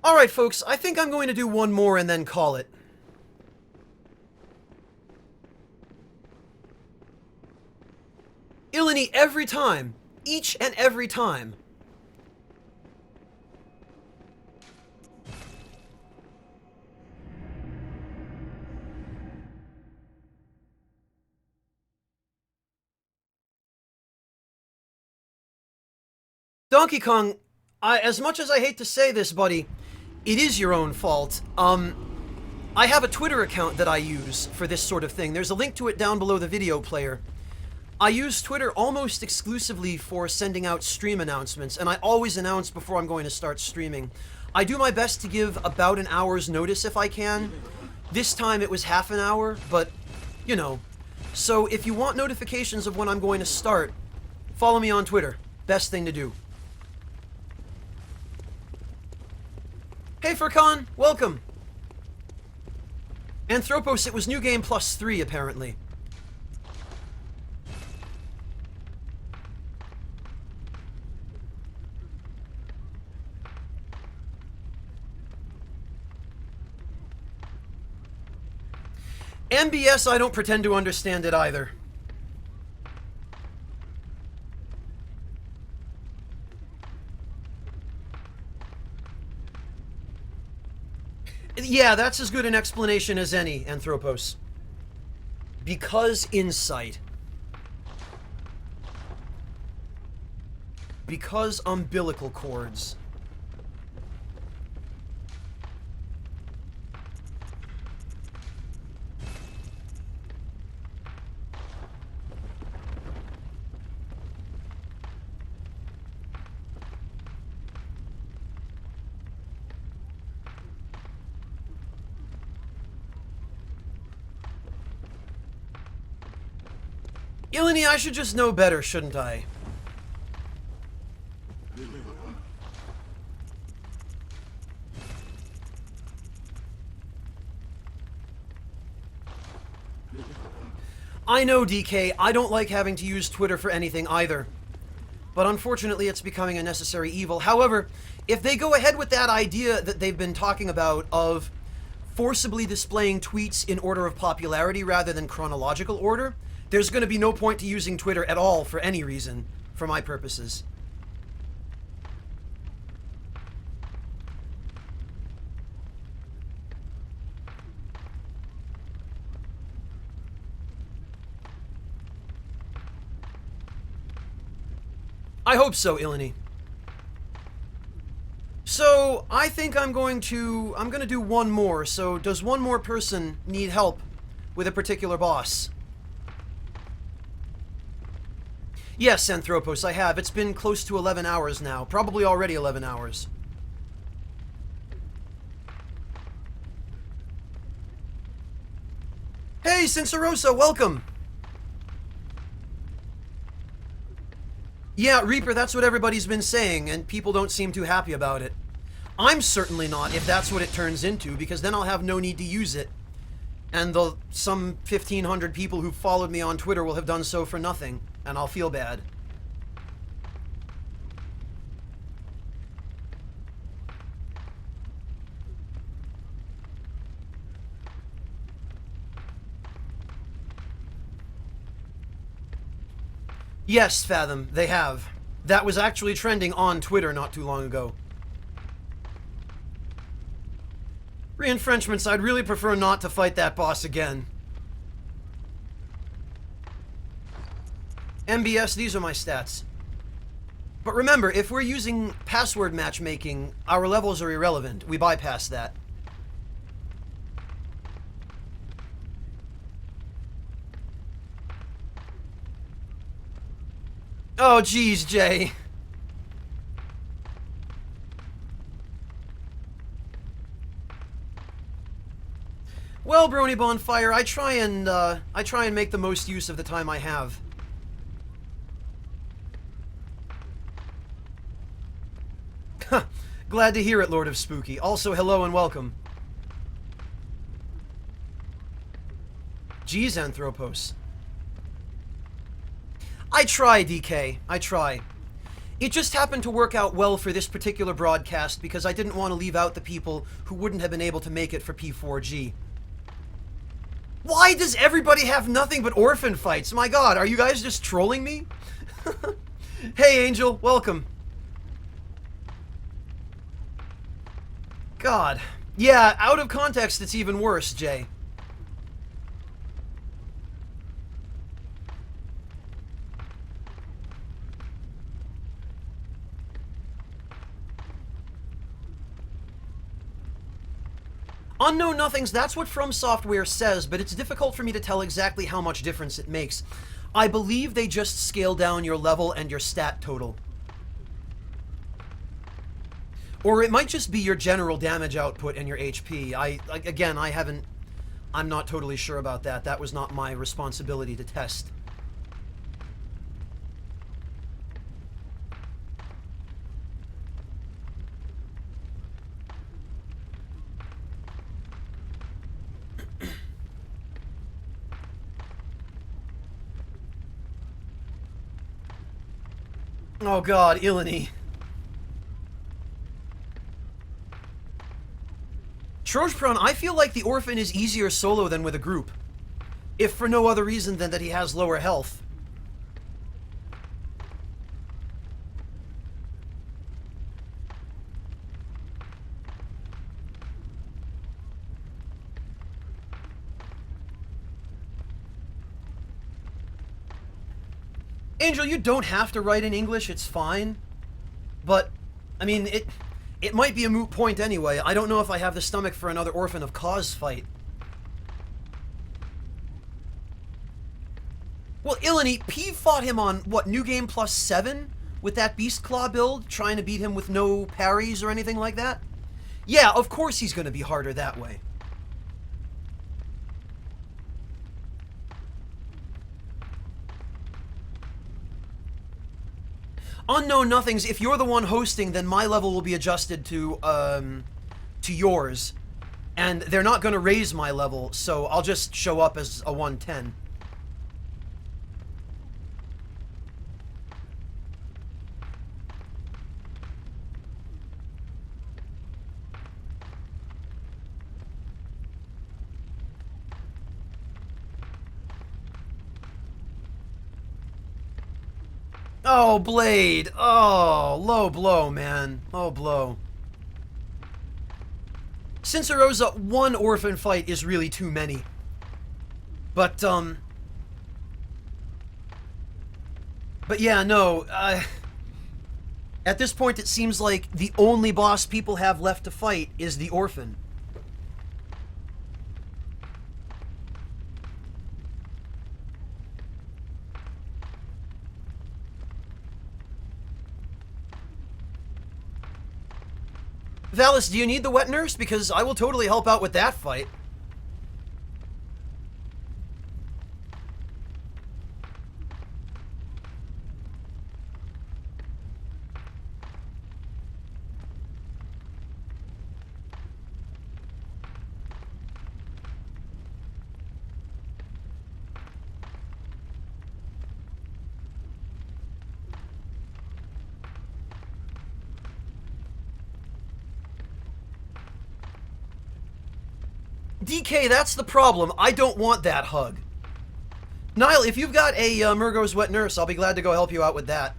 Alright, folks, I think I'm going to do one more and then call it. Ilani every time. Each and every time. Donkey Kong, as much as I hate to say this, buddy, it is your own fault. I have a Twitter account that I use for this sort of thing. There's a link to it down below the video player. I use Twitter almost exclusively for sending out stream announcements, and I always announce before I'm going to start streaming. I do my best to give about an hour's notice if I can. This time it was half an hour, but, you know. So if you want notifications of when I'm going to start, follow me on Twitter. Best thing to do. Hey Furkan, welcome! Anthropos, it was New Game Plus 3, apparently. MBS, I don't pretend to understand it either. Yeah, that's as good an explanation as any, Anthropos. Because insight. Because umbilical cords. Ilini, I should just know better, shouldn't I? I know, DK, I don't like having to use Twitter for anything either. But unfortunately, it's becoming a necessary evil. However, if they go ahead with that idea that they've been talking about of forcibly displaying tweets in order of popularity rather than chronological order, there's going to be no point to using Twitter at all for any reason, for my purposes. I hope so, Ilini. So, I think I'm going to do one more. So, does one more person need help with a particular boss? Yes, Anthropos, I have. It's been close to 11 hours now. Probably already 11 hours. Hey, Cincerosa, welcome! Yeah, Reaper, that's what everybody's been saying, and people don't seem too happy about it. I'm certainly not, if that's what it turns into, because then I'll have no need to use it. And some 1,500 people who followed me on Twitter will have done so for nothing, and I'll feel bad. Yes, Fathom, they have. That was actually trending on Twitter not too long ago. Re-enfrenchments, I'd really prefer not to fight that boss again. MBS, these are my stats. But remember, if we're using password matchmaking, our levels are irrelevant. We bypass that. Oh, geez, Jay. Well, Brony Bonfire, I try and make the most use of the time I have. Glad to hear it, Lord of Spooky. Also, hello and welcome. Geez, Anthropos. I try, DK. I try. It just happened to work out well for this particular broadcast because I didn't want to leave out the people who wouldn't have been able to make it for P4G. Why does everybody have nothing but orphan fights? My god, are you guys just trolling me? Hey, Angel, welcome. God. Yeah, out of context, it's even worse, Jay. Unknown Nothings, that's what From Software says, but it's difficult for me to tell exactly how much difference it makes. I believe they just scale down your level and your stat total. Or it might just be your general damage output and your HP. I'm not totally sure about that. That was not my responsibility to test. Oh god, Ilini. Trojpron, I feel like the Orphan is easier solo than with a group. If for no other reason than that he has lower health. Angel, you don't have to write in English, it's fine. But, I mean, it might be a moot point anyway. I don't know if I have the stomach for another Orphan of Cause fight. Well, Ilani, P fought him on, what, New Game Plus 7? With that Beast Claw build, trying to beat him with no parries or anything like that? Yeah, of course he's going to be harder that way. Unknown Nothings, if you're the one hosting, then my level will be adjusted to yours. And they're not going to raise my level, so I'll just show up as a 110. Oh, Blade! Oh, low blow, man. Low blow. Cincerosa, one orphan fight is really too many. But yeah, no, at this point it seems like the only boss people have left to fight is the orphan. Valis, do you need the wet nurse? Because I will totally help out with that fight. DK, that's the problem. I don't want that hug. Niall, if you've got a Murgo's Wet Nurse, I'll be glad to go help you out with that.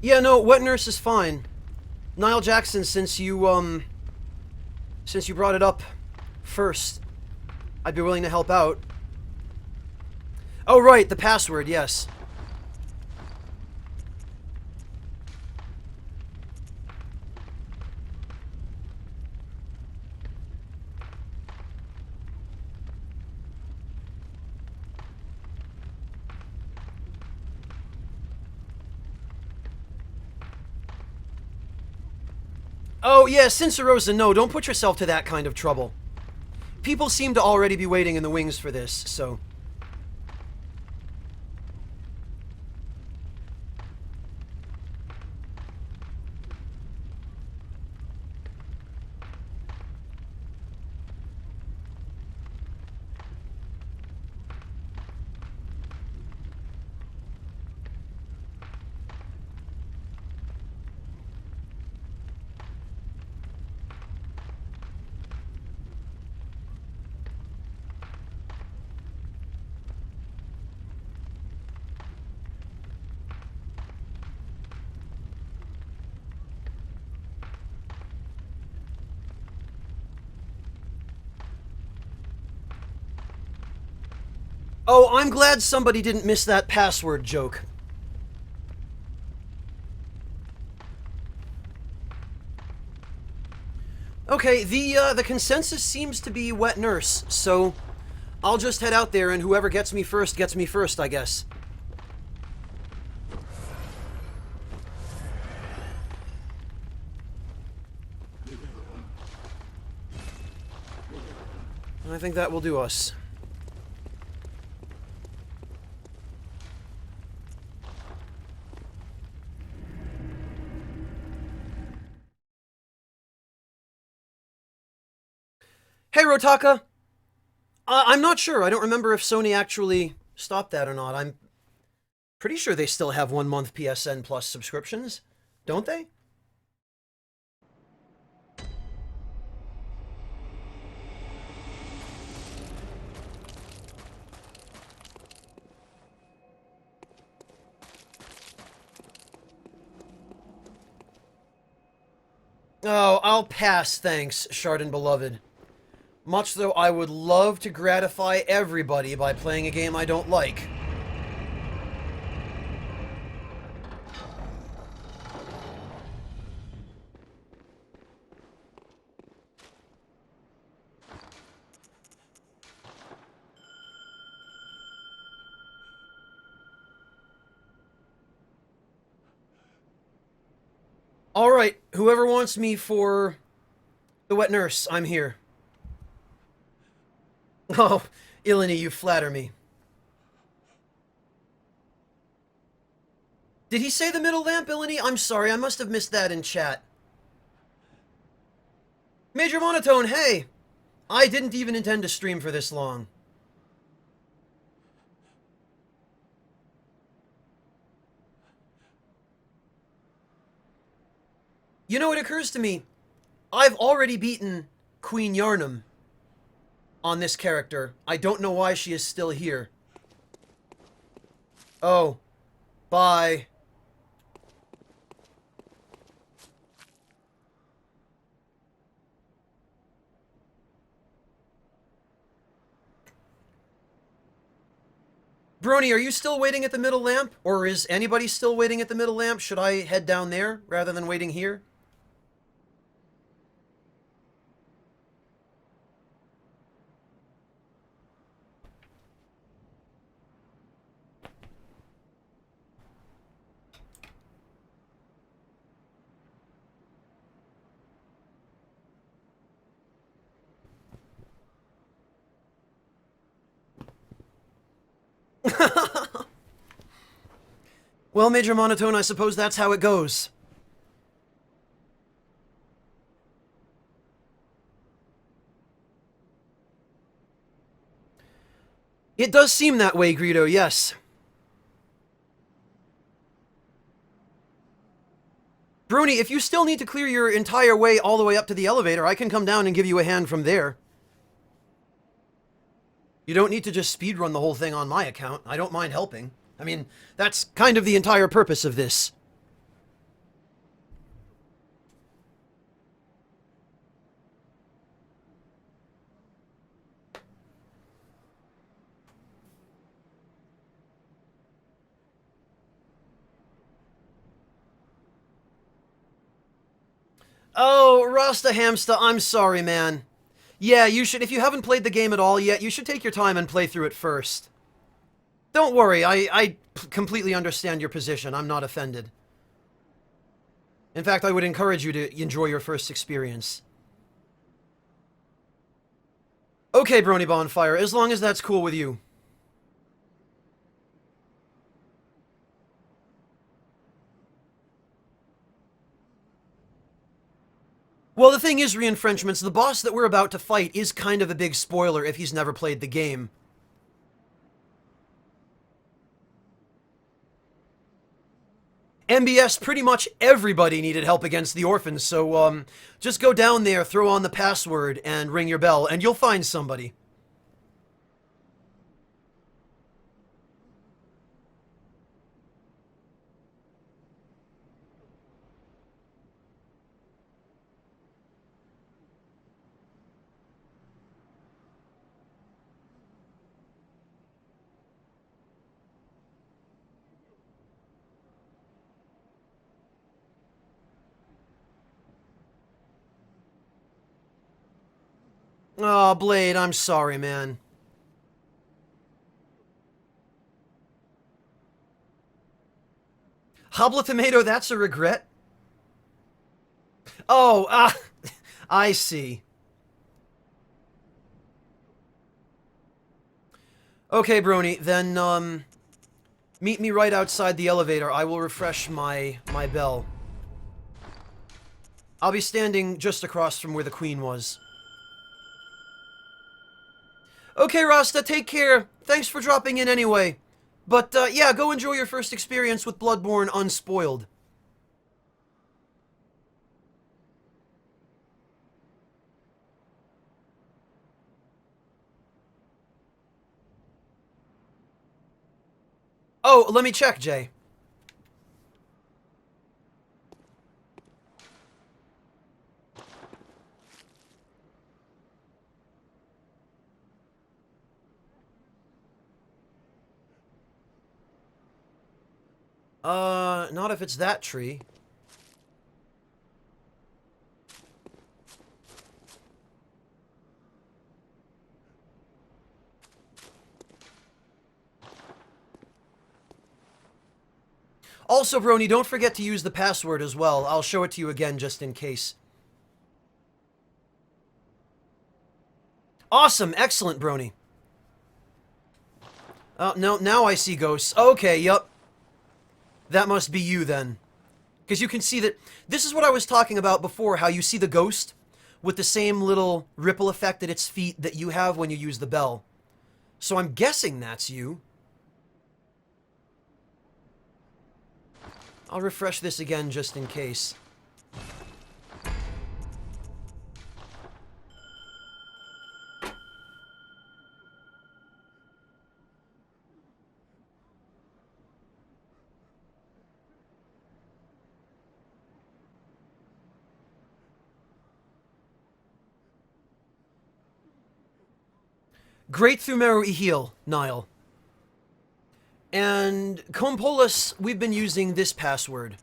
Yeah, no, Wet Nurse is fine. Niall Jackson, since you brought it up first, I'd be willing to help out. Oh, right, the password, yes. Oh, yeah, Cincerosa, no, don't put yourself to that kind of trouble. People seem to already be waiting in the wings for this, so... Oh, I'm glad somebody didn't miss that password joke. Okay, the consensus seems to be Wet Nurse, so I'll just head out there and whoever gets me first, I guess. I think that will do us. Hey, Rotaka! I'm not sure. I don't remember if Sony actually stopped that or not. I'm pretty sure they still have 1 month PSN Plus subscriptions, don't they? Oh, I'll pass, thanks, Chardon Beloved. Much though I would love to gratify everybody by playing a game I don't like. Alright, whoever wants me for the wet nurse, I'm here. Oh, Ilini, you flatter me. Did he say the middle lamp, Ilini? I'm sorry, I must have missed that in chat. Major Monotone, hey! I didn't even intend to stream for this long. You know, it occurs to me, I've already beaten Queen Yarnum on this character. I don't know why she is still here. Oh, bye. Brony, are you still waiting at the middle lamp? Or is anybody still waiting at the middle lamp? Should I head down there rather than waiting here? Well, Major Monotone, I suppose that's how it goes. It does seem that way, Greedo, yes. Brony, if you still need to clear your entire way all the way up to the elevator, I can come down and give you a hand from there. You don't need to just speedrun the whole thing on my account. I don't mind helping. I mean, that's kind of the entire purpose of this. Oh, Rasta Hamsta, I'm sorry, man. Yeah, you should, if you haven't played the game at all yet, you should take your time and play through it first. Don't worry, I completely understand your position. I'm not offended. In fact, I would encourage you to enjoy your first experience. Okay, Brony Bonfire, as long as that's cool with you. Well, the thing is, Reinfrenchments, the boss that we're about to fight is kind of a big spoiler if he's never played the game. MBS, pretty much everybody needed help against the orphans, so, just go down there, throw on the password, and ring your bell, and you'll find somebody. Aw, oh, Blade, I'm sorry, man. Habla Tomato, that's a regret? Oh, I see. Okay, Brony, then, meet me right outside the elevator. I will refresh my bell. I'll be standing just across from where the Queen was. Okay, Rasta, take care. Thanks for dropping in anyway. But, yeah, go enjoy your first experience with Bloodborne unspoiled. Oh, let me check, Jay. Not if it's that tree. Also, Brony, don't forget to use the password as well. I'll show it to you again just in case. Awesome! Excellent, Brony. Oh, no, now I see ghosts. Okay, yup. That must be you, then. Because you can see that... This is what I was talking about before, how you see the ghost with the same little ripple effect at its feet that you have when you use the bell. So I'm guessing that's you. I'll refresh this again just in case. Great Thumeru Ihil, Niall. And Compolis, we've been using this password.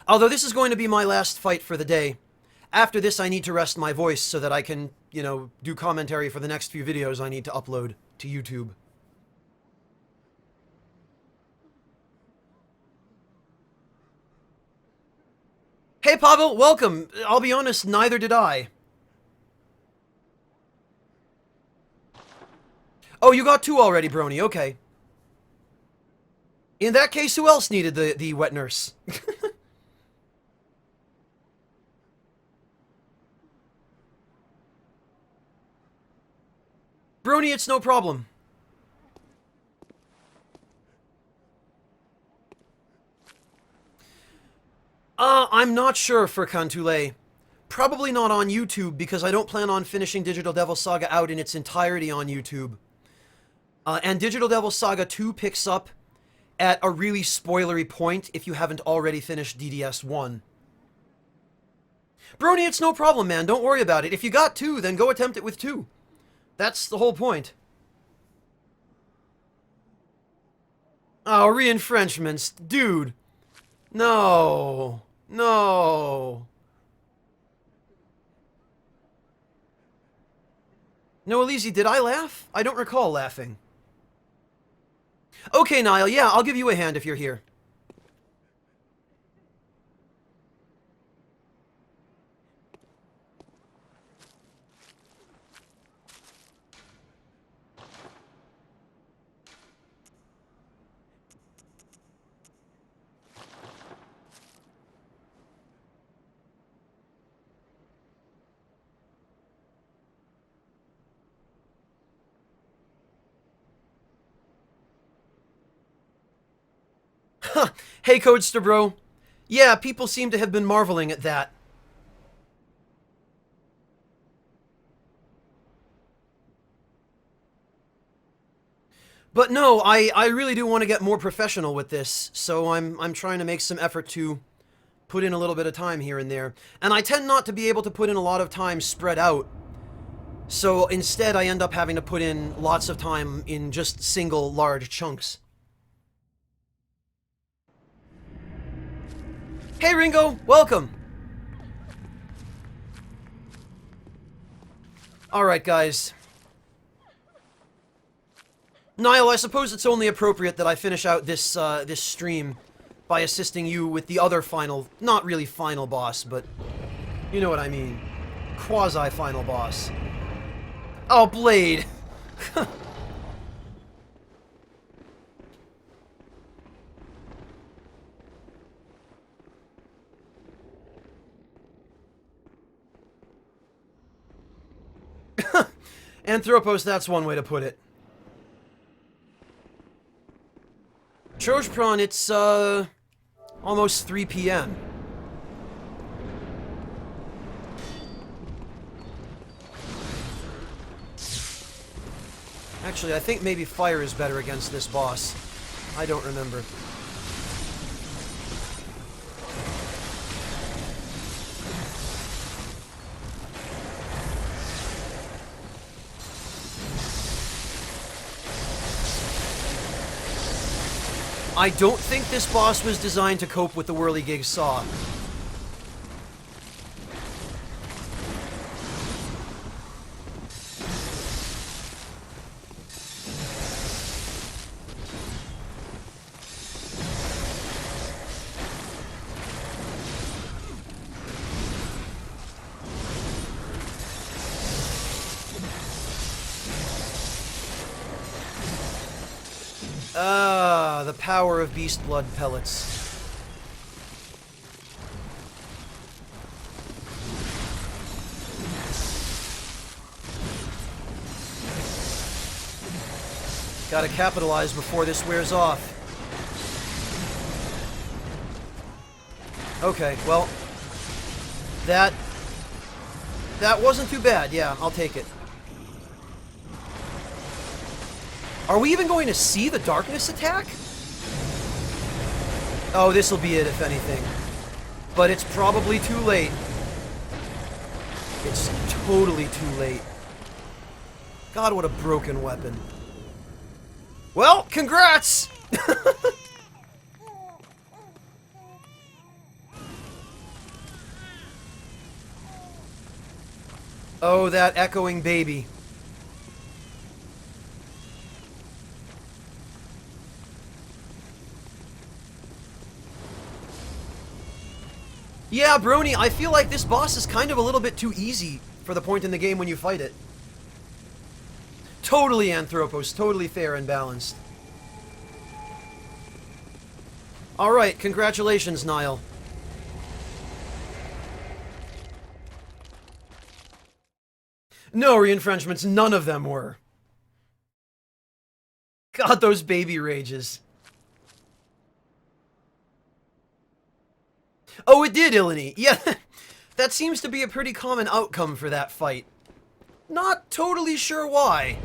Although this is going to be my last fight for the day. After this, I need to rest my voice so that I can, you know, do commentary for the next few videos I need to upload to YouTube. Hey, Pavel, welcome. I'll be honest, neither did I. Oh, you got 2 already, Brony. Okay. In that case, who else needed the wet nurse? Brony, it's no problem. I'm not sure for Cantoulet. Probably not on YouTube, because I don't plan on finishing Digital Devil Saga out in its entirety on YouTube. And Digital Devil Saga 2 picks up at a really spoilery point if you haven't already finished DDS 1. Brony, it's no problem, man. Don't worry about it. If you got 2, then go attempt it with 2. That's the whole point. Oh, re-enfrenchments. Dude. No. No. No, Elise, did I laugh? I don't recall laughing. Okay, Niall, yeah, I'll give you a hand if you're here. Hey, Codester Bro. Yeah, people seem to have been marveling at that. But no, I really do want to get more professional with this, so I'm trying to make some effort to put in a little bit of time here and there. And I tend not to be able to put in a lot of time spread out. So instead, I end up having to put in lots of time in just single large chunks. Hey Ringo, welcome! Alright guys. Niall, I suppose it's only appropriate that I finish out this, this stream by assisting you with the other final, not really final boss, but you know what I mean. Quasi-final boss. Oh, Blade! Anthropos, that's one way to put it. Trojpron, it's, almost 3 p.m. Actually, I think maybe fire is better against this boss. I don't remember. I don't think this boss was designed to cope with the whirligig saw. Ah, the power of beast blood pellets. Gotta capitalize before this wears off. Okay, well, that wasn't too bad. Yeah, I'll take it. Are we even going to see the darkness attack? Oh, this'll be it, if anything. But it's probably too late. It's totally too late. God, what a broken weapon. Well, congrats! Oh, that echoing baby. Yeah, Brony, I feel like this boss is kind of a little bit too easy for the point in the game when you fight it. Totally Anthropos, totally fair and balanced. Alright, congratulations, Niall. No re-entrenchments, none of them were. God, those baby rages. Oh, it did, Ilani. Yeah, that seems to be a pretty common outcome for that fight. Not totally sure why.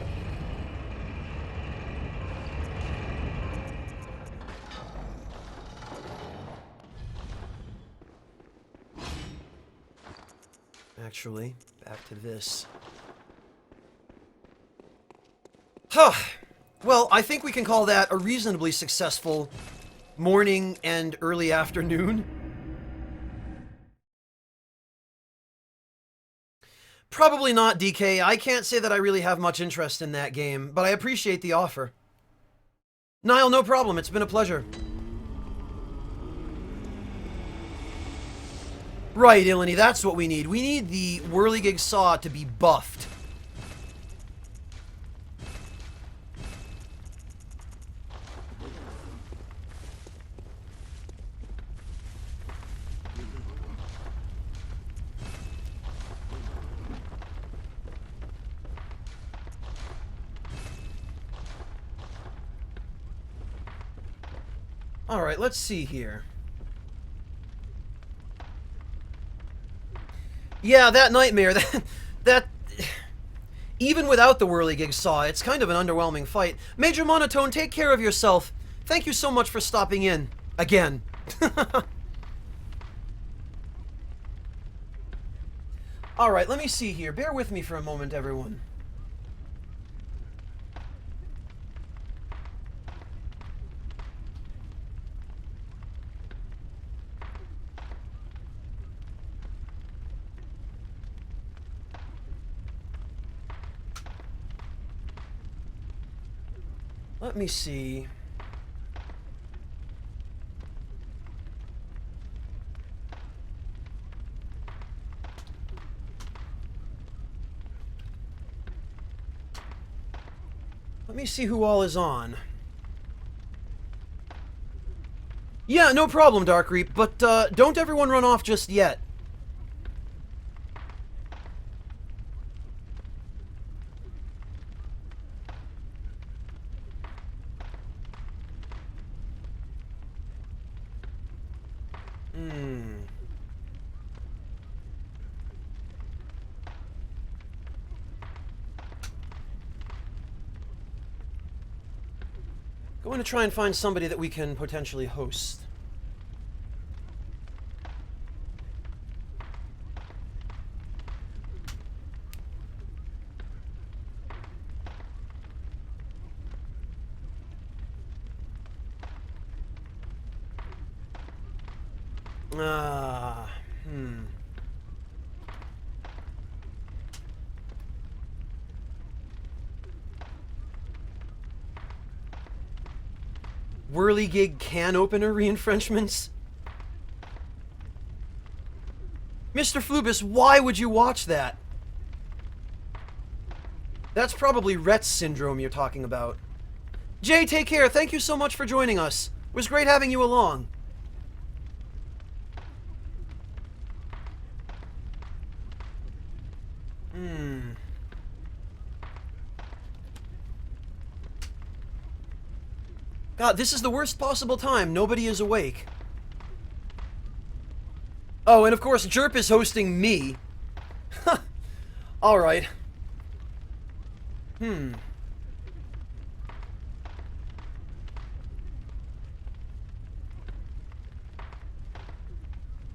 Actually, back to this. Huh. Well, I think we can call that a reasonably successful morning and early afternoon. Probably not, DK. I can't say that I really have much interest in that game, but I appreciate the offer. Niall, no problem. It's been a pleasure. Right, Ilani, that's what we need. We need the whirligig saw to be buffed. Alright, let's see here. Yeah, that nightmare, that... Even without the whirligig saw, it's kind of an underwhelming fight. Major Monotone, take care of yourself. Thank you so much for stopping in. Again. Alright, let me see here. Bear with me for a moment, everyone. Let me see. Let me see who all is on. Yeah, no problem, Dark Reap, but don't everyone run off just yet. Going to try and find somebody that we can potentially host. Hmm. Whirligig can opener re-enfrenchments? Mr. Flubus, why would you watch that? That's probably Rett syndrome you're talking about. Jay, take care. Thank you so much for joining us. It was great having you along. God, this is the worst possible time. Nobody is awake. Oh, and of course, Jerp is hosting me. Alright.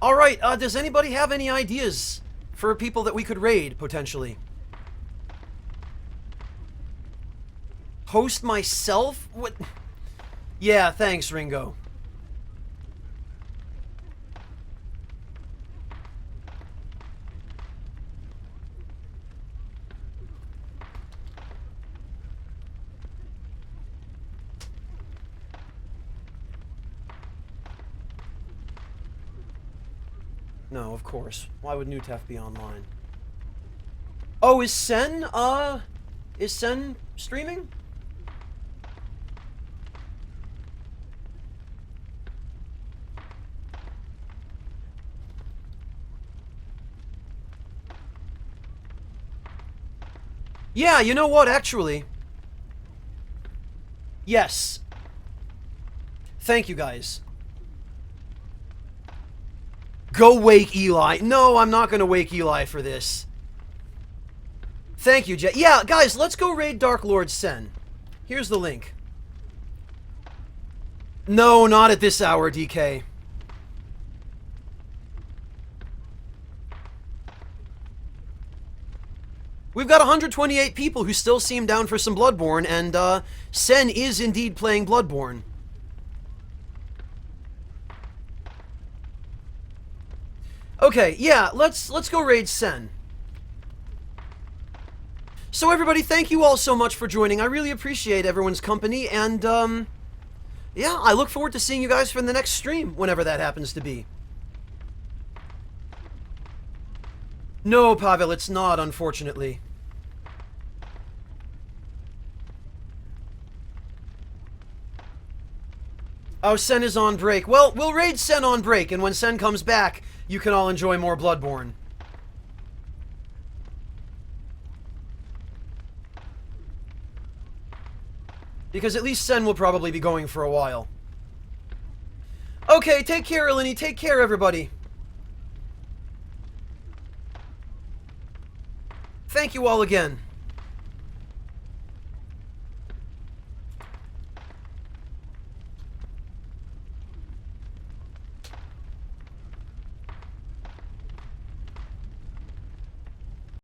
Alright, does anybody have any ideas for people that we could raid, potentially? Host myself? What? Yeah, thanks, Ringo. No, of course. Why would Newtef be online? Oh, is Sen streaming? Yeah, you know what, actually? Yes. Thank you, guys. Go wake Eli. No, I'm not gonna wake Eli for this. Thank you, Jay. Yeah, guys, let's go raid Dark Lord Sen. Here's the link. No, not at this hour, DK. We've got 128 people who still seem down for some Bloodborne, and Sen is indeed playing Bloodborne. Okay, yeah, let's go raid Sen. So everybody, thank you all so much for joining. I really appreciate everyone's company, and yeah, I look forward to seeing you guys for the next stream, whenever that happens to be. No, Pavel, it's not, unfortunately. Oh, Sen is on break. Well, we'll raid Sen on break, and when Sen comes back, you can all enjoy more Bloodborne. Because at least Sen will probably be going for a while. Okay, take care, Eleni. Take care, everybody. Thank you all again.